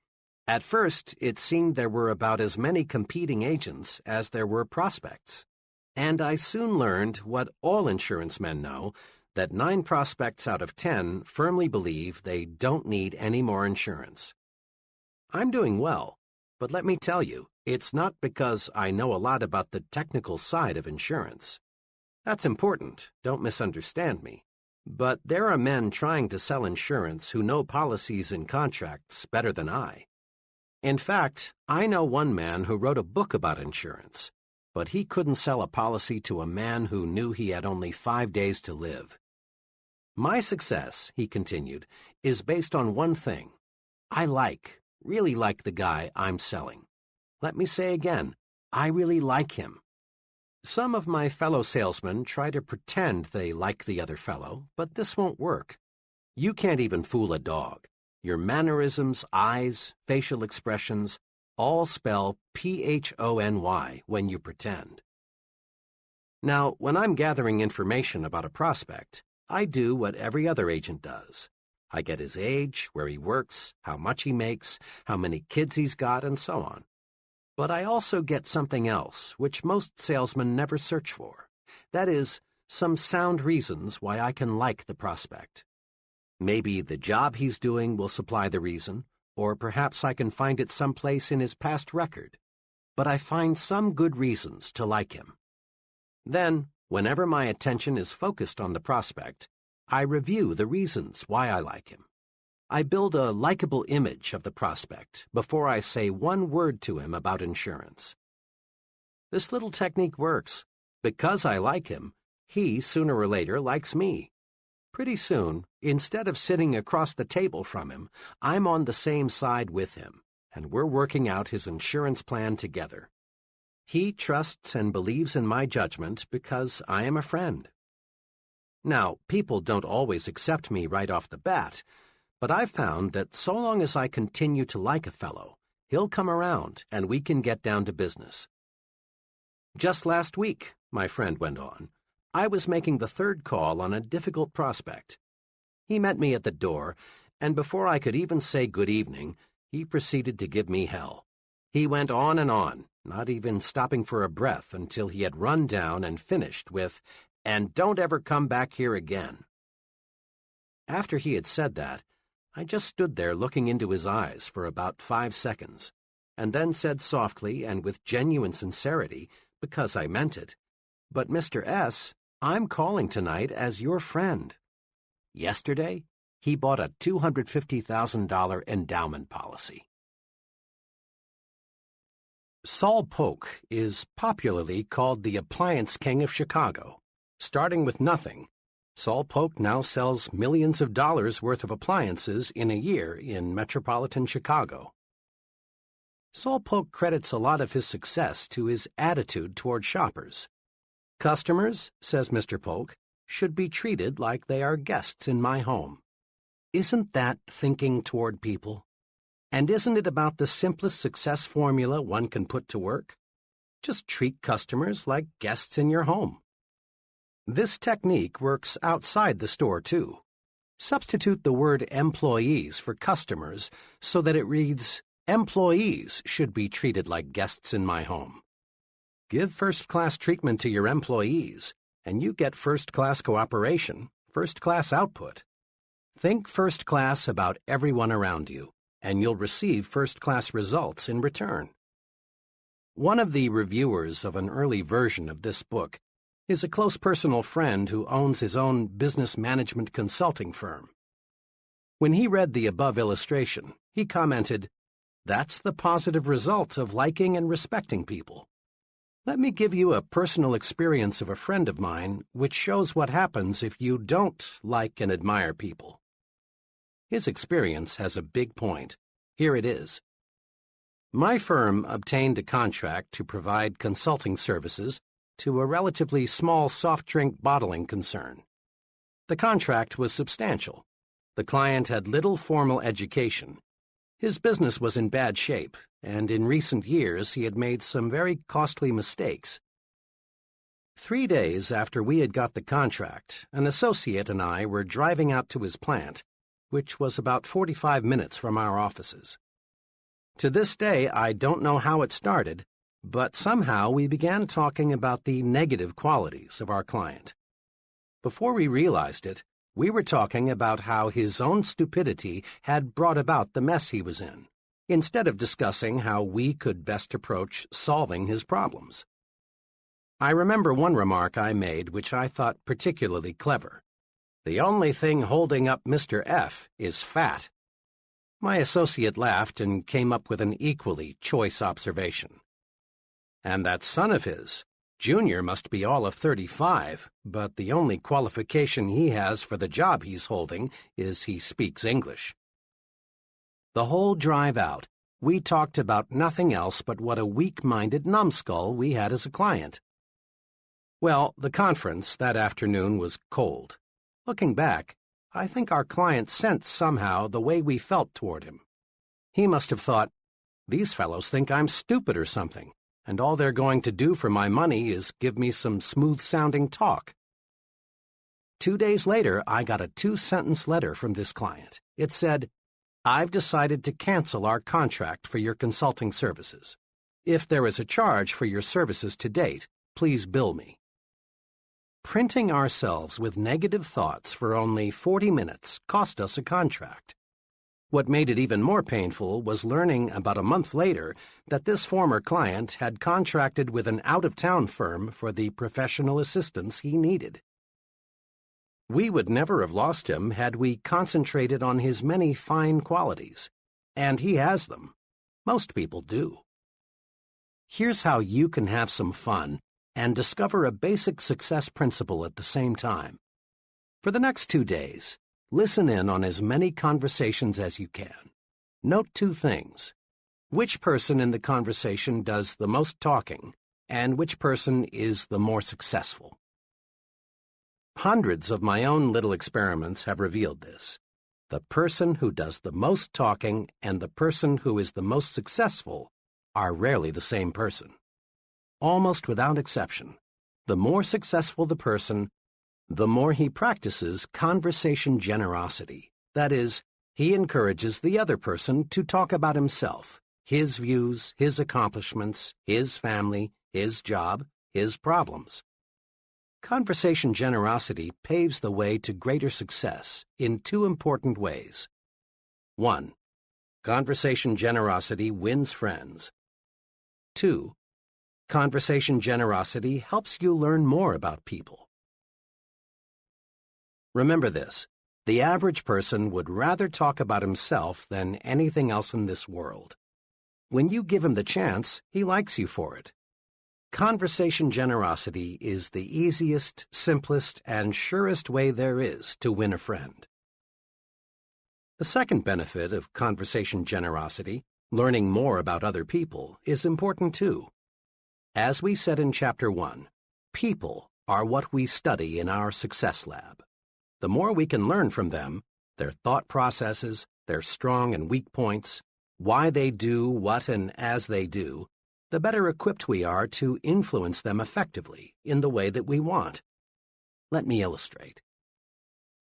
At first, it seemed there were about as many competing agents as there were prospects. And I soon learned what all insurance men know, that 9 prospects out of 10 firmly believe they don't need any more insurance. I'm doing well, but let me tell you, it's not because I know a lot about the technical side of insurance. That's important, don't misunderstand me. But there are men trying to sell insurance who know policies and contracts better than I. In fact, I know one man who wrote a book about insurance, but he couldn't sell a policy to a man who knew he had only 5 days to live. My success," he continued, "is based on one thing. I really like the guy I'm selling. Let me say again, I really like him. Some of my fellow salesmen try to pretend they like the other fellow, but this won't work. You can't even fool a dog. Your mannerisms, eyes, facial expressions, all spell PHONY when you pretend. Now, when I'm gathering information about a prospect, I do what every other agent does. I get his age, where he works, how much he makes, how many kids he's got, and so on. But I also get something else, which most salesmen never search for. That is, some sound reasons why I can like the prospect. Maybe the job he's doing will supply the reason, or perhaps I can find it someplace in his past record. But I find some good reasons to like him. Then, whenever my attention is focused on the prospect, I review the reasons why I like him. I build a likable image of the prospect before I say one word to him about insurance. This little technique works. Because I like him, he, sooner or later, likes me. Pretty soon, instead of sitting across the table from him, I'm on the same side with him, and we're working out his insurance plan together. He trusts and believes in my judgment because I am a friend. Now, people don't always accept me right off the bat, but I've found that so long as I continue to like a fellow, he'll come around and we can get down to business. Just last week, my friend went on, I was making the 3rd call on a difficult prospect. He met me at the door, and before I could even say good evening, he proceeded to give me hell. He went on, not even stopping for a breath until he had run down and finished with, "And don't ever come back here again." After he had said that, I just stood there looking into his eyes for about 5 seconds, and then said softly and with genuine sincerity, because I meant it, "But Mr. S., I'm calling tonight as your friend." Yesterday, he bought a $250,000 endowment policy. Saul Polk is popularly called the appliance king of Chicago. Starting with nothing, Saul Polk now sells millions of dollars worth of appliances in a year in metropolitan Chicago. Saul Polk credits a lot of his success to his attitude toward shoppers. "Customers," says Mr. Polk, "should be treated like they are guests in my home." Isn't that thinking toward people? And isn't it about the simplest success formula one can put to work? Just treat customers like guests in your home. This technique works outside the store, too. Substitute the word employees for customers so that it reads, "Employees should be treated like guests in my home." Give first-class treatment to your employees, and you get first-class cooperation, first-class output. Think first-class about everyone around you, and you'll receive first-class results in return. One of the reviewers of an early version of this book is a close personal friend who owns his own business management consulting firm. When he read the above illustration, he commented, "That's the positive result of liking and respecting people. Let me give you a personal experience of a friend of mine which shows what happens if you don't like and admire people." His experience has a big point. Here it is. My firm obtained a contract to provide consulting services to a relatively small soft drink bottling concern. The contract was substantial. The client had little formal education. His business was in bad shape, and in recent years he had made some very costly mistakes. 3 days after we had got the contract, an associate and I were driving out to his plant, which was about 45 minutes from our offices. To this day, I don't know how it started, but somehow we began talking about the negative qualities of our client. Before we realized it, we were talking about how his own stupidity had brought about the mess he was in, instead of discussing how we could best approach solving his problems. I remember one remark I made which I thought particularly clever. "The only thing holding up Mr. F is fat." My associate laughed and came up with an equally choice observation. "And that son of his, Junior, must be all of 35, but the only qualification he has for the job he's holding is he speaks English." The whole drive out, we talked about nothing else but what a weak-minded numbskull we had as a client. Well, the conference that afternoon was cold. Looking back, I think our client sensed somehow the way we felt toward him. He must have thought, "These fellows think I'm stupid or something, and all they're going to do for my money is give me some smooth-sounding talk." 2 days later, I got a 2-sentence letter from this client. It said, "I've decided to cancel our contract for your consulting services. If there is a charge for your services to date, please bill me." Printing ourselves with negative thoughts for only 40 minutes cost us a contract. What made it even more painful was learning about a month later that this former client had contracted with an out-of-town firm for the professional assistance he needed. We would never have lost him had we concentrated on his many fine qualities, and he has them. Most people do. Here's how you can have some fun and discover a basic success principle at the same time. For the next 2 days, listen in on as many conversations as you can. Note 2 things. Which person in the conversation does the most talking, and which person is the more successful. Hundreds of my own little experiments have revealed this. The person who does the most talking and the person who is the most successful are rarely the same person. Almost without exception, the more successful the person, the more he practices conversation generosity. That is, he encourages the other person to talk about himself, his views, his accomplishments, his family, his job, his problems. Conversation generosity paves the way to greater success in 2 important ways. 1. Conversation generosity wins friends. 2. Conversation generosity helps you learn more about people. Remember this, the average person would rather talk about himself than anything else in this world. When you give him the chance, he likes you for it. Conversation generosity is the easiest, simplest, and surest way there is to win a friend. The second benefit of conversation generosity, learning more about other people, is important too. As we said in Chapter 1, people are what we study in our success lab. The more we can learn from them, their thought processes, their strong and weak points, why they do what and as they do, the better equipped we are to influence them effectively in the way that we want. Let me illustrate.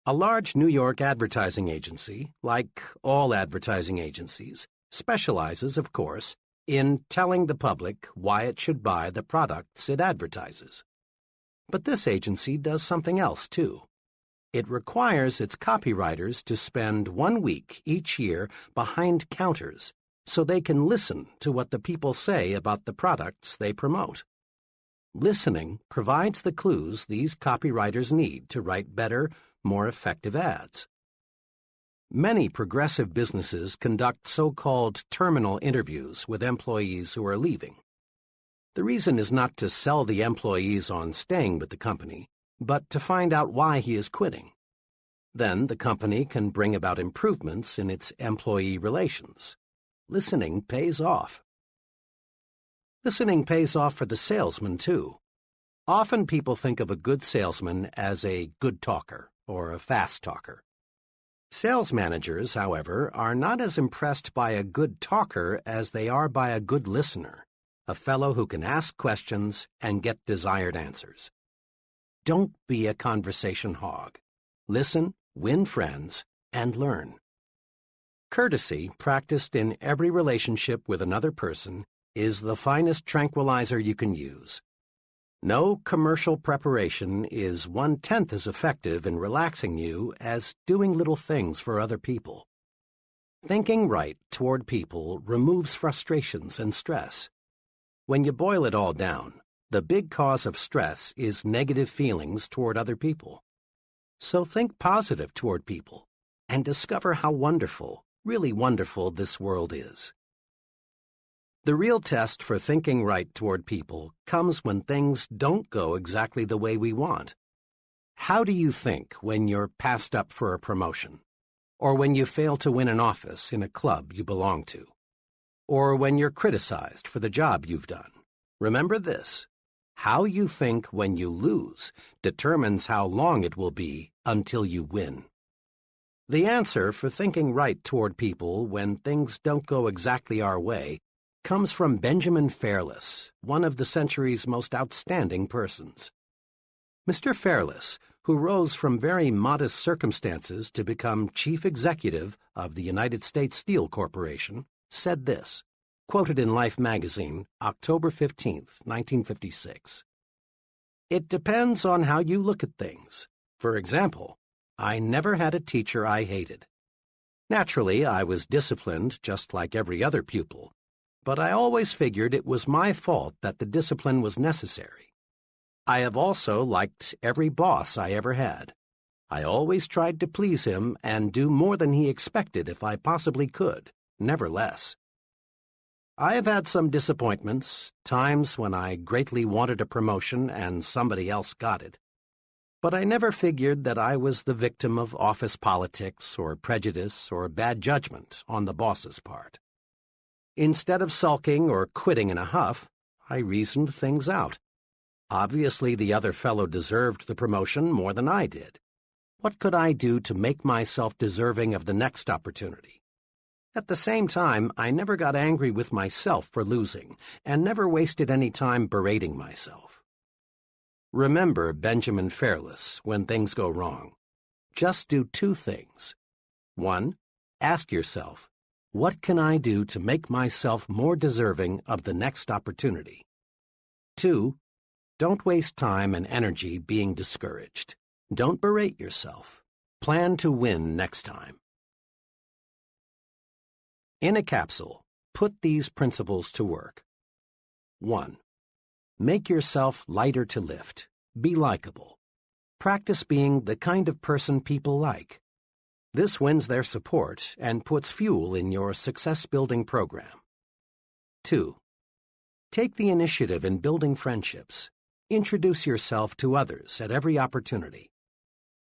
A large New York advertising agency, like all advertising agencies, specializes, of course, in telling the public why it should buy the products it advertises. But this agency does something else, too. It requires its copywriters to spend 1 week each year behind counters so they can listen to what the people say about the products they promote. Listening provides the clues these copywriters need to write better, more effective ads. Many progressive businesses conduct so-called terminal interviews with employees who are leaving. The reason is not to sell the employees on staying with the company, but to find out why he is quitting. Then the company can bring about improvements in its employee relations. Listening pays off. Listening pays off for the salesman, too. Often people think of a good salesman as a good talker or a fast talker. Sales managers, however, are not as impressed by a good talker as they are by a good listener, a fellow who can ask questions and get desired answers. Don't be a conversation hog. Listen, win friends, and learn. Courtesy, practiced in every relationship with another person, is the finest tranquilizer you can use. No commercial preparation is 1/10 as effective in relaxing you as doing little things for other people. Thinking right toward people removes frustrations and stress. When you boil it all down, the big cause of stress is negative feelings toward other people. So think positive toward people and discover how wonderful, really wonderful this world is. The real test for thinking right toward people comes when things don't go exactly the way we want. How do you think when you're passed up for a promotion? Or when you fail to win an office in a club you belong to? Or when you're criticized for the job you've done? Remember this: how you think when you lose determines how long it will be until you win. The answer for thinking right toward people when things don't go exactly our way comes from Benjamin Fairless, one of the century's most outstanding persons. Mr. Fairless, who rose from very modest circumstances to become chief executive of the United States Steel Corporation, said this, quoted in Life magazine, October 15, 1956. "It depends on how you look at things. For example, I never had a teacher I hated. Naturally, I was disciplined just like every other pupil, but I always figured it was my fault that the discipline was necessary. I have also liked every boss I ever had. I always tried to please him and do more than he expected if I possibly could, never less. I have had some disappointments, times when I greatly wanted a promotion and somebody else got it. But I never figured that I was the victim of office politics or prejudice or bad judgment on the boss's part. Instead of sulking or quitting in a huff, I reasoned things out. Obviously, the other fellow deserved the promotion more than I did. What could I do to make myself deserving of the next opportunity? At the same time, I never got angry with myself for losing, and never wasted any time berating myself. Remember Benjamin Fairless when things go wrong. Just do two things. 1. Ask yourself, what can I do to make myself more deserving of the next opportunity? 2. Don't waste time and energy being discouraged. Don't berate yourself. Plan to win next time. In a capsule, put these principles to work. 1. Make yourself lighter to lift. Be likable. Practice being the kind of person people like. This wins their support and puts fuel in your success-building program. 2. Take the initiative in building friendships. Introduce yourself to others at every opportunity.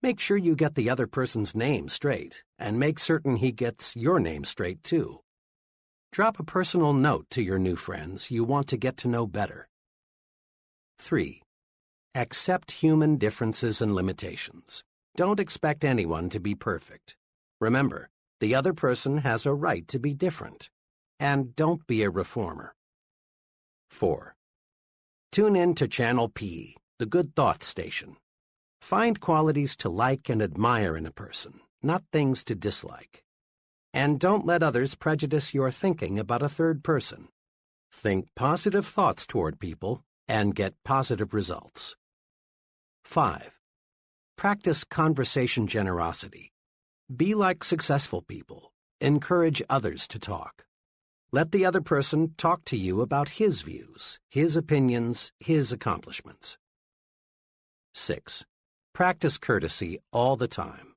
Make sure you get the other person's name straight, and make certain he gets your name straight, too. Drop a personal note to your new friends you want to get to know better. 3. Accept human differences and limitations. Don't expect anyone to be perfect. Remember, the other person has a right to be different. And don't be a reformer. 4. Tune in to Channel P, the Good Thoughts Station. Find qualities to like and admire in a person, not things to dislike. And don't let others prejudice your thinking about a third person. Think positive thoughts toward people and get positive results. 5. Practice conversation generosity. Be like successful people. Encourage others to talk. Let the other person talk to you about his views, his opinions, his accomplishments. 6. Practice courtesy all the time.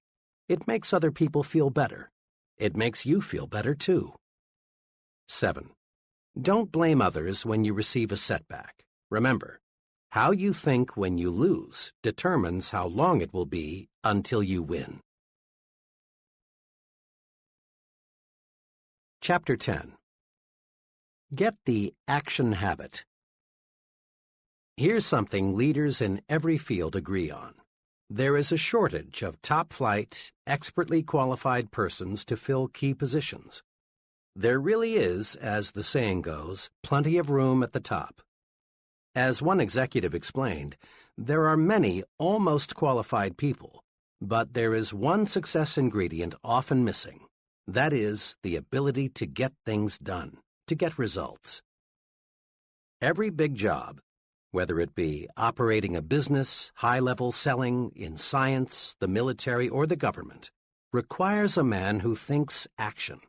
It makes other people feel better. It makes you feel better, too. 7. Don't blame others when you receive a setback. Remember, how you think when you lose determines how long it will be until you win. Chapter 10. Get the action habit. Here's something leaders in every field agree on. There is a shortage of top-flight, expertly qualified persons to fill key positions. There really is, as the saying goes, plenty of room at the top. As one executive explained, there are many almost qualified people, but there is one success ingredient often missing. That is, the ability to get things done, to get results. Every big job, whether it be operating a business, high-level selling, in science, the military, or the government, requires a man who thinks action.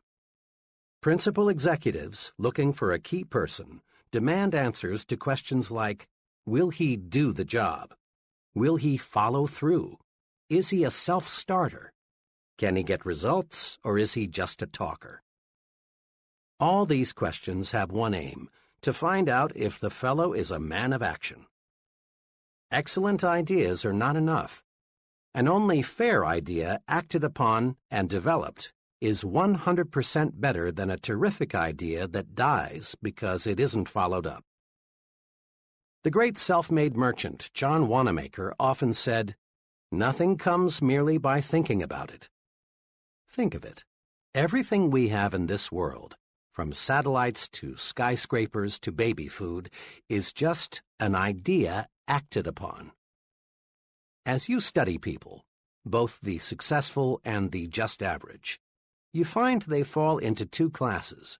Principal executives, looking for a key person, demand answers to questions like, will he do the job? Will he follow through? Is he a self-starter? Can he get results, or is he just a talker? All these questions have one aim, to find out if the fellow is a man of action. Excellent ideas are not enough. An only fair idea acted upon and developed is 100% better than a terrific idea that dies because it isn't followed up. The great self-made merchant John Wanamaker often said, "Nothing comes merely by thinking about it." Think of it. Everything we have in this world, from satellites to skyscrapers to baby food, is just an idea acted upon. As you study people, both the successful and the just average, you find they fall into two classes.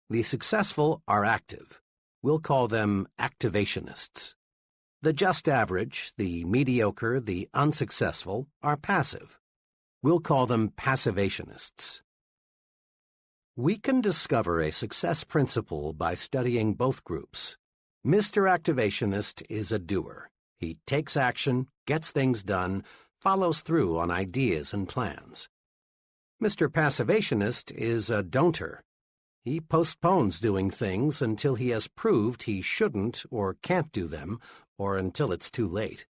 The successful are active. We'll call them activationists. The just average, the mediocre, the unsuccessful, are passive. We'll call them passivationists. We can discover a success principle by studying both groups. Mr. Activationist is a doer. He takes action, gets things done, follows through on ideas and plans. Mr. Passivationist is a don'ter. He postpones doing things until he has proved he shouldn't or can't do them, or until it's too late.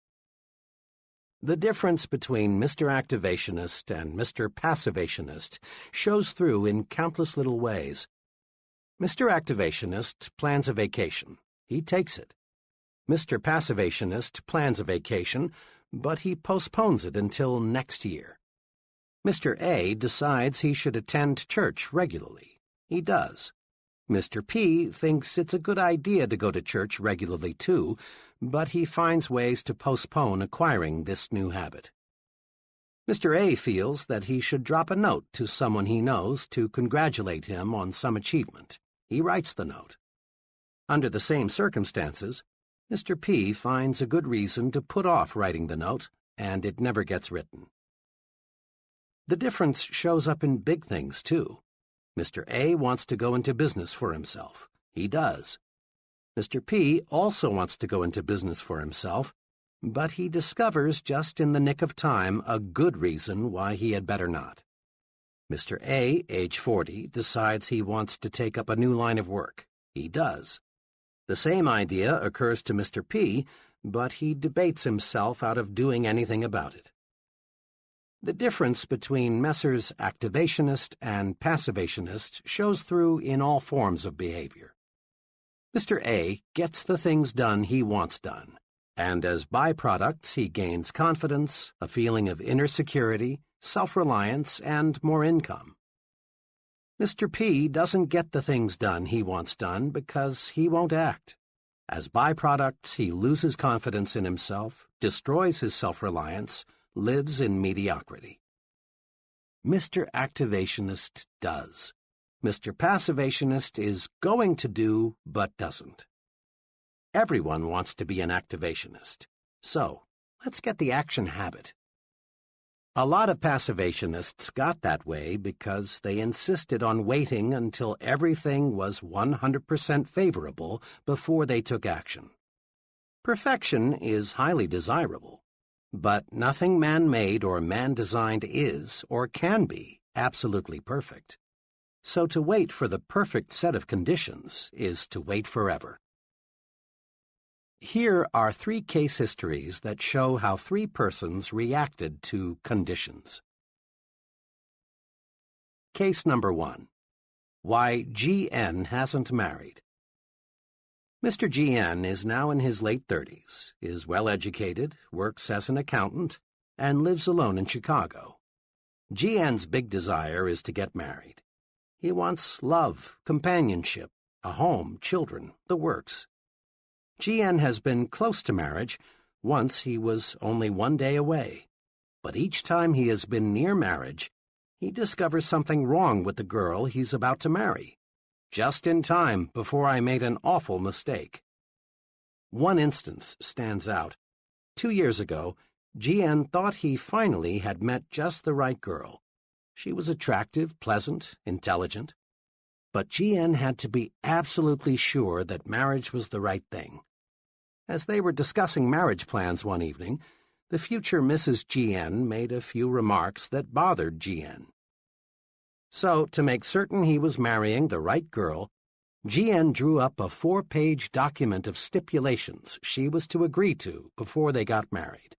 The difference between Mr. Activationist and Mr. Passivationist shows through in countless little ways. Mr. Activationist plans a vacation. He takes it. Mr. Passivationist plans a vacation, but he postpones it until next year. Mr. A decides he should attend church regularly. He does. Mr. P thinks it's a good idea to go to church regularly too, but he finds ways to postpone acquiring this new habit. Mr. A feels that he should drop a note to someone he knows to congratulate him on some achievement. He writes the note. Under the same circumstances, Mr. P finds a good reason to put off writing the note, and it never gets written. The difference shows up in big things, too. Mr. A wants to go into business for himself. He does. Mr. P also wants to go into business for himself, but he discovers just in the nick of time a good reason why he had better not. Mr. A, age 40, decides he wants to take up a new line of work. He does. The same idea occurs to Mr. P, but he debates himself out of doing anything about it. The difference between Messrs. Activationist and Passivationist shows through in all forms of behavior. Mr. A gets the things done he wants done, and as byproducts he gains confidence, a feeling of inner security, self-reliance, and more income. Mr. P doesn't get the things done he wants done because he won't act. As byproducts, he loses confidence in himself, destroys his self-reliance, lives in mediocrity. Mr. Activationist does. Mr. Passivationist is going to do, but doesn't. Everyone wants to be an activationist. So, let's get the action habit. A lot of passivationists got that way because they insisted on waiting until everything was 100% favorable before they took action. Perfection is highly desirable, but nothing man-made or man-designed is or can be absolutely perfect. So to wait for the perfect set of conditions is to wait forever. Here are 3 case histories that show how 3 persons reacted to conditions. Case number 1. Why G.N. hasn't married. Mr. G.N. is now in his late 30s, is well-educated, works as an accountant, and lives alone in Chicago. G.N.'s big desire is to get married. He wants love, companionship, a home, children, the works. G.N. has been close to marriage. Once he was only 1 day away. But each time he has been near marriage, he discovers something wrong with the girl he's about to marry. Just in time before I made an awful mistake. One instance stands out. 2 years ago, G.N. thought he finally had met just the right girl. She was attractive, pleasant, intelligent. But G.N. had to be absolutely sure that marriage was the right thing. As they were discussing marriage plans one evening, the future Mrs. G.N. made a few remarks that bothered G.N. So, to make certain he was marrying the right girl, G.N. drew up a 4-page document of stipulations she was to agree to before they got married.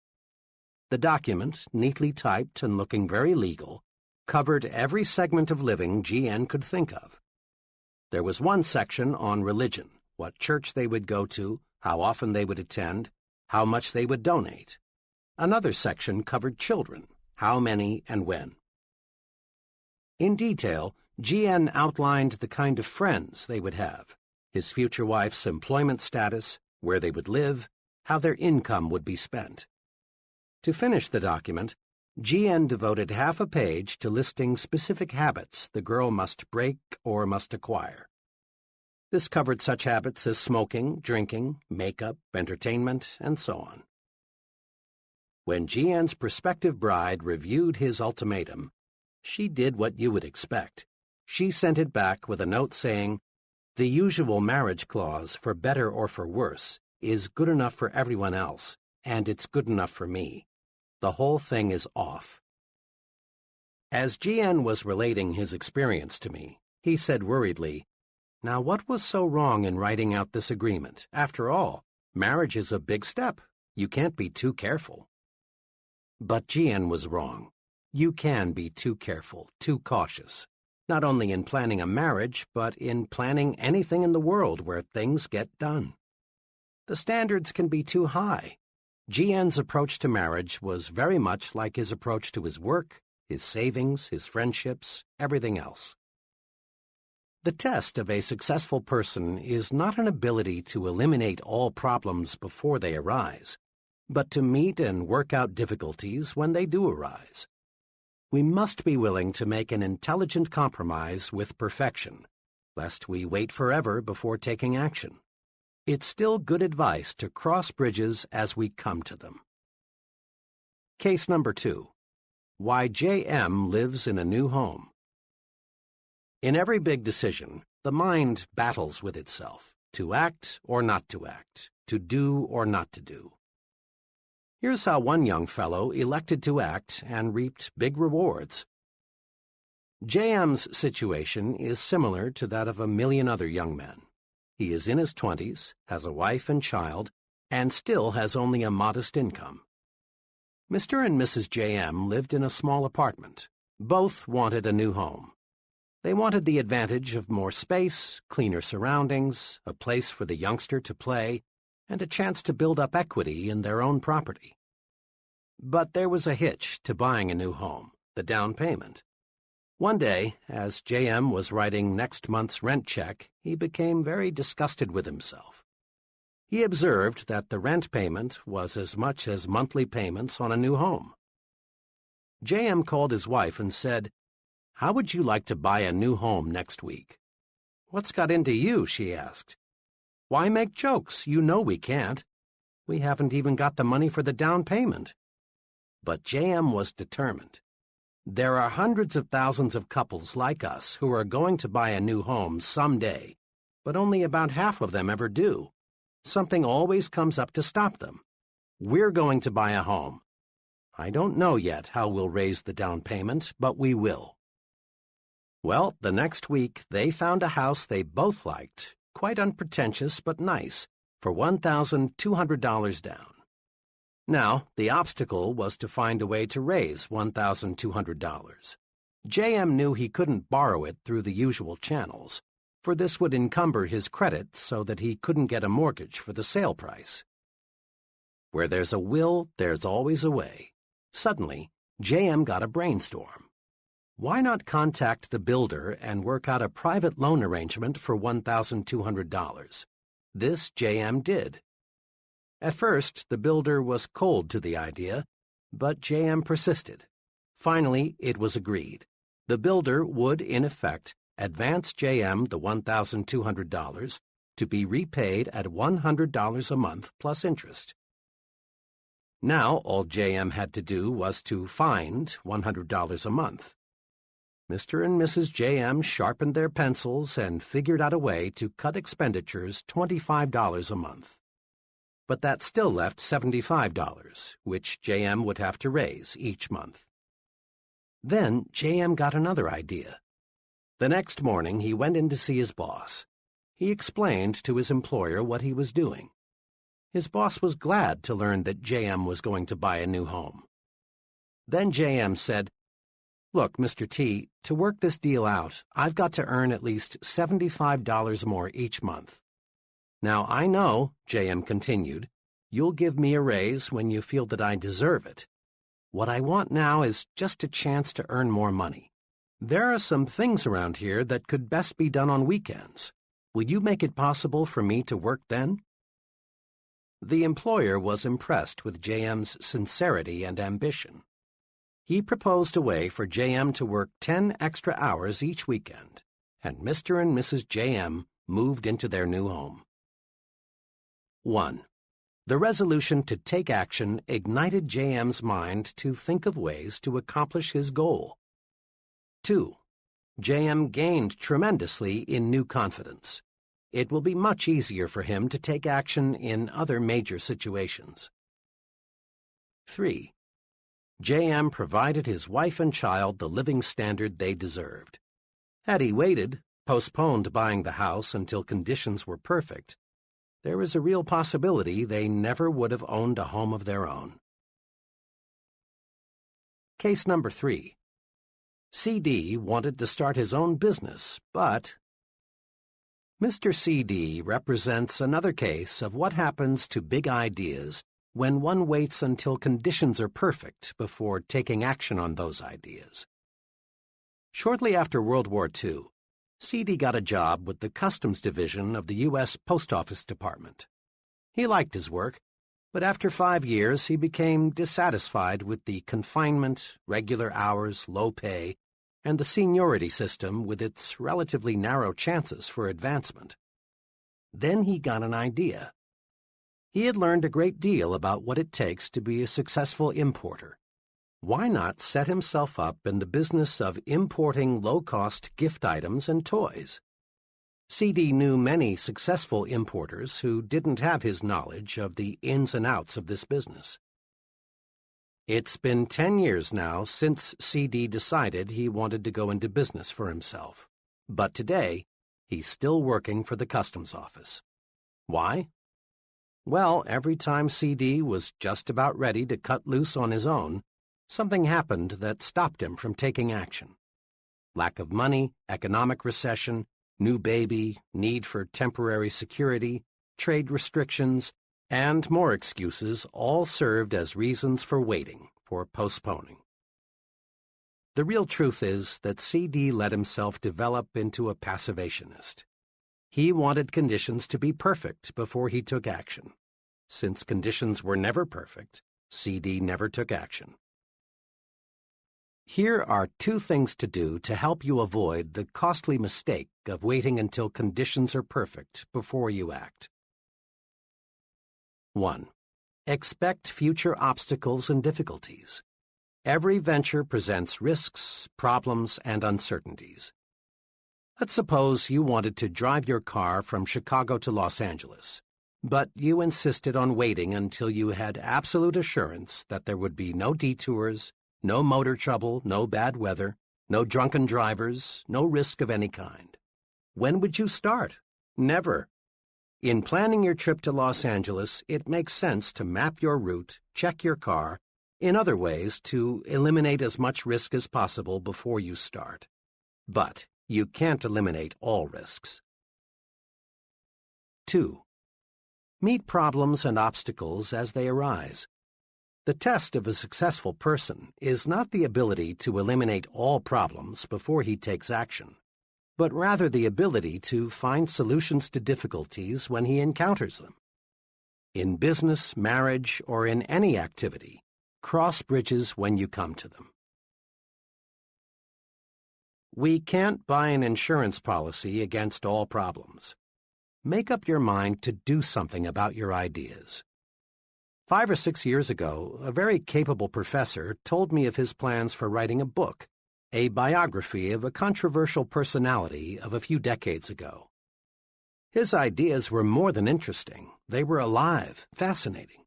The document, neatly typed and looking very legal, covered every segment of living G.N. could think of. There was one section on religion, what church they would go to, how often they would attend, how much they would donate. Another section covered children, how many and when. In detail, G.N. outlined the kind of friends they would have, his future wife's employment status, where they would live, how their income would be spent. To finish the document, G.N. devoted half a page to listing specific habits the girl must break or must acquire. This covered such habits as smoking, drinking, makeup, entertainment, and so on. When G.N.'s prospective bride reviewed his ultimatum, she did what you would expect. She sent it back with a note saying, "The usual marriage clause, for better or for worse, is good enough for everyone else, and it's good enough for me. The whole thing is off." As G.N. was relating his experience to me, he said worriedly, "Now what was so wrong in writing out this agreement? After all, marriage is a big step. You can't be too careful." But G.N. was wrong. You can be too careful, too cautious, not only in planning a marriage, but in planning anything in the world where things get done. The standards can be too high. G.N.'s approach to marriage was very much like his approach to his work, his savings, his friendships, everything else. The test of a successful person is not an ability to eliminate all problems before they arise, but to meet and work out difficulties when they do arise. We must be willing to make an intelligent compromise with perfection, lest we wait forever before taking action. It's still good advice to cross bridges as we come to them. Case number 2. Why J.M. lives in a new home. In every big decision, the mind battles with itself, to act or not to act, to do or not to do. Here's how one young fellow elected to act and reaped big rewards. J.M.'s situation is similar to that of a million other young men. He is in his 20s, has a wife and child, and still has only a modest income. Mr. and Mrs. J.M. lived in a small apartment. Both wanted a new home. They wanted the advantage of more space, cleaner surroundings, a place for the youngster to play, and a chance to build up equity in their own property. But there was a hitch to buying a new home, the down payment. One day, as J.M. was writing next month's rent check, he became very disgusted with himself. He observed that the rent payment was as much as monthly payments on a new home. J.M. called his wife and said, "How would you like to buy a new home next week?" "What's got into you?" she asked. "Why make jokes? You know we can't. We haven't even got the money for the down payment." But J.M. was determined. There are hundreds of thousands of couples like us who are going to buy a new home someday, but only about half of them ever do. Something always comes up to stop them. We're going to buy a home. I don't know yet how we'll raise the down payment, but we will. Well, the next week they found a house they both liked, quite unpretentious but nice, for $1,200 down. Now, the obstacle was to find a way to raise $1,200. J.M. knew he couldn't borrow it through the usual channels, for this would encumber his credit so that he couldn't get a mortgage for the sale price. Where there's a will, there's always a way. Suddenly, J.M. got a brainstorm. Why not contact the builder and work out a private loan arrangement for $1,200? This J.M. did. At first, the builder was cold to the idea, but J.M. persisted. Finally, it was agreed. The builder would, in effect, advance J.M. the $1,200 to be repaid at $100 a month plus interest. Now, all J.M. had to do was to find $100 a month. Mr. and Mrs. J.M. sharpened their pencils and figured out a way to cut expenditures $25 a month. But that still left $75, which J.M. would have to raise each month. Then J.M. got another idea. The next morning he went in to see his boss. He explained to his employer what he was doing. His boss was glad to learn that J.M. was going to buy a new home. Then J.M. said, "Look, Mr. T, to work this deal out, I've got to earn at least $75 more each month. Now, I know," J.M. continued, "you'll give me a raise when you feel that I deserve it. What I want now is just a chance to earn more money. There are some things around here that could best be done on weekends. Will you make it possible for me to work then?" The employer was impressed with J.M.'s sincerity and ambition. He proposed a way for J.M. to work 10 extra hours each weekend, and Mr. and Mrs. J.M. moved into their new home. 1. The resolution to take action ignited J.M.'s mind to think of ways to accomplish his goal. 2. J.M. gained tremendously in new confidence. It will be much easier for him to take action in other major situations. 3. J.M. provided his wife and child the living standard they deserved. Had he waited, postponed buying the house until conditions were perfect, there is a real possibility they never would have owned a home of their own. Case number 3. C.D. wanted to start his own business, but Mr. C.D. represents another case of what happens to big ideas when one waits until conditions are perfect before taking action on those ideas. Shortly after World War II, C.D. got a job with the Customs Division of the U.S. Post Office Department. He liked his work, but after 5 years he became dissatisfied with the confinement, regular hours, low pay, and the seniority system with its relatively narrow chances for advancement. Then he got an idea. He had learned a great deal about what it takes to be a successful importer. Why not set himself up in the business of importing low-cost gift items and toys? C.D. knew many successful importers who didn't have his knowledge of the ins and outs of this business. It's been 10 years now since C.D. decided he wanted to go into business for himself. But today, he's still working for the Customs Office. Why? Well, every time C.D. was just about ready to cut loose on his own, something happened that stopped him from taking action. Lack of money, economic recession, new baby, need for temporary security, trade restrictions, and more excuses all served as reasons for waiting, for postponing. The real truth is that C.D. let himself develop into a passivationist. He wanted conditions to be perfect before he took action. Since conditions were never perfect, C.D. never took action. Here are 2 things to do to help you avoid the costly mistake of waiting until conditions are perfect before you act. 1. Expect future obstacles and difficulties. Every venture presents risks, problems, and uncertainties. Let's suppose you wanted to drive your car from Chicago to Los Angeles, but you insisted on waiting until you had absolute assurance that there would be no detours, no motor trouble, no bad weather, no drunken drivers, no risk of any kind. When would you start? Never. In planning your trip to Los Angeles, it makes sense to map your route, check your car, in other ways to eliminate as much risk as possible before you start. But you can't eliminate all risks. 2. Meet problems and obstacles as they arise. The test of a successful person is not the ability to eliminate all problems before he takes action, but rather the ability to find solutions to difficulties when he encounters them. In business, marriage, or in any activity, cross bridges when you come to them. We can't buy an insurance policy against all problems. Make up your mind to do something about your ideas. 5 or 6 years ago, a very capable professor told me of his plans for writing a book, a biography of a controversial personality of a few decades ago. His ideas were more than interesting. They were alive, fascinating.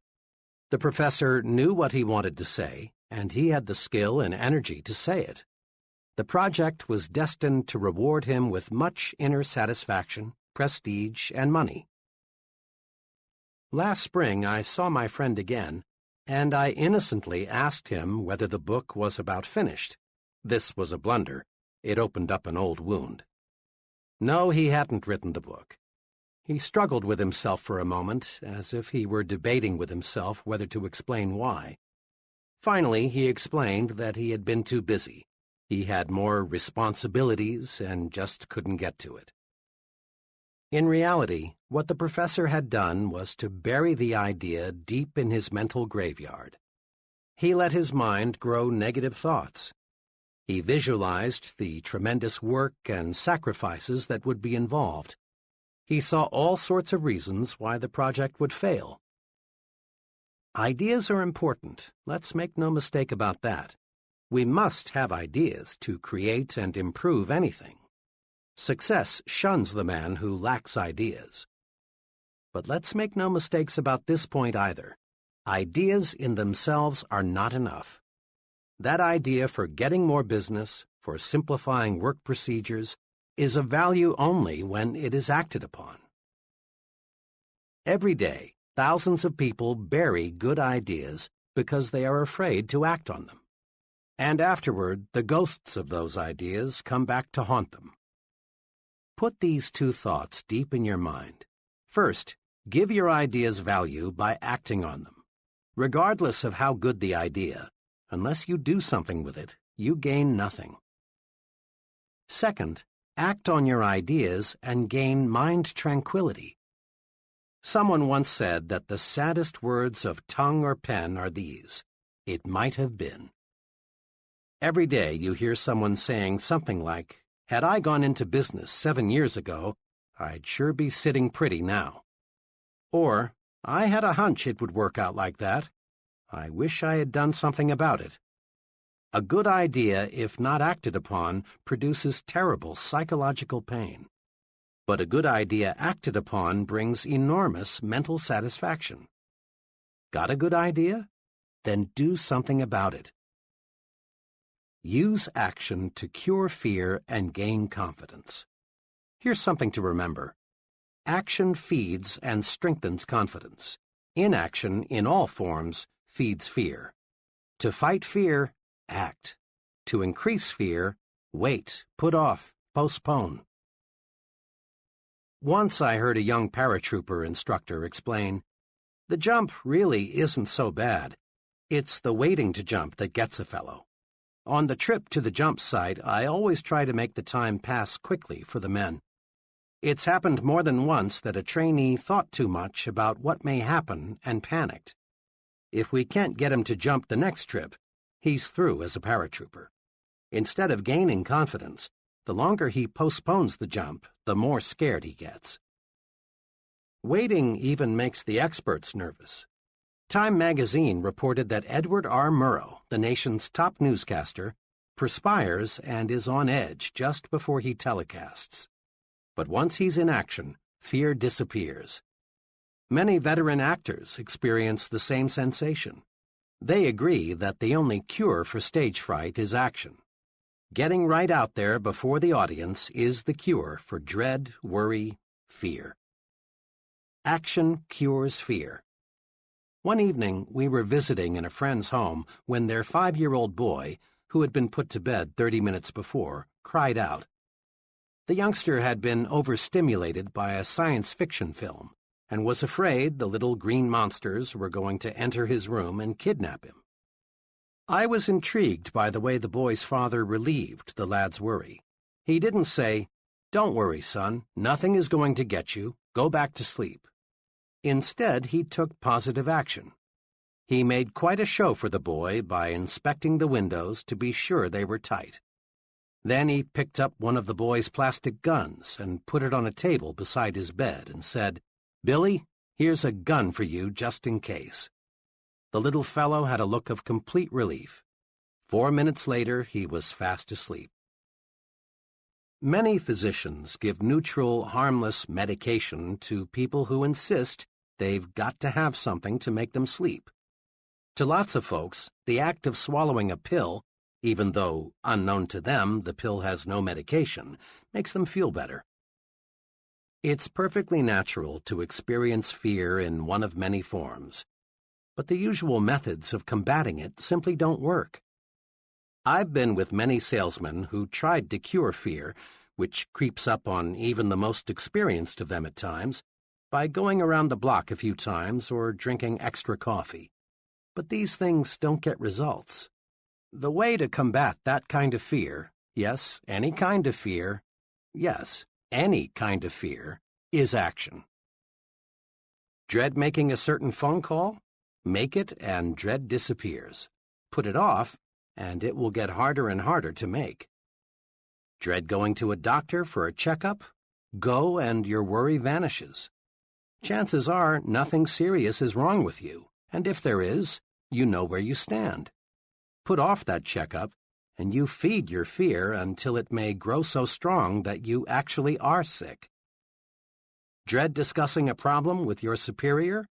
The professor knew what he wanted to say, and he had the skill and energy to say it. The project was destined to reward him with much inner satisfaction, prestige, and money. Last spring I saw my friend again, and I innocently asked him whether the book was about finished. This was a blunder. It opened up an old wound. No, he hadn't written the book. He struggled with himself for a moment, as if he were debating with himself whether to explain why. Finally, he explained that he had been too busy. He had more responsibilities and just couldn't get to it. In reality, what the professor had done was to bury the idea deep in his mental graveyard. He let his mind grow negative thoughts. He visualized the tremendous work and sacrifices that would be involved. He saw all sorts of reasons why the project would fail. Ideas are important. Let's make no mistake about that. We must have ideas to create and improve anything. Success shuns the man who lacks ideas. But let's make no mistakes about this point either. Ideas in themselves are not enough. That idea for getting more business, for simplifying work procedures, is of value only when it is acted upon. Every day, thousands of people bury good ideas because they are afraid to act on them. And afterward, the ghosts of those ideas come back to haunt them. Put these 2 thoughts deep in your mind. First, give your ideas value by acting on them. Regardless of how good the idea, unless you do something with it, you gain nothing. Second, act on your ideas and gain mind tranquility. Someone once said that the saddest words of tongue or pen are these: "It might have been." Every day you hear someone saying something like, "Had I gone into business 7 years ago, I'd sure be sitting pretty now." Or, "I had a hunch it would work out like that. I wish I had done something about it." A good idea, if not acted upon, produces terrible psychological pain. But a good idea acted upon brings enormous mental satisfaction. Got a good idea? Then do something about it. Use action to cure fear and gain confidence. Here's something to remember. Action feeds and strengthens confidence. Inaction, in all forms, feeds fear. To fight fear, act. To increase fear, wait, put off, postpone. Once I heard a young paratrooper instructor explain, "The jump really isn't so bad. It's the waiting to jump that gets a fellow." On the trip to the jump site, I always try to make the time pass quickly for the men. It's happened more than once that a trainee thought too much about what may happen and panicked. If we can't get him to jump the next trip, he's through as a paratrooper. Instead of gaining confidence, the longer he postpones the jump, the more scared he gets. Waiting even makes the experts nervous. Time magazine reported that Edward R. Murrow, the nation's top newscaster, perspires and is on edge just before he telecasts. But once he's in action, fear disappears. Many veteran actors experience the same sensation. They agree that the only cure for stage fright is action. Getting right out there before the audience is the cure for dread, worry, fear. Action cures fear. One evening, we were visiting in a friend's home when their 5-year-old boy, who had been put to bed 30 minutes before, cried out. The youngster had been overstimulated by a science fiction film and was afraid the little green monsters were going to enter his room and kidnap him. I was intrigued by the way the boy's father relieved the lad's worry. He didn't say, "Don't worry, son, nothing is going to get you, go back to sleep." Instead, he took positive action. He made quite a show for the boy by inspecting the windows to be sure they were tight. Then he picked up one of the boy's plastic guns and put it on a table beside his bed and said, "Billy, here's a gun for you just in case." The little fellow had a look of complete relief. 4 minutes later, he was fast asleep. Many physicians give neutral, harmless medication to people who insist they've got to have something to make them sleep. To lots of folks, the act of swallowing a pill, even though, unknown to them, the pill has no medication, makes them feel better. It's perfectly natural to experience fear in one of many forms, but the usual methods of combating it simply don't work. I've been with many salesmen who tried to cure fear, which creeps up on even the most experienced of them at times, by going around the block a few times or drinking extra coffee. But these things don't get results. The way to combat that kind of fear, yes, any kind of fear, yes, any kind of fear, is action. Dread making a certain phone call? Make it and dread disappears. Put it off, and it will get harder and harder to make. Dread going to a doctor for a checkup? Go and your worry vanishes. Chances are nothing serious is wrong with you, and if there is, you know where you stand. Put off that checkup, and you feed your fear until it may grow so strong that you actually are sick. Dread discussing a problem with your superior?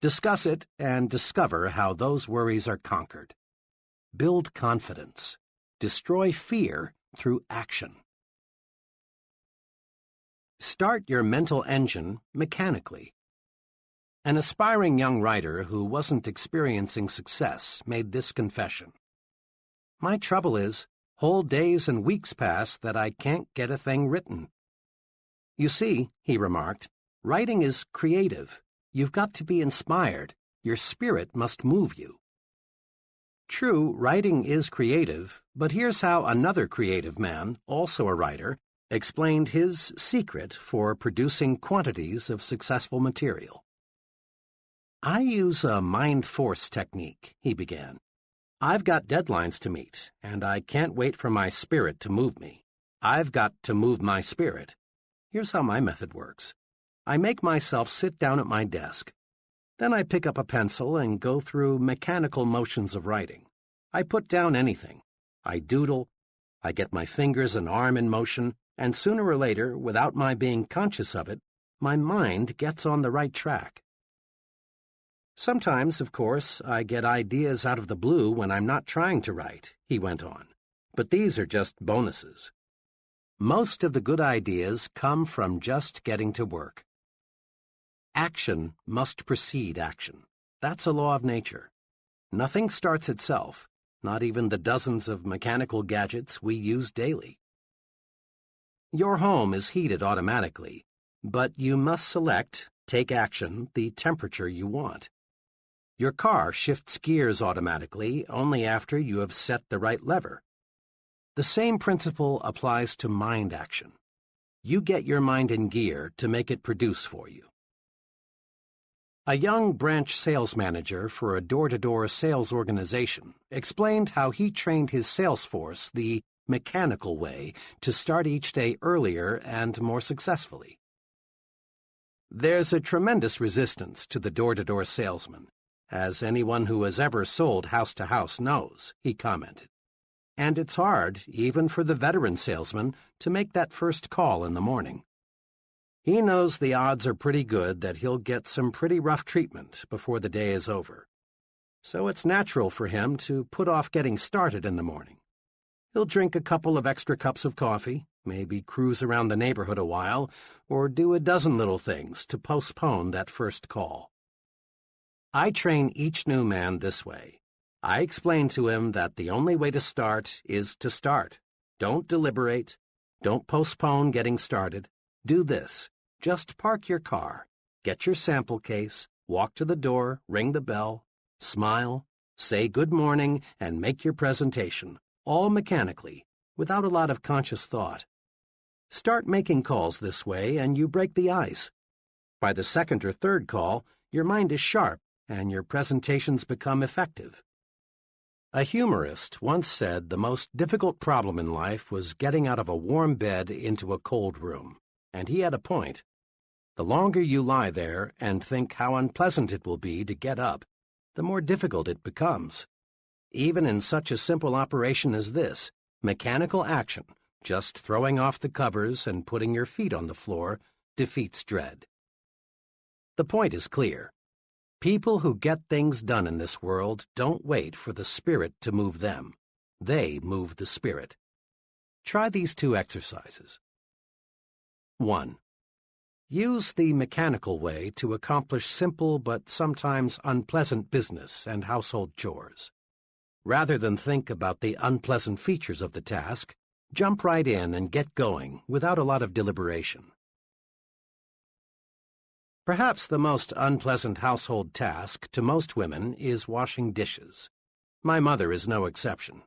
Discuss it and discover how those worries are conquered. Build confidence. Destroy fear through action. Start your mental engine mechanically. An aspiring young writer who wasn't experiencing success made this confession. "My trouble is, whole days and weeks pass that I can't get a thing written." "You see," he remarked, "writing is creative. You've got to be inspired. Your spirit must move you." True, writing is creative, but here's how another creative man, also a writer, explained his secret for producing quantities of successful material. "I use a mind force technique," he began. "I've got deadlines to meet, and I can't wait for my spirit to move me. I've got to move my spirit. Here's how my method works. I make myself sit down at my desk. Then I pick up a pencil and go through mechanical motions of writing. I put down anything. I doodle. I get my fingers and arm in motion, and sooner or later, without my being conscious of it, my mind gets on the right track. Sometimes, of course, I get ideas out of the blue when I'm not trying to write," he went on, "but these are just bonuses. Most of the good ideas come from just getting to work. Action must precede action. That's a law of nature. Nothing starts itself, not even the dozens of mechanical gadgets we use daily. Your home is heated automatically, but you must select, take action, the temperature you want. Your car shifts gears automatically only after you have set the right lever. The same principle applies to mind action. You get your mind in gear to make it produce for you. A young branch sales manager for a door-to-door sales organization explained how he trained his sales force the mechanical way to start each day earlier and more successfully. There's a tremendous resistance to the door-to-door salesman. as anyone who has ever sold house to house knows," he commented. "And it's hard, even for the veteran salesman, to make that first call in the morning. He knows the odds are pretty good that he'll get some pretty rough treatment before the day is over. So it's natural for him to put off getting started in the morning. He'll drink a couple of extra cups of coffee, maybe cruise around the neighborhood a while, or do a dozen little things to postpone that first call. I train each new man this way. I explain to him that the only way to start is to start. Don't deliberate. Don't postpone getting started. Do this. Just park your car, get your sample case, walk to the door, ring the bell, smile, say good morning, and make your presentation, all mechanically, without a lot of conscious thought. Start making calls this way, and you break the ice. By the second or third call, your mind is sharp, and your presentations become effective. A humorist once said the most difficult problem in life was getting out of a warm bed into a cold room, and he had a point. The longer you lie there and think how unpleasant it will be to get up, the more difficult it becomes. Even in such a simple operation as this, mechanical action, just throwing off the covers and putting your feet on the floor, defeats dread. The point is clear. People who get things done in this world don't wait for the spirit to move them. They move the spirit. Try these two exercises. 1. Use the mechanical way to accomplish simple but sometimes unpleasant business and household chores. Rather than think about the unpleasant features of the task, jump right in and get going without a lot of deliberation. Perhaps the most unpleasant household task to most women is washing dishes. My mother is no exception.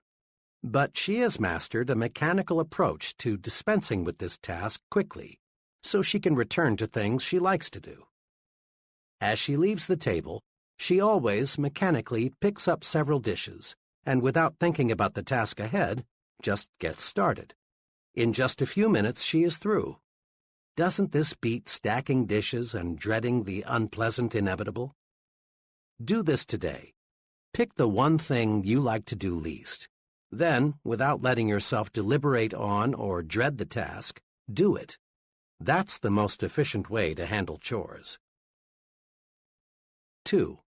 But she has mastered a mechanical approach to dispensing with this task quickly, so she can return to things she likes to do. As she leaves the table, she always mechanically picks up several dishes, and without thinking about the task ahead, just gets started. In just a few minutes, she is through. Doesn't this beat stacking dishes and dreading the unpleasant inevitable? Do this today. Pick the one thing you like to do least. Then, without letting yourself deliberate on or dread the task, do it. That's the most efficient way to handle chores. 2.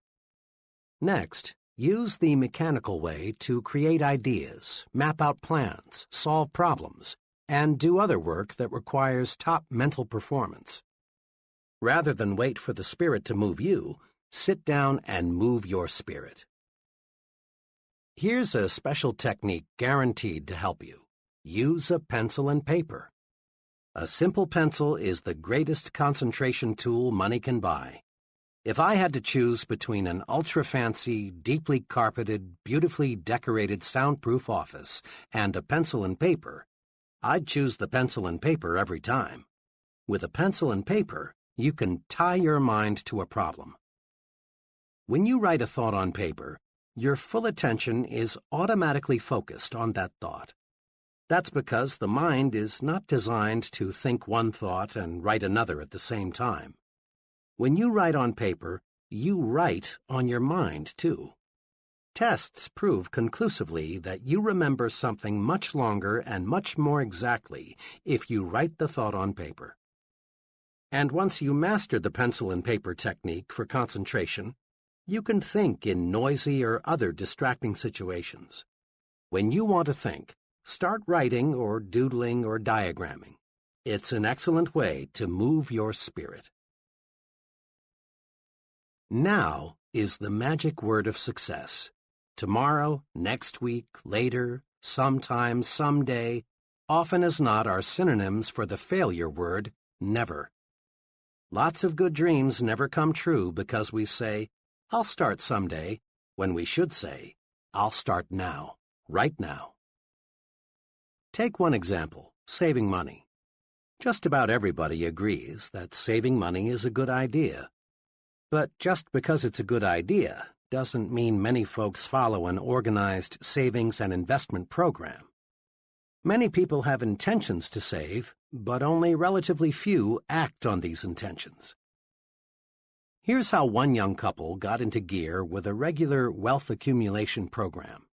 Next, use the mechanical way to create ideas, map out plans, solve problems, and do other work that requires top mental performance. Rather than wait for the spirit to move you, sit down and move your spirit. Here's a special technique guaranteed to help you. Use a pencil and paper. A simple pencil is the greatest concentration tool money can buy. If I had to choose between an ultra-fancy, deeply carpeted, beautifully decorated soundproof office and a pencil and paper, I'd choose the pencil and paper every time. With a pencil and paper, you can tie your mind to a problem. When you write a thought on paper, your full attention is automatically focused on that thought. That's because the mind is not designed to think one thought and write another at the same time. When you write on paper, you write on your mind, too. Tests prove conclusively that you remember something much longer and much more exactly if you write the thought on paper. And once you master the pencil and paper technique for concentration, you can think in noisy or other distracting situations. When you want to think, start writing or doodling or diagramming. It's an excellent way to move your spirit. Now is the magic word of success. Tomorrow, next week, later, sometime, someday, often as not are synonyms for the failure word, never. Lots of good dreams never come true because we say, "I'll start someday," when we should say, "I'll start now, right now." Take one example, saving money. Just about everybody agrees that saving money is a good idea. But just because it's a good idea doesn't mean many folks follow an organized savings and investment program. Many people have intentions to save, but only relatively few act on these intentions. Here's how one young couple got into gear with a regular wealth accumulation program.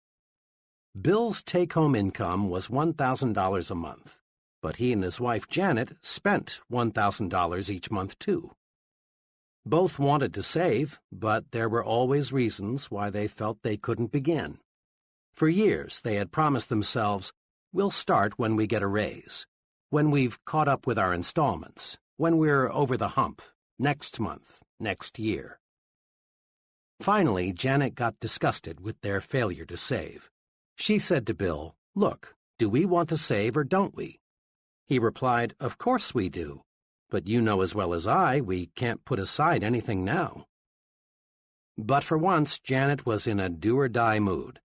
Bill's take-home income was $1,000 a month, but he and his wife Janet spent $1,000 each month too. Both wanted to save, but there were always reasons why they felt they couldn't begin. For years, they had promised themselves, "We'll start when we get a raise, when we've caught up with our installments, when we're over the hump, next month, next year." Finally, Janet got disgusted with their failure to save. She said to Bill, "Look, do we want to save or don't we?" He replied, "Of course we do. But you know as well as I, we can't put aside anything now." But for once, Janet was in a do-or-die mood.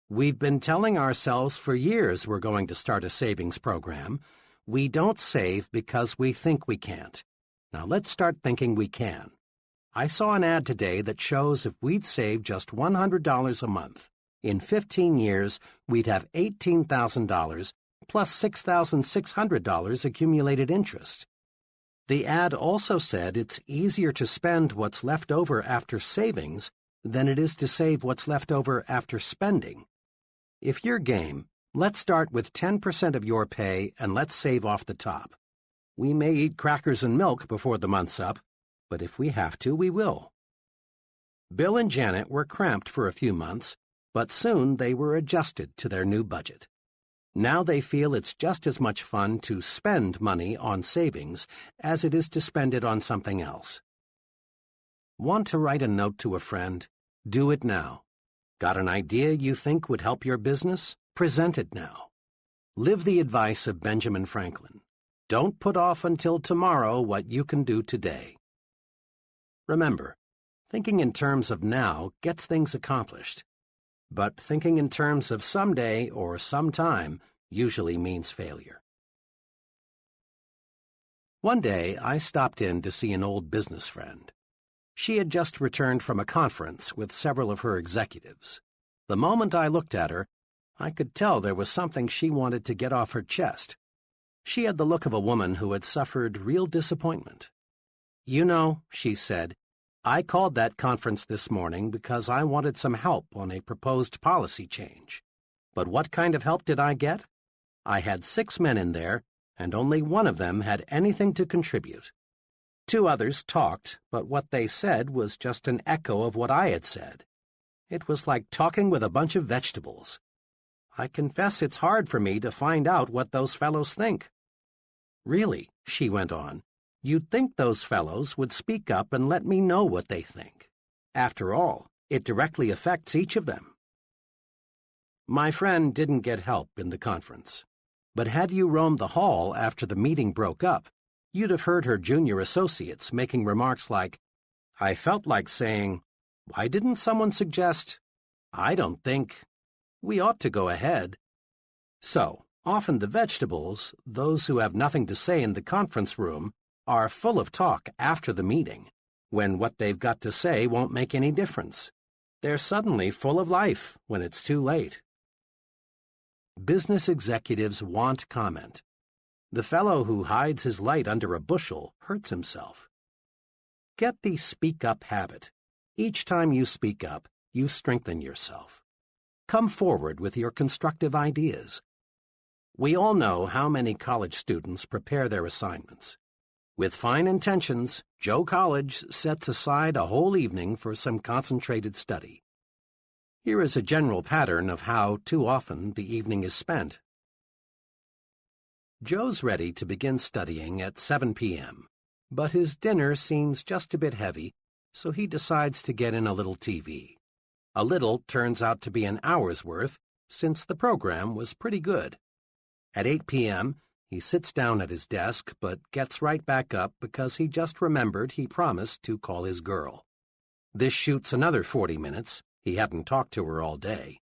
"We've been telling ourselves for years we're going to start a savings program. We don't save because we think we can't. Now let's start thinking we can. I saw an ad today that shows if we'd save just $100 a month, in 15 years we'd have $18,000 plus $6,600 accumulated interest." The ad also said it's easier to spend what's left over after savings than it is to save what's left over after spending. If you're game, let's start with 10% of your pay and let's save off the top. We may eat crackers and milk before the month's up, but if we have to, we will. Bill and Janet were cramped for a few months, but soon they were adjusted to their new budget. Now they feel it's just as much fun to spend money on savings as it is to spend it on something else. Want to write a note to a friend? Do it now. Got an idea you think would help your business? Present it now. Live the advice of Benjamin Franklin. Don't put off until tomorrow what you can do today. Remember, thinking in terms of now gets things accomplished. But thinking in terms of someday or sometime usually means failure. One day, I stopped in to see an old business friend. She had just returned from a conference with several of her executives. The moment I looked at her, I could tell there was something she wanted to get off her chest. She had the look of a woman who had suffered real disappointment. "You know," she said, "I called that conference this morning because I wanted some help on a proposed policy change. But what kind of help did I get? I had 6 men in there, and only one of them had anything to contribute. 2 others talked, but what they said was just an echo of what I had said. It was like talking with a bunch of vegetables. I confess it's hard for me to find out what those fellows think." "Really," she went on, "you'd think those fellows would speak up and let me know what they think. After all, it directly affects each of them." My friend didn't get help in the conference. But had you roamed the hall after the meeting broke up, you'd have heard her junior associates making remarks like, "I felt like saying, why didn't someone suggest, I don't think, we ought to go ahead." So, often the vegetables, those who have nothing to say in the conference room, are full of talk after the meeting, when what they've got to say won't make any difference. They're suddenly full of life when it's too late. Business executives want comment. The fellow who hides his light under a bushel hurts himself. Get the speak-up habit. Each time you speak up, you strengthen yourself. Come forward with your constructive ideas. We all know how many college students prepare their assignments. With fine intentions, Joe College sets aside a whole evening for some concentrated study. Here is a general pattern of how, too often, the evening is spent. Joe's ready to begin studying at 7 p.m., but his dinner seems just a bit heavy, so he decides to get in a little TV. A little turns out to be an hour's worth, since the program was pretty good. At 8 p.m., he sits down at his desk, but gets right back up because he just remembered he promised to call his girl. This shoots another 40 minutes. He hadn't talked to her all day.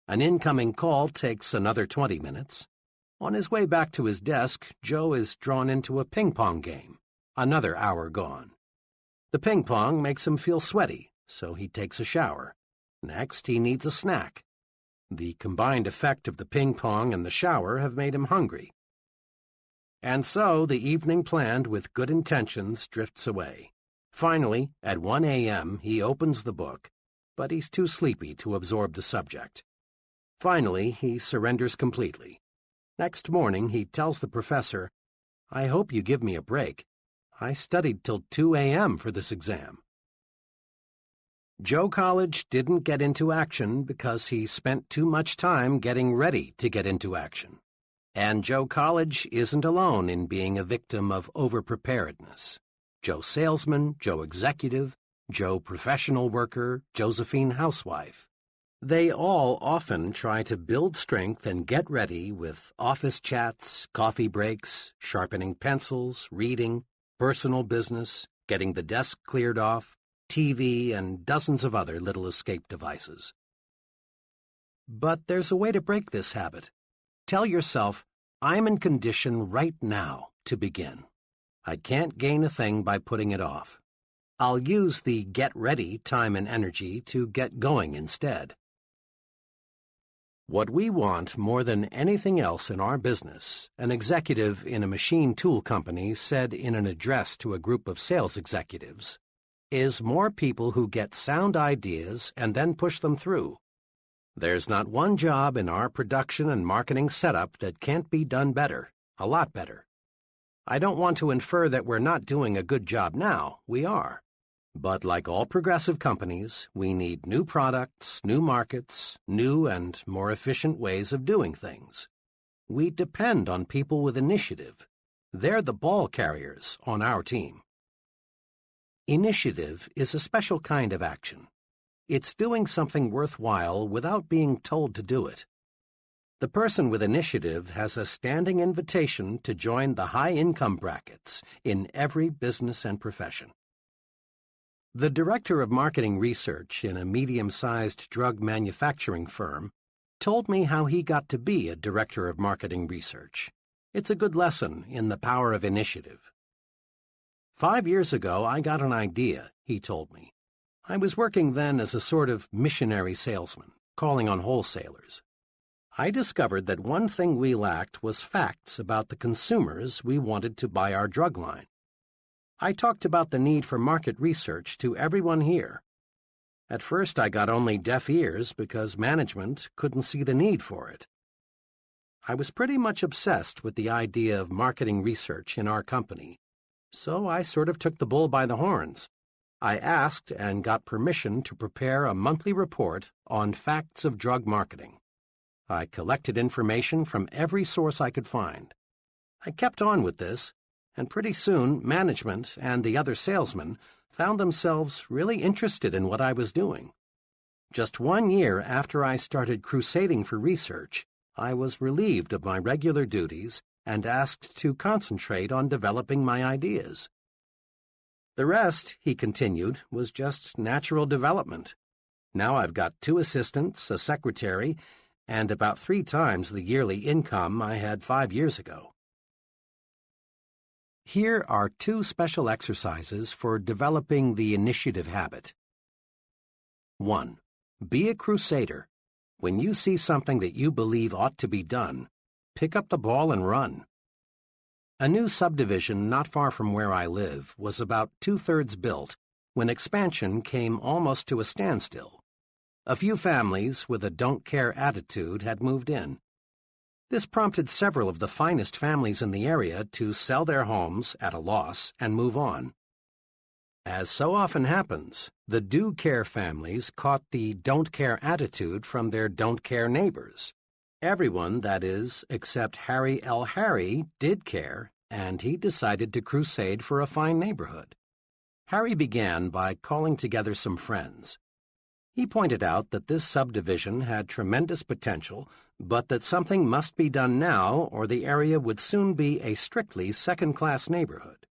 An incoming call takes another 20 minutes. On his way back to his desk, Joe is drawn into a ping-pong game. Another hour gone. The ping-pong makes him feel sweaty, so he takes a shower. Next, he needs a snack. The combined effect of the ping-pong and the shower have made him hungry. And so the evening planned with good intentions drifts away. Finally, at 1 a.m., he opens the book, but he's too sleepy to absorb the subject. Finally, he surrenders completely. Next morning, he tells the professor, "I hope you give me a break. I studied till 2 a.m. for this exam." Joe College didn't get into action because he spent too much time getting ready to get into action. And Joe College isn't alone in being a victim of overpreparedness. Joe Salesman, Joe Executive, Joe Professional Worker, Josephine Housewife. They all often try to build strength and get ready with office chats, coffee breaks, sharpening pencils, reading, personal business, getting the desk cleared off, TV, and dozens of other little escape devices. But there's a way to break this habit. Tell yourself, "I'm in condition right now to begin. I can't gain a thing by putting it off. I'll use the get ready time and energy to get going instead." What we want more than anything else in our business, an executive in a machine tool company said in an address to a group of sales executives, is more people who get sound ideas and then push them through. There's not one job in our production and marketing setup that can't be done better, a lot better. I don't want to infer that we're not doing a good job now. We are. But like all progressive companies, we need new products, new markets, new and more efficient ways of doing things. We depend on people with initiative. They're the ball carriers on our team. Initiative is a special kind of action. It's doing something worthwhile without being told to do it. The person with initiative has a standing invitation to join the high-income brackets in every business and profession. The director of marketing research in a medium-sized drug manufacturing firm told me how he got to be a director of marketing research. It's a good lesson in the power of initiative. 5 years ago, I got an idea, he told me. I was working then as a sort of missionary salesman, calling on wholesalers. I discovered that one thing we lacked was facts about the consumers we wanted to buy our drug line. I talked about the need for market research to everyone here. At first I got only deaf ears because management couldn't see the need for it. I was pretty much obsessed with the idea of marketing research in our company, so I sort of took the bull by the horns. I asked and got permission to prepare a monthly report on facts of drug marketing. I collected information from every source I could find. I kept on with this, and pretty soon management and the other salesmen found themselves really interested in what I was doing. Just 1 year after I started crusading for research, I was relieved of my regular duties and asked to concentrate on developing my ideas. The rest, he continued, was just natural development. Now I've got 2 assistants, a secretary, and about 3 times the yearly income I had 5 years ago. Here are 2 special exercises for developing the initiative habit. 1. Be a crusader. When you see something that you believe ought to be done, pick up the ball and run. A new subdivision not far from where I live was about 2/3 built when expansion came almost to a standstill. A few families with a don't-care attitude had moved in. This prompted several of the finest families in the area to sell their homes at a loss and move on. As so often happens, the do-care families caught the don't-care attitude from their don't-care neighbors. Everyone, that is, except Harry L. Harry, did care, and he decided to crusade for a fine neighborhood. Harry began by calling together some friends. He pointed out that this subdivision had tremendous potential, but that something must be done now or the area would soon be a strictly second-class neighborhood.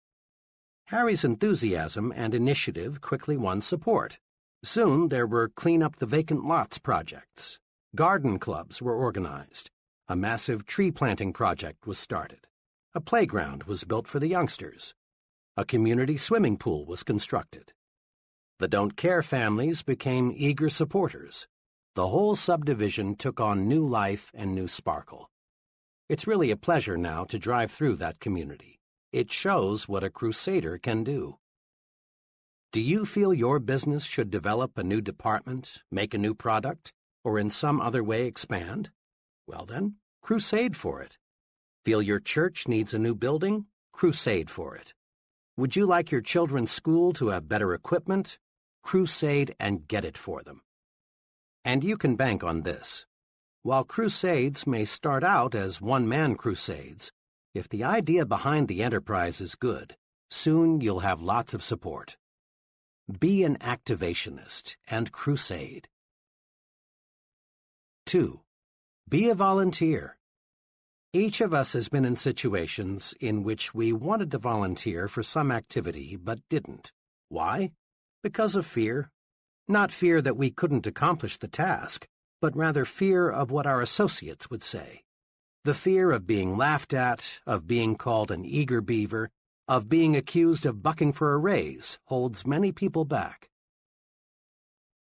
Harry's enthusiasm and initiative quickly won support. Soon there were clean-up-the-vacant lots projects. Garden clubs were organized. A massive tree-planting project was started. A playground was built for the youngsters. A community swimming pool was constructed. The don't-care families became eager supporters. The whole subdivision took on new life and new sparkle. It's really a pleasure now to drive through that community. It shows what a crusader can do. Do you feel your business should develop a new department, make a new product, or in some other way expand? Well then, crusade for it. Feel your church needs a new building? Crusade for it. Would you like your children's school to have better equipment? Crusade and get it for them. And you can bank on this. While crusades may start out as one-man crusades, if the idea behind the enterprise is good, soon you'll have lots of support. Be an activationist and crusade. 2. Be a volunteer. Each of us has been in situations in which we wanted to volunteer for some activity but didn't. Why? Because of fear. Not fear that we couldn't accomplish the task, but rather fear of what our associates would say. The fear of being laughed at, of being called an eager beaver, of being accused of bucking for a raise holds many people back.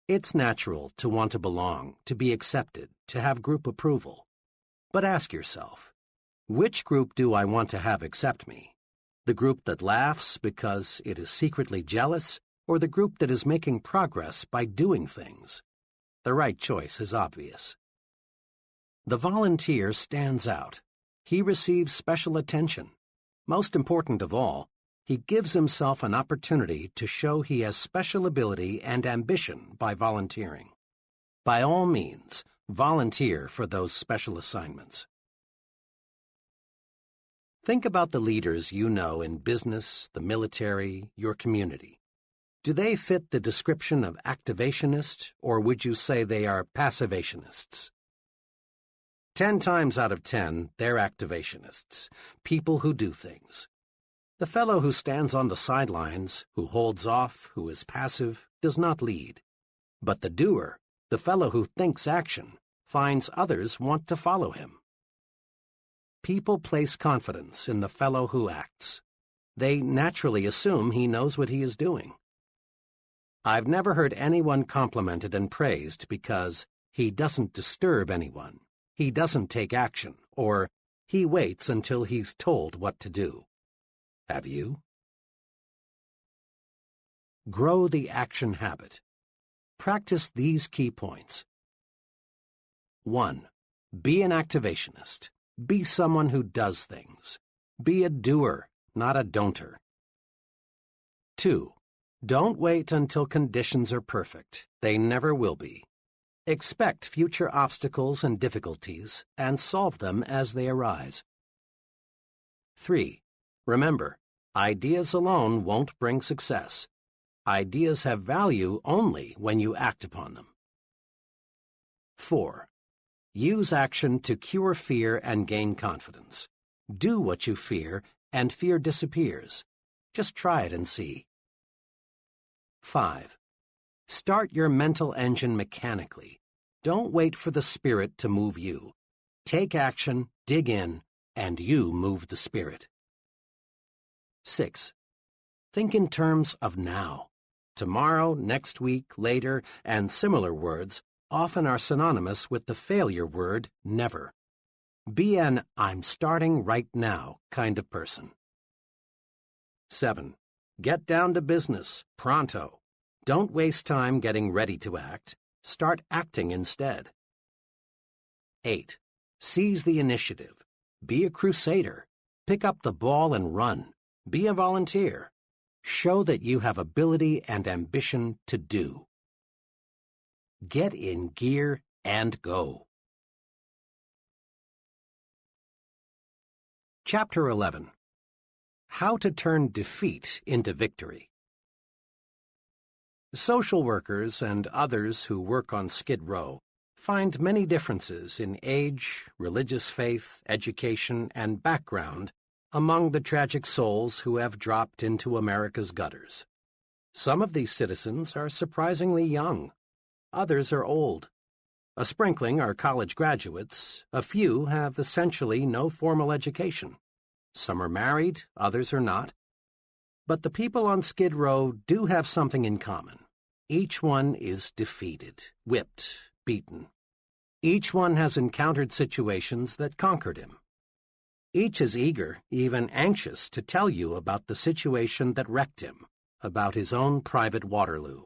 It's natural to want to belong, to be accepted, to have group approval. But ask yourself, which group do I want to have accept me? The group that laughs because it is secretly jealous, or the group that is making progress by doing things? The right choice is obvious. The volunteer stands out. He receives special attention. Most important of all, he gives himself an opportunity to show he has special ability and ambition by volunteering. By all means, volunteer for those special assignments. Think about the leaders you know in business, the military, your community. Do they fit the description of activationist, or would you say they are passivationists? 10 times out of 10, they're activationists, people who do things. The fellow who stands on the sidelines, who holds off, who is passive, does not lead. But the doer, the fellow who thinks action, finds others want to follow him. People place confidence in the fellow who acts. They naturally assume he knows what he is doing. I've never heard anyone complimented and praised because he doesn't disturb anyone, he doesn't take action, or he waits until he's told what to do. Have you? Grow the action habit. Practice these key points. 1. Be an activationist. Be someone who does things. Be a doer, not a don'ter. 2. Don't wait until conditions are perfect. They never will be. Expect future obstacles and difficulties and solve them as they arise. 3. Remember, ideas alone won't bring success. Ideas have value only when you act upon them. 4. Use action to cure fear and gain confidence. Do what you fear, and fear disappears. Just try it and see. 5. Start your mental engine mechanically. Don't wait for the spirit to move you. Take action, dig in, and you move the spirit. 6. Think in terms of now. Tomorrow, next week, later, and similar words often are synonymous with the failure word never. Be an I'm starting right now kind of person. 7. Get down to business, pronto. Don't waste time getting ready to act. Start acting instead. 8. Seize the initiative. Be a crusader. Pick up the ball and run. Be a volunteer. Show that you have ability and ambition to do. Get in gear and go. Chapter 11. How to turn defeat into victory. Social workers and others who work on Skid Row find many differences in age, religious faith, education, and background among the tragic souls who have dropped into America's gutters. Some of these citizens are surprisingly young. Others are old. A sprinkling are college graduates. A few have essentially no formal education. Some are married, others are not. But the people on Skid Row do have something in common. Each one is defeated, whipped, beaten. Each one has encountered situations that conquered him. Each is eager, even anxious, to tell you about the situation that wrecked him, about his own private Waterloo.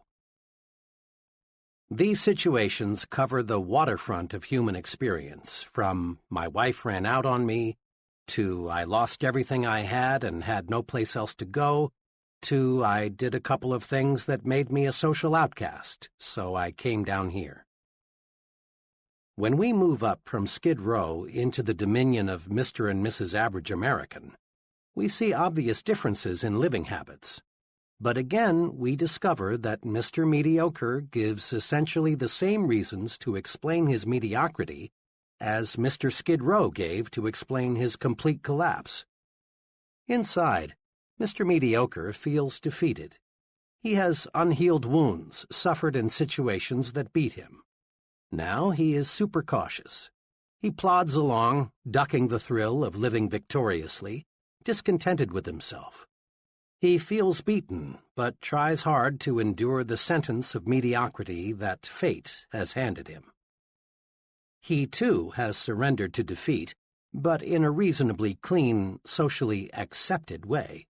These situations cover the waterfront of human experience, from "my wife ran out on me," to "I lost everything I had and had no place else to go," to "I did a couple of things that made me a social outcast, so I came down here." When we move up from Skid Row into the dominion of Mr. and Mrs. Average American, we see obvious differences in living habits. But again, we discover that Mr. Mediocre gives essentially the same reasons to explain his mediocrity as Mr. Skid Row gave to explain his complete collapse. Inside, Mr. Mediocre feels defeated. He has unhealed wounds suffered in situations that beat him. Now he is super cautious. He plods along, ducking the thrill of living victoriously, discontented with himself. He feels beaten, but tries hard to endure the sentence of mediocrity that fate has handed him. He, too, has surrendered to defeat, but in a reasonably clean, socially accepted way.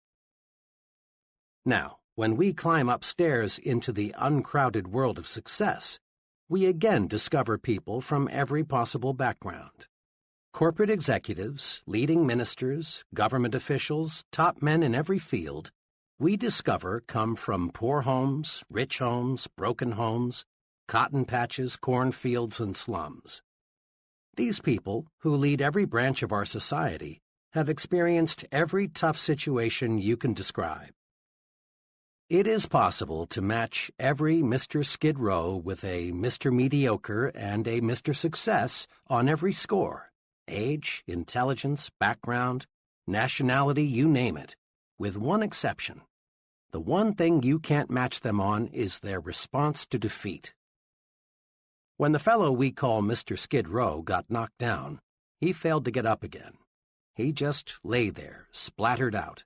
Now, when we climb upstairs into the uncrowded world of success, we again discover people from every possible background. Corporate executives, leading ministers, government officials, top men in every field, we discover come from poor homes, rich homes, broken homes, cotton patches, cornfields, and slums. These people, who lead every branch of our society, have experienced every tough situation you can describe. It is possible to match every Mr. Skid Row with a Mr. Mediocre and a Mr. Success on every score: age, intelligence, background, nationality, you name it, with one exception. The one thing you can't match them on is their response to defeat. When the fellow we call Mr. Skid Row got knocked down, he failed to get up again. He just lay there, splattered out.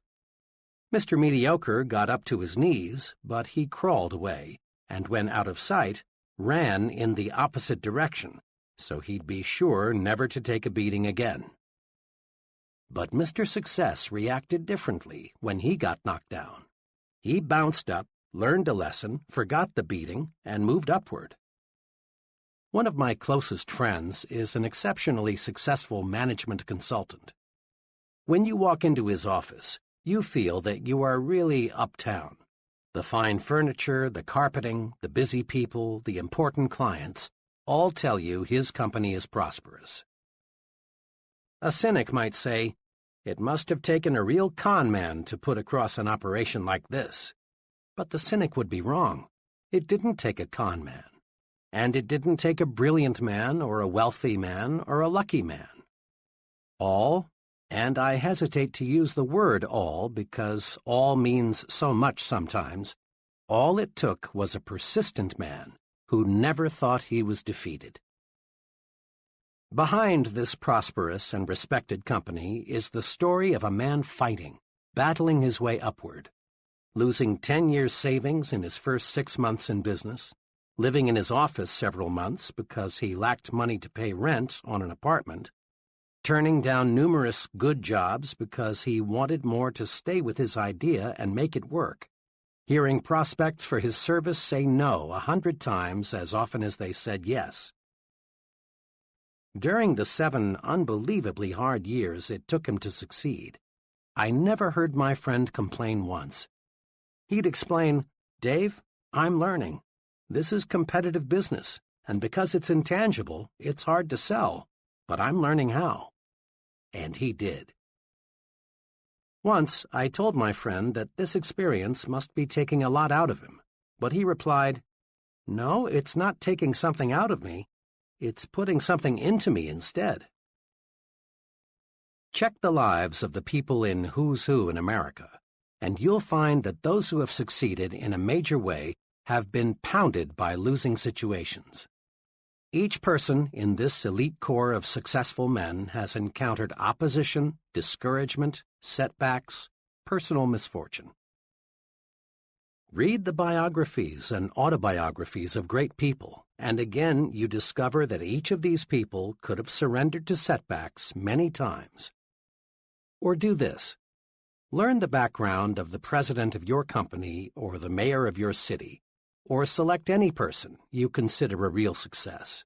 Mr. Mediocre got up to his knees, but he crawled away, and when out of sight, ran in the opposite direction, so he'd be sure never to take a beating again. But Mr. Success reacted differently when he got knocked down. He bounced up, learned a lesson, forgot the beating, and moved upward. One of my closest friends is an exceptionally successful management consultant. When you walk into his office, you feel that you are really uptown. The fine furniture, the carpeting, the busy people, the important clients, all tell you his company is prosperous. A cynic might say, "It must have taken a real con man to put across an operation like this." But the cynic would be wrong. It didn't take a con man. And it didn't take a brilliant man or a wealthy man or a lucky man. All, and I hesitate to use the word all because all means so much sometimes, all it took was a persistent man who never thought he was defeated. Behind this prosperous and respected company is the story of a man fighting, battling his way upward, losing 10 years' savings in his first 6 months in business, living in his office several months because he lacked money to pay rent on an apartment, turning down numerous good jobs because he wanted more to stay with his idea and make it work, hearing prospects for his service say no 100 times as often as they said yes. During the 7 unbelievably hard years it took him to succeed, I never heard my friend complain once. He'd explain, "Dave, I'm learning. This is competitive business, and because it's intangible, it's hard to sell, but I'm learning how." And he did. Once I told my friend that this experience must be taking a lot out of him, but he replied, "No, it's not taking something out of me. It's putting something into me instead." Check the lives of the people in Who's Who in America, and you'll find that those who have succeeded in a major way have been pounded by losing situations. Each person in this elite corps of successful men has encountered opposition, discouragement, setbacks, personal misfortune. Read the biographies and autobiographies of great people, and again you discover that each of these people could have surrendered to setbacks many times. Or do this. Learn the background of the president of your company or the mayor of your city, or select any person you consider a real success.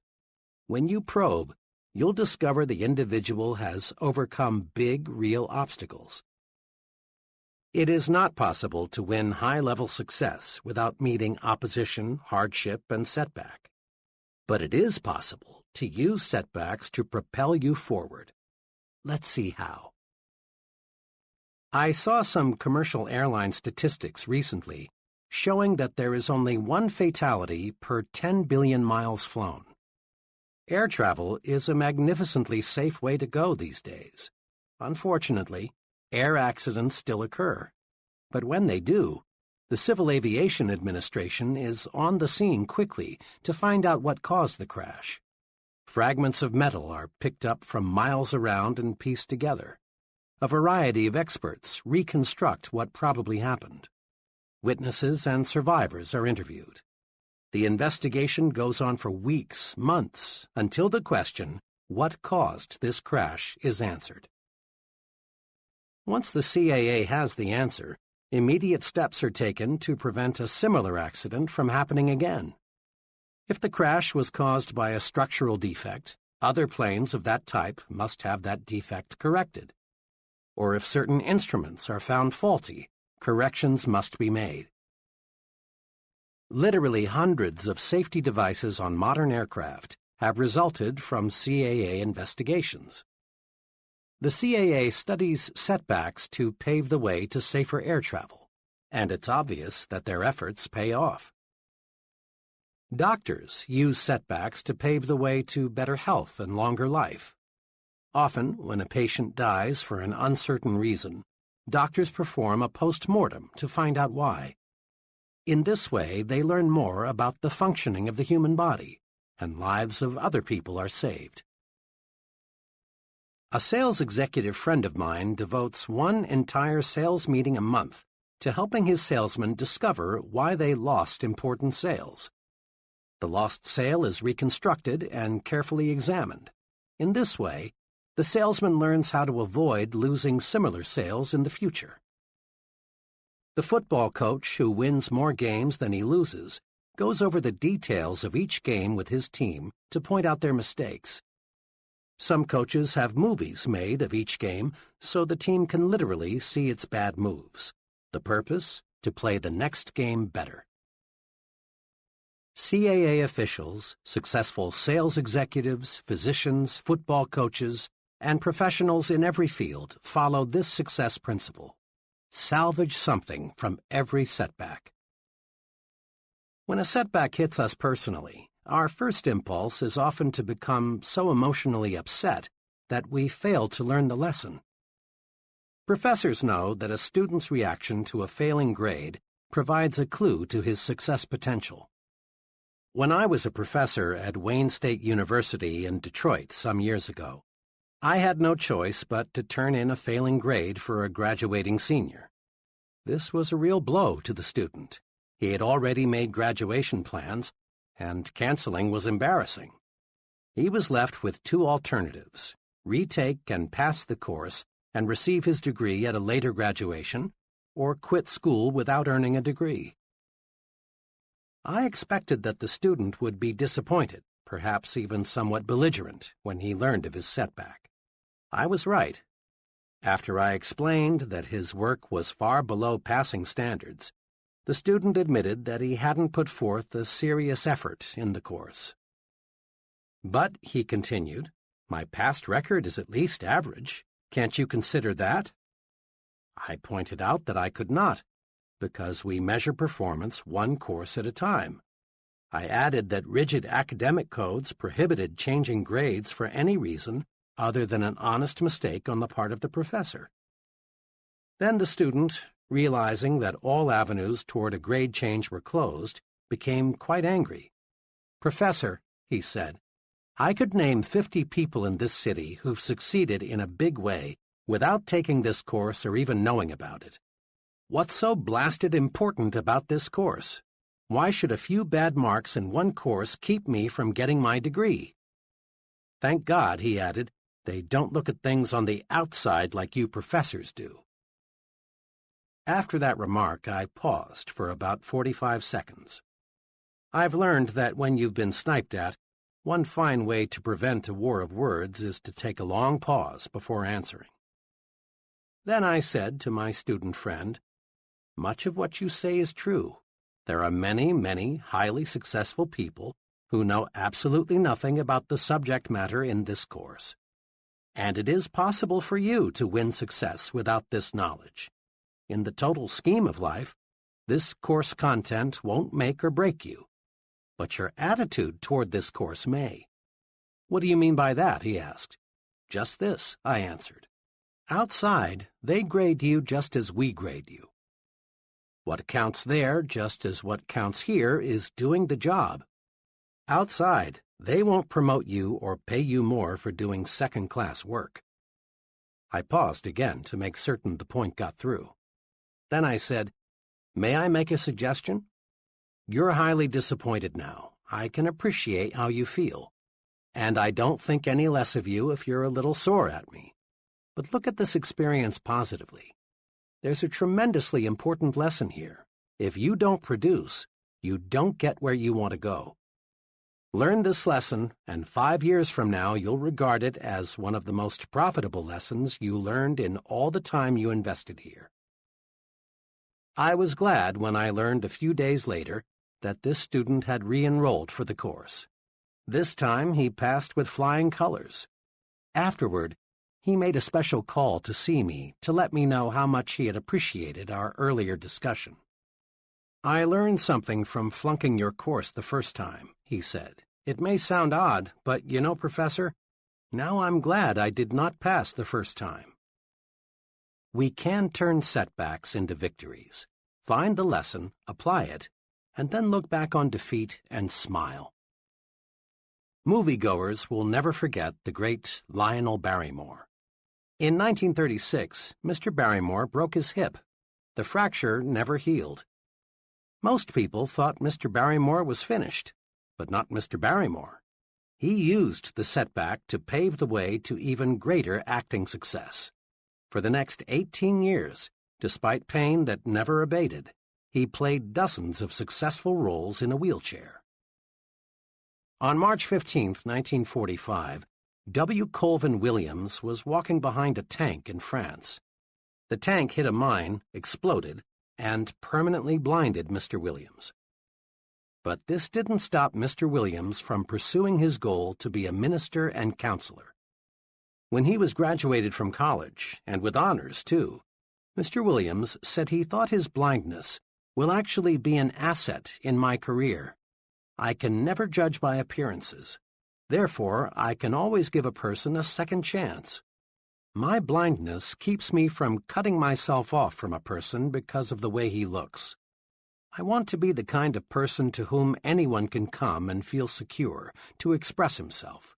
When you probe, you'll discover the individual has overcome big, real obstacles. It is not possible to win high-level success without meeting opposition, hardship, and setback. But it is possible to use setbacks to propel you forward. Let's see how. I saw some commercial airline statistics recently showing that there is only one fatality per 10 billion miles flown. Air travel is a magnificently safe way to go these days. Unfortunately, air accidents still occur. But when they do, the Civil Aviation Administration is on the scene quickly to find out what caused the crash. Fragments of metal are picked up from miles around and pieced together. A variety of experts reconstruct what probably happened. Witnesses and survivors are interviewed. The investigation goes on for weeks, months, until the question, what caused this crash, is answered. Once the CAA has the answer, immediate steps are taken to prevent a similar accident from happening again. If the crash was caused by a structural defect, other planes of that type must have that defect corrected. Or if certain instruments are found faulty, corrections must be made. Literally hundreds of safety devices on modern aircraft have resulted from CAA investigations. The CAA studies setbacks to pave the way to safer air travel, and it's obvious that their efforts pay off. Doctors use setbacks to pave the way to better health and longer life. Often, when a patient dies for an uncertain reason, doctors perform a post-mortem to find out why. In this way, they learn more about the functioning of the human body, and lives of other people are saved. A sales executive friend of mine devotes one entire sales meeting a month to helping his salesmen discover why they lost important sales. The lost sale is reconstructed and carefully examined. In this way, the salesman learns how to avoid losing similar sales in the future. The football coach who wins more games than he loses goes over the details of each game with his team to point out their mistakes. Some coaches have movies made of each game so the team can literally see its bad moves. The purpose? To play the next game better. CAA officials, successful sales executives, physicians, football coaches, and professionals in every field follow this success principle. Salvage something from every setback. When a setback hits us personally, our first impulse is often to become so emotionally upset that we fail to learn the lesson. Professors know that a student's reaction to a failing grade provides a clue to his success potential. When I was a professor at Wayne State University in Detroit some years ago, I had no choice but to turn in a failing grade for a graduating senior. This was a real blow to the student. He had already made graduation plans, and canceling was embarrassing. He was left with two alternatives: retake and pass the course and receive his degree at a later graduation, or quit school without earning a degree. I expected that the student would be disappointed, perhaps even somewhat belligerent, when he learned of his setback. I was right. After I explained that his work was far below passing standards, the student admitted that he hadn't put forth a serious effort in the course. But, he continued, my past record is at least average. Can't you consider that? I pointed out that I could not, because we measure performance one course at a time. I added that rigid academic codes prohibited changing grades for any reason other than an honest mistake on the part of the professor. Then the student, realizing that all avenues toward a grade change were closed, became quite angry. "Professor," he said, "I could name 50 people in this city who've succeeded in a big way without taking this course or even knowing about it. What's so blasted important about this course? Why should a few bad marks in one course keep me from getting my degree? Thank God," he added, "they don't look at things on the outside like you professors do." After that remark, I paused for about 45 seconds. I've learned that when you've been sniped at, one fine way to prevent a war of words is to take a long pause before answering. Then I said to my student friend, "Much of what you say is true. There are many, many highly successful people who know absolutely nothing about the subject matter in this course. And it is possible for you to win success without this knowledge. In the total scheme of life, this course content won't make or break you. But your attitude toward this course may." "What do you mean by that?" he asked. "Just this," I answered. "Outside, they grade you just as we grade you. What counts there, just as what counts here, is doing the job. Outside, they won't promote you or pay you more for doing second-class work." I paused again to make certain the point got through. Then I said, "May I make a suggestion? You're highly disappointed now. I can appreciate how you feel. And I don't think any less of you if you're a little sore at me. But look at this experience positively. There's a tremendously important lesson here. If you don't produce, you don't get where you want to go. Learn this lesson, and 5 years from now you'll regard it as one of the most profitable lessons you learned in all the time you invested here." I was glad when I learned a few days later that this student had re-enrolled for the course. This time he passed with flying colors. Afterward, he made a special call to see me to let me know how much he had appreciated our earlier discussion. "I learned something from flunking your course the first time," he said. "It may sound odd, but you know, Professor, now I'm glad I did not pass the first time." We can turn setbacks into victories, find the lesson, apply it, and then look back on defeat and smile. Moviegoers will never forget the great Lionel Barrymore. In 1936, Mr. Barrymore broke his hip. The fracture never healed. Most people thought Mr. Barrymore was finished, but not Mr. Barrymore. He used the setback to pave the way to even greater acting success. For the next 18 years, despite pain that never abated, he played dozens of successful roles in a wheelchair. On March 15, 1945, W. Colvin Williams was walking behind a tank in France. The tank hit a mine, exploded, and permanently blinded Mr. Williams. But this didn't stop Mr. Williams from pursuing his goal to be a minister and counselor. When he was graduated from college, and with honors, too, Mr. Williams said he thought his blindness will actually be an asset in my career. I can never judge by appearances. Therefore, I can always give a person a second chance. My blindness keeps me from cutting myself off from a person because of the way he looks. I want to be the kind of person to whom anyone can come and feel secure to express himself.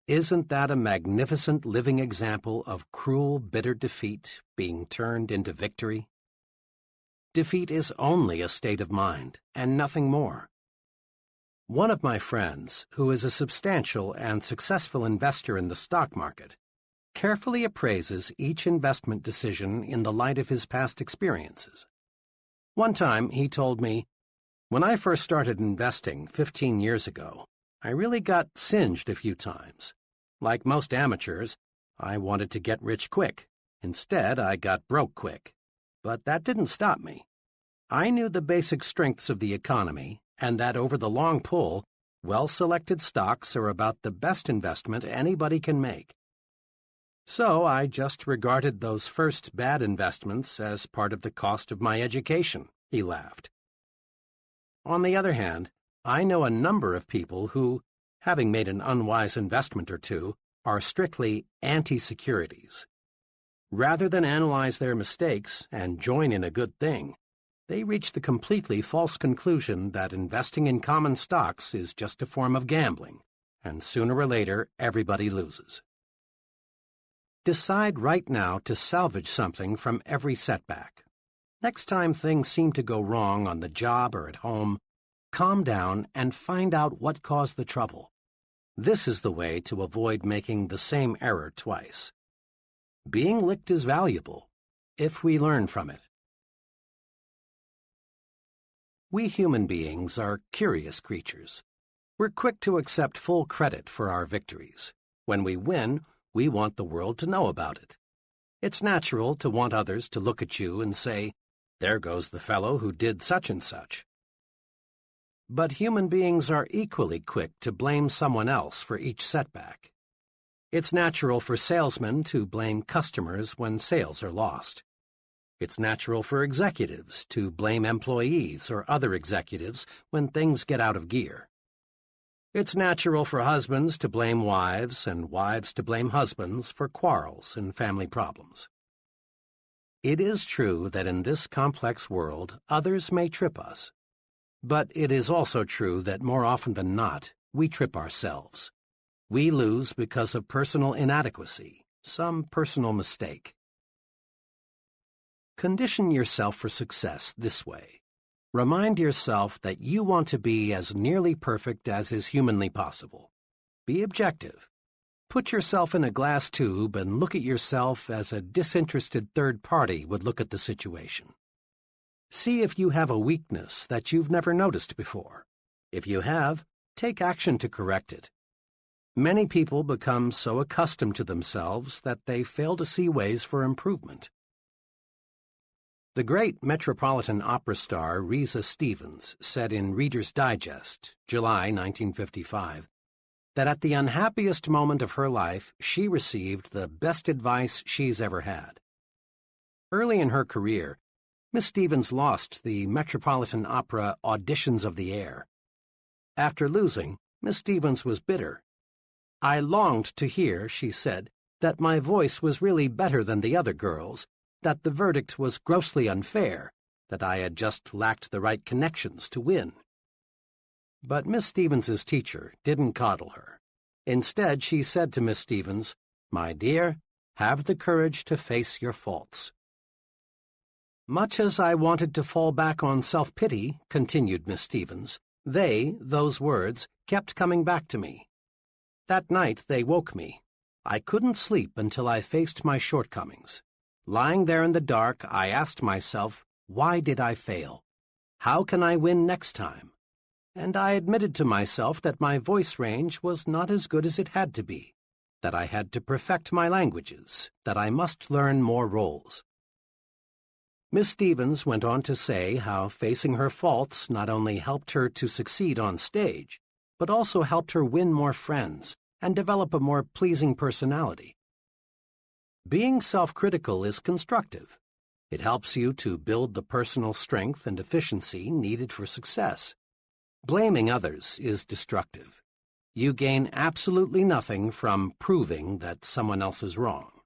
Isn't that a magnificent living example of cruel, bitter defeat being turned into victory? Defeat is only a state of mind, and nothing more. One of my friends, who is a substantial and successful investor in the stock market, carefully appraises each investment decision in the light of his past experiences. One time he told me, "When I first started investing 15 years ago, I really got singed a few times. Like most amateurs, I wanted to get rich quick. Instead, I got broke quick. But that didn't stop me. I knew the basic strengths of the economy, and that over the long pull, well-selected stocks are about the best investment anybody can make. So I just regarded those first bad investments as part of the cost of my education," he laughed. On the other hand, I know a number of people who, having made an unwise investment or two, are strictly anti-securities. Rather than analyze their mistakes and join in a good thing, they reach the completely false conclusion that investing in common stocks is just a form of gambling, and sooner or later everybody loses. Decide right now to salvage something from every setback. Next time things seem to go wrong on the job or at home, calm down and find out what caused the trouble. This is the way to avoid making the same error twice. Being licked is valuable, if we learn from it. We human beings are curious creatures. We're quick to accept full credit for our victories. When we win, we want the world to know about it. It's natural to want others to look at you and say, "There goes the fellow who did such and such." But human beings are equally quick to blame someone else for each setback. It's natural for salesmen to blame customers when sales are lost. It's natural for executives to blame employees or other executives when things get out of gear. It's natural for husbands to blame wives and wives to blame husbands for quarrels and family problems. It is true that in this complex world, others may trip us. But it is also true that more often than not, we trip ourselves. We lose because of personal inadequacy, some personal mistake. Condition yourself for success this way. Remind yourself that you want to be as nearly perfect as is humanly possible. Be objective. Put yourself in a glass tube and look at yourself as a disinterested third party would look at the situation. See if you have a weakness that you've never noticed before. If you have, take action to correct it. Many people become so accustomed to themselves that they fail to see ways for improvement. The great Metropolitan Opera star Risa Stevens said in Reader's Digest, July 1955, that at the unhappiest moment of her life, she received the best advice she's ever had. Early in her career, Miss Stevens lost the Metropolitan Opera Auditions of the Air. After losing, Miss Stevens was bitter. "I longed to hear," she said, "that my voice was really better than the other girls', that the verdict was grossly unfair, that I had just lacked the right connections to win." But Miss Stevens's teacher didn't coddle her. Instead, she said to Miss Stevens, "My dear, have the courage to face your faults." Much as I wanted to fall back on self-pity, continued Miss Stevens, those words, kept coming back to me. That night they woke me. I couldn't sleep until I faced my shortcomings. Lying there in the dark, I asked myself, why did I fail? How can I win next time? And I admitted to myself that my voice range was not as good as it had to be, that I had to perfect my languages, that I must learn more roles. Miss Stevens went on to say how facing her faults not only helped her to succeed on stage, but also helped her win more friends and develop a more pleasing personality. Being self-critical is constructive. It helps you to build the personal strength and efficiency needed for success. Blaming others is destructive. You gain absolutely nothing from proving that someone else is wrong.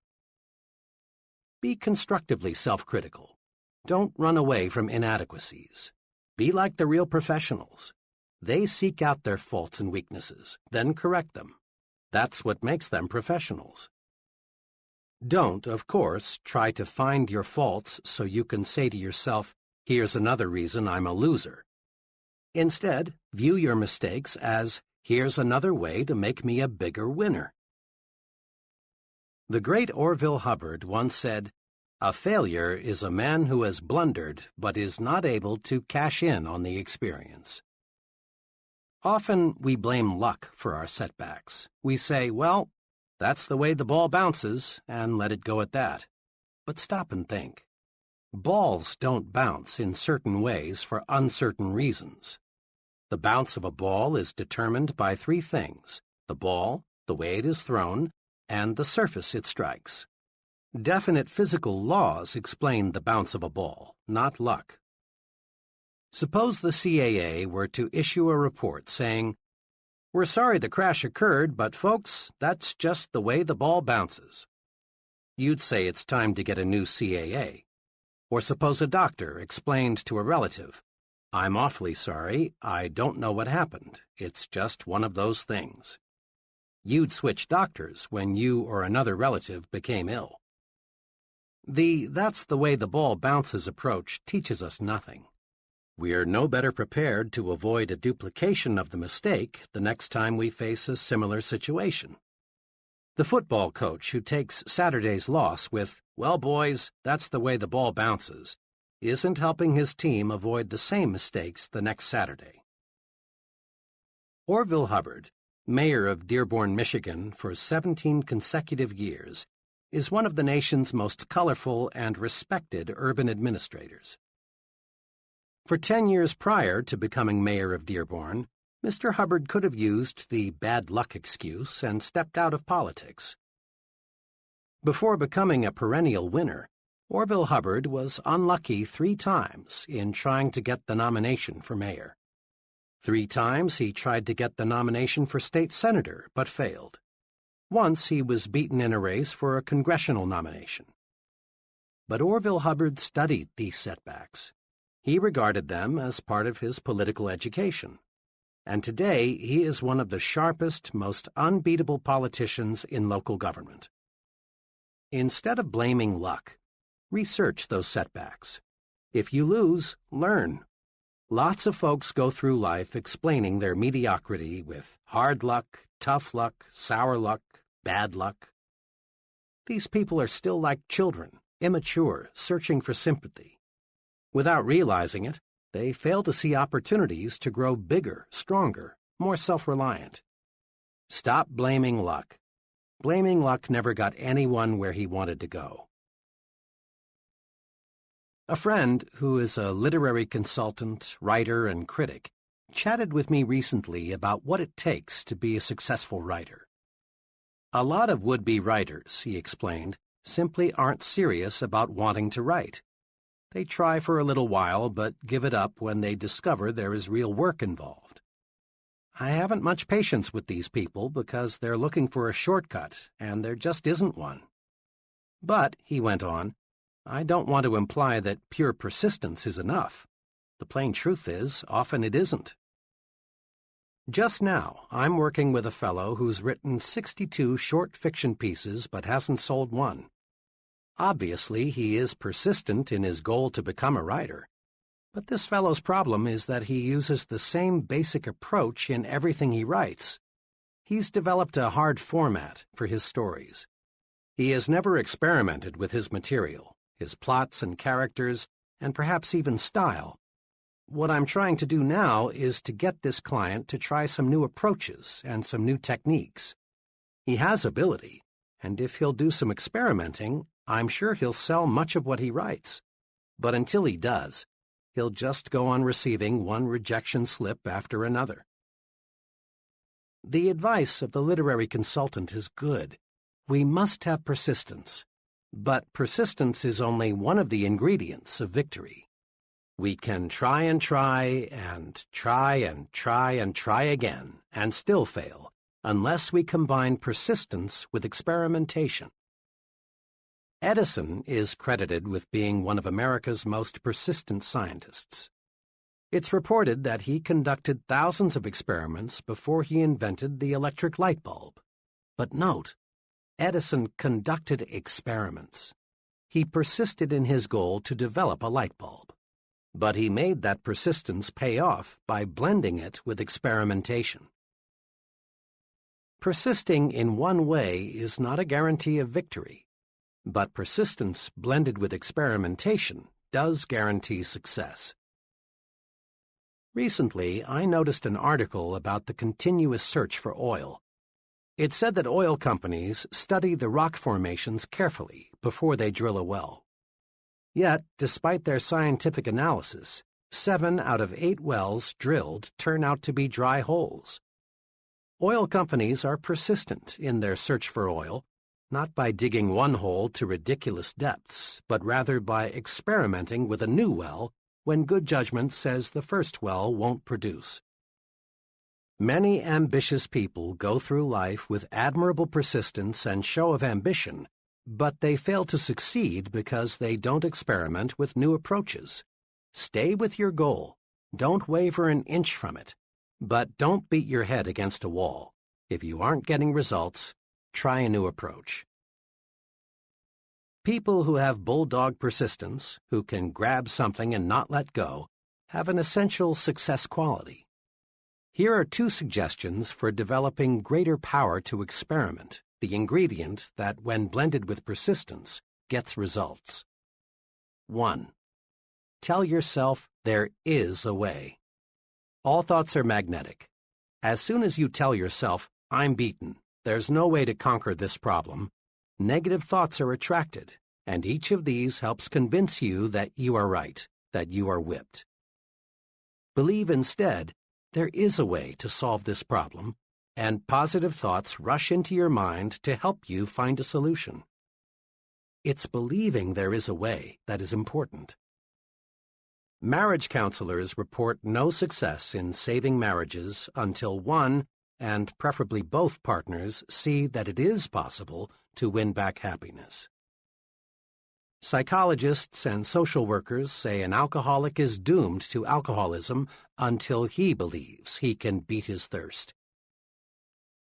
Be constructively self-critical. Don't run away from inadequacies. Be like the real professionals. They seek out their faults and weaknesses, then correct them. That's what makes them professionals. Don't, of course, try to find your faults so you can say to yourself, "Here's another reason I'm a loser." Instead, view your mistakes as, "Here's another way to make me a bigger winner." The great Orville Hubbard once said, "A failure is a man who has blundered but is not able to cash in on the experience." Often we blame luck for our setbacks. We say, "Well, that's the way the ball bounces," and let it go at that. But stop and think. Balls don't bounce in certain ways for uncertain reasons. The bounce of a ball is determined by three things: the ball, the way it is thrown, and the surface it strikes. Definite physical laws explain the bounce of a ball, not luck. Suppose the CAA were to issue a report saying, "We're sorry the crash occurred, but folks, that's just the way the ball bounces." You'd say it's time to get a new CAA. Or suppose a doctor explained to a relative, "I'm awfully sorry, I don't know what happened. It's just one of those things." You'd switch doctors when you or another relative became ill. The "that's the way the ball bounces" approach teaches us nothing. We're no better prepared to avoid a duplication of the mistake the next time we face a similar situation. The football coach who takes Saturday's loss with, "Well, boys, that's the way the ball bounces," isn't helping his team avoid the same mistakes the next Saturday. Orville Hubbard, mayor of Dearborn, Michigan for 17 consecutive years, is one of the nation's most colorful and respected urban administrators. For 10 years prior to becoming mayor of Dearborn, Mr. Hubbard could have used the bad luck excuse and stepped out of politics. Before becoming a perennial winner, Orville Hubbard was unlucky 3 times in trying to get the nomination for mayor. 3 times he tried to get the nomination for state senator, but failed. Once he was beaten in a race for a congressional nomination. But Orville Hubbard studied these setbacks. He regarded them as part of his political education. And today he is one of the sharpest, most unbeatable politicians in local government. Instead of blaming luck, research those setbacks. If you lose, learn. Lots of folks go through life explaining their mediocrity with hard luck, tough luck, sour luck, bad luck. These people are still like children, immature, searching for sympathy. Without realizing it, they fail to see opportunities to grow bigger, stronger, more self-reliant. Stop blaming luck. Blaming luck never got anyone where he wanted to go. A friend, who is a literary consultant, writer, and critic, chatted with me recently about what it takes to be a successful writer. A lot of would-be writers, he explained, simply aren't serious about wanting to write. They try for a little while, but give it up when they discover there is real work involved. I haven't much patience with these people because they're looking for a shortcut, and there just isn't one. But, he went on, I don't want to imply that pure persistence is enough. The plain truth is, often it isn't. Just now, I'm working with a fellow who's written 62 short fiction pieces but hasn't sold one. Obviously, he is persistent in his goal to become a writer. But this fellow's problem is that he uses the same basic approach in everything he writes. He's developed a hard format for his stories. He has never experimented with his material, his plots and characters, and perhaps even style. What I'm trying to do now is to get this client to try some new approaches and some new techniques. He has ability, and if he'll do some experimenting, I'm sure he'll sell much of what he writes. But until he does, he'll just go on receiving one rejection slip after another. The advice of the literary consultant is good. We must have persistence. But persistence is only one of the ingredients of victory. We can try and try and try and try and try again and still fail unless we combine persistence with experimentation. Edison is credited with being one of America's most persistent scientists. It's reported that he conducted thousands of experiments before he invented the electric light bulb. But note, Edison conducted experiments. He persisted in his goal to develop a light bulb. But he made that persistence pay off by blending it with experimentation. Persisting in one way is not a guarantee of victory. But persistence blended with experimentation does guarantee success. Recently, I noticed an article about the continuous search for oil. It said that oil companies study the rock formations carefully before they drill a well. Yet, despite their scientific analysis, 7 out of 8 wells drilled turn out to be dry holes. Oil companies are persistent in their search for oil, not by digging one hole to ridiculous depths, but rather by experimenting with a new well when good judgment says the first well won't produce. Many ambitious people go through life with admirable persistence and show of ambition, but they fail to succeed because they don't experiment with new approaches. Stay with your goal. Don't waver an inch from it. But don't beat your head against a wall. If you aren't getting results, try a new approach. People who have bulldog persistence, who can grab something and not let go, have an essential success quality. Here are 2 suggestions for developing greater power to experiment, the ingredient that, when blended with persistence, gets results. 1. Tell yourself there is a way. All thoughts are magnetic. As soon as you tell yourself, I'm beaten, there's no way to conquer this problem, negative thoughts are attracted, and each of these helps convince you that you are right, that you are whipped. Believe instead, there is a way to solve this problem, and positive thoughts rush into your mind to help you find a solution. It's believing there is a way that is important. Marriage counselors report no success in saving marriages until one, and preferably both partners, see that it is possible to win back happiness. Psychologists and social workers say an alcoholic is doomed to alcoholism until he believes he can beat his thirst.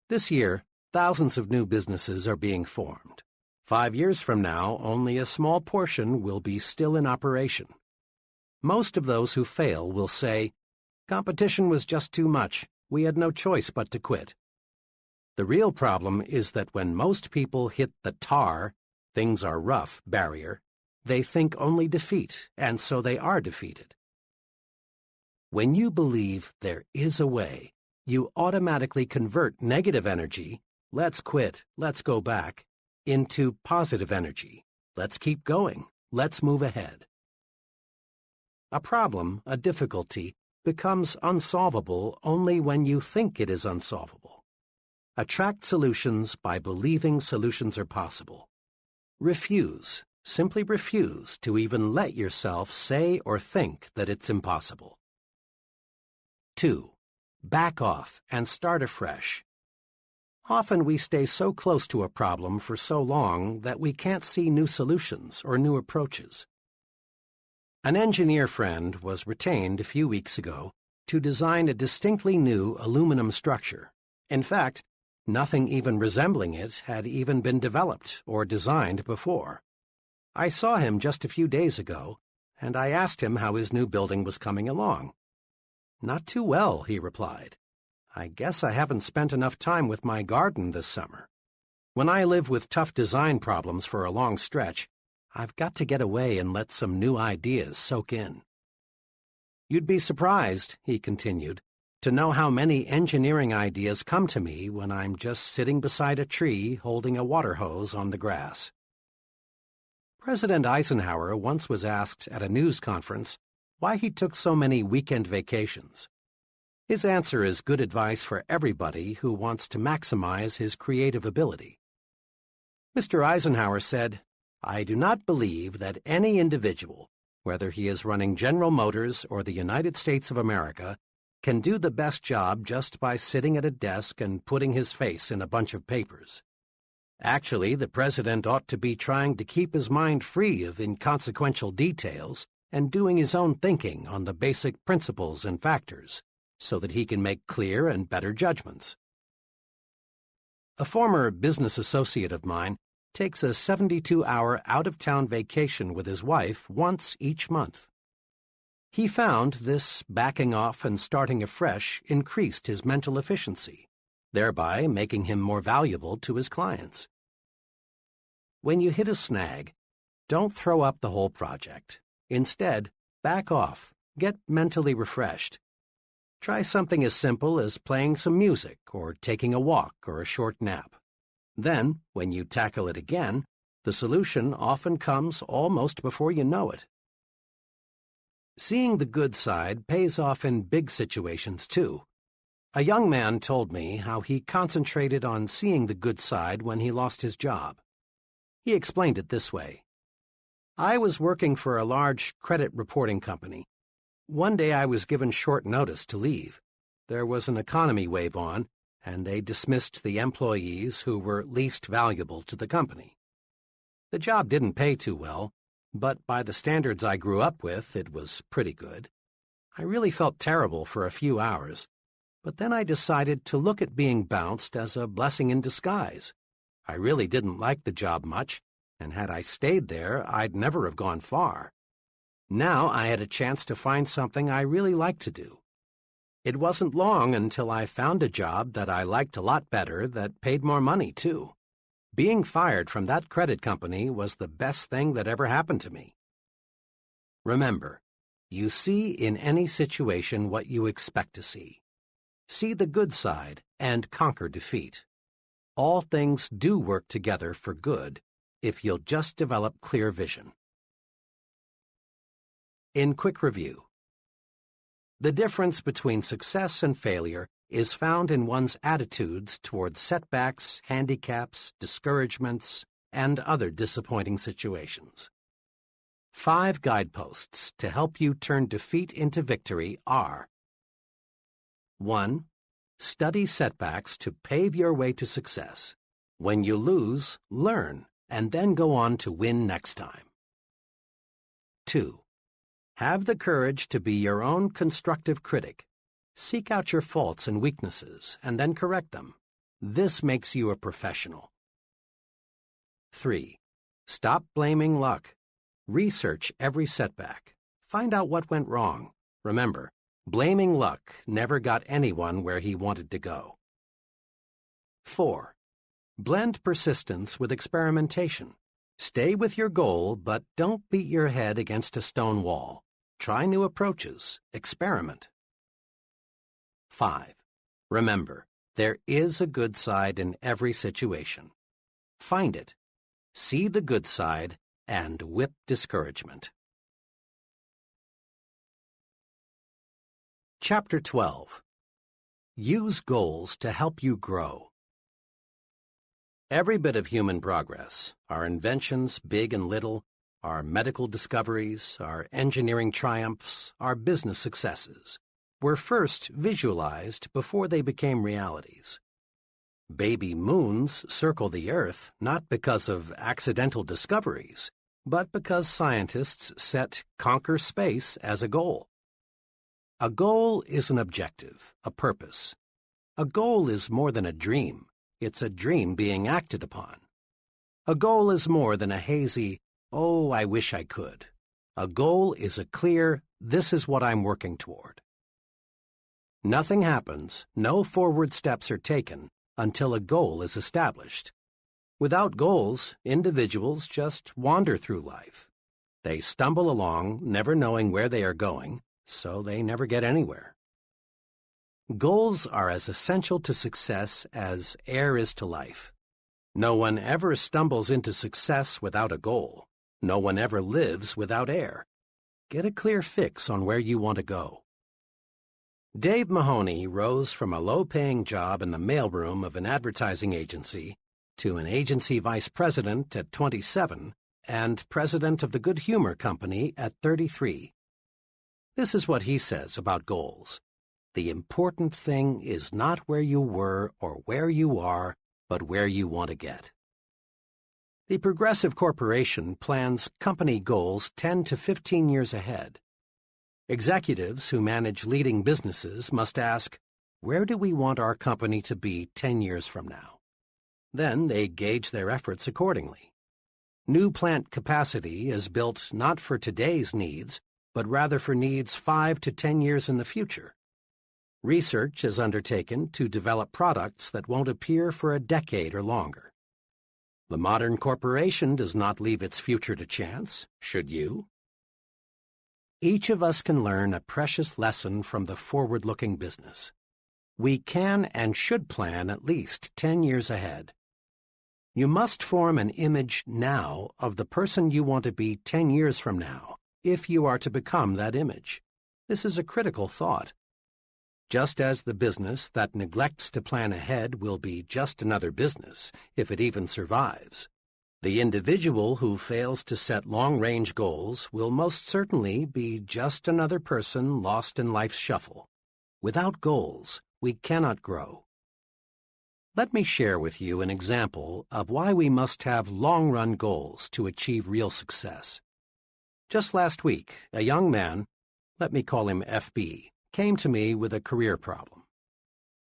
This year, thousands of new businesses are being formed. 5 years from now, only a small portion will be still in operation. Most of those who fail will say, "Competition was just too much. We had no choice but to quit." The real problem is that when most people hit the tar, things are rough barrier, they think only defeat, and so they are defeated. When you believe there is a way, you automatically convert negative energy, let's quit, let's go back, into positive energy, let's keep going, let's move ahead. A problem, a difficulty, becomes unsolvable only when you think it is unsolvable. Attract solutions by believing solutions are possible. Refuse, simply refuse to even let yourself say or think that it's impossible. 2. Back off and start afresh. Often we stay so close to a problem for so long that we can't see new solutions or new approaches. An engineer friend was retained a few weeks ago to design a distinctly new aluminum structure. In fact, nothing even resembling it had even been developed or designed before. I saw him just a few days ago, and I asked him how his new building was coming along. "Not too well," he replied. "I guess I haven't spent enough time with my garden this summer. When I live with tough design problems for a long stretch, I've got to get away and let some new ideas soak in." "You'd be surprised," he continued, "to know how many engineering ideas come to me when I'm just sitting beside a tree holding a water hose on the grass." President Eisenhower once was asked at a news conference why he took so many weekend vacations. His answer is good advice for everybody who wants to maximize his creative ability. Mr. Eisenhower said, "I do not believe that any individual, whether he is running General Motors or the United States of America, can do the best job just by sitting at a desk and putting his face in a bunch of papers. Actually, the president ought to be trying to keep his mind free of inconsequential details and doing his own thinking on the basic principles and factors, so that he can make clear and better judgments." A former business associate of mine takes a 72-hour out-of-town vacation with his wife once each month. He found this backing off and starting afresh increased his mental efficiency, thereby making him more valuable to his clients. When you hit a snag, don't throw up the whole project. Instead, back off, get mentally refreshed. Try something as simple as playing some music or taking a walk or a short nap. Then, when you tackle it again, the solution often comes almost before you know it. Seeing the good side pays off in big situations, too. A young man told me how he concentrated on seeing the good side when he lost his job. He explained it this way. "I was working for a large credit reporting company. One day I was given short notice to leave. There was an economy wave on, and they dismissed the employees who were least valuable to the company. The job didn't pay too well, but by the standards I grew up with, it was pretty good. I really felt terrible for a few hours, but then I decided to look at being bounced as a blessing in disguise. I really didn't like the job much, and had I stayed there, I'd never have gone far. Now I had a chance to find something I really liked to do. It wasn't long until I found a job that I liked a lot better that paid more money, too. Being fired from that credit company was the best thing that ever happened to me. Remember, you see in any situation what you expect to see. See the good side and conquer defeat. All things do work together for good if you'll just develop clear vision. In quick review, the difference between success and failure is found in one's attitudes toward setbacks, handicaps, discouragements, and other disappointing situations. 5 guideposts to help you turn defeat into victory are: 1. Study setbacks to pave your way to success. When you lose, learn, and then go on to win next time. 2. Have the courage to be your own constructive critic. Seek out your faults and weaknesses, and then correct them. This makes you a professional. 3. Stop blaming luck. Research every setback. Find out what went wrong. Remember, blaming luck never got anyone where he wanted to go. 4. Blend persistence with experimentation. Stay with your goal, but don't beat your head against a stone wall. Try new approaches. Experiment. 5. Remember, there is a good side in every situation. Find it. See the good side and whip discouragement. Chapter 12. Use goals to help you grow. Every bit of human progress, our inventions, big and little, our medical discoveries, our engineering triumphs, our business successes, were first visualized before they became realities. Baby moons circle the Earth not because of accidental discoveries, but because scientists set conquer space as a goal. A goal is an objective, a purpose. A goal is more than a dream. It's a dream being acted upon. A goal is more than a hazy, "Oh, I wish I could." A goal is a clear, "This is what I'm working toward." Nothing happens, no forward steps are taken until a goal is established. Without goals, individuals just wander through life. They stumble along, never knowing where they are going, so they never get anywhere. Goals are as essential to success as air is to life. No one ever stumbles into success without a goal. No one ever lives without air. Get a clear fix on where you want to go. Dave Mahoney rose from a low-paying job in the mailroom of an advertising agency to an agency vice president at 27 and president of the Good Humor Company at 33. This is what he says about goals. The important thing is not where you were or where you are, but where you want to get. The Progressive Corporation plans company goals 10 to 15 years ahead. Executives who manage leading businesses must ask, where do we want our company to be 10 years from now? Then they gauge their efforts accordingly. New plant capacity is built not for today's needs, but rather for needs 5 to 10 years in the future. Research is undertaken to develop products that won't appear for a decade or longer. The modern corporation does not leave its future to chance, should you? Each of us can learn a precious lesson from the forward-looking business. We can and should plan at least 10 years ahead. You must form an image now of the person you want to be 10 years from now, if you are to become that image. This is a critical thought. Just as the business that neglects to plan ahead will be just another business, if it even survives, the individual who fails to set long-range goals will most certainly be just another person lost in life's shuffle. Without goals, we cannot grow. Let me share with you an example of why we must have long-run goals to achieve real success. Just last week, a young man, let me call him FB, came to me with a career problem.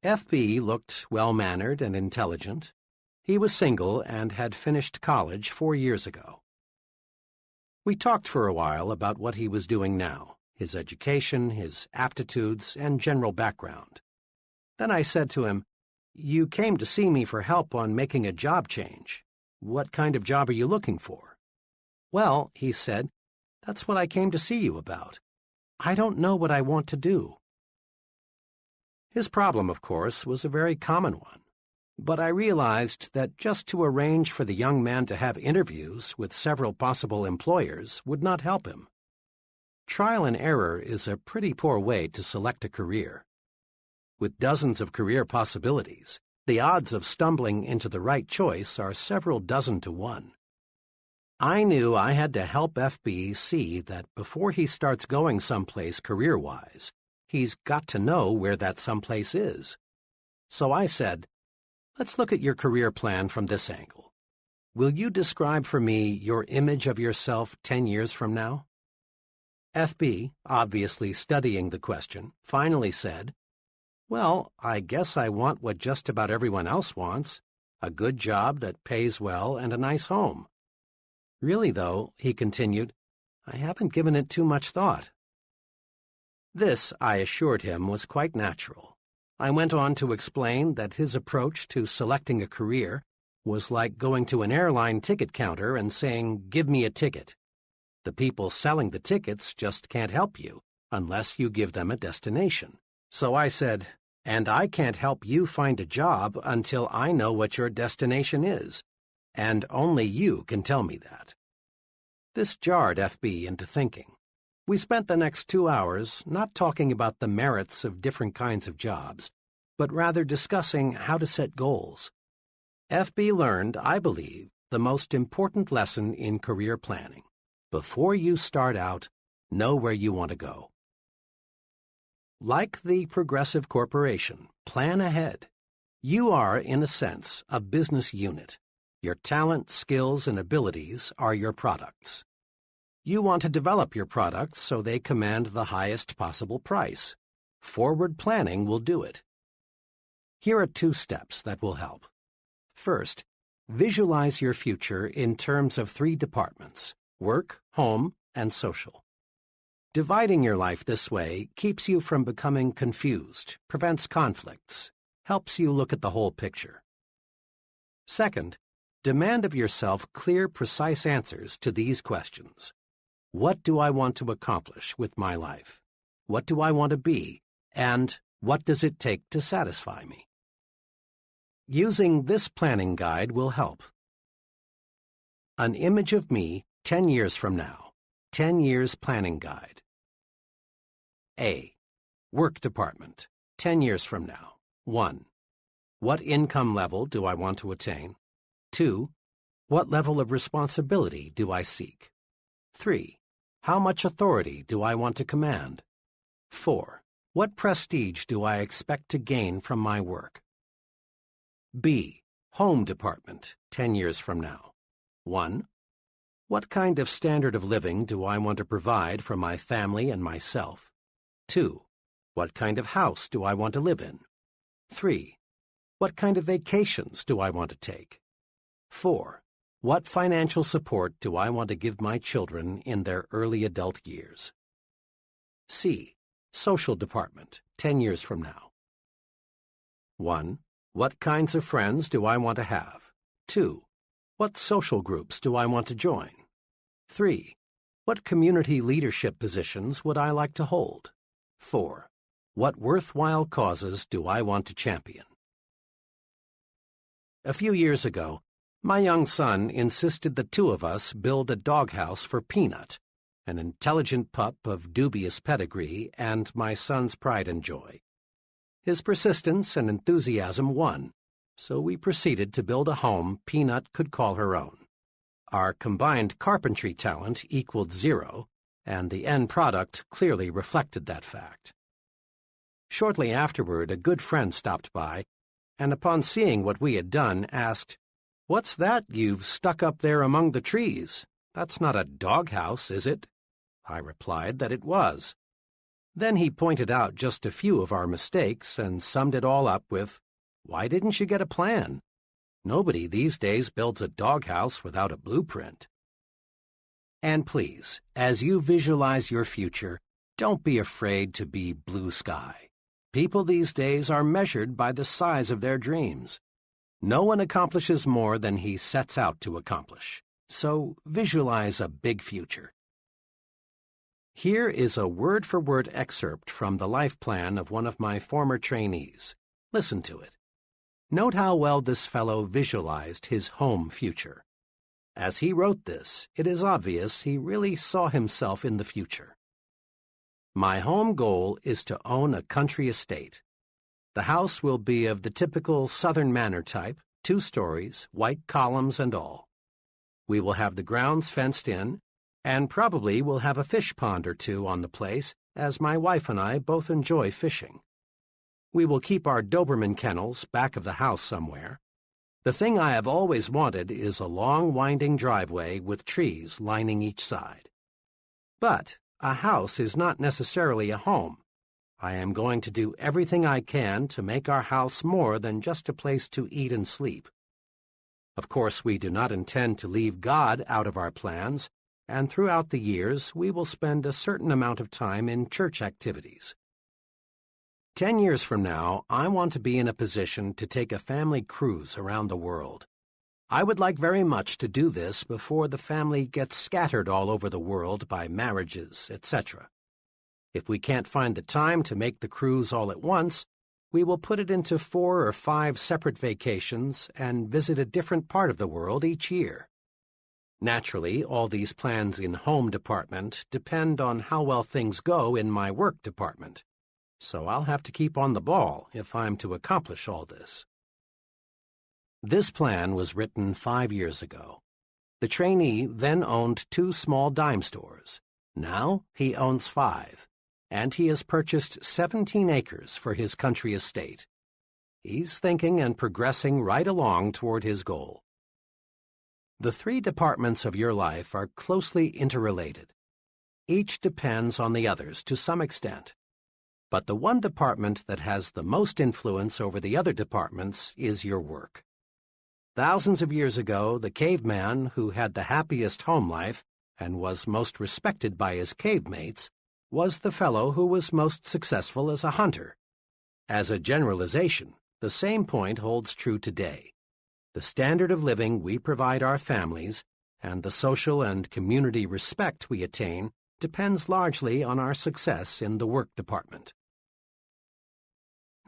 FB looked well-mannered and intelligent. He was single and had finished college 4 years ago. We talked for a while about what he was doing now, his education, his aptitudes, and general background. Then I said to him, "You came to see me for help on making a job change. "What kind of job are you looking for?" "Well," he said, "that's what I came to see you about. I don't know what I want to do." His problem, of course, was a very common one, but I realized that just to arrange for the young man to have interviews with several possible employers would not help him. Trial and error is a pretty poor way to select a career. With dozens of career possibilities, the odds of stumbling into the right choice are several dozen to one. I knew I had to help FB see that before he starts going someplace career-wise, he's got to know where that someplace is. So I said, "Let's look at your career plan from this angle. Will you describe for me your image of yourself 10 years from now?" FB, obviously studying the question, finally said, "Well, I guess I want what just about everyone else wants, a good job that pays well and a nice home. Really, though," he continued, "I haven't given it too much thought." This, I assured him, was quite natural. I went on to explain that his approach to selecting a career was like going to an airline ticket counter and saying, "Give me a ticket." The people selling the tickets just can't help you unless you give them a destination. So I said, "And I can't help you find a job until I know what your destination is, and only you can tell me that." This jarred FB into thinking. We spent the next 2 hours not talking about the merits of different kinds of jobs, but rather discussing how to set goals. FB learned, I believe, the most important lesson in career planning. Before you start out, know where you want to go. Like the Progressive Corporation, plan ahead. You are, in a sense, a business unit. Your talent, skills, and abilities are your products. You want to develop your products so they command the highest possible price. Forward planning will do it. Here are 2 steps that will help. First, visualize your future in terms of 3 departments: work, home, and social. Dividing your life this way keeps you from becoming confused, prevents conflicts, helps you look at the whole picture. Second, demand of yourself clear, precise answers to these questions. What do I want to accomplish with my life? What do I want to be? And what does it take to satisfy me? Using this planning guide will help. An image of me 10 years from now. 10 years planning guide. A. Work department. 10 years from now. 1. What income level do I want to attain? 2. What level of responsibility do I seek? 3. How much authority do I want to command? 4. What prestige do I expect to gain from my work? B. Home department. 10 years from now. 1. What kind of standard of living do I want to provide for my family and myself? 2. What kind of house do I want to live in? 3. What kind of vacations do I want to take? 4. What financial support do I want to give my children in their early adult years? C. Social department, 10 years from now. 1. What kinds of friends do I want to have? 2. What social groups do I want to join? 3. What community leadership positions would I like to hold? 4. What worthwhile causes do I want to champion? A few years ago, my young son insisted the 2 of us build a doghouse for Peanut, an intelligent pup of dubious pedigree and my son's pride and joy. His persistence and enthusiasm won, so we proceeded to build a home Peanut could call her own. Our combined carpentry talent equaled 0, and the end product clearly reflected that fact. Shortly afterward, a good friend stopped by, and upon seeing what we had done, asked, "What's that you've stuck up there among the trees? That's not a doghouse, is it?" I replied that it was. Then he pointed out just a few of our mistakes and summed it all up with, "Why didn't you get a plan? Nobody these days builds a doghouse without a blueprint." And please, as you visualize your future, don't be afraid to be blue sky. People these days are measured by the size of their dreams. No one accomplishes more than he sets out to accomplish. So visualize a big future. Here is a word-for-word excerpt from the life plan of one of my former trainees. Listen to it. Note how well this fellow visualized his home future. As he wrote this, it is obvious he really saw himself in the future. My home goal is to own a country estate. The house will be of the typical Southern manor type, 2 stories, white columns and all. We will have the grounds fenced in, and probably we'll have a fish pond or 2 on the place, as my wife and I both enjoy fishing. We will keep our Doberman kennels back of the house somewhere. The thing I have always wanted is a long winding driveway with trees lining each side. But a house is not necessarily a home. I am going to do everything I can to make our house more than just a place to eat and sleep. Of course, we do not intend to leave God out of our plans, and throughout the years we will spend a certain amount of time in church activities. 10 years from now, I want to be in a position to take a family cruise around the world. I would like very much to do this before the family gets scattered all over the world by marriages, etc. If we can't find the time to make the cruise all at once, we will put it into 4 or 5 separate vacations and visit a different part of the world each year. Naturally, all these plans in home department depend on how well things go in my work department. So I'll have to keep on the ball if I'm to accomplish all this. This plan was written 5 years ago. The trainee then owned 2 small dime stores. Now he owns 5, and he has purchased 17 acres for his country estate. He's thinking and progressing right along toward his goal. The 3 departments of your life are closely interrelated. Each depends on the others to some extent. But the one department that has the most influence over the other departments is your work. Thousands of years ago, the caveman who had the happiest home life and was most respected by his cave mates was the fellow who was most successful as a hunter. As a generalization, the same point holds true today. The standard of living we provide our families and the social and community respect we attain depends largely on our success in the work department.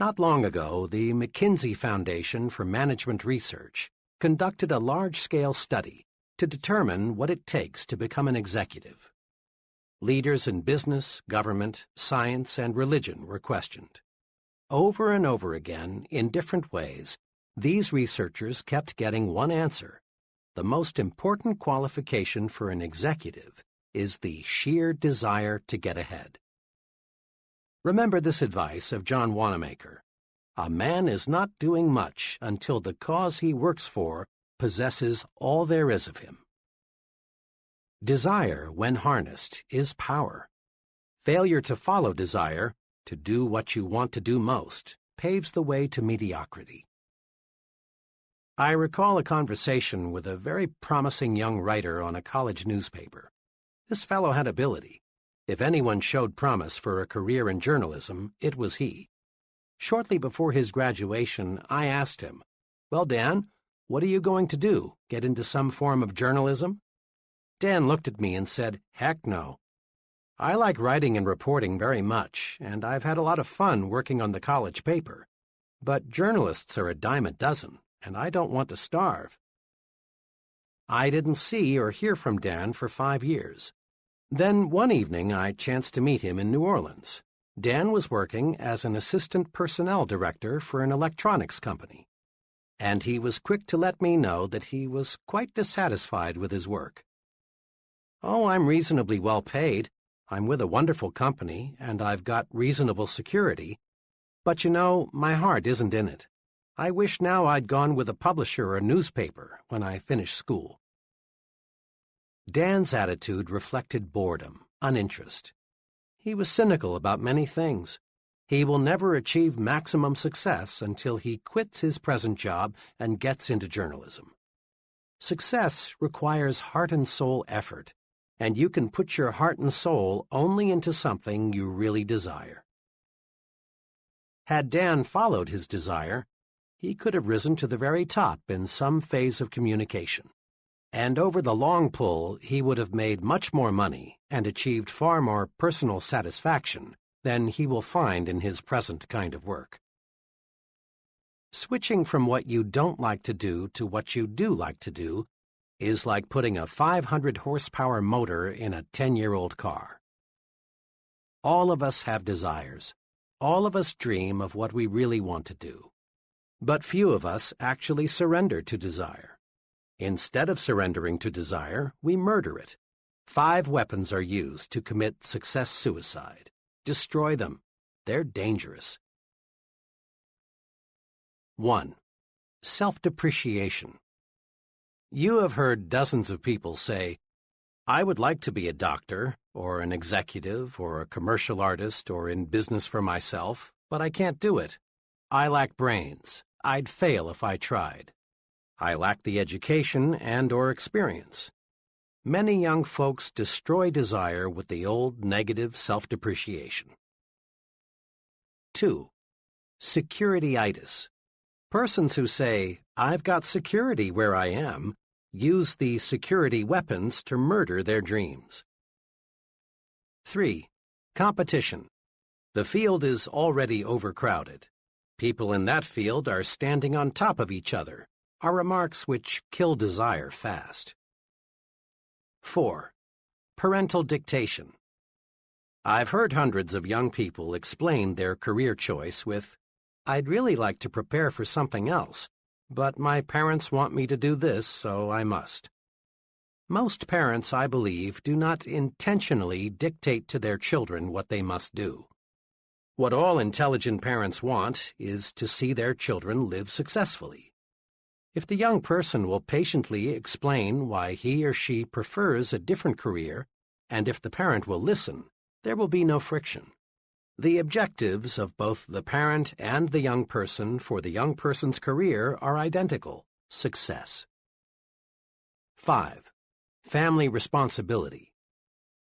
Not long ago, the McKinsey Foundation for Management Research conducted a large-scale study to determine what it takes to become an executive. Leaders in business, government, science, and religion were questioned. Over and over again, in different ways, these researchers kept getting one answer. The most important qualification for an executive is the sheer desire to get ahead. Remember this advice of John Wanamaker. A man is not doing much until the cause he works for possesses all there is of him. Desire, when harnessed, is power. Failure to follow desire, to do what you want to do most, paves the way to mediocrity. I recall a conversation with a very promising young writer on a college newspaper. This fellow had ability. If anyone showed promise for a career in journalism, it was he. Shortly before his graduation, I asked him, "Well, Dan, what are you going to do? Get into some form of journalism?" Dan looked at me and said, "Heck no. I like writing and reporting very much, and I've had a lot of fun working on the college paper. But journalists are a dime a dozen, and I don't want to starve." I didn't see or hear from Dan for 5 years. Then one evening I chanced to meet him in New Orleans. Dan was working as an assistant personnel director for an electronics company, and he was quick to let me know that he was quite dissatisfied with his work. "Oh, I'm reasonably well paid. I'm with a wonderful company, and I've got reasonable security. But you know, my heart isn't in it. I wish now I'd gone with a publisher or a newspaper when I finished school." Dan's attitude reflected boredom, uninterest. He was cynical about many things. He will never achieve maximum success until he quits his present job and gets into journalism. Success requires heart and soul effort, and you can put your heart and soul only into something you really desire. Had Dan followed his desire, he could have risen to the very top in some phase of communication. And over the long pull, he would have made much more money and achieved far more personal satisfaction than he will find in his present kind of work. Switching from what you don't like to do to what you do like to do is like putting a 500-horsepower motor in a 10-year-old car. All of us have desires. All of us dream of what we really want to do. But few of us actually surrender to desire. Instead of surrendering to desire, we murder it. 5 weapons are used to commit success suicide. Destroy them. They're dangerous. 1. Self-depreciation. You have heard dozens of people say, "I would like to be a doctor, or an executive, or a commercial artist, or in business for myself, but I can't do it. I lack brains. I'd fail if I tried. I lack the education and/or experience." Many young folks destroy desire with the old negative self-depreciation. 2. Security-itis. Persons who say, "I've got security where I am," use the security weapons to murder their dreams. 3. Competition. The field is already overcrowded. People in that field are standing on top of each other, are remarks which kill desire fast. 4. Parental dictation. I've heard hundreds of young people explain their career choice with, "I'd really like to prepare for something else, but my parents want me to do this, so I must." Most parents, I believe, do not intentionally dictate to their children what they must do. What all intelligent parents want is to see their children live successfully. If the young person will patiently explain why he or she prefers a different career, and if the parent will listen, there will be no friction. The objectives of both the parent and the young person for the young person's career are identical: success. 5. Family responsibility.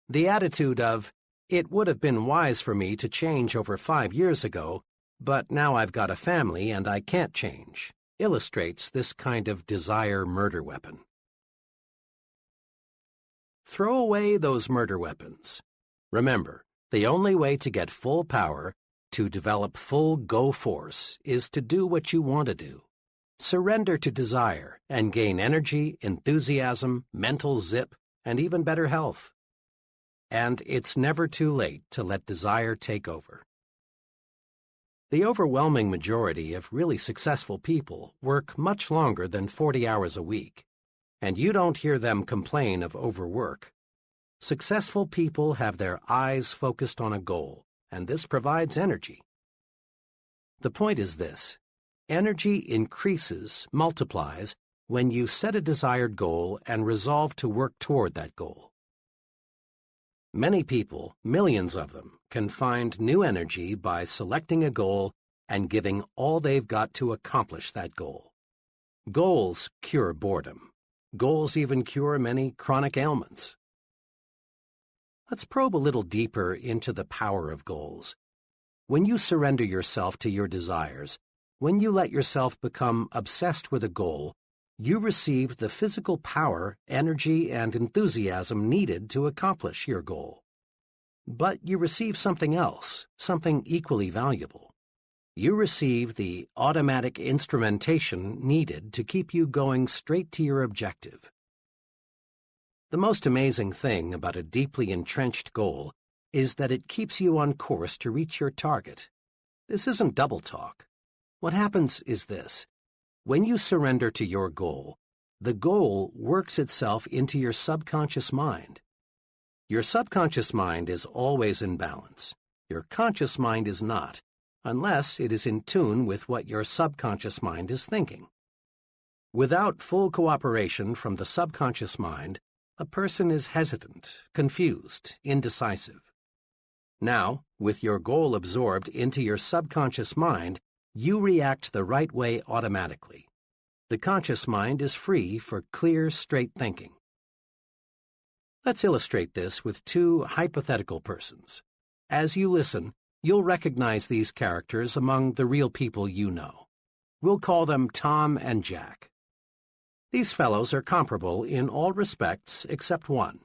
The attitude of, "It would have been wise for me to change over 5 years ago, but now I've got a family and I can't change," illustrates this kind of desire murder weapon. Throw away those murder weapons. Remember, the only way to get full power, to develop full go force, is to do what you want to do. Surrender to desire and gain energy, enthusiasm, mental zip, and even better health. And it's never too late to let desire take over. The overwhelming majority of really successful people work much longer than 40 hours a week, and you don't hear them complain of overwork. Successful people have their eyes focused on a goal, and this provides energy. The point is this: energy increases, multiplies, when you set a desired goal and resolve to work toward that goal. Many people, millions of them, can find new energy by selecting a goal and giving all they've got to accomplish that goal. Goals cure boredom. Goals even cure many chronic ailments. Let's probe a little deeper into the power of goals. When you surrender yourself to your desires, when you let yourself become obsessed with a goal, you receive the physical power, energy, and enthusiasm needed to accomplish your goal. But you receive something else, something equally valuable. You receive the automatic instrumentation needed to keep you going straight to your objective. The most amazing thing about a deeply entrenched goal is that it keeps you on course to reach your target. This isn't double talk. What happens is this: when you surrender to your goal, the goal works itself into your subconscious mind. Your subconscious mind is always in balance. Your conscious mind is not, unless it is in tune with what your subconscious mind is thinking. Without full cooperation from the subconscious mind, a person is hesitant, confused, indecisive. Now, with your goal absorbed into your subconscious mind, you react the right way automatically. The conscious mind is free for clear, straight thinking. Let's illustrate this with 2 hypothetical persons. As you listen, you'll recognize these characters among the real people you know. We'll call them Tom and Jack. These fellows are comparable in all respects except one.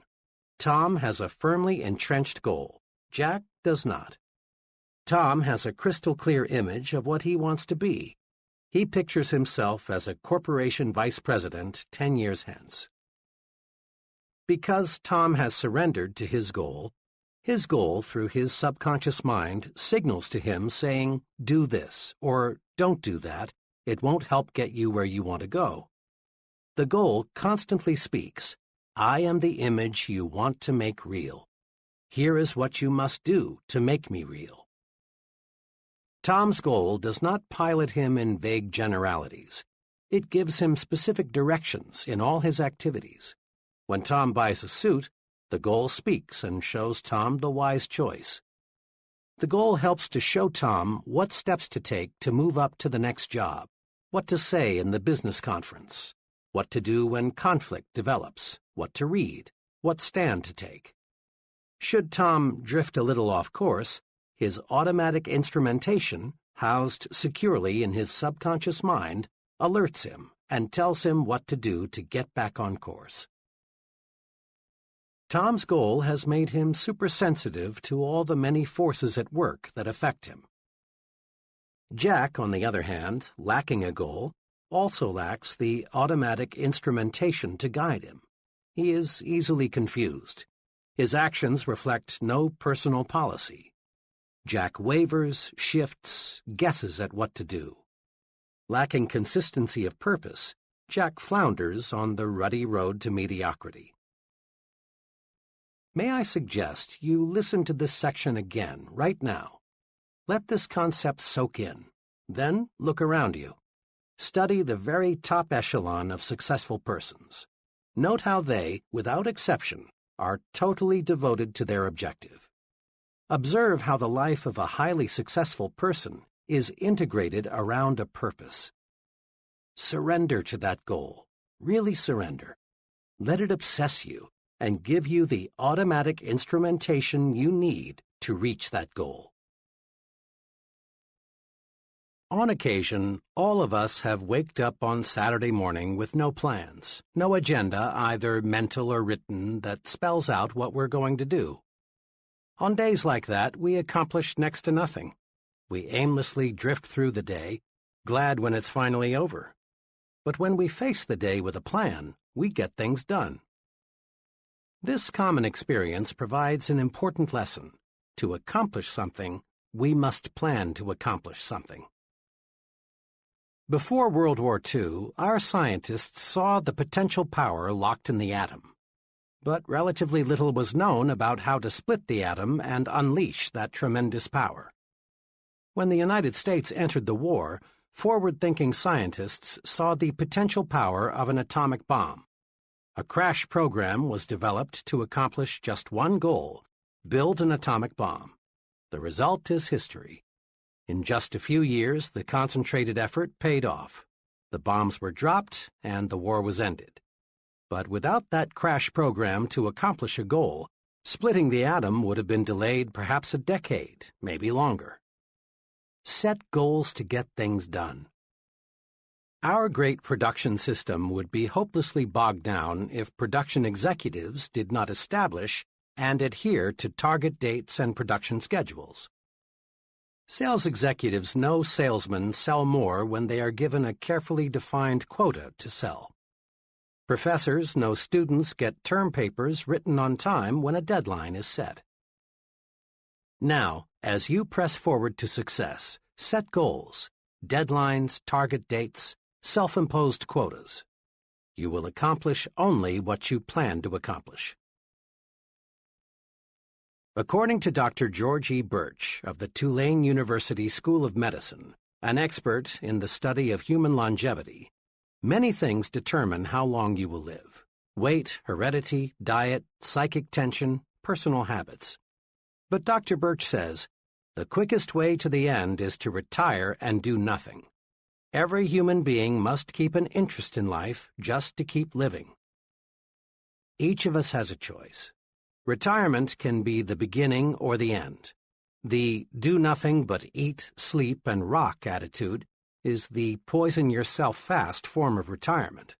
Tom has a firmly entrenched goal. Jack does not. Tom has a crystal-clear image of what he wants to be. He pictures himself as a corporation vice president 10 years hence. Because Tom has surrendered to his goal through his subconscious mind signals to him saying, "Do this," or "Don't do that. It won't help get you where you want to go." The goal constantly speaks, "I am the image you want to make real. Here is what you must do to make me real." Tom's goal does not pilot him in vague generalities. It gives him specific directions in all his activities. When Tom buys a suit, the goal speaks and shows Tom the wise choice. The goal helps to show Tom what steps to take to move up to the next job, what to say in the business conference, what to do when conflict develops, what to read, what stand to take. Should Tom drift a little off course, his automatic instrumentation, housed securely in his subconscious mind, alerts him and tells him what to do to get back on course. Tom's goal has made him supersensitive to all the many forces at work that affect him. Jack, on the other hand, lacking a goal, also lacks the automatic instrumentation to guide him. He is easily confused. His actions reflect no personal policy. Jack wavers, shifts, guesses at what to do. Lacking consistency of purpose, Jack flounders on the ruddy road to mediocrity. May I suggest you listen to this section again, right now. Let this concept soak in. Then look around you. Study the very top echelon of successful persons. Note how they, without exception, are totally devoted to their objective. Observe how the life of a highly successful person is integrated around a purpose. Surrender to that goal. Really surrender. Let it obsess you and give you the automatic instrumentation you need to reach that goal. On occasion, all of us have waked up on Saturday morning with no plans, no agenda, either mental or written, that spells out what we're going to do. On days like that, we accomplish next to nothing. We aimlessly drift through the day, glad when it's finally over. But when we face the day with a plan, we get things done. This common experience provides an important lesson. To accomplish something, we must plan to accomplish something. Before World War II, our scientists saw the potential power locked in the atom. But relatively little was known about how to split the atom and unleash that tremendous power. When the United States entered the war, forward-thinking scientists saw the potential power of an atomic bomb. A crash program was developed to accomplish just one goal: build an atomic bomb. The result is history. In just a few years, the concentrated effort paid off. The bombs were dropped, and the war was ended. But without that crash program to accomplish a goal, splitting the atom would have been delayed perhaps a decade, maybe longer. Set goals to get things done. Our great production system would be hopelessly bogged down if production executives did not establish and adhere to target dates and production schedules. Sales executives know salesmen sell more when they are given a carefully defined quota to sell. Professors know students get term papers written on time when a deadline is set. Now, as you press forward to success, set goals, deadlines, target dates, self-imposed quotas. You will accomplish only what you plan to accomplish. According to Dr. George E. Birch of the Tulane University School of Medicine, an expert in the study of human longevity, many things determine how long you will live: weight, heredity, diet, psychic tension, personal habits. But Dr. Birch says, the quickest way to the end is to retire and do nothing. Every human being must keep an interest in life just to keep living. Each of us has a choice. Retirement can be the beginning or the end. The do nothing but eat, sleep, and rock attitude is the poison-yourself-fast form of retirement.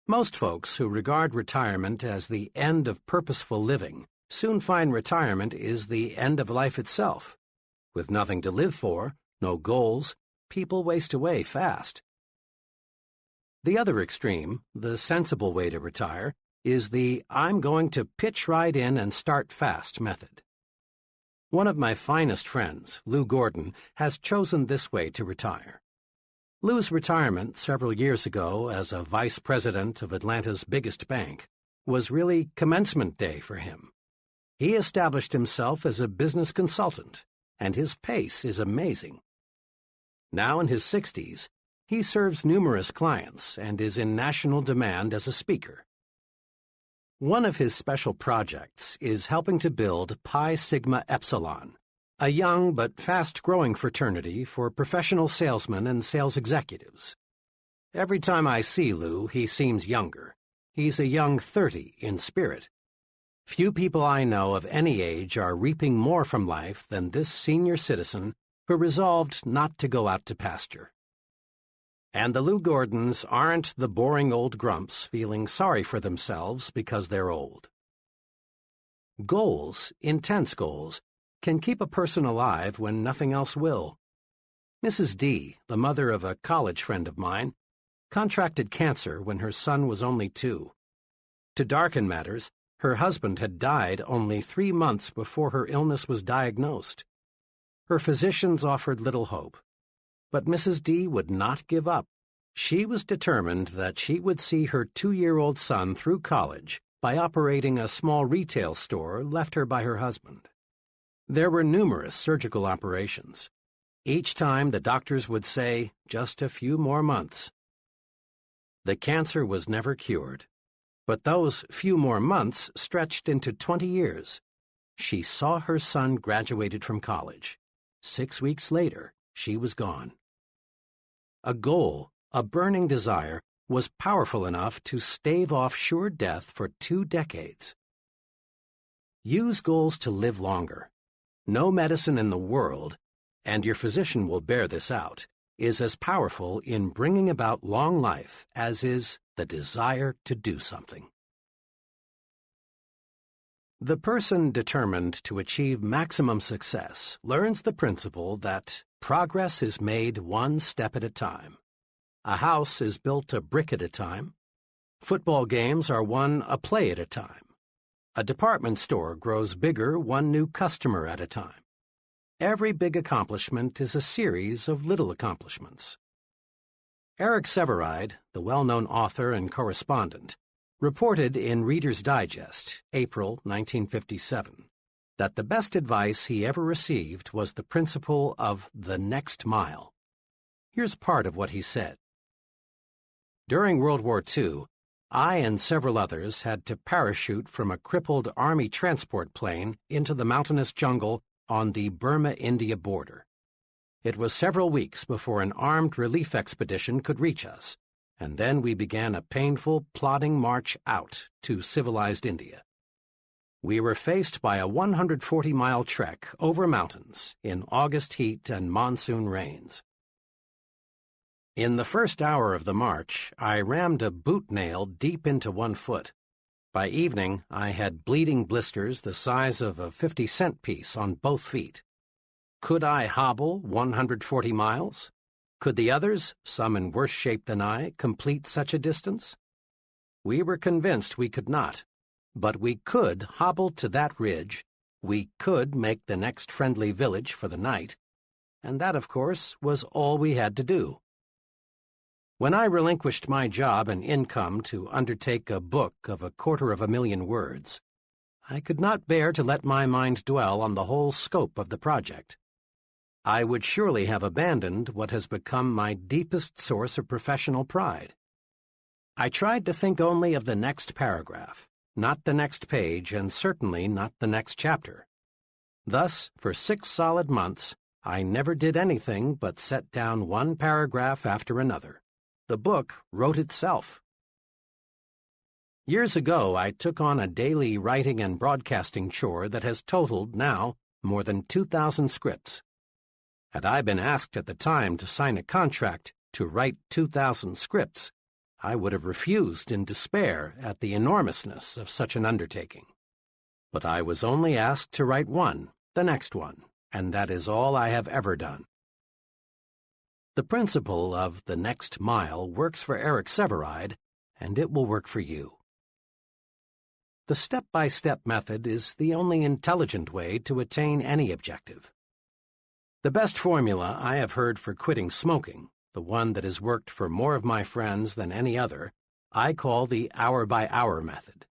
Most folks who regard retirement as the end of purposeful living soon find retirement is the end of life itself. With nothing to live for, no goals, people waste away fast. The other extreme, the sensible way to retire, is the I'm going to pitch right in and start fast method. One of my finest friends, Lou Gordon, has chosen this way to retire. Lou's retirement several years ago as a vice president of Atlanta's biggest bank was really commencement day for him. He established himself as a business consultant, and his pace is amazing. Now in his 60s, he serves numerous clients and is in national demand as a speaker. One of his special projects is helping to build Pi Sigma Epsilon, a young but fast-growing fraternity for professional salesmen and sales executives. Every time I see Lou, he seems younger. He's a young 30 in spirit. Few people I know of any age are reaping more from life than this senior citizen who resolved not to go out to pasture. And the Lou Gordons aren't the boring old grumps feeling sorry for themselves because they're old. Goals, intense goals, can keep a person alive when nothing else will. Mrs. D, the mother of a college friend of mine, contracted cancer when her son was only 2. To darken matters, her husband had died only 3 months before her illness was diagnosed. Her physicians offered little hope. But Mrs. D would not give up. She was determined that she would see her 2-year-old son through college by operating a small retail store left her by her husband. There were numerous surgical operations. Each time the doctors would say, just a few more months. The cancer was never cured, but those few more months stretched into 20 years. She saw her son graduated from college. 6 weeks later, she was gone. A goal, a burning desire, was powerful enough to stave off sure death for 2 decades. Use goals to live longer. No medicine in the world, and your physician will bear this out, is as powerful in bringing about long life as is the desire to do something. The person determined to achieve maximum success learns the principle that progress is made one step at a time. A house is built a brick at a time. Football games are won a play at a time. A department store grows bigger one new customer at a time. Every big accomplishment is a series of little accomplishments. Eric Sevareid, the well-known author and correspondent, reported in Reader's Digest, April 1957, that the best advice he ever received was the principle of the next mile. Here's part of what he said. During World War II, I and several others had to parachute from a crippled Army transport plane into the mountainous jungle on the Burma-India border. It was several weeks before an armed relief expedition could reach us, and then we began a painful, plodding march out to civilized India. We were faced by a 140-mile trek over mountains in August heat and monsoon rains. In the first hour of the march, I rammed a boot nail deep into one foot. By evening, I had bleeding blisters the size of a 50-cent piece on both feet. Could I hobble 140 miles? Could the others, some in worse shape than I, complete such a distance? We were convinced we could not, but we could hobble to that ridge, we could make the next friendly village for the night, and that, of course, was all we had to do. When I relinquished my job and income to undertake a book of 250,000 words, I could not bear to let my mind dwell on the whole scope of the project. I would surely have abandoned what has become my deepest source of professional pride. I tried to think only of the next paragraph, not the next page, and certainly not the next chapter. Thus, for 6 solid months, I never did anything but set down one paragraph after another. The book wrote itself. Years ago, I took on a daily writing and broadcasting chore that has totaled, now, more than 2,000 scripts. Had I been asked at the time to sign a contract to write 2,000 scripts, I would have refused in despair at the enormousness of such an undertaking. But I was only asked to write one, the next one, and that is all I have ever done. The principle of the next mile works for Eric Sevareid, and it will work for you. The step-by-step method is the only intelligent way to attain any objective. The best formula I have heard for quitting smoking, the one that has worked for more of my friends than any other, I call the hour-by-hour method.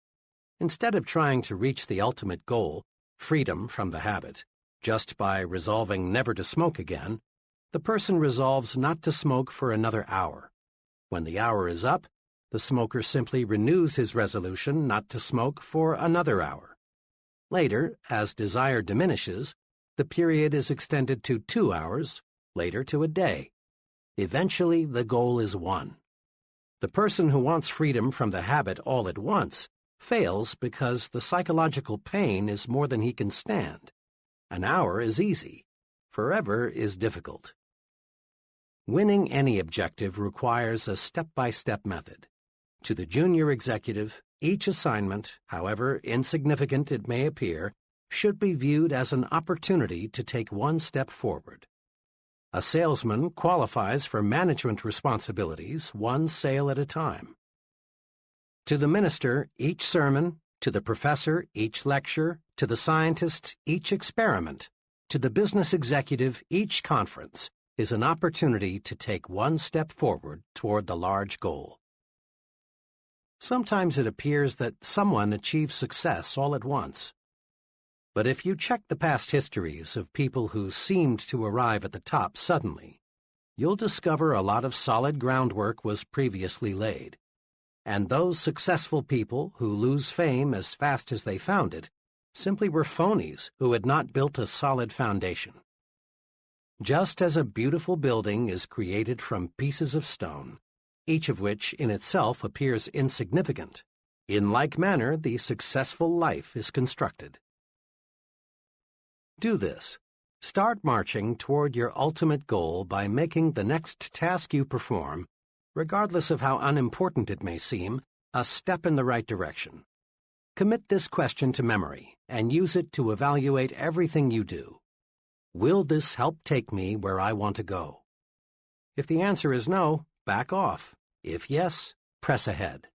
Instead of trying to reach the ultimate goal, freedom from the habit, just by resolving never to smoke again, the person resolves not to smoke for another hour. When the hour is up, the smoker simply renews his resolution not to smoke for another hour. Later, as desire diminishes, the period is extended to 2 hours, later to a day. Eventually, the goal is won. The person who wants freedom from the habit all at once fails because the psychological pain is more than he can stand. An hour is easy. Forever is difficult. Winning any objective requires a step-by-step method. To the junior executive, each assignment, however insignificant it may appear, should be viewed as an opportunity to take one step forward. A salesman qualifies for management responsibilities one sale at a time. To the minister, each sermon; to the professor, each lecture; to the scientist, each experiment; to the business executive, each conference is an opportunity to take one step forward toward the large goal. Sometimes it appears that someone achieves success all at once. But if you check the past histories of people who seemed to arrive at the top suddenly, you'll discover a lot of solid groundwork was previously laid. And those successful people who lose fame as fast as they found it simply were phonies who had not built a solid foundation. Just as a beautiful building is created from pieces of stone, each of which in itself appears insignificant, in like manner the successful life is constructed. Do this. Start marching toward your ultimate goal by making the next task you perform, regardless of how unimportant it may seem, a step in the right direction. Commit this question to memory and use it to evaluate everything you do. Will this help take me where I want to go? If the answer is no, back off. If yes, press ahead.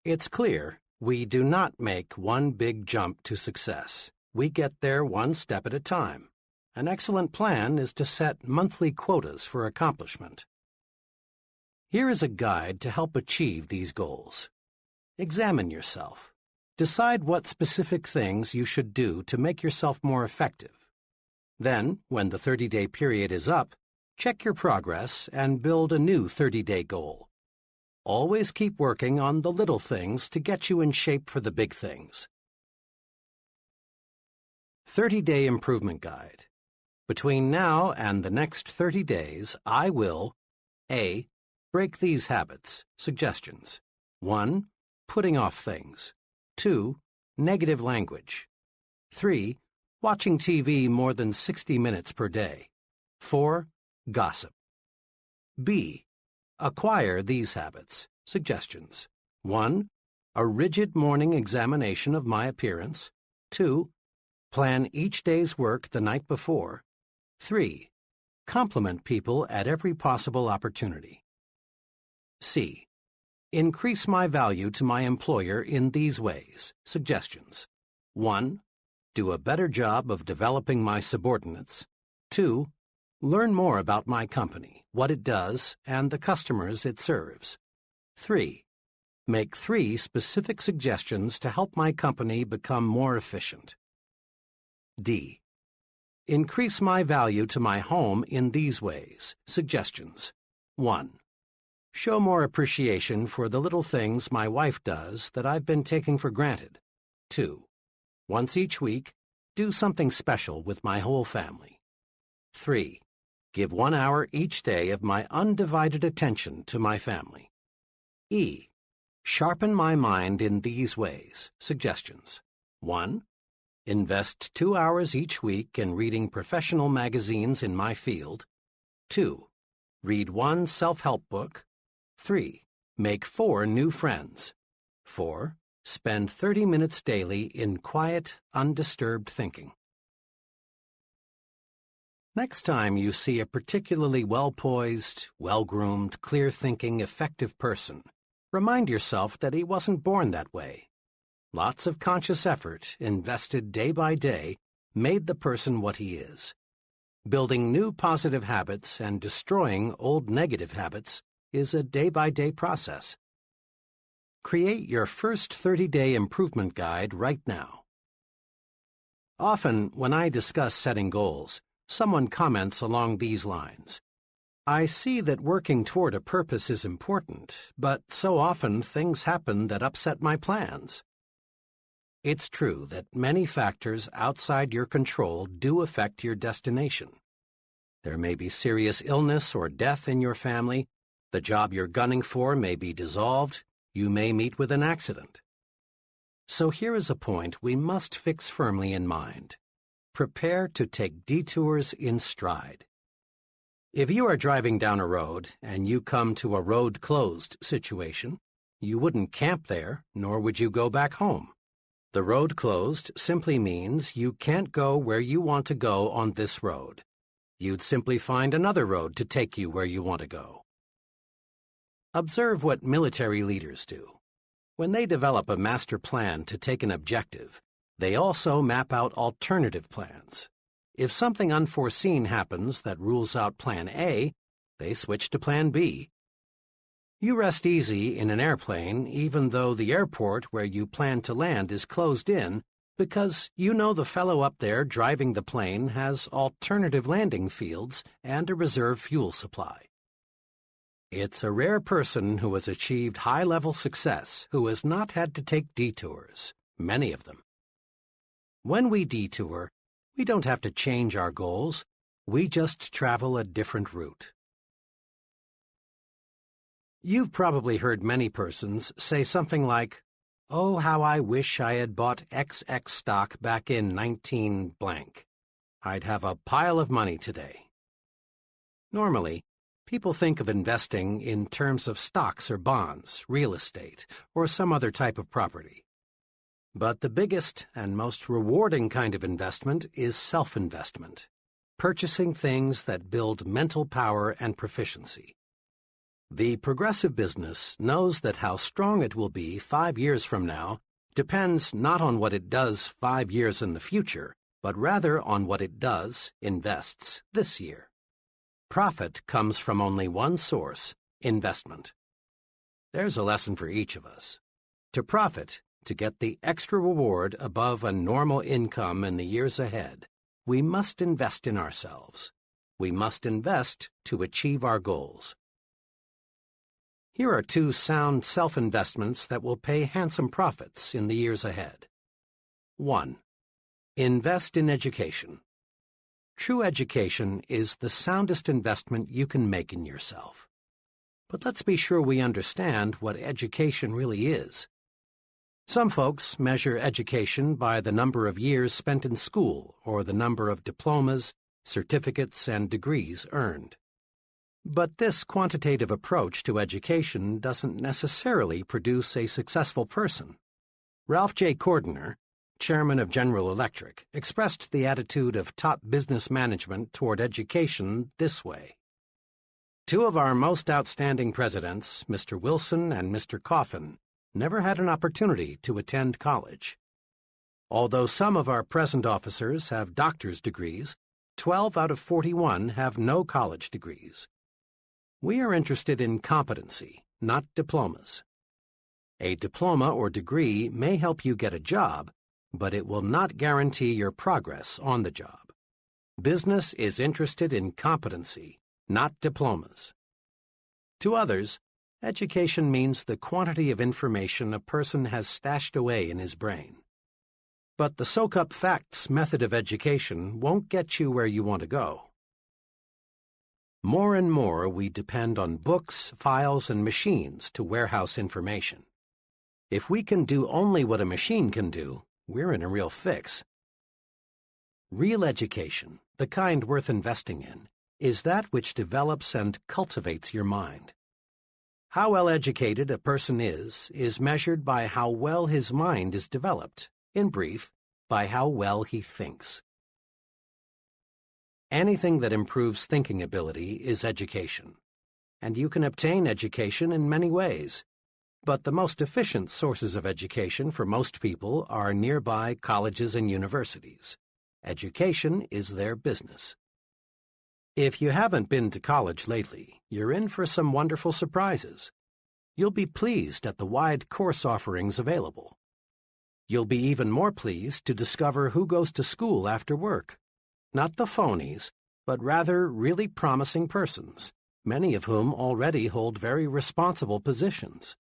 It's clear we do not make one big jump to success. We get there one step at a time. An excellent plan is to set monthly quotas for accomplishment. Here is a guide to help achieve these goals. Examine yourself. Decide what specific things you should do to make yourself more effective. Then, when the 30-day period is up, check your progress and build a new 30-day goal. Always keep working on the little things to get you in shape for the big things. 30-Day Improvement Guide. Between now and the next 30 days, I will A. Break these habits. Suggestions. 1. Putting off things. 2. Negative language. 3. Watching TV more than 60 minutes per day. 4. Gossip. B. Acquire these habits. Suggestions. 1. A rigid morning examination of my appearance. 2. Plan each day's work the night before. 3. Compliment people at every possible opportunity. C. Increase my value to my employer in these ways. Suggestions. 1. Do a better job of developing my subordinates. 2. Learn more about my company, what it does, and the customers it serves. 3. Make 3 specific suggestions to help my company become more efficient. D. Increase my value to my home in these ways. Suggestions. 1. Show more appreciation for the little things my wife does that I've been taking for granted. 2. Once each week, do something special with my whole family. 3. Give 1 hour each day of my undivided attention to my family. E. Sharpen my mind in these ways. Suggestions. 1. Invest 2 hours each week in reading professional magazines in my field. 2. Read 1 self-help book. 3. Make 4 new friends. 4. Spend 30 minutes daily in quiet, undisturbed thinking. Next time you see a particularly well-poised, well-groomed, clear-thinking, effective person, remind yourself that he wasn't born that way. Lots of conscious effort, invested day by day, made the person what he is. Building new positive habits and destroying old negative habits is a day-by-day process. Create your first 30-day improvement guide right now. Often, when I discuss setting goals, someone comments along these lines. I see that working toward a purpose is important, but so often things happen that upset my plans. It's true that many factors outside your control do affect your destination. There may be serious illness or death in your family, the job you're gunning for may be dissolved, you may meet with an accident. So here is a point we must fix firmly in mind. Prepare to take detours in stride. If you are driving down a road and you come to a road closed situation, you wouldn't camp there, nor would you go back home. The road closed simply means you can't go where you want to go on this road. You'd simply find another road to take you where you want to go. Observe what military leaders do. When they develop a master plan to take an objective, they also map out alternative plans. If something unforeseen happens that rules out Plan A, they switch to Plan B. You rest easy in an airplane even though the airport where you plan to land is closed in because you know the fellow up there driving the plane has alternative landing fields and a reserve fuel supply. It's a rare person who has achieved high-level success who has not had to take detours, many of them. When we detour, we don't have to change our goals, we just travel a different route. You've probably heard many persons say something like, "Oh, how I wish I had bought XX stock back in 19 blank. I'd have a pile of money today." Normally, people think of investing in terms of stocks or bonds, real estate, or some other type of property. But the biggest and most rewarding kind of investment is self-investment, purchasing things that build mental power and proficiency. The progressive business knows that how strong it will be 5 years from now depends not on what it does 5 years in the future, but rather on what it does, invests, this year. Profit comes from only one source, investment. There's a lesson for each of us. To profit, to get the extra reward above a normal income in the years ahead, we must invest in ourselves. We must invest to achieve our goals. Here are 2 sound self-investments that will pay handsome profits in the years ahead. 1. Invest in education. True education is the soundest investment you can make in yourself. But let's be sure we understand what education really is. Some folks measure education by the number of years spent in school or the number of diplomas, certificates, and degrees earned. But this quantitative approach to education doesn't necessarily produce a successful person. Ralph J. Cordiner, chairman of General Electric, expressed the attitude of top business management toward education this way. 2 of our most outstanding presidents, Mr. Wilson and Mr. Coffin, never had an opportunity to attend college. Although some of our present officers have doctor's degrees, 12 out of 41 have no college degrees. We are interested in competency, not diplomas. A diploma or degree may help you get a job, but it will not guarantee your progress on the job. Business is interested in competency, not diplomas. To others, education means the quantity of information a person has stashed away in his brain. But the soak-up facts method of education won't get you where you want to go. More and more we depend on books, files, and machines to warehouse information. If we can do only what a machine can do, we're in a real fix. Real education, the kind worth investing in, is that which develops and cultivates your mind. How well educated a person is measured by how well his mind is developed, in brief, by how well he thinks. Anything that improves thinking ability is education, and you can obtain education in many ways. But the most efficient sources of education for most people are nearby colleges and universities. Education is their business. If you haven't been to college lately, you're in for some wonderful surprises. You'll be pleased at the wide course offerings available. You'll be even more pleased to discover who goes to school after work. Not the phonies, but rather really promising persons, many of whom already hold very responsible positions.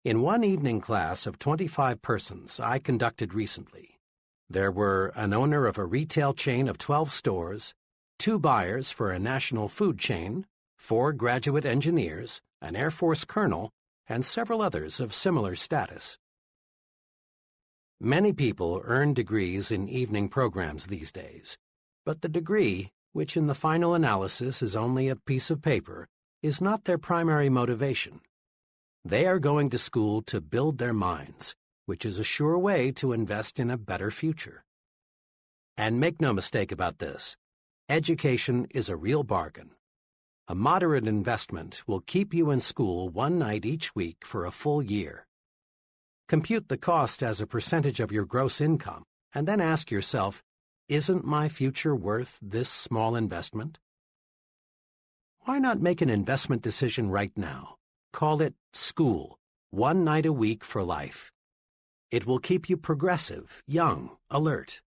In one evening class of 25 persons I conducted recently, there were an owner of a retail chain of 12 stores, 2 buyers for a national food chain, 4 graduate engineers, an Air Force colonel, and several others of similar status. Many people earn degrees in evening programs these days, but the degree, which in the final analysis is only a piece of paper, is not their primary motivation. They are going to school to build their minds, which is a sure way to invest in a better future. And make no mistake about this, education is a real bargain. A moderate investment will keep you in school one night each week for a full year. Compute the cost as a percentage of your gross income, and then ask yourself, isn't my future worth this small investment? Why not make an investment decision right now? Call it school, one night a week for life. It will keep you progressive, young, alert.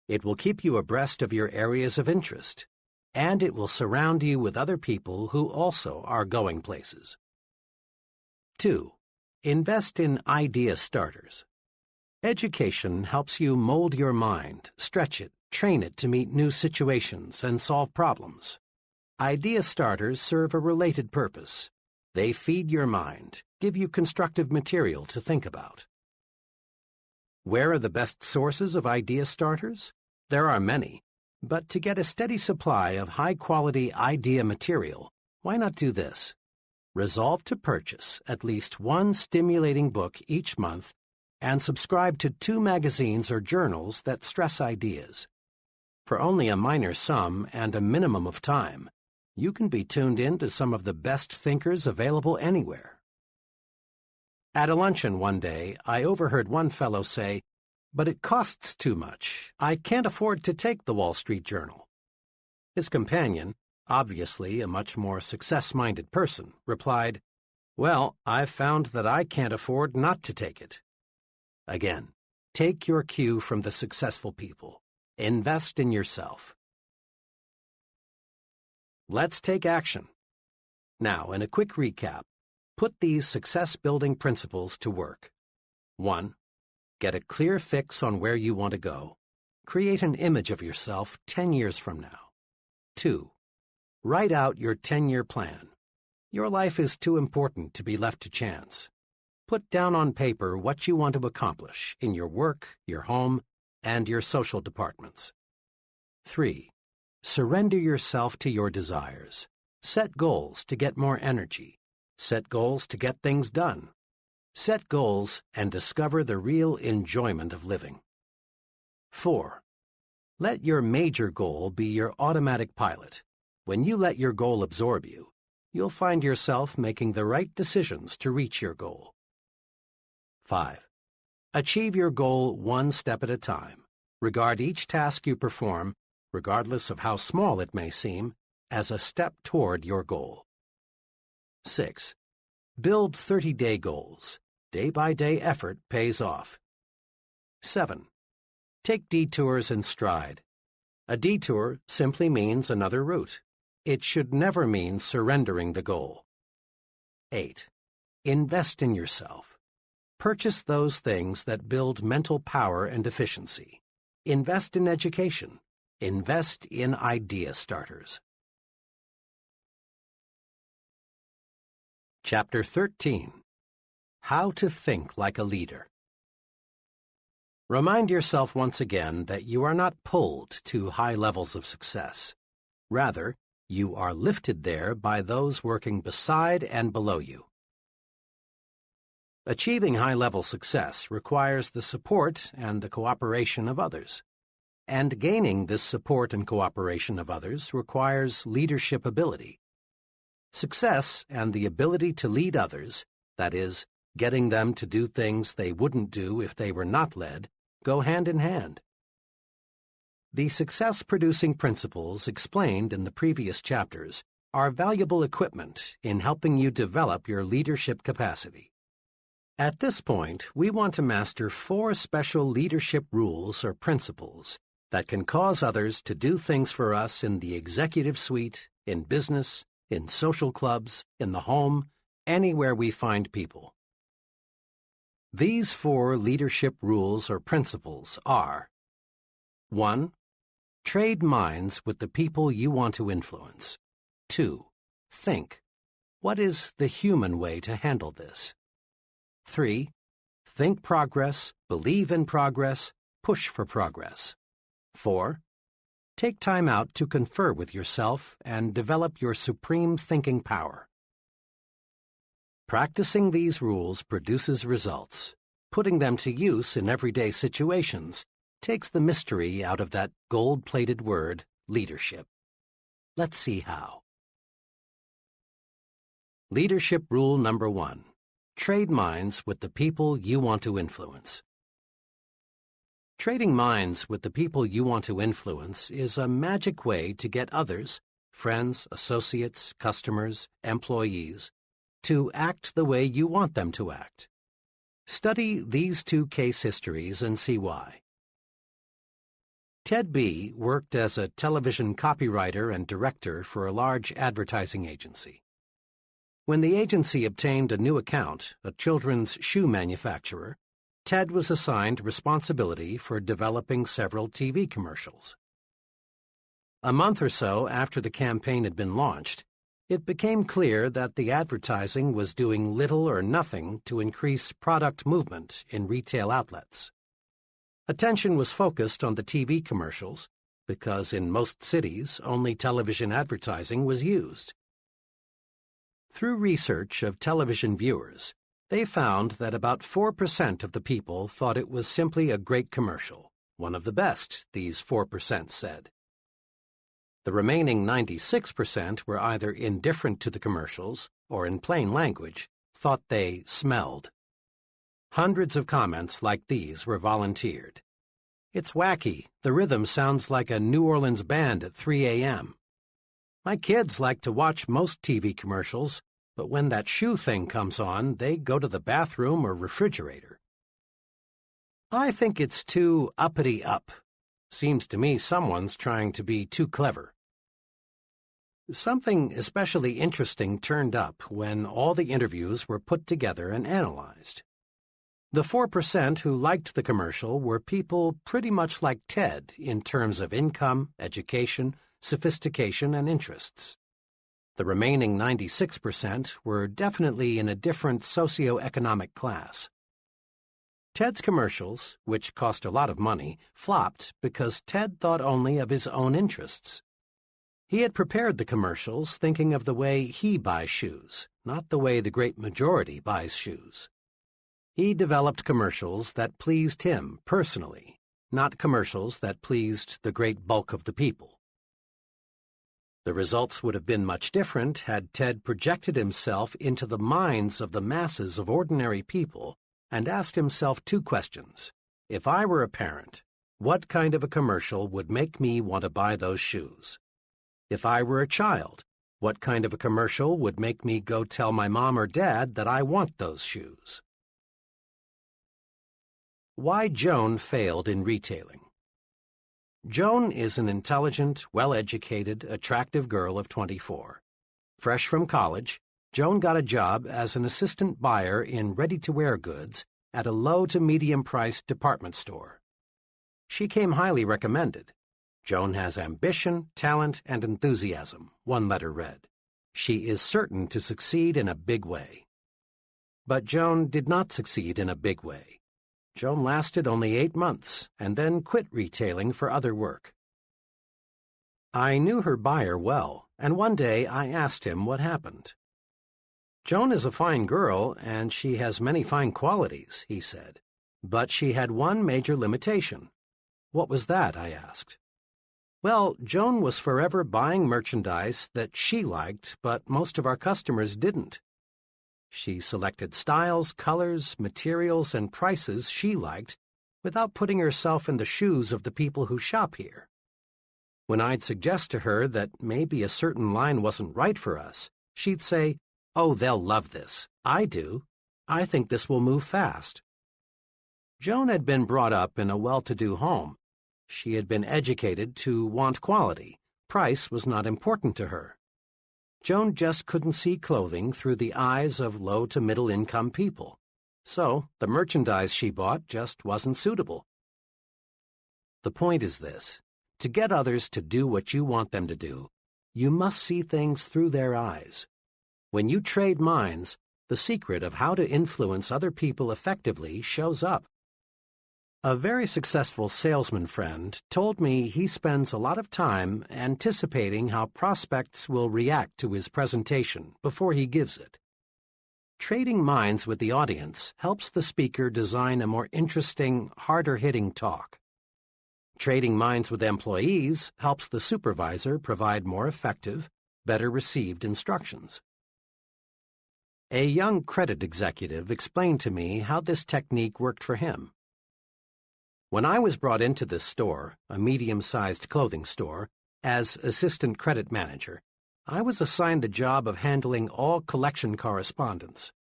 It will keep you abreast of your areas of interest, and it will surround you with other people who also are going places. 2. Invest in idea starters. Education helps you mold your mind, stretch it, train it to meet new situations and solve problems. Idea starters serve a related purpose. They feed your mind, give you constructive material to think about. Where are the best sources of idea starters? There are many, but to get a steady supply of high-quality idea material, why not do this? Resolve to purchase at least one stimulating book each month and subscribe to 2 magazines or journals that stress ideas. For only a minor sum and a minimum of time, you can be tuned in to some of the best thinkers available anywhere. At a luncheon one day, I overheard one fellow say, "But it costs too much. I can't afford to take the Wall Street Journal." His companion, obviously a much more success-minded person, replied, "Well, I've found that I can't afford not to take it." Again, take your cue from the successful people. Invest in yourself. Let's take action. Now, in a quick recap, put these success-building principles to work. 1. Get a clear fix on where you want to go. Create an image of yourself 10 years from now. 2. Write out your 10-year plan. Your life is too important to be left to chance. Put down on paper what you want to accomplish in your work, your home, and your social departments. 3. Surrender yourself to your desires. Set goals to get more energy. Set goals to get things done. Set goals and discover the real enjoyment of living. 4. Let your major goal be your automatic pilot. When you let your goal absorb you, you'll find yourself making the right decisions to reach your goal. 5. Achieve your goal one step at a time. Regard each task you perform, regardless of how small it may seem, as a step toward your goal. 6. Build 30-day goals. Day-by-day effort pays off. 7. Take detours in stride. A detour simply means another route. It should never mean surrendering the goal. 8. Invest in yourself. Purchase those things that build mental power and efficiency. Invest in education. Invest in idea starters. Chapter 13. How to Think Like a Leader. Remind yourself once again that you are not pulled to high levels of success. Rather, you are lifted there by those working beside and below you. Achieving high-level success requires the support and the cooperation of others. And gaining this support and cooperation of others requires leadership ability. Success and the ability to lead others, that is, getting them to do things they wouldn't do if they were not led, go hand in hand. The success-producing principles explained in the previous chapters are valuable equipment in helping you develop your leadership capacity. At this point, we want to master 4 special leadership rules or principles that can cause others to do things for us in the executive suite, in business, in social clubs, in the home, anywhere we find people. These 4 leadership rules or principles are: 1. Trade minds with the people you want to influence. 2. Think. What is the human way to handle this? 3. Think progress, believe in progress, push for progress. 4. Take time out to confer with yourself and develop your supreme thinking power. Practicing these rules produces results. Putting them to use in everyday situations takes the mystery out of that gold-plated word, leadership. Let's see how. Leadership rule number 1. Trade minds with the people you want to influence. Trading minds with the people you want to influence is a magic way to get others, friends, associates, customers, employees, to act the way you want them to act. Study these 2 case histories and see why. Ted B. worked as a television copywriter and director for a large advertising agency. When the agency obtained a new account, a children's shoe manufacturer, Ted was assigned responsibility for developing several TV commercials. A month or so after the campaign had been launched, it became clear that the advertising was doing little or nothing to increase product movement in retail outlets. Attention was focused on the TV commercials because in most cities only television advertising was used. Through research of television viewers, they found that about 4% of the people thought it was simply a great commercial, one of the best, these 4% said. The remaining 96% were either indifferent to the commercials or, in plain language, thought they smelled. Hundreds of comments like these were volunteered. It's wacky. The rhythm sounds like a New Orleans band at 3 a.m. My kids like to watch most TV commercials, but when that shoe thing comes on, they go to the bathroom or refrigerator. I think it's too uppity up. Seems to me someone's trying to be too clever. Something especially interesting turned up when all the interviews were put together and analyzed. The 4% who liked the commercial were people pretty much like Ted in terms of income, education, sophistication, and interests. The remaining 96% were definitely in a different socioeconomic class. Ted's commercials, which cost a lot of money, flopped because Ted thought only of his own interests. He had prepared the commercials thinking of the way he buys shoes, not the way the great majority buys shoes. He developed commercials that pleased him personally, not commercials that pleased the great bulk of the people. The results would have been much different had Ted projected himself into the minds of the masses of ordinary people and asked himself 2 questions. If I were a parent, what kind of a commercial would make me want to buy those shoes? If I were a child, what kind of a commercial would make me go tell my mom or dad that I want those shoes? Why Joan failed in retailing. Joan is an intelligent, well-educated, attractive girl of 24. Fresh from college, Joan got a job as an assistant buyer in ready-to-wear goods at a low to medium-priced department store. She came highly recommended. Joan has ambition, talent, and enthusiasm, one letter read. She is certain to succeed in a big way. But Joan did not succeed in a big way. Joan lasted only 8 months and then quit retailing for other work. I knew her buyer well, and one day I asked him what happened. "Joan is a fine girl, and she has many fine qualities," he said. "But she had one major limitation." "What was that?" I asked. "Well, Joan was forever buying merchandise that she liked, but most of our customers didn't. She selected styles, colors, materials, and prices she liked without putting herself in the shoes of the people who shop here. When I'd suggest to her that maybe a certain line wasn't right for us, she'd say, 'Oh, they'll love this. I do. I think this will move fast.'" Joan had been brought up in a well-to-do home. She had been educated to want quality. Price was not important to her. Joan just couldn't see clothing through the eyes of low to middle-income people. So the merchandise she bought just wasn't suitable. The point is this: to get others to do what you want them to do, you must see things through their eyes. When you trade minds, the secret of how to influence other people effectively shows up. A very successful salesman friend told me he spends a lot of time anticipating how prospects will react to his presentation before he gives it. Trading minds with the audience helps the speaker design a more interesting, harder-hitting talk. Trading minds with employees helps the supervisor provide more effective, better-received instructions. A young credit executive explained to me how this technique worked for him. "When I was brought into this store, a medium-sized clothing store, as assistant credit manager, I was assigned the job of handling all collection correspondence.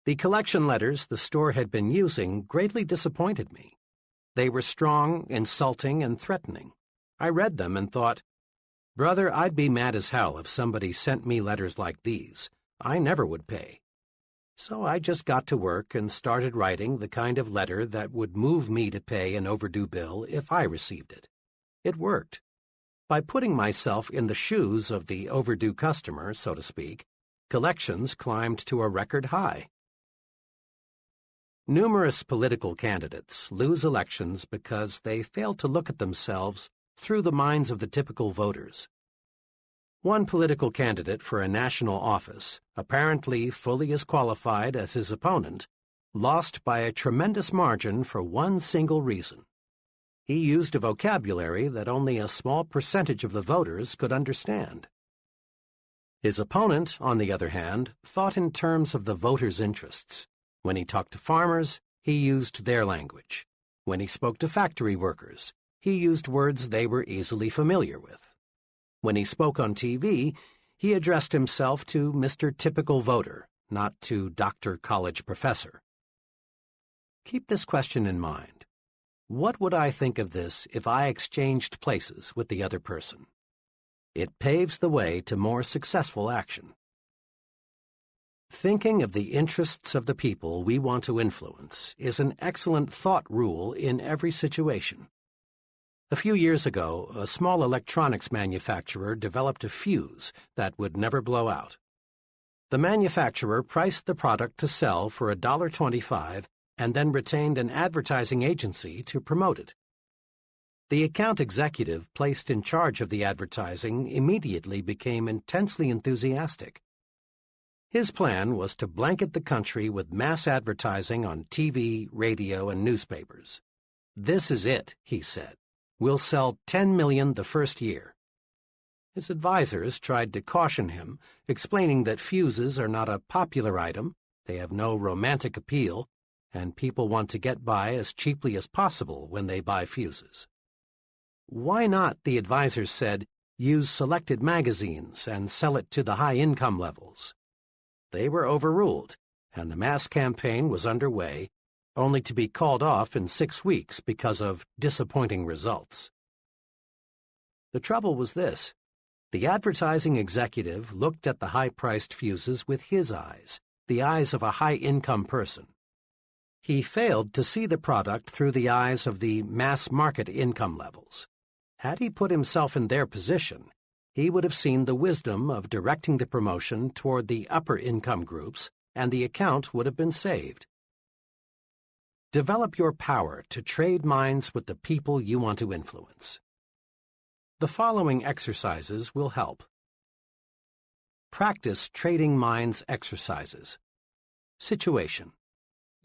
The collection letters the store had been using greatly disappointed me. They were strong, insulting, and threatening. I read them and thought, 'Brother, I'd be mad as hell if somebody sent me letters like these. I never would pay.' So I just got to work and started writing the kind of letter that would move me to pay an overdue bill if I received it. It worked. By putting myself in the shoes of the overdue customer, so to speak, collections climbed to a record high." Numerous political candidates lose elections because they fail to look at themselves through the minds of the typical voters. One political candidate for a national office, apparently fully as qualified as his opponent, lost by a tremendous margin for one single reason. He used a vocabulary that only a small percentage of the voters could understand. His opponent, on the other hand, thought in terms of the voters' interests. When he talked to farmers, he used their language. When he spoke to factory workers, he used words they were easily familiar with. When he spoke on TV, he addressed himself to Mr. Typical Voter, not to Dr. College Professor. Keep this question in mind. What would I think of this if I exchanged places with the other person? It paves the way to more successful action. Thinking of the interests of the people we want to influence is an excellent thought rule in every situation. A few years ago, a small electronics manufacturer developed a fuse that would never blow out. The manufacturer priced the product to sell for $1.25 and then retained an advertising agency to promote it. The account executive placed in charge of the advertising immediately became intensely enthusiastic. His plan was to blanket the country with mass advertising on TV, radio, and newspapers. "This is it," he said. "We'll sell 10 million the first year." His advisors tried to caution him, explaining that fuses are not a popular item, they have no romantic appeal, and people want to get by as cheaply as possible when they buy fuses. "Why not," the advisors said, "use selected magazines and sell it to the high income levels?" They were overruled, and the mass campaign was underway, only to be called off in 6 weeks because of disappointing results. The trouble was this: the advertising executive looked at the high-priced fuses with his eyes, the eyes of a high-income person. He failed to see the product through the eyes of the mass-market income levels. Had he put himself in their position, he would have seen the wisdom of directing the promotion toward the upper income groups, and the account would have been saved. Develop your power to trade minds with the people you want to influence. The following exercises will help. Practice trading minds exercises. Situation: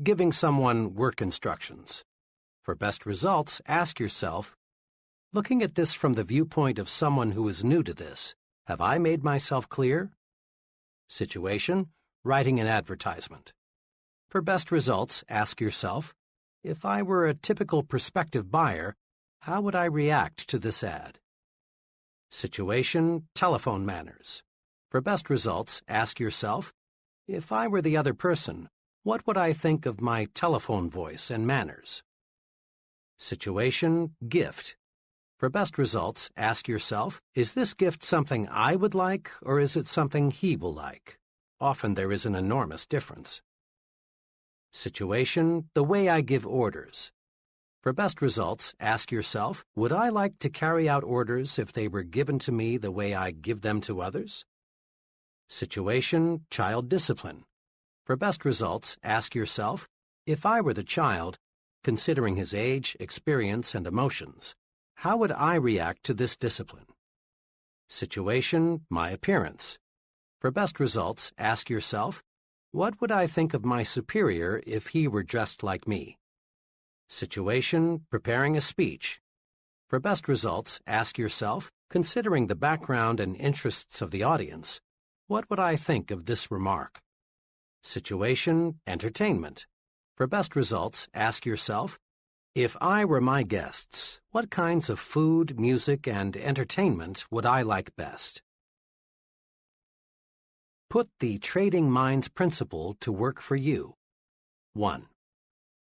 giving someone work instructions. For best results, ask yourself, looking at this from the viewpoint of someone who is new to this, have I made myself clear? Situation: writing an advertisement. For best results, ask yourself, if I were a typical prospective buyer, how would I react to this ad? Situation: telephone manners. For best results, ask yourself, if I were the other person, what would I think of my telephone voice and manners? Situation: gift. For best results, ask yourself, is this gift something I would like, or is it something he will like? Often there is an enormous difference. Situation: the way I give orders. For best results, ask yourself, would I like to carry out orders if they were given to me the way I give them to others? Situation: child discipline. For best results, ask yourself, if I were the child, considering his age, experience, and emotions, how would I react to this discipline? Situation: my appearance. For best results, ask yourself, what would I think of my superior if he were dressed like me? Situation: preparing a speech. For best results, ask yourself, considering the background and interests of the audience, what would I think of this remark? Situation: entertainment. For best results, ask yourself, if I were my guests, what kinds of food, music, and entertainment would I like best? Put the trading minds principle to work for you. 1.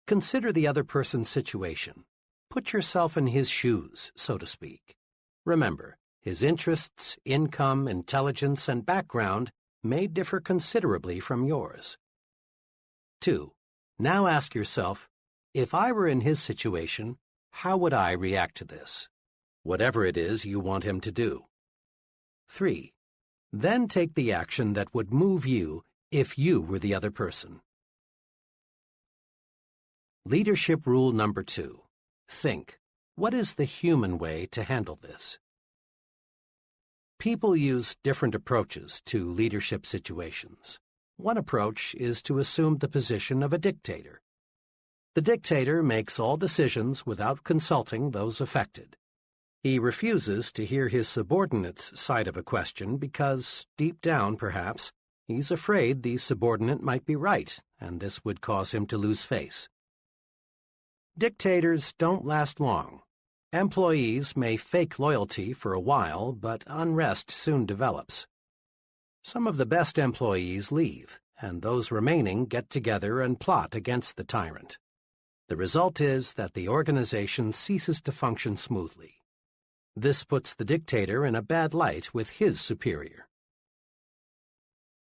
Consider the other person's situation. Put yourself in his shoes, so to speak. Remember, his interests, income, intelligence, and background may differ considerably from yours. 2. Now ask yourself, if I were in his situation, how would I react to this? Whatever it is you want him to do. 3. Then take the action that would move you if you were the other person. Leadership rule number 2. Think, what is the human way to handle this? People use different approaches to leadership situations. One approach is to assume the position of a dictator. The dictator makes all decisions without consulting those affected. He refuses to hear his subordinate's side of a question because, deep down perhaps, he's afraid the subordinate might be right, and this would cause him to lose face. Dictators don't last long. Employees may fake loyalty for a while, but unrest soon develops. Some of the best employees leave, and those remaining get together and plot against the tyrant. The result is that the organization ceases to function smoothly. This puts the dictator in a bad light with his superior.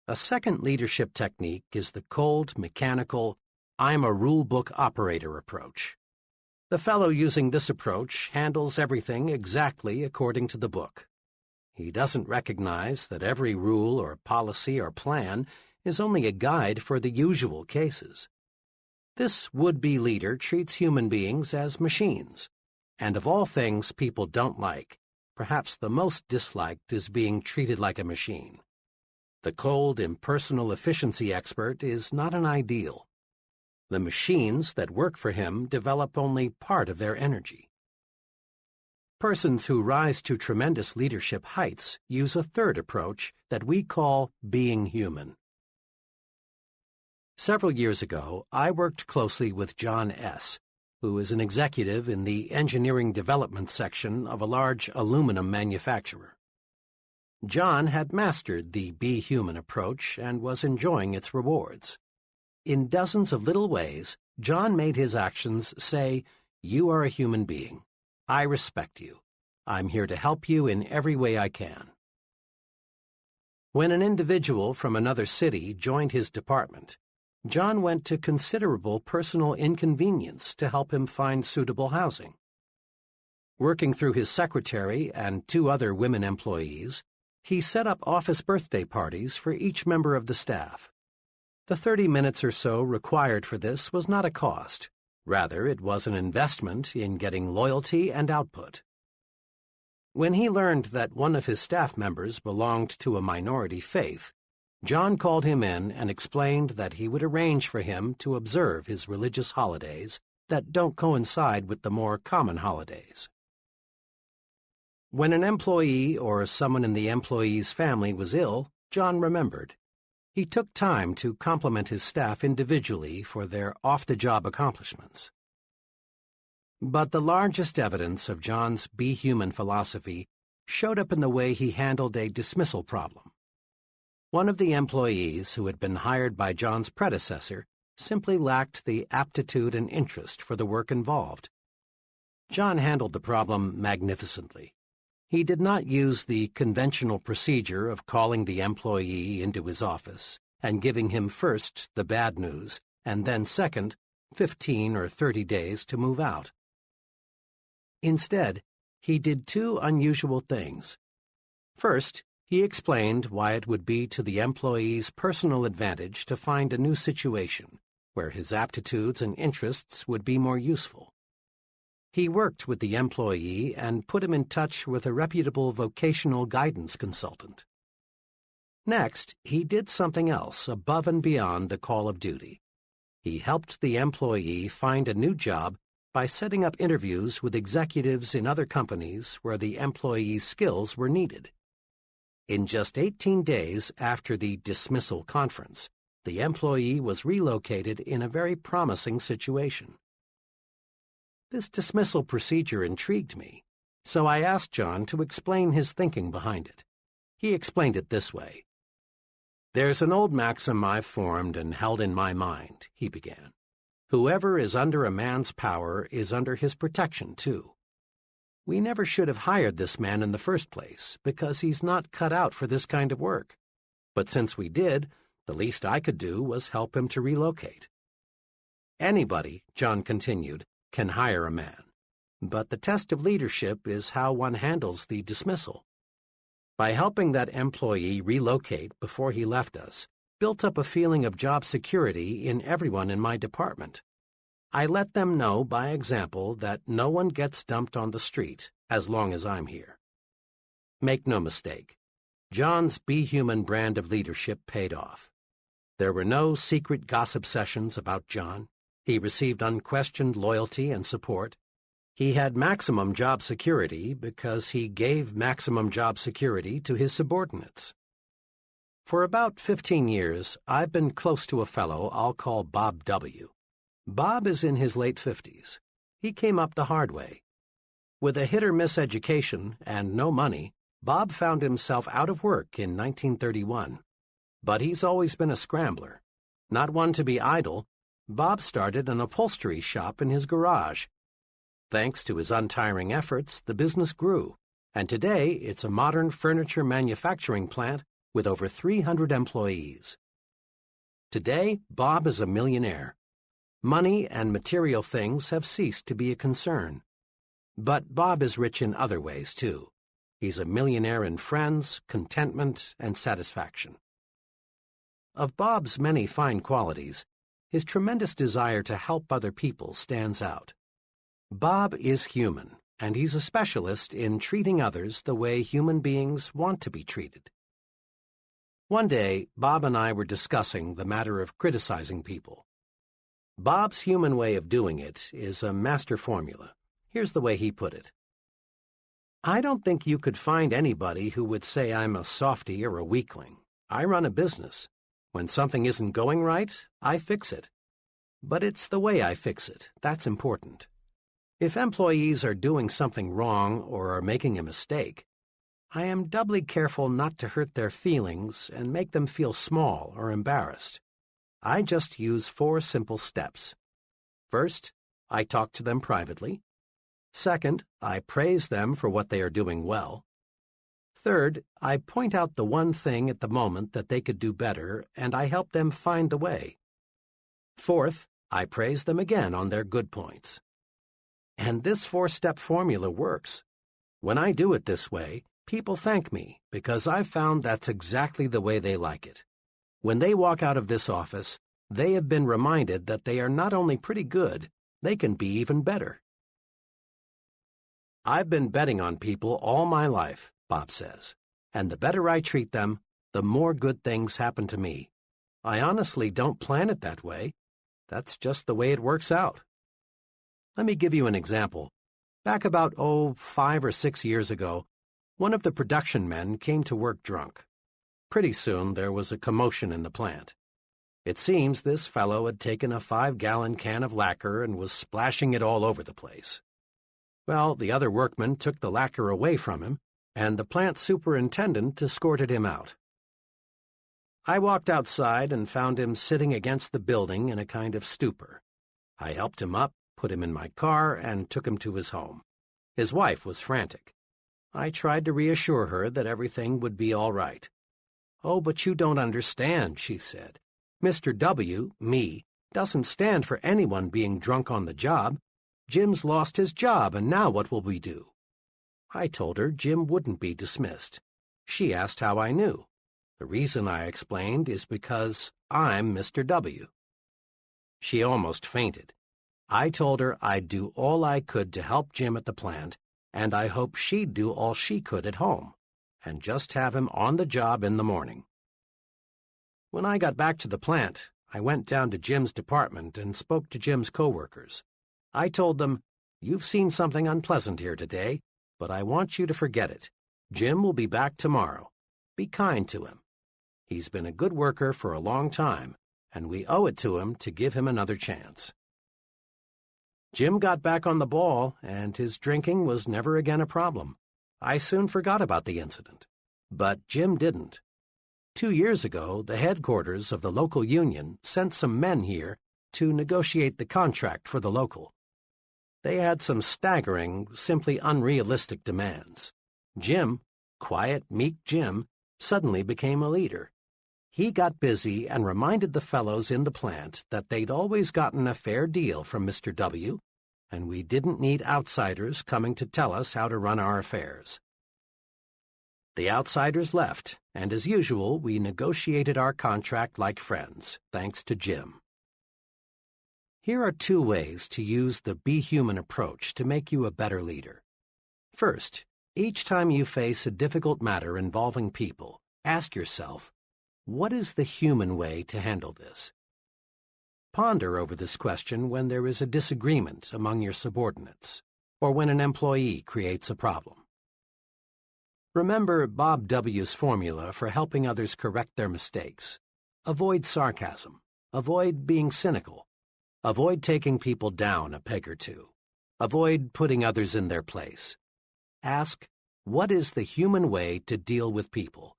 A second leadership technique is the cold, mechanical, I'm a rule-book operator approach. The fellow using this approach handles everything exactly according to the book. He doesn't recognize that every rule or policy or plan is only a guide for the usual cases. This would-be leader treats human beings as machines, and of all things people don't like, perhaps the most disliked is being treated like a machine. The cold, impersonal efficiency expert is not an ideal. The machines that work for him develop only part of their energy. Persons who rise to tremendous leadership heights use a third approach that we call being human. Several years ago, I worked closely with John S., who is an executive in the engineering development section of a large aluminum manufacturer. John had mastered the be human approach and was enjoying its rewards. In dozens of little ways, John made his actions say, "You are a human being. I respect you. I'm here to help you in every way I can." When an individual from another city joined his department, John went to considerable personal inconvenience to help him find suitable housing. Working through his secretary and 2 other women employees, he set up office birthday parties for each member of the staff. The 30 minutes or so required for this was not a cost, Rather, it was an investment in getting loyalty and output. When he learned that one of his staff members belonged to a minority faith, John called him in and explained that he would arrange for him to observe his religious holidays that don't coincide with the more common holidays. When an employee or someone in the employee's family was ill, John remembered. He took time to compliment his staff individually for their off-the-job accomplishments. But the largest evidence of John's Be Human philosophy showed up in the way he handled a dismissal problem. One of the employees who had been hired by John's predecessor simply lacked the aptitude and interest for the work involved. John handled the problem magnificently. He did not use the conventional procedure of calling the employee into his office and giving him first the bad news and then second 15 or 30 days to move out. Instead, he did two unusual things. First, he explained why it would be to the employee's personal advantage to find a new situation where his aptitudes and interests would be more useful. He worked with the employee and put him in touch with a reputable vocational guidance consultant. Next, he did something else above and beyond the call of duty. He helped the employee find a new job by setting up interviews with executives in other companies where the employee's skills were needed. In just 18 days after the dismissal conference, the employee was relocated in a very promising situation. This dismissal procedure intrigued me, so I asked John to explain his thinking behind it. He explained it this way. "There's an old maxim I've formed and held in my mind," he began. "Whoever is under a man's power is under his protection, too. We never should have hired this man in the first place, because he's not cut out for this kind of work. But since we did, the least I could do was help him to relocate." Anybody, John continued, can hire a man, but the test of leadership is how one handles the dismissal. By helping that employee relocate before he left us, built up a feeling of job security in everyone in my department. I let them know by example that no one gets dumped on the street as long as I'm here. Make no mistake, John's Be Human brand of leadership paid off. There were no secret gossip sessions about John. He received unquestioned loyalty and support. He had maximum job security because he gave maximum job security to his subordinates. For about 15 years, I've been close to a fellow I'll call Bob W. Bob is in his late 50s. He came up the hard way. With a hit-or-miss education and no money, Bob found himself out of work in 1931. But he's always been a scrambler. Not one to be idle, Bob started an upholstery shop in his garage. Thanks to his untiring efforts, the business grew, and today it's a modern furniture manufacturing plant with over 300 employees. Today, Bob is a millionaire. Money and material things have ceased to be a concern. But Bob is rich in other ways, too. He's a millionaire in friends, contentment, and satisfaction. Of Bob's many fine qualities, his tremendous desire to help other people stands out. Bob is human, and he's a specialist in treating others the way human beings want to be treated. One day, Bob and I were discussing the matter of criticizing people. Bob's human way of doing it is a master formula. Here's the way he put it. "I don't think you could find anybody who would say I'm a softy or a weakling. I run a business. When something isn't going right, I fix it. But it's the way I fix it that's important. If employees are doing something wrong or are making a mistake, I am doubly careful not to hurt their feelings and make them feel small or embarrassed. I just use 4 simple steps. First, I talk to them privately. Second, I praise them for what they are doing well. Third, I point out the one thing at the moment that they could do better, and I help them find the way. Fourth, I praise them again on their good points. And this 4-step formula works. When I do it this way, people thank me because I've found that's exactly the way they like it. When they walk out of this office, they have been reminded that they are not only pretty good, they can be even better. I've been betting on people all my life, Bob says, and the better I treat them, the more good things happen to me. I honestly don't plan it that way. That's just the way it works out. Let me give you an example. Back about, 5 or 6 years ago, one of the production men came to work drunk. Pretty soon there was a commotion in the plant. It seems this fellow had taken a 5-gallon can of lacquer and was splashing it all over the place. Well, the other workmen took the lacquer away from him, and the plant superintendent escorted him out. I walked outside and found him sitting against the building in a kind of stupor. I helped him up, put him in my car, and took him to his home. His wife was frantic. I tried to reassure her that everything would be all right. "Oh, but you don't understand," she said. "Mr. W, me, doesn't stand for anyone being drunk on the job. Jim's lost his job, and now what will we do?" I told her Jim wouldn't be dismissed. She asked how I knew. The reason, I explained, is because I'm Mr. W. She almost fainted. I told her I'd do all I could to help Jim at the plant, and I hoped she'd do all she could at home, and just have him on the job in the morning. When I got back to the plant, I went down to Jim's department and spoke to Jim's coworkers. I told them, "You've seen something unpleasant here today, but I want you to forget it. Jim will be back tomorrow. Be kind to him. He's been a good worker for a long time, and we owe it to him to give him another chance." Jim got back on the ball, and his drinking was never again a problem. I soon forgot about the incident. But Jim didn't. 2 years ago, the headquarters of the local union sent some men here to negotiate the contract for the local. They had some staggering, simply unrealistic demands. Jim, quiet, meek Jim, suddenly became a leader. He got busy and reminded the fellows in the plant that they'd always gotten a fair deal from Mr. W, and we didn't need outsiders coming to tell us how to run our affairs. The outsiders left, and as usual, we negotiated our contract like friends, thanks to Jim. Here are 2 ways to use the Be Human approach to make you a better leader. First, each time you face a difficult matter involving people, ask yourself, what is the human way to handle this? Ponder over this question when there is a disagreement among your subordinates, or when an employee creates a problem. Remember Bob W.'s formula for helping others correct their mistakes. Avoid sarcasm. Avoid being cynical. Avoid taking people down a peg or two. Avoid putting others in their place. Ask, what is the human way to deal with people?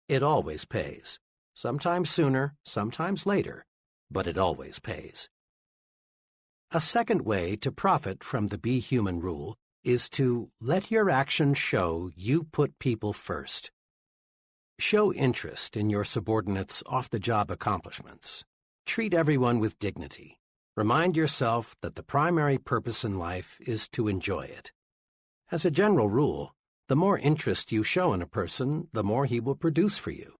It always pays. Sometimes sooner, sometimes later, but it always pays. A second way to profit from the Be Human rule is to let your actions show you put people first. Show interest in your subordinates' off-the-job accomplishments. Treat everyone with dignity. Remind yourself that the primary purpose in life is to enjoy it. As a general rule, the more interest you show in a person, the more he will produce for you.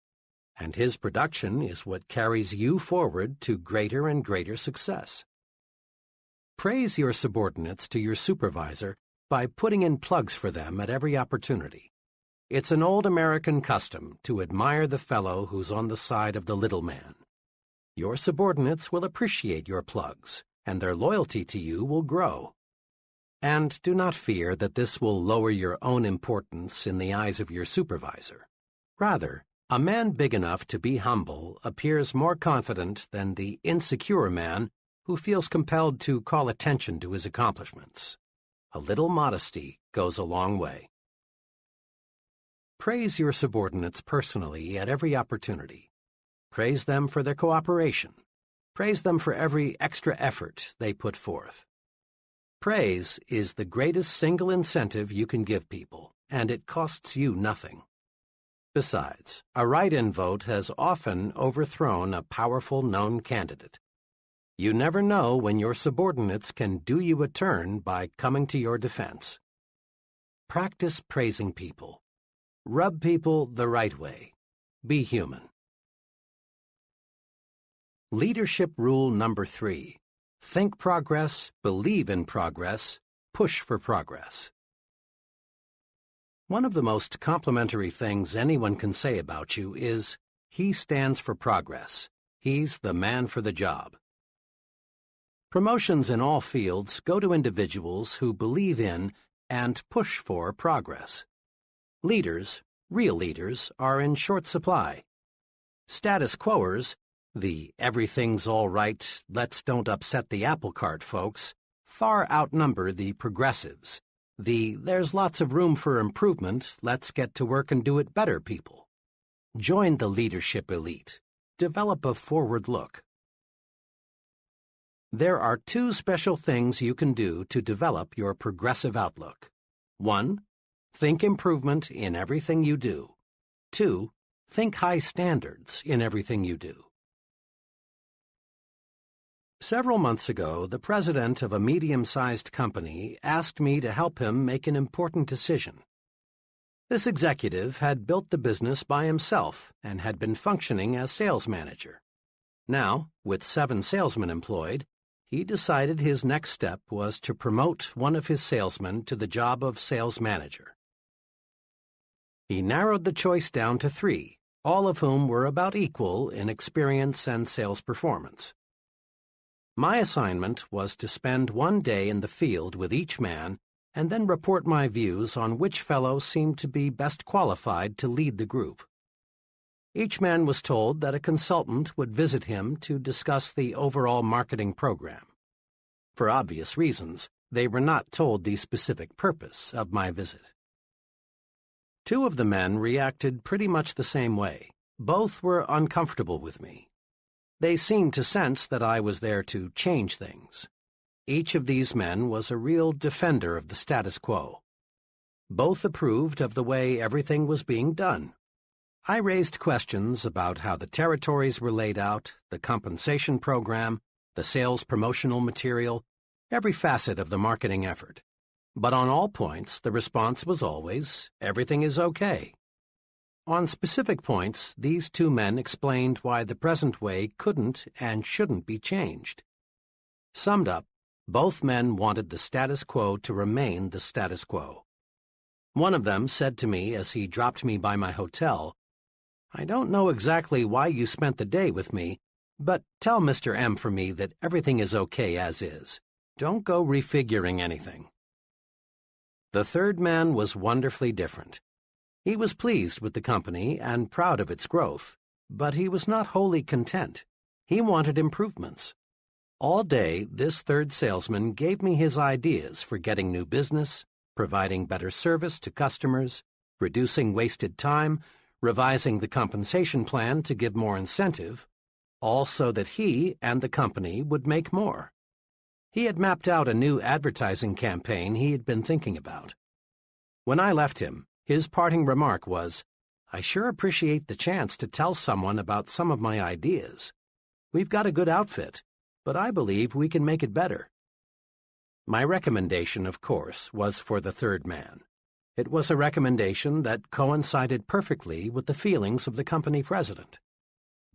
And his production is what carries you forward to greater and greater success. Praise your subordinates to your supervisor by putting in plugs for them at every opportunity. It's an old American custom to admire the fellow who's on the side of the little man. Your subordinates will appreciate your plugs, and their loyalty to you will grow. And do not fear that this will lower your own importance in the eyes of your supervisor. Rather, a man big enough to be humble appears more confident than the insecure man who feels compelled to call attention to his accomplishments. A little modesty goes a long way. Praise your subordinates personally at every opportunity. Praise them for their cooperation. Praise them for every extra effort they put forth. Praise is the greatest single incentive you can give people, and it costs you nothing. Besides, a write-in vote has often overthrown a powerful known candidate. You never know when your subordinates can do you a turn by coming to your defense. Practice praising people. Rub people the right way. Be human. Leadership rule number 3. think progress, believe in progress, push for progress. One of the most complimentary things anyone can say about you is, he stands for progress. He's the man for the job. Promotions in all fields go to individuals who believe in and push for progress. Leaders, real leaders, are in short supply. Status quoers, the everything's all right, let's don't upset the apple cart folks, far outnumber the progressives, the there's lots of room for improvement, let's get to work and do it better people. Join the leadership elite. Develop a forward look. There are two special things you can do to develop your progressive outlook. 1. Think improvement in everything you do. 2. Think high standards in everything you do. Several months ago, the president of a medium-sized company asked me to help him make an important decision. This executive had built the business by himself and had been functioning as sales manager. Now, with 7 salesmen employed, he decided his next step was to promote one of his salesmen to the job of sales manager. He narrowed the choice down to 3, all of whom were about equal in experience and sales performance. My assignment was to spend one day in the field with each man and then report my views on which fellow seemed to be best qualified to lead the group. Each man was told that a consultant would visit him to discuss the overall marketing program. For obvious reasons, they were not told the specific purpose of my visit. 2 of the men reacted pretty much the same way. Both were uncomfortable with me. They seemed to sense that I was there to change things. Each of these men was a real defender of the status quo. Both approved of the way everything was being done. I raised questions about how the territories were laid out, the compensation program, the sales promotional material, every facet of the marketing effort. But on all points, the response was always, everything is okay. On specific points, these 2 men explained why the present way couldn't and shouldn't be changed. Summed up, both men wanted the status quo to remain the status quo. One of them said to me as he dropped me by my hotel, "I don't know exactly why you spent the day with me, but tell Mr. M for me that everything is okay as is. Don't go refiguring anything." The 3rd man was wonderfully different. He was pleased with the company and proud of its growth, but he was not wholly content. He wanted improvements. All day, this 3rd salesman gave me his ideas for getting new business, providing better service to customers, reducing wasted time, revising the compensation plan to give more incentive, all so that he and the company would make more. He had mapped out a new advertising campaign he had been thinking about. When I left him, his parting remark was, "I sure appreciate the chance to tell someone about some of my ideas. We've got a good outfit, but I believe we can make it better." My recommendation, of course, was for the 3rd man. It was a recommendation that coincided perfectly with the feelings of the company president.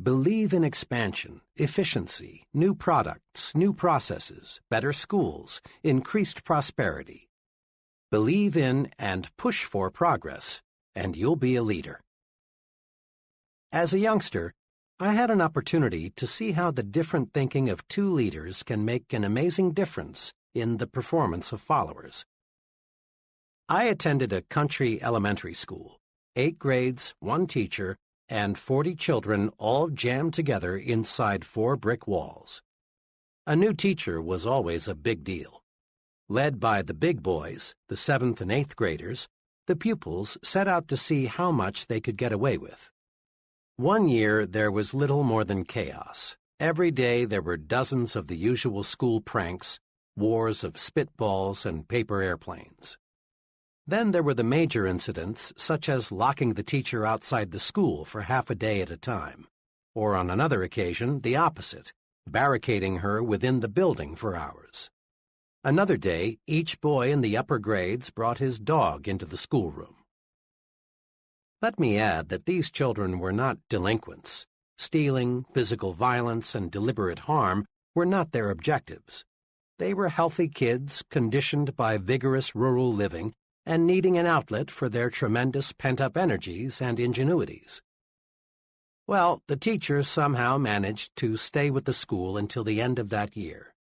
Believe in expansion, efficiency, new products, new processes, better schools, increased prosperity. Believe in and push for progress, and you'll be a leader. As a youngster, I had an opportunity to see how the different thinking of 2 leaders can make an amazing difference in the performance of followers. I attended a country elementary school, 8 grades, 1 teacher, and 40 children all jammed together inside 4 brick walls. A new teacher was always a big deal. Led by the big boys, the 7th and 8th graders, the pupils set out to see how much they could get away with. One year there was little more than chaos. Every day there were dozens of the usual school pranks, wars of spitballs and paper airplanes. Then there were the major incidents, such as locking the teacher outside the school for half a day at a time, or on another occasion, the opposite, barricading her within the building for hours. Another day, each boy in the upper grades brought his dog into the schoolroom. Let me add that these children were not delinquents. Stealing, physical violence, and deliberate harm were not their objectives. They were healthy kids conditioned by vigorous rural living and needing an outlet for their tremendous pent-up energies and ingenuities. Well, the teacher somehow managed to stay with the school until the end of that year.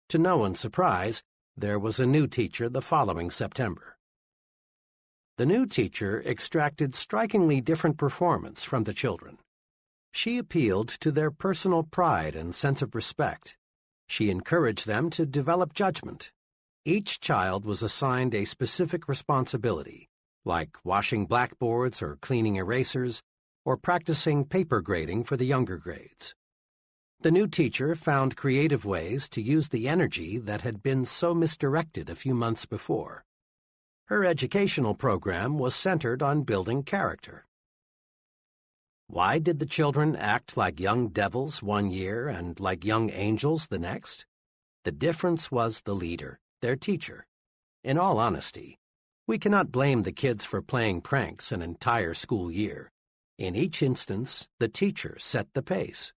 To no one's surprise, there was a new teacher the following September. The new teacher extracted strikingly different performance from the children. She appealed to their personal pride and sense of respect. She encouraged them to develop judgment. Each child was assigned a specific responsibility, like washing blackboards or cleaning erasers, or practicing paper grading for the younger grades. The new teacher found creative ways to use the energy that had been so misdirected a few months before. Her educational program was centered on building character. Why did the children act like young devils one year and like young angels the next? The difference was the leader, their teacher. In all honesty, we cannot blame the kids for playing pranks an entire school year. In each instance, the teacher set the pace.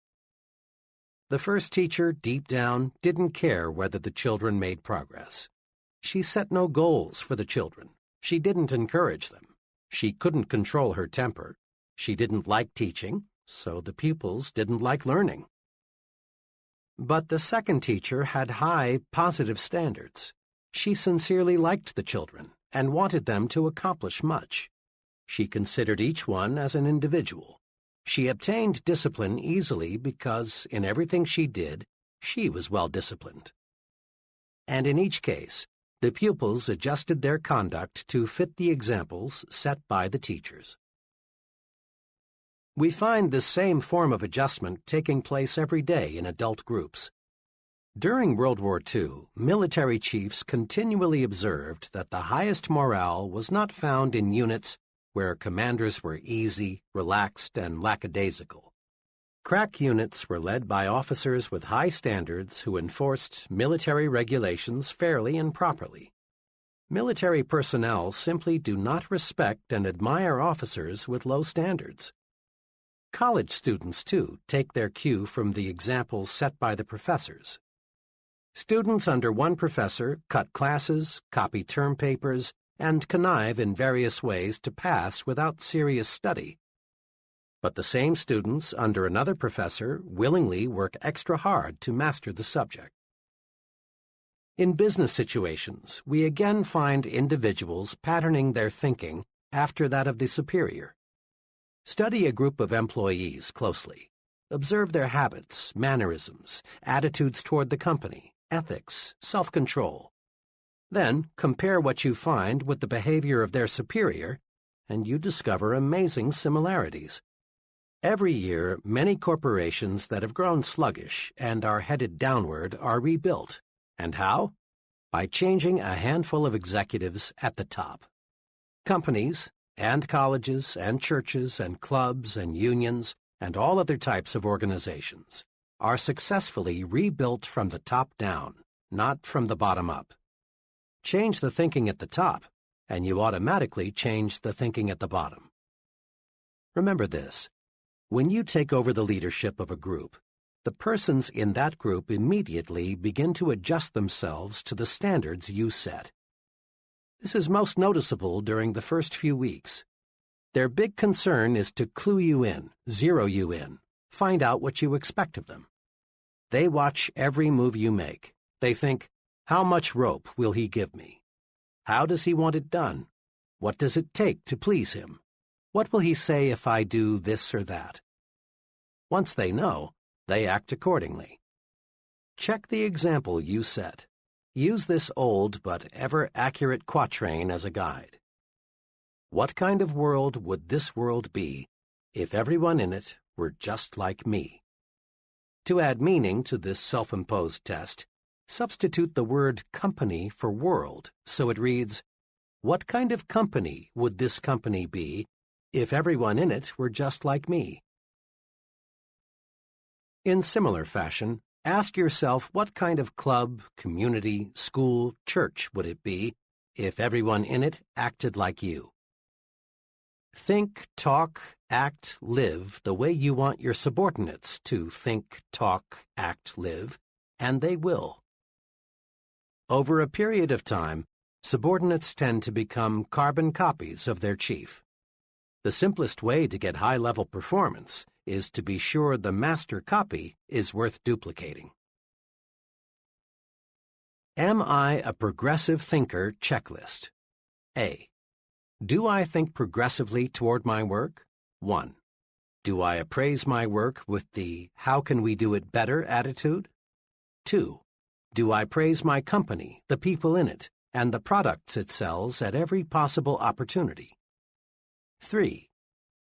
The first teacher, deep down, didn't care whether the children made progress. She set no goals for the children. She didn't encourage them. She couldn't control her temper. She didn't like teaching, so the pupils didn't like learning. But the second teacher had high, positive standards. She sincerely liked the children and wanted them to accomplish much. She considered each one as an individual. She obtained discipline easily because, in everything she did, she was well disciplined. And in each case, the pupils adjusted their conduct to fit the examples set by the teachers. We find this same form of adjustment taking place every day in adult groups. During World War II, military chiefs continually observed that the highest morale was not found in units where commanders were easy, relaxed, and lackadaisical. Crack units were led by officers with high standards who enforced military regulations fairly and properly. Military personnel simply do not respect and admire officers with low standards. College students, too, take their cue from the examples set by the professors. Students under one professor cut classes, copy term papers, and connive in various ways to pass without serious study. But the same students under another professor willingly work extra hard to master the subject. In business situations, we again find individuals patterning their thinking after that of the superior. Study a group of employees closely. Observe their habits, mannerisms, attitudes toward the company, ethics, self-control. Then compare what you find with the behavior of their superior, and you discover amazing similarities. Every year, many corporations that have grown sluggish and are headed downward are rebuilt. And how? By changing a handful of executives at the top. Companies, and colleges, and churches, and clubs, and unions, and all other types of organizations are successfully rebuilt from the top down, not from the bottom up. Change the thinking at the top, and you automatically change the thinking at the bottom. Remember this: when you take over the leadership of a group, the persons in that group immediately begin to adjust themselves to the standards you set. This is most noticeable during the first few weeks. Their big concern is to clue you in, zero you in, find out what you expect of them. They watch every move you make. They think, how much rope will he give me? How does he want it done? What does it take to please him? What will he say if I do this or that? Once they know, they act accordingly. Check the example you set. Use this old but ever-accurate quatrain as a guide. What kind of world would this world be if everyone in it were just like me? To add meaning to this self-imposed test, substitute the word company for world, so it reads, what kind of company would this company be if everyone in it were just like me? In similar fashion, ask yourself what kind of club, community, school, church would it be if everyone in it acted like you. Think, talk, act, live the way you want your subordinates to think, talk, act, live, and they will. Over a period of time, subordinates tend to become carbon copies of their chief. The simplest way to get high-level performance is to be sure the master copy is worth duplicating. Am I a progressive thinker? Checklist. A. Do I think progressively toward my work? 1. Do I appraise my work with the "how can we do it better" attitude? 2. Do I praise my company, the people in it, and the products it sells at every possible opportunity? 3.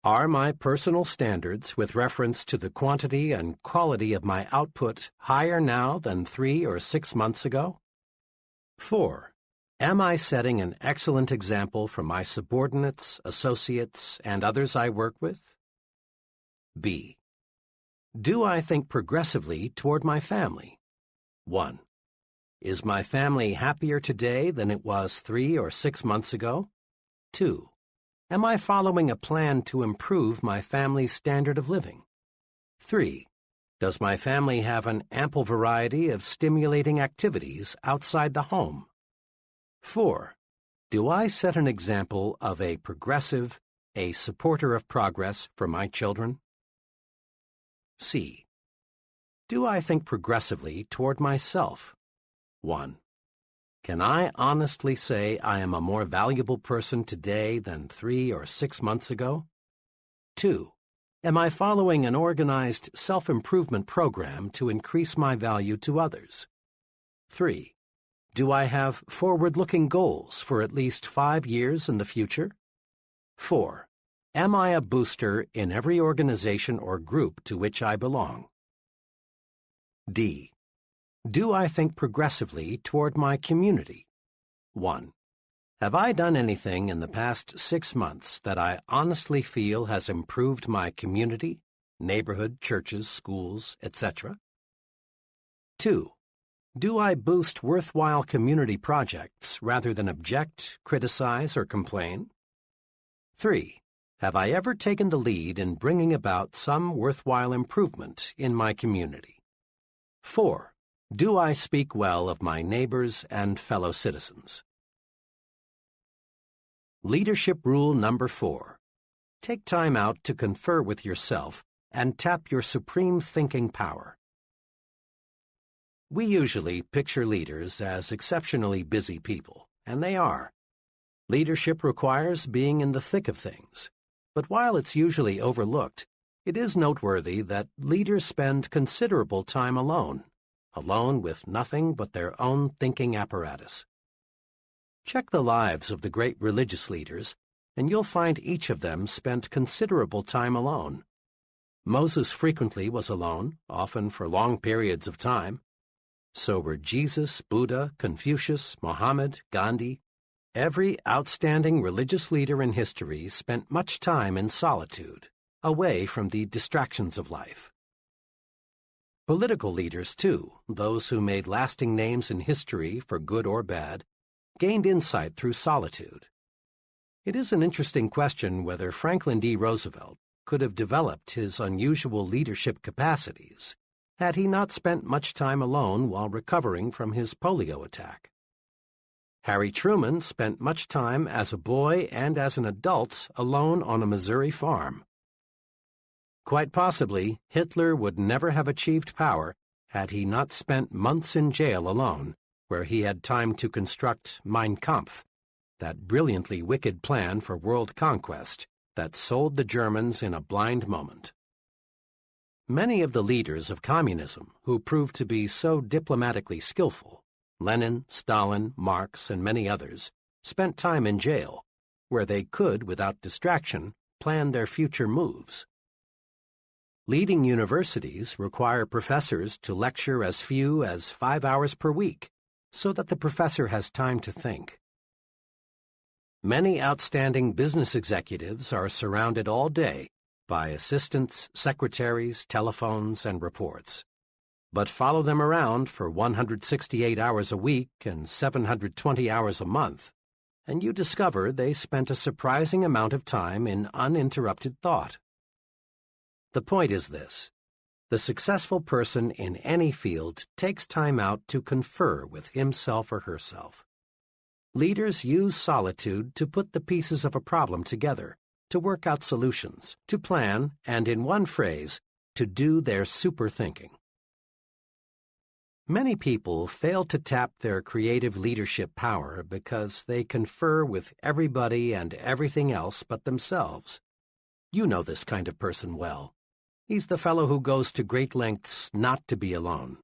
Are my personal standards with reference to the quantity and quality of my output higher now than 3 or 6 months ago? 4. Am I setting an excellent example for my subordinates, associates, and others I work with? B. Do I think progressively toward my family? 1. Is my family happier today than it was 3 or 6 months ago? 2. Am I following a plan to improve my family's standard of living? 3. Does my family have an ample variety of stimulating activities outside the home? 4. Do I set an example of a progressive, a supporter of progress for my children? C. Do I think progressively toward myself? 1. Can I honestly say I am a more valuable person today than 3 or 6 months ago? 2. Am I following an organized self-improvement program to increase my value to others? 3. Do I have forward-looking goals for at least 5 years in the future? 4. Am I a booster in every organization or group to which I belong? D. Do I think progressively toward my community? 1. Have I done anything in the past 6 months that I honestly feel has improved my community, neighborhood, churches, schools, etc.? 2. Do I boost worthwhile community projects rather than object, criticize, or complain? 3. Have I ever taken the lead in bringing about some worthwhile improvement in my community? 4. Do I speak well of my neighbors and fellow citizens? Leadership Rule Number 4. Take time out to confer with yourself and tap your supreme thinking power. We usually picture leaders as exceptionally busy people, and they are. Leadership requires being in the thick of things. But while it's usually overlooked, it is noteworthy that leaders spend considerable time alone with nothing but their own thinking apparatus. Check the lives of the great religious leaders, and you'll find each of them spent considerable time alone. Moses frequently was alone, often for long periods of time. So were Jesus, Buddha, Confucius, Mohammed, Gandhi. Every outstanding religious leader in history spent much time in solitude, away from the distractions of life. Political leaders, too, those who made lasting names in history for good or bad, gained insight through solitude. It is an interesting question whether Franklin D. Roosevelt could have developed his unusual leadership capacities had he not spent much time alone while recovering from his polio attack. Harry Truman spent much time as a boy and as an adult alone on a Missouri farm. Quite possibly, Hitler would never have achieved power had he not spent months in jail alone, where he had time to construct Mein Kampf, that brilliantly wicked plan for world conquest that sold the Germans in a blind moment. Many of the leaders of communism who proved to be so diplomatically skillful, Lenin, Stalin, Marx, and many others, spent time in jail, where they could, without distraction, plan their future moves. Leading universities require professors to lecture as few as 5 hours per week, so that the professor has time to think. Many outstanding business executives are surrounded all day by assistants, secretaries, telephones, and reports. But follow them around for 168 hours a week and 720 hours a month, and you discover they spent a surprising amount of time in uninterrupted thought. The point is this: The successful person in any field takes time out to confer with himself or herself. Leaders use solitude to put the pieces of a problem together, to work out solutions, to plan, and in one phrase, to do their super thinking. Many people fail to tap their creative leadership power because they confer with everybody and everything else but themselves. You know this kind of person well. He's the fellow who goes to great lengths not to be alone.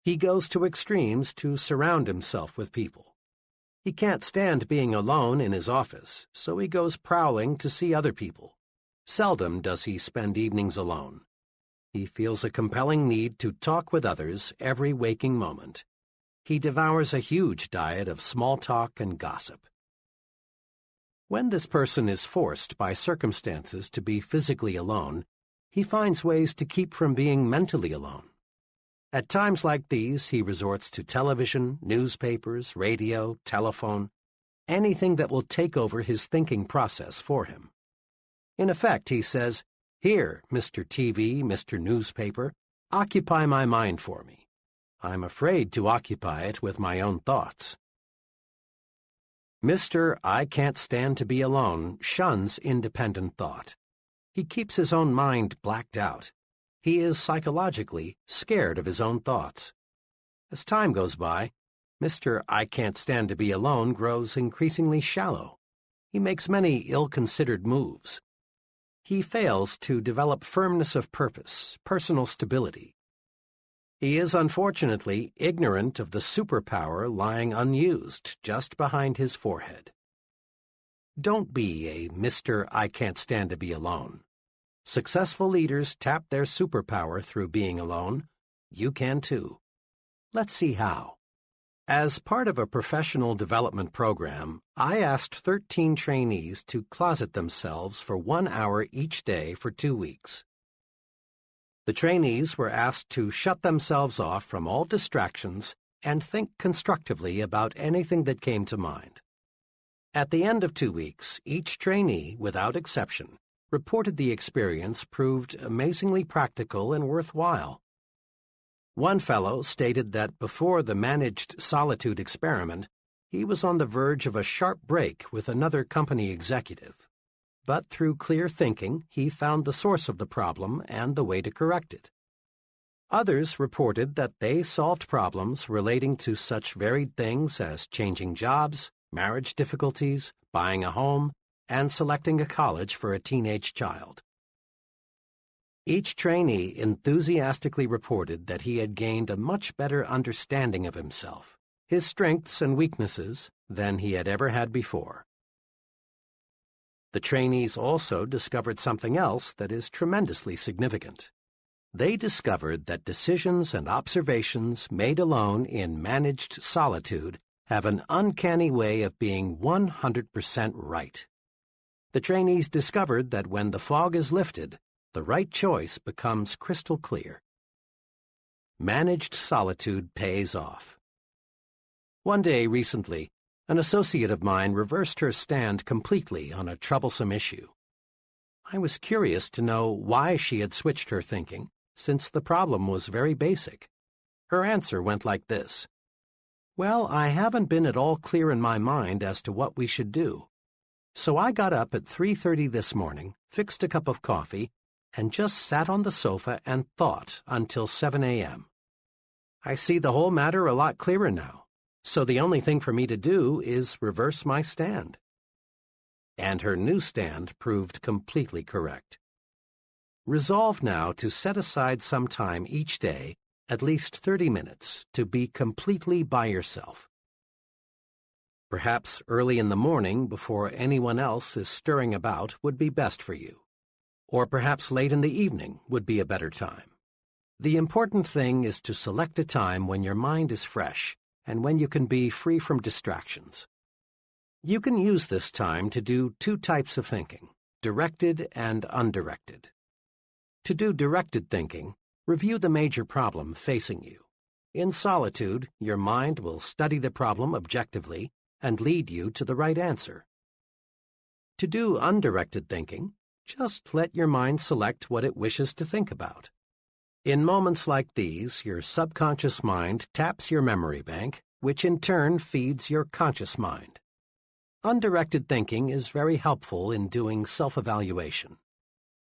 He goes to extremes to surround himself with people. He can't stand being alone in his office, so he goes prowling to see other people. Seldom does he spend evenings alone. He feels a compelling need to talk with others every waking moment. He devours a huge diet of small talk and gossip. When this person is forced by circumstances to be physically alone, he finds ways to keep from being mentally alone. At times like these, he resorts to television, newspapers, radio, telephone, anything that will take over his thinking process for him. In effect, he says, "Here, Mr. TV, Mr. Newspaper, occupy my mind for me. I'm afraid to occupy it with my own thoughts." Mr. I Can't Stand to Be Alone shuns independent thought. He keeps his own mind blacked out. He is psychologically scared of his own thoughts. As time goes by, Mr. I Can't Stand to Be Alone grows increasingly shallow. He makes many ill-considered moves. He fails to develop firmness of purpose, personal stability. He is unfortunately ignorant of the superpower lying unused just behind his forehead. Don't be a Mr. I Can't Stand to Be Alone. Successful leaders tap their superpower through being alone. You can too. Let's see how. As part of a professional development program, I asked 13 trainees to closet themselves for 1 hour each day for 2 weeks. The trainees were asked to shut themselves off from all distractions and think constructively about anything that came to mind. At the end of 2 weeks, each trainee, without exception, reported the experience proved amazingly practical and worthwhile. One fellow stated that before the managed solitude experiment, he was on the verge of a sharp break with another company executive. But through clear thinking, he found the source of the problem and the way to correct it. Others reported that they solved problems relating to such varied things as changing jobs, marriage difficulties, buying a home, and selecting a college for a teenage child. Each trainee enthusiastically reported that he had gained a much better understanding of himself, his strengths and weaknesses, than he had ever had before. The trainees also discovered something else that is tremendously significant. They discovered that decisions and observations made alone in managed solitude have an uncanny way of being 100% right. The trainees discovered that when the fog is lifted, the right choice becomes crystal clear. Managed solitude pays off. One day recently, an associate of mine reversed her stand completely on a troublesome issue. I was curious to know why she had switched her thinking, since the problem was very basic. Her answer went like this: "Well, I haven't been at all clear in my mind as to what we should do. So I got up at 3:30 this morning, fixed a cup of coffee, and just sat on the sofa and thought until 7 a.m. I see the whole matter a lot clearer now, so the only thing for me to do is reverse my stand." And her new stand proved completely correct. Resolve now to set aside some time each day, at least 30 minutes, to be completely by yourself. Perhaps early in the morning, before anyone else is stirring about, would be best for you. Or perhaps late in the evening would be a better time. The important thing is to select a time when your mind is fresh and when you can be free from distractions. You can use this time to do 2 types of thinking, directed and undirected. To do directed thinking, review the major problem facing you. In solitude, your mind will study the problem objectively and lead you to the right answer. To do undirected thinking, just let your mind select what it wishes to think about. In moments like these, your subconscious mind taps your memory bank, which in turn feeds your conscious mind. Undirected thinking is very helpful in doing self-evaluation.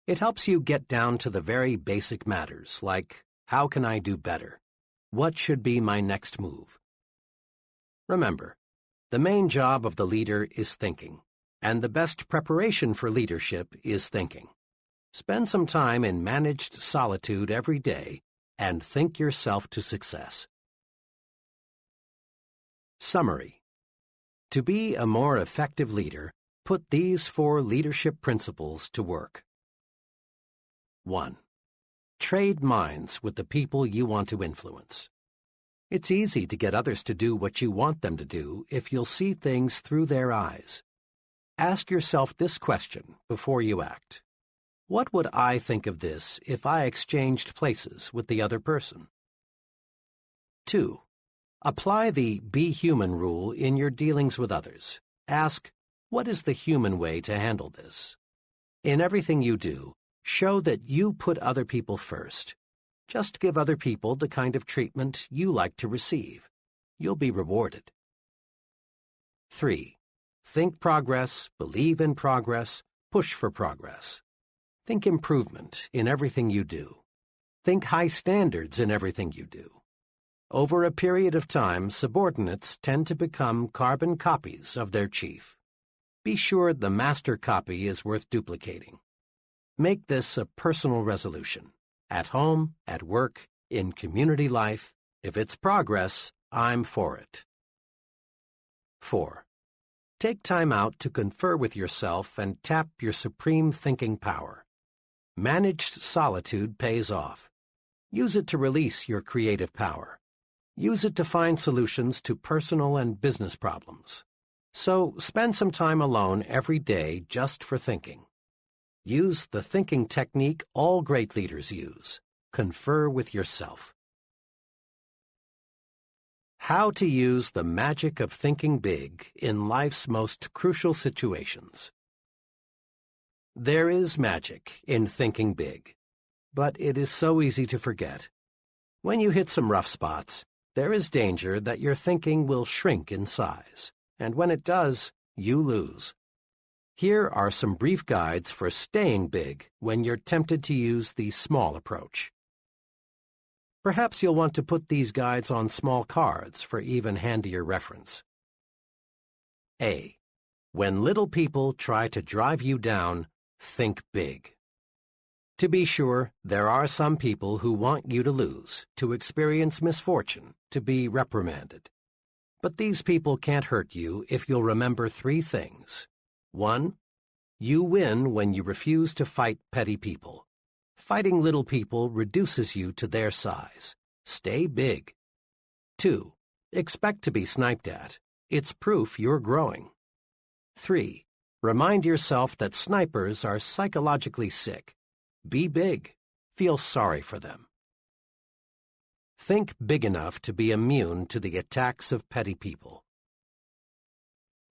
It helps you get down to the very basic matters, like, how can I do better? What should be my next move? Remember, the main job of the leader is thinking, and the best preparation for leadership is thinking. Spend some time in managed solitude every day and think yourself to success. Summary. To be a more effective leader, put these 4 leadership principles to work. 1. Trade minds with the people you want to influence. It's easy to get others to do what you want them to do if you'll see things through their eyes. Ask yourself this question before you act. What would I think of this if I exchanged places with the other person? 2. Apply the Be Human rule in your dealings with others. Ask, what is the human way to handle this? In everything you do, show that you put other people first. Just give other people the kind of treatment you like to receive. You'll be rewarded. 3. Think progress, believe in progress, push for progress. Think improvement in everything you do. Think high standards in everything you do. Over a period of time, subordinates tend to become carbon copies of their chief. Be sure the master copy is worth duplicating. Make this a personal resolution. At home, at work, in community life, if it's progress, I'm for it. 4. Take time out to confer with yourself and tap your supreme thinking power. Managed solitude pays off. Use it to release your creative power. Use it to find solutions to personal and business problems. So spend some time alone every day just for thinking. Use the thinking technique all great leaders use. Confer with yourself. How to use the magic of thinking big in life's most crucial situations. There is magic in thinking big, but it is so easy to forget. When you hit some rough spots, there is danger that your thinking will shrink in size, and when it does, you lose. Here are some brief guides for staying big when you're tempted to use the small approach. Perhaps you'll want to put these guides on small cards for even handier reference. A. When little people try to drive you down, think big. To be sure, there are some people who want you to lose, to experience misfortune, to be reprimanded. But these people can't hurt you if you'll remember 3 things. 1. You win when you refuse to fight petty people. Fighting little people reduces you to their size. Stay big. 2. Expect to be sniped at. It's proof you're growing. 3. Remind yourself that snipers are psychologically sick. Be big. Feel sorry for them. Think big enough to be immune to the attacks of petty people.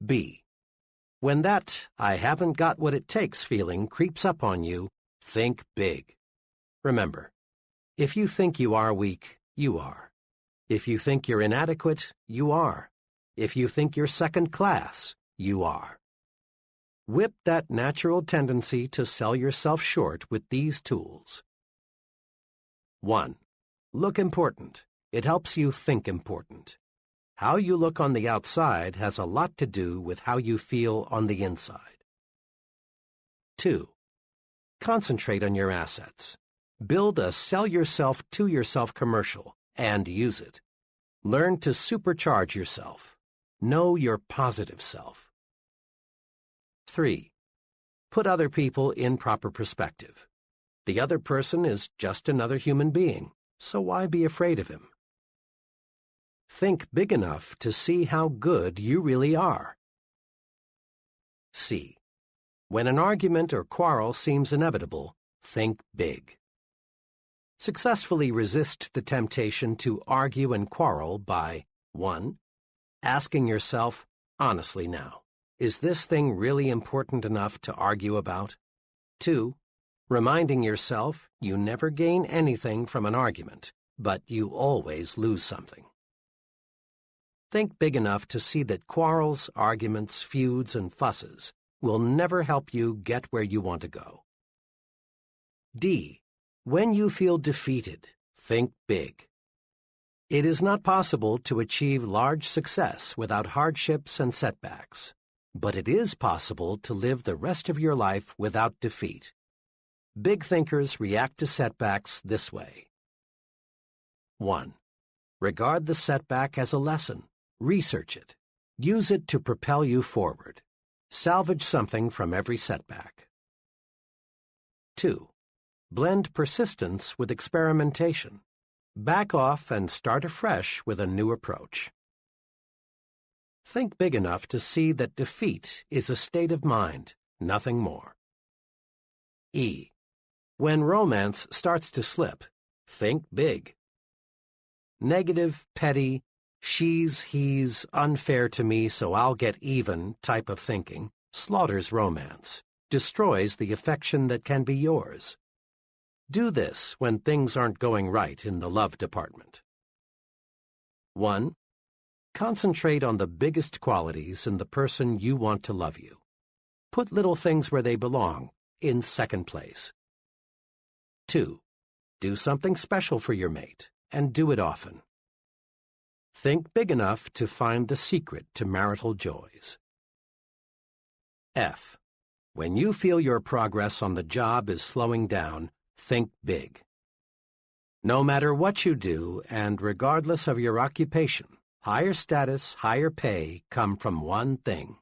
B. When that I haven't got what it takes feeling creeps up on you, think big. Remember, if you think you are weak, you are. If you think you're inadequate, you are. If you think you're second class, you are. Whip that natural tendency to sell yourself short with these tools. 1. Look important. It helps you think important. How you look on the outside has a lot to do with how you feel on the inside. 2. Concentrate on your assets. Build a sell yourself to yourself commercial and use it. Learn to supercharge yourself. Know your positive self. 3. Put other people in proper perspective. The other person is just another human being, so why be afraid of him? Think big enough to see how good you really are. C. When an argument or quarrel seems inevitable, think big. Successfully resist the temptation to argue and quarrel by 1. Asking yourself, honestly now, is this thing really important enough to argue about? 2. reminding yourself you never gain anything from an argument, but you always lose something. Think big enough to see that quarrels, arguments, feuds, and fusses will never help you get where you want to go. D. When you feel defeated, think big. It is not possible to achieve large success without hardships and setbacks, but it is possible to live the rest of your life without defeat. Big thinkers react to setbacks this way. 1. Regard the setback as a lesson. Research it. Use it to propel you forward. Salvage something from every setback. 2. Blend persistence with experimentation. Back off and start afresh with a new approach. Think big enough to see that defeat is a state of mind, nothing more. E. When romance starts to slip, think big. Negative, petty, she's, he's, unfair to me so I'll get even type of thinking slaughters romance, destroys the affection that can be yours. Do this when things aren't going right in the love department. 1. Concentrate on the biggest qualities in the person you want to love you. Put little things where they belong, in second place. 2. Do something special for your mate, and do it often. Think big enough to find the secret to marital joys. F. When you feel your progress on the job is slowing down, think big. No matter what you do, and regardless of your occupation, higher status, higher pay come from one thing: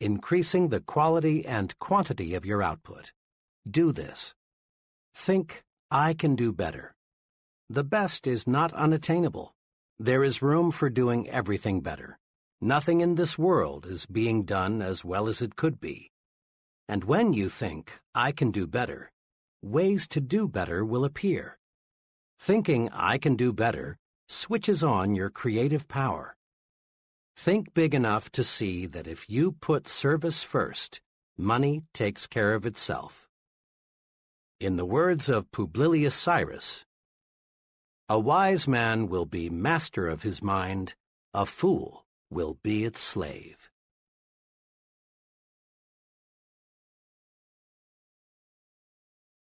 increasing the quality and quantity of your output. Do this. Think, I can do better. The best is not unattainable. There is room for doing everything better. Nothing in this world is being done as well as it could be. And when you think, I can do better, ways to do better will appear. Thinking I can do better switches on your creative power. Think big enough to see that if you put service first, money takes care of itself. In the words of Publilius Cyrus, a wise man will be master of his mind, a fool will be its slave.